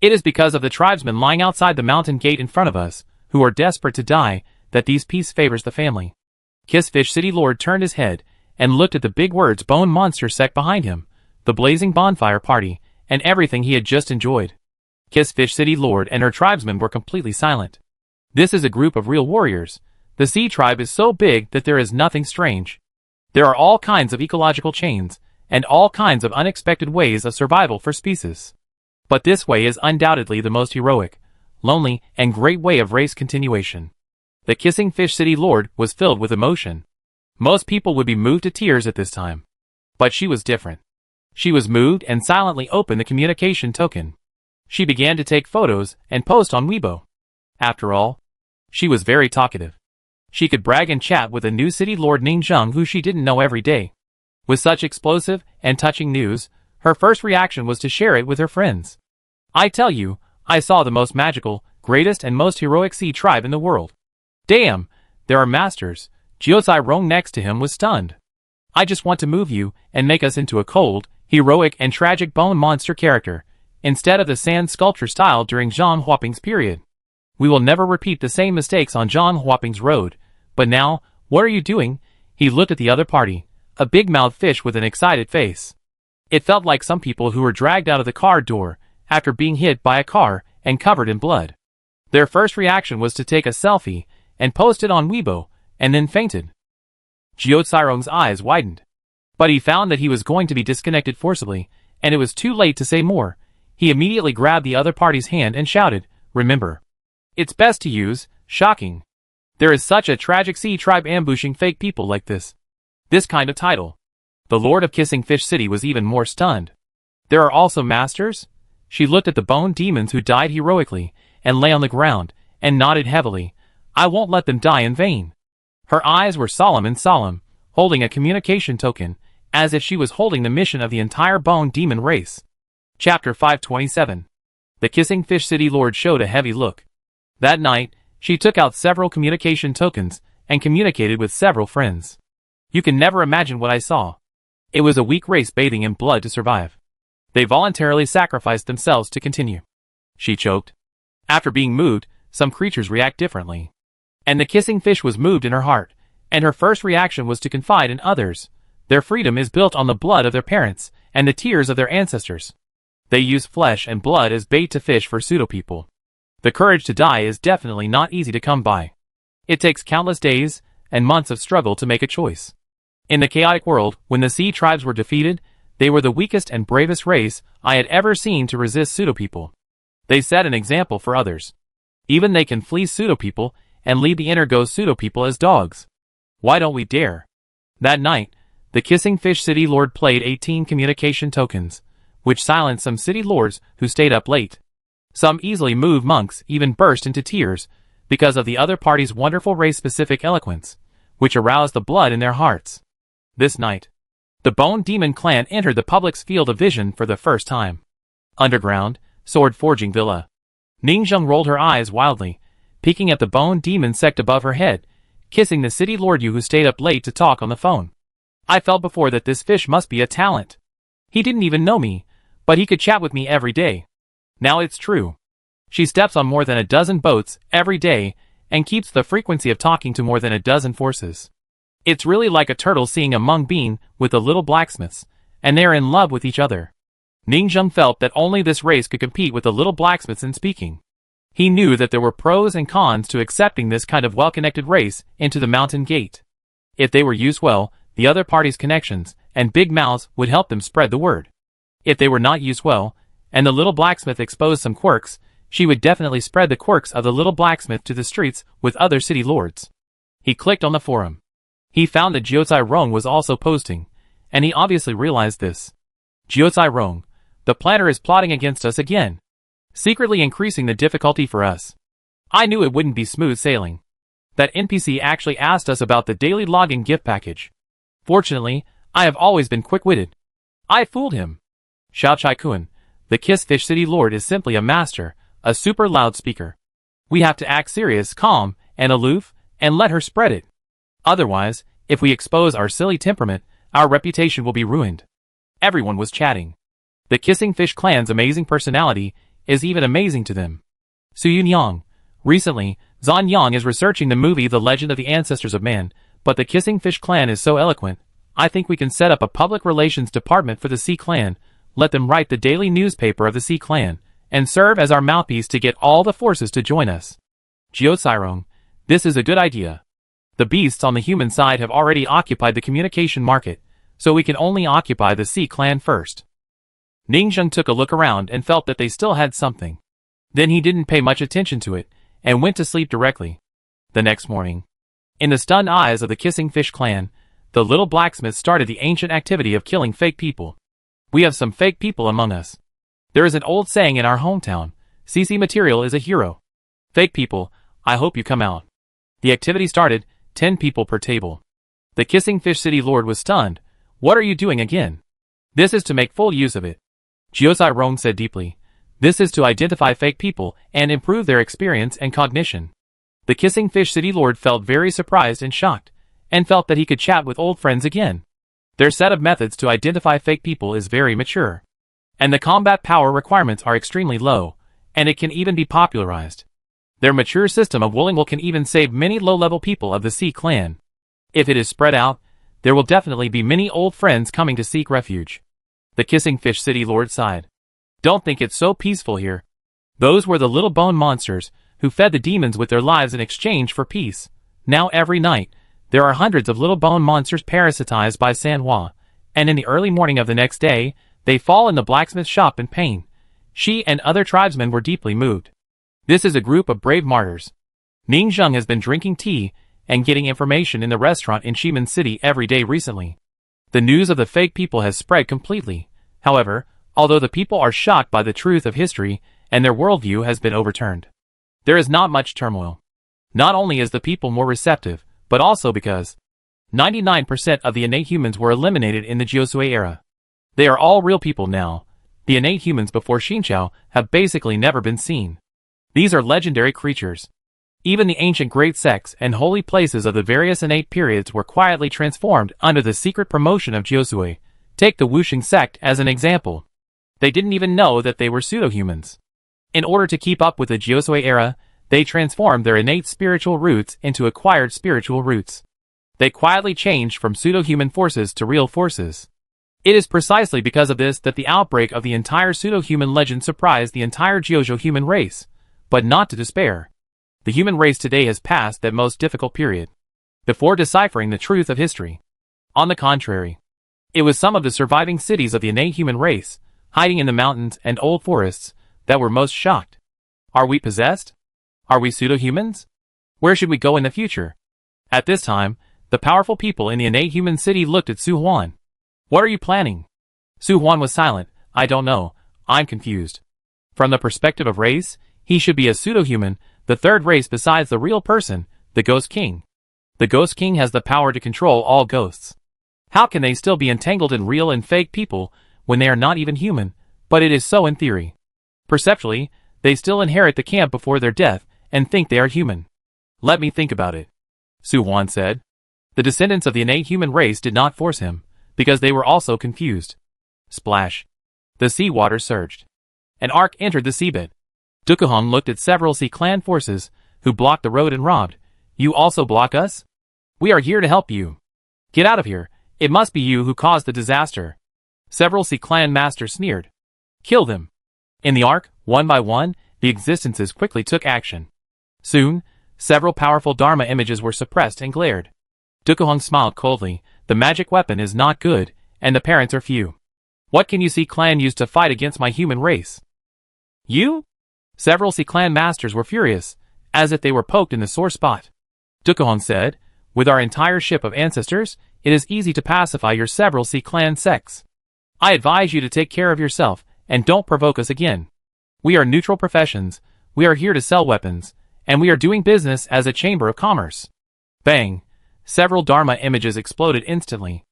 It is because of the tribesmen lying outside the mountain gate in front of us, who are desperate to die, that these peace favors the family. Kissfish City Lord turned his head, and looked at the big words Bone Monster sect behind him, the blazing bonfire party, and everything he had just enjoyed. Kissfish City Lord and her tribesmen were completely silent. This is a group of real warriors. The sea tribe is so big that there is nothing strange. There are all kinds of ecological chains, and all kinds of unexpected ways of survival for species. But this way is undoubtedly the most heroic, lonely, and great way of race continuation. The Kissing Fish City Lord was filled with emotion. Most people would be moved to tears at this time. But she was different. She was moved and silently opened the communication token. She began to take photos and post on Weibo. After all, she was very talkative. She could brag and chat with a new city lord Ningzheng who she didn't know every day. With such explosive and touching news, her first reaction was to share it with her friends. I tell you, I saw the most magical, greatest and most heroic sea tribe in the world. Damn, there are masters. Jiuzai Rong next to him was stunned. I just want to move you and make us into a cold, heroic and tragic bone monster character, instead of the sand sculpture style during Zhang Huaping's period. We will never repeat the same mistakes on Zhang Huaping's road. But now, what are you doing? He looked at the other party, a big-mouthed fish with an excited face. It felt like some people who were dragged out of the car door after being hit by a car and covered in blood. Their first reaction was to take a selfie and post it on Weibo, and then fainted. Jiu Cairong's eyes widened. But he found that he was going to be disconnected forcibly, and it was too late to say more. He immediately grabbed the other party's hand and shouted, "Remember. It's best to use, shocking. There is such a tragic sea tribe ambushing fake people like this. This kind of title." The Lord of Kissing Fish City was even more stunned. There are also masters? She looked at the bone demons who died heroically, and lay on the ground, and nodded heavily. I won't let them die in vain. Her eyes were solemn, holding a communication token, as if she was holding the mission of the entire bone demon race. Chapter 527. The Kissing Fish City Lord showed a heavy look. That night, she took out several communication tokens, and communicated with several friends. You can never imagine what I saw. It was a weak race bathing in blood to survive. They voluntarily sacrificed themselves to continue. She choked. After being moved, some creatures react differently. And the kissing fish was moved in her heart, and her first reaction was to confide in others. Their freedom is built on the blood of their parents, and the tears of their ancestors. They use flesh and blood as bait to fish for pseudo-people. The courage to die is definitely not easy to come by. It takes countless days and months of struggle to make a choice. In the chaotic world, when the sea tribes were defeated, they were the weakest and bravest race I had ever seen to resist pseudo-people. They set an example for others. Even they can fleece pseudo-people and leave the inner ghost pseudo-people as dogs. Why don't we dare? That night, the Kissing Fish City Lord played 18 communication tokens, which silenced some city lords who stayed up late. Some easily moved monks even burst into tears because of the other party's wonderful race-specific eloquence, which aroused the blood in their hearts. This night, the Bone Demon clan entered the public's field of vision for the first time. Underground, sword forging villa. Ningzheng rolled her eyes wildly, peeking at the Bone Demon sect above her head, kissing the city lord who stayed up late to talk on the phone. I felt before that this fish must be a talent. He didn't even know me, but he could chat with me every day. Now it's true. She steps on more than a dozen boats every day and keeps the frequency of talking to more than a dozen forces. It's really like a turtle seeing a mung bean with the little blacksmiths, and they're in love with each other. Ningzheng felt that only this race could compete with the little blacksmiths in speaking. He knew that there were pros and cons to accepting this kind of well-connected race into the mountain gate. If they were used well, the other party's connections and big mouths would help them spread the word. If they were not used well, and the little blacksmith exposed some quirks, she would definitely spread the quirks of the little blacksmith to the streets with other city lords. He clicked on the forum. He found that Jiuzai Rong was also posting, and he obviously realized this. Jiuzai Rong, the planner is plotting against us again, secretly increasing the difficulty for us. I knew it wouldn't be smooth sailing. That NPC actually asked us about the daily login gift package. Fortunately, I have always been quick-witted. I fooled him. Xiao Chai Kun, the Kiss Fish City Lord, is simply a master, a super loudspeaker. We have to act serious, calm, and aloof, and let her spread it. Otherwise, if we expose our silly temperament, our reputation will be ruined. Everyone was chatting. The Kissing Fish clan's amazing personality is even amazing to them. Su Yunyang. Recently, Zan Yang is researching the movie The Legend of the Ancestors of Man, but the Kissing Fish clan is so eloquent, I think we can set up a public relations department for the Sea Clan, let them write the daily newspaper of the Sea Clan, and serve as our mouthpiece to get all the forces to join us. Jiu Cairong, this is a good idea. The beasts on the human side have already occupied the communication market, so we can only occupy the Sea Clan first. Ningzheng took a look around and felt that they still had something. Then he didn't pay much attention to it, and went to sleep directly. The next morning, in the stunned eyes of the Kissing Fish clan, The little blacksmith started the ancient activity of killing fake people. We have some fake people among us. There is an old saying in our hometown, CC material is a hero. Fake people, I hope you come out. The activity started, 10 people per table. The Kissing Fish City Lord was stunned. What are you doing again? This is to make full use of it. Jiosai Rong said deeply. This is to identify fake people and improve their experience and cognition. The Kissing Fish City Lord felt very surprised and shocked, and felt that he could chat with old friends again. Their set of methods to identify fake people is very mature. And the combat power requirements are extremely low, and it can even be popularized. Their mature system of Willing Will can even save many low-level people of the Sea clan. If it is spread out, there will definitely be many old friends coming to seek refuge. The Kissing Fish City Lord sighed. Don't think it's so peaceful here. Those were the little bone monsters who fed the demons with their lives in exchange for peace. Now every night, there are hundreds of little bone monsters parasitized by Sanhua, and in the early morning of the next day, they fall in the blacksmith shop in pain. She and other tribesmen were deeply moved. This is a group of brave martyrs. Ning Zheng has been drinking tea and getting information in the restaurant in Shimen City every day recently. The news of the fake people has spread completely. However, although the people are shocked by the truth of history and their worldview has been overturned, there is not much turmoil. Not only is the people more receptive, but also because 99% of the innate humans were eliminated in the Jiosui era. They are all real people now. The innate humans before Xinqiao have basically never been seen. These are legendary creatures. Even the ancient great sects and holy places of the various innate periods were quietly transformed under the secret promotion of Jiosui. Take the Wuxing sect as an example. They didn't even know that they were pseudo-humans. In order to keep up with the Jiosui era, they transformed their innate spiritual roots into acquired spiritual roots. They quietly changed from pseudo-human forces to real forces. It is precisely because of this that the outbreak of the entire pseudo-human legend surprised the entire Jiozhou human race. But not to despair. The human race today has passed that most difficult period before deciphering the truth of history. On the contrary, it was some of the surviving cities of the innate human race, hiding in the mountains and old forests, that were most shocked. Are we possessed? Are we pseudo-humans? Where should we go in the future? At this time, the powerful people in the innate human city looked at Su Huan. What are you planning? Su Huan was silent. I don't know. I'm confused. From the perspective of race, he should be a pseudo-human, the third race besides the real person, the Ghost King. The Ghost King has the power to control all ghosts. How can they still be entangled in real and fake people when they are not even human? But it is so in theory. Perceptually, they still inherit the camp before their death and think they are human. Let me think about it, Su Huan said. The descendants of the innate human race did not force him, because they were also confused. Splash. The sea water surged. An ark entered the seabed. Dukuhong looked at several Sea clan forces, who blocked the road and robbed. You also block us? We are here to help you. Get out of here. It must be you who caused the disaster. Several Sea clan masters sneered. Kill them. In the ark, one by one, the existences quickly took action. Soon, several powerful Dharma images were suppressed and glared. Dukuhong smiled coldly. The magic weapon is not good, and the parents are few. What can you Sea clan use to fight against my human race? You? Several Sea clan masters were furious, as if they were poked in the sore spot. Dukuhong said, with our entire ship of ancestors, it is easy to pacify your several Sea clan sects. I advise you to take care of yourself, and don't provoke us again. We are neutral professions, we are here to sell weapons, and we are doing business as a chamber of commerce. Bang! Several Dharma images exploded instantly.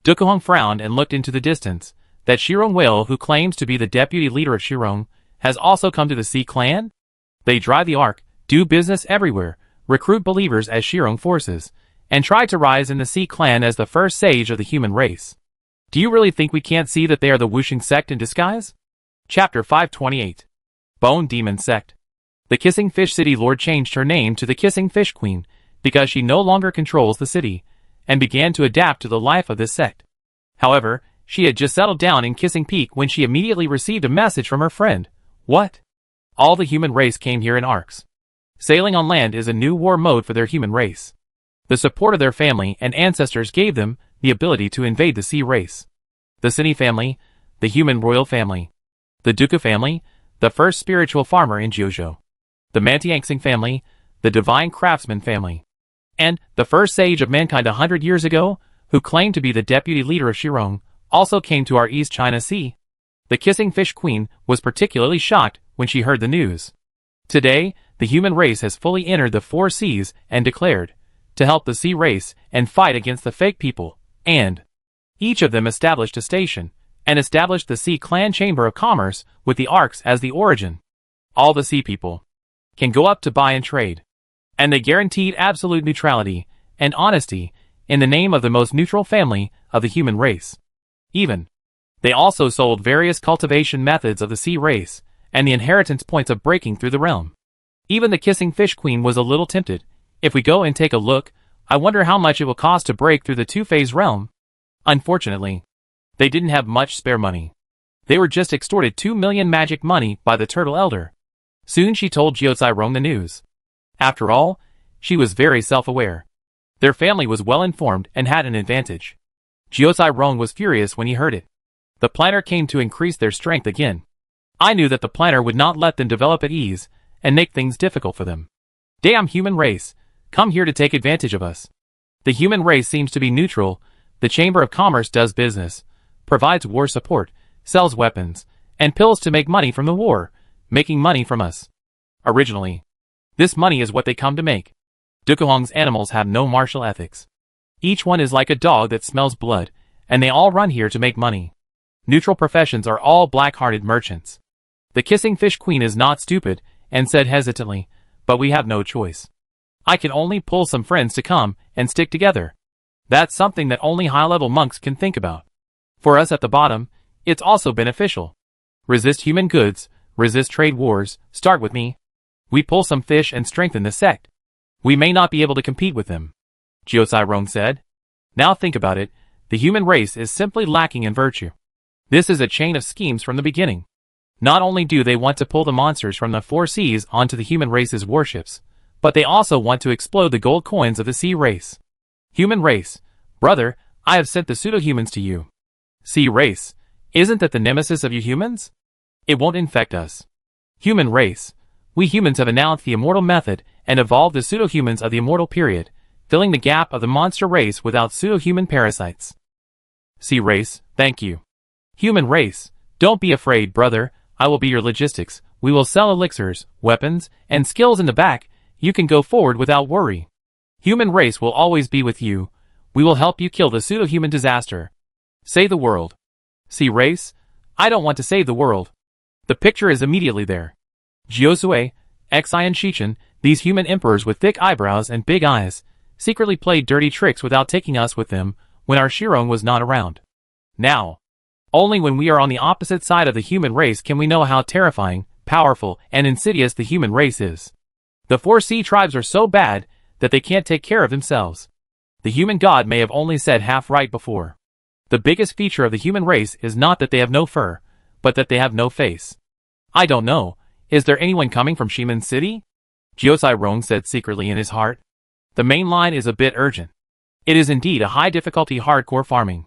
Dukuhong frowned and looked into the distance. That Shirong Whale, who claims to be the deputy leader of Shirong, has also come to the Sea clan? They drive the ark, do business everywhere, recruit believers as Shirong forces, and try to rise in the Sea clan as the first sage of the human race. Do you really think we can't see that they are the Wuxing sect in disguise? Chapter 528. Bone Demon Sect. The Kissing Fish City Lord changed her name to the Kissing Fish Queen, because she no longer controls the city, and began to adapt to the life of this sect. However, she had just settled down in Kissing Peak when she immediately received a message from her friend. What? All the human race came here in arcs. Sailing on land is a new war mode for their human race. The support of their family and ancestors gave them the ability to invade the sea race. The Cine family, the human royal family, the Duca family, the first spiritual farmer in Jiuzhou, the Mantiangsing family, the divine craftsman family, and the first sage of mankind 100 years ago, who claimed to be the deputy leader of Shirong, also came to our East China Sea. The Kissing Fish Queen was particularly shocked when she heard the news. Today, the human race has fully entered the four seas and declared to help the sea race and fight against the fake people, and each of them established a station and established the Sea Clan Chamber of Commerce with the Arcs as the origin. All the sea people can go up to buy and trade, and they guaranteed absolute neutrality and honesty in the name of the most neutral family of the human race. Even, they also sold various cultivation methods of the sea race and the inheritance points of breaking through the realm. Even the Kissing Fish Queen was a little tempted. If we go and take a look, I wonder how much it will cost to break through the two-phase realm. Unfortunately, they didn't have much spare money. They were just extorted 2 million magic money by the Turtle Elder. Soon she told Jiuzai Rong the news. After all, she was very self-aware. Their family was well-informed and had an advantage. Jiuzai Rong was furious when he heard it. The planner came to increase their strength again. I knew that the planner would not let them develop at ease and make things difficult for them. Damn human race, come here to take advantage of us. The human race seems to be neutral. The Chamber of Commerce does business, provides war support, sells weapons, and pills to make money from the war, making money from us. Originally, this money is what they come to make. Dukuhong's animals have no martial ethics. Each one is like a dog that smells blood, and they all run here to make money. Neutral professions are all black-hearted merchants. The Kissing Fish Queen is not stupid, and said hesitantly, but we have no choice. I can only pull some friends to come and stick together. That's something that only high-level monks can think about. For us at the bottom, it's also beneficial. Resist human goods, resist trade wars, start with me. We pull some fish and strengthen the sect. We may not be able to compete with them. Jiuzai Rong said. Now think about it, the human race is simply lacking in virtue. This is a chain of schemes from the beginning. Not only do they want to pull the monsters from the four seas onto the human race's warships, but they also want to explode the gold coins of the sea race. Human race, brother, I have sent the pseudo-humans to you. Sea race, isn't that the nemesis of you humans? It won't infect us. Human race, we humans have announced the immortal method and evolved the pseudo-humans of the immortal period, filling the gap of the monster race without pseudo-human parasites. Sea race, thank you. Human race, don't be afraid, brother, I will be your logistics. We will sell elixirs, weapons, and skills in the back. You can go forward without worry. Human race will always be with you. We will help you kill the pseudo-human disaster. Save the world. Sea race, I don't want to save the world. The picture is immediately there. Jiuzui, Xi and Shichen, these human emperors with thick eyebrows and big eyes, secretly played dirty tricks without taking us with them when our Shirong was not around. Now, only when we are on the opposite side of the human race can we know how terrifying, powerful, and insidious the human race is. The four sea tribes are so bad that they can't take care of themselves. The human god may have only said half right before. The biggest feature of the human race is not that they have no fur, but that they have no face. I don't know, is there anyone coming from Shimen City? Jiuzai Rong said secretly in his heart. The main line is a bit urgent. It is indeed a high-difficulty hardcore farming.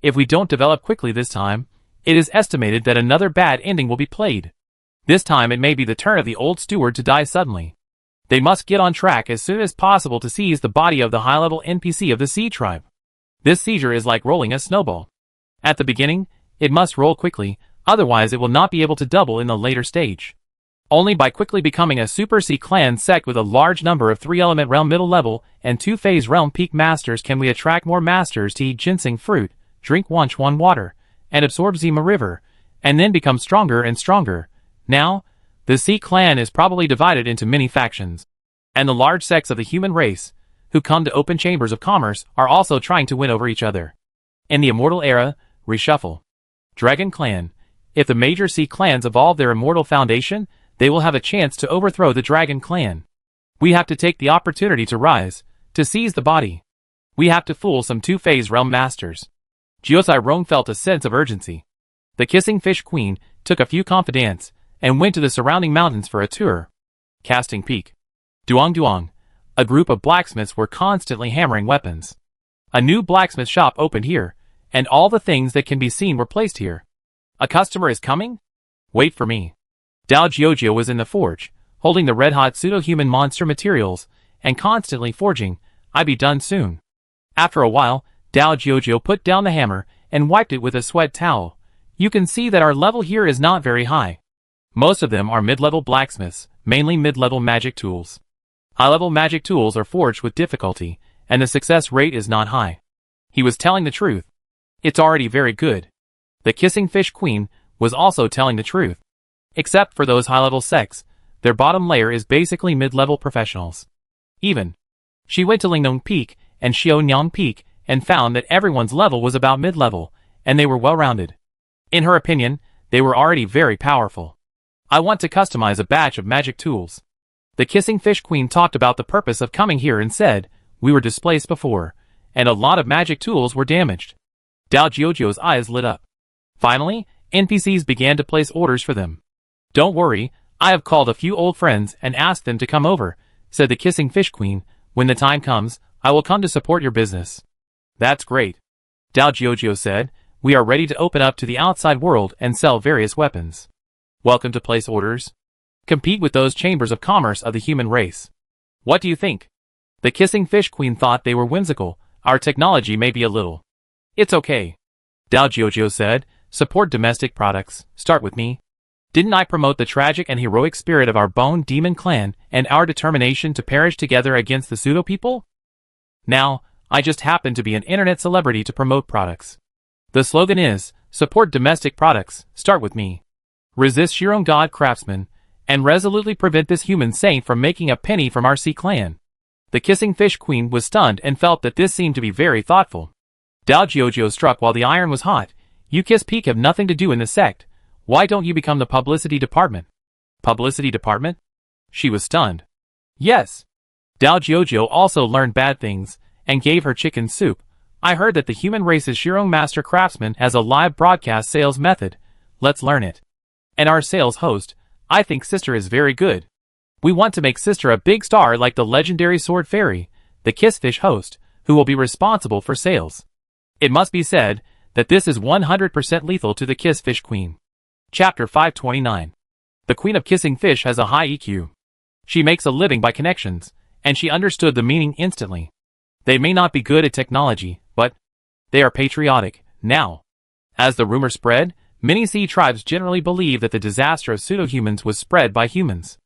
If we don't develop quickly this time, it is estimated that another bad ending will be played. This time it may be the turn of the old steward to die suddenly. They must get on track as soon as possible to seize the body of the high-level NPC of the Sea Tribe. This seizure is like rolling a snowball. At the beginning, it must roll quickly, otherwise it will not be able to double in the later stage. Only by quickly becoming a Super Sea Clan sect with a large number of 3-element realm middle level and 2-phase realm peak masters can we attract more masters to eat ginseng fruit, drink Wanchuan water, and absorb Zima River, and then become stronger and stronger. Now, the Sea Clan is probably divided into many factions, and the large sects of the human race, who come to open chambers of commerce, are also trying to win over each other. In the immortal era, reshuffle. Dragon Clan. If the major Sea Clans evolve their immortal foundation, they will have a chance to overthrow the Dragon Clan. We have to take the opportunity to rise, to seize the body. We have to fool some 2-phase realm masters. Jiuzai Rong felt a sense of urgency. The Kissing Fish Queen took a few confidants and went to the surrounding mountains for a tour. Casting Peak. Duong. A group of blacksmiths were constantly hammering weapons. A new blacksmith shop opened here, and all the things that can be seen were placed here. A customer is coming? Wait for me. Dao Jiojio was in the forge, holding the red-hot pseudo-human monster materials, and constantly forging. I be done soon. After a while, Dao Jojo put down the hammer and wiped it with a sweat towel. You can see that our level here is not very high. Most of them are mid-level blacksmiths, mainly mid-level magic tools. High-level magic tools are forged with difficulty, and the success rate is not high. He was telling the truth. It's already very good. The Kissing Fish Queen was also telling the truth. Except for those high-level sects, their bottom layer is basically mid-level professionals. Even. She went to Lingnong Peak and Xiaonyang Peak and found that everyone's level was about mid-level, and they were well-rounded. In her opinion, they were already very powerful. I want to customize a batch of magic tools. The Kissing Fish Queen talked about the purpose of coming here and said, we were displaced before, and a lot of magic tools were damaged. Dao Jojo's eyes lit up. Finally, NPCs began to place orders for them. Don't worry, I have called a few old friends and asked them to come over, said the Kissing Fish Queen. When the time comes, I will come to support your business. That's great. Dao Jojo said, we are ready to open up to the outside world and sell various weapons. Welcome to place orders. Compete with those chambers of commerce of the human race. What do you think? The Kissing Fish Queen thought they were whimsical. Our technology may be a little. It's okay. Dao Jojo said, support domestic products, start with me. Didn't I promote the tragic and heroic spirit of our Bone Demon clan and our determination to perish together against the pseudo people? Now, I just happen to be an internet celebrity to promote products. The slogan is, support domestic products, start with me. Resist Shirong God Craftsman, and resolutely prevent this human saint from making a penny from our Sea clan. The Kissing Fish Queen was stunned and felt that this seemed to be very thoughtful. Dao Jojo struck while the iron was hot. You Kiss Peak have nothing to do in the sect. Why don't you become the publicity department? Publicity department? She was stunned. Yes. Dao Jojo also learned bad things, and gave her chicken soup. I heard that the human race's Shirong Master Craftsman has a live broadcast sales method. Let's learn it. And our sales host, I think Sister is very good. We want to make Sister a big star like the legendary Sword Fairy, the Kissfish host, who will be responsible for sales. It must be said that this is 100% lethal to the Kissfish Queen. Chapter 529. The Queen of Kissing Fish has a high EQ. She makes a living by connections, and she understood the meaning instantly. They may not be good at technology, but they are patriotic, now. As the rumor spread, many sea tribes generally believe that the disaster of pseudo-humans was spread by humans.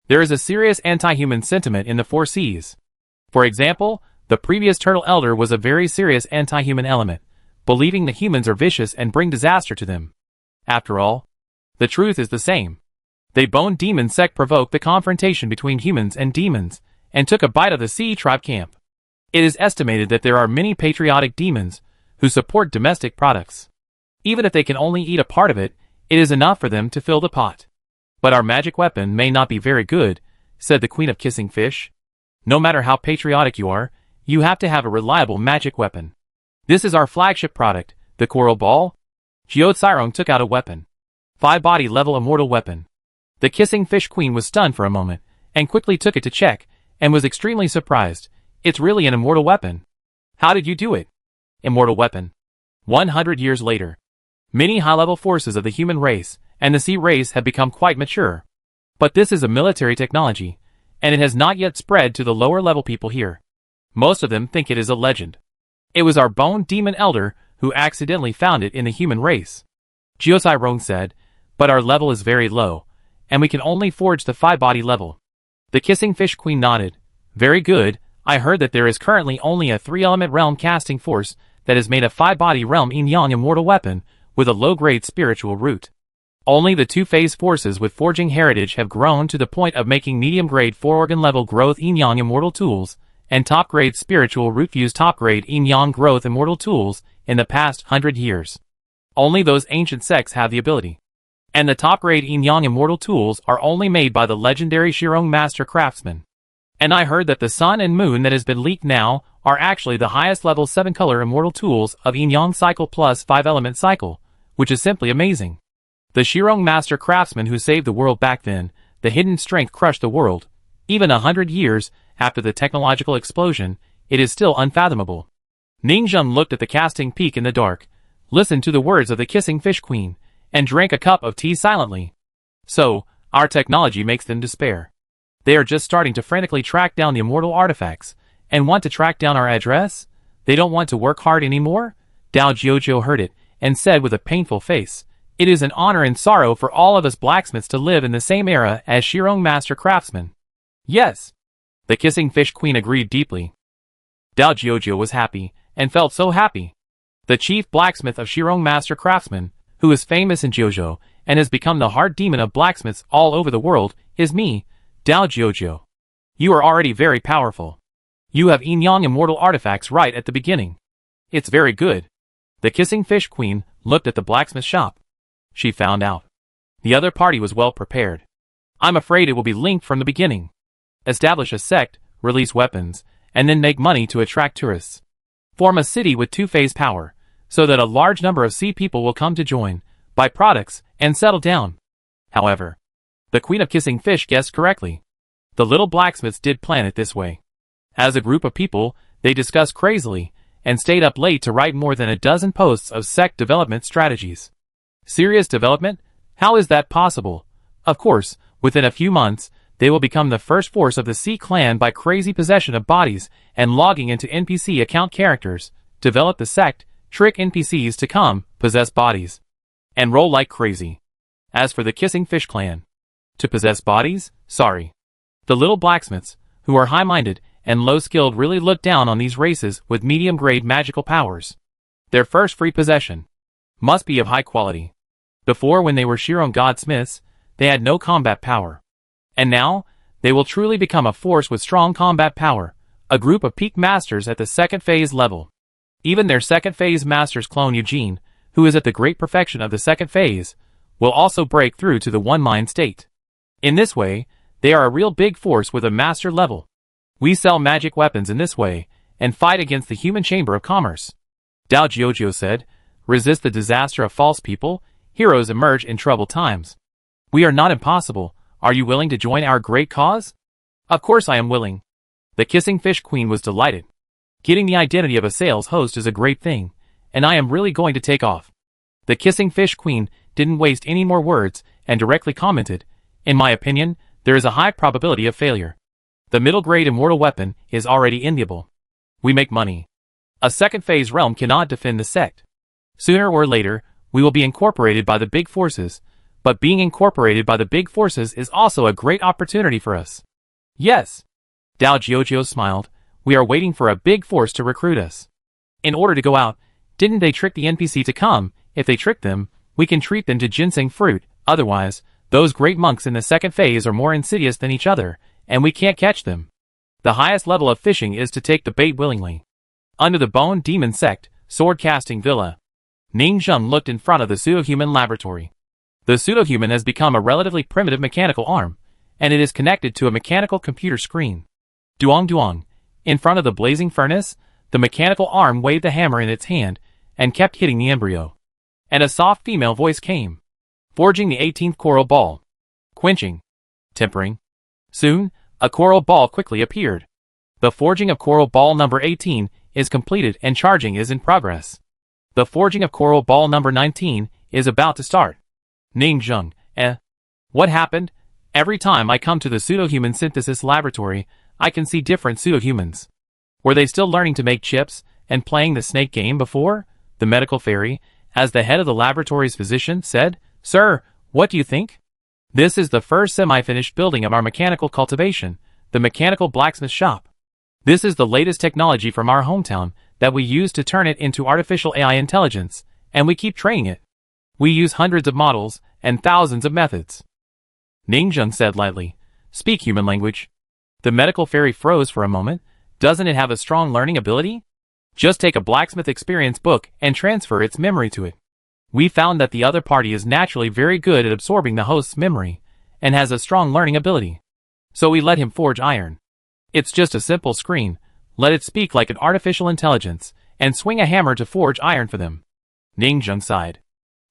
There is a serious anti-human sentiment in the four seas. For example, the previous Turtle Elder was a very serious anti-human element, believing the humans are vicious and bring disaster to them. After all, the truth is the same. The Bone Demon sect provoked the confrontation between humans and demons, and took a bite of the sea tribe camp. It is estimated that there are many patriotic demons who support domestic products. Even if they can only eat a part of it, it is enough for them to fill the pot. But our magic weapon may not be very good, said the Queen of Kissing Fish. No matter how patriotic you are, you have to have a reliable magic weapon. This is our flagship product, the Coral Ball. Jiao Tsirong took out a weapon. 5-body level immortal weapon. The Kissing Fish Queen was stunned for a moment, and quickly took it to check, and was extremely surprised. It's really an immortal weapon. How did you do it? Immortal weapon. 100 years later. Many high-level forces of the human race and the sea race have become quite mature. But this is a military technology, and it has not yet spread to the lower-level people here. Most of them think it is a legend. It was our Bone Demon Elder who accidentally found it in the human race. Jiosai Rong said, but our level is very low, and we can only forge the 5-body level. The Kissing Fish Queen nodded. Very good. I heard that there is currently only a 3-element realm casting force that has made a 5-body realm yin-yang immortal weapon with a low-grade spiritual root. Only the 2-phase forces with forging heritage have grown to the point of making medium-grade 4-organ level growth yin-yang immortal tools, and top-grade spiritual root fuse top-grade yin-yang growth immortal tools in the past 100 years. Only those ancient sects have the ability. And the top-grade yin-yang immortal tools are only made by the legendary Shirong Master Craftsman. And I heard that the sun and moon that has been leaked now are actually the highest level 7-color immortal tools of yin-yang cycle plus 5-element cycle, which is simply amazing. The Shirong Master Craftsman who saved the world back then, the hidden strength crushed the world. Even 100 years after the technological explosion, it is still unfathomable. Ningzheng looked at the casting peak in the dark, listened to the words of the Kissing Fish Queen, and drank a cup of tea silently. So, our technology makes them despair. They are just starting to frantically track down the immortal artifacts, and want to track down our address? They don't want to work hard anymore? Dao Jiuzhou heard it, and said with a painful face, "It is an honor and sorrow for all of us blacksmiths to live in the same era as Shirong master craftsmen." Yes. The Kissing Fish Queen agreed deeply. Dao Jiuzhou was happy, and felt so happy. The chief blacksmith of Shirong master craftsmen, who is famous in Jiuzhou, and has become the heart demon of blacksmiths all over the world, is me, Dao Jiuzhou. You are already very powerful. You have yin-yang immortal artifacts right at the beginning. It's very good. The Kissing Fish Queen looked at the blacksmith shop. She found out. The other party was well prepared. I'm afraid it will be linked from the beginning. Establish a sect, release weapons, and then make money to attract tourists. Form a city with two-phase power, so that a large number of sea people will come to join, buy products, and settle down. However, the Queen of Kissing Fish guessed correctly. The little blacksmiths did plan it this way. As a group of people, they discussed crazily, and stayed up late to write more than a dozen posts of sect development strategies. Serious development? How is that possible? Of course, within a few months, they will become the first force of the Sea Clan by crazy possession of bodies and logging into NPC account characters, develop the sect, trick NPCs to come, possess bodies, and roll like crazy. As for the Kissing Fish Clan, to possess bodies? Sorry. The little blacksmiths, who are high-minded and low-skilled, really look down on these races with medium-grade magical powers. Their first free possession must be of high quality. Before, when they were Shirong godsmiths, they had no combat power. And now, they will truly become a force with strong combat power, a group of peak masters at the second phase level. Even their second phase master's clone Eugene, who is at the great perfection of the second phase, will also break through to the one-mind state. In this way, they are a real big force with a master level. We sell magic weapons in this way, and fight against the human chamber of commerce. Dao Jiuzhou said, resist the disaster of false people, heroes emerge in troubled times. We are not impossible. Are you willing to join our great cause? Of course I am willing. The Kissing Fish Queen was delighted. Getting the identity of a sales host is a great thing, and I am really going to take off. The Kissing Fish Queen didn't waste any more words and directly commented, in my opinion, there is a high probability of failure. The middle-grade immortal weapon is already enviable. We make money. A second-phase realm cannot defend the sect. Sooner or later, we will be incorporated by the big forces, but being incorporated by the big forces is also a great opportunity for us. Yes. Dao Jiuzhou smiled. We are waiting for a big force to recruit us. In order to go out, didn't they trick the NPC to come? If they trick them, we can treat them to ginseng fruit. Otherwise, those great monks in the second phase are more insidious than each other, and we can't catch them. The highest level of fishing is to take the bait willingly. Under the Bone Demon Sect, Sword-Casting Villa. Ning Zheng looked in front of the pseudo-human laboratory. The pseudo-human has become a relatively primitive mechanical arm, and it is connected to a mechanical computer screen. Duong duong. In front of the blazing furnace, the mechanical arm waved the hammer in its hand, and kept hitting the embryo. And a soft female voice came. Forging the 18th coral ball. Quenching. Tempering. Soon, a coral ball quickly appeared. The forging of coral ball number 18 is completed and charging is in progress. The forging of coral ball number 19 is about to start. Ning Zheng, what happened? Every time I come to the pseudo-human synthesis laboratory, I can see different pseudo-humans. Were they still learning to make chips and playing the snake game before? The medical fairy, as the head of the laboratory's physician, said, Sir, what do you think? This is the first semi-finished building of our mechanical cultivation, the mechanical blacksmith shop. This is the latest technology from our hometown that we use to turn it into artificial AI intelligence, and we keep training it. We use hundreds of models and thousands of methods. Ning Zheng said lightly, Speak human language. The medical fairy froze for a moment. Doesn't it have a strong learning ability? Just take a blacksmith experience book and transfer its memory to it. We found that the other party is naturally very good at absorbing the host's memory, and has a strong learning ability. So we let him forge iron. It's just a simple screen. Let it speak like an artificial intelligence, and swing a hammer to forge iron for them. Ning Zheng sighed.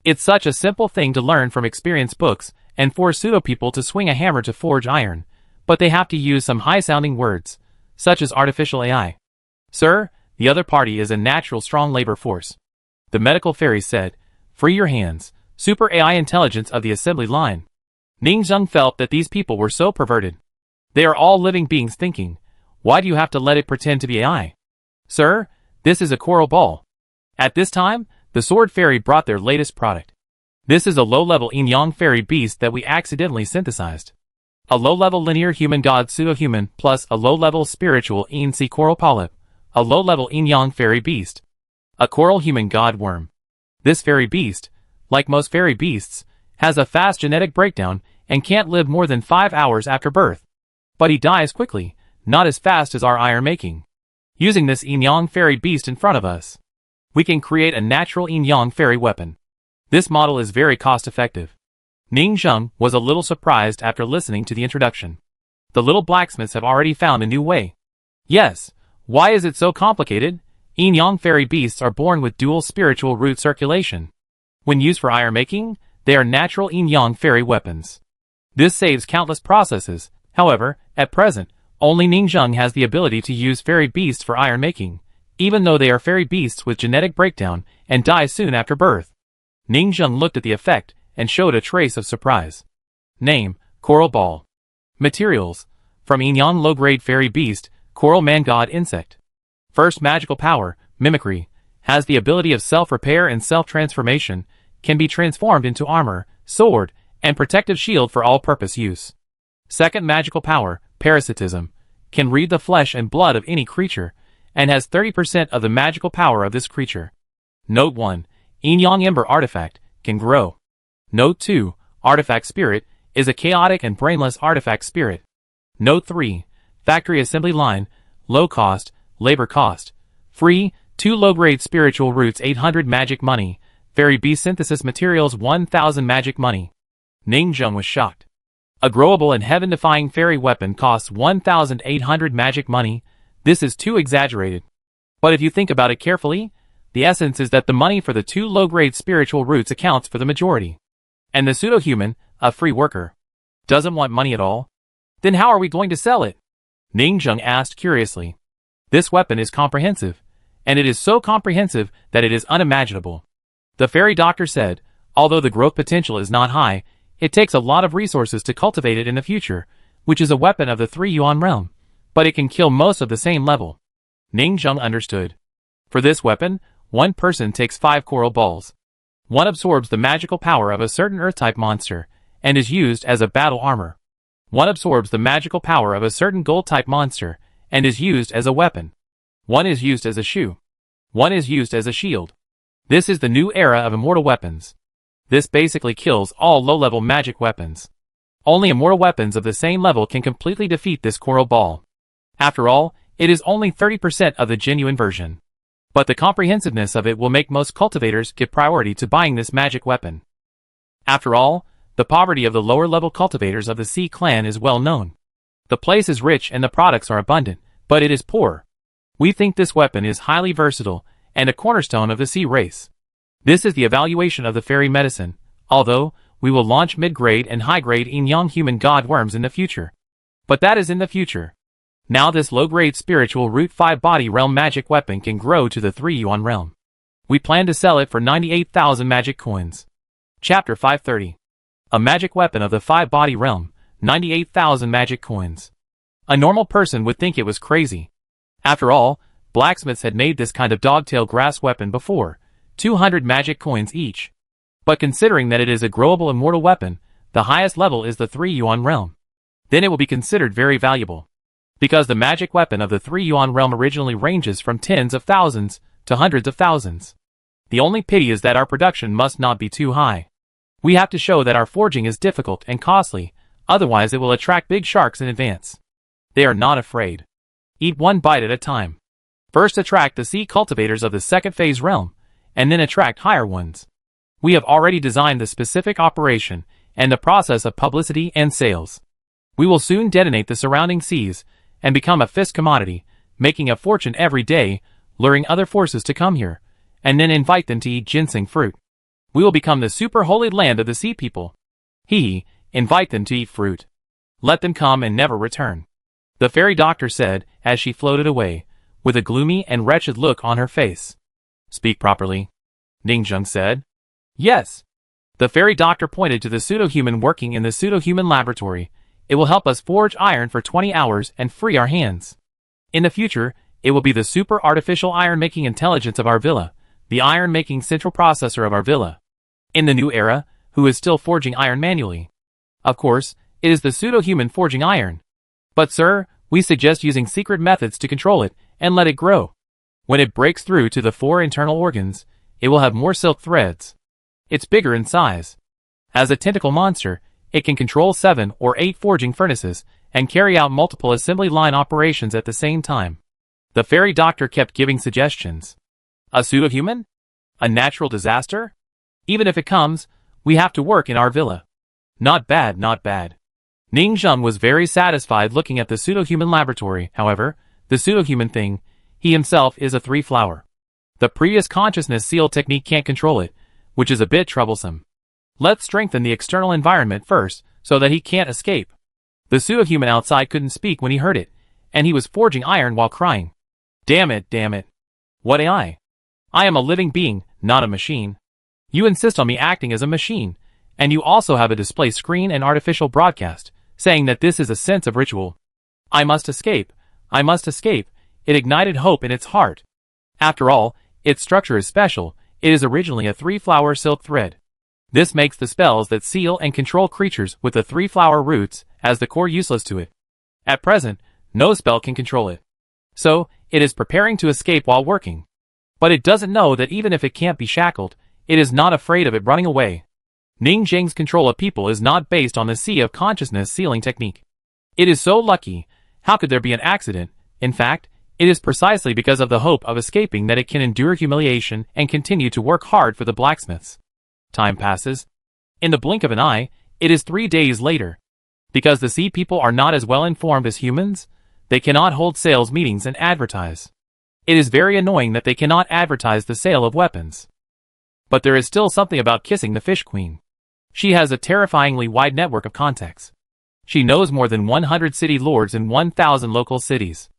It's such a simple thing to learn from experience books, and for pseudo-people to swing a hammer to forge iron, but they have to use some high-sounding words, such as artificial AI. Sir, the other party is a natural strong labor force. The medical fairy said, Free your hands, super AI intelligence of the assembly line. Ning Zheng felt that these people were so perverted. They are all living beings thinking, why do you have to let it pretend to be AI? Sir, This is a coral ball. At this time, the Sword Fairy brought their latest product. This is a low-level yin-yang fairy beast that we accidentally synthesized. A low-level linear human god pseudo-human plus a low-level spiritual yin-sea coral polyp, a low-level yin-yang fairy beast. A coral human god worm. This fairy beast, like most fairy beasts, has a fast genetic breakdown and can't live more than 5 hours after birth. But he dies quickly, not as fast as our iron making. Using this yin-yang fairy beast in front of us, we can create a natural yin-yang fairy weapon. This model is very cost-effective. Ning Zheng was a little surprised after listening to the introduction. The little blacksmiths have already found a new way. Yes, why is it so complicated? Yin-yang fairy beasts are born with dual spiritual root circulation. When used for iron making, they are natural yin-yang fairy weapons. This saves countless processes. However, at present, only Ning Zheng has the ability to use fairy beasts for iron making, even though they are fairy beasts with genetic breakdown and die soon after birth. Ning Zheng looked at the effect and showed a trace of surprise. Name, Coral Ball. Materials, from yin-yang low-grade fairy beast, coral man-god insect. First magical power, mimicry, has the ability of self-repair and self-transformation, can be transformed into armor, sword, and protective shield for all-purpose use. Second magical power, parasitism, can read the flesh and blood of any creature, and has 30% of the magical power of this creature. Note 1. Yin-yang Ember Artifact, can grow. Note 2. Artifact Spirit, is a chaotic and brainless artifact spirit. Note 3. Factory Assembly Line, low cost, labor cost. Free, 2 low-grade spiritual roots 800 magic money, fairy beast synthesis materials 1000 magic money. Ning Zheng was shocked. A growable and heaven-defying fairy weapon costs 1,800 magic money. This is too exaggerated. But if you think about it carefully, the essence is that the money for the 2 low-grade spiritual roots accounts for the majority. And the pseudo-human, a free worker, doesn't want money at all? Then how are we going to sell it? Ning Zheng asked curiously. This weapon is comprehensive, and it is so comprehensive that it is unimaginable. The fairy doctor said, although the growth potential is not high, it takes a lot of resources to cultivate it in the future, which is a weapon of the 3 yuan realm, but it can kill most of the same level. Ning Zheng understood. For this weapon, one person takes 5 coral balls. One absorbs the magical power of a certain earth-type monster, and is used as a battle armor. One absorbs the magical power of a certain gold-type monster, and is used as a weapon. One is used as a shoe. One is used as a shield. This is the new era of immortal weapons. This basically kills all low-level magic weapons. Only immortal weapons of the same level can completely defeat this coral ball. After all, it is only 30% of the genuine version. But the comprehensiveness of it will make most cultivators give priority to buying this magic weapon. After all, the poverty of the lower-level cultivators of the Sea clan is well known. The place is rich and the products are abundant, but it is poor. We think this weapon is highly versatile and a cornerstone of the Sea race. This is the evaluation of the fairy medicine, although we will launch mid-grade and high-grade yin-yang human god worms in the future. But that is in the future. Now this low-grade spiritual root 5 body realm magic weapon can grow to the 3 yuan realm. We plan to sell it for 98,000 magic coins. Chapter 530. A magic weapon of the 5 body realm, 98,000 magic coins. A normal person would think it was crazy. After all, blacksmiths had made this kind of dogtail grass weapon before, 200 magic coins each. But considering that it is a growable immortal weapon, the highest level is the 3 yuan realm. Then it will be considered very valuable. Because the magic weapon of the 3 yuan realm originally ranges from tens of thousands to hundreds of thousands. The only pity is that our production must not be too high. We have to show that our forging is difficult and costly, otherwise it will attract big sharks in advance. They are not afraid. Eat one bite at a time. First attract the sea cultivators of the second phase realm, and then attract higher ones. We have already designed the specific operation and the process of publicity and sales. We will soon detonate the surrounding seas and become a fist commodity, making a fortune every day, luring other forces to come here, and then invite them to eat ginseng fruit. We will become the super holy land of the sea people. Invite them to eat fruit. Let them come and never return. The fairy doctor said, as she floated away, with a gloomy and wretched look on her face. Speak properly, Ning Zheng said. Yes. The fairy doctor pointed to the pseudo-human working in the pseudo-human laboratory. It will help us forge iron for 20 hours and free our hands. In the future, it will be the super artificial iron-making intelligence of our villa, the iron-making central processor of our villa. In the new era, who is still forging iron manually? Of course, it is the pseudo-human forging iron. But sir, we suggest using secret methods to control it and let it grow. When it breaks through to the 4 internal organs, it will have more silk threads. It's bigger in size. As a tentacle monster, it can control 7 or 8 forging furnaces and carry out multiple assembly line operations at the same time. The fairy doctor kept giving suggestions. A pseudo-human? A natural disaster? Even if it comes, we have to work in our villa. Not bad, not bad. Ning Zheng was very satisfied looking at the pseudo-human laboratory. However, the pseudo-human thing, he himself is a 3-flower. The previous consciousness seal technique can't control it, which is a bit troublesome. Let's strengthen the external environment first, so that he can't escape. The pseudo-human outside couldn't speak when he heard it, and he was forging iron while crying. Damn it, damn it. What am I? I am a living being, not a machine. You insist on me acting as a machine, and you also have a display screen and artificial broadcast, saying that this is a sense of ritual. I must escape. I must escape. It ignited hope in its heart. After all, its structure is special. It is originally a 3-flower silk thread. This makes the spells that seal and control creatures with the 3-flower roots as the core useless to it. At present, no spell can control it. So, it is preparing to escape while working. But it doesn't know that even if it can't be shackled, it is not afraid of it running away. Ning Zheng's control of people is not based on the sea of consciousness sealing technique. It is so lucky. How could there be an accident? In fact, it is precisely because of the hope of escaping that it can endure humiliation and continue to work hard for the blacksmiths. Time passes. In the blink of an eye, it is 3 days later. Because the sea people are not as well informed as humans, they cannot hold sales meetings and advertise. It is very annoying that they cannot advertise the sale of weapons. But there is still something about kissing the fish queen. She has a terrifyingly wide network of contacts. She knows more than 100 city lords in 1,000 local cities.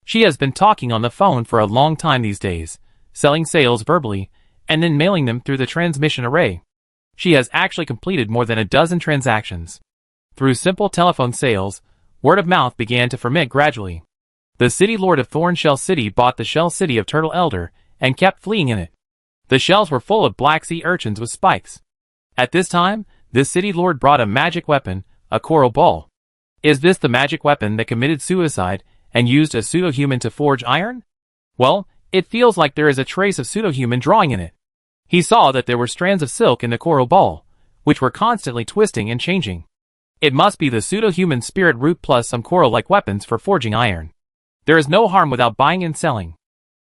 She has been talking on the phone for a long time these days, selling sales verbally, and then mailing them through the transmission array. She has actually completed more than a dozen transactions. Through simple telephone sales, word of mouth began to ferment gradually. The city lord of Thornshell City bought the shell city of Turtle Elder and kept fleeing in it. The shells were full of black sea urchins with spikes. At this time, this city lord brought a magic weapon, a coral ball. Is this the magic weapon that committed suicide and used a pseudo-human to forge iron? Well, it feels like there is a trace of pseudo-human drawing in it. He saw that there were strands of silk in the coral ball, which were constantly twisting and changing. It must be the pseudo-human spirit root plus some coral-like weapons for forging iron. There is no harm without buying and selling.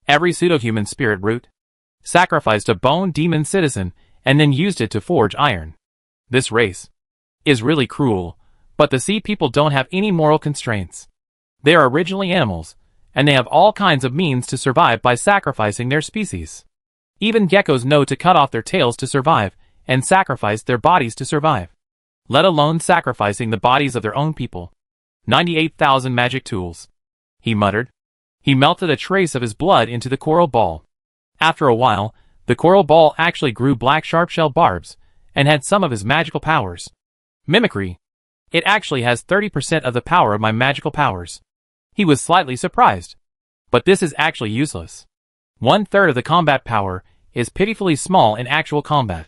Every pseudo-human spirit root sacrificed a bone demon citizen and then used it to forge iron. This race is really cruel, but the sea people don't have any moral constraints. They are originally animals, and they have all kinds of means to survive by sacrificing their species. Even geckos know to cut off their tails to survive, and sacrifice their bodies to survive. Let alone sacrificing the bodies of their own people. 98,000 magic tools, he muttered. He melted a trace of his blood into the coral ball. After a while, the coral ball actually grew black sharp-shell barbs, and had some of his magical powers. Mimicry. It actually has 30% of the power of my magical powers. He was slightly surprised. But this is actually useless. 1/3 of the combat power is pitifully small in actual combat.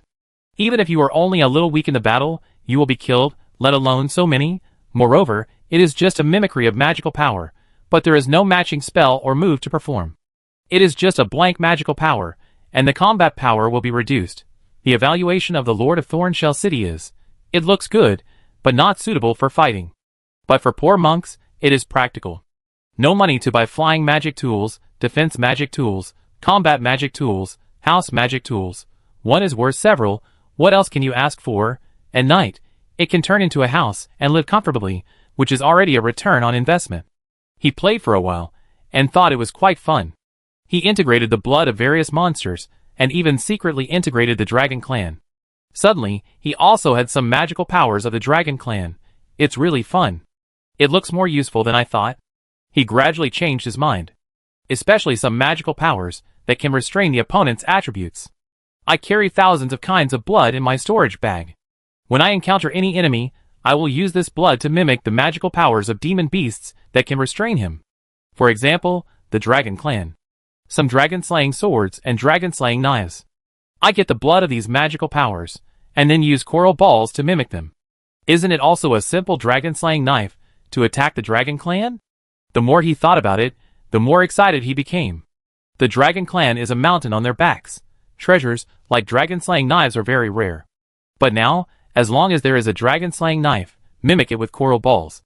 Even if you are only a little weak in the battle, you will be killed, let alone so many. Moreover, it is just a mimicry of magical power, but there is no matching spell or move to perform. It is just a blank magical power, and the combat power will be reduced. The evaluation of the Lord of Thornshell City is, it looks good, but not suitable for fighting. But for poor monks, it is practical. No money to buy flying magic tools, defense magic tools, combat magic tools, house magic tools. One is worth several. What else can you ask for? At night, it can turn into a house and live comfortably, which is already a return on investment. He played for a while, and thought it was quite fun. He integrated the blood of various monsters, and even secretly integrated the Dragon Clan. Suddenly, he also had some magical powers of the Dragon Clan. It's really fun. It looks more useful than I thought. He gradually changed his mind. Especially some magical powers that can restrain the opponent's attributes. I carry thousands of kinds of blood in my storage bag. When I encounter any enemy, I will use this blood to mimic the magical powers of demon beasts that can restrain him. For example, the Dragon Clan. Some dragon-slaying swords and dragon-slaying knives. I get the blood of these magical powers, and then use coral balls to mimic them. Isn't it also a simple dragon-slaying knife to attack the Dragon Clan? The more he thought about it, the more excited he became. The Dragon Clan is a mountain on their backs. Treasures, like dragon-slaying knives, are very rare. But now, as long as there is a dragon-slaying knife, mimic it with coral balls.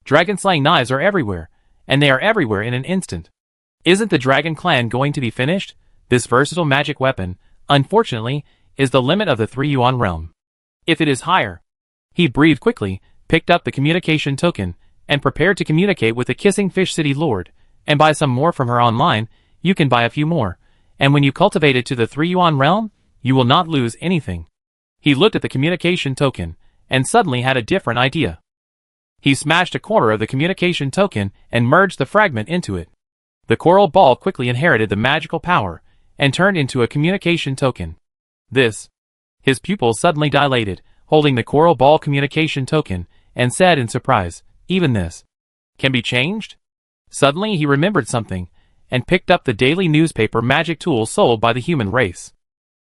Dragon-slaying knives are everywhere, and they are everywhere in an instant. Isn't the Dragon Clan going to be finished? This versatile magic weapon, unfortunately, is the limit of the 3 yuan realm. If it is higher. He breathed quickly, picked up the communication token, and prepared to communicate with the Kissing Fish City Lord, and buy some more from her online. You can buy a few more, and when you cultivate it to the 3 yuan realm, you will not lose anything. He looked at the communication token, and suddenly had a different idea. He smashed a corner of the communication token and merged the fragment into it. The coral ball quickly inherited the magical power, and turned into a communication token. His pupils suddenly dilated, holding the coral ball communication token, and said in surprise, even this can be changed? Suddenly he remembered something, and picked up the daily newspaper magic tool sold by the human race.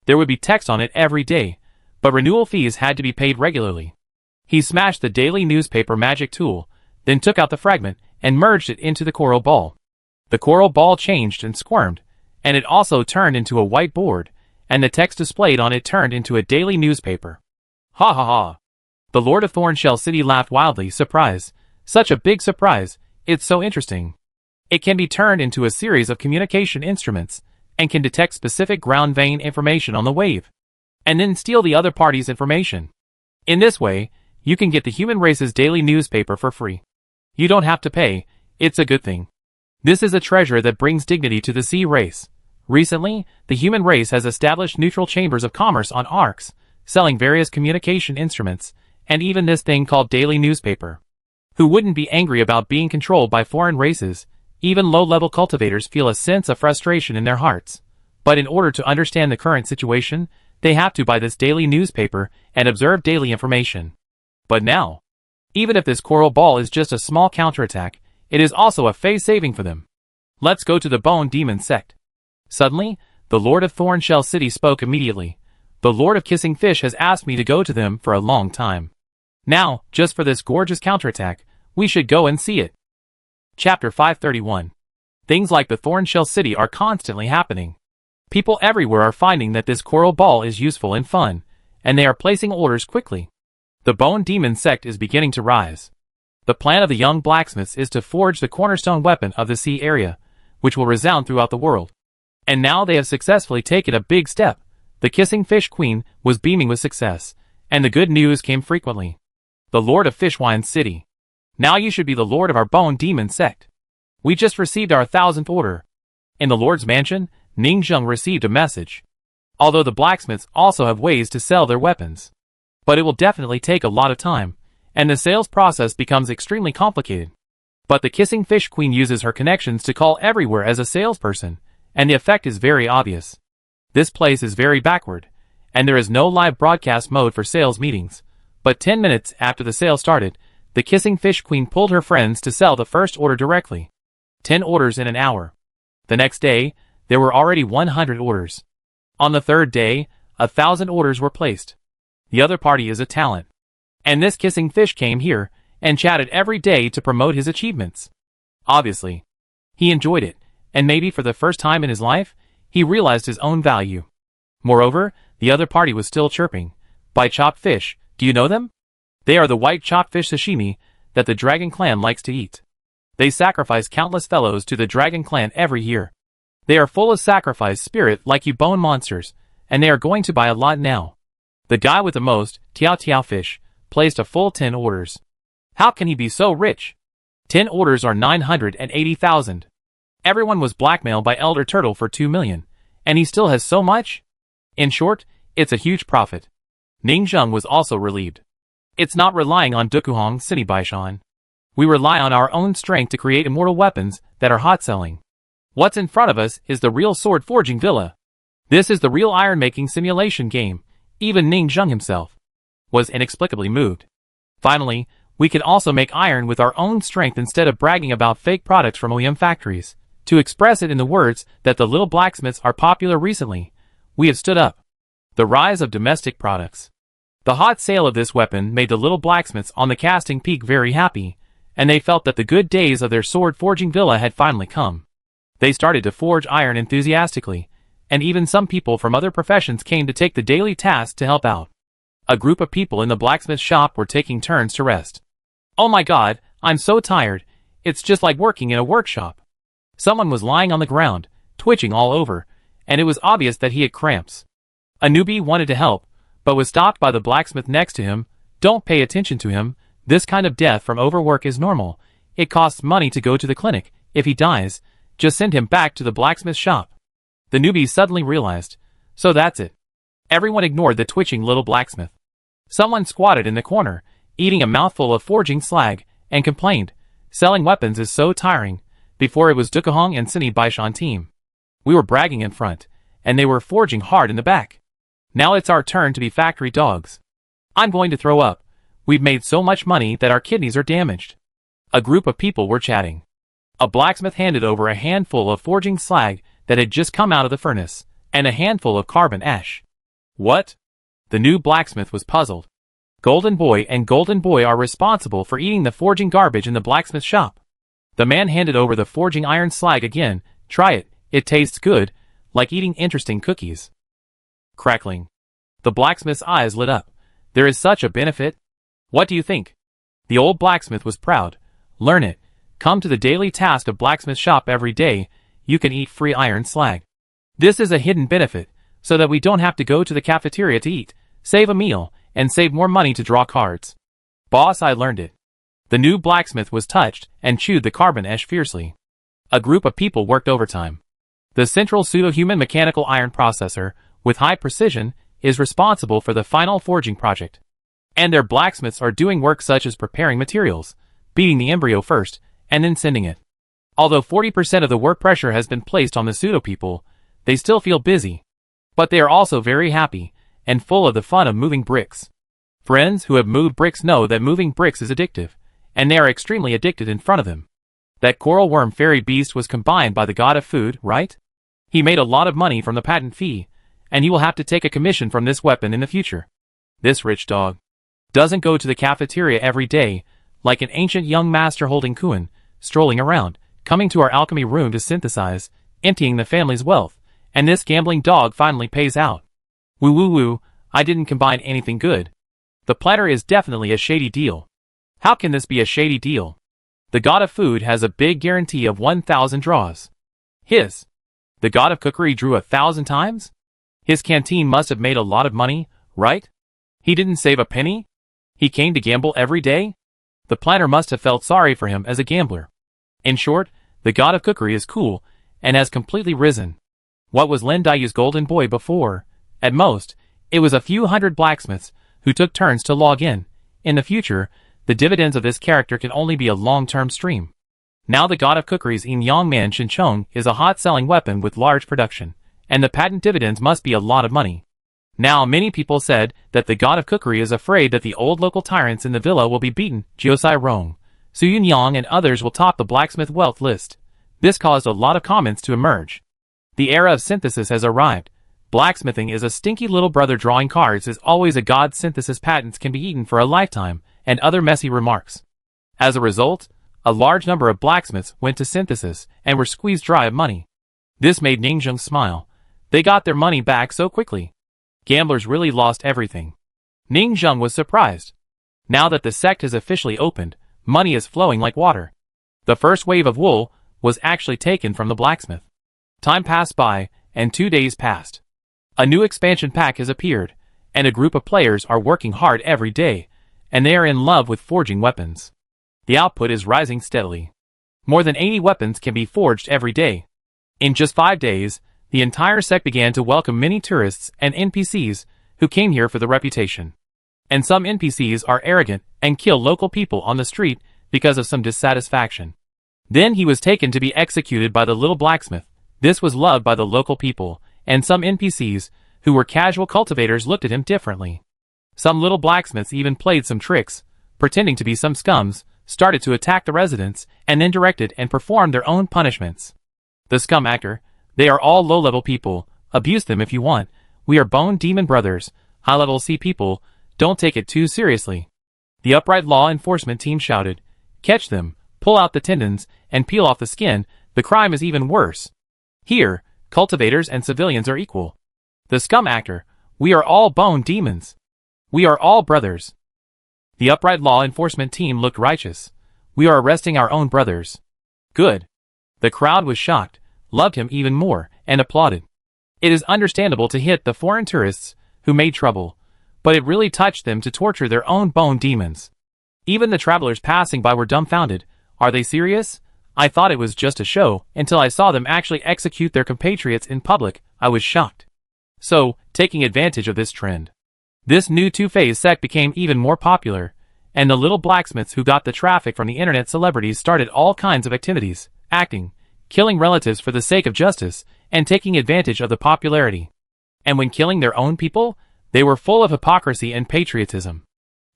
There would be text on it every day, but renewal fees had to be paid regularly. He smashed the daily newspaper magic tool, then took out the fragment, and merged it into the coral ball. The coral ball changed and squirmed, and it also turned into a white board, and the text displayed on it turned into a daily newspaper. Ha ha ha! The Lord of Thornshell City laughed wildly, surprise. Such a big surprise, it's so interesting. It can be turned into a series of communication instruments, and can detect specific ground vein information on the wave, and then steal the other party's information. In this way, you can get the human race's daily newspaper for free. You don't have to pay, it's a good thing. This is a treasure that brings dignity to the sea race. Recently, the human race has established neutral chambers of commerce on arcs, selling various communication instruments, and even this thing called daily newspaper. Who wouldn't be angry about being controlled by foreign races? Even low-level cultivators feel a sense of frustration in their hearts. But in order to understand the current situation, they have to buy this daily newspaper and observe daily information. But now, even if this coral ball is just a small counterattack, it is also a phase saving for them. Let's go to the Bone Demon sect. Suddenly, the Lord of Thornshell City spoke immediately. The Lord of Kissing Fish has asked me to go to them for a long time. Now, just for this gorgeous counterattack, we should go and see it. Chapter 531. Things like the Thornshell City are constantly happening. People everywhere are finding that this coral ball is useful and fun, and they are placing orders quickly. The Bone Demon sect is beginning to rise. The plan of the young blacksmiths is to forge the cornerstone weapon of the sea area, which will resound throughout the world. And now they have successfully taken a big step. The Kissing Fish Queen was beaming with success, and the good news came frequently. The Lord of Fishwine City. Now you should be the Lord of our Bone Demon sect. We just received our 1000th order. In the Lord's mansion, Ningzheng received a message. Although the blacksmiths also have ways to sell their weapons. But it will definitely take a lot of time, and the sales process becomes extremely complicated. But the Kissing Fish Queen uses her connections to call everywhere as a salesperson, and the effect is very obvious. This place is very backward, and there is no live broadcast mode for sales meetings. But 10 minutes after the sale started, the Kissing Fish Queen pulled her friends to sell the first order directly. 10 orders in an hour. The next day, there were already 100 orders. On the third day, 1000 orders were placed. The other party is a talent. And this Kissing Fish came here, and chatted every day to promote his achievements. Obviously, he enjoyed it, and maybe for the first time in his life, he realized his own value. Moreover, the other party was still chirping. Buy chopped fish, do you know them? They are the white chopped fish sashimi that the Dragon Clan likes to eat. They sacrifice countless fellows to the Dragon Clan every year. They are full of sacrifice spirit like you bone monsters, and they are going to buy a lot now. The guy with the most, Tiao Tiao fish, placed a full 10 orders. How can he be so rich? 10 orders are 980,000. Everyone was blackmailed by Elder Turtle for 2 million, and he still has so much? In short, it's a huge profit. Ningzheng was also relieved. It's not relying on Dukuhong City Baishan. We rely on our own strength to create immortal weapons that are hot selling. What's in front of us is the real sword forging villa. This is the real iron making simulation game. Even Ningzheng himself was inexplicably moved. Finally, we can also make iron with our own strength instead of bragging about fake products from OEM factories. To express it in the words that the little blacksmiths are popular recently, we have stood up. The rise of domestic products. The hot sale of this weapon made the little blacksmiths on the casting peak very happy, and they felt that the good days of their sword forging villa had finally come. They started to forge iron enthusiastically, and even some people from other professions came to take the daily task to help out. A group of people in the blacksmith shop were taking turns to rest. "Oh my God, I'm so tired. It's just like working in a workshop." Someone was lying on the ground, twitching all over, and it was obvious that he had cramps. A newbie wanted to help, but was stopped by the blacksmith next to him. "Don't pay attention to him. This kind of death from overwork is normal. It costs money to go to the clinic. If he dies, just send him back to the blacksmith shop." The newbie suddenly realized, so that's it. Everyone ignored the twitching little blacksmith. Someone squatted in the corner, eating a mouthful of forging slag, and complained, "Selling weapons is so tiring." Before it was Dukahong and Sini Baishan team. We were bragging in front, and they were forging hard in the back. Now it's our turn to be factory dogs. I'm going to throw up. We've made so much money that our kidneys are damaged. A group of people were chatting. A blacksmith handed over a handful of forging slag that had just come out of the furnace, and a handful of carbon ash. What? The new blacksmith was puzzled. Golden Boy and Golden Boy are responsible for eating the forging garbage in the blacksmith shop. The man handed over the forging iron slag again. "Try it, it tastes good, like eating interesting cookies." Crackling. The blacksmith's eyes lit up. There is such a benefit. What do you think? The old blacksmith was proud. Learn it. Come to the daily task of blacksmith shop every day. You can eat free iron slag. This is a hidden benefit, so that we don't have to go to the cafeteria to eat, save a meal, and save more money to draw cards. Boss, I learned it. The new blacksmith was touched and chewed the carbon ash fiercely. A group of people worked overtime. The central pseudo-human mechanical iron processor, with high precision, is responsible for the final forging project. And their blacksmiths are doing work such as preparing materials, beating the embryo first, and then sending it. Although 40% of the work pressure has been placed on the pseudo people, they still feel busy. But they are also very happy, and full of the fun of moving bricks. Friends who have moved bricks know that moving bricks is addictive, and they are extremely addicted in front of them. That coral worm fairy beast was combined by the god of food, right? He made a lot of money from the patent fee, and he will have to take a commission from this weapon in the future. This rich dog doesn't go to the cafeteria every day, like an ancient young master holding Cunning, strolling around, coming to our alchemy room to synthesize, emptying the family's wealth, and this gambling dog finally pays out. Woo woo woo, I didn't combine anything good. The platter is definitely a shady deal. How can this be a shady deal? The god of food has a big guarantee of 1,000 draws. His. The god of cookery drew 1,000 times? His canteen must have made a lot of money, right? He didn't save a penny? He came to gamble every day? The planner must have felt sorry for him as a gambler. In short, the god of cookery is cool, and has completely risen. What was Lin Dayu's Golden Boy before? At most, it was a few hundred blacksmiths who took turns to log in. In the future, the dividends of this character can only be a long-term stream. Now the god of cookery's Yin Yang Man Shinchong is a hot-selling weapon with large production, and the patent dividends must be a lot of money. Now many people said that the god of cookery is afraid that the old local tyrants in the villa will be beaten. Jiosai Rong, Su Yunyang and others will top the blacksmith wealth list. This caused a lot of comments to emerge. The era of synthesis has arrived. Blacksmithing is a stinky little brother. Drawing cards is always a god. Synthesis patents can be eaten for a lifetime, and other messy remarks. As a result, a large number of blacksmiths went to synthesis and were squeezed dry of money. This made Ningzheng smile. They got their money back so quickly. Gamblers really lost everything. Ningzheng was surprised. Now that the sect has officially opened, money is flowing like water. The first wave of wool was actually taken from the blacksmith. Time passed by, and 2 days passed. A new expansion pack has appeared, and a group of players are working hard every day, and they are in love with forging weapons. The output is rising steadily. More than 80 weapons can be forged every day. In just 5 days, the entire sect began to welcome many tourists and NPCs who came here for the reputation. And some NPCs are arrogant and kill local people on the street because of some dissatisfaction. Then he was taken to be executed by the little blacksmith. This was loved by the local people, and some NPCs, who were casual cultivators, looked at him differently. Some little blacksmiths even played some tricks, pretending to be some scums, started to attack the residents, and then directed and performed their own punishments. The scum actor. They are all low-level people. Abuse them if you want. We are Bone Demon Brothers. High-level C people. Don't take it too seriously. The upright law enforcement team shouted. Catch them, pull out the tendons, and peel off the skin. The crime is even worse. Here, cultivators and civilians are equal. The scum actor. We are all bone demons. We are all brothers. The upright law enforcement team looked righteous. We are arresting our own brothers. Good. The crowd was shocked, loved him even more, and applauded. It is understandable to hit the foreign tourists who made trouble, but it really touched them to torture their own bone demons. Even the travelers passing by were dumbfounded. Are they serious? I thought it was just a show until I saw them actually execute their compatriots in public. I was shocked. So, taking advantage of this trend, this new two-phase sect became even more popular, and the little blacksmiths who got the traffic from the internet celebrities started all kinds of activities, acting, killing relatives for the sake of justice, and taking advantage of the popularity. And when killing their own people, they were full of hypocrisy and patriotism.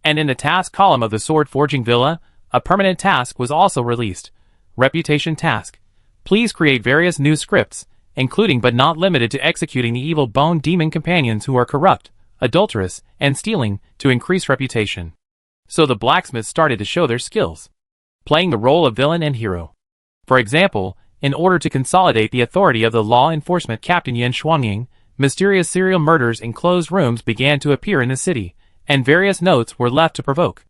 And in the task column of the sword forging villa, a permanent task was also released. Reputation task. Please create various new scripts, including but not limited to executing the evil bone demon companions who are corrupt, adulterous, and stealing, to increase reputation. So the blacksmiths started to show their skills, playing the role of villain and hero. For example, in order to consolidate the authority of the law enforcement captain Yin Xuanying, mysterious serial murders in closed rooms began to appear in the city, and various notes were left to provoke.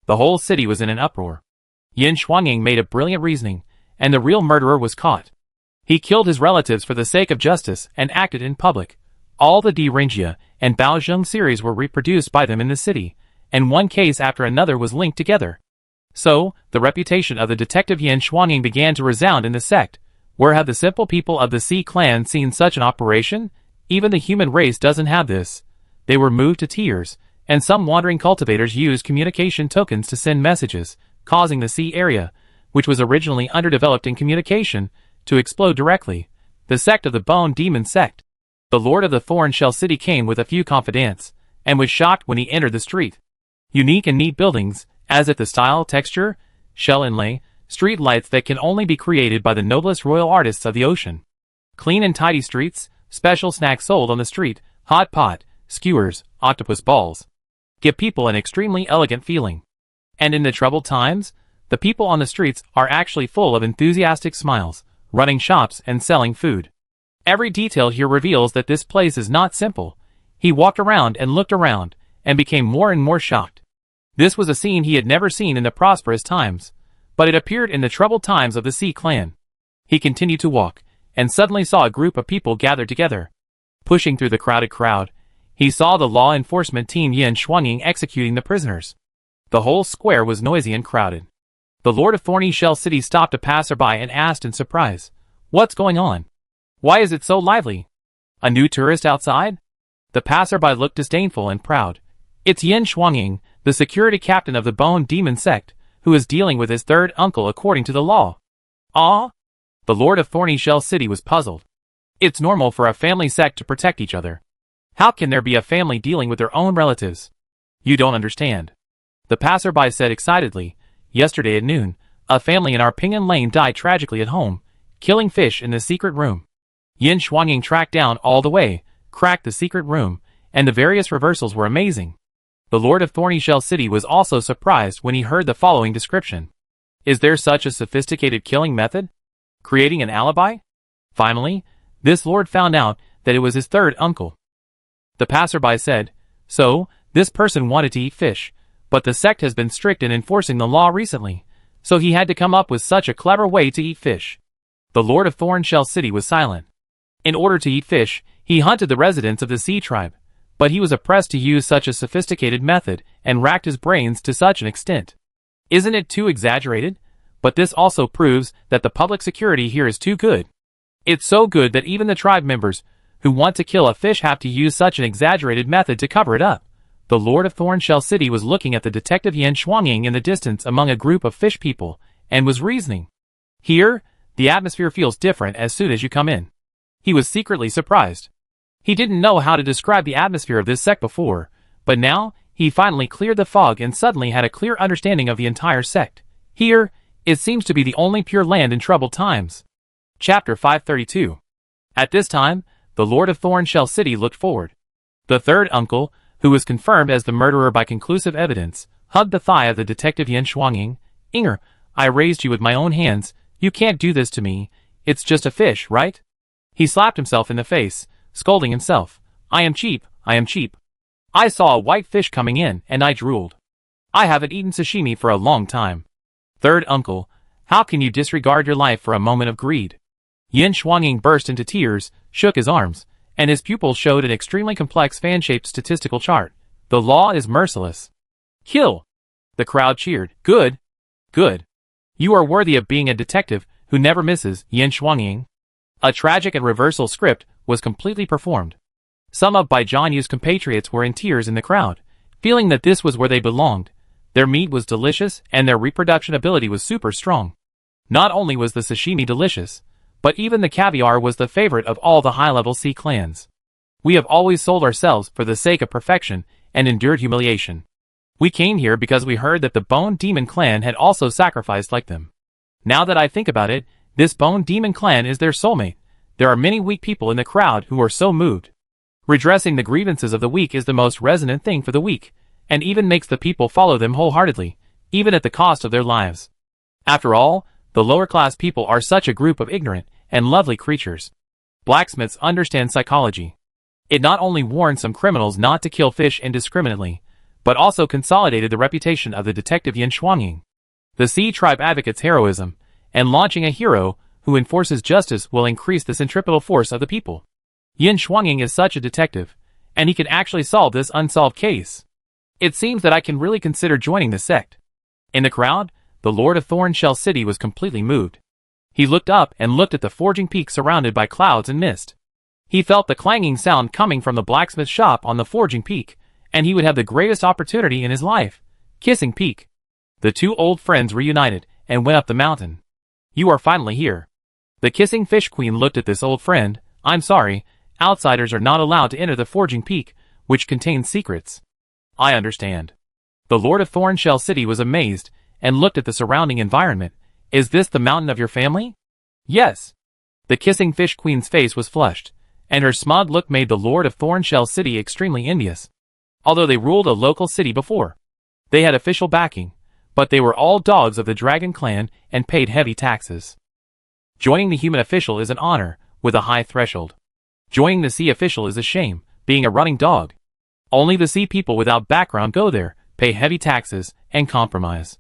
The whole city was in an uproar. Yin Xuanying made a brilliant reasoning, and the real murderer was caught. He killed his relatives for the sake of justice and acted in public. All the Di Rengia and Baozheng series were reproduced by them in the city, and one case after another was linked together. So, the reputation of the detective Yin Xuanying began to resound in the sect. Where have the simple people of the Sea clan seen such an operation? Even the human race doesn't have this. They were moved to tears, and some wandering cultivators used communication tokens to send messages, causing the Sea area, which was originally underdeveloped in communication, to explode directly. The sect of the Bone Demon sect. The Lord of the Thorn Shell City came with a few confidants, and was shocked when he entered the street. Unique and neat buildings, as if the style, texture, shell inlay, street lights that can only be created by the noblest royal artists of the ocean. Clean and tidy streets, special snacks sold on the street, hot pot, skewers, octopus balls. Give people an extremely elegant feeling. And in the troubled times, the people on the streets are actually full of enthusiastic smiles, running shops and selling food. Every detail here reveals that this place is not simple. He walked around and looked around, and became more and more shocked. This was a scene he had never seen in the prosperous times, but it appeared in the troubled times of the Sea clan. He continued to walk, and suddenly saw a group of people gathered together. Pushing through the crowded crowd, he saw the law enforcement team Yin Xuanying executing the prisoners. The whole square was noisy and crowded. The Lord of Thorny Shell City stopped a passerby and asked in surprise, "What's going on? Why is it so lively? A new tourist outside?" The passerby looked disdainful and proud. "It's Yin Xuanying, the security captain of the Bone Demon sect, who is dealing with his third uncle according to the law." "Ah?" The Lord of Thorny Shell City was puzzled. It's normal for a family sect to protect each other. How can there be a family dealing with their own relatives? You don't understand. The passerby said excitedly, "Yesterday at noon, a family in our Ping'an Lane died tragically at home, killing fish in the secret room." Yin Xuanying tracked down all the way, cracked the secret room, and the various reversals were amazing. The Lord of Thorny Shell City was also surprised when he heard the following description. Is there such a sophisticated killing method? Creating an alibi? Finally, this lord found out that it was his third uncle. The passerby said, "So, this person wanted to eat fish, but the sect has been strict in enforcing the law recently, so he had to come up with such a clever way to eat fish." The Lord of Thorn Shell City was silent. In order to eat fish, he hunted the residents of the Sea tribe, but he was oppressed to use such a sophisticated method and racked his brains to such an extent. Isn't it too exaggerated? But this also proves that the public security here is too good. It's so good that even the tribe members who want to kill a fish have to use such an exaggerated method to cover it up. The Lord of Thorn Shell City was looking at the detective Yin Xuanying in the distance among a group of fish people, and was reasoning. Here, the atmosphere feels different as soon as you come in. He was secretly surprised. He didn't know how to describe the atmosphere of this sect before, but now, he finally cleared the fog and suddenly had a clear understanding of the entire sect. Here, it seems to be the only pure land in troubled times. Chapter 532. At this time, the Lord of Thornshell City looked forward. The third uncle, who was confirmed as the murderer by conclusive evidence, hugged the thigh of the detective Yin Shuanging. Inger, I raised you with my own hands. You can't do this to me. It's just a fish, right? He slapped himself in the face, scolding himself. I am cheap, I am cheap. I saw a white fish coming in, and I drooled. I haven't eaten sashimi for a long time. Third uncle, how can you disregard your life for a moment of greed? Yin Shuanging burst into tears, shook his arms, and his pupils showed an extremely complex fan-shaped statistical chart. The law is merciless. Kill! The crowd cheered. Good. Good. You are worthy of being a detective who never misses, Yin Shuanging. A tragic and reversal script was completely performed. Some of Bai Jianyu's compatriots were in tears in the crowd, feeling that this was where they belonged. Their meat was delicious and their reproduction ability was super strong. Not only was the sashimi delicious, but even the caviar was the favorite of all the high-level sea clans. We have always sold ourselves for the sake of perfection and endured humiliation. We came here because we heard that the Bone Demon clan had also sacrificed like them. Now that I think about it, this Bone Demon clan is their soulmate. There are many weak people in the crowd who are so moved. Redressing the grievances of the weak is the most resonant thing for the weak, and even makes the people follow them wholeheartedly, even at the cost of their lives. After all, the lower-class people are such a group of ignorant and lovely creatures. Blacksmiths understand psychology. It not only warned some criminals not to kill fish indiscriminately, but also consolidated the reputation of the detective Yin Shuanging. The Sea Tribe advocates heroism, and launching a hero who enforces justice will increase the centripetal force of the people. Yin Shuanging is such a detective, and he can actually solve this unsolved case. It seems that I can really consider joining the sect. In the crowd, the Lord of Thornshell City was completely moved. He looked up and looked at the forging peak surrounded by clouds and mist. He felt the clanging sound coming from the blacksmith shop on the forging peak, and he would have the greatest opportunity in his life, Kissing Peak. The two old friends reunited and went up the mountain. You are finally here. The Kissing Fish Queen looked at this old friend. I'm sorry, outsiders are not allowed to enter the forging peak, which contains secrets. I understand. The Lord of Thornshell City was amazed and looked at the surrounding environment. Is this the mountain of your family? Yes. The Kissing Fish Queen's face was flushed, and her smug look made the Lord of Thornshell City extremely envious. Although they ruled a local city before, they had official backing, but they were all dogs of the Dragon Clan and paid heavy taxes. Joining the human official is an honor, with a high threshold. Joining the sea official is a shame, being a running dog. Only the sea people without background go there, pay heavy taxes, and compromise.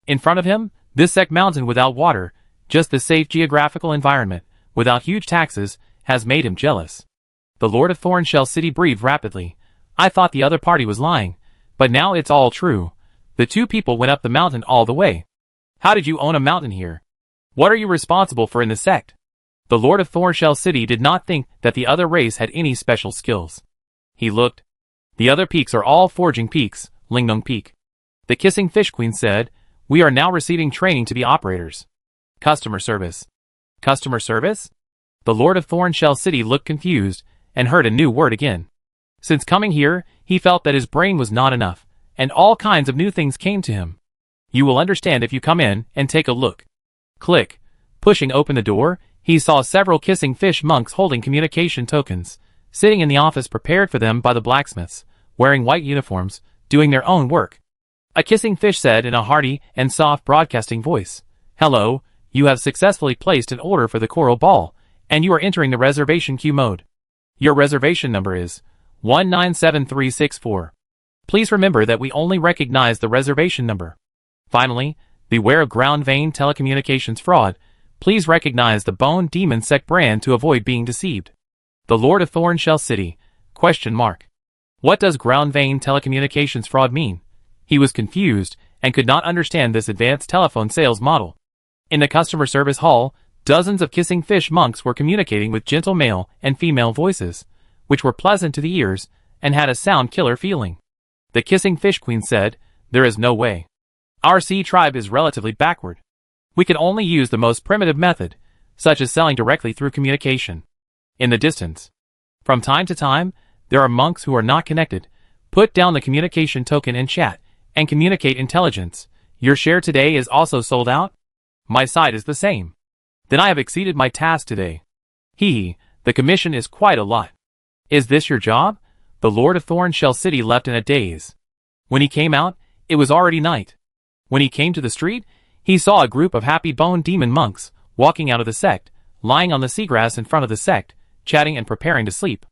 In front of him, this sect mountain without water, just the safe geographical environment, without huge taxes, has made him jealous. The Lord of Thornshell City breathed rapidly. I thought the other party was lying, but now it's all true. The two people went up the mountain all the way. How did you own a mountain here? What are you responsible for in the sect? The Lord of Thornshell City did not think that the other race had any special skills. He looked. The other peaks are all forging peaks, Lingnong Peak. The Kissing Fish Queen said, we are now receiving training to be operators. Customer service. Customer service? The Lord of Thornshell City looked confused and heard a new word again. Since coming here, he felt that his brain was not enough, and all kinds of new things came to him. You will understand if you come in and take a look. Click. Pushing open the door, he saw several Kissing Fish monks holding communication tokens, sitting in the office prepared for them by the blacksmiths, wearing white uniforms, doing their own work. A Kissing Fish said in a hearty and soft broadcasting voice, Hello, you have successfully placed an order for the Coral Ball, and you are entering the reservation queue mode. Your reservation number is 197364. Please remember that we only recognize the reservation number. Finally, beware of ground vein telecommunications fraud. Please recognize the Bone Demon Sect brand to avoid being deceived. The Lord of Thornshell City, ? What does ground vein telecommunications fraud mean? He was confused and could not understand this advanced telephone sales model. In the customer service hall, dozens of Kissing Fish monks were communicating with gentle male and female voices, which were pleasant to the ears and had a sound killer feeling. The Kissing Fish Queen said, There is no way. Our sea tribe is relatively backward. We can only use the most primitive method, such as selling directly through communication. In the distance, from time to time, there are monks who are not connected. Put down the communication token in chat and communicate intelligence. Your share today is also sold out? My side is the same. Then I have exceeded my task today. The commission is quite a lot. Is this your job? The Lord of Thornshell City left in a daze. When he came out, it was already night. When he came to the street, he saw a group of happy bone demon monks walking out of the sect, lying on the seagrass in front of the sect, chatting and preparing to sleep.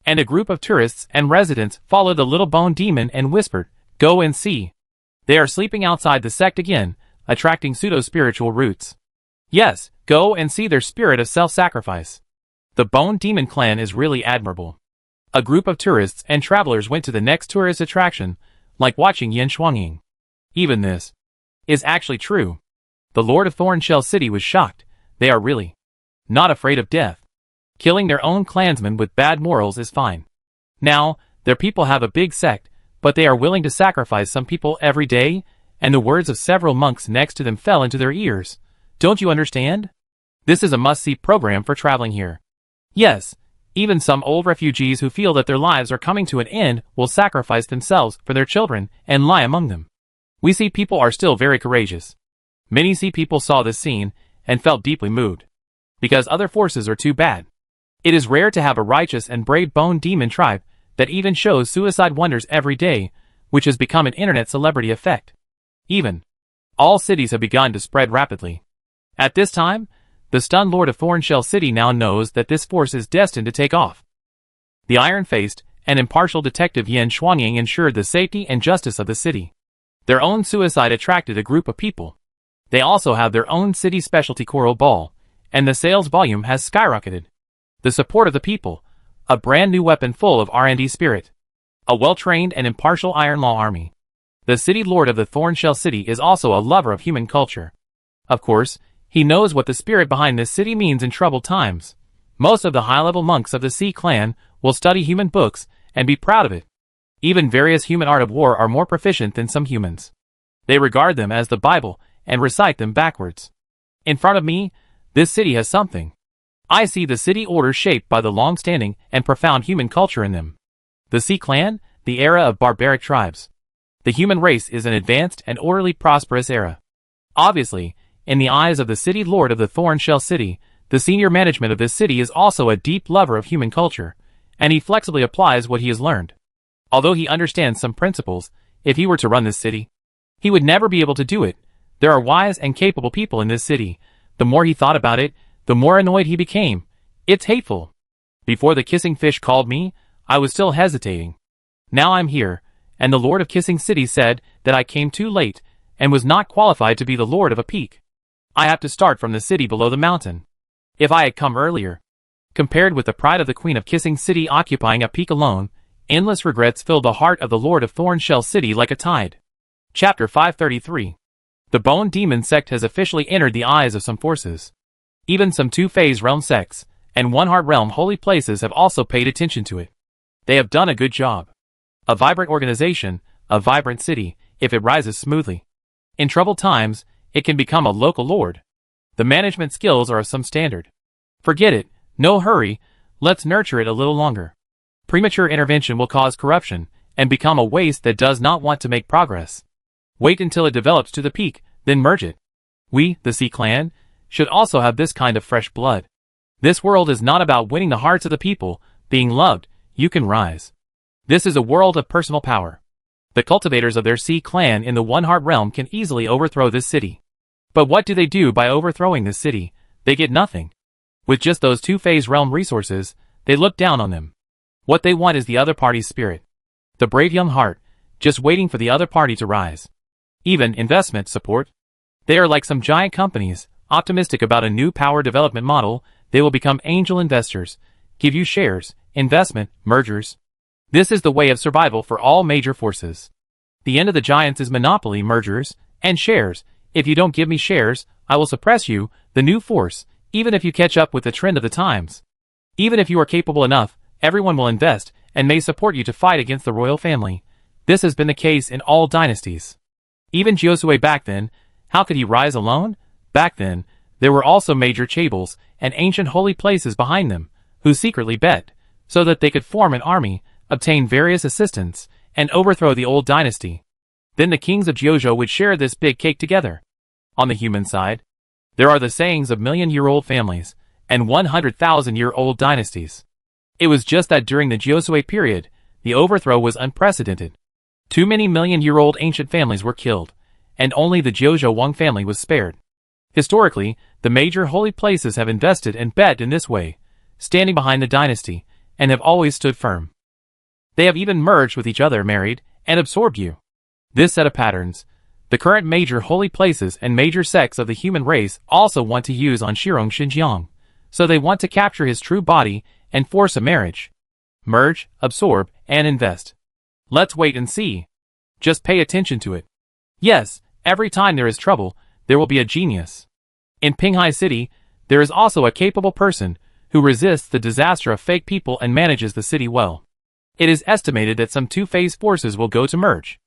And a group of tourists and residents followed the little bone demon and whispered, "Go and see. They are sleeping outside the sect again, attracting pseudo-spiritual roots. Yes, go and see their spirit of self-sacrifice." The Bone Demon clan is really admirable. A group of tourists and travelers went to the next tourist attraction, like watching Yin Shuangying. Even this is actually true. The Lord of Thornshell City was shocked. They are really not afraid of death. Killing their own clansmen with bad morals is fine. Now, their people have a big sect, but they are willing to sacrifice some people every day, and the words of several monks next to them fell into their ears. Don't you understand? This is a must-see program for traveling here. Yes, even some old refugees who feel that their lives are coming to an end will sacrifice themselves for their children and lie among them. We see people are still very courageous. Many sea people saw this scene and felt deeply moved. Because other forces are too bad. It is rare to have a righteous and brave bone demon tribe that even shows suicide wonders every day, which has become an internet celebrity effect. Even all cities have begun to spread rapidly. At this time, the stunned Lord of Thornshell City now knows that this force is destined to take off. The iron-faced and impartial detective Yin Shuangying ensured the safety and justice of the city. Their own suicide attracted a group of people. They also have their own city specialty coral ball, and the sales volume has skyrocketed. The support of the people, a brand new weapon full of R&D spirit. A well-trained and impartial iron law army. The city lord of the Thornshell City is also a lover of human culture. Of course, he knows what the spirit behind this city means in troubled times. Most of the high-level monks of the Sea clan will study human books and be proud of it. Even various human art of war are more proficient than some humans. They regard them as the Bible and recite them backwards. In front of me, this city has something. I see the city orders shaped by the long-standing and profound human culture in them. The Sea clan, the era of barbaric tribes. The human race is an advanced and orderly prosperous era. Obviously, in the eyes of the city lord of the Thornshell City, the senior management of this city is also a deep lover of human culture, and he flexibly applies what he has learned. Although he understands some principles, if he were to run this city, he would never be able to do it. There are wise and capable people in this city. The more he thought about it, the more annoyed he became. It's hateful. Before the kissing fish called me, I was still hesitating. Now I'm here, and the Lord of Kissing City said that I came too late, and was not qualified to be the Lord of a peak. I have to start from the city below the mountain. If I had come earlier, compared with the pride of the Queen of Kissing City occupying a peak alone, endless regrets filled the heart of the Lord of Thornshell City like a tide. Chapter 533. The Bone Demon sect has officially entered the eyes of some forces. Even some two-phase realm sects, and one-heart realm holy places have also paid attention to it. They have done a good job. A vibrant organization, a vibrant city, if it rises smoothly. In troubled times, it can become a local lord. The management skills are of some standard. Forget it, no hurry, let's nurture it a little longer. Premature intervention will cause corruption, and become a waste that does not want to make progress. Wait until it develops to the peak, then merge it. We, the Sea clan, should also have this kind of fresh blood. This world is not about winning the hearts of the people, being loved, you can rise. This is a world of personal power. The cultivators of their Sea clan in the One-Heart realm can easily overthrow this city. But what do they do by overthrowing this city? They get nothing. With just those two-phase realm resources, they look down on them. What they want is the other party's spirit. The brave young heart, just waiting for the other party to rise. Even investment support. They are like some giant companies, optimistic about a new power development model. They will become angel investors, give you shares, investment, mergers. This is the way of survival for all major forces. The end of the giants is monopoly, mergers, and shares. If you don't give me shares, I will suppress you, the new force, even if you catch up with the trend of the times. Even if you are capable enough, everyone will invest, and may support you to fight against the royal family. This has been the case in all dynasties. Even Josue back then, how could he rise alone? Back then, there were also major chaebol and ancient holy places behind them, who secretly bet, so that they could form an army, obtain various assistants, and overthrow the old dynasty. Then the kings of Jojo would share this big cake together. On the human side, There are the sayings of million-year-old families and 100,000-year-old dynasties. It was just that during the Joseon period, the overthrow was unprecedented. Too many million-year-old ancient families were killed, and only the Joseon family was spared. Historically, the major holy places have invested and bet in this way, standing behind the dynasty, and have always stood firm. They have even merged with each other, married, and absorbed you. This set of patterns, the current major holy places and major sects of the human race also want to use on Shirong Xinjiang, so they want to capture his true body and force a marriage. Merge, absorb, and invest. Let's wait and see. Just pay attention to it. Yes, every time there is trouble, there will be a genius. In Pinghai City, there is also a capable person who resists the disaster of fake people and manages the city well. It is estimated that some two-phase forces will go to merge.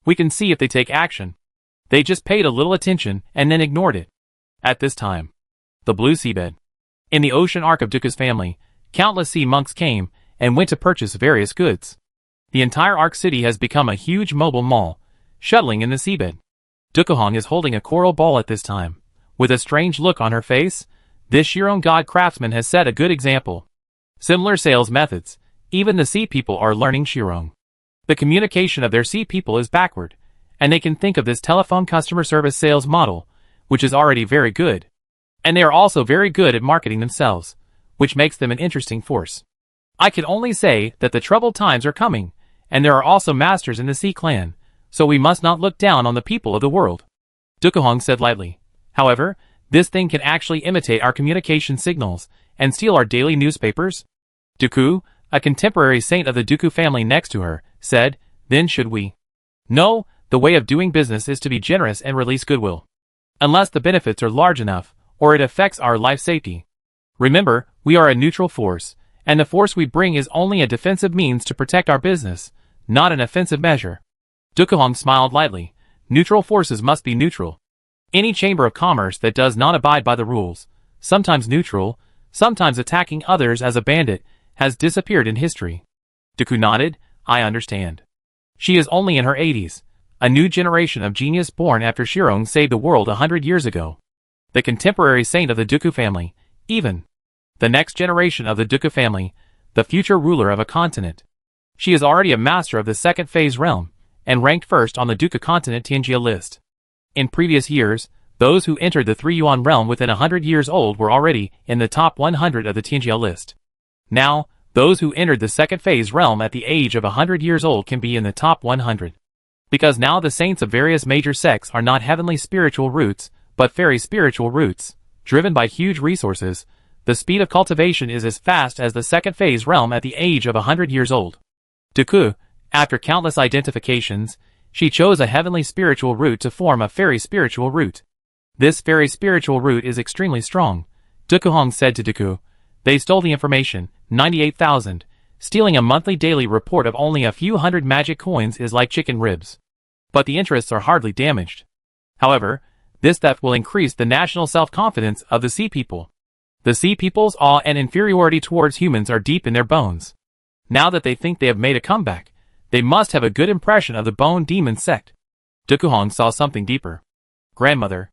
We can see if they take action. They just paid a little attention and then ignored it. At this time, the blue seabed. In the ocean arc of Duku's family, countless sea monks came and went to purchase various goods. The entire Ark City has become a huge mobile mall, shuttling in the seabed. Dukuhong is holding a coral ball at this time. With a strange look on her face, this Shirong god craftsman has set a good example. Similar sales methods, even the sea people are learning Shirong. The communication of their sea people is backward, and they can think of this telephone customer service sales model, which is already very good. And they are also very good at marketing themselves, which makes them an interesting force. I can only say that the troubled times are coming, and there are also masters in the Sea clan, so we must not look down on the people of the world. Dukuhong said lightly. However, this thing can actually imitate our communication signals and steal our daily newspapers. Duku, a contemporary saint of the Duku family next to her, said, then should we? No, the way of doing business is to be generous and release goodwill. Unless the benefits are large enough, or it affects our life safety. Remember, we are a neutral force, and the force we bring is only a defensive means to protect our business, not an offensive measure. Dukuhong smiled lightly. Neutral forces must be neutral. Any chamber of commerce that does not abide by the rules, sometimes neutral, sometimes attacking others as a bandit, has disappeared in history. Duku nodded. I understand. She is only in her 80s, a new generation of genius born after Shirong saved the world 100 years ago. The contemporary saint of the Duku family, even. The next generation of the Duku family, the future ruler of a continent. She is already a master of the second phase realm, and ranked first on the Duku continent Tianjia list. In previous years, those who entered the 3 Yuan realm within 100 years old were already in the top 100 of the Tianjia list. Now, those who entered the second phase realm at the age of 100 years old can be in the top 100. Because now the saints of various major sects are not heavenly spiritual roots, but fairy spiritual roots, driven by huge resources. The speed of cultivation is as fast as the second phase realm at the age of 100 years old. Duku, after countless identifications, she chose a heavenly spiritual root to form a fairy spiritual root. This fairy spiritual root is extremely strong. Dukuhong said to Duku. They stole the information, 98,000. Stealing a monthly daily report of only a few hundred magic coins is like chicken ribs. But the interests are hardly damaged. However, this theft will increase the national self-confidence of the sea people. The sea people's awe and inferiority towards humans are deep in their bones. Now that they think they have made a comeback, they must have a good impression of the Bone Demon sect. Dukuhong saw something deeper. Grandmother.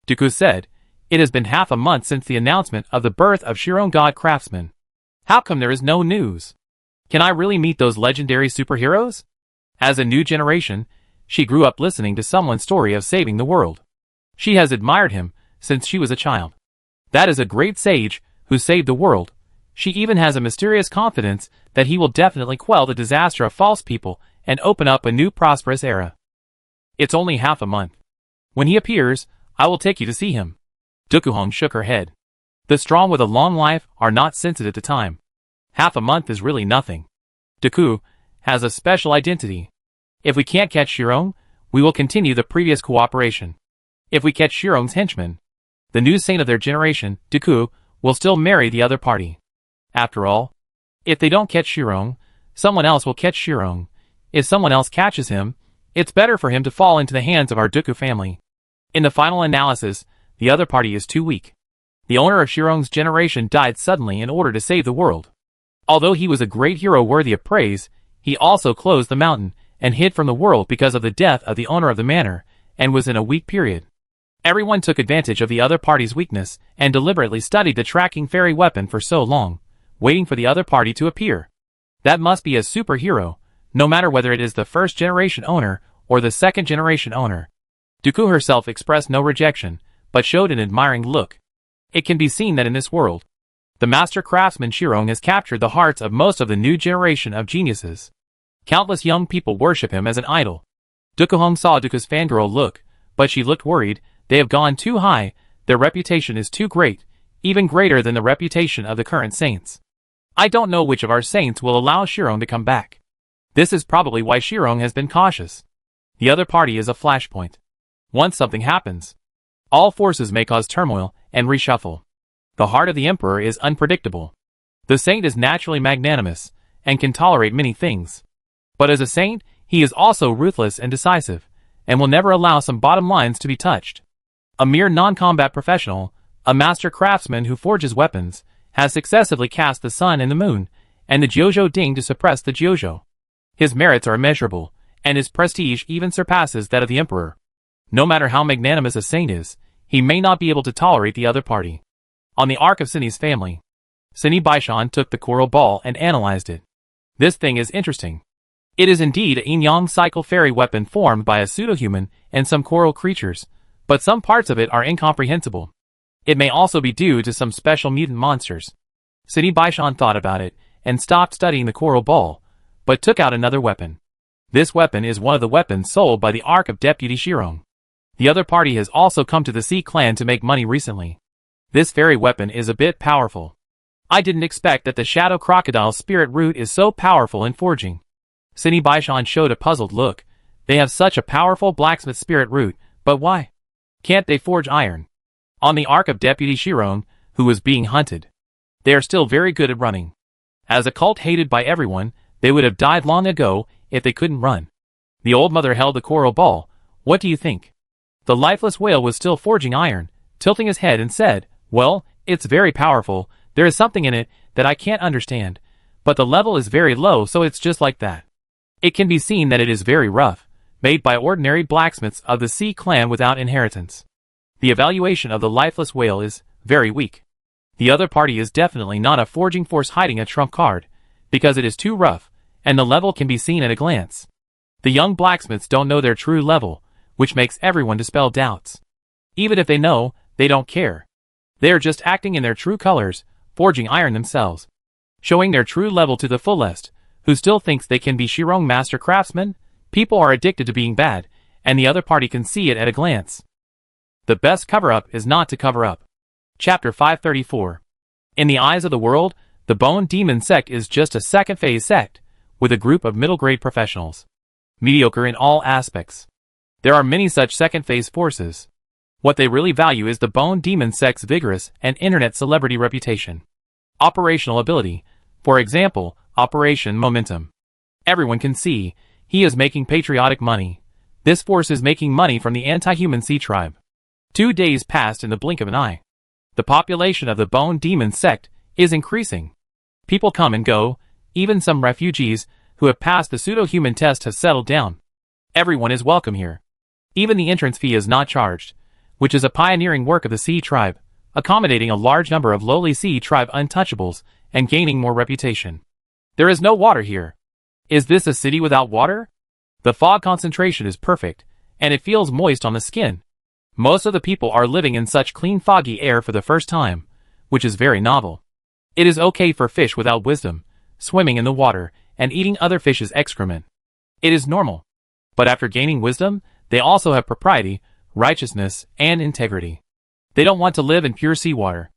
Duku said, it has been half a month since the announcement of the birth of Shirong God Craftsman. How come there is no news? Can I really meet those legendary superheroes? As a new generation, she grew up listening to someone's story of saving the world. She has admired him since she was a child. That is a great sage who saved the world. She even has a mysterious confidence that he will definitely quell the disaster of false people and open up a new prosperous era. It's only half a month. When he appears, I will take you to see him. Dukuhong shook her head. The strong with a long life are not sensitive to time. Half a month is really nothing. Duku has a special identity. If we can't catch Shirong, we will continue the previous cooperation. If we catch Shirong's henchman, the new saint of their generation, Duku, will still marry the other party. After all, if they don't catch Shirong, someone else will catch Shirong. If someone else catches him, it's better for him to fall into the hands of our Duku family. In the final analysis, the other party is too weak. The owner of Shirong's generation died suddenly in order to save the world. Although he was a great hero worthy of praise, he also closed the mountain and hid from the world because of the death of the owner of the manor, and was in a weak period. Everyone took advantage of the other party's weakness and deliberately studied the tracking fairy weapon for so long, waiting for the other party to appear. That must be a superhero, no matter whether it is the first-generation owner or the second-generation owner. Dooku herself expressed no rejection, but showed an admiring look. It can be seen that in this world, the master craftsman Shirong has captured the hearts of most of the new generation of geniuses. Countless young people worship him as an idol. Dooku saw Dooku's fangirl look, but she looked worried. They have gone too high, their reputation is too great, even greater than the reputation of the current saints. I don't know which of our saints will allow Shirong to come back. This is probably why Shirong has been cautious. The other party is a flashpoint. Once something happens, all forces may cause turmoil and reshuffle. The heart of the Emperor is unpredictable. The saint is naturally magnanimous and can tolerate many things. But as a saint, he is also ruthless and decisive, and will never allow some bottom lines to be touched. A mere non-combat professional, a master craftsman who forges weapons, has successively cast the sun and the moon, and the Jiuzhou Ding to suppress the Jiuzhou. His merits are immeasurable, and his prestige even surpasses that of the Emperor. No matter how magnanimous a saint is, he may not be able to tolerate the other party. On the arc of Cindy's family, Cindy Baishan took the coral ball and analyzed it. This thing is interesting. It is indeed a yin-yang cycle fairy weapon formed by a pseudo-human and some coral creatures, but some parts of it are incomprehensible. It may also be due to some special mutant monsters. Cindy Baishan thought about it and stopped studying the coral ball, but took out another weapon. This weapon is one of the weapons sold by the Ark of Deputy Shirong. The other party has also come to the Sea Clan to make money recently. This fairy weapon is a bit powerful. I didn't expect that the Shadow Crocodile Spirit Root is so powerful in forging. Cindy Baishan showed a puzzled look. They have such a powerful blacksmith spirit root, but why can't they forge iron? On the Ark of Deputy Shirong, who was being hunted, they are still very good at running. As a cult hated by everyone, they would have died long ago if they couldn't run. The old mother held the coral ball. What do you think? The lifeless whale was still forging iron, tilting his head and said, well, it's very powerful. There is something in it that I can't understand, but the level is very low, so it's just like that. It can be seen that it is very rough, made by ordinary blacksmiths of the Sea Clan without inheritance. The evaluation of the lifeless whale is very weak. The other party is definitely not a forging force hiding a trump card, because it is too rough, and the level can be seen at a glance. The young blacksmiths don't know their true level, which makes everyone dispel doubts. Even if they know, they don't care. They are just acting in their true colors, forging iron themselves, showing their true level to the fullest. Who still thinks they can be Shirong master craftsmen? People are addicted to being bad, and the other party can see it at a glance. The best cover-up is not to cover up. Chapter 534. In the eyes of the world, the Bone Demon sect is just a second-phase sect, with a group of middle-grade professionals. Mediocre in all aspects. There are many such second-phase forces. What they really value is the Bone Demon sect's vigorous and internet celebrity reputation. Operational ability. For example, Operation Momentum. Everyone can see, he is making patriotic money. This force is making money from the anti-human sea tribe. 2 days passed in the blink of an eye. The population of the Bone Demon sect is increasing. People come and go, even some refugees who have passed the pseudo-human test have settled down. Everyone is welcome here. Even the entrance fee is not charged, which is a pioneering work of the sea tribe, accommodating a large number of lowly sea tribe untouchables and gaining more reputation. There is no water here. Is this a city without water? The fog concentration is perfect, and it feels moist on the skin. Most of the people are living in such clean foggy air for the first time, which is very novel. It is okay for fish without wisdom, swimming in the water, and eating other fish's excrement. It is normal. But after gaining wisdom, they also have propriety, righteousness, and integrity. They don't want to live in pure seawater.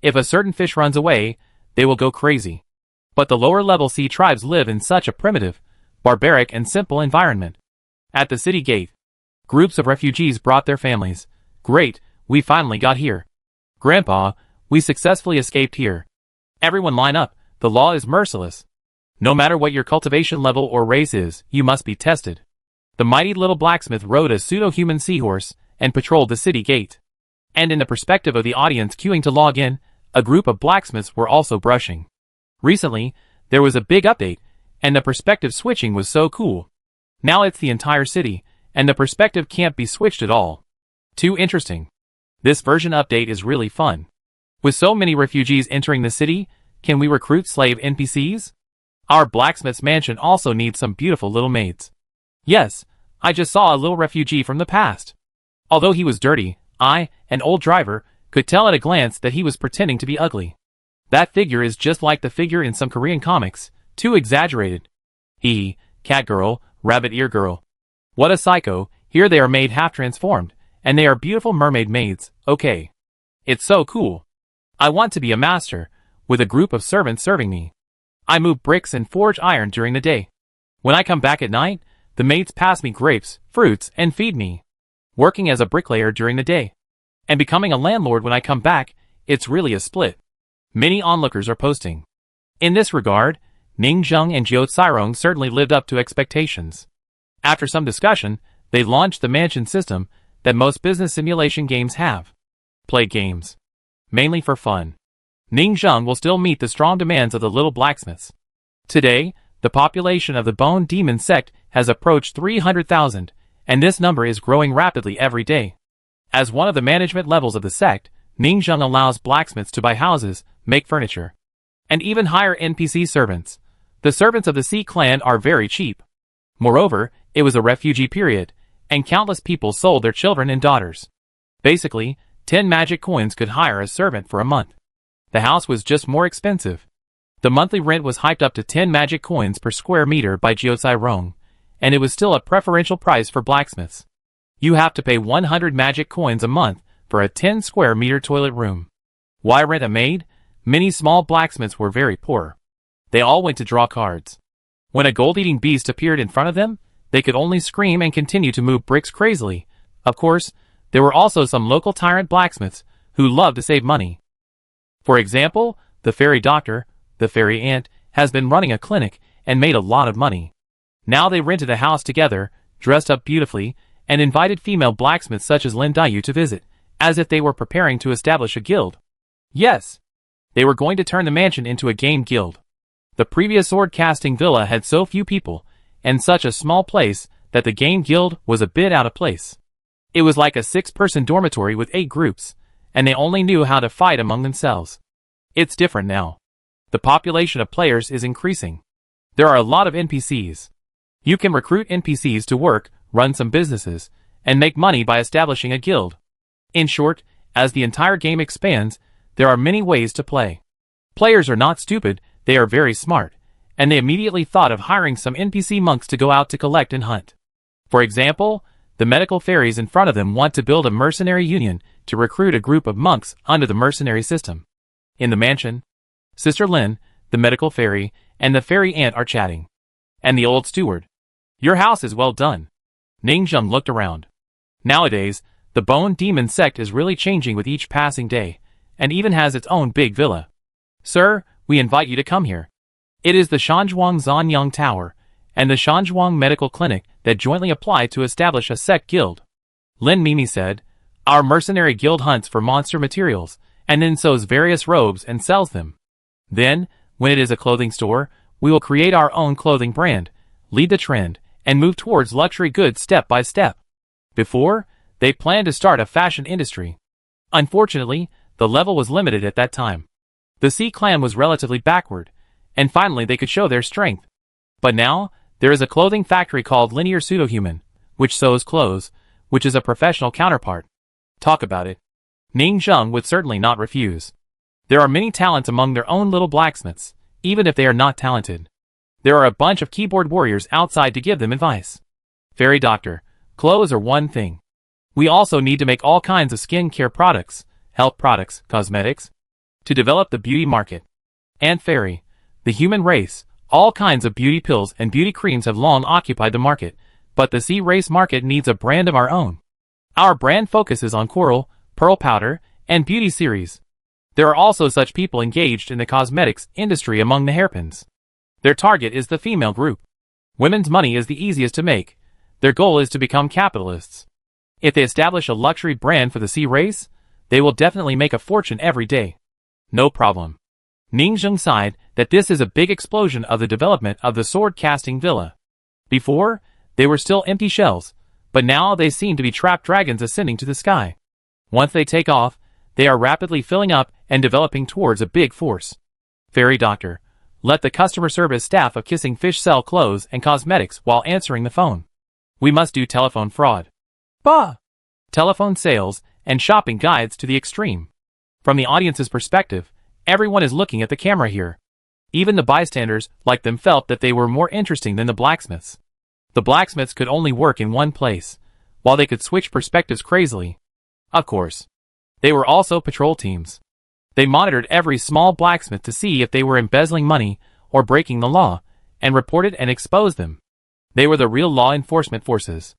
If a certain fish runs away, they will go crazy. But the lower-level sea tribes live in such a primitive, barbaric and simple environment. At the city gate, groups of refugees brought their families. Great, we finally got here. Grandpa, we successfully escaped here. Everyone line up, the law is merciless. No matter what your cultivation level or race is, you must be tested. The mighty little blacksmith rode a pseudo-human seahorse and patrolled the city gate. And in the perspective of the audience queuing to log in, a group of blacksmiths were also brushing. Recently, there was a big update, and the perspective switching was so cool. Now it's the entire city, and the perspective can't be switched at all. Too interesting. This version update is really fun. With so many refugees entering the city, can we recruit slave NPCs? Our blacksmith's mansion also needs some beautiful little maids. Yes, I just saw a little refugee from the past. Although he was dirty, I, an old driver, could tell at a glance that he was pretending to be ugly. That figure is just like the figure in some Korean comics, too exaggerated. Hee, cat girl, rabbit ear girl. What a psycho, here they are made half transformed, and they are beautiful mermaid maids, okay. It's so cool. I want to be a master, with a group of servants serving me. I move bricks and forge iron during the day. When I come back at night, the maids pass me grapes, fruits, and feed me. Working as a bricklayer during the day. And becoming a landlord when I come back, it's really a split. Many onlookers are posting. In this regard, Ning Zheng and Jiao Cairong certainly lived up to expectations. After some discussion, they launched the mansion system that most business simulation games have. Play games. Mainly for fun. Ning Zheng will still meet the strong demands of the little blacksmiths. Today, the population of the Bone Demon sect has approached 300,000, and this number is growing rapidly every day. As one of the management levels of the sect, Ning Zheng allows blacksmiths to buy houses, make furniture, and even hire NPC servants. The servants of the Sea clan are very cheap. Moreover, it was a refugee period, and countless people sold their children and daughters. Basically, 10 magic coins could hire a servant for a month. The house was just more expensive. The monthly rent was hyped up to 10 magic coins per square meter by Jiao Cairong, and it was still a preferential price for blacksmiths. You have to pay 100 magic coins a month for a 10 square meter toilet room. Why rent a maid? Many small blacksmiths were very poor. They all went to draw cards. When a gold-eating beast appeared in front of them, they could only scream and continue to move bricks crazily. Of course, there were also some local tyrant blacksmiths who loved to save money. For example, the fairy doctor, the fairy aunt, has been running a clinic and made a lot of money. Now they rented a house together, dressed up beautifully, and invited female blacksmiths such as Lin Dayu to visit, as if they were preparing to establish a guild. Yes, they were going to turn the mansion into a game guild. The previous sword-casting villa had so few people, and such a small place, that the game guild was a bit out of place. It was like a 6-person dormitory with 8 groups, and they only knew how to fight among themselves. It's different now. The population of players is increasing. There are a lot of NPCs. You can recruit NPCs to work, run some businesses, and make money by establishing a guild. In short, as the entire game expands, there are many ways to play. Players are not stupid, they are very smart, and they immediately thought of hiring some NPC monks to go out to collect and hunt. For example, the medical fairies in front of them want to build a mercenary union to recruit a group of monks under the mercenary system. In the mansion, Sister Lin, the medical fairy, and the fairy aunt are chatting. And the old steward. Your house is well done. Ning Zheng looked around. Nowadays, the Bone Demon sect is really changing with each passing day, and even has its own big villa. Sir, we invite you to come here. It is the Shanzhuang Zanyang Tower, and the Shanzhuang Medical Clinic that jointly apply to establish a sect guild. Lin Mimi said, our mercenary guild hunts for monster materials, and then sews various robes and sells them. Then, when it is a clothing store, we will create our own clothing brand, lead the trend, and move towards luxury goods step by step. Before, they planned to start a fashion industry. Unfortunately, the level was limited at that time. The Sea clan was relatively backward, and finally they could show their strength. But now, there is a clothing factory called Linear Pseudohuman, which sews clothes, which is a professional counterpart. Talk about it. Ning Zheng would certainly not refuse. There are many talents among their own little blacksmiths, even if they are not talented. There are a bunch of keyboard warriors outside to give them advice. Fairy doctor, clothes are one thing. We also need to make all kinds of skincare products, health products, cosmetics, to develop the beauty market. And fairy, the human race, all kinds of beauty pills and beauty creams have long occupied the market, but the sea race market needs a brand of our own. Our brand focuses on coral, pearl powder, and beauty series. There are also such people engaged in the cosmetics industry among the hairpins. Their target is the female group. Women's money is the easiest to make. Their goal is to become capitalists. If they establish a luxury brand for the sea race, they will definitely make a fortune every day. No problem. Ning Zheng sighed that this is a big explosion of the development of the sword-casting villa. Before, they were still empty shells, but now they seem to be trapped dragons ascending to the sky. Once they take off, they are rapidly filling up and developing towards a big force. Fairy doctor, let the customer service staff of Kissing Fish sell clothes and cosmetics while answering the phone. We must do telephone fraud. Bah! Telephone sales and shopping guides to the extreme. From the audience's perspective, everyone is looking at the camera here. Even the bystanders, like them, felt that they were more interesting than the blacksmiths. The blacksmiths could only work in one place, while they could switch perspectives crazily. Of course. They were also patrol teams. They monitored every small blacksmith to see if they were embezzling money or breaking the law, and reported and exposed them. They were the real law enforcement forces.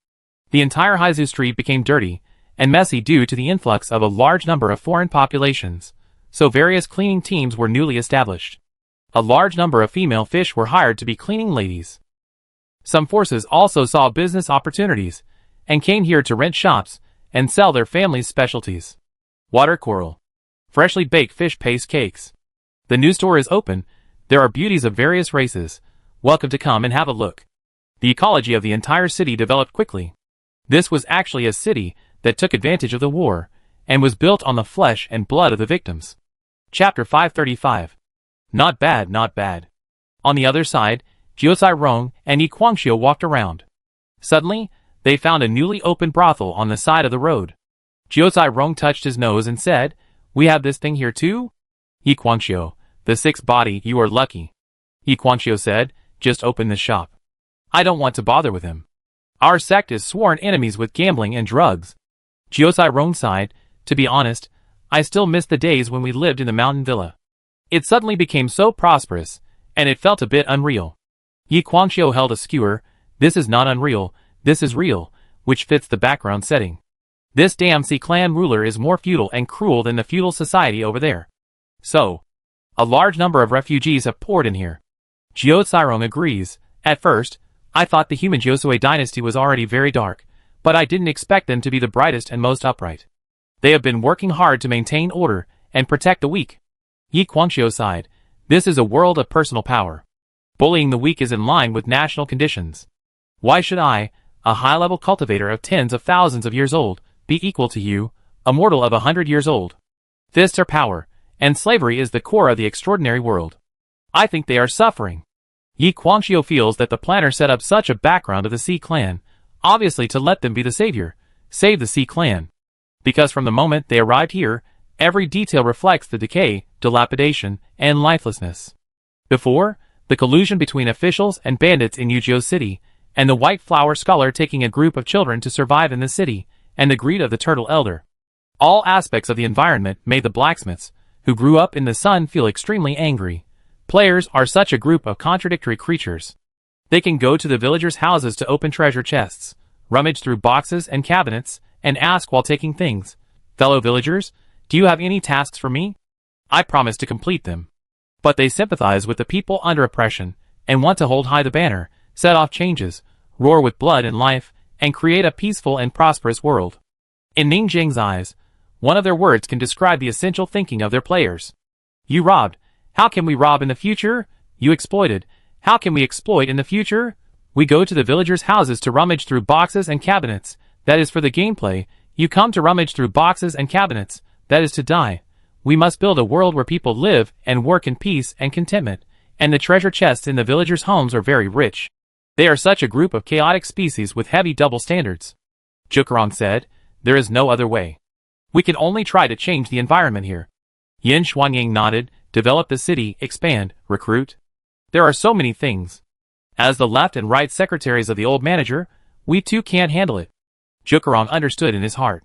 The entire Haizu Street became dirty and messy due to the influx of a large number of foreign populations, so various cleaning teams were newly established. A large number of female fish were hired to be cleaning ladies. Some forces also saw business opportunities and came here to rent shops and sell their family's specialties. Water coral. Freshly baked fish paste cakes. The new store is open. There are beauties of various races. Welcome to come and have a look. The ecology of the entire city developed quickly. This was actually a city that took advantage of the war and was built on the flesh and blood of the victims. Chapter 535. Not bad, not bad. On the other side, Jiosai Rong and Yi Guangxiu walked around. Suddenly, they found a newly opened brothel on the side of the road. Jiosai Rong touched his nose and said, "We have this thing here too?" Yi Guangxiu, the sixth body, you are lucky. Yi Guangxiu said, "Just open this shop. I don't want to bother with him. Our sect is sworn enemies with gambling and drugs." Jiosai Rong sighed, "To be honest, I still miss the days when we lived in the mountain villa. It suddenly became so prosperous, and it felt a bit unreal." Yi Guangxiu held a skewer. "This is not unreal, this is real, which fits the background setting. This damn Sea clan ruler is more feudal and cruel than the feudal society over there. So, a large number of refugees have poured in here." Jiosai Rong agrees. "At first, I thought the human Josue dynasty was already very dark, but I didn't expect them to be the brightest and most upright. They have been working hard to maintain order and protect the weak." Yi Guangxiu sighed. "This is a world of personal power. Bullying the weak is in line with national conditions. Why should I, a high-level cultivator of tens of thousands of years old, be equal to you, a mortal of 100 years old? Fists are power, and slavery is the core of the extraordinary world. I think they are suffering." Yi Guangxiu feels that the planner set up such a background of the Sea clan, obviously to let them be the savior, save the Sea clan. Because from the moment they arrived here, every detail reflects the decay, dilapidation, and lifelessness. Before, the collusion between officials and bandits in Yuzhou City, and the White Flower Scholar taking a group of children to survive in the city, and the greed of the Turtle Elder. All aspects of the environment made the blacksmiths, who grew up in the sun, feel extremely angry. Players are such a group of contradictory creatures. They can go to the villagers' houses to open treasure chests, rummage through boxes and cabinets, and ask while taking things, "Fellow villagers, do you have any tasks for me? I promise to complete them." But they sympathize with the people under oppression, and want to hold high the banner, set off changes, roar with blood and life, and create a peaceful and prosperous world. In Ning Jing's eyes, one of their words can describe the essential thinking of their players. "You robbed. How can we rob in the future? You exploited. How can we exploit in the future? We go to the villagers' houses to rummage through boxes and cabinets. That is for the gameplay. You come to rummage through boxes and cabinets. That is to die. We must build a world where people live and work in peace and contentment, and the treasure chests in the villagers' homes are very rich. They are such a group of chaotic species with heavy double standards." Jukarong said, "There is no other way. We can only try to change the environment here." Yin Xuanying nodded. "Develop the city, expand, recruit. There are so many things. As the left and right secretaries of the old manager, we too can't handle it." Jukarong understood in his heart.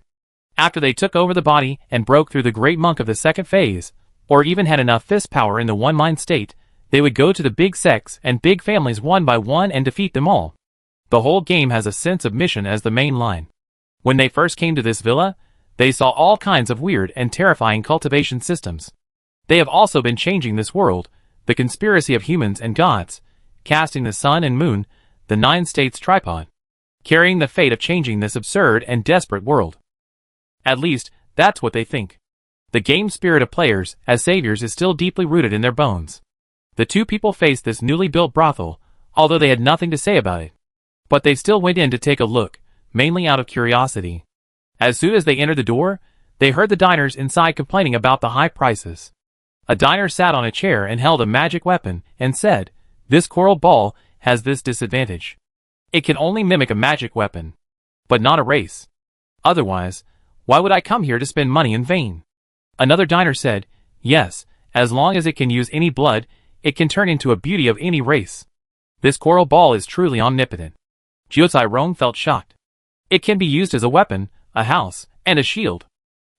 After they took over the body and broke through the great monk of the second phase, or even had enough fist power in the one-mind state, they would go to the big sects and big families one by one and defeat them all. The whole game has a sense of mission as the main line. When they first came to this villa, they saw all kinds of weird and terrifying cultivation systems. They have also been changing this world, the conspiracy of humans and gods, casting the sun and moon, the 9 states tripod, carrying the fate of changing this absurd and desperate world. At least, that's what they think. The game spirit of players as saviors is still deeply rooted in their bones. The two people faced this newly built brothel, although they had nothing to say about it. But they still went in to take a look, mainly out of curiosity. As soon as they entered the door, They heard the diners inside complaining about the high prices. A diner sat on a chair and held a magic weapon and said, "This coral ball has this disadvantage. It can only mimic a magic weapon, but not erase. Otherwise, why would I come here to spend money in vain?" Another diner said, "Yes, as long as it can use any blood, it can turn into a beauty of any race. This coral ball is truly omnipotent." Jiucai Rong felt shocked. It can be used as a weapon, a house, and a shield.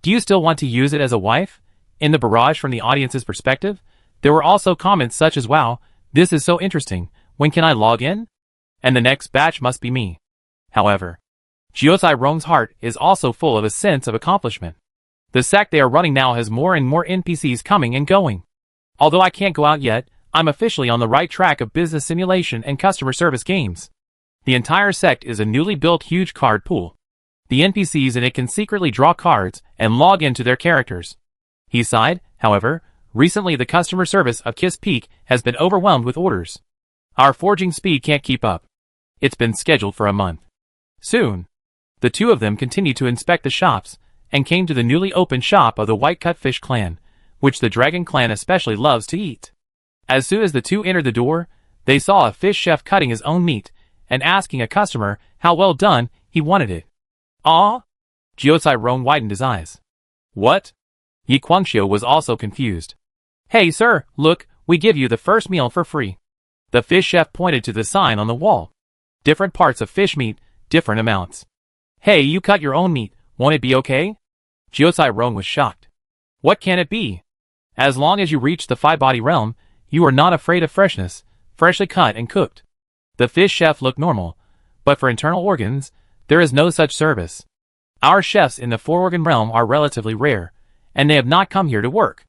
Do you still want to use it as a wife? In the barrage from the audience's perspective, there were also comments such as, "Wow, this is so interesting, when can I log in? And the next batch must be me." However, Jiucai Rong's heart is also full of a sense of accomplishment. The sect they are running now has more and more NPCs coming and going. Although I can't go out yet, I'm officially on the right track of business simulation and customer service games. The entire sect is a newly built huge card pool. The NPCs in it can secretly draw cards and log into their characters. He sighed, however, recently the customer service of Kiss Peak has been overwhelmed with orders. Our forging speed can't keep up. It's been scheduled for a month. Soon, the two of them continued to inspect the shops and came to the newly opened shop of the White Cutfish clan, which the Dragon clan especially loves to eat. As soon as the two entered the door, they saw a fish chef cutting his own meat and asking a customer how well done he wanted it. "Ah?" Jiucai Rong widened his eyes. "What?" Yi Guangxiu was also confused. "Hey sir, look, we give you the first meal for free." The fish chef pointed to the sign on the wall. Different parts of fish meat, different amounts. "Hey, you cut your own meat, won't it be okay?" Jiucai Rong was shocked. "What can it be? As long as you reach the five-body realm, you are not afraid of freshness, freshly cut and cooked." The fish chef looked normal, but for internal organs, there is no such service. Our chefs in the four-organ realm are relatively rare, and they have not come here to work.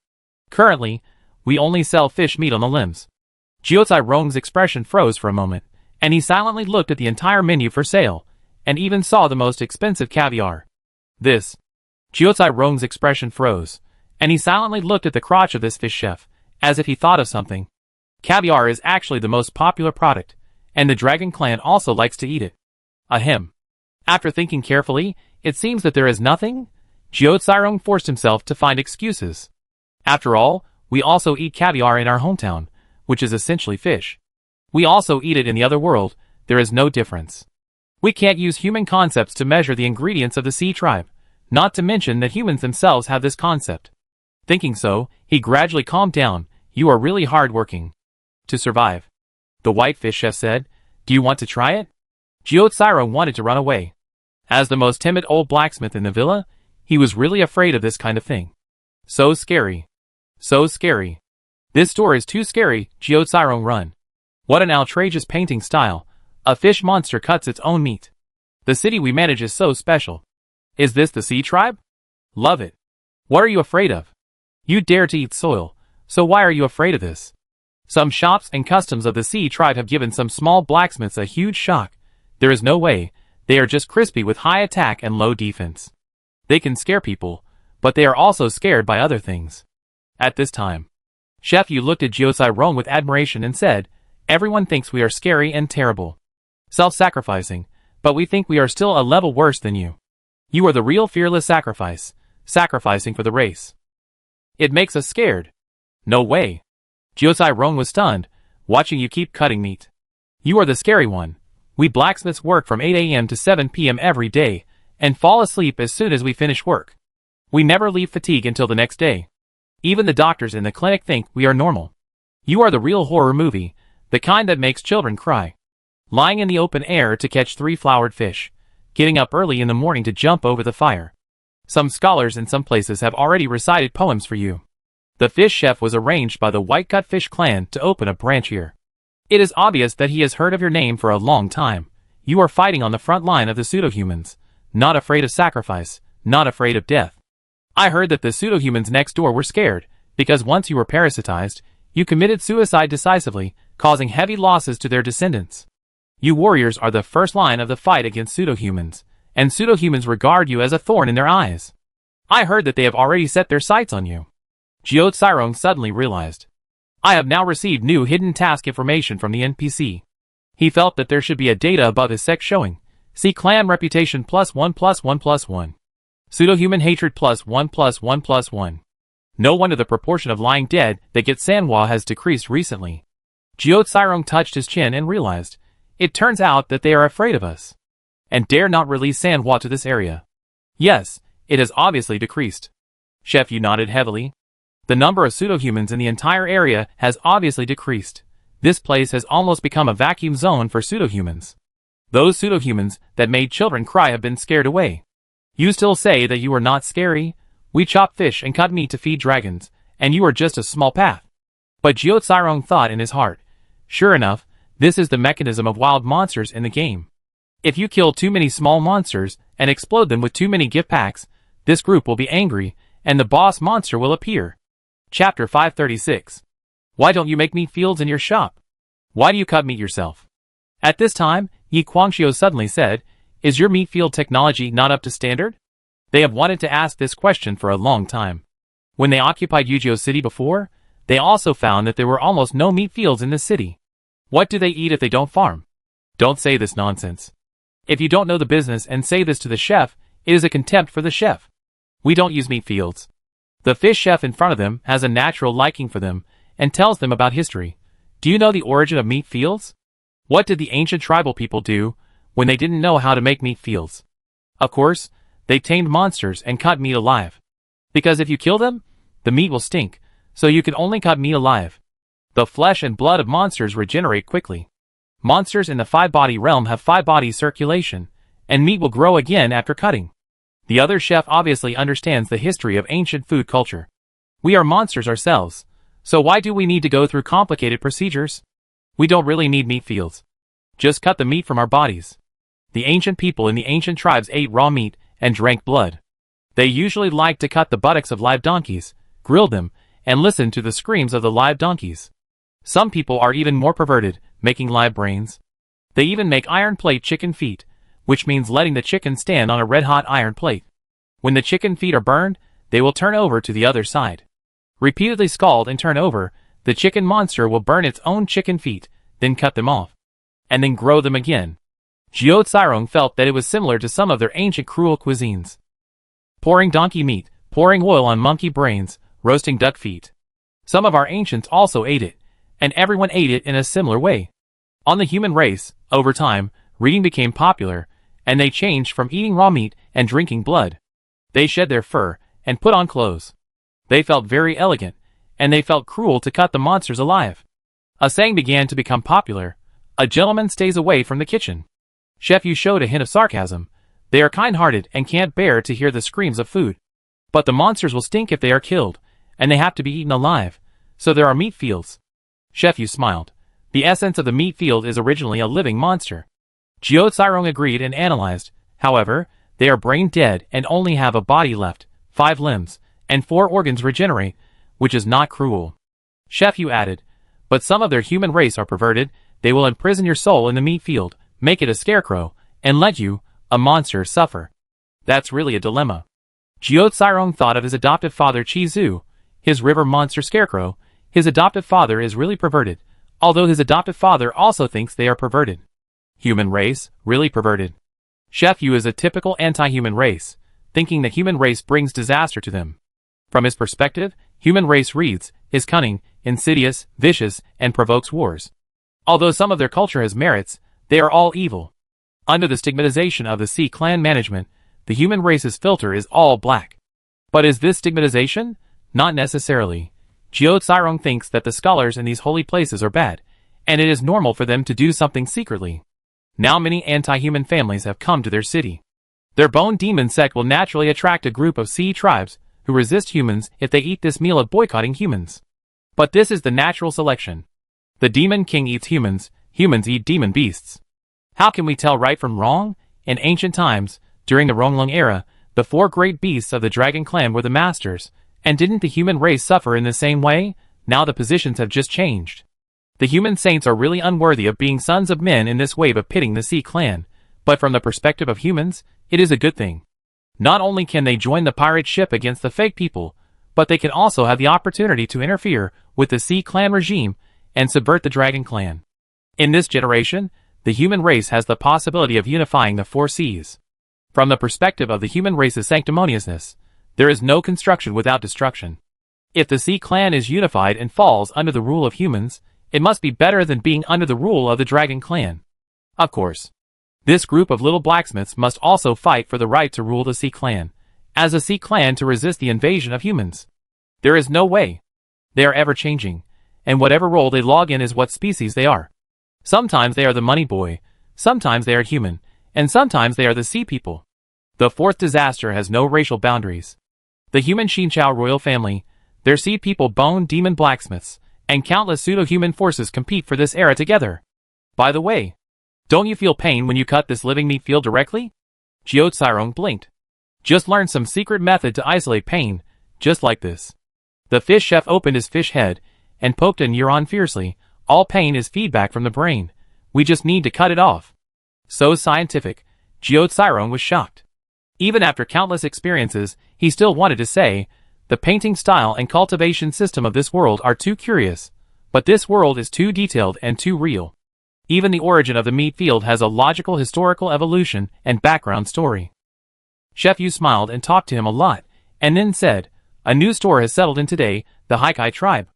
Currently, we only sell fish meat on the limbs. Jiucai Rong's expression froze for a moment, and he silently looked at the entire menu for sale, and even saw the most expensive caviar. Jiucai Rong's expression froze, and he silently looked at the crotch of this fish chef, as if he thought of something. Caviar is actually the most popular product, and the Dragon clan also likes to eat it. Ahem. After thinking carefully, it seems that there is nothing. Jiucai Rong forced himself to find excuses. After all, we also eat caviar in our hometown, which is essentially fish. We also eat it in the other world, there is no difference. We can't use human concepts to measure the ingredients of the sea tribe, not to mention that humans themselves have this concept. Thinking so, he gradually calmed down. "You are really hard-working to survive," the white fish chef said. "Do you want to try it?" Jiucai Rong wanted to run away. As the most timid old blacksmith in the villa, he was really afraid of this kind of thing. So scary. So scary. This store is too scary, Jiucai Rong run. What an outrageous painting style. A fish monster cuts its own meat. The city we manage is so special. Is this the sea tribe? Love it. What are you afraid of? You dare to eat soil, so why are you afraid of this? Some shops and customs of the sea tribe have given some small blacksmiths a huge shock. There is no way, they are just crispy with high attack and low defense. They can scare people, but they are also scared by other things. At this time, Chef Yu looked at Jiucai Rong with admiration and said, "Everyone thinks we are scary and terrible, self-sacrificing, but we think we are still a level worse than you. You are the real fearless sacrifice, sacrificing for the race. It makes us scared." "No way." Jiucai Rong was stunned, watching you keep cutting meat. "You are the scary one. We blacksmiths work from 8 a.m. to 7 p.m. every day, and fall asleep as soon as we finish work. We never leave fatigue until the next day. Even the doctors in the clinic think we are normal. You are the real horror movie, the kind that makes children cry. Lying in the open air to catch 3 flowered fish, getting up early in the morning to jump over the fire. Some scholars in some places have already recited poems for you." The fish chef was arranged by the White Cutfish clan to open a branch here. "It is obvious that he has heard of your name for a long time. You are fighting on the front line of the pseudo-humans, not afraid of sacrifice, not afraid of death. I heard that the pseudo-humans next door were scared, because once you were parasitized, you committed suicide decisively, causing heavy losses to their descendants. You warriors are the first line of the fight against pseudo-humans, and pseudo-humans regard you as a thorn in their eyes. I heard that they have already set their sights on you." Jiucai Rong suddenly realized. I have now received new hidden task information from the NPC. He felt that there should be a data above his sect showing, see clan reputation +1 +1 +1. Pseudo-human hatred +1 +1 +1. No wonder the proportion of lying dead that get Sanhua has decreased recently. Jiao touched his chin and realized, it turns out that they are afraid of us, and dare not release Sanhua to this area. Yes, it has obviously decreased. Chef Yu nodded heavily. The number of pseudo-humans in the entire area has obviously decreased. This place has almost become a vacuum zone for pseudo-humans. Those pseudo-humans that made children cry have been scared away. You still say that you are not scary? We chop fish and cut meat to feed dragons, and you are just a small path. But Jiao thought in his heart, sure enough, this is the mechanism of wild monsters in the game. If you kill too many small monsters and explode them with too many gift packs, this group will be angry, and the boss monster will appear. Chapter 536. Why don't you make meat fields in your shop? Why do you cut meat yourself? At this time, Yi Guangxiu suddenly said, is your meat field technology not up to standard? They have wanted to ask this question for a long time. When they occupied Yuzhou City before, they also found that there were almost no meat fields in the city. What do they eat if they don't farm? Don't say this nonsense. If you don't know the business and say this to the chef, it is a contempt for the chef. We don't use meat fields. The fish chef in front of them has a natural liking for them and tells them about history. Do you know the origin of meat fields? What did the ancient tribal people do when they didn't know how to make meat fields? Of course, they tamed monsters and cut meat alive. Because if you kill them, the meat will stink, so you can only cut meat alive. The flesh and blood of monsters regenerate quickly. Monsters in the five-body realm have five-body circulation, and meat will grow again after cutting. The other chef obviously understands the history of ancient food culture. We are monsters ourselves, so why do we need to go through complicated procedures? We don't really need meat fields. Just cut the meat from our bodies. The ancient people in the ancient tribes ate raw meat and drank blood. They usually liked to cut the buttocks of live donkeys, grill them, and listen to the screams of the live donkeys. Some people are even more perverted, making live brains. They even make iron plate chicken feet, which means letting the chicken stand on a red-hot iron plate. When the chicken feet are burned, they will turn over to the other side. Repeatedly scald and turn over, the chicken monster will burn its own chicken feet, then cut them off, and then grow them again. Jiao felt that it was similar to some of their ancient cruel cuisines. Pouring donkey meat, pouring oil on monkey brains, roasting duck feet. Some of our ancients also ate it, and everyone ate it in a similar way. On the human race, over time, reading became popular, and they changed from eating raw meat and drinking blood. They shed their fur and put on clothes. They felt very elegant, and they felt cruel to cut the monsters alive. A saying began to become popular: a gentleman stays away from the kitchen. Chef Yu showed a hint of sarcasm. They are kind-hearted and can't bear to hear the screams of food. But the monsters will stink if they are killed, and they have to be eaten alive, so there are meat fields. Chef Yu smiled. The essence of the meat field is originally a living monster. Jiao agreed and analyzed. However, they are brain dead and only have a body left, 5 limbs, and 4 organs regenerate, which is not cruel. Chef Yu added, but some of their human race are perverted. They will imprison your soul in the meat field, make it a scarecrow, and let you, a monster, suffer. That's really a dilemma. Jiao thought of his adoptive father Qi Zhu, his river monster scarecrow. His adoptive father is really perverted, although his adoptive father also thinks they are perverted. Human race, really perverted. Chef Yu is a typical anti-human race, thinking that human race brings disaster to them. From his perspective, human race is cunning, insidious, vicious, and provokes wars. Although some of their culture has merits, they are all evil. Under the stigmatization of the Sea clan management, the human race's filter is all black. But is this stigmatization? Not necessarily. Jiao thinks that the scholars in these holy places are bad, and it is normal for them to do something secretly. Now many anti-human families have come to their city. Their bone demon sect will naturally attract a group of sea tribes who resist humans if they eat this meal of boycotting humans. But this is the natural selection. The demon king eats humans, humans eat demon beasts. How can we tell right from wrong? In ancient times, during the Ronglong era, the 4 great beasts of the dragon clan were the masters, and didn't the human race suffer in the same way? Now the positions have just changed. The human saints are really unworthy of being sons of men in this wave of pitting the Sea clan, but from the perspective of humans, it is a good thing. Not only can they join the pirate ship against the fake people, but they can also have the opportunity to interfere with the Sea clan regime and subvert the dragon clan. In this generation, the human race has the possibility of unifying the 4 seas. From the perspective of the human race's sanctimoniousness, there is no construction without destruction. If the Sea Clan is unified and falls under the rule of humans, it must be better than being under the rule of the Dragon Clan. Of course, this group of little blacksmiths must also fight for the right to rule the Sea Clan, as a Sea Clan to resist the invasion of humans. There is no way. They are ever changing, and whatever role they log in is what species they are. Sometimes they are the money boy, sometimes they are human, and sometimes they are the sea people. The fourth disaster has no racial boundaries. The human Xinqiao royal family, their sea people bone demon blacksmiths, and countless pseudo-human forces compete for this era together. By the way, don't you feel pain when you cut this living meat field directly? Jiao Cairong blinked. Just learned some secret method to isolate pain, just like this. The fish chef opened his fish head, and poked a neuron fiercely. All pain is feedback from the brain. We just need to cut it off. So scientific, Jiao Cairong was shocked. Even after countless experiences, he still wanted to say, the painting style and cultivation system of this world are too curious, but this world is too detailed and too real. Even the origin of the meat field has a logical historical evolution and background story. Chef Yu smiled and talked to him a lot, and then said, a new store has settled in today, the Haikai tribe.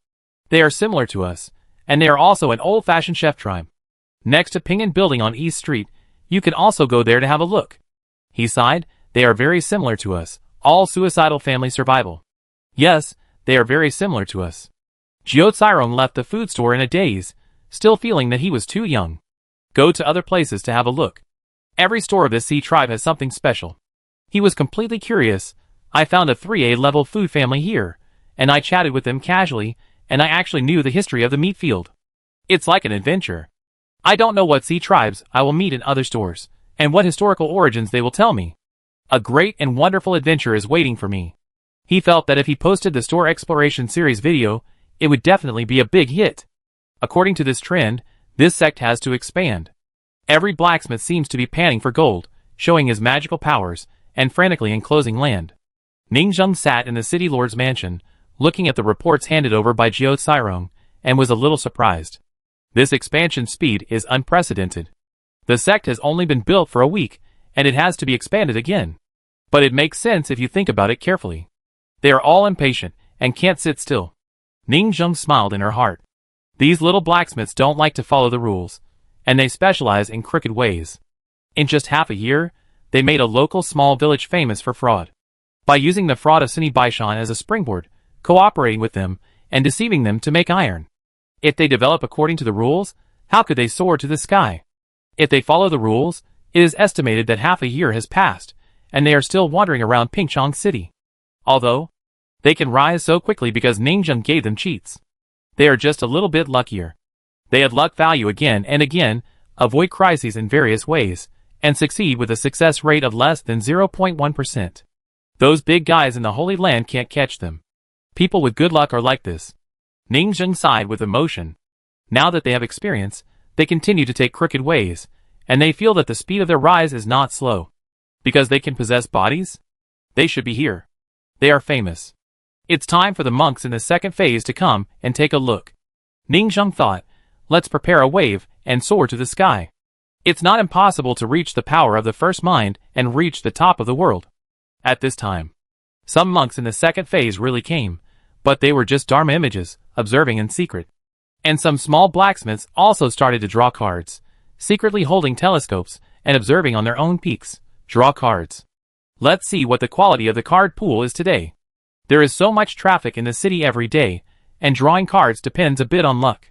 They are similar to us, and they are also an old-fashioned chef tribe. Next to Pingan Building on East Street, you can also go there to have a look. He sighed, they are very similar to us, all suicidal family survival. Yes, they are very similar to us. Jiao Cairong left the food store in a daze, still feeling that he was too young. Go to other places to have a look. Every store of this sea tribe has something special. He was completely curious. I found a 3A level food family here, and I chatted with them casually, and I actually knew the history of the meat field. It's like an adventure. I don't know what sea tribes I will meet in other stores, and what historical origins they will tell me. A great and wonderful adventure is waiting for me. He felt that if he posted the store exploration series video, it would definitely be a big hit. According to this trend, this sect has to expand. Every blacksmith seems to be panning for gold, showing his magical powers, and frantically enclosing land. Ning Zheng sat in the city lord's mansion, looking at the reports handed over by Jiao Cairong, and was a little surprised. This expansion speed is unprecedented. The sect has only been built for a week, and it has to be expanded again. But it makes sense if you think about it carefully. They are all impatient, and can't sit still. Ning Zheng smiled in her heart. These little blacksmiths don't like to follow the rules, and they specialize in crooked ways. In just half a year, they made a local small village famous for fraud. By using the fraud of Sini Baishan as a springboard, cooperating with them, and deceiving them to make iron. If they develop according to the rules, how could they soar to the sky? If they follow the rules, it is estimated that half a year has passed, and they are still wandering around Pingchong City. Although, they can rise so quickly because Ningzheng gave them cheats. They are just a little bit luckier. They add luck value again and again, avoid crises in various ways, and succeed with a success rate of less than 0.1%. Those big guys in the Holy Land can't catch them. People with good luck are like this. Ningzheng sighed with emotion. Now that they have experience, they continue to take crooked ways, and they feel that the speed of their rise is not slow. Because they can possess bodies? They should be here. They are famous. It's time for the monks in the second phase to come and take a look. Ningzheng thought, let's prepare a wave and soar to the sky. It's not impossible to reach the power of the first mind and reach the top of the world. At this time, some monks in the second phase really came, but they were just Dharma images, observing in secret. And some small blacksmiths also started to draw cards, secretly holding telescopes and observing on their own peaks. Draw cards. Let's see what the quality of the card pool is today. There is so much traffic in the city every day, and drawing cards depends a bit on luck.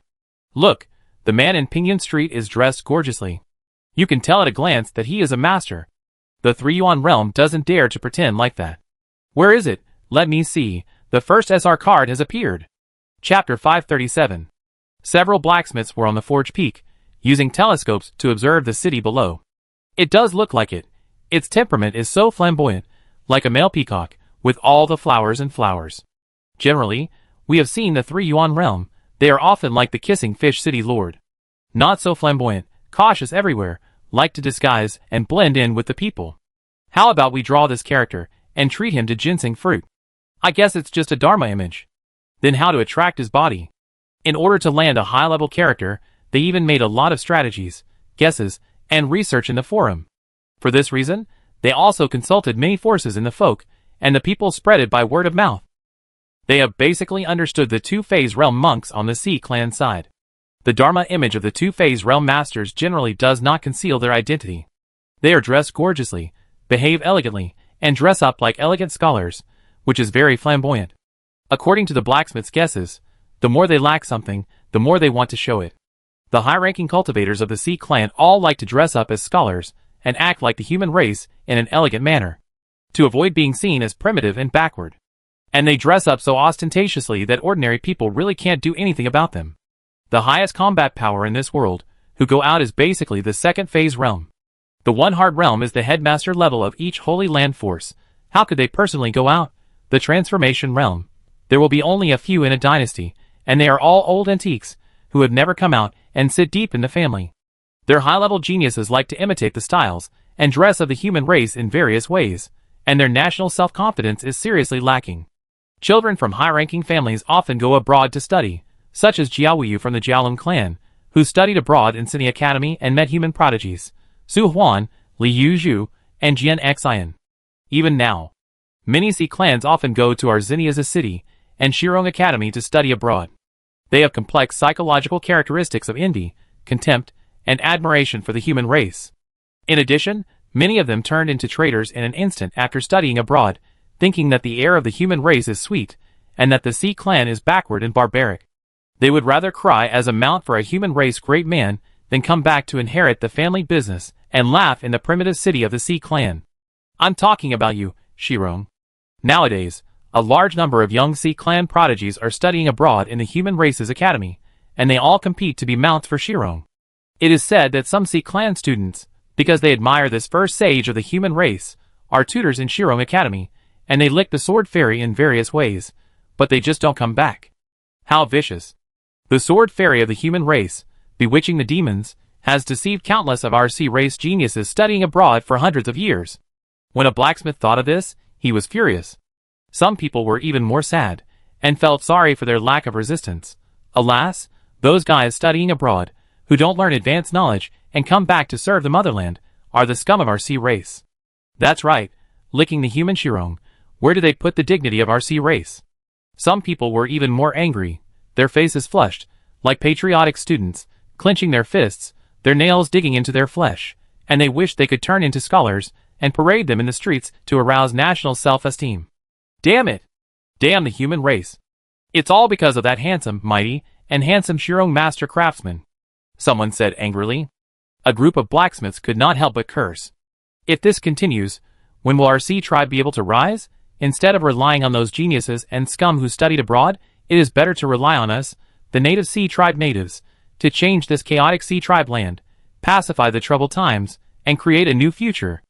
Look, the man in Pingyun Street is dressed gorgeously. You can tell at a glance that he is a master. The 3-yuan realm doesn't dare to pretend like that. Where is it? Let me see. The first SR card has appeared. Chapter 537. Several blacksmiths were on the forge peak, using telescopes to observe the city below. It does look like it. Its temperament is so flamboyant, like a male peacock, with all the flowers and flowers. Generally, we have seen the 3-yuan realm. They are often like the kissing fish city lord. Not so flamboyant, cautious everywhere, like to disguise and blend in with the people. How about we draw this character, and treat him to ginseng fruit? I guess it's just a Dharma image. Then how to attract his body? In order to land a high-level character, they even made a lot of strategies, guesses, and research in the forum. For this reason, They also consulted many forces in the folk, and the people spread it by word of mouth. They have basically understood the two-phase realm monks on the Sea clan side. The Dharma image of the two-phase realm masters generally does not conceal their identity. They are dressed gorgeously, behave elegantly, and dress up like elegant scholars, which is very flamboyant. According to the blacksmith's guesses, the more they lack something, the more they want to show it. The high-ranking cultivators of the Sea clan all like to dress up as scholars and act like the human race in an elegant manner, to avoid being seen as primitive and backward. And they dress up so ostentatiously that ordinary people really can't do anything about them. The highest combat power in this world, who go out, is basically the second phase realm. The one hard realm is the headmaster level of each Holy Land force. How could they personally go out? The transformation realm. There will be only a few in a dynasty, and they are all old antiques, who have never come out and sit deep in the family. Their high-level geniuses like to imitate the styles and dress of the human race in various ways, and their national self-confidence is seriously lacking. Children from high-ranking families often go abroad to study, such as Jiaoyu from the Jialong clan, who studied abroad in Cunning Academy and met human prodigies, Su Huan, Li Yuzhu, and Jian Xian. Even now, many Sea clans often go to Arzinia's city and Shirong Academy to study abroad. They have complex psychological characteristics of envy, contempt, and admiration for the human race. In addition, many of them turned into traitors in an instant after studying abroad, thinking that the air of the human race is sweet, and that the Sea clan is backward and barbaric. They would rather cry as a mount for a human race great man than come back to inherit the family business and laugh in the primitive city of the Sea clan. I'm talking about you, Shirong. Nowadays, a large number of young Sea clan prodigies are studying abroad in the human race's academy, and they all compete to be mounts for Shirong. It is said that some Sea clan students, because they admire this first sage of the human race, are tutors in Shirong Academy, and they lick the sword fairy in various ways, but they just don't come back. How vicious. The sword fairy of the human race, bewitching the demons, has deceived countless of our Sea race geniuses studying abroad for hundreds of years. When a blacksmith thought of this, he was furious. Some people were even more sad, and felt sorry for their lack of resistance. Alas, those guys studying abroad, who don't learn advanced knowledge and come back to serve the motherland, are the scum of our Sea race. That's right, licking the human Shirong. Where do they put the dignity of our Sea race? Some people were even more angry, their faces flushed, like patriotic students, clenching their fists, their nails digging into their flesh, and they wished they could turn into scholars and parade them in the streets to arouse national self-esteem. Damn it! Damn the human race! It's all because of that handsome, mighty, and handsome Shirong master craftsman, someone said angrily. A group of blacksmiths could not help but curse. If this continues, when will our Sea tribe be able to rise? Instead of relying on those geniuses and scum who studied abroad, it is better to rely on us, the native Sea tribe natives, to change this chaotic Sea tribe land, pacify the troubled times, and create a new future.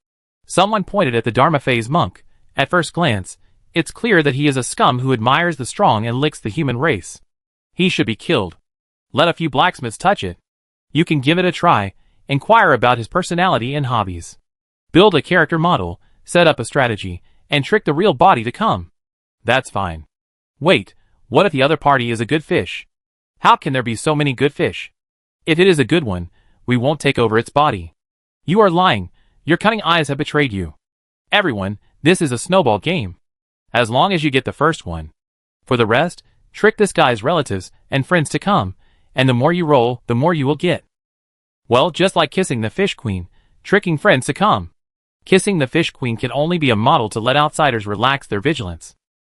Someone pointed at the Dharma phase monk. At first glance, it's clear that he is a scum who admires the strong and licks the human race. He should be killed. Let a few blacksmiths touch it. You can give it a try, inquire about his personality and hobbies. Build a character model, set up a strategy, and trick the real body to come. That's fine. Wait, what if the other party is a good fish? How can there be so many good fish? If it is a good one, we won't take over its body. You are lying. Your cunning eyes have betrayed you. Everyone, this is a snowball game. As long as you get the first one. For the rest, trick this guy's relatives and friends to come, and the more you roll, the more you will get. Well, just like kissing the fish queen, tricking friends to come. Kissing the fish queen can only be a model to let outsiders relax their vigilance.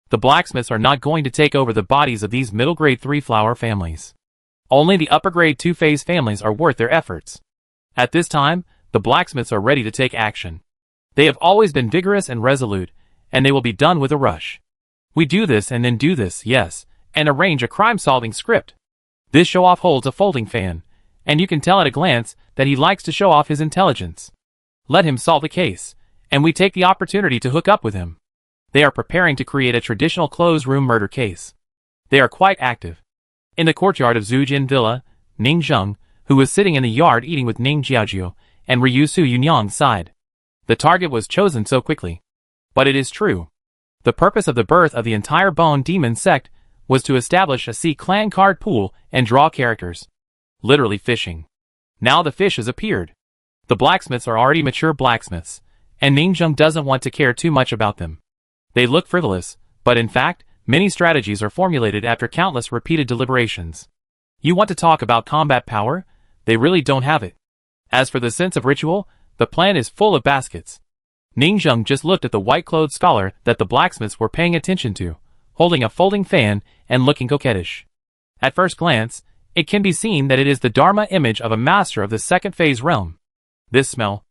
The blacksmiths are not going to take over the bodies of these middle-grade 3-flower families. Only the upper-grade 2-phase families are worth their efforts. At this time, the blacksmiths are ready to take action. They have always been vigorous and resolute, and they will be done with a rush. We do this and then do this, yes, and arrange a crime-solving script. This show-off holds a folding fan, and you can tell at a glance that he likes to show off his intelligence. Let him solve the case, and we take the opportunity to hook up with him. They are preparing to create a traditional closed-room murder case. They are quite active. In the courtyard of Zujin Villa, Ning Zheng, who was sitting in the yard eating with Ning Jiaojiu and Ryu Su Yunyang, sighed. The target was chosen so quickly. But it is true. The purpose of the birth of the entire Bone Demon sect was to establish a Sea clan card pool and draw characters. Literally fishing. Now the fish has appeared. The blacksmiths are already mature blacksmiths, and Ningjung doesn't want to care too much about them. They look frivolous, but in fact, many strategies are formulated after countless repeated deliberations. You want to talk about combat power? They really don't have it. As for the sense of ritual, the plan is full of baskets. Ningjung just looked at the white-clothed scholar that the blacksmiths were paying attention to, holding a folding fan and looking coquettish. At first glance, it can be seen that it is the Dharma image of a master of the second phase realm. This smell.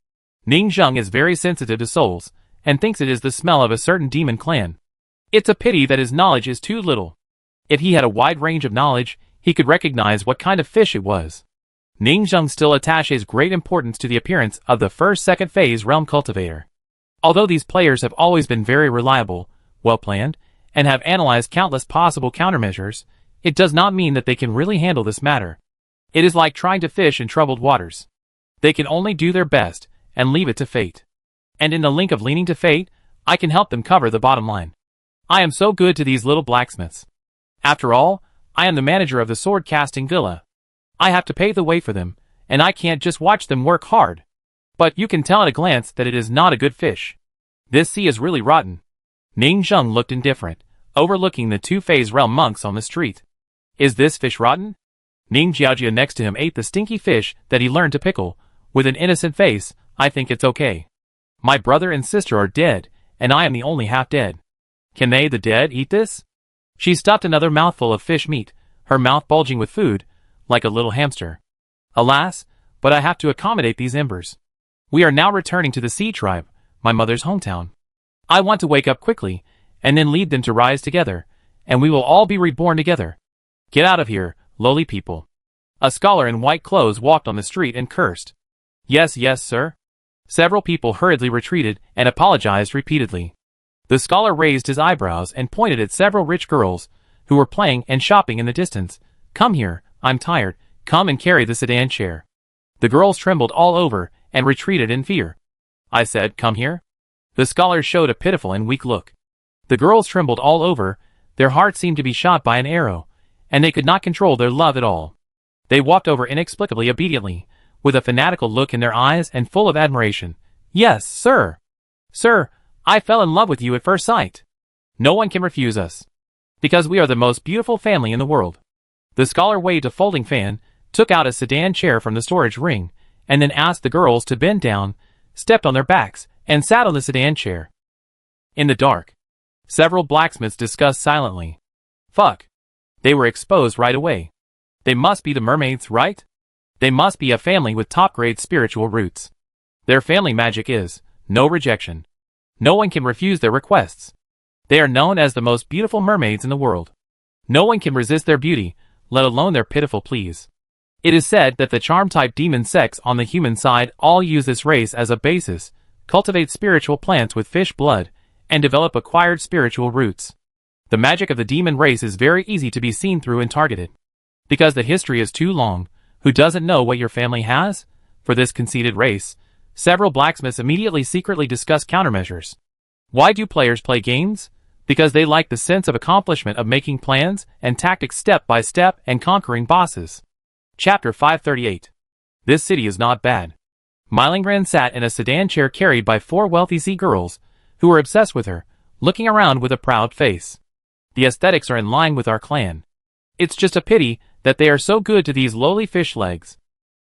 Ningjung is very sensitive to souls, and thinks it is the smell of a certain demon clan. It's a pity that his knowledge is too little. If he had a wide range of knowledge, he could recognize what kind of fish it was. Ningjung still attaches great importance to the appearance of the first-second phase realm cultivator. Although these players have always been very reliable, well-planned, and have analyzed countless possible countermeasures, it does not mean that they can really handle this matter. It is like trying to fish in troubled waters. They can only do their best, and leave it to fate. And in the link of leaning to fate, I can help them cover the bottom line. I am so good to these little blacksmiths. After all, I am the manager of the sword-casting villa. I have to pave the way for them, and I can't just watch them work hard. But you can tell at a glance that it is not a good fish. This sea is really rotten. Ningjung looked indifferent, overlooking the two-phase realm monks on the street. Is this fish rotten? Ning Jiaojia next to him ate the stinky fish that he learned to pickle. With an innocent face, I think it's okay. My brother and sister are dead, and I am the only half dead. Can they, the dead, eat this? She stuffed another mouthful of fish meat, her mouth bulging with food, like a little hamster. Alas, but I have to accommodate these embers. We are now returning to the Sea Tribe, my mother's hometown. I want to wake up quickly, and then lead them to rise together, and we will all be reborn together. Get out of here, lowly people. A scholar in white clothes walked on the street and cursed. Yes, yes, sir. Several people hurriedly retreated and apologized repeatedly. The scholar raised his eyebrows and pointed at several rich girls, who were playing and shopping in the distance. Come here, I'm tired, come and carry the sedan chair. The girls trembled all over, and retreated in fear. I said, come here. The scholar showed a pitiful and weak look. The girls trembled all over, their hearts seemed to be shot by an arrow, and they could not control their love at all. They walked over inexplicably obediently, with a fanatical look in their eyes and full of admiration. Yes, sir. Sir, I fell in love with you at first sight. No one can refuse us. Because we are the most beautiful family in the world. The scholar waved a folding fan, took out a sedan chair from the storage ring, and then asked the girls to bend down, stepped on their backs, and sat on the sedan chair. In the dark, several blacksmiths discussed silently. Fuck. They were exposed right away. They must be the mermaids, right? They must be a family with top-grade spiritual roots. Their family magic is no rejection. No one can refuse their requests. They are known as the most beautiful mermaids in the world. No one can resist their beauty, let alone their pitiful pleas. It is said that the charm-type demon sects on the human side all use this race as a basis, cultivate spiritual plants with fish blood, and develop acquired spiritual roots. The magic of the demon race is very easy to be seen through and targeted. Because the history is too long, who doesn't know what your family has? For this conceited race, several blacksmiths immediately secretly discuss countermeasures. Why do players play games? Because they like the sense of accomplishment of making plans and tactics step by step and conquering bosses. Chapter 538. This city is not bad. Mylingran sat in a sedan chair carried by 4 wealthy sea girls, who were obsessed with her, looking around with a proud face. The aesthetics are in line with our clan. It's just a pity that they are so good to these lowly fish legs.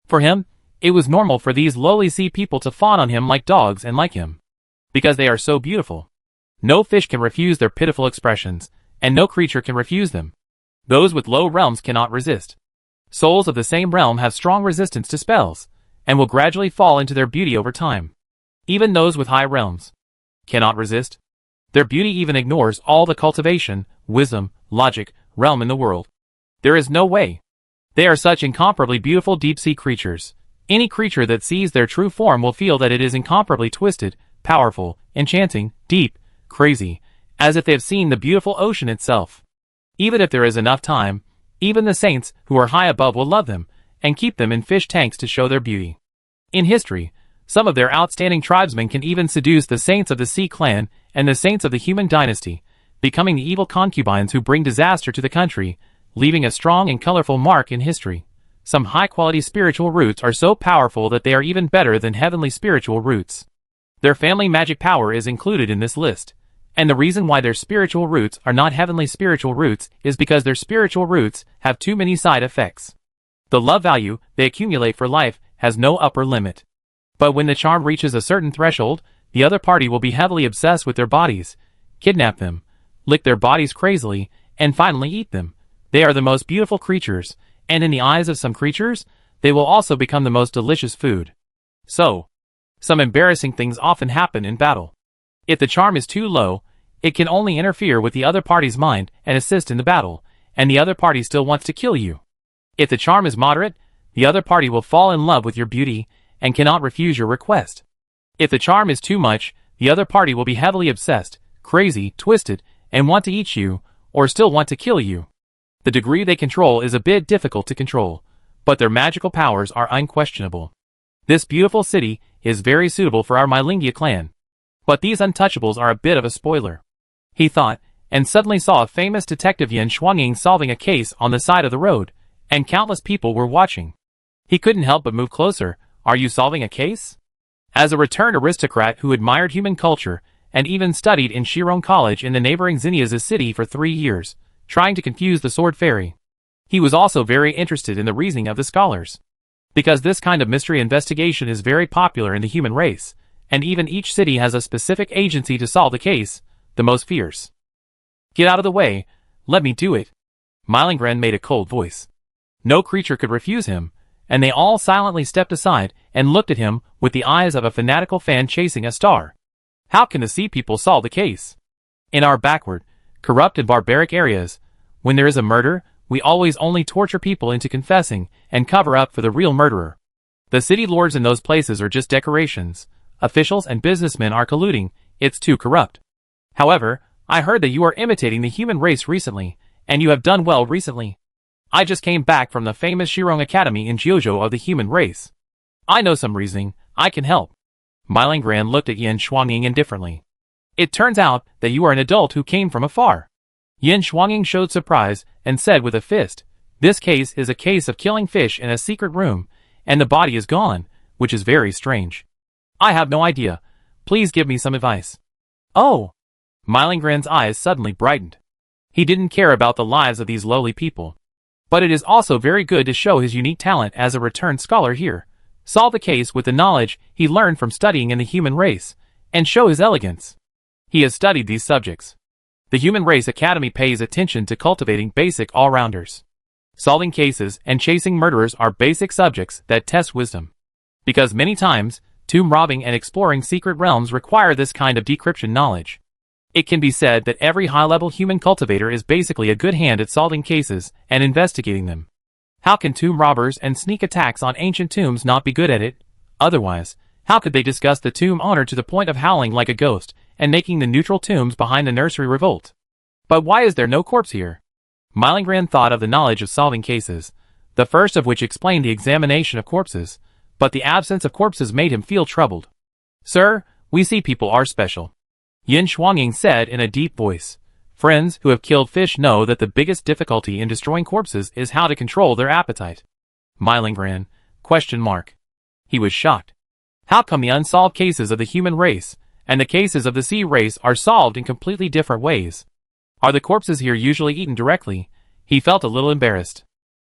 For him, it was normal for these lowly sea people to fawn on him like dogs and like him. Because they are so beautiful. No fish can refuse their pitiful expressions, and no creature can refuse them. Those with low realms cannot resist. Souls of the same realm have strong resistance to spells, and will gradually fall into their beauty over time. Even those with high realms cannot resist. Their beauty even ignores all the cultivation, wisdom, logic, realm in the world. There is no way. They are such incomparably beautiful deep-sea creatures. Any creature that sees their true form will feel that it is incomparably twisted, powerful, enchanting, deep, crazy, as if they have seen the beautiful ocean itself. Even if there is enough time, even the saints who are high above will love them, and keep them in fish tanks to show their beauty. In history, some of their outstanding tribesmen can even seduce the saints of the sea clan and the saints of the human dynasty, becoming the evil concubines who bring disaster to the country, leaving a strong and colorful mark in history. Some high-quality spiritual roots are so powerful that they are even better than heavenly spiritual roots. Their family magic power is included in this list. And the reason why their spiritual roots are not heavenly spiritual roots is because their spiritual roots have too many side effects. The love value they accumulate for life has no upper limit. But when the charm reaches a certain threshold, the other party will be heavily obsessed with their bodies, kidnap them, lick their bodies crazily, and finally eat them. They are the most beautiful creatures, and in the eyes of some creatures, they will also become the most delicious food. So, some embarrassing things often happen in battle. If the charm is too low, it can only interfere with the other party's mind and assist in the battle, and the other party still wants to kill you. If the charm is moderate, the other party will fall in love with your beauty and cannot refuse your request. If the charm is too much, the other party will be heavily obsessed, crazy, twisted, and want to eat you, or still want to kill you. The degree they control is a bit difficult to control, but their magical powers are unquestionable. This beautiful city is very suitable for our Mylingia clan. But these untouchables are a bit of a spoiler. He thought, and suddenly saw a famous detective Yin Shuangying solving a case on the side of the road, and countless people were watching. He couldn't help but move closer. Are you solving a case? As a returned aristocrat who admired human culture, and even studied in Shirong College in the neighboring Xenia's city for 3 years, trying to confuse the sword fairy. He was also very interested in the reasoning of the scholars. Because this kind of mystery investigation is very popular in the human race, and even each city has a specific agency to solve the case, the most fierce. Get out of the way, let me do it. Mylingren made a cold voice. No creature could refuse him, and they all silently stepped aside and looked at him with the eyes of a fanatical fan chasing a star. How can the sea people solve the case? In our backward, corrupt and barbaric areas, when there is a murder, we always only torture people into confessing and cover up for the real murderer. The city lords in those places are just decorations. Officials and businessmen are colluding, it's too corrupt. However, I heard that you are imitating the human race recently, and you have done well recently. I just came back from the famous Shirong Academy in Jiuzhou of the human race. I know some reasoning, I can help. Mylingren looked at Yin Shuangying indifferently. It turns out that you are an adult who came from afar. Yin Shuangying showed surprise and said with a fist, this case is a case of killing fish in a secret room, and the body is gone, which is very strange. I have no idea. Please give me some advice. Oh! Mylingren's eyes suddenly brightened. He didn't care about the lives of these lowly people. But it is also very good to show his unique talent as a returned scholar here, solve the case with the knowledge he learned from studying in the human race, and show his elegance. He has studied these subjects. The Human Race Academy pays attention to cultivating basic all-rounders. Solving cases and chasing murderers are basic subjects that test wisdom. Because many times, tomb robbing and exploring secret realms require this kind of decryption knowledge. It can be said that every high-level human cultivator is basically a good hand at solving cases and investigating them. How can tomb robbers and sneak attacks on ancient tombs not be good at it? Otherwise, how could they discuss the tomb owner to the point of howling like a ghost and making the neutral tombs behind the nursery revolt? But why is there no corpse here? Mylingren thought of the knowledge of solving cases, the first of which explained the examination of corpses, but the absence of corpses made him feel troubled. Sir, we see people are special. Yin Shuangying said in a deep voice. Friends who have killed fish know that the biggest difficulty in destroying corpses is how to control their appetite. Mylingren, ? He was shocked. How come the unsolved cases of the human race and the cases of the sea race are solved in completely different ways? Are the corpses here usually eaten directly? He felt a little embarrassed.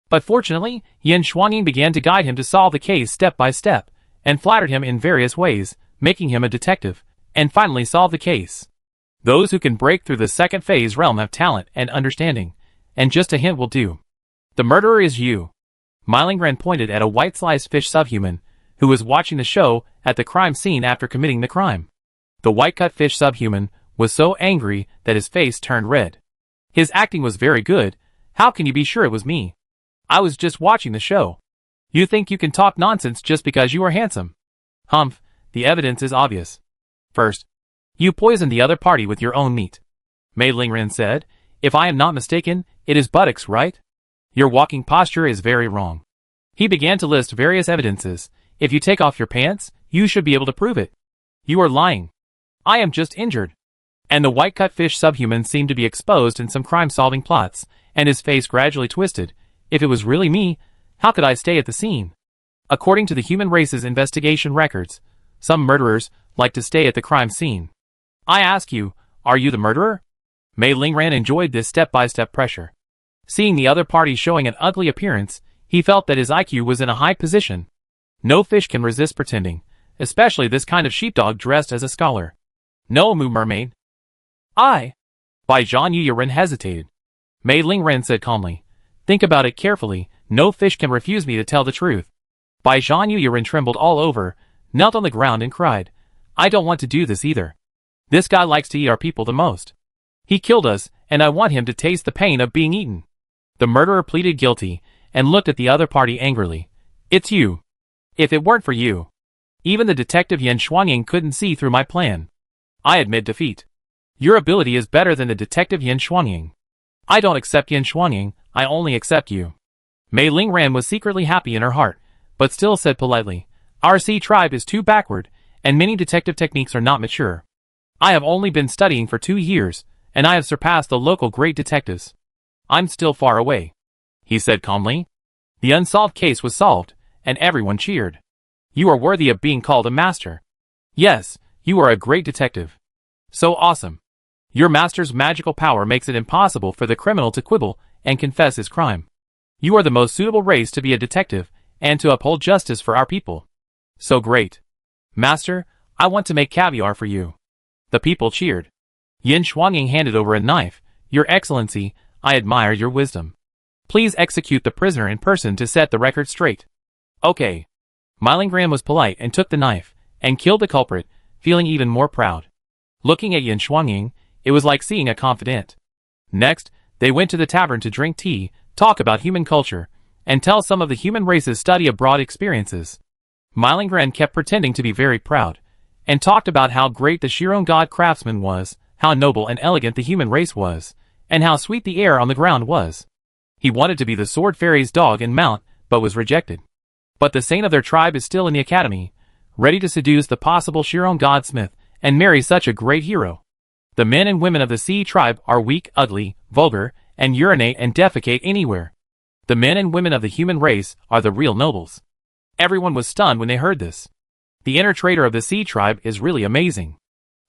But fortunately, Yin Shuangying began to guide him to solve the case step by step, and flattered him in various ways, making him a detective, and finally solve the case. Those who can break through the second phase realm have talent and understanding, and just a hint will do. The murderer is you. Mylingren pointed at a white-sliced fish subhuman, who was watching the show at the crime scene after committing the crime. The white-cut fish subhuman was so angry that his face turned red. His acting was very good. How can you be sure it was me? I was just watching the show. You think you can talk nonsense just because you are handsome? Humph, the evidence is obvious. First, you poisoned the other party with your own meat. Mylingren said, if I am not mistaken, it is buttocks, right? Your walking posture is very wrong. He began to list various evidences. If you take off your pants, you should be able to prove it. You are lying. I am just injured. And the white-cut fish subhuman seemed to be exposed in some crime-solving plots, and his face gradually twisted. If it was really me, how could I stay at the scene? According to the human race's investigation records, Some murderers like to stay at the crime scene. I ask you, are you the murderer? Mei Lingran enjoyed this step-by-step pressure. Seeing the other party showing an ugly appearance, he felt that his IQ was in a high position. No fish can resist pretending, especially this kind of sheepdog dressed as a scholar. No, Moo Mermaid. I. Bai Zhan Yuren hesitated. Mei Lingran said calmly, think about it carefully, no fish can refuse me to tell the truth. Bai Zhan Yuren trembled all over, knelt on the ground and cried, I don't want to do this either. This guy likes to eat our people the most. He killed us, and I want him to taste the pain of being eaten. The murderer pleaded guilty, and looked at the other party angrily. It's you. If it weren't for you, even the detective Yan Shuangying couldn't see through my plan. I admit defeat. Your ability is better than the detective Yan Shuangying. I don't accept Yan Shuangying, I only accept you. Mei Lingran was secretly happy in her heart, but still said politely, our Sea tribe is too backward, and many detective techniques are not mature. I have only been studying for 2 years, and I have surpassed the local great detectives. I'm still far away, he said calmly. The unsolved case was solved, and everyone cheered. You are worthy of being called a master. Yes, you are a great detective. So awesome. Your master's magical power makes it impossible for the criminal to quibble and confess his crime. You are the most suitable race to be a detective and to uphold justice for our people. So great. Master, I want to make caviar for you. The people cheered. Yan Shuangying handed over a knife. Your Excellency, I admire your wisdom. Please execute the prisoner in person to set the record straight. Okay. Mei Lingran was polite and took the knife, and killed the culprit, feeling even more proud. Looking at Yan Shuangying, it was like seeing a confidant. Next, they went to the tavern to drink tea, talk about human culture, and tell some of the human race's study abroad experiences. Mei Lingran kept pretending to be very proud, and talked about how great the Shiron god craftsman was, how noble and elegant the human race was, and how sweet the air on the ground was. He wanted to be the sword fairy's dog and mount, but was rejected. But the saint of their tribe is still in the academy, ready to seduce the possible Shiron godsmith, and marry such a great hero. The men and women of the Sea tribe are weak, ugly, vulgar, and urinate and defecate anywhere. The men and women of the human race are the real nobles. Everyone was stunned when they heard this. The inner trader of the Sea tribe is really amazing.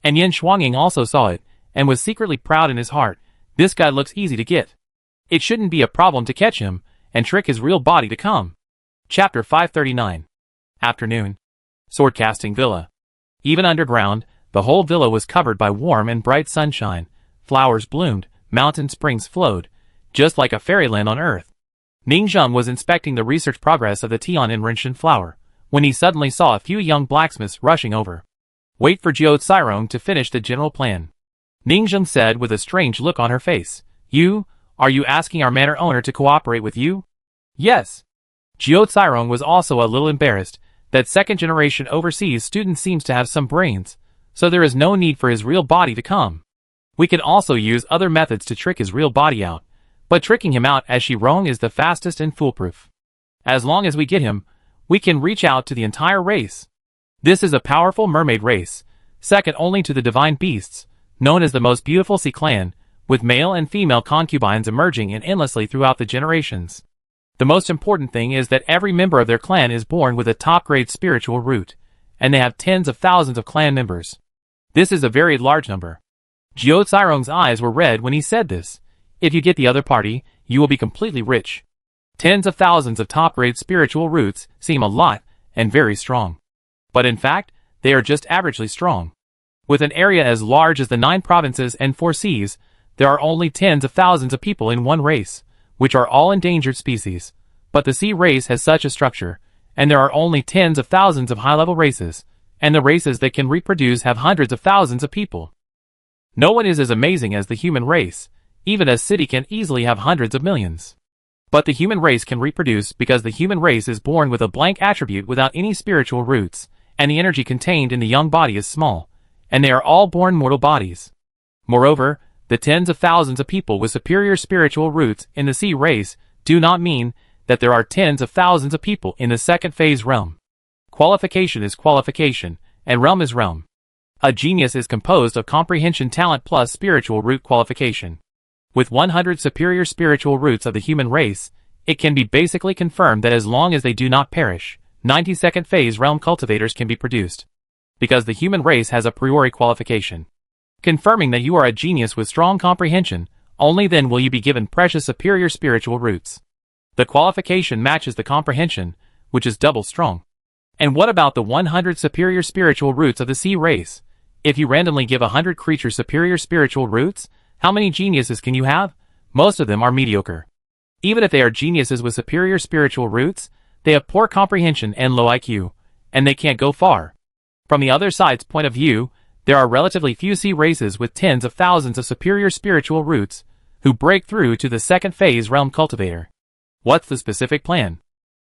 And Yan Shuangying also saw it, and was secretly proud in his heart. This guy looks easy to get. It shouldn't be a problem to catch him, and trick his real body to come. Chapter 539. Afternoon. Swordcasting Villa. Even underground, the whole villa was covered by warm and bright sunshine. Flowers bloomed, mountain springs flowed, just like a fairyland on earth. Ning Zheng was inspecting the research progress of the Tian Enrichment flower, when he suddenly saw a few young blacksmiths rushing over. Wait for Jiao Cairong to finish the general plan. Ning Zheng said with a strange look on her face. Are you asking our manor owner to cooperate with you? Yes. Jiao Cairong was also a little embarrassed. That second-generation overseas student seems to have some brains, so there is no need for his real body to come. We can also use other methods to trick his real body out, but tricking him out as Shirong is the fastest and foolproof. As long as we get him, we can reach out to the entire race. This is a powerful mermaid race, second only to the divine beasts, known as the most beautiful sea clan, with male and female concubines emerging endlessly throughout the generations. The most important thing is that every member of their clan is born with a top-grade spiritual root, and they have tens of thousands of clan members. This is a very large number. Jiao Cairong's eyes were red when he said this. If you get the other party, you will be completely rich. Tens of thousands of top-grade spiritual roots seem a lot, and very strong. But in fact, they are just averagely strong. With an area as large as the 9 provinces and 4 seas, there are only tens of thousands of people in one race, which are all endangered species. But the sea race has such a structure, and there are only tens of thousands of high-level races, and the races that can reproduce have hundreds of thousands of people. No one is as amazing as the human race. Even a city can easily have hundreds of millions. But the human race can reproduce because the human race is born with a blank attribute without any spiritual roots, and the energy contained in the young body is small, and they are all born mortal bodies. Moreover, the tens of thousands of people with superior spiritual roots in the sea race do not mean that there are tens of thousands of people in the second phase realm. Qualification is qualification, and realm is realm. A genius is composed of comprehension talent plus spiritual root qualification. With 100 superior spiritual roots of the human race, it can be basically confirmed that as long as they do not perish, 92nd phase realm cultivators can be produced. because the human race has a priori qualification, confirming that you are a genius with strong comprehension. Only then will you be given precious superior spiritual roots. The qualification matches the comprehension, which is double strong. And what about the 100 superior spiritual roots of the sea race? If you randomly give 100 creatures superior spiritual roots, how many geniuses can you have? Most of them are mediocre. Even if they are geniuses with superior spiritual roots, they have poor comprehension and low IQ, and they can't go far. From the other side's point of view, there are relatively few sea races with tens of thousands of superior spiritual roots who break through to the second phase realm cultivator. What's the specific plan?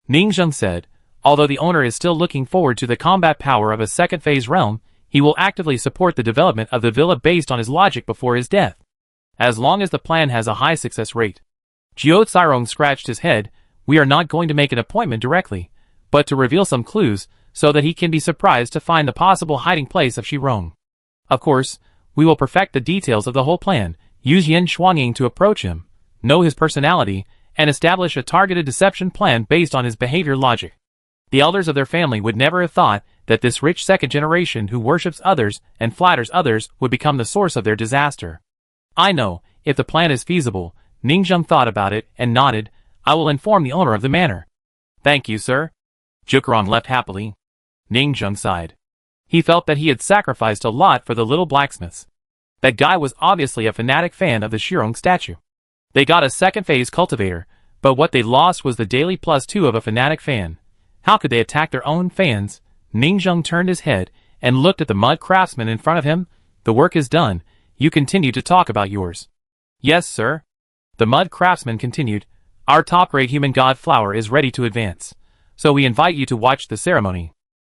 Ningzheng said. Although the owner is still looking forward to the combat power of a second phase realm, he will actively support the development of the villa based on his logic before his death, as long as the plan has a high success rate. Jiao Cairong scratched his head. We are not going to make an appointment directly, but to reveal some clues so that he can be surprised to find the possible hiding place of Shirong. Of course, we will perfect the details of the whole plan, use Yin Shuangying to approach him, know his personality, and establish a targeted deception plan based on his behavior logic. The elders of their family would never have thought that this rich second generation who worships others and flatters others would become the source of their disaster. I know, if the plan is feasible. Ningzheng thought about it and nodded. I will inform the owner of the manor. Thank you, sir. Jukrong left happily. Ningzheng sighed. He felt that he had sacrificed a lot for the little blacksmiths. That guy was obviously a fanatic fan of the Shirong statue. They got a second phase cultivator, but what they lost was the daily +2 of a fanatic fan. How could they attack their own fans? Ningzheng turned his head and looked at the mud craftsman in front of him. The work is done. You continue to talk about yours. Yes, sir. The mud craftsman continued. Our top-grade human god flower is ready to advance, so we invite you to watch the ceremony.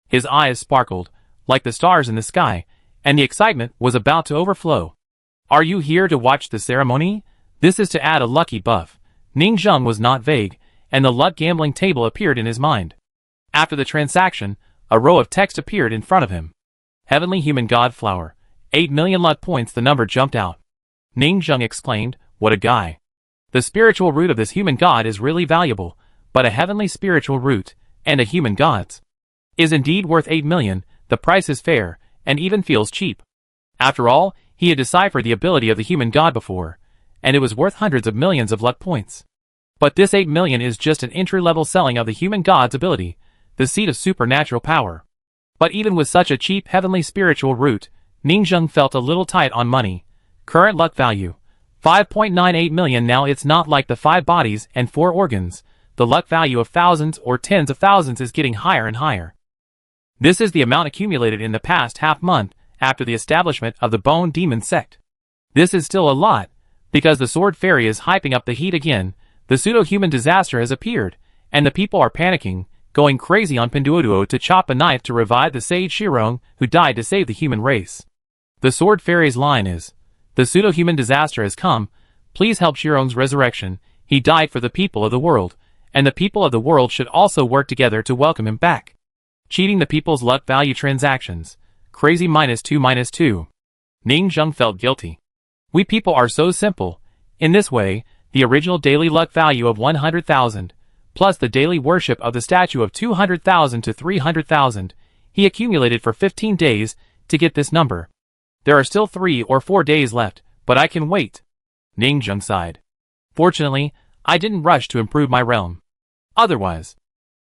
His eyes sparkled, like the stars in the sky, and the excitement was about to overflow. Are you here to watch the ceremony? This is to add a lucky buff. Ningzheng was not vague, and the luck gambling table appeared in his mind. After the transaction, a row of text appeared in front of him. Heavenly Human God Flower. 8 million luck points. The number jumped out. Ningzheng exclaimed, what a guy. The spiritual root of this human god is really valuable, but a heavenly spiritual root, and a human god's, is indeed worth 8 million. The price is fair, and even feels cheap. After all, he had deciphered the ability of the human god before, and it was worth hundreds of millions of luck points. But this 8 million is just an entry-level selling of the human god's ability, the seed of supernatural power. But even with such a cheap heavenly spiritual root, Ningzheng felt a little tight on money. Current luck value, 5.98 million. Now it's not like the 5 bodies and 4 organs. The luck value of thousands or tens of thousands is getting higher and higher. This is the amount accumulated in the past half-month after the establishment of the Bone Demon sect. This is still a lot, because the Sword Fairy is hyping up the heat again. The pseudo-human disaster has appeared, and the people are panicking, going crazy on Pinduoduo to chop a knife to revive the sage Shirong who died to save the human race. The Sword Fairy's line is, the pseudo-human disaster has come, please help Shirong's resurrection. He died for the people of the world, and the people of the world should also work together to welcome him back. Cheating the people's luck value transactions. Crazy -2. Ningzheng felt guilty. We people are so simple. In this way, the original daily luck value of 100,000, plus the daily worship of the statue of 200,000 to 300,000, he accumulated for 15 days to get this number. There are still 3 or 4 days left, but I can wait. Ningzheng sighed. Fortunately, I didn't rush to improve my realm. Otherwise,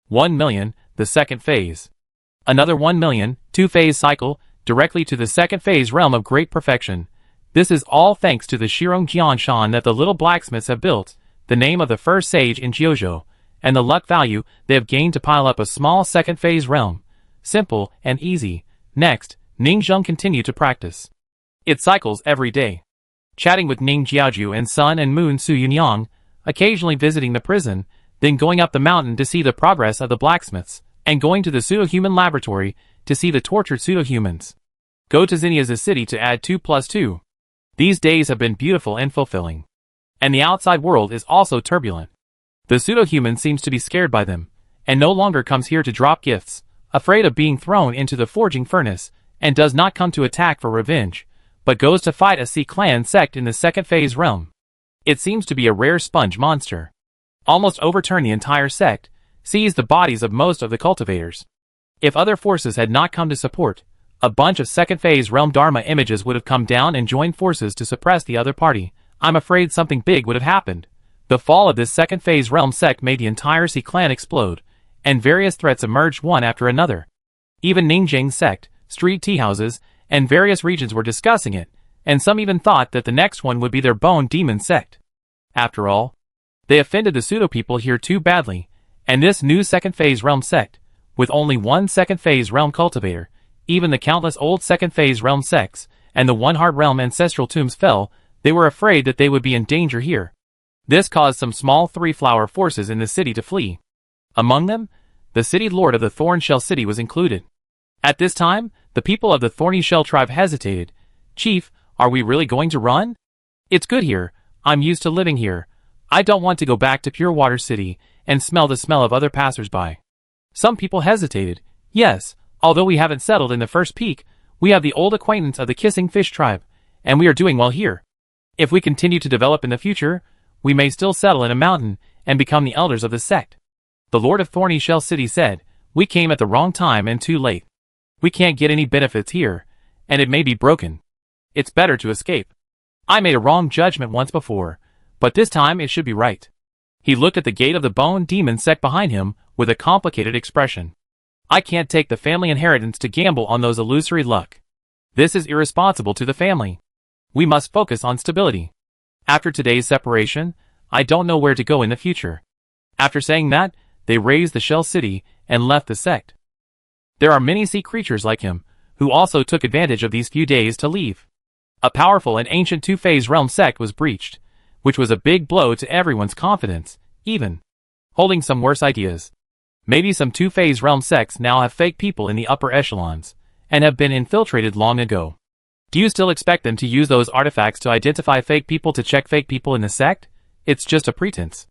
1 million, the second phase. Another 1 million, 2-phase cycle, directly to the second phase realm of great perfection. This is all thanks to the Shirong Jianshan that the little blacksmiths have built, the name of the first sage in Jiuzhou, and the luck value they have gained to pile up a small second phase realm. Simple and easy. Next, Ningzheng continued to practice. It cycles every day. Chatting with Ning Jiaoju and Sun and Moon Su Yunyang, occasionally visiting the prison, then going up the mountain to see the progress of the blacksmiths, and going to the pseudo-human laboratory to see the tortured pseudo-humans. Go to Zinnia's city to add 2+2. These days have been beautiful and fulfilling. And the outside world is also turbulent. The pseudo-human seems to be scared by them, and no longer comes here to drop gifts, afraid of being thrown into the forging furnace, and does not come to attack for revenge, but goes to fight a Sea Clan sect in the second phase realm. It seems to be a rare sponge monster. Almost overturn the entire sect, seize the bodies of most of the cultivators. If other forces had not come to support, A bunch of second phase realm Dharma images would have come down and joined forces to suppress the other party. I'm afraid something big would have happened. The fall of this second phase realm sect made the entire Sea clan explode, and various threats emerged one after another. Even Ningjing's sect, street tea houses, and various regions were discussing it, and some even thought that the next one would be their bone demon sect. After all, they offended the pseudo people here too badly, and this new second phase realm sect, with only one second phase realm cultivator, even the countless old second phase realm sects, and the one heart realm ancestral tombs fell, they were afraid that they would be in danger here. This caused some small three-flower forces in the city to flee. Among them, the city lord of the Thorn Shell City was included. At this time, the people of the Thorny Shell tribe hesitated. Chief, are we really going to run? It's good here. I'm used to living here. I don't want to go back to Pure Water City and smell the smell of other passers-by. Some people hesitated. Yes, although we haven't settled in the first peak, we have the old acquaintance of the Kissing Fish tribe, and we are doing well here. If we continue to develop in the future, we may still settle in a mountain and become the elders of the sect. The Lord of Thorny Shell City said, we came at the wrong time and too late. We can't get any benefits here, and it may be broken. It's better to escape. I made a wrong judgment once before, but this time it should be right. He looked at the gate of the bone demon sect behind him with a complicated expression. I can't take the family inheritance to gamble on those illusory luck. This is irresponsible to the family. We must focus on stability. After today's separation, I don't know where to go in the future. After saying that, they razed the Shell City and left the sect. There are many sea creatures like him, who also took advantage of these few days to leave. A powerful and ancient two-phase realm sect was breached, which was a big blow to everyone's confidence, even holding some worse ideas. Maybe some two-phase realm sects now have fake people in the upper echelons, and have been infiltrated long ago. Do you still expect them to use those artifacts to identify fake people to check fake people in the sect? It's just a pretense.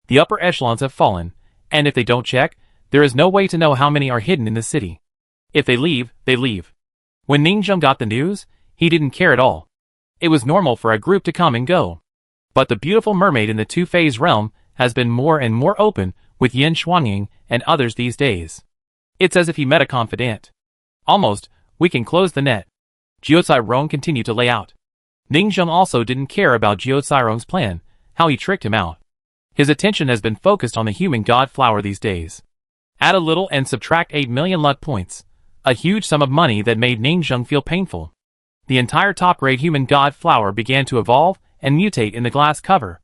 The upper echelons have fallen, and if they don't check, there is no way to know how many are hidden in the city. If they leave, they leave. When Ningjung got the news, he didn't care at all. It was normal for a group to come and go. But the beautiful mermaid in the two-phase realm has been more and more open with Yin Xuanying and others these days. It's as if he met a confidant. Almost, we can close the net. Jiucai Rong continued to lay out. Ningjung also didn't care about Jiucai Rong's plan, how he tricked him out. His attention has been focused on the human god flower these days. Add a little and subtract 8 million luck points, a huge sum of money that made Ningjung feel painful. The entire top-grade human god flower began to evolve and mutate in the glass cover.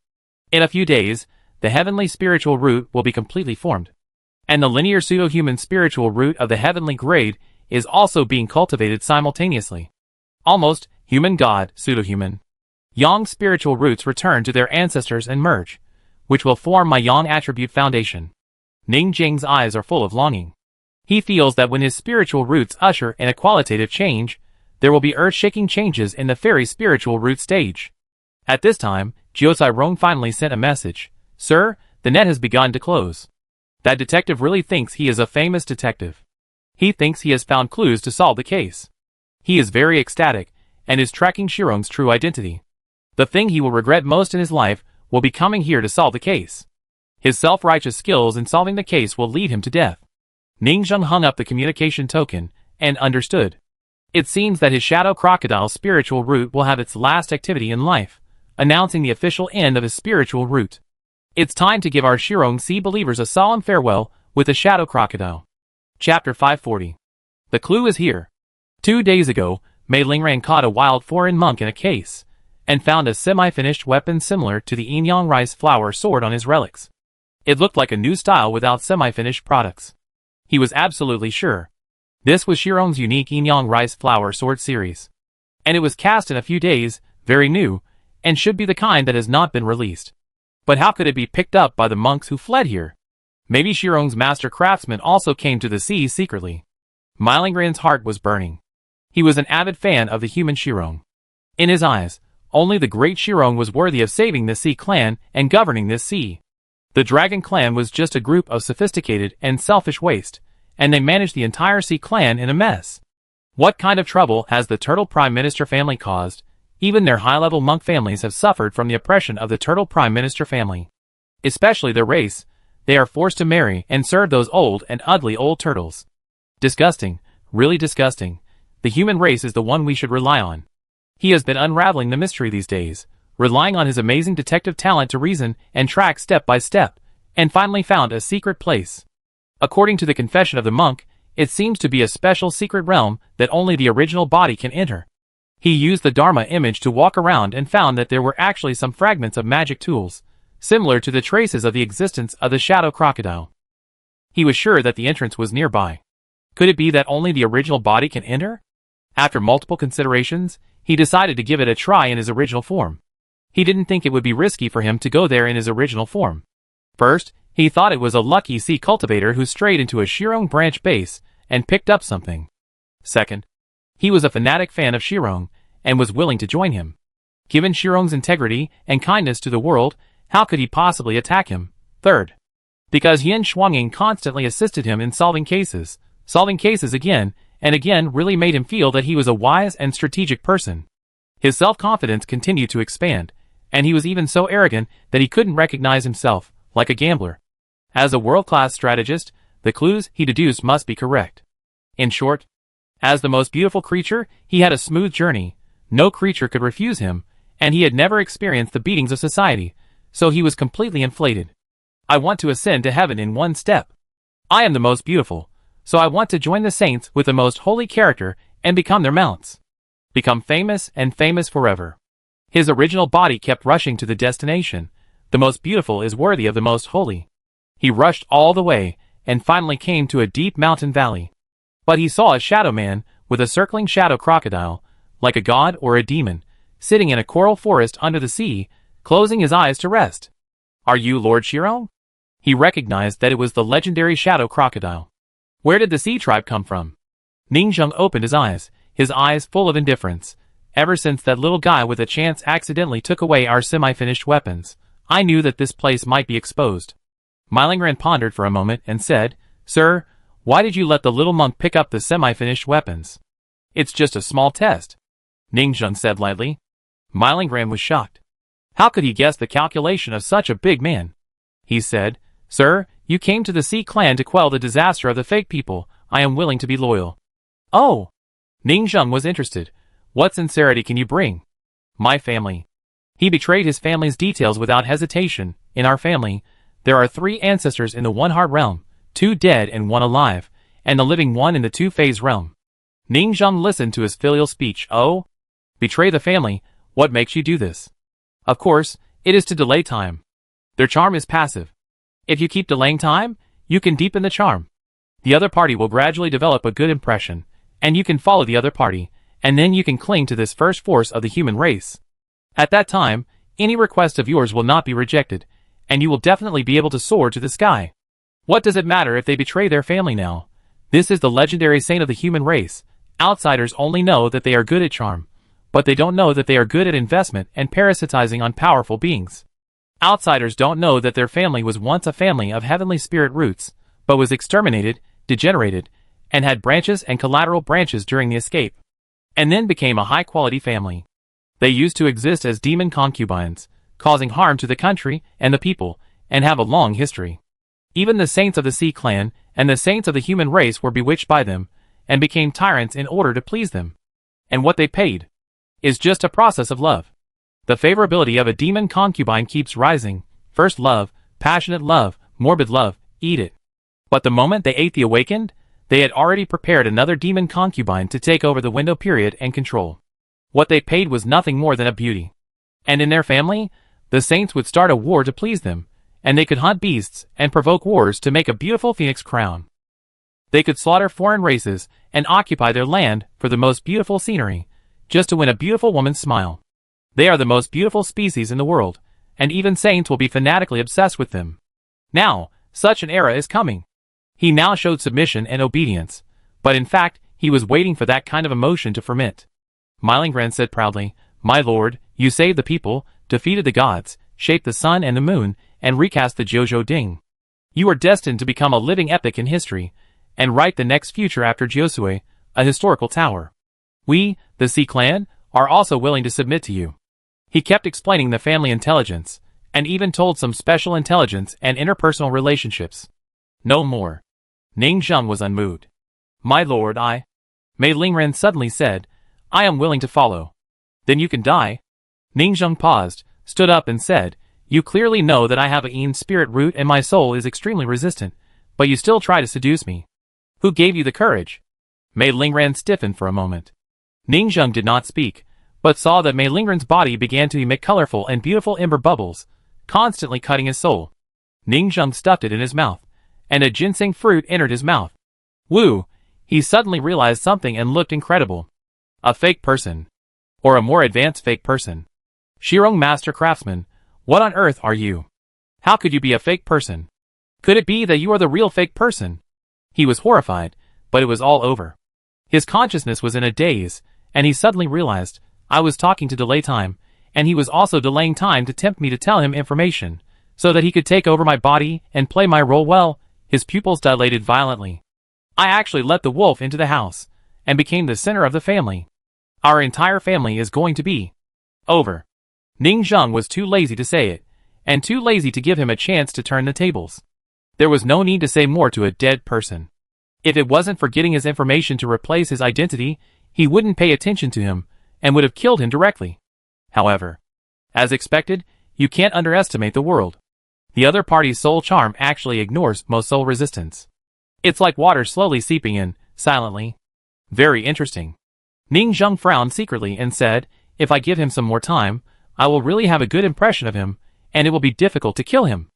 In a few days, the heavenly spiritual root will be completely formed. And the linear pseudo-human spiritual root of the heavenly grade is also being cultivated simultaneously. Almost, human god, pseudo-human. Yang spiritual roots return to their ancestors and merge, which will form my Yang attribute foundation. Ningjing's eyes are full of longing. He feels that when his spiritual roots usher in a qualitative change, there will be earth-shaking changes in the fairy spiritual root stage. At this time, Jiucai Rong finally sent a message. Sir, the net has begun to close. That detective really thinks he is a famous detective. He thinks he has found clues to solve the case. He is very ecstatic, and is tracking Shirong's true identity. The thing he will regret most in his life will be coming here to solve the case. His self-righteous skills in solving the case will lead him to death. Ningjung hung up the communication token, and understood. It seems that his shadow crocodile spiritual root will have its last activity in life, announcing the official end of his spiritual root. It's time to give our Shirong Sea believers a solemn farewell with the shadow crocodile. Chapter 540. The clue is here. 2 days ago, Mei Lingran caught a wild foreign monk in a case, and found a semi-finished weapon similar to the Yin-Yang rice flower sword on his relics. It looked like a new style without semi-finished products. He was absolutely sure. This was Shirong's unique Yin-Yang rice flower sword series. And it was cast in a few days, very new, and should be the kind that has not been released. But how could it be picked up by the monks who fled here? Maybe Shirong's master craftsman also came to the sea secretly. Mei Lingran's heart was burning. He was an avid fan of the human Shirong. In his eyes, only the great Shirong was worthy of saving the Sea clan and governing this sea. The Dragon clan was just a group of sophisticated and selfish waste, and they managed the entire Sea clan in a mess. What kind of trouble has the Turtle Prime Minister family caused? Even their high-level monk families have suffered from the oppression of the Turtle Prime Minister family. Especially their race, they are forced to marry and serve those old and ugly old turtles. Disgusting, really disgusting. the human race is the one we should rely on. He has been unraveling the mystery these days, relying on his amazing detective talent to reason and track step by step, and finally found a secret place. According to the confession of the monk, it seems to be a special secret realm that only the original body can enter. He used the Dharma image to walk around and found that there were actually some fragments of magic tools, similar to the traces of the existence of the shadow crocodile. He was sure that the entrance was nearby. Could it be that only the original body can enter? After multiple considerations, he decided to give it a try in his original form. He didn't think it would be risky for him to go there in his original form. First, he thought it was a lucky sea cultivator who strayed into a Shirong branch base and picked up something. Second, he was a fanatic fan of Shirong and was willing to join him. Given Shirong's integrity and kindness to the world, how could he possibly attack him? Third, because Yin Shuanging constantly assisted him in solving cases again and again really made him feel that he was a wise and strategic person. His self-confidence continued to expand, and he was even so arrogant that he couldn't recognize himself, like a gambler. As a world-class strategist, the clues he deduced must be correct. In short, as the most beautiful creature, he had a smooth journey. No creature could refuse him, and he had never experienced the beatings of society, so he was completely inflated. I want to ascend to heaven in one step. I am the most beautiful, so I want to join the saints with the most holy character and become their mounts. Become famous and famous forever. His original body kept rushing to the destination. The most beautiful is worthy of the most holy. He rushed all the way, and finally came to a deep mountain valley. But he saw a shadow man, with a circling shadow crocodile, like a god or a demon, sitting in a coral forest under the sea, closing his eyes to rest. Are you Lord Shirong? He recognized that it was the legendary shadow crocodile. Where did the sea tribe come from? Ningzheng opened his eyes full of indifference. Ever since that little guy with a chance accidentally took away our semi-finished weapons, I knew that this place might be exposed. Mylingran pondered for a moment and said, Sir, why did you let the little monk pick up the semi-finished weapons? It's just a small test, Ningzheng said lightly. Mylingran was shocked. How could he guess the calculation of such a big man? He said, Sir, you came to the Sea Clan to quell the disaster of the fake people. I am willing to be loyal. Oh! Ningzheng was interested. What sincerity can you bring? My family. He betrayed his family's details without hesitation. In our family, there are 3 ancestors in the One-Heart realm, 2 dead and 1 alive, and the living one in the Two-Phase realm. Ningzheng listened to his filial speech. Oh? Betray the family, what makes you do this? Of course, it is to delay time. Their charm is passive. If you keep delaying time, you can deepen the charm. The other party will gradually develop a good impression, and you can follow the other party, and then you can cling to this first force of the human race. At that time, any request of yours will not be rejected, and you will definitely be able to soar to the sky. What does it matter if they betray their family now? This is the legendary saint of the human race. Outsiders only know that they are good at charm, but they don't know that they are good at investment and parasitizing on powerful beings. Outsiders don't know that their family was once a family of heavenly spirit roots, but was exterminated, degenerated, and had branches and collateral branches during the escape, and then became a high-quality family. They used to exist as demon concubines, causing harm to the country and the people, and have a long history. Even the saints of the Sea Clan and the saints of the human race were bewitched by them, and became tyrants in order to please them. And what they paid is just a process of love. The favorability of a demon concubine keeps rising. First love, passionate love, morbid love, eat it. But the moment they ate the awakened, they had already prepared another demon concubine to take over the window period and control. What they paid was nothing more than a beauty. And in their family, the saints would start a war to please them, and they could hunt beasts and provoke wars to make a beautiful phoenix crown. They could slaughter foreign races and occupy their land for the most beautiful scenery, just to win a beautiful woman's smile. They are the most beautiful species in the world, and even saints will be fanatically obsessed with them. Now, such an era is coming. He now showed submission and obedience, but in fact, he was waiting for that kind of emotion to ferment. Mylingran said proudly, My lord, you saved the people, defeated the gods, shaped the sun and the moon, and recast the Jojo Ding. You are destined to become a living epic in history, and write the next future after Josue, a historical tower. We, the Sea Clan, are also willing to submit to you. He kept explaining the family intelligence, and even told some special intelligence and interpersonal relationships. No more. Ningzheng was unmoved. My lord, Mei Lingren suddenly said, I am willing to follow. Then you can die. Ningzheng paused, stood up and said, You clearly know that I have a Yin spirit root and my soul is extremely resistant, but you still try to seduce me. Who gave you the courage? Mei Lingren stiffened for a moment. Ningzheng did not speak, but saw that Mei Lingren's body began to emit colorful and beautiful ember bubbles, constantly cutting his soul. Ningzheng stuffed it in his mouth, and a ginseng fruit entered his mouth. Woo! He suddenly realized something and looked incredible. A fake person. Or a more advanced fake person. Shirong Master Craftsman, what on earth are you? How could you be a fake person? Could it be that you are the real fake person? He was horrified, but it was all over. His consciousness was in a daze, and he suddenly realized, I was talking to delay time, and he was also delaying time to tempt me to tell him information, so that he could take over my body and play my role well. His pupils dilated violently. I actually let the wolf into the house, and became the center of the family. Our entire family is going to be over. Ningzheng was too lazy to say it, and too lazy to give him a chance to turn the tables. There was no need to say more to a dead person. If it wasn't for getting his information to replace his identity, he wouldn't pay attention to him, and would have killed him directly. However, as expected, you can't underestimate the world. The other party's soul charm actually ignores most soul resistance. It's like water slowly seeping in, silently. Very interesting. Ningzheng frowned secretly and said, If I give him some more time, I will really have a good impression of him, and it will be difficult to kill him.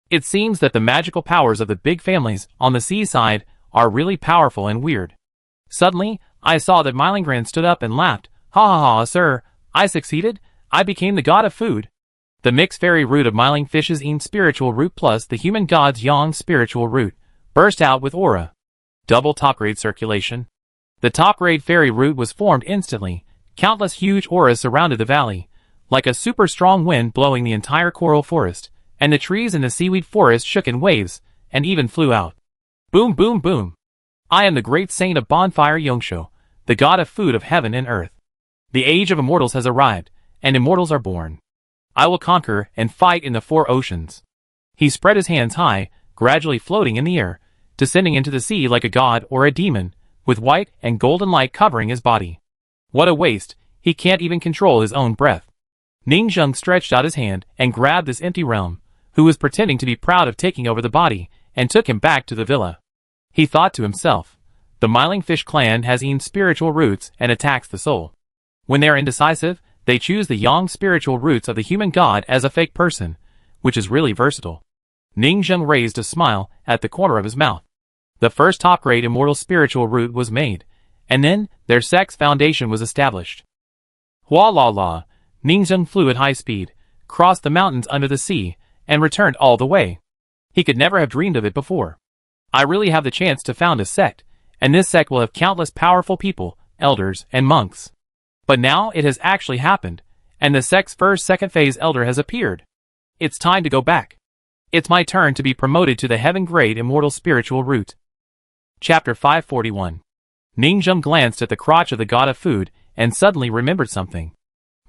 It seems that the magical powers of the big families on the seaside are really powerful and weird. Suddenly, I saw that Mei Lingren stood up and laughed. Ha ha ha, sir, I succeeded. I became the god of food. The mixed fairy root of Mei Fish's Yin spiritual root plus the human god's Yang spiritual root burst out with aura. Double top-grade circulation. The top-grade fairy root was formed instantly. Countless huge auras surrounded the valley, like a super strong wind blowing the entire coral forest, and the trees in the seaweed forest shook in waves, and even flew out. Boom boom boom. I am the great saint of bonfire Yongsho, the god of food of heaven and earth. The age of immortals has arrived, and immortals are born. I will conquer and fight in the four oceans. He spread his hands high, gradually floating in the air, descending into the sea like a god or a demon, with white and golden light covering his body. What a waste, he can't even control his own breath. Ningzheng stretched out his hand and grabbed this empty realm, who was pretending to be proud of taking over the body, and took him back to the villa. He thought to himself, the Mei Fish clan has Yin spiritual roots and attacks the soul. When they are indecisive, they choose the Yang spiritual roots of the human god as a fake person, which is really versatile. Ningzheng raised a smile at the corner of his mouth. The first top-grade immortal spiritual root was made, and then their sex foundation was established. Hua la la, Ningzheng flew at high speed, crossed the mountains under the sea, and returned all the way. He could never have dreamed of it before. I really have the chance to found a sect, and this sect will have countless powerful people, elders, and monks. But now it has actually happened, and the sect's second phase elder has appeared. It's time to go back. It's my turn to be promoted to the heaven-grade immortal spiritual root. Chapter 541. Ningzheng glanced at the crotch of the god of food, and suddenly remembered something.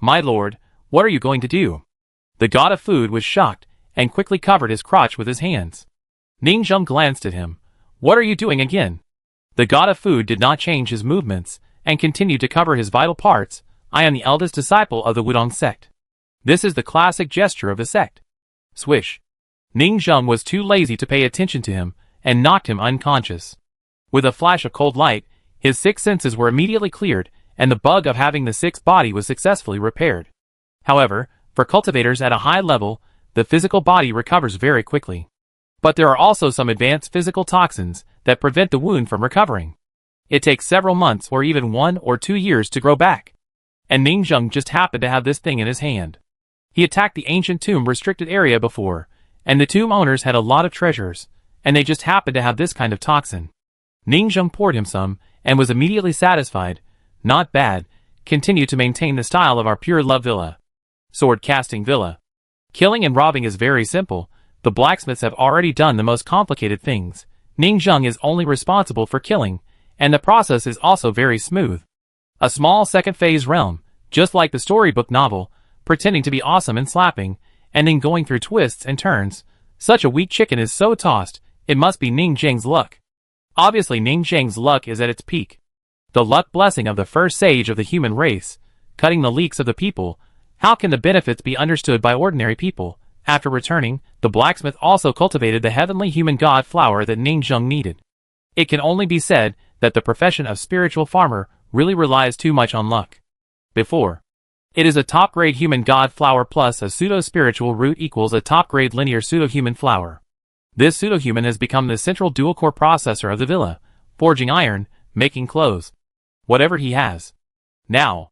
My lord, what are you going to do? The god of food was shocked, and quickly covered his crotch with his hands. Ningzheng glanced at him. What are you doing again? The god of food did not change his movements, and continued to cover his vital parts. I am the eldest disciple of the Wudong sect. This is the classic gesture of the sect. Swish. Ningzheng was too lazy to pay attention to him, and knocked him unconscious. With a flash of cold light, his 6 senses were immediately cleared, and the bug of having the 6th body was successfully repaired. However, for cultivators at a high level, the physical body recovers very quickly. But there are also some advanced physical toxins that prevent the wound from recovering. It takes several months or even 1 or 2 years to grow back. And Ningzheng just happened to have this thing in his hand. He attacked the ancient tomb restricted area before, and the tomb owners had a lot of treasures, and they just happened to have this kind of toxin. Ningzheng poured him some, and was immediately satisfied. Not bad. Continue to maintain the style of our pure love villa. Sword casting villa. Killing and robbing is very simple. The blacksmiths have already done the most complicated things. Ningzheng is only responsible for killing, and the process is also very smooth. A small second phase realm, just like the storybook novel, pretending to be awesome and slapping, and then going through twists and turns. Such a weak chicken is so tossed, it must be Ningzheng's luck. Obviously Ningzheng's luck is at its peak. The luck blessing of the first sage of the human race, cutting the leeks of the people. How can the benefits be understood by ordinary people? After returning, the blacksmith also cultivated the heavenly human god flower that Ning Zheng needed. It can only be said that the profession of spiritual farmer really relies too much on luck. Before, it is a top-grade human god flower plus a pseudo-spiritual root equals a top-grade linear pseudo-human flower. This pseudo-human has become the central dual-core processor of the villa, forging iron, making clothes. Whatever he has. Now,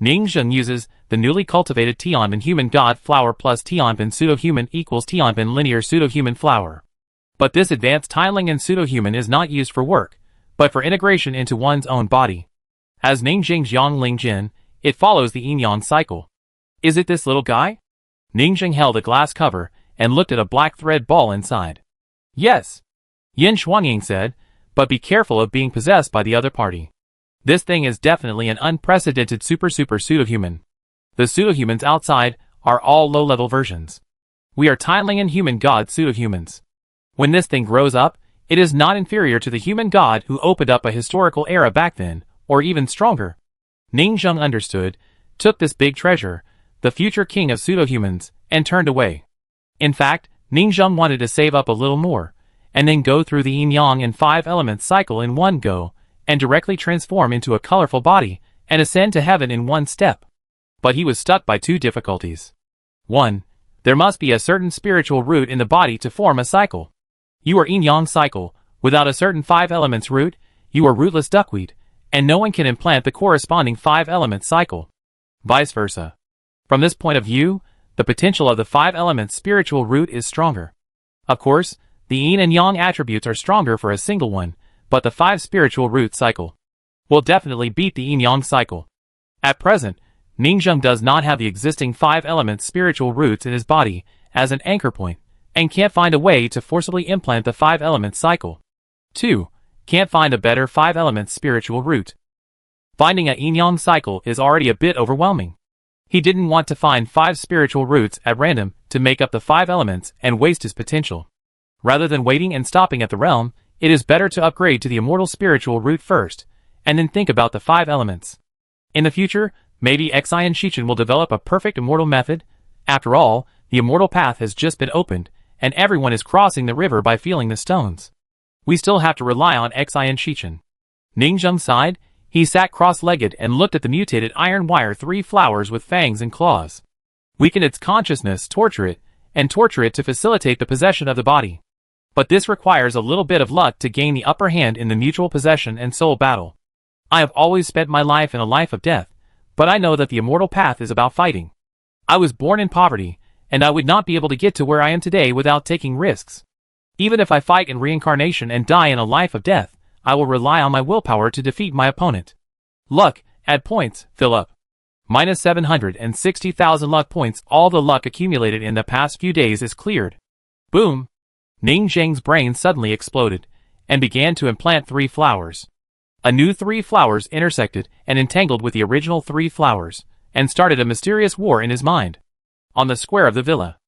Ning Zheng uses the newly cultivated Tianpin human god flower plus Tianpin pseudo-human equals Tianpin linear pseudo-human flower. But this advanced tiling and pseudo-human is not used for work, but for integration into one's own body. As Ning Zheng's Yang Ling Jin, it follows the yin-yang cycle. Is it this little guy? Ning Zheng held a glass cover and looked at a black thread ball inside. Yes. Yin Xuanying said, but be careful of being possessed by the other party. This thing is definitely an unprecedented super pseudo-human. The pseudo-humans outside are all low-level versions. We are tiling and human god pseudo-humans. When this thing grows up, it is not inferior to the human god who opened up a historical era back then, or even stronger. Ning Zheng understood, took this big treasure, the future king of pseudo-humans, and turned away. In fact, Ning Zheng wanted to save up a little more, and then go through the yin-yang and 5 elements cycle in one go, and directly transform into a colorful body, and ascend to heaven in one step. But he was stuck by 2 difficulties. 1. There must be a certain spiritual root in the body to form a cycle. You are yin-yang cycle, without a certain 5 elements root, you are rootless duckweed, and no one can implant the corresponding 5 elements cycle. Vice versa. From this point of view, the potential of the 5 elements spiritual root is stronger. Of course, the yin and yang attributes are stronger for a single one, but the 5 spiritual root cycle will definitely beat the yin-yang cycle. At present, Ning Zheng does not have the existing 5 elements spiritual roots in his body as an anchor point, and can't find a way to forcibly implant the 5 elements cycle. 2. Can't find a better 5 elements spiritual root. Finding a yin-yang cycle is already a bit overwhelming. He didn't want to find 5 spiritual roots at random to make up the 5 elements and waste his potential. Rather than waiting and stopping at the realm, it is better to upgrade to the immortal spiritual root first, and then think about the 5 elements. In the future, maybe Xian Shichen will develop a perfect immortal method. After all, the immortal path has just been opened, and everyone is crossing the river by feeling the stones. We still have to rely on Xian Shichen. Ning Zheng sighed. He sat cross-legged and looked at the mutated iron wire 3 flowers with fangs and claws. Weaken its consciousness, torture it to facilitate the possession of the body. But this requires a little bit of luck to gain the upper hand in the mutual possession and soul battle. I have always spent my life in a life of death, but I know that the immortal path is about fighting. I was born in poverty, and I would not be able to get to where I am today without taking risks. Even if I fight in reincarnation and die in a life of death, I will rely on my willpower to defeat my opponent. Luck, add points, fill up. Minus 760,000 luck points. All the luck accumulated in the past few days is cleared. Boom! Ning Zheng's brain suddenly exploded, and began to implant 3 flowers. A new 3 flowers intersected and entangled with the original 3 flowers, and started a mysterious war in his mind. On the square of the villa.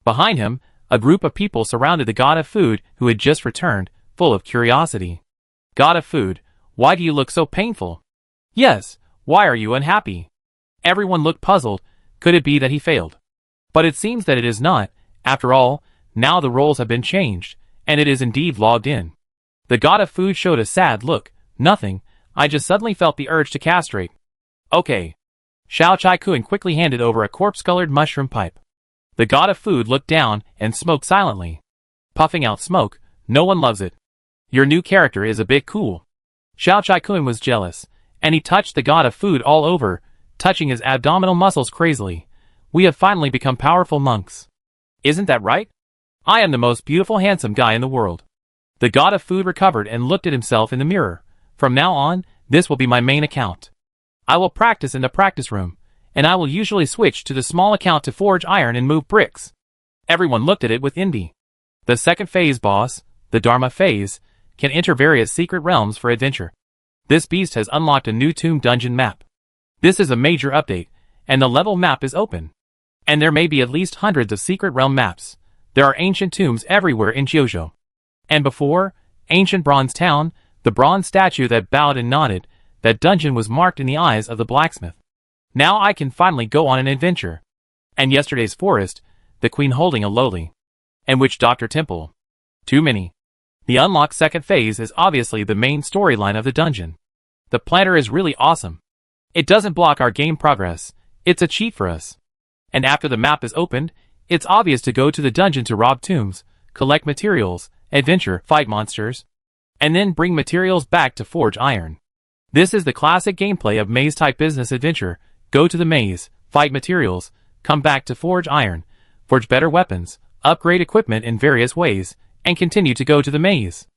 Behind him, a group of people surrounded the god of food who had just returned, full of curiosity. God of food, why do you look so painful? Yes, why are you unhappy? Everyone looked puzzled. Could it be that he failed? But it seems that it is not. After all, now the roles have been changed, and it is indeed logged in. The god of food showed a sad look. Nothing, I just suddenly felt the urge to castrate. Okay. Xiao Chai Kun quickly handed over a corpse-colored mushroom pipe. The god of food looked down and smoked silently. Puffing out smoke, no one loves it. Your new character is a bit cool. Xiao Chai Kun was jealous, and he touched the god of food all over, touching his abdominal muscles crazily. We have finally become powerful monks. Isn't that right? I am the most beautiful handsome guy in the world. The god of food recovered and looked at himself in the mirror. From now on, this will be my main account. I will practice in the practice room, and I will usually switch to the small account to forge iron and move bricks. Everyone looked at it with envy. The second phase boss, the Dharma phase, can enter various secret realms for adventure. This beast has unlocked a new tomb dungeon map. This is a major update, and the level map is open. And there may be at least hundreds of secret realm maps. There are ancient tombs everywhere in Jiuzhou. And before, ancient bronze town, the bronze statue that bowed and nodded, That dungeon was marked in the eyes of the blacksmith. Now I can finally go on an adventure. And yesterday's forest, the queen holding a lowly and witch doctor temple. Too many. The unlocked second phase is obviously the main storyline of the dungeon. The planter is really awesome. It doesn't block our game progress, it's a cheat for us. And after the map is opened, it's obvious to go to the dungeon to rob tombs, collect materials, adventure, fight monsters, and then bring materials back to forge iron. This is the classic gameplay of maze-type business adventure. Go to the maze, fight materials, come back to forge iron, forge better weapons, upgrade equipment in various ways, and continue to go to the maze.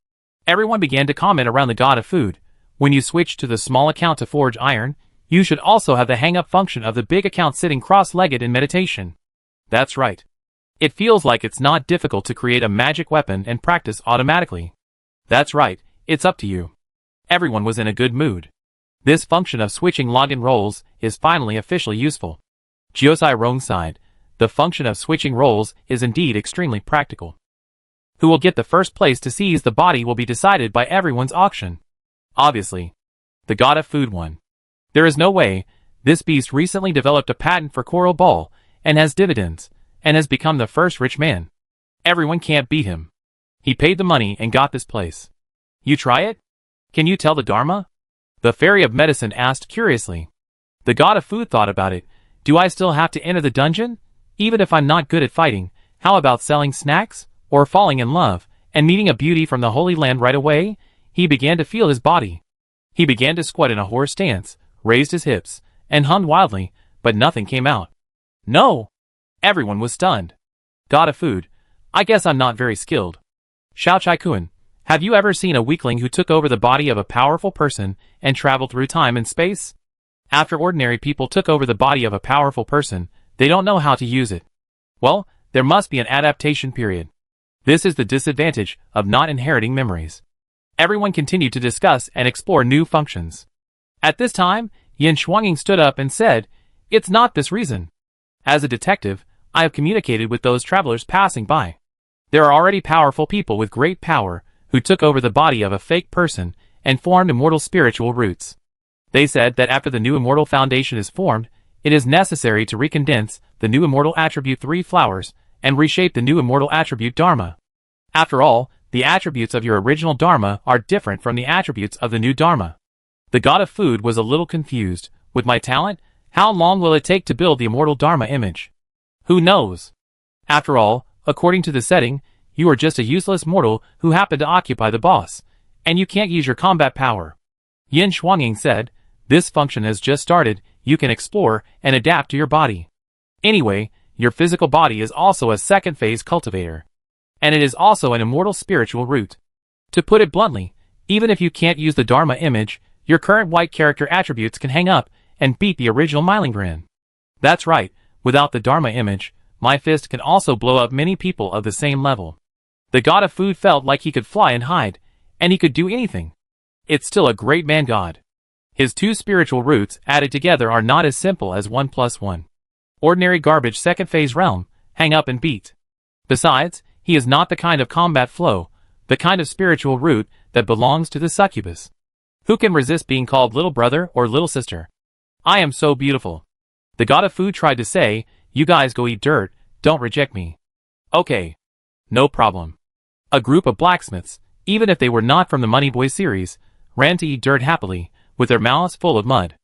Everyone began to comment around the god of food. When you switch to the small account to forge iron, you should also have the hang-up function of the big account sitting cross-legged in meditation. That's right. It feels like it's not difficult to create a magic weapon and practice automatically. That's right, it's up to you. Everyone was in a good mood. This function of switching login roles is finally officially useful. Jiosai Rong sighed. The function of switching roles is indeed extremely practical. Who will get the first place to seize the body will be decided by everyone's auction. Obviously. The god of food won. There is no way. This beast recently developed a patent for coral ball, and has dividends, and has become the first rich man. Everyone can't beat him. He paid the money and got this place. You try it? Can you tell the Dharma? The fairy of medicine asked curiously. The god of food thought about it. Do I still have to enter the dungeon? Even if I'm not good at fighting, how about selling snacks? Or falling in love, and meeting a beauty from the Holy Land right away? He began to feel his body. He began to squat in a horse stance, raised his hips, and hummed wildly, but nothing came out. No! Everyone was stunned. God of food. I guess I'm not very skilled. Xiao Chai Kun, have you ever seen a weakling who took over the body of a powerful person and traveled through time and space? After ordinary people took over the body of a powerful person, they don't know how to use it. Well, there must be an adaptation period. This is the disadvantage of not inheriting memories. Everyone continued to discuss and explore new functions. At this time, Yin Shuanging stood up and said, "It's not this reason. As a detective, I have communicated with those travelers passing by. There are already powerful people with great power who took over the body of a fake person and formed immortal spiritual roots. They said that after the new immortal foundation is formed, it is necessary to recondense the new immortal attribute 3 flowers and reshape the new immortal attribute Dharma. After all, the attributes of your original Dharma are different from the attributes of the new Dharma." The god of food was a little confused. With my talent, how long will it take to build the immortal Dharma image? Who knows? After all, according to the setting, you are just a useless mortal who happened to occupy the boss, and you can't use your combat power. Yin Shuanging said, "This function has just started. You can explore and adapt to your body. Anyway, your physical body is also a second phase cultivator. And it is also an immortal spiritual root. To put it bluntly, even if you can't use the Dharma image, your current white character attributes can hang up and beat the original Mylingren. That's right, without the Dharma image, my fist can also blow up many people of the same level." The god of food felt like he could fly and hide, and he could do anything. It's still a great man god. His 2 spiritual roots added together are not as simple as 1 + 1. Ordinary garbage second phase realm, hang up and beat. Besides, he is not the kind of combat flow, the kind of spiritual root that belongs to the succubus. Who can resist being called little brother or little sister? I am so beautiful. The god of food tried to say, "You guys go eat dirt, don't reject me." Okay. No problem. A group of blacksmiths, even if they were not from the Money Boy series, ran to eat dirt happily, with their mouths full of mud.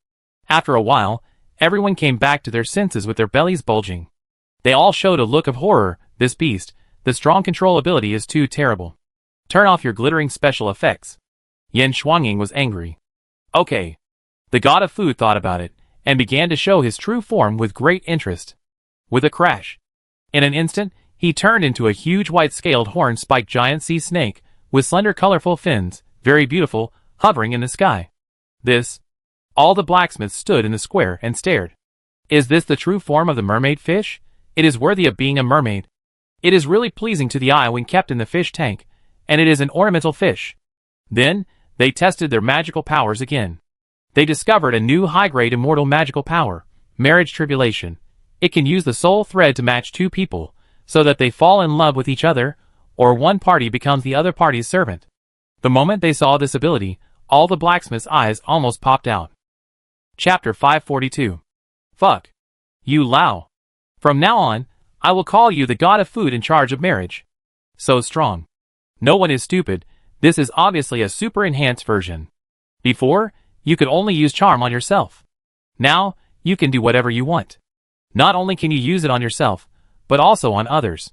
After a while, everyone came back to their senses with their bellies bulging. They all showed a look of horror. This beast, the strong control ability is too terrible. Turn off your glittering special effects. Yin Shuanging was angry. Okay. The god of food thought about it, and began to show his true form with great interest. With a crash. In an instant, he turned into a huge white-scaled horn-spiked giant sea snake, with slender colorful fins, very beautiful, hovering in the sky. This. All the blacksmiths stood in the square and stared. Is this the true form of the mermaid fish? It is worthy of being a mermaid. It is really pleasing to the eye when kept in the fish tank, and it is an ornamental fish. Then, they tested their magical powers again. They discovered a new high-grade immortal magical power, marriage tribulation. It can use the soul thread to match 2 people, so that they fall in love with each other, or one party becomes the other party's servant. The moment they saw this ability, All the blacksmith's eyes almost popped out. Chapter 542. Fuck. You Lao. From now on, I will call you the god of food in charge of marriage. So strong. No one is stupid, this is obviously a super enhanced version. Before, you could only use charm on yourself. Now, you can do whatever you want. Not only can you use it on yourself, but also on others.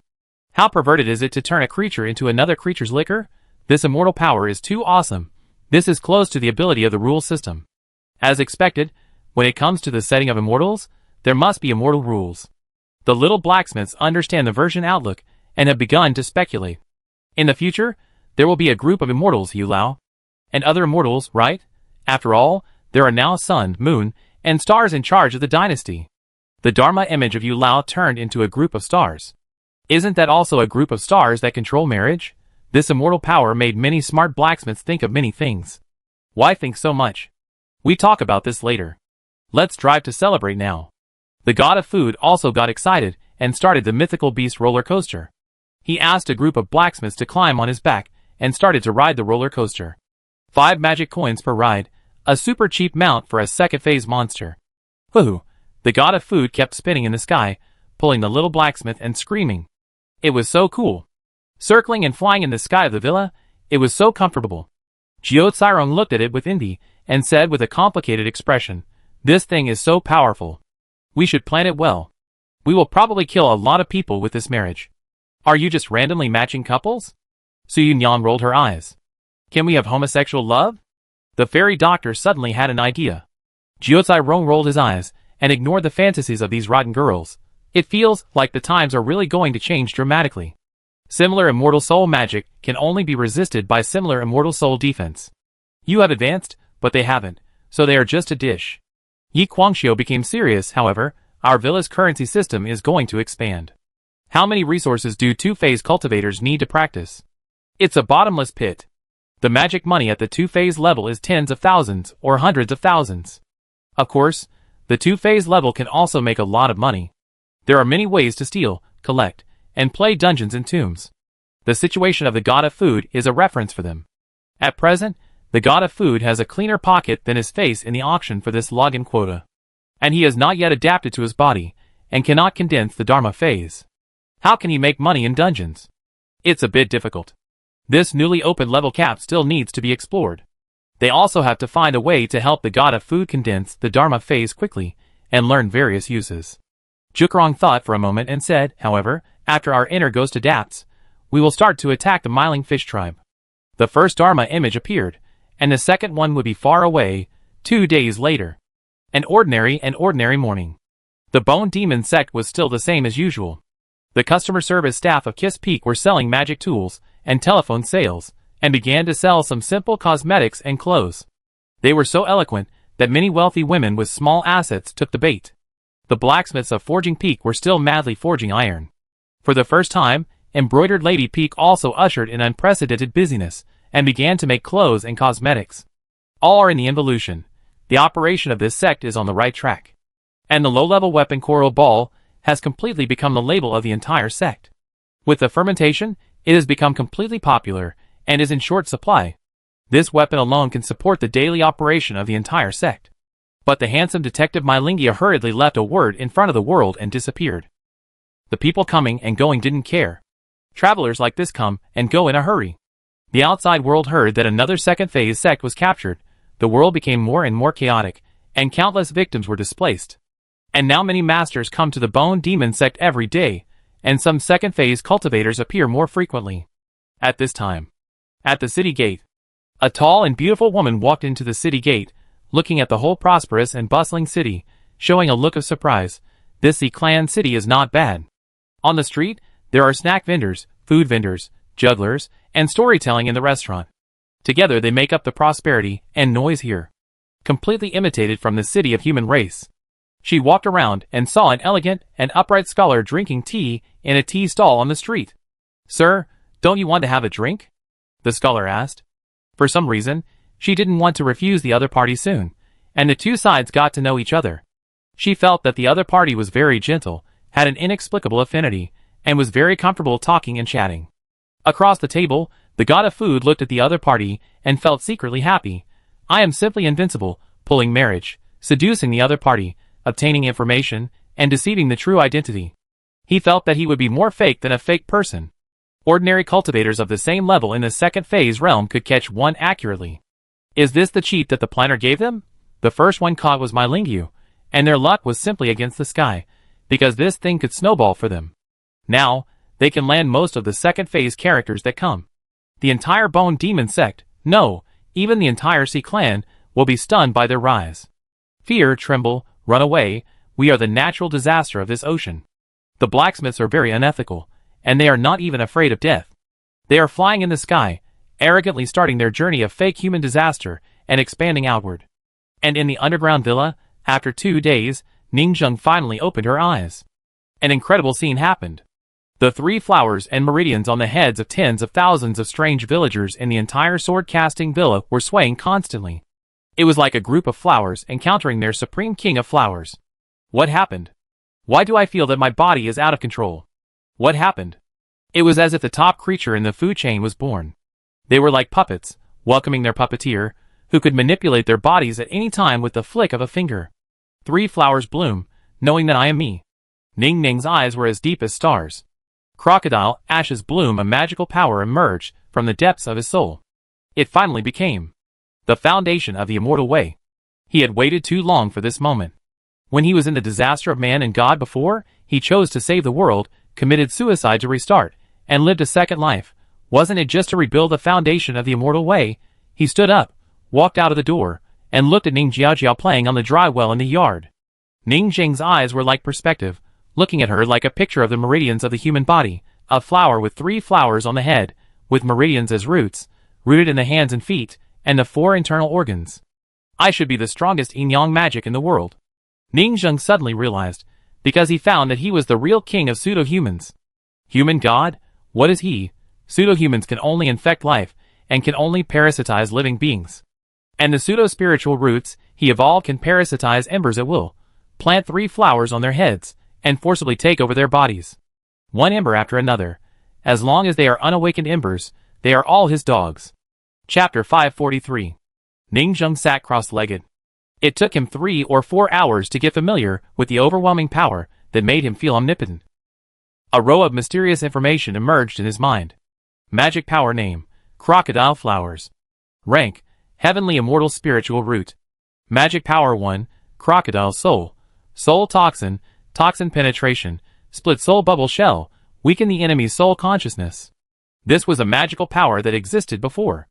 How perverted is it to turn a creature into another creature's liquor? This immortal power is too awesome. This is close to the ability of the rule system. As expected, when it comes to the setting of immortals, there must be immortal rules. The little blacksmiths understand the version outlook and have begun to speculate. In the future, there will be a group of immortals, Yu Lao. And other immortals, right? After all, there are now sun, moon, and stars in charge of the dynasty. The Dharma image of Yu Lao turned into a group of stars. Isn't that also a group of stars that control marriage? This immortal power made many smart blacksmiths think of many things. Why think so much? We talk about this later. Let's drive to celebrate now. The god of food also got excited and started the mythical beast roller coaster. He asked a group of blacksmiths to climb on his back and started to ride the roller coaster. 5 magic coins per ride, a super cheap mount for a second phase monster. Woohoo! The god of food kept spinning in the sky, pulling the little blacksmith and screaming. It was so cool. Circling and flying in the sky of the villa, it was so comfortable. Jiao looked at it with envy and said with a complicated expression, "This thing is so powerful. We should plan it well. We will probably kill a lot of people with this marriage." Are you just randomly matching couples? Su Yunyan rolled her eyes. Can we have homosexual love? The fairy doctor suddenly had an idea. Jiao rolled his eyes and ignored the fantasies of these rotten girls. It feels like the times are really going to change dramatically. Similar immortal soul magic can only be resisted by similar immortal soul defense. You have advanced, but they haven't, so they are just a dish. Yi Guangxiu became serious, however, our villa's currency system is going to expand. How many resources do two-phase cultivators need to practice? It's a bottomless pit. The magic money at the two-phase level is tens of thousands or hundreds of thousands. Of course, the two-phase level can also make a lot of money. There are many ways to steal, collect, and play dungeons and tombs. The situation of the god of food is a reference for them. At present, the god of food has a cleaner pocket than his face in the auction for this login quota. And he has not yet adapted to his body, and cannot condense the Dharma phase. How can he make money in dungeons? It's a bit difficult. This newly opened level cap still needs to be explored. They also have to find a way to help the god of food condense the Dharma phase quickly, and learn various uses. Jukrong thought for a moment and said, however, after our inner ghost adapts, we will start to attack the Myling fish tribe. The first Dharma image appeared, and the second one would be far away, 2 days later. An ordinary morning. The Bone Demon sect was still the same as usual. The customer service staff of Kiss Peak were selling magic tools and telephone sales, and began to sell some simple cosmetics and clothes. They were so eloquent that many wealthy women with small assets took the bait. The blacksmiths of Forging Peak were still madly forging iron. For the first time, Embroidered Lady Peak also ushered in unprecedented busyness, and began to make clothes and cosmetics. All are in the involution. The operation of this sect is on the right track. And the low-level weapon Coral Ball has completely become the label of the entire sect. With the fermentation, it has become completely popular, and is in short supply. This weapon alone can support the daily operation of the entire sect. But the handsome detective Mylingia hurriedly left a word in front of the world and disappeared. The people coming and going didn't care. Travelers like this come and go in a hurry. The outside world heard that another second phase sect was captured, the world became more and more chaotic, and countless victims were displaced. And now many masters come to the Bone Demon sect every day, and some second phase cultivators appear more frequently. At this time, at the city gate, a tall and beautiful woman walked into the city gate, looking at the whole prosperous and bustling city, showing a look of surprise. This Clan city is not bad. On the street, there are snack vendors, food vendors, jugglers, and storytelling in the restaurant. Together they make up the prosperity and noise here. Completely imitated from the city of human race. She walked around and saw an elegant and upright scholar drinking tea in a tea stall on the street. "Sir, don't you want to have a drink?" the scholar asked. For some reason, she didn't want to refuse the other party soon, and the two sides got to know each other. She felt that the other party was very gentle, had an inexplicable affinity, and was very comfortable talking and chatting. Across the table, the god of food looked at the other party and felt secretly happy, I am simply invincible, pulling marriage, seducing the other party, obtaining information, and deceiving the true identity. He felt that he would be more fake than a fake person. Ordinary cultivators of the same level in the second phase realm could catch one accurately. Is this the cheat that the planner gave them? The first one caught was my Lingyu, and their luck was simply against the sky, because this thing could snowball for them. Now, they can land most of the second phase characters that come. The entire Bone Demon sect, no, even the entire Sea clan, will be stunned by their rise. Fear, tremble, run away, we are the natural disaster of this ocean. The blacksmiths are very unethical, and they are not even afraid of death. They are flying in the sky, arrogantly starting their journey of fake human disaster and expanding outward. And in the underground villa, after 2 days, Ningzheng finally opened her eyes. An incredible scene happened. The 3 flowers and meridians on the heads of tens of thousands of strange villagers in the entire sword-casting villa were swaying constantly. It was like a group of flowers encountering their supreme king of flowers. What happened? Why do I feel that my body is out of control? What happened? It was as if the top creature in the food chain was born. They were like puppets, welcoming their puppeteer, who could manipulate their bodies at any time with the flick of a finger. 3 flowers bloom, knowing that I am me. Ning Ning's eyes were as deep as stars. Crocodile ashes bloom. A magical power emerged from the depths of his soul. It finally became the foundation of the immortal way. He had waited too long for this moment. When he was in the disaster of man and God before, he chose to save the world, committed suicide to restart, and lived a second life. Wasn't it just to rebuild the foundation of the immortal way? He stood up, walked out of the door, and looked at Ning Jiaojiao playing on the dry well in the yard. Ning Zheng's eyes were like perspective, looking at her like a picture of the meridians of the human body, a flower with 3 flowers on the head, with meridians as roots, rooted in the hands and feet, and the 4 internal organs. I should be the strongest yin-yang magic in the world. Ning Zheng suddenly realized, because he found that he was the real king of pseudo-humans. Human god? What is he? Pseudo-humans can only infect life, and can only parasitize living beings. And the pseudo-spiritual roots he evolved can parasitize embers at will, plant 3 flowers on their heads, and forcibly take over their bodies. One ember after another. As long as they are unawakened embers, they are all his dogs. Chapter 543. Ning Zheng sat cross-legged. It took him 3 or 4 hours to get familiar with the overwhelming power that made him feel omnipotent. A row of mysterious information emerged in his mind. Magic power name, Crocodile Flowers. Rank, Heavenly Immortal Spiritual Root. Magic power 1, Crocodile Soul. Soul Toxin, Toxin Penetration, Split Soul Bubble Shell, Weaken the enemy's soul consciousness. This was a magical power that existed before.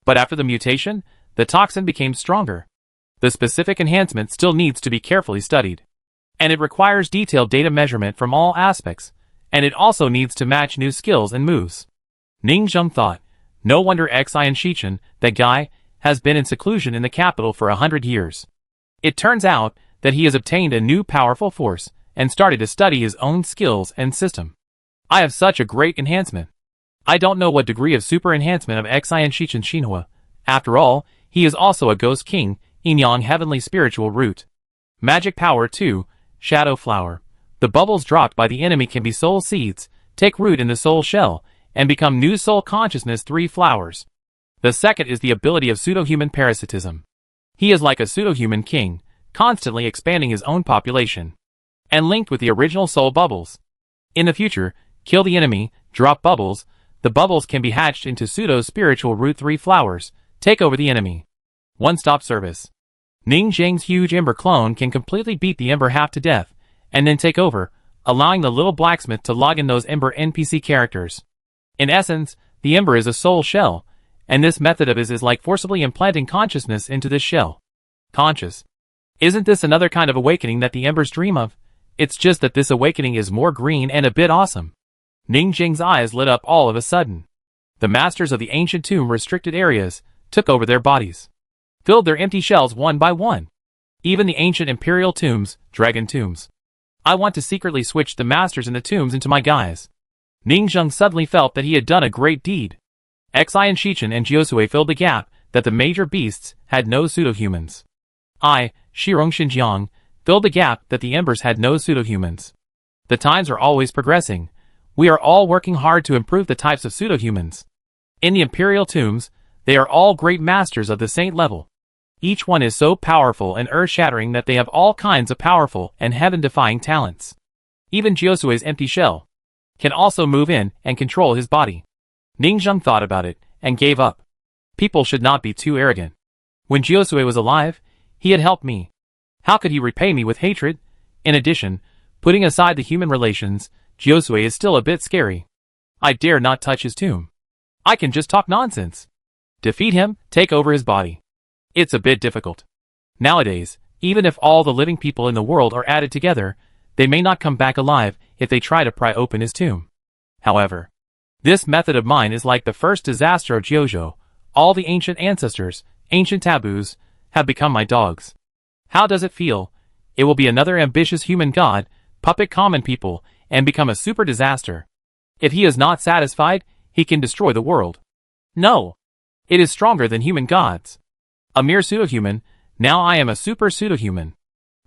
But after the mutation, the toxin became stronger. The specific enhancement still needs to be carefully studied. And it requires detailed data measurement from all aspects, and it also needs to match new skills and moves. Ning Zheng thought, no wonder Xi and Shichen, that guy, has been in seclusion in the capital for 100 years. It turns out that he has obtained a new powerful force, and started to study his own skills and system. I have such a great enhancement. I don't know what degree of super enhancement of Xi and Shichen Xinhua. After all, he is also a ghost king, Yin-Yang Heavenly Spiritual Root. Magic power 2, Shadow Flower. The bubbles dropped by the enemy can be soul seeds, take root in the soul shell, and become new soul consciousness 3 flowers. The second is the ability of pseudo-human parasitism. He is like a pseudo-human king, constantly expanding his own population. And linked with the original soul bubbles. In the future, kill the enemy, drop bubbles, the bubbles can be hatched into pseudo-spiritual root 3 flowers, take over the enemy. One-stop service. Ning Zheng's huge ember clone can completely beat the ember half to death, and then take over, allowing the little blacksmith to log in those ember NPC characters. In essence, the ember is a soul shell, and this method of his is like forcibly implanting consciousness into this shell. Conscious. Isn't this another kind of awakening that the embers dream of? It's just that this awakening is more green and a bit awesome. Ning Zheng's eyes lit up all of a sudden. The masters of the ancient tomb restricted areas took over their bodies, filled their empty shells one by one. Even the ancient imperial tombs, dragon tombs. I want to secretly switch the masters in the tombs into my guys. Ning Zheng suddenly felt that he had done a great deed. Xi and Shichen and Jiosue filled the gap that the major beasts had no pseudo-humans. I, Shirong Xinjiang, filled the gap that the embers had no pseudo-humans. The times are always progressing. We are all working hard to improve the types of pseudo-humans. In the imperial tombs, they are all great masters of the saint level. Each one is so powerful and earth-shattering that they have all kinds of powerful and heaven-defying talents. Even Jiosue's empty shell can also move in and control his body. Ningzheng thought about it and gave up. People should not be too arrogant. When Jiosue was alive, he had helped me. How could he repay me with hatred? In addition, putting aside the human relations, Jiosue is still a bit scary. I dare not touch his tomb. I can just talk nonsense. Defeat him, take over his body. It's a bit difficult. Nowadays, even if all the living people in the world are added together, they may not come back alive if they try to pry open his tomb. However, this method of mine is like the first disaster of Jiuzhou. All the ancient ancestors, ancient taboos, have become my dogs. How does it feel? It will be another ambitious human god, puppet common people, and become a super disaster. If he is not satisfied, he can destroy the world. No. It is stronger than human gods. A mere pseudo-human, now I am a super pseudo-human.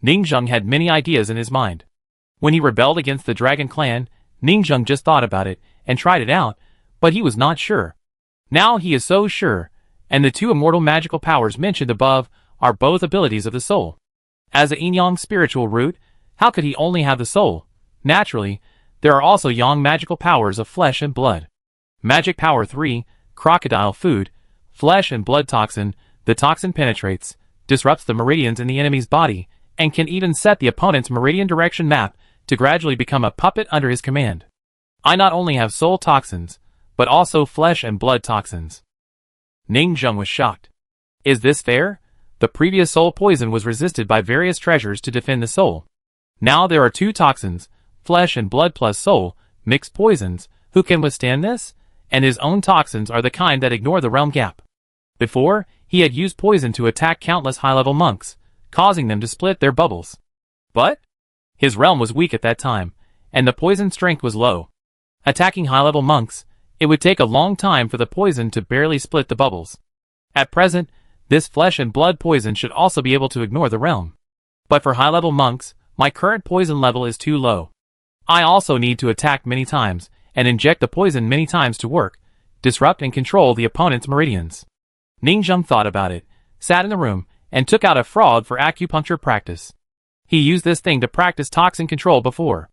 Ningzheng had many ideas in his mind. When he rebelled against the Dragon Clan, Ningzheng just thought about it and tried it out, but he was not sure. Now he is so sure, and the two immortal magical powers mentioned above are both abilities of the soul. As a yin-yang spiritual root, how could he only have the soul? Naturally, there are also yang magical powers of flesh and blood. Magic power 3, crocodile food, flesh and blood toxin. The toxin penetrates, disrupts the meridians in the enemy's body, and can even set the opponent's meridian direction map to gradually become a puppet under his command. I not only have soul toxins, but also flesh and blood toxins. Ningzheng was shocked. Is this fair? The previous soul poison was resisted by various treasures to defend the soul. Now there are two toxins, flesh and blood plus soul, mixed poisons. Who can withstand this? And his own toxins are the kind that ignore the realm gap. Before, he had used poison to attack countless high-level monks, causing them to split their bubbles. But his realm was weak at that time, and the poison strength was low. Attacking high-level monks, it would take a long time for the poison to barely split the bubbles. At present, this flesh and blood poison should also be able to ignore the realm. But for high-level monks, my current poison level is too low. I also need to attack many times, and inject the poison many times to work, disrupt and control the opponent's meridians. Ningzheng thought about it, sat in the room, and took out a frog for acupuncture practice. He used this thing to practice toxin control before.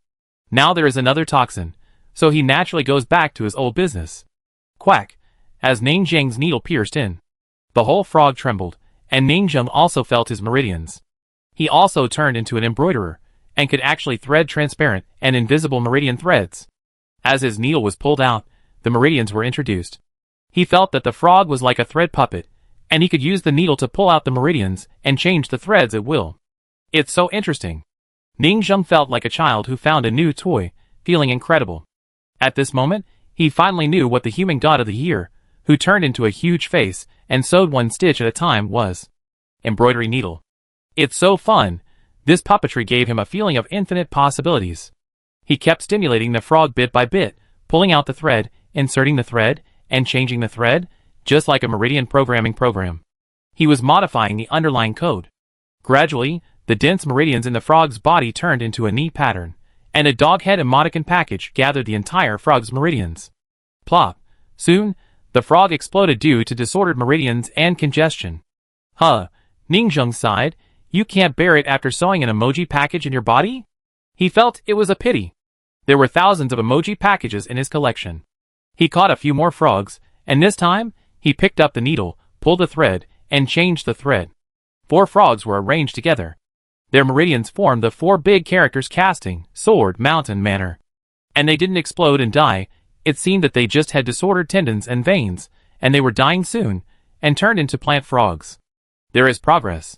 Now there is another toxin, so he naturally goes back to his old business. Quack, as Ningzheng's needle pierced in. The whole frog trembled, and Ningzheng also felt his meridians. He also turned into an embroiderer, and could actually thread transparent and invisible meridian threads. As his needle was pulled out, the meridians were introduced. He felt that the frog was like a thread puppet, and he could use the needle to pull out the meridians and change the threads at will. It's so interesting. Ningzheng felt like a child who found a new toy, feeling incredible. At this moment, he finally knew what the human god of the year, who turned into a huge face and sewed one stitch at a time, was. Embroidery needle. It's so fun. This puppetry gave him a feeling of infinite possibilities. He kept stimulating the frog bit by bit, pulling out the thread, inserting the thread, and changing the thread, just like a meridian programming program. He was modifying the underlying code. Gradually, the dense meridians in the frog's body turned into a neat pattern, and a dog-head emoticon package gathered the entire frog's meridians. Plop. Soon, the frog exploded due to disordered meridians and congestion. Huh. Ningzheng sighed. You can't bear it after sewing an emoji package in your body? He felt it was a pity. There were thousands of emoji packages in his collection. He caught a few more frogs, and this time, he picked up the needle, pulled the thread, and changed the thread. 4 frogs were arranged together. Their meridians formed the 4 big characters: casting, sword, mountain, manner. And they didn't explode and die. It seemed that they just had disordered tendons and veins, and they were dying soon, and turned into plant frogs. There is progress.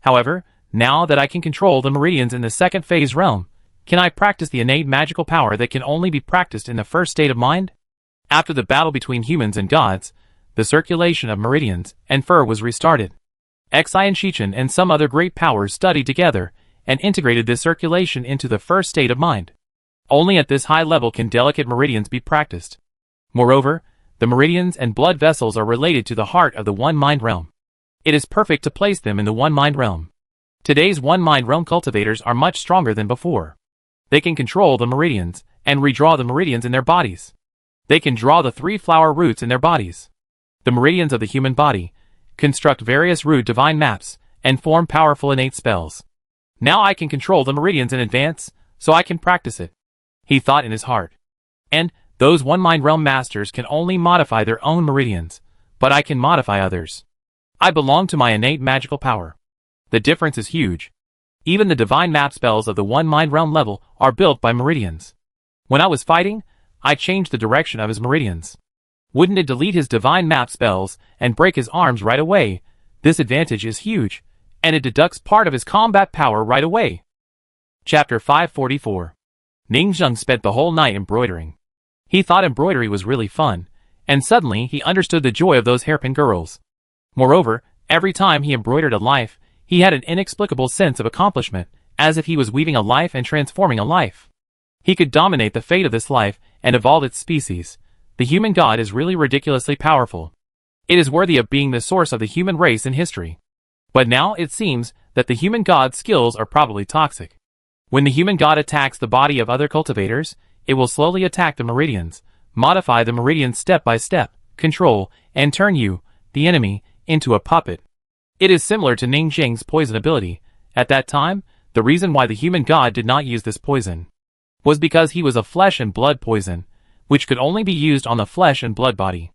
However, now that I can control the meridians in the second phase realm, can I practice the innate magical power that can only be practiced in the first state of mind? After the battle between humans and gods, the circulation of meridians and fur was restarted. Xi and Shichen and some other great powers studied together and integrated this circulation into the first state of mind. Only at this high level can delicate meridians be practiced. Moreover, the meridians and blood vessels are related to the heart of the One Mind realm. It is perfect to place them in the One Mind realm. Today's One Mind realm cultivators are much stronger than before. They can control the meridians and redraw the meridians in their bodies. They can draw the 3 flower roots in their bodies. The meridians of the human body construct various rude divine maps, and form powerful innate spells. Now I can control the meridians in advance, so I can practice it, he thought in his heart. And those One Mind Realm masters can only modify their own meridians, but I can modify others. I belong to my innate magical power. The difference is huge. Even the divine map spells of the One Mind Realm level are built by meridians. When I was fighting, I changed the direction of his meridians. Wouldn't it delete his divine map spells and break his arms right away? This advantage is huge, and it deducts part of his combat power right away. Chapter 544. Ningzheng spent the whole night embroidering. He thought embroidery was really fun, and suddenly he understood the joy of those hairpin girls. Moreover, every time he embroidered a life, he had an inexplicable sense of accomplishment, as if he was weaving a life and transforming a life. He could dominate the fate of this life and evolve its species. The human god is really ridiculously powerful. It is worthy of being the source of the human race in history. But now it seems that the human god's skills are probably toxic. When the human god attacks the body of other cultivators, it will slowly attack the meridians, modify the meridians step by step, control, and turn you, the enemy, into a puppet. It is similar to Ningzheng's poison ability. At that time, the reason why the human god did not use this poison was because he was a flesh and blood poison, which could only be used on the flesh and blood body.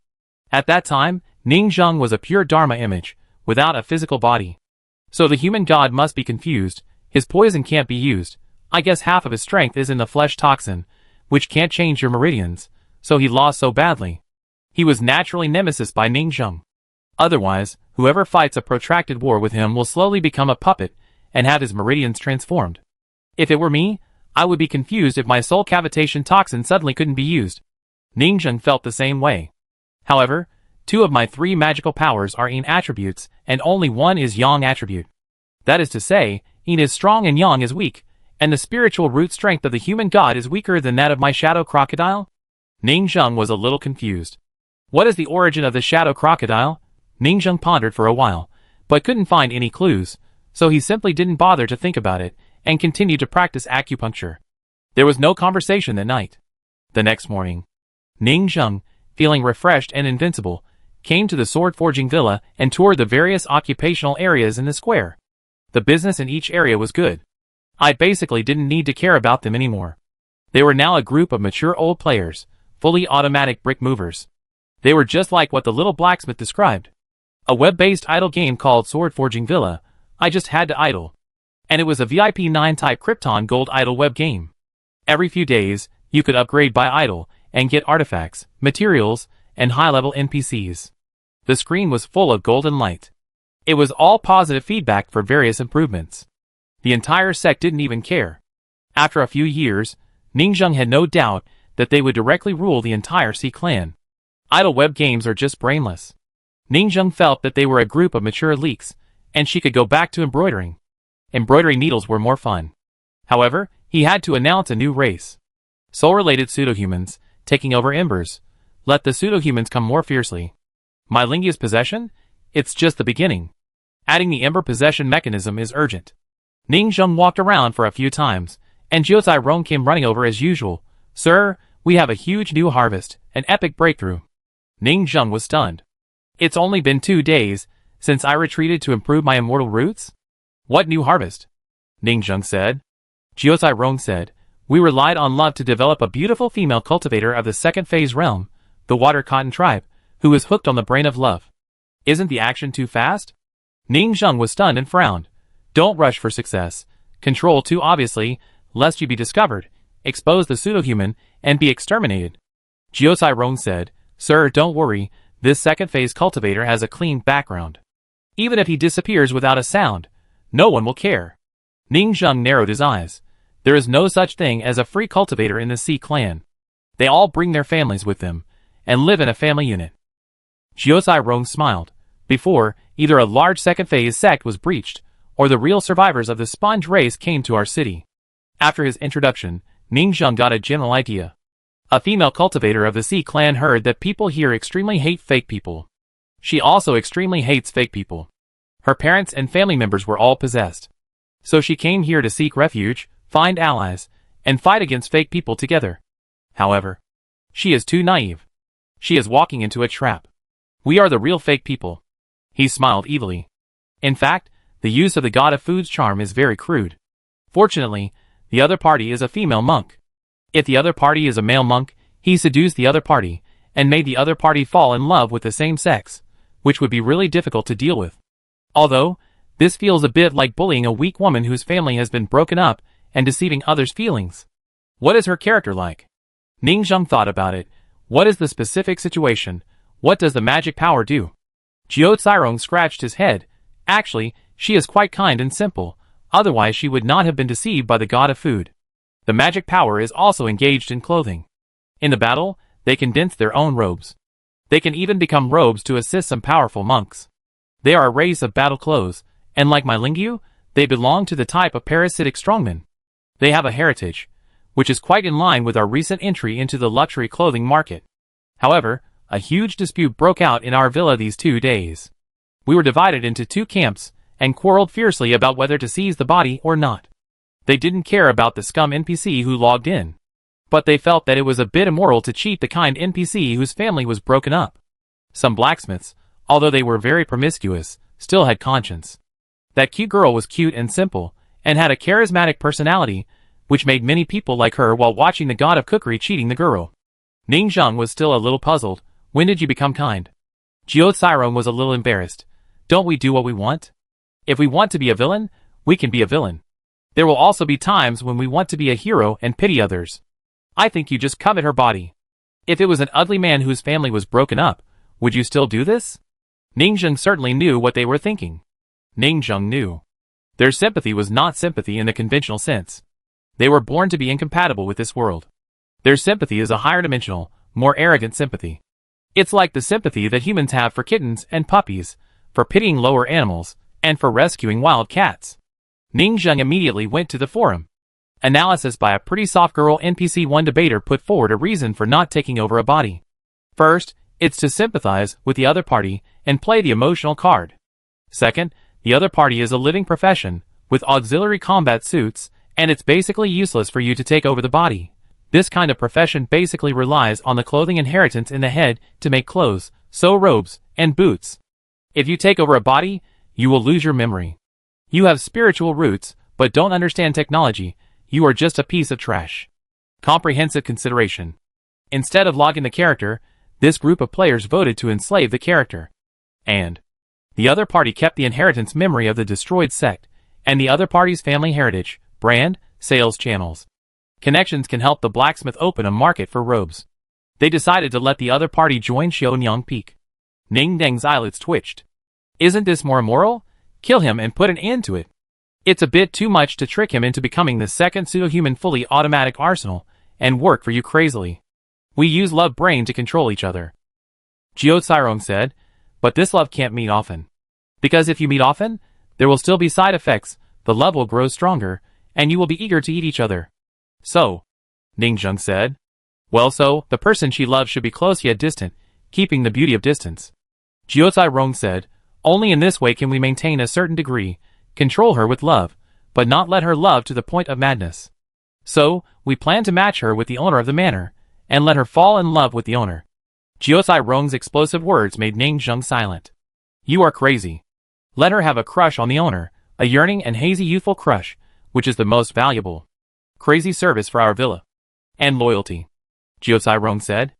At that time, Ningzheng was a pure Dharma image, without a physical body. So the human god must be confused. His poison can't be used. I guess half of his strength is in the flesh toxin, which can't change your meridians, so he lost so badly. He was naturally nemesis by Ningzheng. Otherwise, whoever fights a protracted war with him will slowly become a puppet and have his meridians transformed. If it were me, I would be confused if my soul cavitation toxin suddenly couldn't be used. Ningzheng felt the same way. However, 2 of my 3 magical powers are Yin attributes, and only 1 is Yang attribute. That is to say, Yin is strong and Yang is weak, and the spiritual root strength of the human god is weaker than that of my shadow crocodile? Ningzheng was a little confused. What is the origin of the shadow crocodile? Ningzheng pondered for a while, but couldn't find any clues, so he simply didn't bother to think about it, and continued to practice acupuncture. There was no conversation that night. The next morning, Ningzheng, feeling refreshed and invincible, came to the sword forging villa and toured the various occupational areas in the square. The business in each area was good. I basically didn't need to care about them anymore. They were now a group of mature old players, fully automatic brick movers. They were just like what the little blacksmith described. A web-based idle game called Sword Forging Villa. I just had to idle. And it was a VIP 9-type Krypton Gold idle web game. Every few days, you could upgrade by idle, and get artifacts, materials, and high-level NPCs. The screen was full of golden light. It was all positive feedback for various improvements. The entire sect didn't even care. After a few years, Ningzheng had no doubt that they would directly rule the entire Sea clan. Idle web games are just brainless. Ningzheng felt that they were a group of mature leaks, and she could go back to embroidering. Embroidery needles were more fun. However, he had to announce a new race. Soul-related pseudo-humans, taking over embers. Let the pseudo-humans come more fiercely. Mylingia's possession? It's just the beginning. Adding the ember possession mechanism is urgent. Ningzheng walked around for a few times, and Jiuzai Rong came running over as usual. Sir, we have a huge new harvest, an epic breakthrough. Ningzheng was stunned. It's only been 2 days since I retreated to improve my immortal roots? What new harvest? Ningzheng said. Jiuzai Rong said, we relied on love to develop a beautiful female cultivator of the second phase realm, the Water Cotton tribe, who is hooked on the brain of love. Isn't the action too fast? Ningzheng was stunned and frowned. Don't rush for success. Control too obviously, lest you be discovered, expose the pseudo-human, and be exterminated. Jiuzai Rong said, Sir, don't worry, this second phase cultivator has a clean background. Even if he disappears without a sound, no one will care. Ningzheng narrowed his eyes. There is no such thing as a free cultivator in the Sea clan. They all bring their families with them, and live in a family unit. Jiuzai Rong smiled. Before, either a large second phase sect was breached, or the real survivors of the sponge race came to our city. After his introduction, Ningzheng got a general idea. A female cultivator of the Sea clan heard that people here extremely hate fake people. She also extremely hates fake people. Her parents and family members were all possessed. So she came here to seek refuge, find allies, and fight against fake people together. However, she is too naive. She is walking into a trap. We are the real fake people. He smiled evilly. In fact, the use of the god of food's charm is very crude. Fortunately, the other party is a female monk. If the other party is a male monk, he seduced the other party, and made the other party fall in love with the same sex, which would be really difficult to deal with. Although, this feels a bit like bullying a weak woman whose family has been broken up and deceiving others' feelings. What is her character like? Ning Zheng thought about it. What is the specific situation? What does the magic power do? Jiao Cairong scratched his head. Actually, she is quite kind and simple, otherwise she would not have been deceived by the god of food. The magic power is also engaged in clothing. In the battle, they condense their own robes. They can even become robes to assist some powerful monks. They are a race of battle clothes, and like my Lingyu, they belong to the type of parasitic strongmen. They have a heritage, which is quite in line with our recent entry into the luxury clothing market. However, a huge dispute broke out in our villa these 2 days. We were divided into 2 camps, and quarreled fiercely about whether to seize the body or not. They didn't care about the scum NPC who logged in. But they felt that it was a bit immoral to cheat the kind NPC whose family was broken up. Some blacksmiths, although they were very promiscuous, still had conscience. That cute girl was cute and simple, and had a charismatic personality, which made many people like her while watching the god of cookery cheating the girl. Ning Zheng was still a little puzzled. When did you become kind? Jiao Cairong was a little embarrassed. Don't we do what we want? If we want to be a villain, we can be a villain. There will also be times when we want to be a hero and pity others. I think you just covet her body. If it was an ugly man whose family was broken up, would you still do this? Ning Zheng certainly knew what they were thinking. Ning Zheng knew. Their sympathy was not sympathy in the conventional sense. They were born to be incompatible with this world. Their sympathy is a higher dimensional, more arrogant sympathy. It's like the sympathy that humans have for kittens and puppies, for pitying lower animals, and for rescuing wild cats. Ning Zheng immediately went to the forum. Analysis by a pretty soft girl NPC. One debater put forward a reason for not taking over a body. First, it's to sympathize with the other party and play the emotional card. Second, the other party is a living profession, with auxiliary combat suits, and it's basically useless for you to take over the body. This kind of profession basically relies on the clothing inheritance in the head to make clothes, sew robes, and boots. If you take over a body, you will lose your memory. You have spiritual roots, but don't understand technology. You are just a piece of trash. Comprehensive consideration. Instead of logging the character, this group of players voted to enslave the character. And the other party kept the inheritance memory of the destroyed sect, and the other party's family heritage, brand, sales channels. Connections can help the blacksmith open a market for robes. They decided to let the other party join Xiaonyang Peak. Ning Deng's eyelids twitched. Isn't this more immoral? Kill him and put an end to it. It's a bit too much to trick him into becoming the second pseudo-human fully automatic arsenal, and work for you crazily. We use love brain to control each other. Jiao Cairong said, but this love can't meet often. Because if you meet often, there will still be side effects, the love will grow stronger, and you will be eager to eat each other. So, Ning Zheng said. Well, so, the person she loves should be close yet distant, keeping the beauty of distance. Jiao Cairong said, only in this way can we maintain a certain degree, control her with love, but not let her love to the point of madness. So, we plan to match her with the owner of the manor, and let her fall in love with the owner. Jiao Cairong's explosive words made Ning Zheng silent. You are crazy. Let her have a crush on the owner, a yearning and hazy youthful crush, which is the most valuable. Crazy service for our villa. And loyalty. Jiao Cairong said.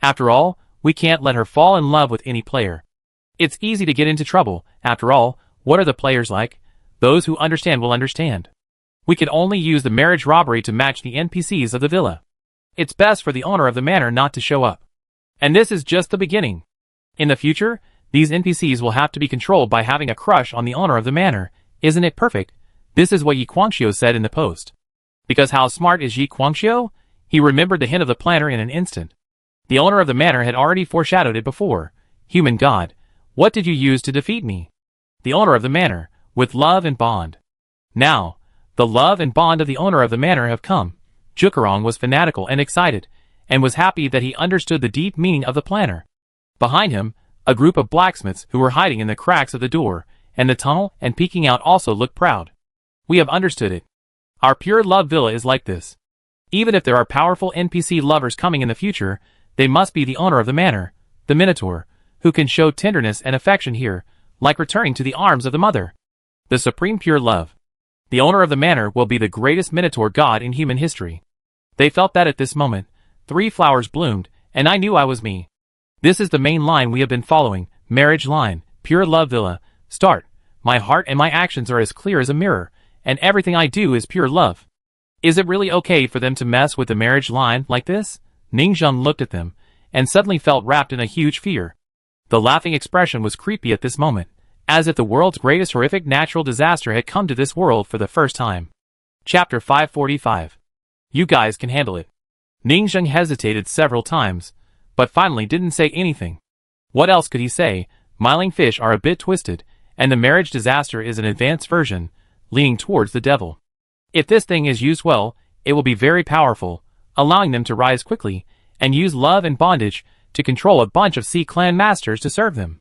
After all, we can't let her fall in love with any player. It's easy to get into trouble. After all, what are the players like? Those who understand will understand. We can only use the marriage robbery to match the NPCs of the villa. It's best for the owner of the manor not to show up. And this is just the beginning. In the future, these NPCs will have to be controlled by having a crush on the owner of the manor. Isn't it perfect? This is what Yi Guangxiu said in the post. Because how smart is Yi Guangxiu? He remembered the hint of the planner in an instant. The owner of the manor had already foreshadowed it before. Human god, what did you use to defeat me? The owner of the manor, with love and bond. Now, the love and bond of the owner of the manor have come. Jukarong was fanatical and excited, and was happy that he understood the deep meaning of the planner. Behind him, a group of blacksmiths who were hiding in the cracks of the door, and the tunnel and peeking out also looked proud. We have understood it. Our pure love villa is like this. Even if there are powerful NPC lovers coming in the future, they must be the owner of the manor, the Minotaur, who can show tenderness and affection here, like returning to the arms of the mother. The supreme pure love. The owner of the manor will be the greatest minotaur god in human history. They felt that at this moment, 3 flowers bloomed, and I knew I was me. This is the main line we have been following, marriage line, pure love villa, start. My heart and my actions are as clear as a mirror, and everything I do is pure love. Is it really okay for them to mess with the marriage line like this? Ningzheng looked at them, and suddenly felt wrapped in a huge fear. The laughing expression was creepy at this moment, as if the world's greatest horrific natural disaster had come to this world for the first time. Chapter 545. You guys can handle it. Ningzheng hesitated several times, but finally didn't say anything. What else could he say? Smiling fish are a bit twisted, and the marriage disaster is an advanced version, leaning towards the devil. If this thing is used well, it will be very powerful, allowing them to rise quickly, and use love and bondage to control a bunch of Sea Clan masters to serve them.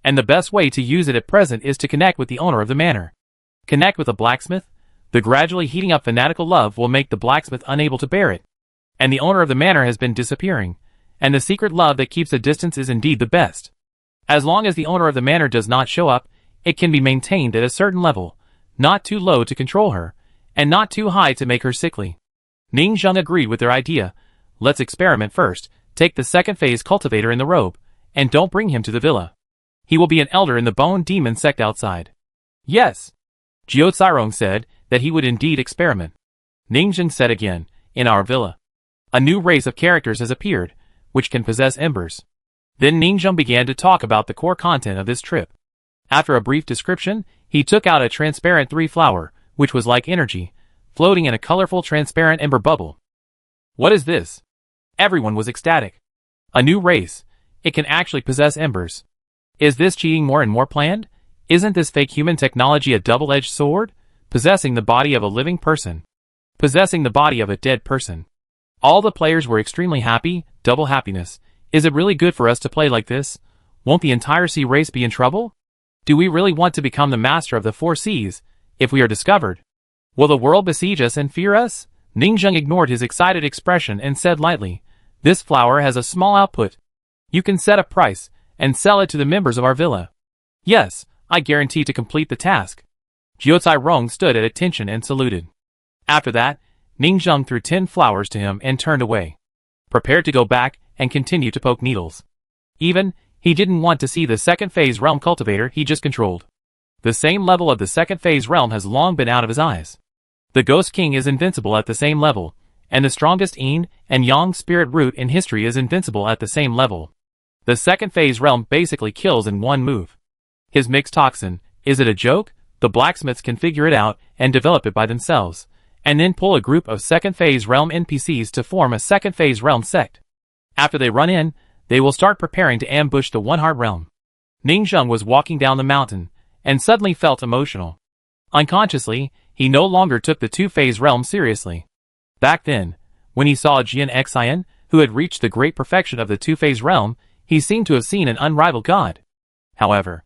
And the best way to use it at present is to connect with the owner of the manor. Connect with a blacksmith? The gradually heating up fanatical love will make the blacksmith unable to bear it. And the owner of the manor has been disappearing, and the secret love that keeps a distance is indeed the best. As long as the owner of the manor does not show up, it can be maintained at a certain level, not too low to control her, and not too high to make her sickly. Ningzheng agreed with their idea. Let's experiment first. Take the second phase cultivator in the robe, and don't bring him to the villa. He will be an elder in the Bone Demon sect outside. Yes. Jiao Cairong said that he would indeed experiment. Ningzheng said again, in our villa. A new race of characters has appeared, which can possess embers. Then Ningzheng began to talk about the core content of this trip. After a brief description, he took out a transparent 3-flower, which was like energy, floating in a colorful transparent ember bubble. What is this? Everyone was ecstatic. A new race. It can actually possess embers. Is this cheating more and more planned? Isn't this fake human technology a double-edged sword? Possessing the body of a living person. Possessing the body of a dead person. All the players were extremely happy, double happiness. Is it really good for us to play like this? Won't the entire sea race be in trouble? Do we really want to become the master of the 4 seas, if we are discovered? Will the world besiege us and fear us? Ningzheng ignored his excited expression and said lightly, this flower has a small output. You can set a price, and sell it to the members of our villa. Yes, I guarantee to complete the task. Jiao Cairong stood at attention and saluted. After that, Ningzheng threw 10 flowers to him and turned away. Prepared to go back and continue to poke needles. Even, he didn't want to see the second phase realm cultivator he just controlled. The same level of the second phase realm has long been out of his eyes. The Ghost King is invincible at the same level, and the strongest Yin and Yang spirit root in history is invincible at the same level. The second phase realm basically kills in one move. His mixed toxin, is it a joke? The blacksmiths can figure it out and develop it by themselves, and then pull a group of second phase realm NPCs to form a second phase realm sect. After they run in, they will start preparing to ambush the One Heart realm. Ningzheng was walking down the mountain, and suddenly felt emotional. Unconsciously, he no longer took the 2-phase realm seriously. Back then, when he saw Jian Xian, who had reached the great perfection of the 2-phase realm, he seemed to have seen an unrivaled god. However,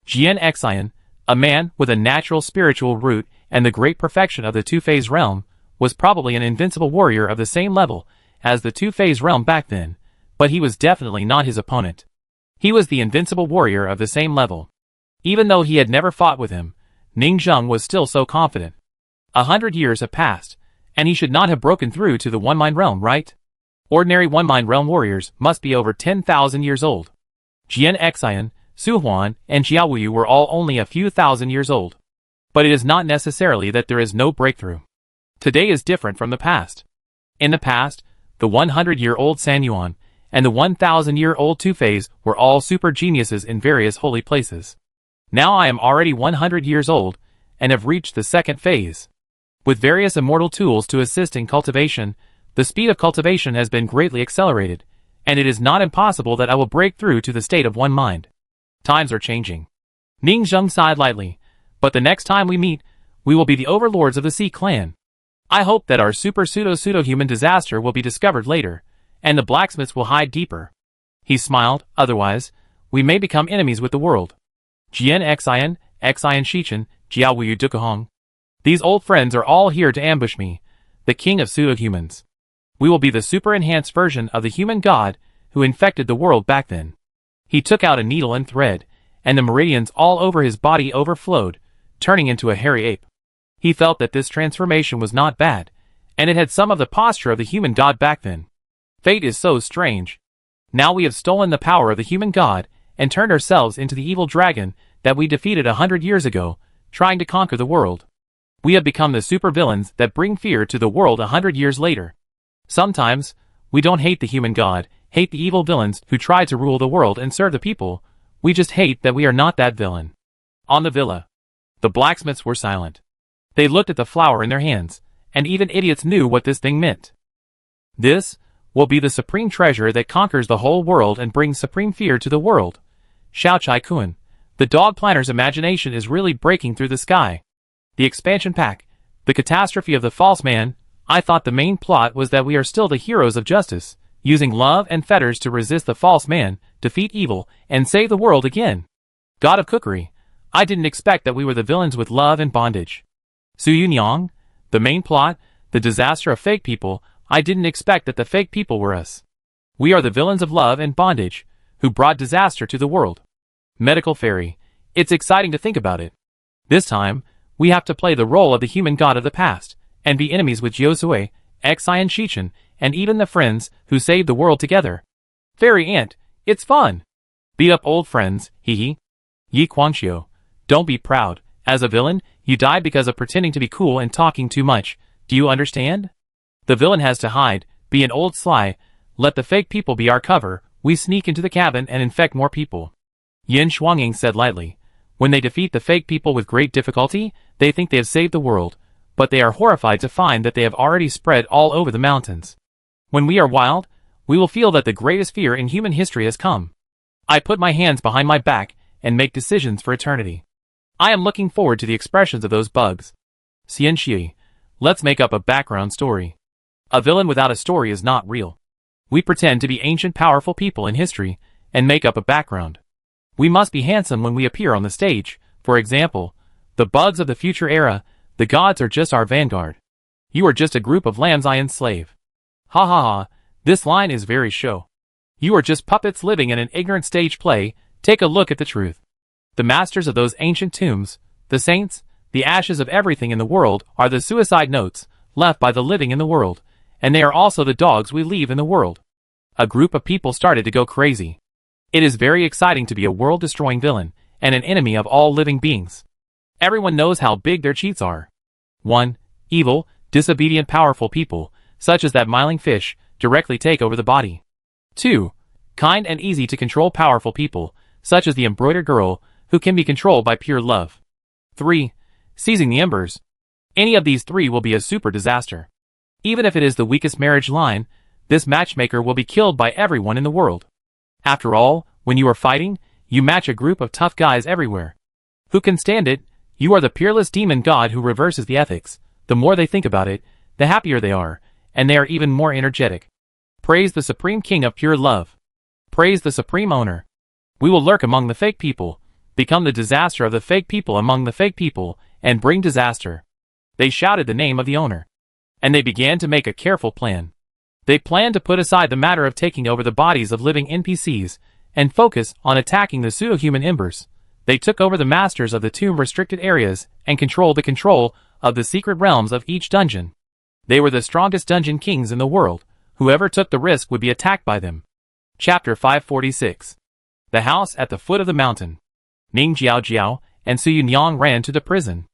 Jian Xian, a man with a natural spiritual root and the great perfection of the 2-phase realm, was probably an invincible warrior of the same level as the 2-phase realm back then, but he was definitely not his opponent. He was the invincible warrior of the same level. Even though he had never fought with him, Ningzheng was still so confident. 100 years have passed, and he should not have broken through to the One Mind realm, right? Ordinary One Mind realm warriors must be over 10,000 years old. Jian Xian, Su Huan, and Jiao Wuyu were all only a few thousand years old. But it is not necessarily that there is no breakthrough. Today is different from the past. In the past, the 100-year-old San Yuan and the 1,000-year-old 2-phase were all super geniuses in various holy places. Now I am already 100 years old and have reached the second phase. With various immortal tools to assist in cultivation, the speed of cultivation has been greatly accelerated, and it is not impossible that I will break through to the state of one mind. Times are changing. Ningzheng sighed lightly, but the next time we meet, we will be the overlords of the Sea Clan. I hope that our super pseudo-human disaster will be discovered later, and the blacksmiths will hide deeper. He smiled, otherwise, we may become enemies with the world. Jian Xian, Xian Shichen, Jiao Wuyu Dukuhong. These old friends are all here to ambush me, the king of pseudo-humans. We will be the super-enhanced version of the human god who infected the world back then. He took out a needle and thread, and the meridians all over his body overflowed, turning into a hairy ape. He felt that this transformation was not bad, and it had some of the posture of the human god back then. Fate is so strange. Now we have stolen the power of the human god, and turned ourselves into the evil dragon that we defeated 100 years ago, trying to conquer the world. We have become the supervillains that bring fear to the world 100 years later. Sometimes, we don't hate the human god, hate the evil villains who try to rule the world and serve the people. We just hate that we are not that villain. On the villa, the blacksmiths were silent. They looked at the flower in their hands, and even idiots knew what this thing meant. This will be the supreme treasure that conquers the whole world and brings supreme fear to the world. Xiao Chai Kun. The dog planner's imagination is really breaking through the sky. The expansion pack. The catastrophe of the false man. I thought the main plot was that we are still the heroes of justice, using love and fetters to resist the false man, defeat evil, and save the world again. God of cookery. I didn't expect that we were the villains with love and bondage. Su Yunyang. The main plot. The disaster of fake people. I didn't expect that the fake people were us. We are the villains of love and bondage, who brought disaster to the world. Medical fairy. It's exciting to think about it. This time, we have to play the role of the human god of the past, and be enemies with Josue, Xi and Shichen, and even the friends who saved the world together. Fairy Aunt, it's fun. Beat up old friends, hee hee. Yi Guangxiu. Don't be proud. As a villain, you died because of pretending to be cool and talking too much. Do you understand? The villain has to hide, be an old sly. Let the fake people be our cover. We sneak into the cabin and infect more people. Yin Shuangying said lightly. When they defeat the fake people with great difficulty, they think they have saved the world, but they are horrified to find that they have already spread all over the mountains. When we are wild, we will feel that the greatest fear in human history has come. I put my hands behind my back and make decisions for eternity. I am looking forward to the expressions of those bugs. Xian Shi. Let's make up a background story. A villain without a story is not real. We pretend to be ancient powerful people in history, and make up a background. We must be handsome when we appear on the stage. For example, the bugs of the future era, the gods are just our vanguard. You are just a group of lambs I enslave. Ha ha ha, this line is very show. You are just puppets living in an ignorant stage play. Take a look at the truth. The masters of those ancient tombs, the saints, the ashes of everything in the world are the suicide notes left by the living in the world, and they are also the dogs we leave in the world. A group of people started to go crazy. It is very exciting to be a world-destroying villain, and an enemy of all living beings. Everyone knows how big their cheats are. 1. Evil, disobedient powerful people, such as that miling fish, directly take over the body. 2. Kind and easy to control powerful people, such as the embroidered girl, who can be controlled by pure love. 3. Seizing the embers. Any of these three will be a super disaster. Even if it is the weakest marriage line, this matchmaker will be killed by everyone in the world. After all, when you are fighting, you match a group of tough guys everywhere. Who can stand it? You are the peerless demon god who reverses the ethics. The more they think about it, the happier they are, and they are even more energetic. Praise the supreme king of pure love. Praise the supreme owner. We will lurk among the fake people, become the disaster of the fake people among the fake people, and bring disaster. They shouted the name of the owner. And they began to make a careful plan. They planned to put aside the matter of taking over the bodies of living NPCs, and focus on attacking the pseudo-human embers. They took over the masters of the tomb-restricted areas, and controlled the control of the secret realms of each dungeon. They were the strongest dungeon kings in the world. Whoever took the risk would be attacked by them. Chapter 546. The house at the foot of the mountain. Ning Jiao and Su Yunyang ran to the prison.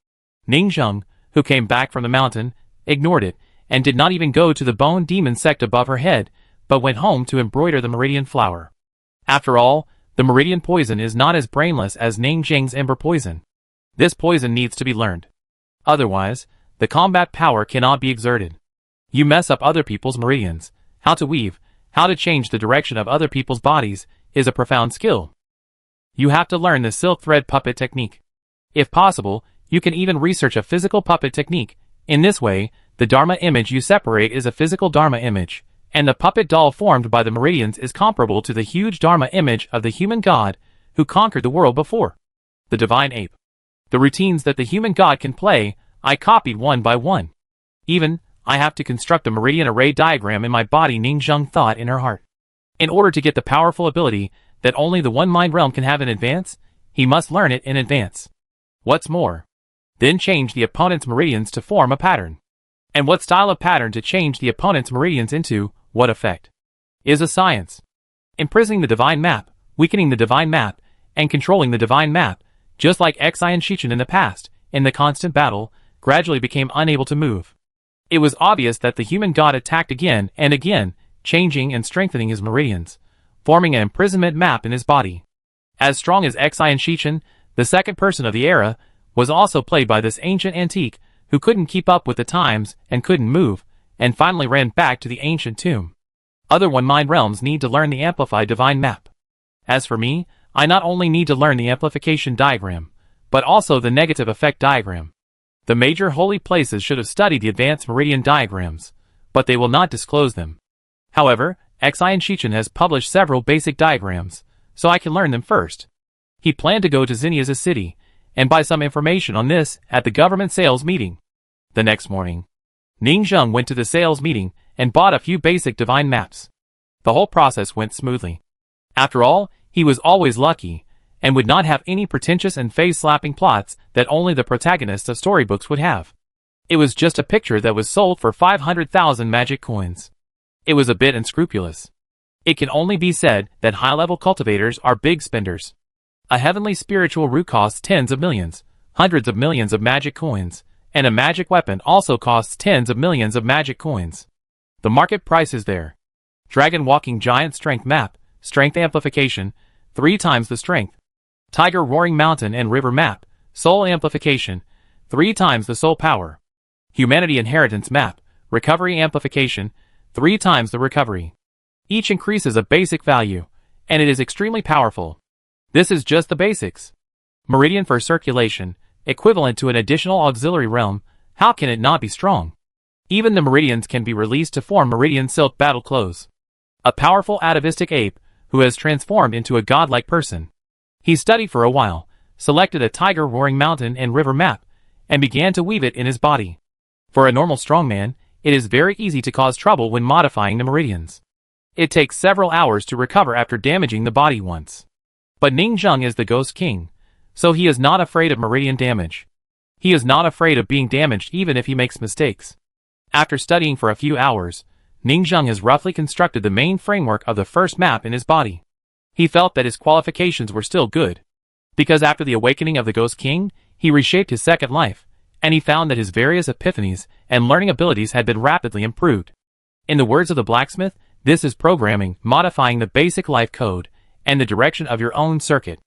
Ning Zheng, who came back from the mountain, ignored it, and did not even go to the bone demon sect above her head, but went home to embroider the meridian flower. After all, the meridian poison is not as brainless as Ning Zheng's ember poison. This poison needs to be learned. Otherwise, the combat power cannot be exerted. You mess up other people's meridians. How to weave, how to change the direction of other people's bodies, is a profound skill. You have to learn the silk thread puppet technique. If possible, you can even research a physical puppet technique. In this way, the Dharma image you separate is a physical Dharma image, and the puppet doll formed by the meridians is comparable to the huge Dharma image of the human god who conquered the world before. The divine ape. The routines that the human god can play, I copied one by one. Even, I have to construct a meridian array diagram in my body, Ning Zheng thought in her heart. In order to get the powerful ability that only the one mind realm can have in advance, he must learn it in advance. What's more, then change the opponent's meridians to form a pattern. And what style of pattern to change the opponent's meridians into, what effect, is a science. Imprisoning the divine map, weakening the divine map, and controlling the divine map, just like Xi and Shichen in the past, in the constant battle, gradually became unable to move. It was obvious that the human god attacked again and again, changing and strengthening his meridians, forming an imprisonment map in his body. As strong as Xi and Shichen, the second person of the era, was also played by this ancient antique, who couldn't keep up with the times and couldn't move, and finally ran back to the ancient tomb. Other one-mind realms need to learn the amplified divine map. As for me, I not only need to learn the amplification diagram, but also the negative effect diagram. The major holy places should have studied the advanced meridian diagrams, but they will not disclose them. However, Xi and Shichen has published several basic diagrams, so I can learn them first. He planned to go to Xenia's city, and buy some information on this at the government sales meeting. The next morning, Ning Zheng went to the sales meeting and bought a few basic divine maps. The whole process went smoothly. After all, he was always lucky, and would not have any pretentious and face-slapping plots that only the protagonists of storybooks would have. It was just a picture that was sold for 500,000 magic coins. It was a bit unscrupulous. It can only be said that high-level cultivators are big spenders. A heavenly spiritual root costs tens of millions, hundreds of millions of magic coins, and a magic weapon also costs tens of millions of magic coins. The market price is there. Dragon walking giant strength map, strength amplification, 3 times the strength. Tiger roaring mountain and river map, soul amplification, 3 times the soul power. Humanity inheritance map, recovery amplification, 3 times the recovery. Each increases a basic value, and it is extremely powerful. This is just the basics. Meridian for circulation, equivalent to an additional auxiliary realm, how can it not be strong? Even the meridians can be released to form meridian silk battle clothes. A powerful atavistic ape, who has transformed into a godlike person. He studied for a while, selected a tiger roaring mountain and river map, and began to weave it in his body. For a normal strongman, it is very easy to cause trouble when modifying the meridians. It takes several hours to recover after damaging the body once. But Ning Zheng is the Ghost King, so he is not afraid of meridian damage. He is not afraid of being damaged even if he makes mistakes. After studying for a few hours, Ning Zheng has roughly constructed the main framework of the first map in his body. He felt that his qualifications were still good. Because after the awakening of the Ghost King, he reshaped his second life, and he found that his various epiphanies and learning abilities had been rapidly improved. In the words of the blacksmith, this is programming, modifying the basic life code, and the direction of your own circuit.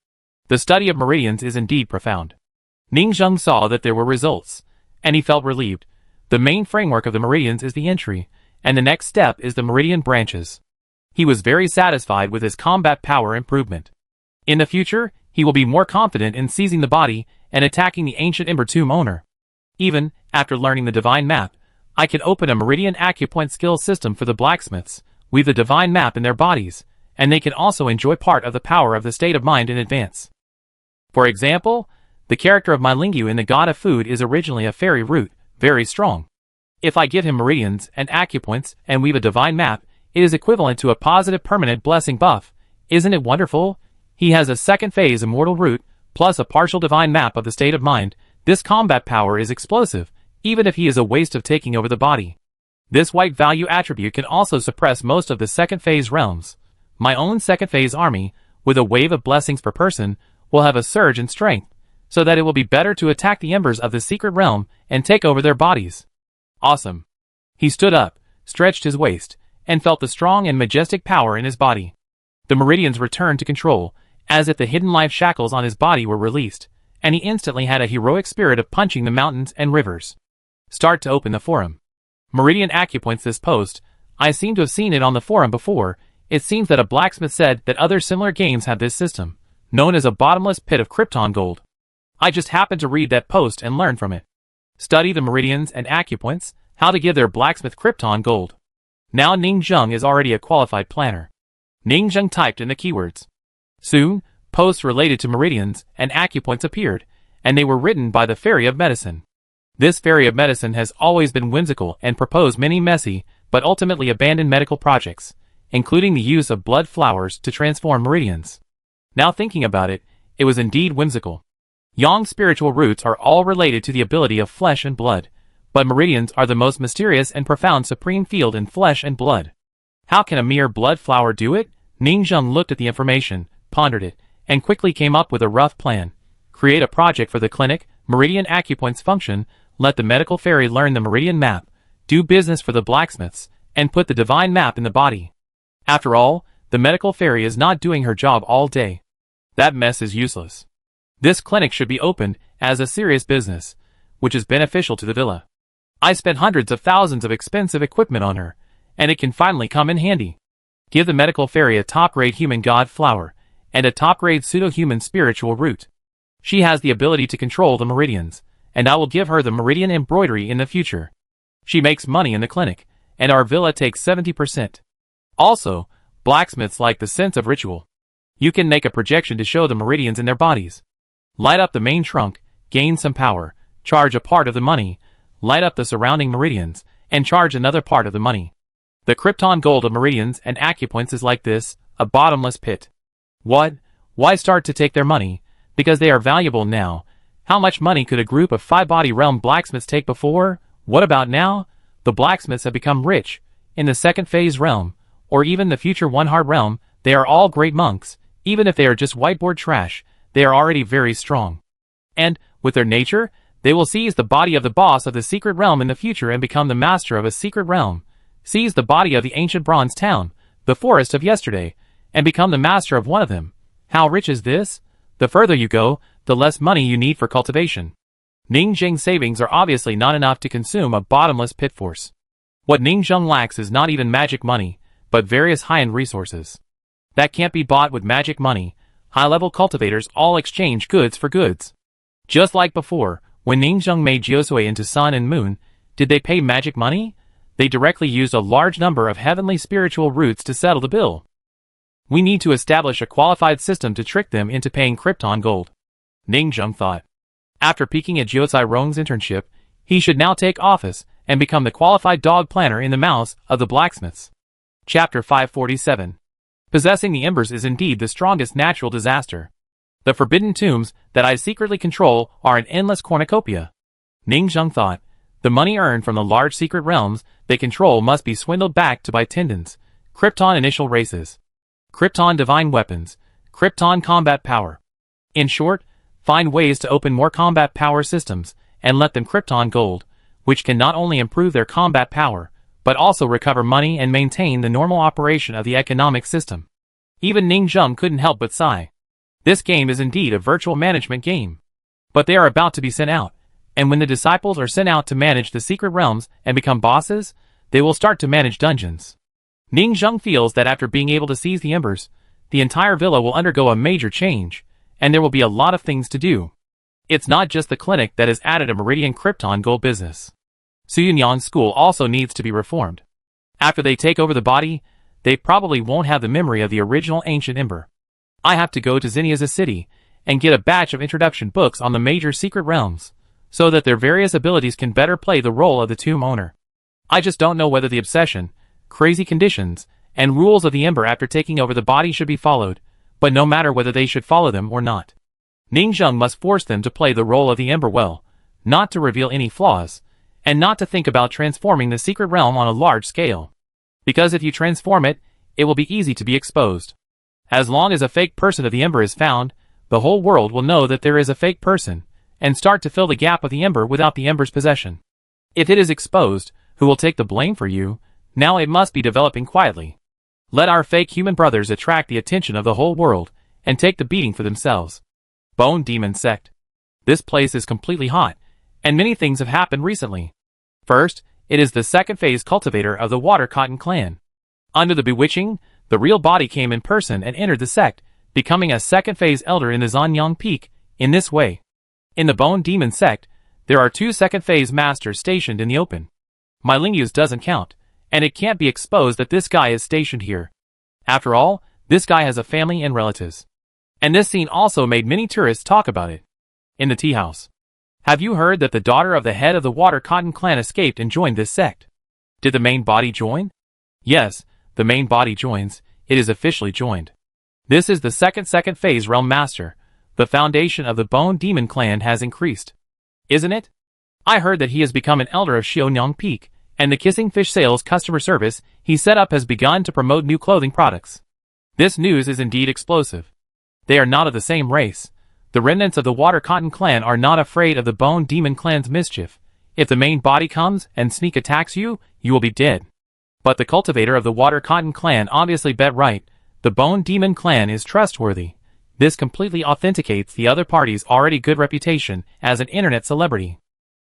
The study of meridians is indeed profound. Ning Zheng saw that there were results, and he felt relieved. The main framework of the meridians is the entry, and the next step is the meridian branches. He was very satisfied with his combat power improvement. In the future, he will be more confident in seizing the body and attacking the ancient Ember Tomb owner. Even after learning the divine map, I can open a meridian acupoint skill system for the blacksmiths, weave the divine map in their bodies, and they can also enjoy part of the power of the state of mind in advance. For example, the character of my Lingyu in the God of Food is originally a fairy root, very strong. If I give him meridians and acupoints and weave a divine map, it is equivalent to a positive permanent blessing buff. Isn't it wonderful? He has a second phase immortal root, plus a partial divine map of the state of mind. This combat power is explosive, even if he is a waste of taking over the body. This white value attribute can also suppress most of the second phase realms. My own second phase army, with a wave of blessings per person, will have a surge in strength, so that it will be better to attack the embers of the secret realm and take over their bodies. Awesome. He stood up, stretched his waist, and felt the strong and majestic power in his body. The meridians returned to control, as if the hidden life shackles on his body were released, and he instantly had a heroic spirit of punching the mountains and rivers. Start to open the forum. Meridian acupoints this post. I seem to have seen it on the forum before. It seems that a blacksmith said that other similar games have this system, known as a bottomless pit of Krypton gold. I just happened to read that post and learn from it. Study the meridians and acupoints, how to give their blacksmith Krypton gold. Now Ning Zheng is already a qualified planner. Ning Zheng typed in the keywords. Soon, posts related to meridians and acupoints appeared, and they were written by the Fairy of Medicine. This Fairy of Medicine has always been whimsical and proposed many messy, but ultimately abandoned medical projects, including the use of blood flowers to transform meridians. Now thinking about it, It was indeed whimsical. Yang's spiritual roots are all related to the ability of flesh and blood, but meridians are the most mysterious and profound supreme field in flesh and blood. How can a mere blood flower do it? Ningzheng looked at the information, pondered it, and quickly came up with a rough plan. Create a project for the clinic, meridian acupoints function, let the medical fairy learn the meridian map, do business for the blacksmiths, and put the divine map in the body. After all, the medical fairy is not doing her job all day. That mess is useless. This clinic should be opened as a serious business, which is beneficial to the villa. I spent hundreds of thousands of expensive equipment on her, and it can finally come in handy. Give the medical fairy a top-grade human god flower, and a top-grade pseudo-human spiritual root. She has the ability to control the meridians, and I will give her the meridian embroidery in the future. She makes money in the clinic, and our villa takes 70%. Also, blacksmiths like the sense of ritual. You can make a projection to show the meridians in their bodies. Light up the main trunk, gain some power, charge a part of the money, light up the surrounding meridians, and charge another part of the money. The Krypton gold of meridians and acupoints is like this, a bottomless pit. What? Why start to take their money? Because they are valuable now. How much money could a group of 5-body realm blacksmiths take before? What about now? The blacksmiths have become rich. In the second phase realm, or even the future one-heart realm, they are all great monks. Even if they are just whiteboard trash, they are already very strong. And, with their nature, they will seize the body of the boss of the secret realm in the future and become the master of a secret realm. Seize the body of the ancient bronze town, the forest of yesterday, and become the master of one of them. How rich is this? The further you go, the less money you need for cultivation. Ningzheng's savings are obviously not enough to consume a bottomless pit force. What Ningzheng lacks is not even magic money, but various high-end resources. That can't be bought with magic money. High-level cultivators all exchange goods for goods. Just like before, when Ningzheng made Jiusui into sun and moon, did they pay magic money? They directly used a large number of heavenly spiritual roots to settle the bill. We need to establish a qualified system to trick them into paying Krypton gold. Ningzheng thought. After peeking at Jiusai Rong's internship, he should now take office and become the qualified dog planner in the mouths of the blacksmiths. Chapter 547. Possessing the embers is indeed the strongest natural disaster. The forbidden tombs that I secretly control are an endless cornucopia. Ningzheng thought. The money earned from the large secret realms they control must be swindled back to buy tendons, Krypton initial races, Krypton divine weapons, Krypton combat power. In short, find ways to open more combat power systems and let them Krypton gold, which can not only improve their combat power, but also recover money and maintain the normal operation of the economic system. Even Ningzheng couldn't help but sigh. This game is indeed a virtual management game. But they are about to be sent out, and when the disciples are sent out to manage the secret realms and become bosses, they will start to manage dungeons. Ningzheng feels that after being able to seize the embers, the entire villa will undergo a major change, and there will be a lot of things to do. It's not just the clinic that has added a Meridian Krypton gold business. Suyunyan's school also needs to be reformed. After they take over the body, they probably won't have the memory of the original ancient ember. I have to go to Zinnia's city and get a batch of introduction books on the major secret realms, so that their various abilities can better play the role of the tomb owner. I just don't know whether the obsession, crazy conditions, and rules of the ember after taking over the body should be followed, but no matter whether they should follow them or not. Ningzheng must force them to play the role of the ember well, not to reveal any flaws, and not to think about transforming the secret realm on a large scale. Because if you transform it, it will be easy to be exposed. As long as a fake person of the ember is found, the whole world will know that there is a fake person, and start to fill the gap of the ember without the ember's possession. If it is exposed, who will take the blame for you? Now it must be developing quietly. Let our fake human brothers attract the attention of the whole world, and take the beating for themselves. Bone Demon Sect. This place is completely hot, and many things have happened recently. First, it is the second phase cultivator of the Water Cotton clan. Under the bewitching, the real body came in person and entered the sect, becoming a second phase elder in the Zanyang Peak, in this way. In the Bone Demon Sect, there are 2 second phase masters stationed in the open. My Lingyu's doesn't count, and it can't be exposed that this guy is stationed here. After all, this guy has a family and relatives. And this scene also made many tourists talk about it. In the tea house. Have you heard that the daughter of the head of the Water Cotton clan escaped and joined this sect? Did the main body join? Yes, the main body joins. It is officially joined. This is the second phase realm master, The foundation of the Bone Demon clan has increased. Isn't it? I heard that he has become an elder of Xiaonyang Peak, and the Kissing Fish sales customer service he set up has begun to promote new clothing products. This news is indeed explosive. They are not of the same race. The remnants of the Water Cotton clan are not afraid of the Bone Demon clan's mischief. If the main body comes and sneak attacks you, you will be dead. But the cultivator of the Water Cotton clan obviously bet right. The Bone Demon clan is trustworthy. This completely authenticates the other party's already good reputation as an internet celebrity.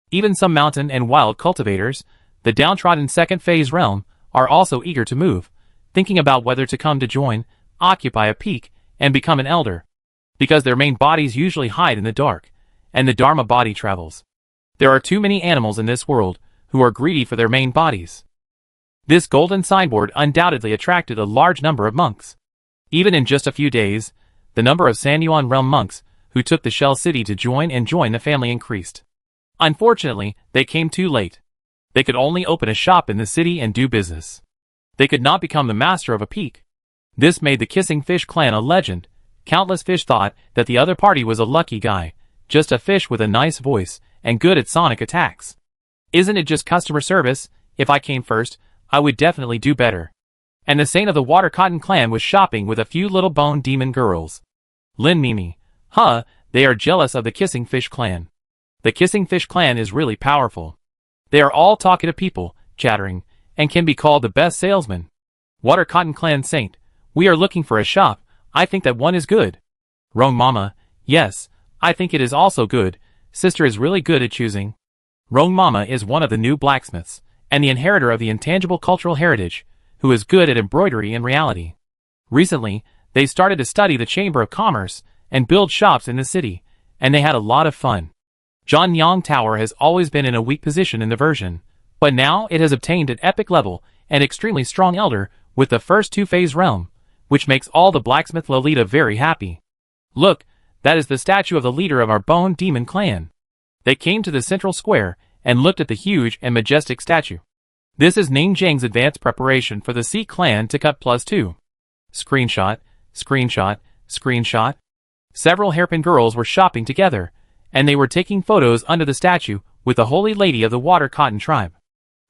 Even some mountain and wild cultivators, the downtrodden second phase realm, are also eager to move, thinking about whether to come to join, occupy a peak, and become an elder. Because their main bodies usually hide in the dark, and the Dharma body travels. There are too many animals in this world who are greedy for their main bodies. This golden signboard undoubtedly attracted a large number of monks. Even in just a few days, the number of Sanyuan realm monks who took the Shell City to join the family increased. Unfortunately, they came too late. They could only open a shop in the city and do business. They could not become the master of a peak. This made the Kissing Fish clan a legend. Countless fish thought that the other party was a lucky guy, just a fish with a nice voice and good at sonic attacks. Isn't it just customer service? If I came first, I would definitely do better. And the saint of the Water Cotton clan was shopping with a few little Bone Demon girls. Lin Mimi. They are jealous of the Kissing Fish clan. The Kissing Fish clan is really powerful. They are all talkative people, chattering, and can be called the best salesmen. Water Cotton clan saint. We are looking for a shop. I think that one is good. Rong Mama. Yes, I think it is also good. Sister is really good at choosing. Rong Mama is one of the new blacksmiths, and the inheritor of the intangible cultural heritage, who is good at embroidery in reality. Recently, they started to study the Chamber of Commerce and build shops in the city, and they had a lot of fun. Zhanyang Tower has always been in a weak position in the version, but now it has obtained an epic level and extremely strong elder with the first two-phase realm, which makes all the blacksmith Lolita very happy. Look, that is the statue of the leader of our Bone Demon clan. They came to the central square and looked at the huge and majestic statue. This is Ning Zhang's advanced preparation for the C clan to cut +2. Screenshot, screenshot, screenshot. Several hairpin girls were shopping together, and they were taking photos under the statue with the holy lady of the Water Cotton tribe.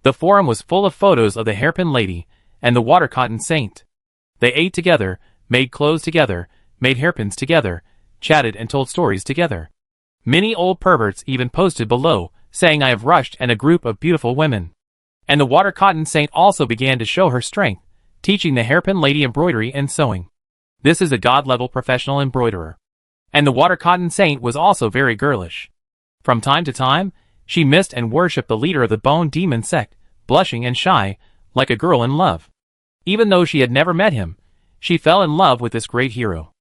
The forum was full of photos of the hairpin lady and the Water Cotton saint. They ate together, made clothes together, made hairpins together, chatted and told stories together. Many old perverts even posted below, saying I have rushed and a group of beautiful women. And the Water Cotton saint also began to show her strength, teaching the hairpin lady embroidery and sewing. This is a god-level professional embroiderer. And the Water Cotton saint was also very girlish. From time to time, she missed and worshipped the leader of the Bone Demon sect, blushing and shy, like a girl in love. Even though she had never met him, she fell in love with this great hero.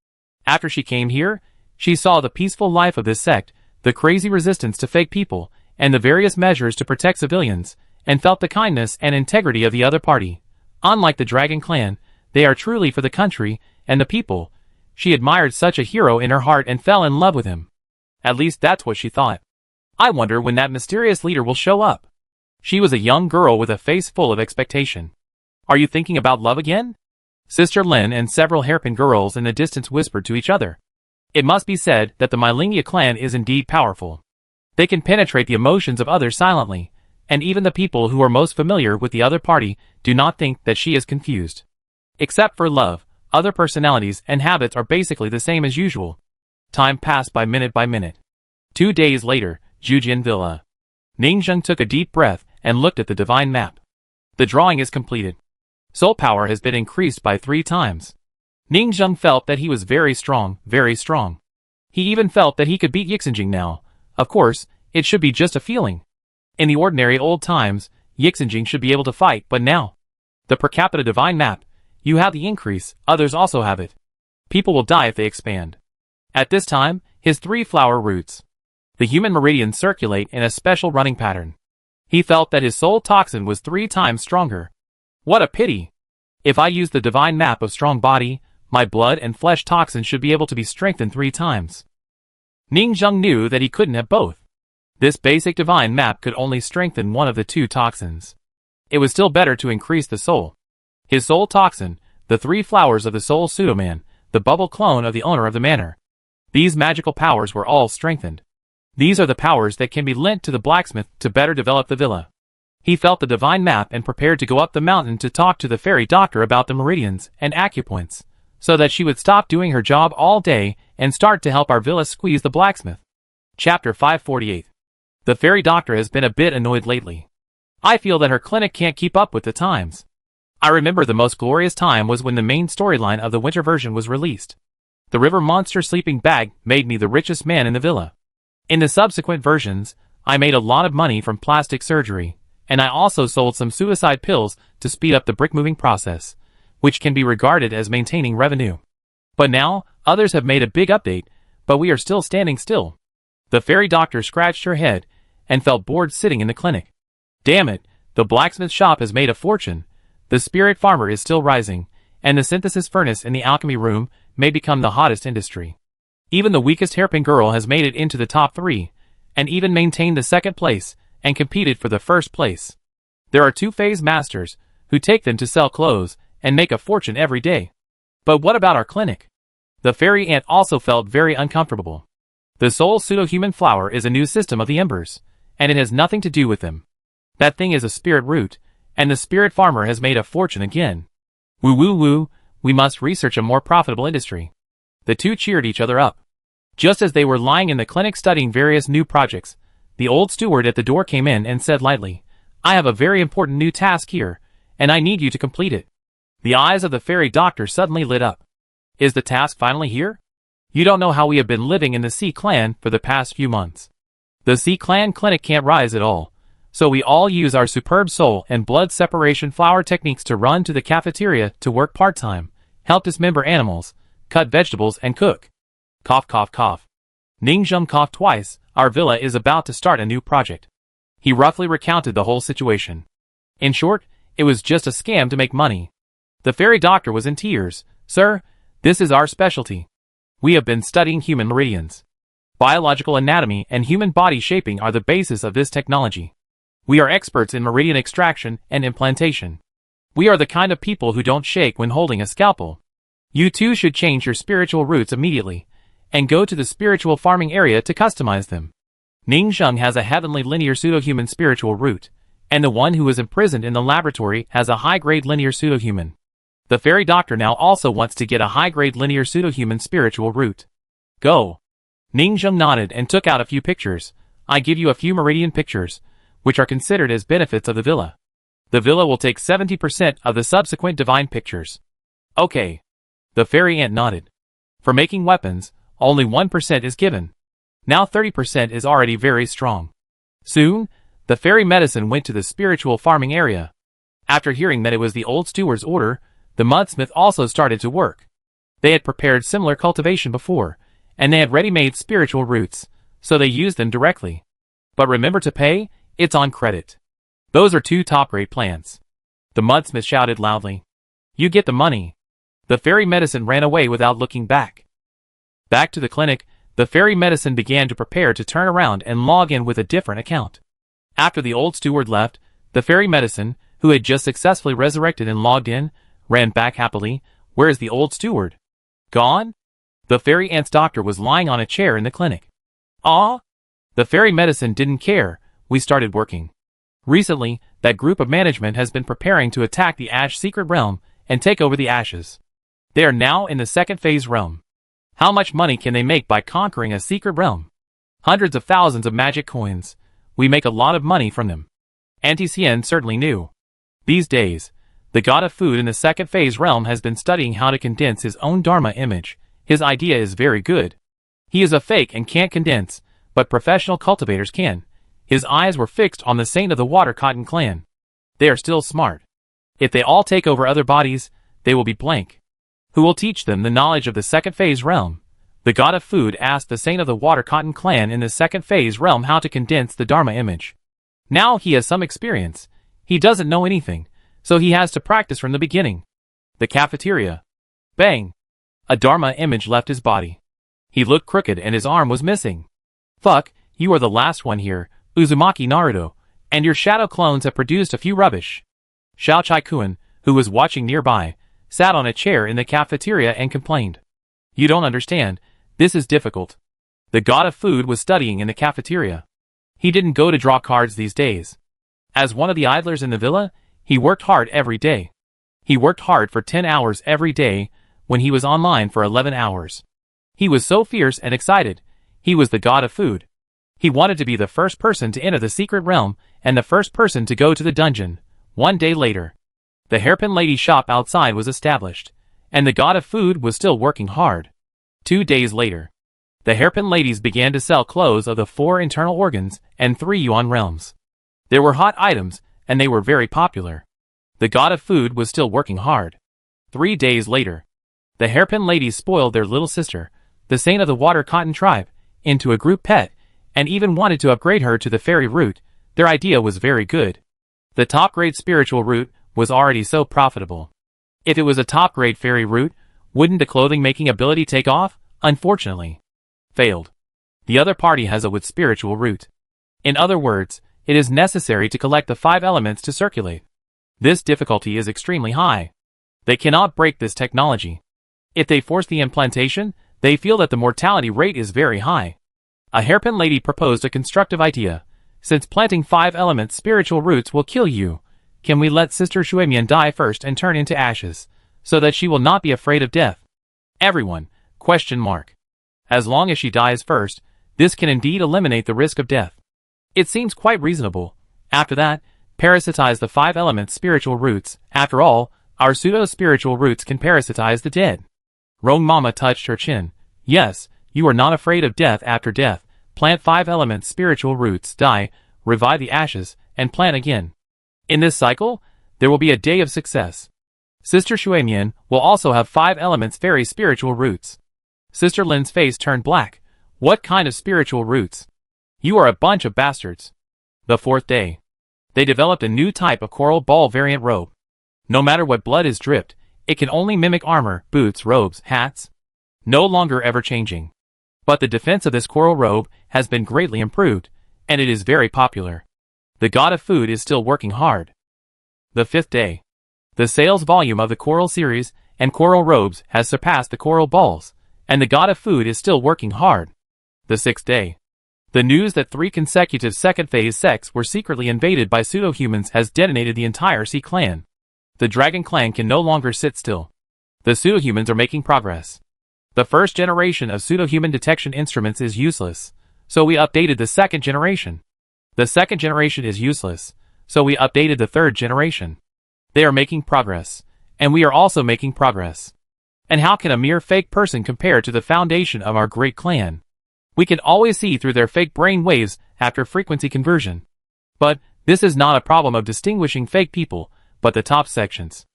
After she came here, she saw the peaceful life of this sect, the crazy resistance to fake people, and the various measures to protect civilians, and felt the kindness and integrity of the other party. Unlike the Dragon Clan, they are truly for the country and the people. She admired such a hero in her heart and fell in love with him. At least that's what she thought. I wonder when that mysterious leader will show up. She was a young girl with a face full of expectation. Are you thinking about love again? Sister Lin and several hairpin girls in the distance whispered to each other. It must be said that the Mylenia clan is indeed powerful. They can penetrate the emotions of others silently, and even the people who are most familiar with the other party do not think that she is confused. Except for love, other personalities and habits are basically the same as usual. Time passed by minute. 2 days later, Zhujian Villa. Ningzheng took a deep breath and looked at the divine map. The drawing is completed. Soul power has been increased by 3 times. Ningzheng felt that he was very strong, very strong. He even felt that he could beat Yixinjing now. Of course, it should be just a feeling. In the ordinary old times, Yixinjing should be able to fight, but now, the per capita divine map, you have the increase, others also have it. People will die if they expand. At this time, his 3 flower roots. The human meridians circulate in a special running pattern. He felt that his soul toxin was 3 times stronger. What a pity! If I use the divine map of strong body, my blood and flesh toxin should be able to be strengthened 3 times. Ningzheng knew that he couldn't have both. This basic divine map could only strengthen one of the 2 toxins. It was still better to increase the soul. His soul toxin, the 3 flowers of the soul pseudoman, the bubble clone of the owner of the manor. These magical powers were all strengthened. These are the powers that can be lent to the blacksmith to better develop the villa. He felt the divine map and prepared to go up the mountain to talk to the fairy doctor about the meridians and acupoints, so that she would stop doing her job all day and start to help our villa squeeze the blacksmith. Chapter 548. The fairy doctor has been a bit annoyed lately. I feel that her clinic can't keep up with the times. I remember the most glorious time was when the main storyline of the winter version was released. The river monster sleeping bag made me the richest man in the villa. In the subsequent versions, I made a lot of money from plastic surgery, and I also sold some suicide pills to speed up the brick moving process, which can be regarded as maintaining revenue. But now, others have made a big update, but we are still standing still. The fairy doctor scratched her head and felt bored sitting in the clinic. Damn it, the blacksmith shop has made a fortune, the spirit farmer is still rising, and the synthesis furnace in the alchemy room may become the hottest industry. Even the weakest hairpin girl has made it into the top 3, and even maintained the second place, and competed for the first place. There are 2 phase masters, who take them to sell clothes, and make a fortune every day. But what about our clinic? The fairy ant also felt very uncomfortable. The soul pseudo-human flower is a new system of the embers, and it has nothing to do with them. That thing is a spirit root, and the spirit farmer has made a fortune again. Woo woo woo, we must research a more profitable industry. The 2 cheered each other up. Just as they were lying in the clinic studying various new projects, the old steward at the door came in and said lightly, I have a very important new task here, and I need you to complete it. The eyes of the fairy doctor suddenly lit up. Is the task finally here? You don't know how we have been living in the Sea Clan for the past few months. The Sea Clan clinic can't rise at all, so we all use our superb soul and blood separation flower techniques to run to the cafeteria to work part-time, help dismember animals, cut vegetables and cook. Cough cough cough. Ning Zheng coughed twice. Our villa is about to start a new project. He roughly recounted the whole situation. In short, it was just a scam to make money. The fairy doctor was in tears. Sir, this is our specialty. We have been studying human meridians. Biological anatomy and human body shaping are the basis of this technology. We are experts in meridian extraction and implantation. We are the kind of people who don't shake when holding a scalpel. You too should change your spiritual roots immediately, and go to the spiritual farming area to customize them. Ning Zheng has a heavenly linear pseudo-human spiritual root, and the one who was imprisoned in the laboratory has a high-grade linear pseudo-human. The fairy doctor now also wants to get a high-grade linear pseudo-human spiritual root. Go. Ning Zheng nodded and took out a few pictures. I give you a few meridian pictures, which are considered as benefits of the villa. The villa will take 70% of the subsequent divine pictures. Okay. The fairy ant nodded. For making weapons, only 1% is given. Now 30% is already very strong. Soon, the fairy medicine went to the spiritual farming area. After hearing that it was the old steward's order, the mudsmith also started to work. They had prepared similar cultivation before, and they had ready-made spiritual roots, so they used them directly. But remember to pay, it's on credit. Those are 2 top-grade plants. The mudsmith shouted loudly. You get the money. The fairy medicine ran away without looking back. Back to the clinic, the fairy medicine began to prepare to turn around and log in with a different account. After the old steward left, the fairy medicine, who had just successfully resurrected and logged in, ran back happily. Where is the old steward? Gone? The fairy ant's doctor was lying on a chair in the clinic. Ah? The fairy medicine didn't care. We started working. Recently, that group of management has been preparing to attack the Ash Secret Realm and take over the Ashes. They are now in the second phase realm. How much money can they make by conquering a secret realm? Hundreds of thousands of magic coins. We make a lot of money from them. Auntie Cien certainly knew. These days, the god of food in the second phase realm has been studying how to condense his own Dharma image. His idea is very good. He is a fake and can't condense, but professional cultivators can. His eyes were fixed on the saint of the Water Cotton clan. They are still smart. If they all take over other bodies, they will be blank. Who will teach them the knowledge of the second phase realm? The god of food asked the saint of the Water Cotton clan in the second phase realm how to condense the Dharma image. Now he has some experience. He doesn't know anything, so he has to practice from the beginning. The cafeteria. Bang! A Dharma image left his body. He looked crooked and his arm was missing. Fuck, you are the last one here, Uzumaki Naruto, and your shadow clones have produced a few rubbish. Xiao Chai-kun, who was watching nearby, sat on a chair in the cafeteria and complained. You don't understand. This is difficult. The god of food was studying in the cafeteria. He didn't go to draw cards these days. As one of the idlers in the villa, he worked hard every day. He worked hard for 10 hours every day, when he was online for 11 hours. He was so fierce and excited. He was the god of food. He wanted to be the first person to enter the secret realm and the first person to go to the dungeon. One day later, the hairpin lady shop outside was established, and the god of food was still working hard. 2 days later, the hairpin ladies began to sell clothes of the 4 internal organs and 3 yuan realms. There were hot items, and they were very popular. The god of food was still working hard. 3 days later, the hairpin ladies spoiled their little sister, the saint of the water cotton tribe, into a group pet, and even wanted to upgrade her to the fairy route. Their idea was very good. The top-grade spiritual route was already so profitable. If it was a top-grade fairy route, wouldn't the clothing-making ability take off? Unfortunately, failed. The other party has a with spiritual route. In other words, it is necessary to collect the 5 elements to circulate. This difficulty is extremely high. They cannot break this technology. If they force the implantation, they feel that the mortality rate is very high. A hairpin lady proposed a constructive idea. Since planting 5 elements spiritual roots will kill you, can we let Sister Shuimian die first and turn into ashes, so that she will not be afraid of death? Everyone, ? As long as she dies first, this can indeed eliminate the risk of death. It seems quite reasonable. After that, parasitize the 5 elements spiritual roots. After all, our pseudo-spiritual roots can parasitize the dead. Rong Mama touched her chin. Yes, you are not afraid of death after death. Plant 5 elements spiritual roots, die, revive the ashes, and plant again. In this cycle, there will be a day of success. Sister Shuimian will also have 5 elements fairy spiritual roots. Sister Lin's face turned black. What kind of spiritual roots? You are a bunch of bastards. The 4th day, they developed a new type of coral ball variant robe. No matter what blood is dripped, it can only mimic armor, boots, robes, hats. No longer ever changing. But the defense of this coral robe has been greatly improved, and it is very popular. The god of food is still working hard. The 5th day, the sales volume of the coral series and coral robes has surpassed the coral balls, and the god of food is still working hard. The 6th day, the news that 3 consecutive second-phase sects were secretly invaded by pseudo-humans has detonated the entire Sea clan. The Dragon clan can no longer sit still. The pseudo-humans are making progress. The first generation of pseudo-human detection instruments is useless, so we updated the 2nd generation. The 2nd generation is useless, so we updated the 3rd generation. They are making progress, and we are also making progress. And how can a mere fake person compare to the foundation of our great clan? We can always see through their fake brain waves after frequency conversion. But this is not a problem of distinguishing fake people, but the top sections.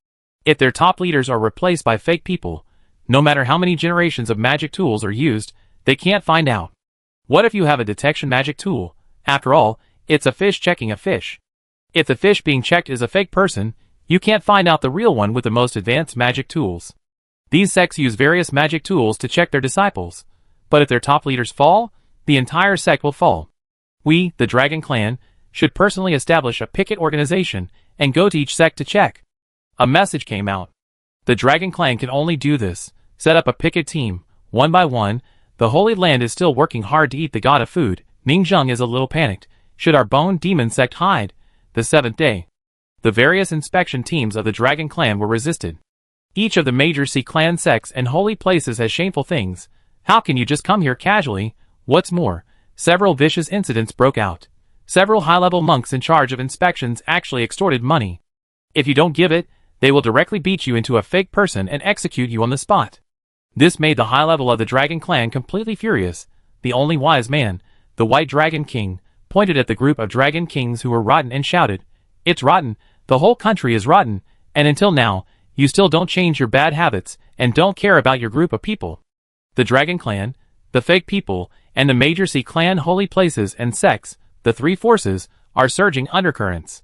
If their top leaders are replaced by fake people, no matter how many generations of magic tools are used, they can't find out. What if you have a detection magic tool? After all, it's a fish checking a fish. If the fish being checked is a fake person, you can't find out the real one with the most advanced magic tools. These sects use various magic tools to check their disciples, but if their top leaders fall, the entire sect will fall. We, the Dragon Clan, should personally establish a picket organization and go to each sect to check. A message came out. The Dragon Clan can only do this. Set up a picket team, one by one. The Holy Land is still working hard to eat the god of food. Ningzheng is a little panicked. Should our Bone Demon sect hide? The 7th day, the various inspection teams of the Dragon Clan were resisted. Each of the major Sea Clan sects and holy places has shameful things. How can you just come here casually? What's more, several vicious incidents broke out. Several high-level monks in charge of inspections actually extorted money. If you don't give it, they will directly beat you into a fake person and execute you on the spot. This made the high level of the Dragon Clan completely furious. The only wise man, the White Dragon King, pointed at the group of Dragon Kings who were rotten and shouted, "It's rotten, the whole country is rotten, and until now, you still don't change your bad habits and don't care about your group of people." The Dragon Clan, the fake people, and the major Sea Clan holy places and sects, the 3 forces, are surging undercurrents.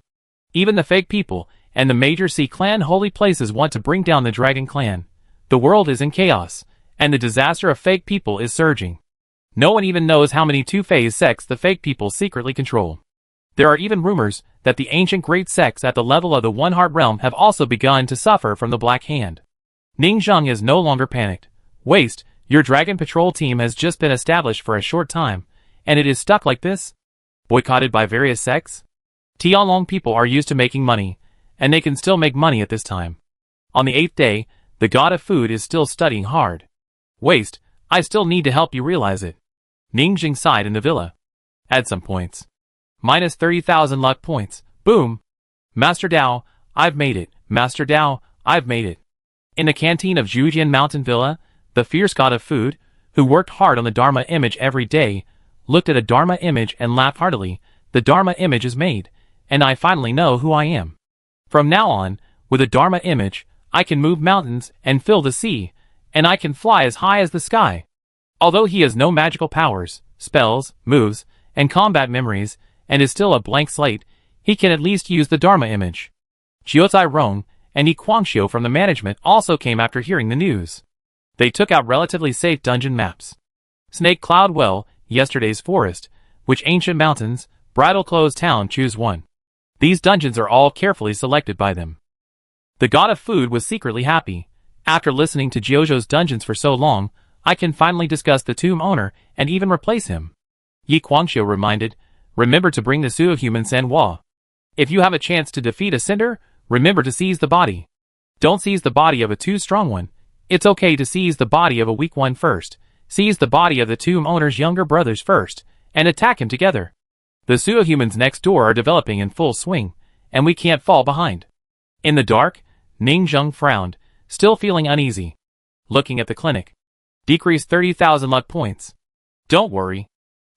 Even the fake people and the major Sea Clan holy places want to bring down the Dragon Clan. The world is in chaos, and the disaster of fake people is surging. No one even knows how many 2-phase sects the fake people secretly control. There are even rumors that the ancient great sects at the level of the One Heart Realm have also begun to suffer from the Black Hand. Ningzheng is no longer panicked. Waste, Your Dragon Patrol team has just been established for a short time, and it is stuck like this? Boycotted by various sects? Tianlong people are used to making money, and they can still make money at this time. On the 8th day, the god of food is still studying hard. Waste, I still need to help you realize it. Ningjing sighed in the villa. Add some points. Minus 30,000 luck points. Boom! Master Dao, I've made it. Master Dao, I've made it. In the canteen of Zhujian Mountain Villa, the fierce god of food, who worked hard on the Dharma image every day, looked at a Dharma image and laughed heartily. The Dharma image is made, and I finally know who I am. From now on, with a Dharma image, I can move mountains and fill the sea, and I can fly as high as the sky. Although he has no magical powers, spells, moves, and combat memories, and is still a blank slate, he can at least use the Dharma image. Jiuzai Rong and Yi Guangxiu from the management also came after hearing the news. They took out relatively safe dungeon maps. Snake Cloud Well, Yesterday's Forest, which Ancient Mountains, Bridal Clothes Town, choose one. These dungeons are all carefully selected by them. The god of food was secretly happy. After listening to Jiuzhou's dungeons for so long, I can finally discuss the tomb owner and even replace him. Yi Guangxiu reminded, remember to bring the Suohuman Senhua. If you have a chance to defeat a cinder, remember to seize the body. Don't seize the body of a too strong one. It's okay to seize the body of a weak one first. Seize the body of the tomb owner's younger brothers first, and attack him together. The Suohumans next door are developing in full swing, and we can't fall behind. In the dark, Ningjing frowned, still feeling uneasy. Looking at the clinic. Decrease 30,000 luck points. Don't worry.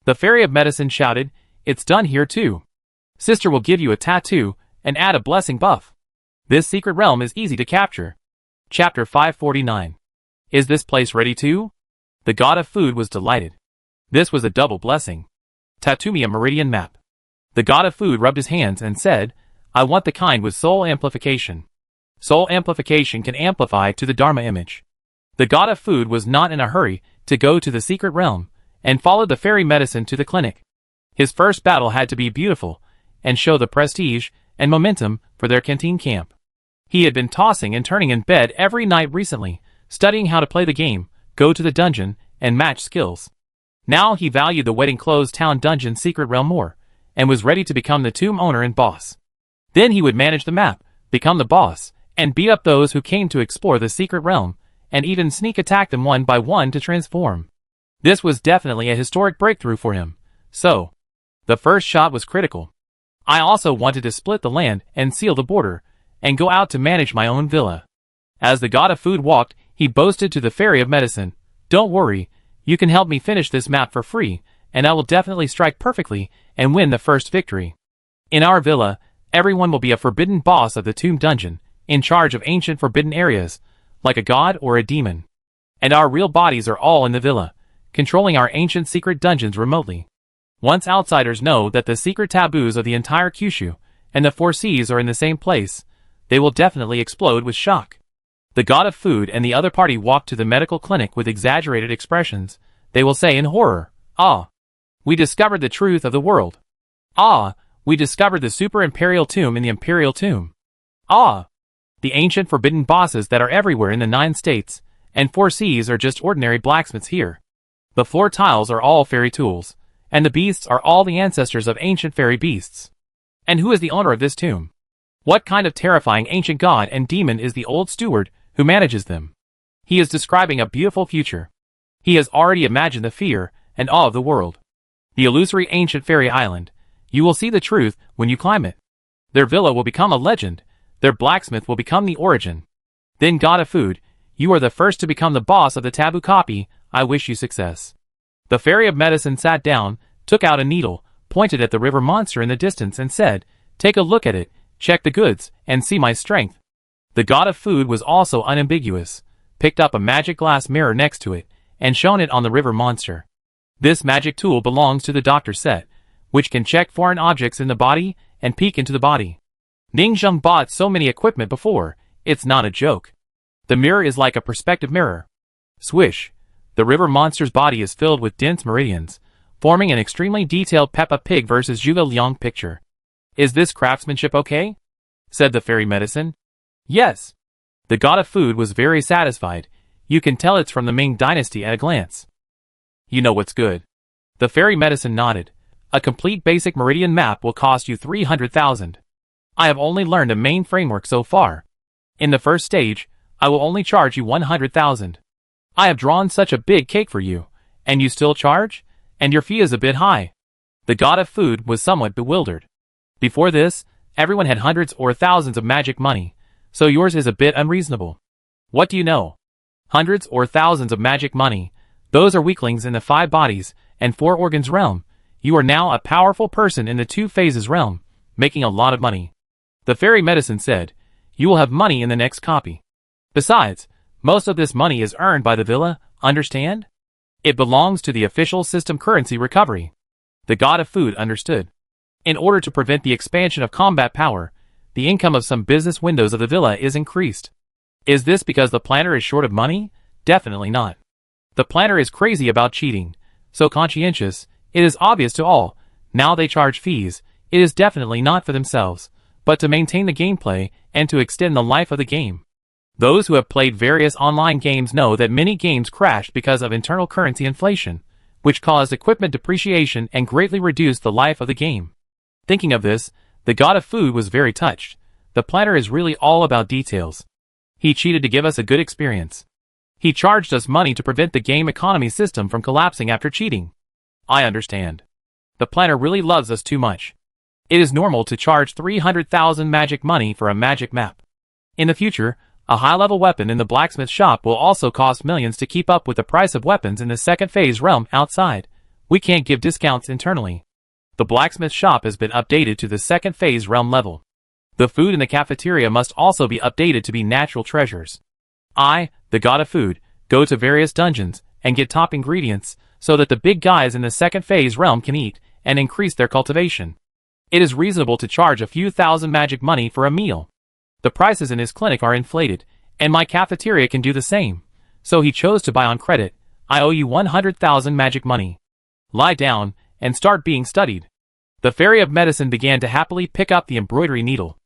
The Fairy of Medicine shouted, it's done here too. Sister will give you a tattoo, and add a blessing buff. This secret realm is easy to capture. Chapter 549. Is this place ready too? The god of food was delighted. This was a double blessing. Tattoo me a meridian map. The god of food rubbed his hands and said, I want the kind with soul amplification. Soul amplification can amplify to the Dharma image. The god of food was not in a hurry to go to the secret realm, and followed the fairy medicine to the clinic. His first battle had to be beautiful, and show the prestige and momentum for their canteen camp. He had been tossing and turning in bed every night recently, studying how to play the game, go to the dungeon, and match skills. Now he valued the Wedding Clothes Town dungeon secret realm more, and was ready to become the tomb owner and boss. Then he would manage the map, become the boss, and beat up those who came to explore the secret realm, and even sneak attack them one by one to transform. This was definitely a historic breakthrough for him. So, the first shot was critical. I also wanted to split the land and seal the border, and go out to manage my own villa. As the god of food walked, he boasted to the Fairy of Medicine, don't worry, you can help me finish this map for free, and I will definitely strike perfectly and win the first victory. In our villa, everyone will be a forbidden boss of the tomb dungeon, in charge of ancient forbidden areas, like a god or a demon. And our real bodies are all in the villa, controlling our ancient secret dungeons remotely. Once outsiders know that the secret taboos of the entire Kyushu and the four seas are in the same place, they will definitely explode with shock. The god of food and the other party walked to the medical clinic with exaggerated expressions. They will say in horror, ah, we discovered the truth of the world. Ah, we discovered the super imperial tomb in the imperial tomb. Ah, the ancient forbidden bosses that are everywhere in the 9 states, and 4 seas are just ordinary blacksmiths here. The floor tiles are all fairy tools, and the beasts are all the ancestors of ancient fairy beasts. And who is the owner of this tomb? What kind of terrifying ancient god and demon is the old steward who manages them? He is describing a beautiful future. He has already imagined the fear and awe of the world. The illusory ancient fairy island. You will see the truth when you climb it. Their villa will become a legend. Their blacksmith will become the origin. Then god of food, you are the first to become the boss of the taboo copy. I wish you success. The Fairy of Medicine sat down, took out a needle, pointed at the river monster in the distance and said, take a look at it, check the goods, and see my strength. The god of food was also unambiguous, picked up a magic glass mirror next to it, and shone it on the river monster. This magic tool belongs to the doctor set, which can check foreign objects in the body and peek into the body. Ningjing bought so many equipment before, it's not a joke. The mirror is like a perspective mirror. Swish. The river monster's body is filled with dense meridians, forming an extremely detailed Peppa Pig vs. Zhuge Liang picture. Is this craftsmanship okay? Said the fairy medicine. Yes. The god of food was very satisfied. You can tell it's from the Ming dynasty at a glance. You know what's good. The fairy medicine nodded. A complete basic meridian map will cost you 300,000. I have only learned a main framework so far. In the first stage, I will only charge you 100,000. I have drawn such a big cake for you, and you still charge? And your fee is a bit high. The god of food was somewhat bewildered. Before this, everyone had hundreds or thousands of magic money, so yours is a bit unreasonable. What do you know? Hundreds or thousands of magic money, those are weaklings in the 5 bodies and 4 organs realm. You are now a powerful person in the 2 phases realm, making a lot of money. The fairy medicine said, you will have money in the next copy. Besides, most of this money is earned by the villa, understand? It belongs to the official system currency recovery. The god of food understood. In order to prevent the expansion of combat power, the income of some business windows of the villa is increased. Is this because the planner is short of money? Definitely not. The planner is crazy about cheating, so conscientious, it is obvious to all. Now they charge fees, it is definitely not for themselves, but to maintain the gameplay and to extend the life of the game. Those who have played various online games know that many games crashed because of internal currency inflation, which caused equipment depreciation and greatly reduced the life of the game. Thinking of this, the god of food was very touched. The planner is really all about details. He cheated to give us a good experience. He charged us money to prevent the game economy system from collapsing after cheating. I understand. The planner really loves us too much. It is normal to charge 300,000 magic money for a magic map. In the future, a high-level weapon in the blacksmith shop will also cost millions to keep up with the price of weapons in the second phase realm outside. We can't give discounts internally. The blacksmith shop has been updated to the second phase realm level. The food in the cafeteria must also be updated to be natural treasures. I, the god of food, go to various dungeons and get top ingredients so that the big guys in the second phase realm can eat and increase their cultivation. It is reasonable to charge a few thousand magic money for a meal. The prices in his clinic are inflated, and my cafeteria can do the same. So he chose to buy on credit. I owe you 100,000 magic money. Lie down and start being studied. The fairy of medicine began to happily pick up the embroidery needle.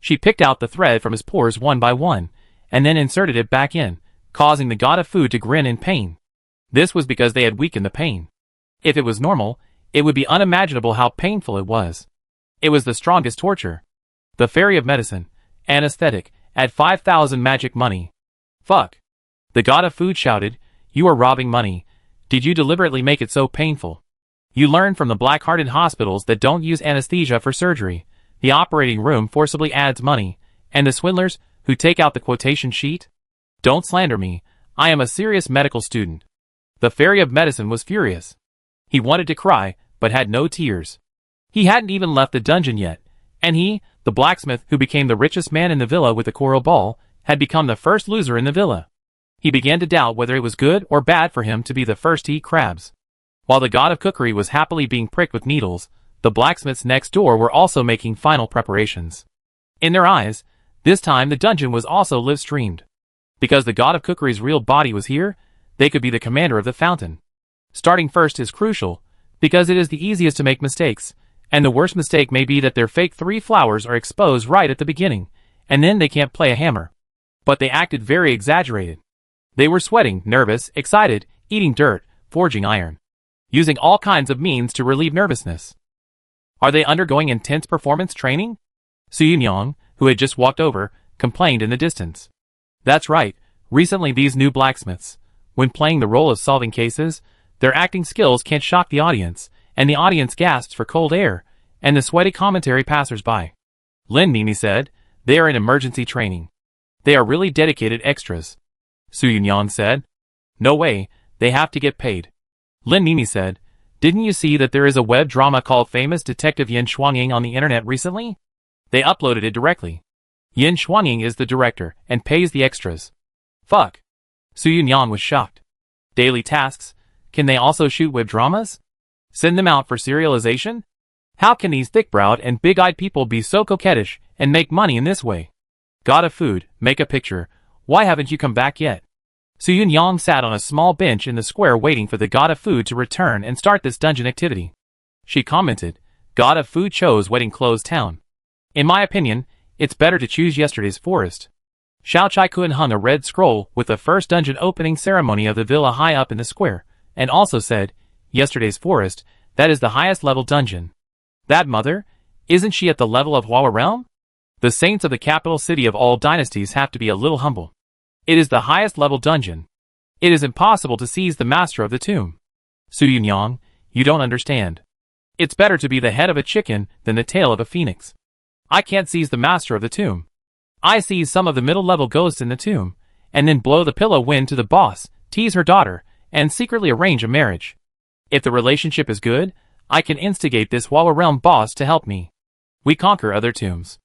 She picked out the thread from his pores one by one, and then inserted it back in, causing the god of food to grin in pain. This was because they had weakened the pain. If it was normal, it would be unimaginable how painful it was. It was the strongest torture. The fairy of medicine, anesthetic, at 5,000 magic money. Fuck. The god of food shouted, you are robbing money. Did you deliberately make it so painful? You learn from the black-hearted hospitals that don't use anesthesia for surgery. The operating room forcibly adds money, and the swindlers, who take out the quotation sheet? Don't slander me. I am a serious medical student. The fairy of medicine was furious. He wanted to cry, but had no tears. He hadn't even left the dungeon yet, and he, the blacksmith who became the richest man in the villa with the coral ball, had become the first loser in the villa. He began to doubt whether it was good or bad for him to be the first to eat crabs. While the god of cookery was happily being pricked with needles, the blacksmiths next door were also making final preparations. In their eyes, this time the dungeon was also live-streamed. Because the god of cookery's real body was here, they could be the commander of the fountain. Starting first is crucial, because it is the easiest to make mistakes, and the worst mistake may be that their fake 3 flowers are exposed right at the beginning, and then they can't play a hammer. But they acted very exaggerated. They were sweating, nervous, excited, eating dirt, forging iron, using all kinds of means to relieve nervousness. Are they undergoing intense performance training? Su Yungyang, who had just walked over, complained in the distance. That's right, recently these new blacksmiths, when playing the role of solving cases, their acting skills can't shock the audience, and the audience gasps for cold air, and the sweaty commentary passers-by. Lin Mimi said, they are in emergency training. They are really dedicated extras. Su Yunyan said, no way, they have to get paid. Lin Mimi said, didn't you see that there is a web drama called Famous Detective Yin Shuangying on the internet recently? They uploaded it directly. Yin Shuangying is the director and pays the extras. Fuck. Su Yunyan was shocked. Daily tasks? Can they also shoot web dramas? Send them out for serialization? How can these thick-browed and big-eyed people be so coquettish and make money in this way? God of food, make a picture. Why haven't you come back yet? Su Yunyan sat on a small bench in the square waiting for the god of food to return and start this dungeon activity. She commented, God of food chose wedding clothes town. In my opinion, it's better to choose yesterday's forest. Xiao Chai-kun hung a red scroll with the first dungeon opening ceremony of the villa high up in the square, and also said, "Yesterday's forest, that is the highest level dungeon." That mother? Isn't she at the level of Hua realm? The saints of the capital city of all dynasties have to be a little humble. It is the highest level dungeon. It is impossible to seize the master of the tomb. Su Yunyang, you don't understand. It's better to be the head of a chicken than the tail of a phoenix. I can't seize the master of the tomb. I seize some of the middle-level ghosts in the tomb, and then blow the pillow wind to the boss, tease her daughter, and secretly arrange a marriage. If the relationship is good, I can instigate this Hua realm boss to help me. We conquer other tombs.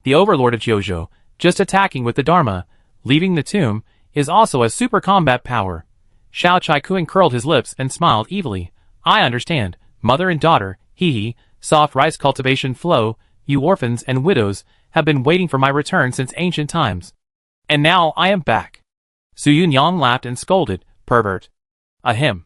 The overlord of Jojo, just attacking with the Dharma, leaving the tomb, is also a super combat power. Xiao Chai-kun curled his lips and smiled evilly. I understand, mother and daughter, hee, soft rice cultivation flow, you orphans and widows, have been waiting for my return since ancient times. And now I am back. Su Yunyang laughed and scolded, pervert. Ahem.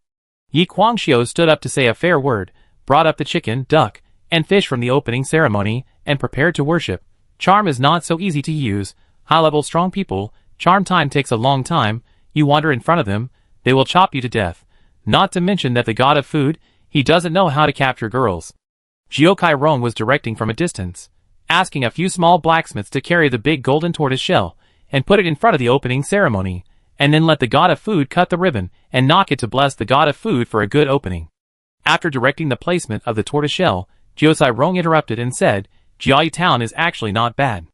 Yi Guangxiu stood up to say a fair word, brought up the chicken, duck, and fish from the opening ceremony, and prepared to worship. Charm is not so easy to use. High-level strong people, charm time takes a long time. You wander in front of them, they will chop you to death. Not to mention that the god of food, he doesn't know how to capture girls. Jiukai Rong was directing from a distance, asking a few small blacksmiths to carry the big golden tortoise shell, and put it in front of the opening ceremony, and then let the god of food cut the ribbon, and knock it to bless the god of food for a good opening. After directing the placement of the tortoise shell, Jiukai Rong interrupted and said, Jiayi Town is actually not bad.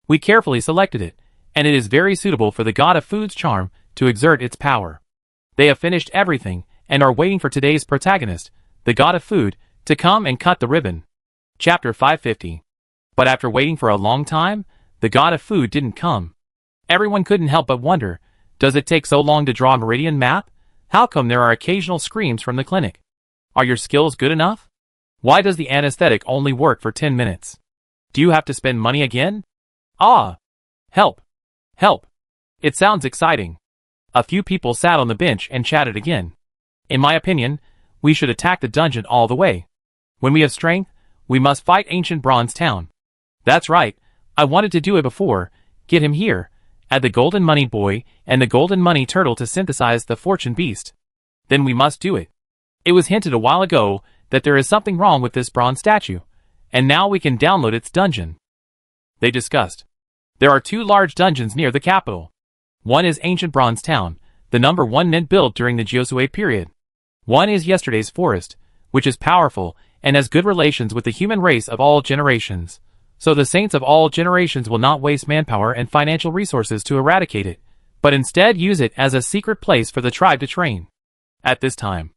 We carefully selected it, and it is very suitable for the god of food's charm to exert its power. They have finished everything, and are waiting for today's protagonist, the god of food, to come and cut the ribbon. Chapter 550. But after waiting for a long time, the god of food didn't come. Everyone couldn't help but wonder, does it take so long to draw a meridian map? How come there are occasional screams from the clinic? Are your skills good enough? Why does the anesthetic only work for 10 minutes? Do you have to spend money again? Ah! Help! Help! It sounds exciting. A few people sat on the bench and chatted again. In my opinion, we should attack the dungeon all the way. When we have strength, we must fight ancient Bronze Town. That's right, I wanted to do it before. Get him here. Add the golden money boy and the golden money turtle to synthesize the fortune beast. Then we must do it. It was hinted a while ago that there is something wrong with this bronze statue, and now we can download its dungeon. They discussed. There are 2 large dungeons near the capital. One is Ancient Bronze Town, the number 1 mint built during the Josue period. One is Yesterday's Forest, which is powerful and has good relations with the human race of all generations. So the saints of all generations will not waste manpower and financial resources to eradicate it, but instead use it as a secret place for the tribe to train. At this time,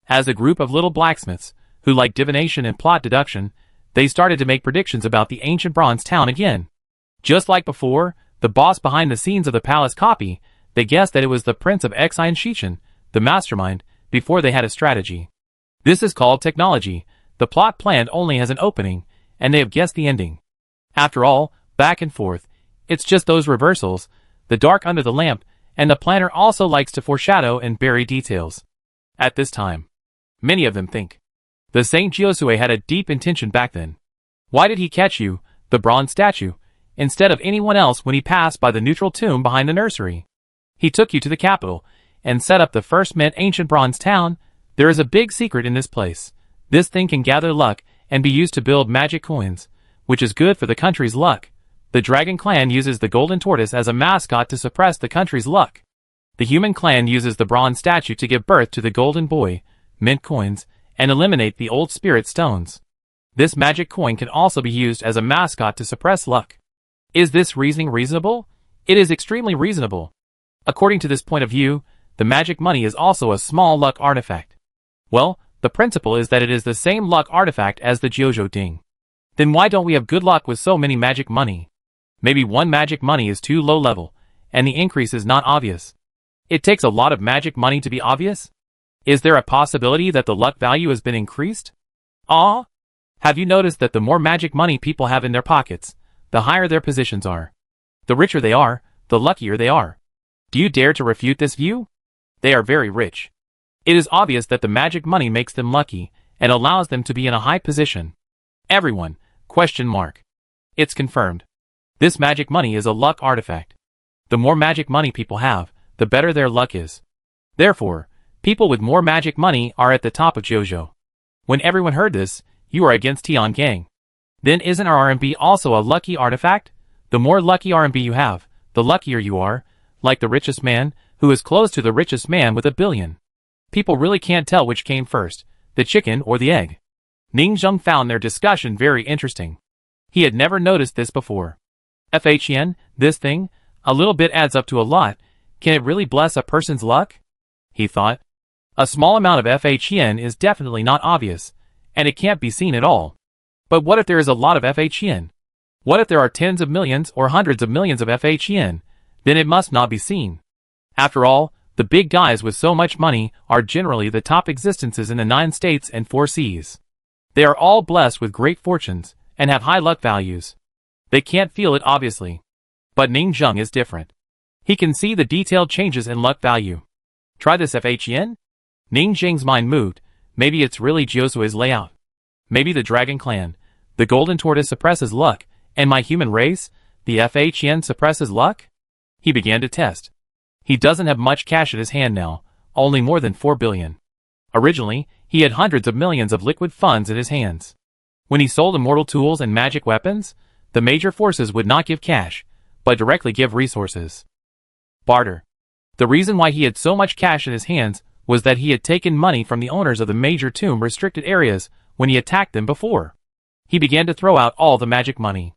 as a group of little blacksmiths, who like divination and plot deduction, they started to make predictions about the ancient Bronze Town again. Just like before, the boss behind the scenes of the palace copy, they guessed that it was the Prince of Exine Shichin, the mastermind, before they had a strategy. This is called technology. The plot planned only has an opening, and they have guessed the ending. After all, back and forth, it's just those reversals, the dark under the lamp, and the planner also likes to foreshadow and bury details. At this time, many of them think, the Saint Josue had a deep intention back then. Why did he catch you, the bronze statue, instead of anyone else when he passed by the neutral tomb behind the nursery? He took you to the capital, and set up the first mint ancient bronze town. There is a big secret in this place. This thing can gather luck, and be used to build magic coins, which is good for the country's luck. The dragon clan uses the golden tortoise as a mascot to suppress the country's luck. The human clan uses the bronze statue to give birth to the golden boy, mint coins, and eliminate the old spirit stones. This magic coin can also be used as a mascot to suppress luck. Is this reasoning reasonable? It is extremely reasonable. According to this point of view, the magic money is also a small luck artifact. Well, the principle is that it is the same luck artifact as the Jojo Ding. Then why don't we have good luck with so many magic money? Maybe one magic money is too low level, and the increase is not obvious. It takes a lot of magic money to be obvious? Is there a possibility that the luck value has been increased? Ah? Have you noticed that the more magic money people have in their pockets, the higher their positions are? The richer they are, the luckier they are. Do you dare to refute this view? They are very rich. It is obvious that the magic money makes them lucky, and allows them to be in a high position. Everyone, ? It's confirmed. This magic money is a luck artifact. The more magic money people have, the better their luck is. Therefore, people with more magic money are at the top of JoJo. When everyone heard this, you are against Tian Gang. Then isn't our RMB also a lucky artifact? The more lucky RMB you have, the luckier you are, like the richest man, who is close to the richest man with $1 billion. People really can't tell which came first, the chicken or the egg. Ning Zheng found their discussion very interesting. He had never noticed this before. FHN, this thing, a little bit adds up to a lot. Can it really bless a person's luck? He thought. A small amount of FHN is definitely not obvious, and it can't be seen at all. But what if there is a lot of FHN? What if there are tens of millions or hundreds of millions of FHN? Then it must not be seen. After all, the big guys with so much money are generally the top existences in the 9 states and 4 seas. They are all blessed with great fortunes, and have high luck values. They can't feel it obviously. But Ning Zheng is different. He can see the detailed changes in luck value. Try this FHN? Ning Zheng's mind moved. Maybe it's really Josue's layout. Maybe the Dragon Clan, the Golden Tortoise suppresses luck, and my human race, the FHN suppresses luck? He began to test. He doesn't have much cash at his hand now, only more than 4 billion. Originally, he had hundreds of millions of liquid funds in his hands. When he sold immortal tools and magic weapons, the major forces would not give cash, but directly give resources. Barter. The reason why he had so much cash in his hands was that he had taken money from the owners of the major tomb restricted areas when he attacked them before. He began to throw out all the magic money.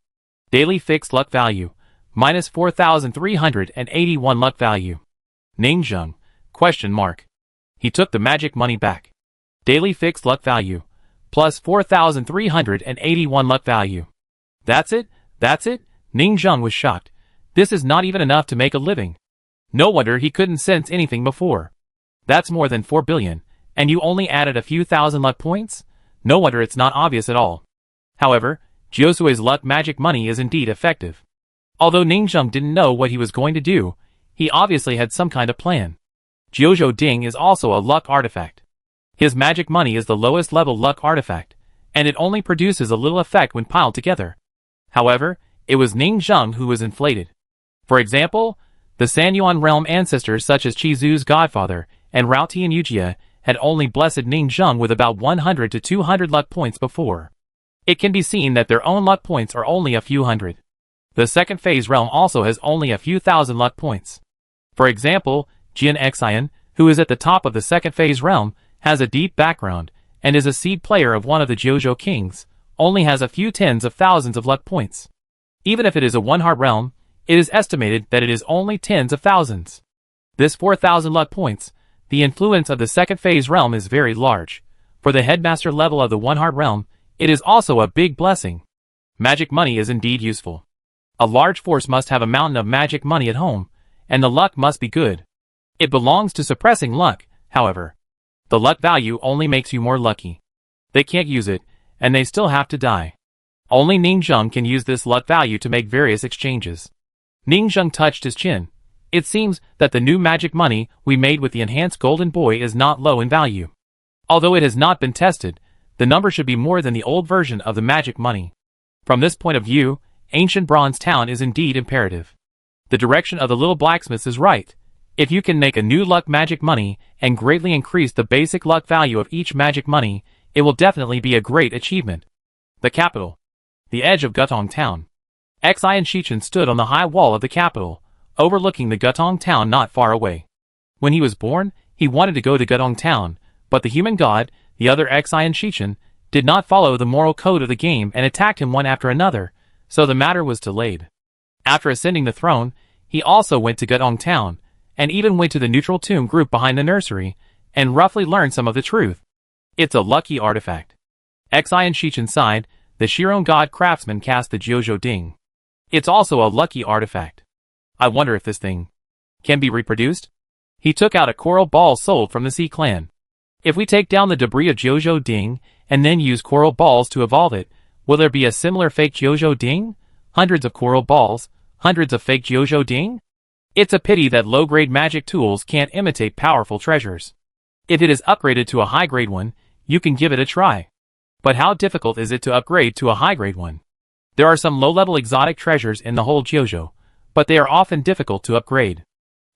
Daily fixed luck value, minus 4,381 luck value. Ning Zheng, ? He took the magic money back. Daily fixed luck value, plus 4,381 luck value. That's it? Ning Zheng was shocked. This is not even enough to make a living. No wonder he couldn't sense anything before. That's more than 4 billion, and you only added a few thousand luck points? No wonder it's not obvious at all. However, Josue's luck magic money is indeed effective. Although Ning Zheng didn't know what he was going to do, he obviously had some kind of plan. Jojo Ding is also a luck artifact. His magic money is the lowest level luck artifact, and it only produces a little effect when piled together. However, it was Ning Zheng who was inflated. For example, the Sanyuan realm ancestors such as Chizu's godfather and Rao Tian Yujia had only blessed Ning Zheng with about 100 to 200 luck points before. It can be seen that their own luck points are only a few hundred. The second phase realm also has only a few thousand luck points. For example, Jin Xian, who is at the top of the second phase realm, has a deep background, and is a seed player of one of the JoJo kings, only has a few tens of thousands of luck points. Even if it is a one-heart realm, it is estimated that it is only tens of thousands. This 4,000 luck points, the influence of the second phase realm is very large. For the headmaster level of the one-heart realm, it is also a big blessing. Magic money is indeed useful. A large force must have a mountain of magic money at home, and the luck must be good. It belongs to suppressing luck, however. The luck value only makes you more lucky. They can't use it, and they still have to die. Only Ning Zheng can use this luck value to make various exchanges. Ning Zheng touched his chin. It seems that the new magic money we made with the enhanced golden boy is not low in value. Although it has not been tested, the number should be more than the old version of the magic money. From this point of view, ancient bronze town is indeed imperative. The direction of the little blacksmiths is right. If you can make a new luck magic money and greatly increase the basic luck value of each magic money, it will definitely be a great achievement. The capital. The edge of Gutong town. Xian Shichen stood on the high wall of the capital, overlooking the Gutong town not far away. When he was born, he wanted to go to Gutong town, but the human god, the other Xian Shichen, did not follow the moral code of the game and attacked him one after another, so the matter was delayed. After ascending the throne, he also went to Gutong town, and even went to the neutral tomb group behind the nursery, and roughly learned some of the truth. It's a lucky artifact. Xian Shichen sighed. The Shiron god craftsman cast the Jojo Ding. It's also a lucky artifact. I wonder if this thing can be reproduced? He took out a coral ball sold from the Sea clan. If we take down the debris of Jojo Ding, and then use coral balls to evolve it, will there be a similar fake Jojo Ding? Hundreds of coral balls, hundreds of fake Jojo Ding? It's a pity that low-grade magic tools can't imitate powerful treasures. If it is upgraded to a high-grade one, you can give it a try. But how difficult is it to upgrade to a high-grade one? There are some low-level exotic treasures in the whole JoJo, but they are often difficult to upgrade.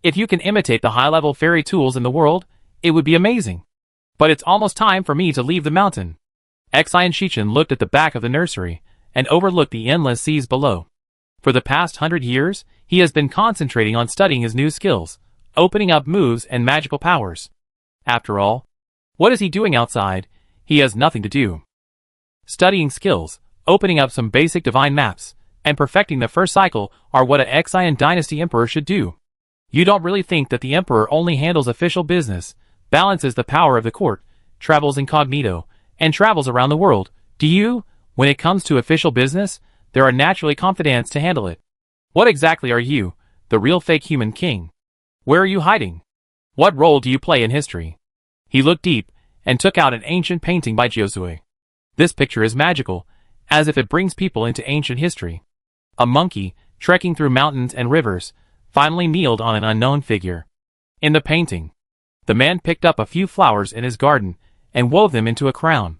If you can imitate the high-level fairy tools in the world, it would be amazing. But it's almost time for me to leave the mountain. Xian Shichen looked at the back of the nursery and overlooked the endless seas below. For the past 100 years, he has been concentrating on studying his new skills, opening up moves and magical powers. After all, what is he doing outside? He has nothing to do. Studying skills, opening up some basic divine maps, and perfecting the first cycle are what a Xian dynasty emperor should do. You don't really think that the emperor only handles official business, balances the power of the court, travels incognito, and travels around the world, do you? When it comes to official business, there are naturally confidants to handle it. What exactly are you, the real fake human king? Where are you hiding? What role do you play in history? He looked deep, and took out an ancient painting by Jiuzui. This picture is magical, as if it brings people into ancient history. A monkey, trekking through mountains and rivers, finally kneeled on an unknown figure. In the painting, the man picked up a few flowers in his garden, and wove them into a crown.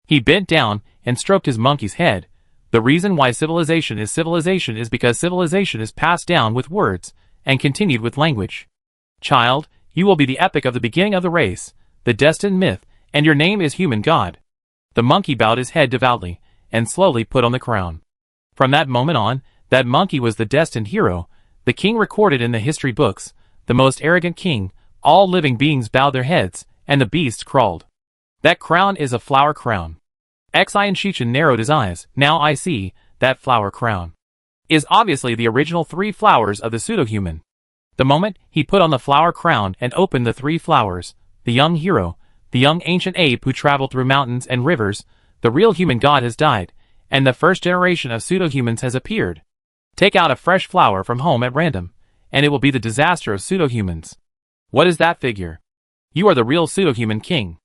He bent down, and stroked his monkey's head. The reason why civilization is because civilization is passed down with words, and continued with language. Child, you will be the epic of the beginning of the race, the destined myth, and your name is human god. The monkey bowed his head devoutly, and slowly put on the crown. From that moment on, that monkey was the destined hero, the king recorded in the history books, the most arrogant king. All living beings bowed their heads, and the beasts crawled. That crown is a flower crown. Xian Shichen narrowed his eyes. Now I see, that flower crown is obviously the original 3 flowers of the pseudo-human. The moment he put on the flower crown and opened the 3 flowers, the young hero, the young ancient ape who traveled through mountains and rivers, the real human god has died, and the first generation of pseudo-humans has appeared. Take out a fresh flower from home at random, and it will be the disaster of pseudo-humans. What is that figure? You are the real pseudo-human king.